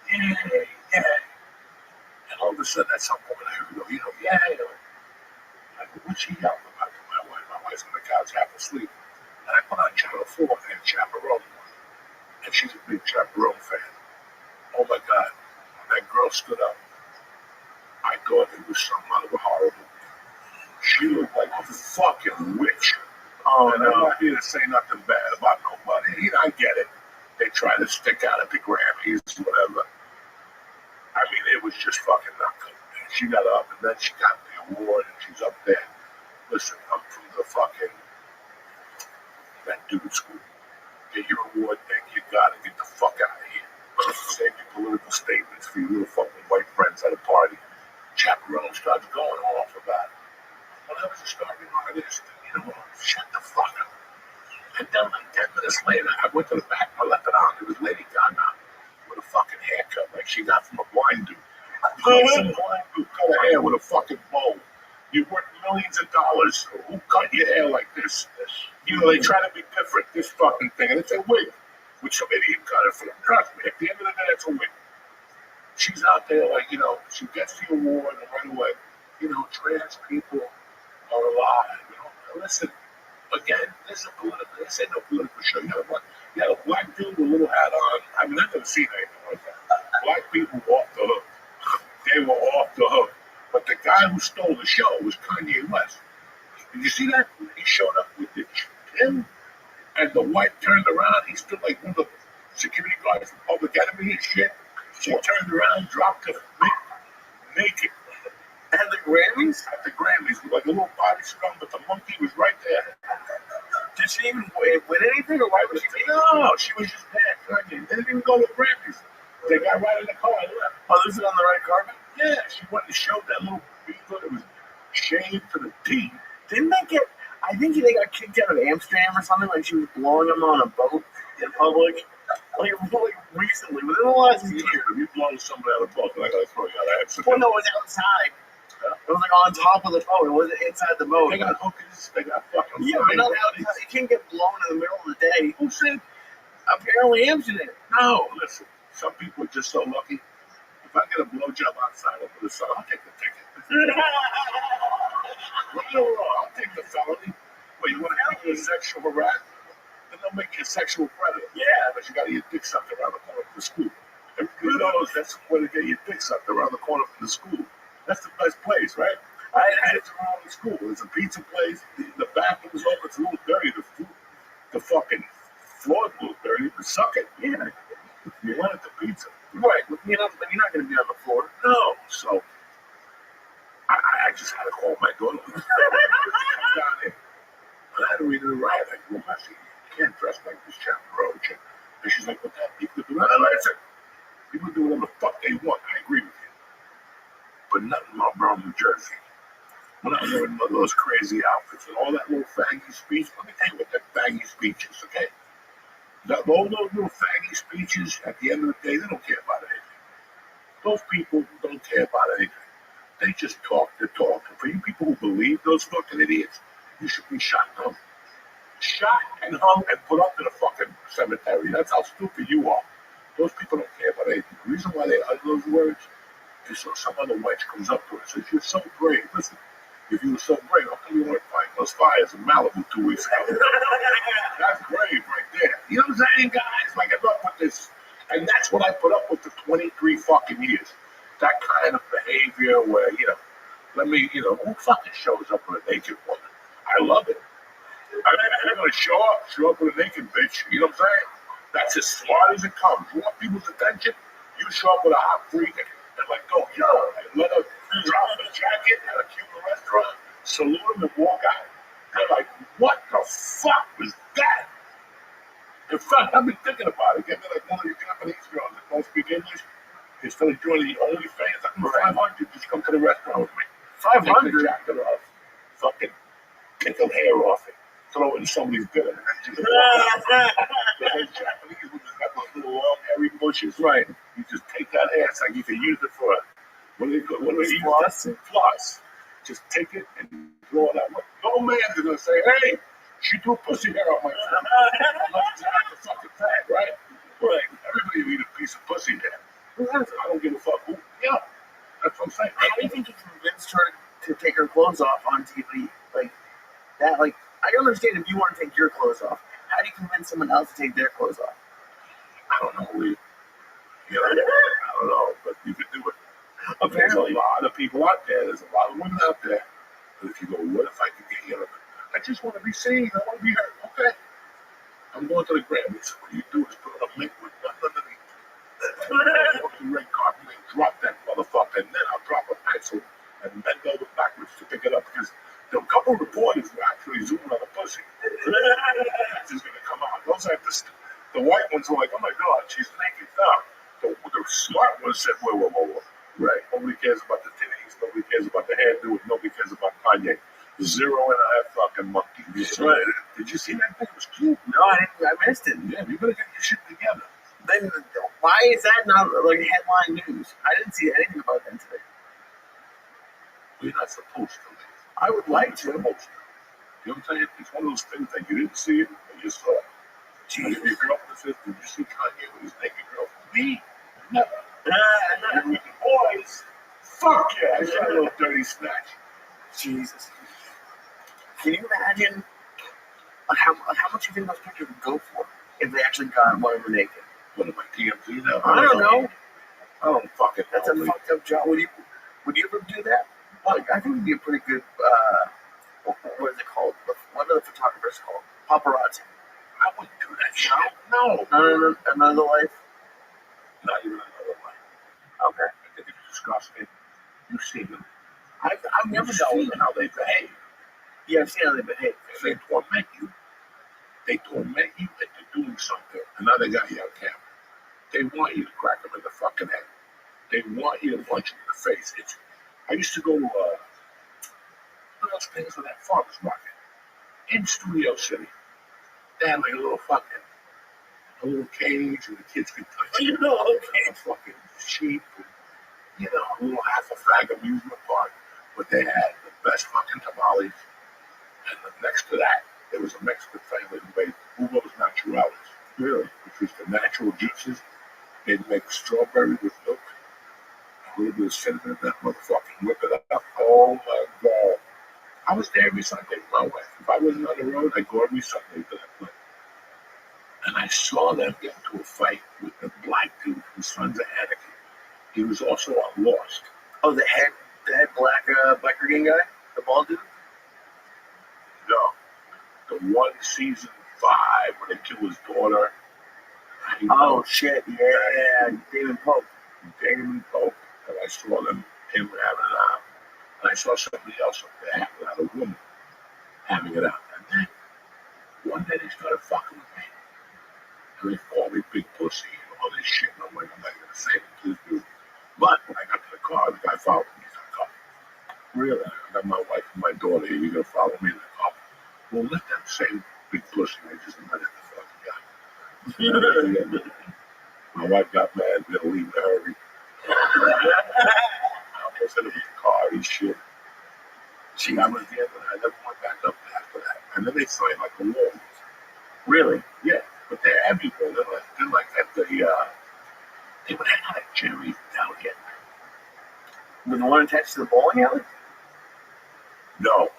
yay, yay. And all of a sudden, at some point, I hear her go, yay. I go, what's she yelling about to my wife? My wife's on the couch half asleep. And I put on Channel 4 and Chaperone. And she's a big Chaperone fan. Oh my God. That girl stood up. I thought it was something out of a horror movie. She looked like a fucking witch. Oh, and I'm not here to say nothing bad about nobody. I get it. They try to stick out at the Grammys, whatever. I mean, it was just fucking not good. And she got up, and then she got the award, and she's up there. Listen, I'm from the fucking that dude school. Get your award, then you gotta get the fuck out of here. Save your political statements for your little fucking white friends at a party. Chaperone starts going off about it. Well, I was a starving artist, shut the fuck up. And then like 10 minutes later, I went to the back, I left it on. It was Lady Gaga with a fucking haircut like she got from a blind dude. Some blind dude cut her hair with a fucking bow. You're worth millions of dollars. Who cut your hair like this? They try to be different, this fucking thing. And it's a wig, which some idiot cut it for them. Trust me, at the end of the day, it's a wig. She's out there like, she gets the award and right away, trans people are alive. Listen, again, this is ain't no political show. You had a black dude with a little hat on. I mean, I've never seen anything like that. Black people off the hook. They were off the hook. But the guy who stole the show was Kanye West. Did you see that? He showed up with him, and the wife turned around. He stood like one of the security guards from Public Enemy and shit. She turned around, dropped her naked. At the Grammys? At the Grammys, with like a little body scrum, but the monkey was right there. Did she even win anything, or why was she there? No, she was just there. They didn't even go to the Grammys. They got right in the car and left. Oh, this is on the red carpet? Yeah, she went and showed that little beaver. It was shaved to the teeth. Didn't they get, I think they got kicked out of Amsterdam or something, like she was blowing them on a boat in public. like recently, within the last year. If you blow somebody out of the boat, then I gotta throw you out of accident. Well, no, it was outside. It was like on top of the boat. It wasn't inside the boat. They got hookers. They got fucking. Yeah, but not outside. It can't get blown in the middle of the day. Who said? Apparently, Amsterdam did. No, listen. Some people are just so lucky. If I get a blowjob outside over the sun, I'll take the ticket. Right or wrong, I'll take the felony. Well, you want to make you a sexual harassment? Then they'll make you a sexual predator. Yeah, but you got to get your dick sucked around the corner from the school. Everybody knows that's where to get your dick sucked around the corner from the school. That's the best place, right? I had it around the school. There's a pizza place. The bathroom's open. It's a little dirty. The fucking floor's a little dirty. But suck it. Yeah. You wanted the pizza. Right. You're not going to be on the floor. No. So I just had to call my daughter. Down there. I had to read her right. Like, well, I said, you can't dress like this chap roach. And she's like, what that people do? Listen, people do whatever the fuck they want. I agree with you. But nothing about Brown, New Jersey. When I wearing one of those crazy outfits and all that little faggy speech, let me tell you what that faggy speech is, okay? All those little faggy speeches, at the end of the day, they don't care about anything. Those people don't care about anything. They just talk the talk. And for you people who believe those fucking idiots, you should be shot and hung. Shot and hung and put up in a fucking cemetery. That's how stupid you are. Those people don't care about anything. The reason why they utter those words is so some other wench comes up to her and says, you're so brave. Listen, if you were so brave, how come you weren't fighting those fires in Malibu 2 weeks ago? That's brave right there. You know what I'm saying, guys? Like, I love with this. And that's what I put up with for 23 fucking years. That kind of behavior where, who fucking shows up with a naked woman? I love it. I mean, if you're going to show up with a naked bitch. You know what I'm saying? That's as smart as it comes. You want people's attention? You show up with a hot freak and like, go, yo, and let her drop her jacket at a Cuban restaurant, salute him and walk out. They're like, what the fuck was that? In fact, I've been thinking about it. Get me like one of your Japanese girls that don't speak English. Instead of joining the OnlyFans, I'm 500. Just come to the restaurant with me. 500? Take the jacket off. Fucking get the hair off it. Throw it in somebody's dinner. And then just walk out. The Japanese women got those little long hairy bushes. Right. You just take that ass and you can use it for what do they floss? Floss. Just take it and throw it out. No man's gonna say, hey, she threw pussy hair on my phone. Unless it's not the fucking tag, right? Right. Everybody need a piece of pussy hair. I don't give a fuck who. Yeah. That's what I'm saying. How do you think you convinced her to take her clothes off on TV? Like that, like I understand if you want to take your clothes off. How do you convince someone else to take their clothes off? I don't know, Lee. I don't know, but you can do it. Apparently, there's a lot of people out there. There's a lot of women out there. But if you go, what if I could get you? I just want to be seen. I want to be heard. Okay. I'm going to the Grammys. What you do is put a link with nothing underneath. Go to the red carpet and drop that motherfucker, and then I'll drop a pencil and bend over backwards to pick it up because there were a couple of reporters were actually zooming on the pussy. That's just going to come out. Those are the white ones are like, oh my God, she's naked now. The smart ones said, whoa. Right. Nobody cares about the titties. Nobody cares about the hairdo. Nobody cares about Kanye. 0.5 fucking monkey. Right. Did you see that thing? It was cute. No, I didn't. I missed it. Yeah, you better get your shit together. Then why is that not like headline news? I didn't see anything about that today. We're not supposed to. I would like to. You know what I'm saying? It's one of those things that you didn't see it, but you saw it. Like if your girlfriend says, did you see Kanye with his naked girlfriend? Me? Never. You're with the boys. Fuck yeah. I saw a little dirty snatch. Jesus. Can you imagine how much you think those pictures would go for if they actually got one of them naked? What am I, TMZ now? I don't know. I don't fucking know. That's a fucked up job. Would you ever do that? Like, I think it'd be a pretty good, what is it called? What are the photographers called? Paparazzi. I wouldn't do that shit. No. Another life? Not even another life. Okay. I think it's disgusting. You've seen them. I've never seen how they behave. Yeah, I've seen how they behave. They torment you. They torment you into doing something. And now they got you on camera. They want you to crack them in the fucking head. They want you to punch them in the face. I used to go to what else things for that farmer's market in Studio City. They had like a little fucking a little cage and the kids could touch it. A fucking sheep, and, a little half a fag amusement park. But they had the best fucking tamales. And next to that, there was a Mexican family who made jugos naturales. Really? Which was the natural juices. They'd make strawberry with milk. A little bit of cinnamon in that motherfucking whip it up. Oh my God. I was there every Sunday with my wife. If I wasn't on the road, I'd go every Sunday to that place. And I saw them get into a fight with the black dude whose son's an anarchy. He was also on Lost. Oh, the head black biker gang guy? The bald dude? No. The one season 5 when they killed his daughter. Oh shit, yeah. Damon Pope. And I saw him having it out. And I saw somebody else up there having it out, a woman having it out. And then one day they started fucking with me. And they called me big pussy and all this shit. And I'm like, I'm not going to say it to this dude. But when I got to the car, the guy followed me to the car. Really? I got my wife and my daughter here. You're going to follow me to the car? Well, let them say big pussy. I just invited the fucking guy. My wife got mad. We had to leave in a hurry. I almost hit him with the car and shit. She got my hand and I never went back up after that. And then they signed like a wall. Really? Yeah. But they're everywhere. They're like at the, they would hang out at Jerry's down here. With the one attached to the bowling alley? No.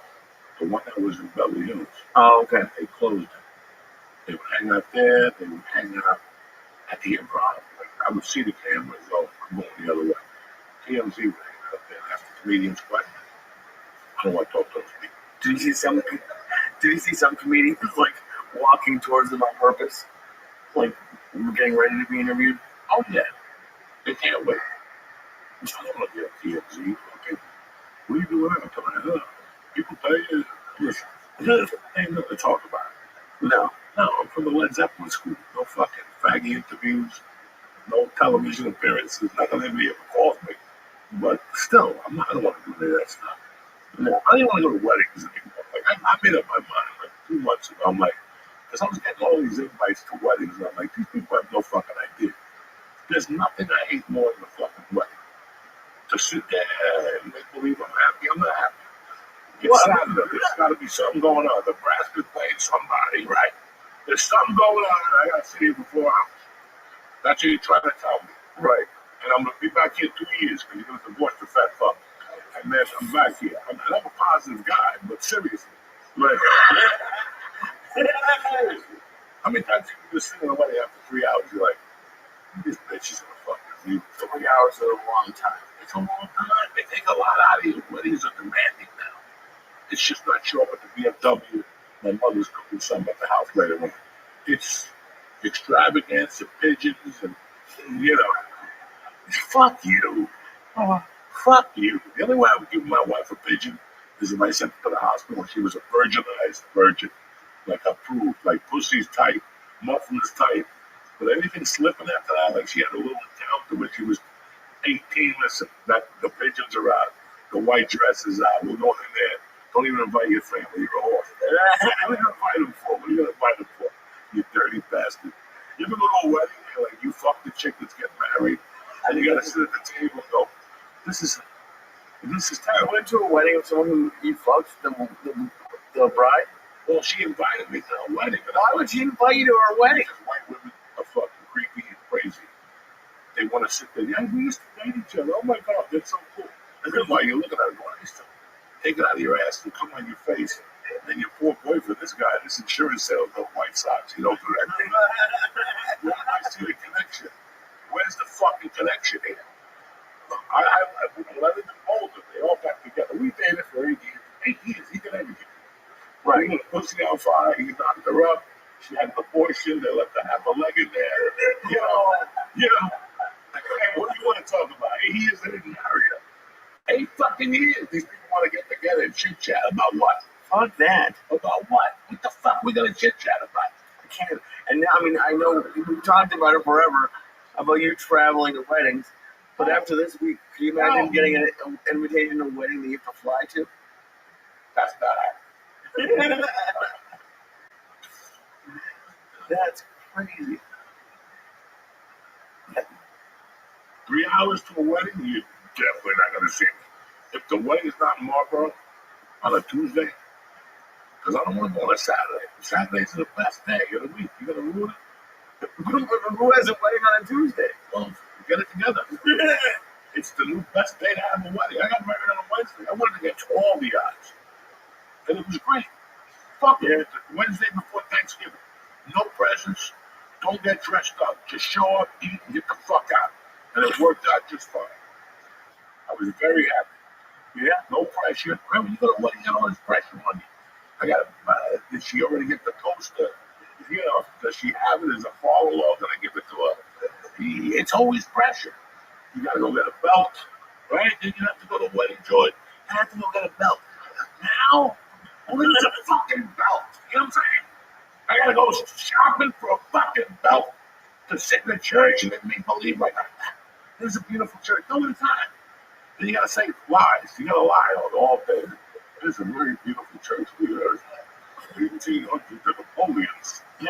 The one that was in Beverly Hills. Oh, okay. They closed it. They would hang out there. They would hang out at the Improv. Like, I would see the cameras go. I'm going the other way. TMZ would hang out there after comedians questions. I don't want to talk to those people. Did you see some comedians like walking towards them on purpose? Like getting ready to be interviewed? Oh yeah. They can't wait. I don't want to get TMZ. Okay. What are you doing? I'm telling you, people pay you. Listen, ain't nothing to talk about. No, I'm from the Led Zeppelin school. No fucking faggy interviews, no television appearances. Not that anybody ever calls me. But still, I don't want to do any of that stuff. No, I didn't want to go to weddings anymore. Like, I made up my mind like 2 months ago. I'm like, because I was getting all these invites to weddings, and I'm like, these people have no fucking idea. There's nothing I hate more than a fucking wedding. To sit there and make believe I'm happy, I'm not happy. There's got to be something going on. The brass is playing somebody, right? There's something going on, and I got to sit here for 4 hours. That's what you're trying to tell me. Right. And I'm going to be back here 2 years because you're going to divorce the fat fuck. And then I'm back here. I'm a positive guy, but seriously. Right. Seriously. How many times you just sit in a wedding after 3 hours, you're like, this bitch is going to fuck with you. 3 hours is a long time. It's a long time. They take a lot out of you. Weddings are demanding now. It's just not showing up at the BMW. My mother's cooking something at the house later on. It's extravagance and pigeons and, fuck you. Fuck you. The only way I would give my wife a pigeon is if I sent her to the hospital when she was a virginized virgin. Like approved, like pussy's tight, muffler's tight. But anything slipping after that, like she had a little encounter when she was 18, listen, that the pigeons are out, the white dress is out, we're going in there. Don't even invite your family, you're a horse. What are you gonna invite them for? What are you gonna invite them for? You dirty bastard. You ever go to a wedding and like you fuck the chick that's getting married, and you gotta sit at the table and go, this is terrible. I went to a wedding of someone who you fucked the bride. Well, she invited me to a wedding. Why would she invite you to her wedding? Because white women are fucking creepy and crazy. They want to sit there. Yeah, we used to date each other. Oh my God, that's so cool. And then while you're looking at it, going, I used to take it out of your ass and come on your face. And then your poor boyfriend, this guy, this insurance salesman, white socks. You don't do that thing. I see the connection. Where's the fucking connection here? I put 11 older. They all got together. We dated for 8 years. 8 years. He did everything. Right. He put pussy on fire. He knocked her up. She had an abortion. They let her have a leg in there. You know. Hey, what do you want to talk about? 8 years they didn't marry her. 8 fucking years. These people want to get together and chit chat about what? Fuck that. About what? What the fuck we gonna chit chat about? I can't. And now, I mean, I know we've talked about it forever about you traveling to weddings, but after this week, can you imagine getting an invitation to a wedding that you have to fly to? That's not That's crazy. 3 hours to a wedding, you're definitely not going to see it. If the wedding is not in Marlboro on a Tuesday, because I don't want to go on a Saturday. Saturdays are the best day of the week. You're going to ruin it. Who has a wedding on a Tuesday? Well, get it together. It's the new best day to have a wedding. I got married on a Wednesday. I wanted to get all the odds. And it was great. Fuck it. Wednesday before Thanksgiving. No presents. Don't get dressed up. Just show up, eat, and get the fuck out. And it worked out just fine. I was very happy. Yeah, no pressure. Remember, you go to a wedding, you got all this pressure on you. I got did she already get the toaster? You know, does she have it as a follow-up? Can I give it to her? It's always pressure. You gotta go get a belt, right? Then you have to go to a wedding joy. I have to go get a belt. Now, who needs a fucking belt? You know what I'm saying? I gotta go shopping for a fucking belt to sit in the church and make me believe like, this is a beautiful church. No, it's not. Then you gotta say lies. You gotta lie all day. This is a very beautiful church. We are 1800 to Napoleons. Yeah,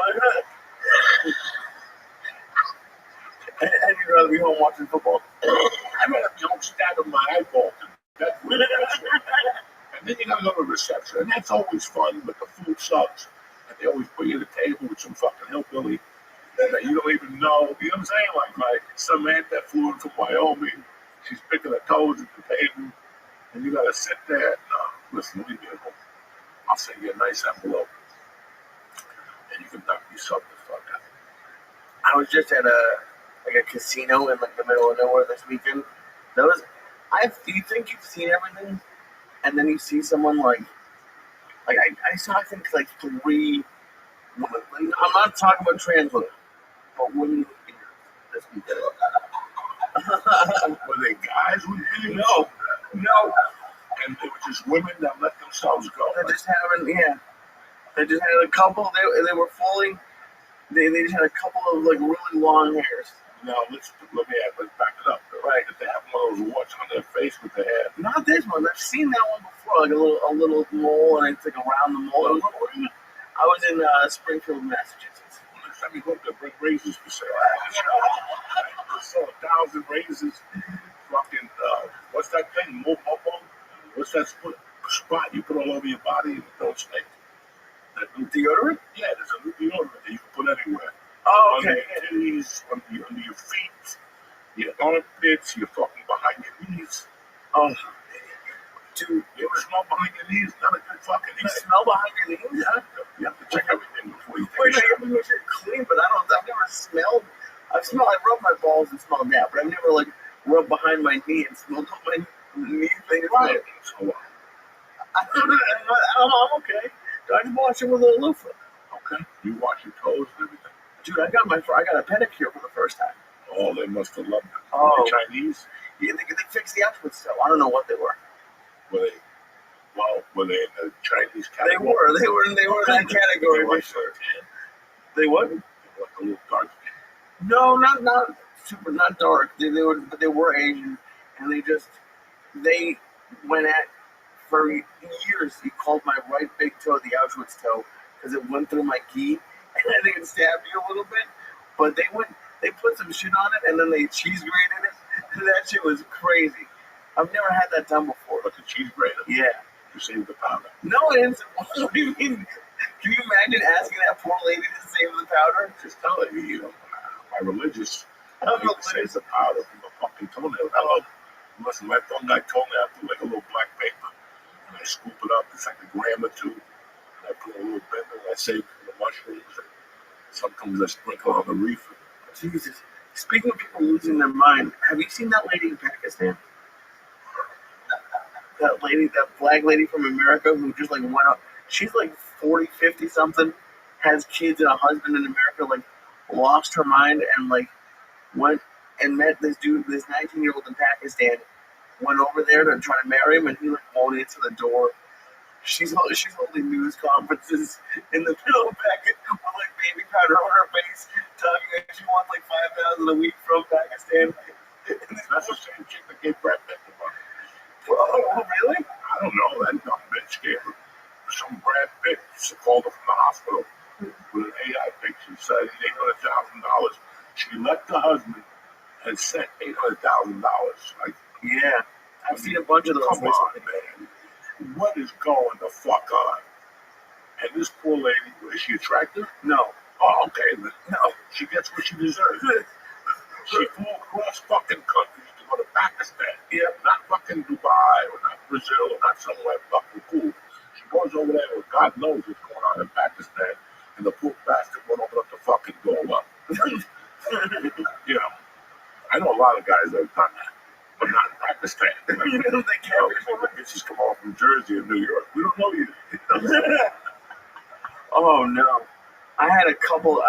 and you'd rather be home watching football? I'd rather be home stabbing my eyeball. That's what it is. And then you gotta go to reception, and that's always fun, but the food sucks. And they always put you at a table with some fucking hillbilly that you don't even know. You know what I'm saying? Like my Samantha flew in from Wyoming. She's picking her toes at the table, and you gotta sit there. No, listen, leave me at home. I'll send you a nice envelope, and you can knock yourself the fuck out. I was just at a casino in like the middle of nowhere this weekend. Do you think you've seen everything, and then you see someone like I saw I think like 3 women. I'm not talking about trans women, but women with beards this weekend. Were they guys with beards? No. And they were just women that let themselves go. They just had a couple. They were fully. They just had a couple of like really long hairs. Now let's back it up. Right? If they have one of those warts on their face with the hair. Not this one. I've seen that one before, like a little mole, and it's like around the mole. I was in Springfield, Massachusetts. Next time you hope to bring razors for sale. I saw 1,000 razors. Fucking what's that thing? Mopo? What's that spot you put all over your body and it don't stink? That new deodorant? Yeah, there's a new deodorant that you can put anywhere. Oh, okay. Under your knees, under your feet, your armpits, your fucking behind your knees. Oh, dude, you ever smell behind your knees? Not a good fucking You smell behind your knees? Yeah, you have to check everything before you Wait, take a I have to make sure it's clean, but I've never smelled. I rub my balls and smell that, but I've never like rubbed behind my knee and smelled my knee thing. Right. So, I'm okay. I just wash it with a loofah. okay. You wash your toes and everything. Dude, I got a pedicure for the first time. Oh, they must have loved it. Oh. The Chinese? Yeah, they fixed the outfit stuff. I don't know what they were. Were they in the Chinese category? They were in that category. They what? Like a little dark. No, not super, not dark. They were Asian, and they went at for years. He called my right big toe the Auschwitz toe because it went through my key, and I think it stabbed you a little bit. But they put some shit on it, and then they cheese grated it. And that shit was crazy. I've never had that done before. Like a cheese grater? Yeah. You saved the powder. No, I didn't. What do you mean? Can you imagine asking that poor lady to save the powder? Just telling you, you know, my religious. I'm Save the powder from the fucking toenail. Listen, my phone guy told me I put like a little black paper, and I scoop it up. It's like a gram or two. And I put a little bit, and I save the mushrooms. And sometimes I sprinkle on the reefer. Jesus. Speaking of people losing their mind, have you seen that lady in Pakistan? That black lady from America who just like went up. She's like 40, 50 something, has kids and a husband in America, like lost her mind and like went and met this dude, this 19-year-old in Pakistan, went over there to try to marry him, and he like won't answer the door. She's holding news conferences in the middle of Pakistan with like baby powder on her face, talking that she wants like $5,000 a week from Pakistan. That's the same chick that gave Brad Pitt the money. Oh, really? I don't know. That dumb bitch gave her some Brad Pitt. She called her from the hospital with an AI picture. Said $800,000. She left the husband and sent $800,000 bunch of those Come on, recently. man. What is going the fuck on? And this poor lady, is she attractive? No. Oh, okay. No, she gets what she deserves. She flew across fucking countries to go to Pakistan. Yeah, not fucking Dubai or not Brazil or not somewhere fucking cool. She goes over there with God knows what's going on in Pakistan, and the poor bastard won't open up the fucking door up. You know, I know a lot of guys that have done that, but not in Pakistan. They can't. The bitches come off from Jersey and New York. We don't know you. Oh no, I had a couple.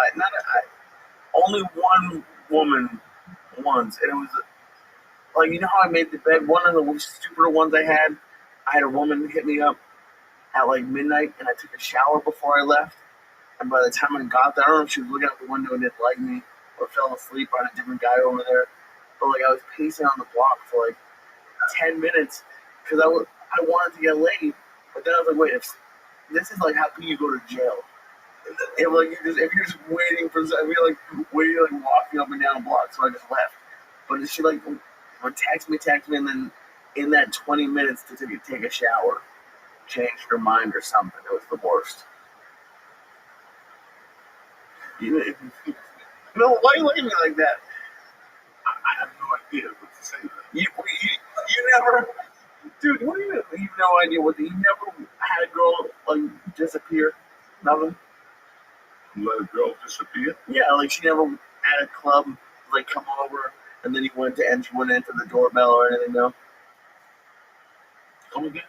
Only one woman once, and it was like, you know how I made the bed. One of the stupider ones I had a woman hit me up at like midnight, and I took a shower before I left. And by the time I got there, I don't know if she was looking out the window and didn't like me, or fell asleep on a different guy over there. But like, I was pacing on the block for like 10 minutes because I wanted to get laid. But then I was like, wait, if this is like how can you go to jail? If you're just waiting for, I mean, like waiting, like walking up and down a block, so I just left. But she like would text me, and then in that 20 minutes to take a shower, changed her mind or something. It was the worst. No, why are you looking at me like that? I have no idea what to say to that. You never, dude. What do you mean? You have no idea what? You never had a girl like disappear? Nothing. Let a girl disappear? Yeah, like she never at a club like come over, and then she went into the doorbell or anything. No. Come again?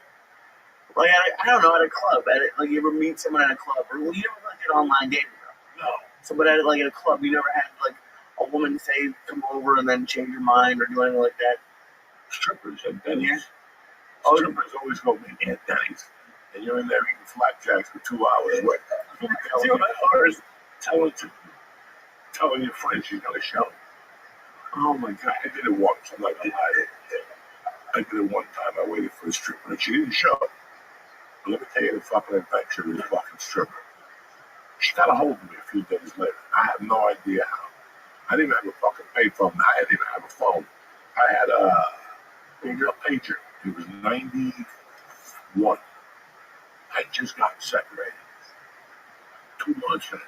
Like I don't know, at a club, like you ever meet someone at a club, or you never like an online dating girl. No. Somebody at like at a club, you never had like a woman say come over and then change your mind or do anything like that. Strippers at Denny's. Yeah. Oh, strippers always go meet at Denny's, and you're in there eating flapjacks for 2 hours. What? 2 hours. Telling your friends she's gonna show. Oh my god. I did it once. I'm not gonna lie. I did it one time. I waited for a stripper, and she didn't show. But let me tell you the fucking adventure of this fucking stripper. She got a hold of me a few days later. I have no idea how. I didn't even have a fucking payphone. I didn't even have a phone. I had a pager. It was 91. I just got separated. 2 months in.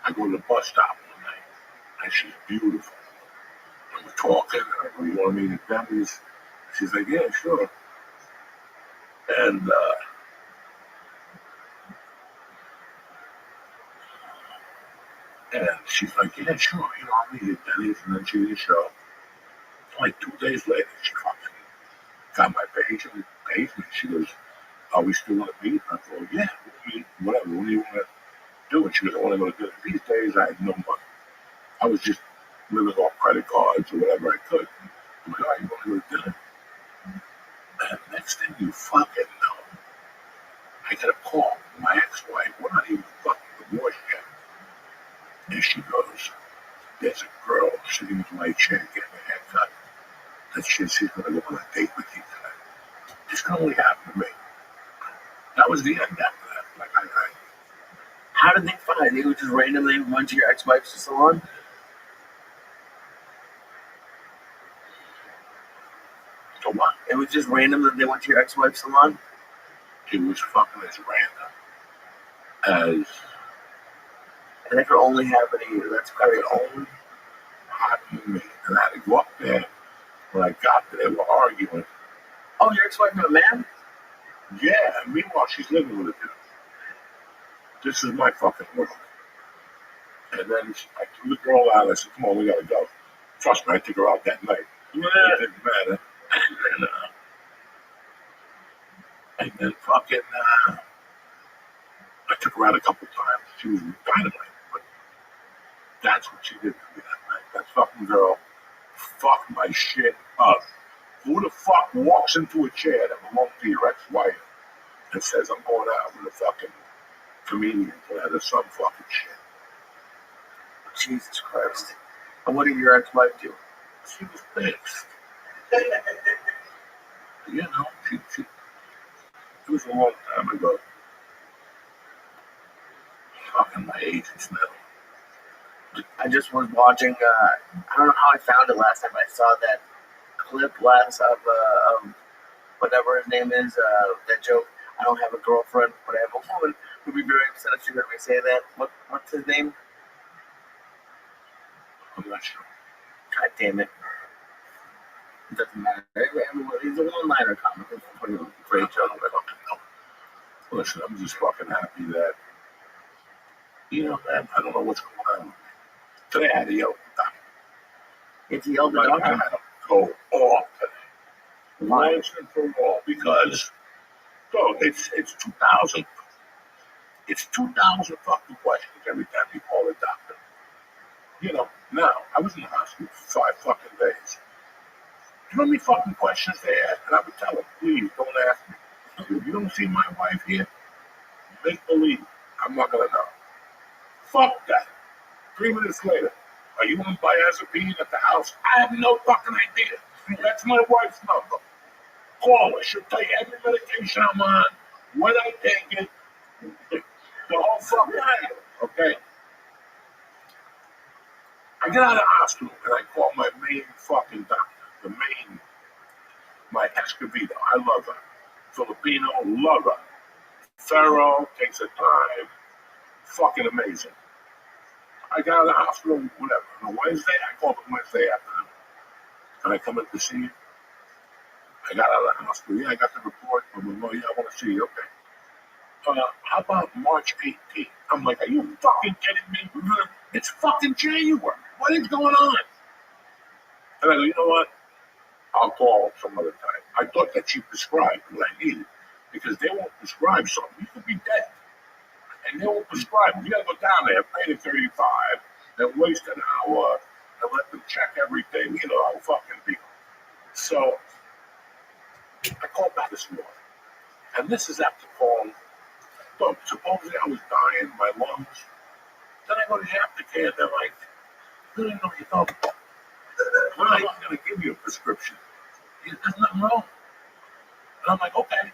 I go to the bus stop one night, and she's beautiful. And we're talking, and I go, you want to meet at Denny's? She's like, yeah, sure. And she's like, yeah, sure, I'll meet you at Denny's. And then she didn't show. Like 2 days later, she fucking got my page and paid me. She goes, are we still going to meet? I go, yeah, we'll meet, whatever. What do you want to do? And she goes, I want to go to dinner. These days, I had no money. I was just living off credit cards or whatever I could. I'm like, all right, you want to go to dinner? And next thing you fucking know, I get a call from my ex-wife. We're not even fucking divorced yet. And she goes, there's a girl sitting in my chair getting a haircut. That she's going to go on a date with you tonight. This can only happen to me. That was the end after that. Like, How did they find? They would just randomly went to your ex-wife's salon? so what? It was just random that they went to your ex-wife's salon? It was fucking as random as And that could only happen to you. That's crazy. only happened to me. And I had to go up there. When I got there, they were arguing. Oh, your ex-wife knew a man? Yeah, and meanwhile, she's living with a dude. This is my fucking world. And then I threw the girl out. I said, come on, we gotta go. Trust me, I took her out that night. Yeah. It didn't matter. And then fucking, I took her out a couple times. She was dynamite. But that's what she did to me that night. That fucking girl fucked my shit up. Who the fuck walks into a chair that belongs to your ex-wife and says, I'm going out with a fucking comedian to have some fucking shit? Jesus Christ. And what did your ex-wife do? She was pissed. You know, she it was a long time ago. Fucking my agents now. I just was watching, I don't know how I found it last time, but I saw that clip of whatever his name is, that joke. I don't have a girlfriend, but I have a woman. Who'd be very upset if she heard me say that. What's his name? I'm not sure. God damn it. It doesn't matter. He's a one-liner comic. It's a pretty great joke. Listen, I'm just fucking happy that, man, I don't know what's going on. Today I had to yell at the doctor. It's yelled at I the had doctor. to go off today. Once and for all, because, bro, it's 2,000. It's 2,000 fucking questions every time you call the doctor. Now, I was in the hospital for 5 fucking days. You know how many fucking questions they ask? And I would tell them, please don't ask me. If you don't see my wife here, make believe. I'm not gonna know. Fuck that. 3 minutes later, are you on diazepine at the house? I have no fucking idea. That's my wife's number. Call her. She'll tell you every medication I'm on, when I take it, the whole fucking thing. Okay? I get out of the hospital and I call my main fucking doctor. My Escovedo. I love her. Filipino, love her. Thorough, takes her time. Fucking amazing. I got out of the hospital, whatever. On a Wednesday, I called her Wednesday afternoon. Can I come in to see you? I got out of the hospital. Yeah, I got the report. I'm like, oh, yeah, I want to see you. Okay. How about March 18th? I'm like, are you fucking kidding me? It's fucking January. What is going on? And I go, you know what? I'll call some other time. I thought that she prescribed what I needed because they won't prescribe something. You could be dead. And they won't prescribe. You gotta go down there, pay the 35, then waste an hour, and let them check everything, how fucking deal. So I called back this morning. And this is after calling. Look, supposedly I was dying, my lungs. Then I go to the aftercare, they're like, we're not even gonna give you a prescription. There's nothing wrong. And I'm like, okay.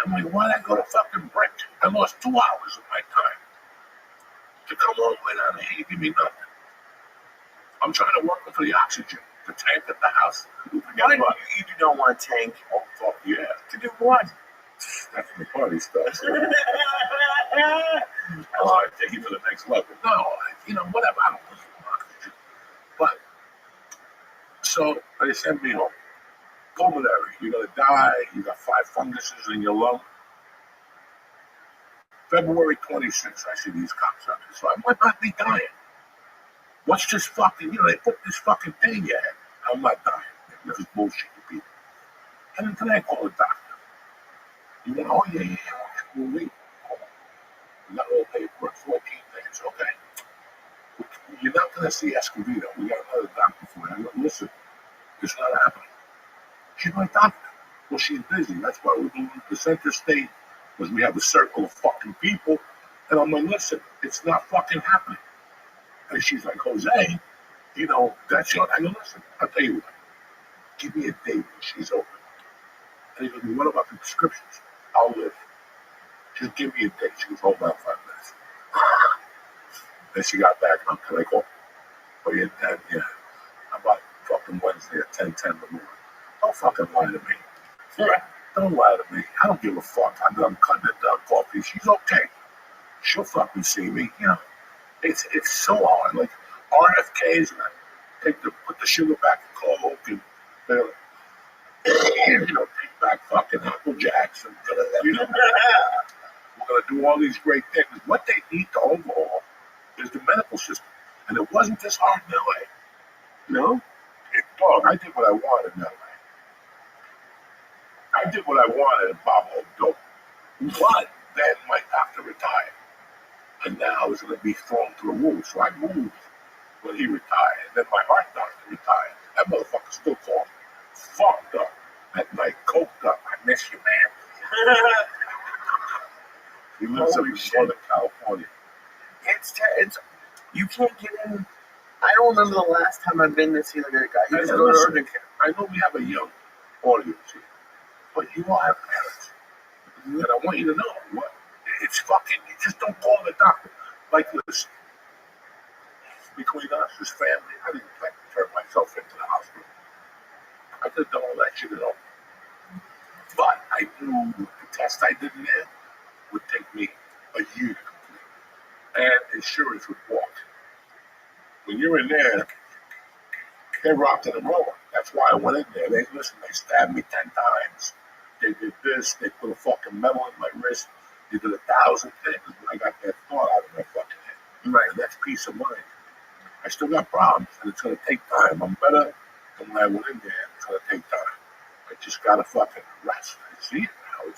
I'm like, why'd I go to fucking Brick? I lost 2 hours of my time to come all the way down here and give me nothing. I'm trying to work for the oxygen, the tank at the house. You do not want a tank. Oh, fuck yeah. To do what? That's the funny stuff. That's why I take it to the next level. No, whatever. I don't want oxygen. But, so they sent me home. Pulmonary, you're gonna die. You got 5 funguses in your lung. February 26th, I see these cops up. So I might not be dying. What's this fucking, they put this fucking thing in your head. I'm not dying. This is bullshit, you people. And then today I call the doctor. You went, oh yeah, we'll wait. We got all paperwork, 14 days. Okay. You're not gonna see Escovedo. We got another doctor for you. Listen, it's not happening. She's my doctor. Well, she's busy. That's why we're doing the center state, because we have a circle of fucking people. And I'm like, listen, it's not fucking happening. And she's like, Jose, that's your. I go, listen, I'll tell you what. Give me a date when she's open. And he goes, well, what about the prescriptions? I'll live. Just give me a date. She goes, hold on 5 minutes. Then she got back, and I'm like, oh, yeah, 10, yeah. How about fucking Wednesday at 10:10 in the morning? Don't fucking lie to me. Don't lie to me. I don't give a fuck. I'm cutting it down coffee. She's okay. She'll fucking see me. It's so hard. Like RFKs, and I put the sugar back in Coke, and take back fucking Apple Jacks, and we're gonna do all these great things. What they need to overhaul is the medical system, and it wasn't this hard in LA. Dog, I did what I wanted in LA. I did what I wanted in Bob Hope. But then my doctor retired. And now I was going to be thrown to the wolves. So I moved when he retired. And then my heart doctor retired. That motherfucker still calls me. Fucked up. At night, coked up. I miss you, man. He lives in Southern California. It's you can't get in. I don't remember the last time I've been to see like a guy. You just go to urgent care. I know we have a young audience here, but you all have parents. And I want you to know what it's fucking. You just don't call the doctor. Like, listen, between us as family, I didn't like to turn myself into the hospital. I could have done all that shit at home. But I knew the test I did in there would take me a year to complete. And insurance would walk. When you're in there, they're rocking and rolling. That's why I went in there. They stabbed me 10 times. They did this. They put a fucking metal in my wrist. They did 1,000 things. When I got that thought out of my fucking head. Right. And that's peace of mind. I still got problems, and it's gonna take time. I'm better than when I went in there. It's gonna take time. I just gotta fucking rest. I see it now.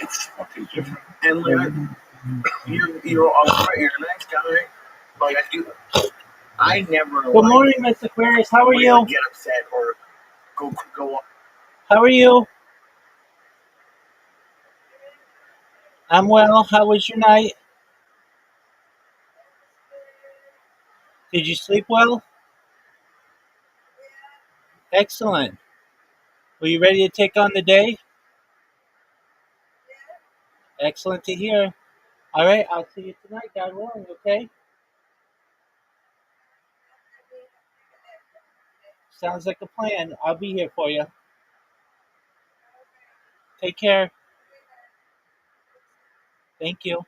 It's fucking different. And you're all right. You're a nice guy. Like I never. Good morning, Mr. Aquarius. How are you? Get upset or go. How are you? I'm well. How was your night? Did you sleep well? Excellent. Were you ready to take on the day? Excellent to hear. All right, I'll see you tonight, God willing, okay? Sounds like a plan. I'll be here for you. Take care. Thank you.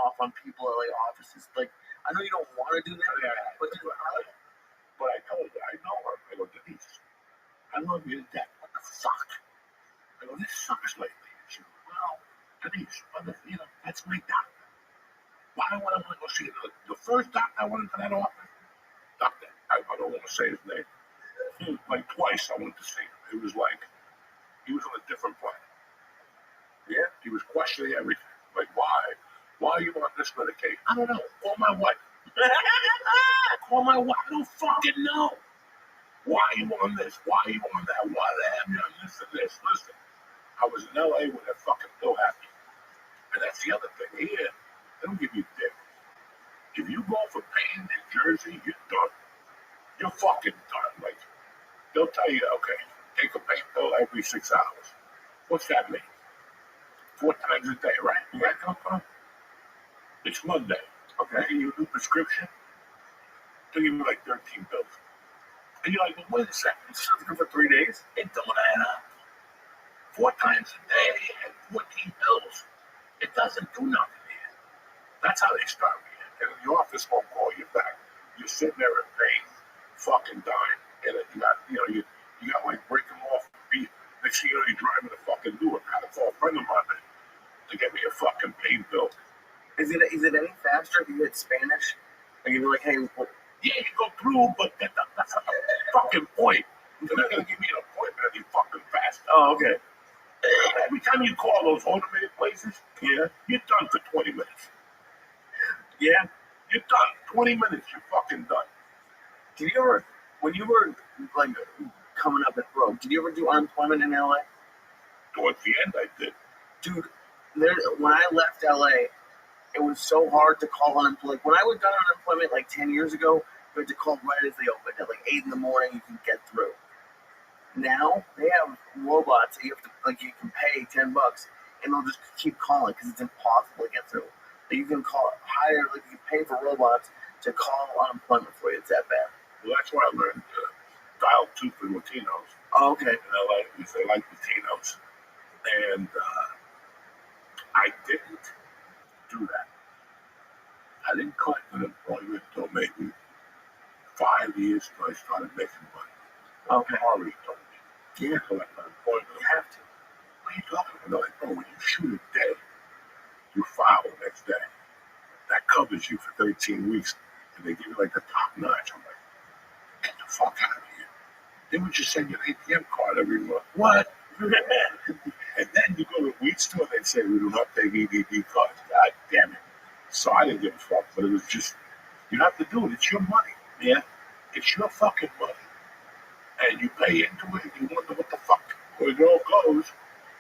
off on people at like offices. Like, I know you don't want to do that, but I told her, I know her. I go, Denise, I love you to death. What the fuck? I go, this sucks lately. She goes, well, Denise, that's my doctor. Why would I want to go see the first doctor I went into that office? Doctor, I don't want to say his name. Like twice I went to see him. It was like, he was on a different planet. Yeah, he was questioning everything. Like, why? Why are you on this medication? I don't know. Call my wife. Call my wife. I don't fucking know. Why are you on this? Why are you on that? Why they have you on this and this? Listen, I was in LA when that fucking bill happened. And that's the other thing. Here, they don't give you dick. If you go for pain in Jersey, you're done. You're fucking done. Like, they'll tell you, okay, take a pain pill every 6 hours. What's that mean? 4 times a day, right? Where I come from? It's Monday. Okay, you do prescription, they'll give you like 13 pills. And you're like, well, wait a second, it's something for 3 days? It don't add up. 4 times a day and 14 pills. It doesn't do nothing here. That's how they start me. And the office won't call you back. You're sitting there in pain, fucking dying. And then you got like breaking off beat. Next thing you know, you're driving a fucking Newark. I had to call a friend of mine to get me a fucking pain pill. Is it any faster if you hit Spanish? Like, you're like, hey, what? Yeah, you go through, but that's not the fucking point. They're not going to give me an appointment any fucking fast. Oh, okay. Every time you call those automated places, you're done for 20 minutes. Yeah? You're done. 20 minutes, you're fucking done. Did you ever, when you were, like, coming up at broke, did you ever do unemployment in LA? Towards the end, I did. Dude, when I left LA, it was so hard to call unemployment. Like, when I was done unemployment like 10 years ago, you had to call right as they opened. At like 8 in the morning, you can get through. Now, they have robots that you have to, like, you can pay $10 and they'll just keep calling because it's impossible to get through. Like, you can you can pay for robots to call unemployment for you. It's that bad. Well, that's why I learned dial 2 for Latinos. Oh, okay. In LA, because they like Latinos. And I didn't do that. I didn't collect unemployment until maybe 5 years until I started making money. Okay. Ari told me. Yeah. Collect unemployment. You have to. What are you talking about? They're like, bro, when you shoot a day, you file the next day. That covers you for 13 weeks. And they give you like the top notch. I'm like, get the fuck out of here. They would just send you an ATM card every month. What? And then you go to a weed store, they'd say, we do not take EBT cards. God damn it. So I didn't give a fuck, but it was just, you have to do it. It's your money. Yeah. It's your fucking money. And you pay into it, and you wonder what the fuck, where it all goes.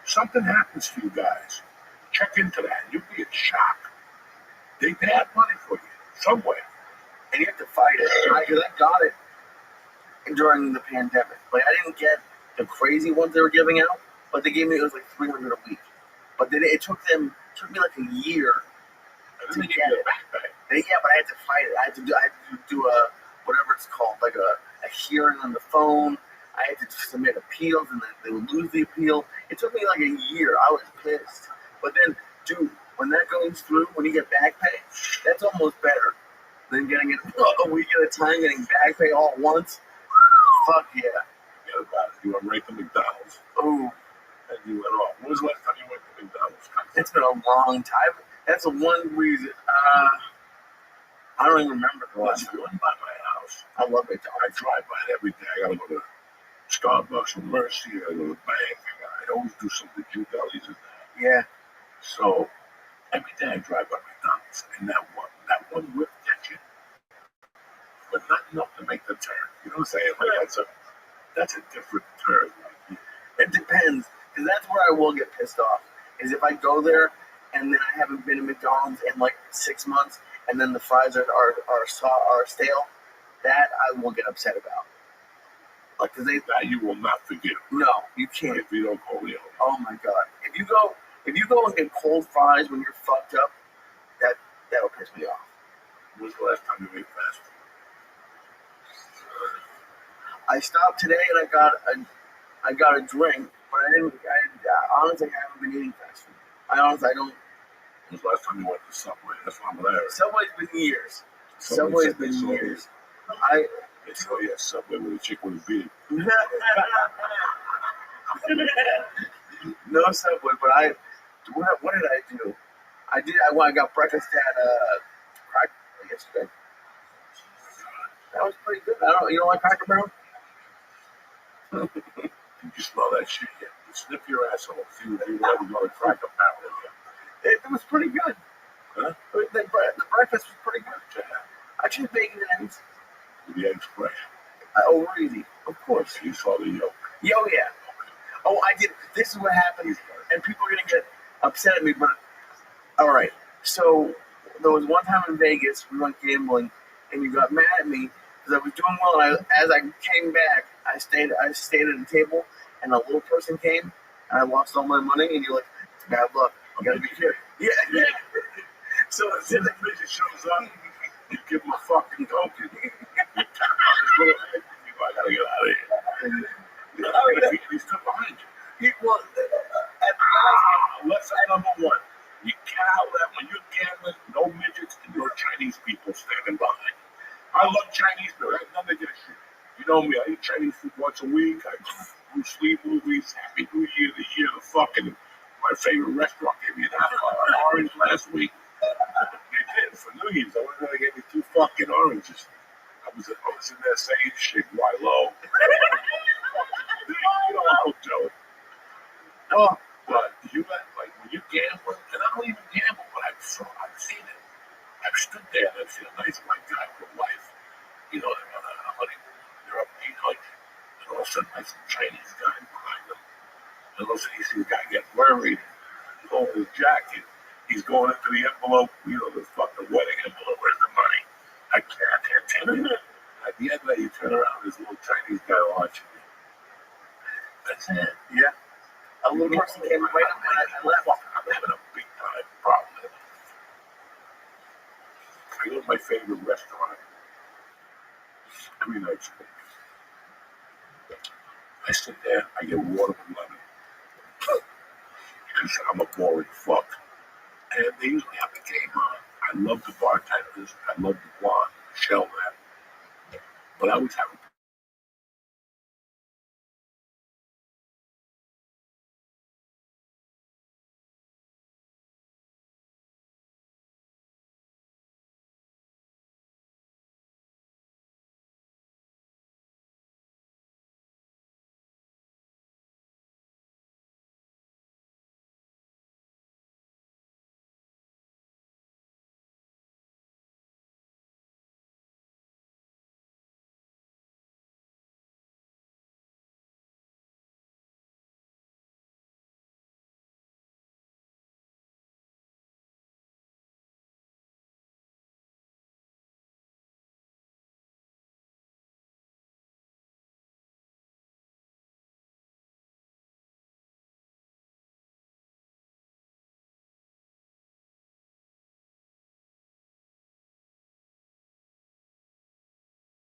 Something happens to you guys. Check into that. You'll be in shock. They have money for you, somewhere. And you have to fight it. Because I got it during the pandemic. Like, I didn't get the crazy ones they were giving out, but they gave me, it was like $300 a week. But then it took me like a year And to then they get give you it. a backpack. Yeah, but I had to fight it. I had to do a, whatever it's called, like a hearing on the phone. I had to submit appeals, and then they would lose the appeal. It took me like a year. I was pissed. But then, dude, when that goes through, when you get back pay, that's almost better than getting it a week at a time, getting back pay all at once. Fuck yeah. Forget about it. You went right to McDonald's. Ooh, And you went off. When was the last time you went to McDonald's? it's been a long time. That's the one reason. I don't even remember the last Listen, time. I'm by my house. I love I McDonald's. drive by it every day. I gotta go to Starbucks or Mercy. I gotta go to the bank. I always do something to delis and that. Yeah. So every day I drive by McDonald's, and that one whip gets you, but not enough to make the turn. You know what I'm saying? Like that's a different turn. Like, It depends, because that's where I will get pissed off. Is if I go there and then I haven't been to McDonald's in like 6 months, and then the fries are stale. That I will get upset about. Like, cause that you will not forget. no, you can't. If you don't call me over. Oh my god! If you go and get cold fries when you're fucked up, that'll piss me off. When was the last time you made fast food? I stopped today and I got a drink, but I honestly haven't been eating fast food. I don't When was the last time you went to Subway? That's what I'm there. Subway's been years. Subway's been years. They saw you at Subway with a chick with a beard. No Subway, but what did I do? I got breakfast at Cracker Barrel yesterday. That was pretty good. You don't like Cracker Barrel? Did you smell that shit yet? You sniff your asshole. See if you ever go to Cracker Barrel. It was pretty good. Huh? The breakfast was pretty good. I choose bacon and eggs. With the eggs fresh. Over easy, of course. You saw the yolk. Oh yeah. Oh, I did. This is what happens, and people are gonna get upset at me. But all right. So there was one time in Vegas, we went gambling, and you got mad at me because I was doing well. And as I came back, I stayed at a table, and a little person came, and I lost all my money. And you're like, it's bad luck. You gotta be careful. Yeah. So Then the bitch shows up, you give him a fucking coke, and you tap on his little head, and you go, I gotta get out of here. He's still behind you. Lesson number one, you cannot let, when you're gambling, no midgets and no Chinese people standing behind you. I love Chinese food. I have nothing against shit. You know me, I eat Chinese food once a week. I do sleep movies, Happy New Year, the year the fucking, my favorite restaurant gave me an orange last week. They did for New Year's. I went there, they gave me 2 fucking oranges. I was in there saying shit, why low? You know, Uncle Joe. Oh, But you got, like, when you gamble, and I don't even gamble, but I've seen it. I've stood there and I've seen a nice white guy with a wife. You know, they're on a honeymoon. They're up 800. And all of a sudden, I see a Chinese guy behind them. And all of a sudden, you see the guy get worried. He's holding his jacket. He's going into the envelope, you know, the fucking wedding envelope. Where's the money? I can't tell you. At the end of that, you turn around, there's a little Chinese guy watching you. That's it. yeah. A little person came right up and I left. I'm having a big time problem. I go to my favorite restaurant every night. I sit there, I get water with lemon. Because I'm a boring fuck. And they usually have the game on. I love the bartenders. I love the blonde, Michelle, man. But I always have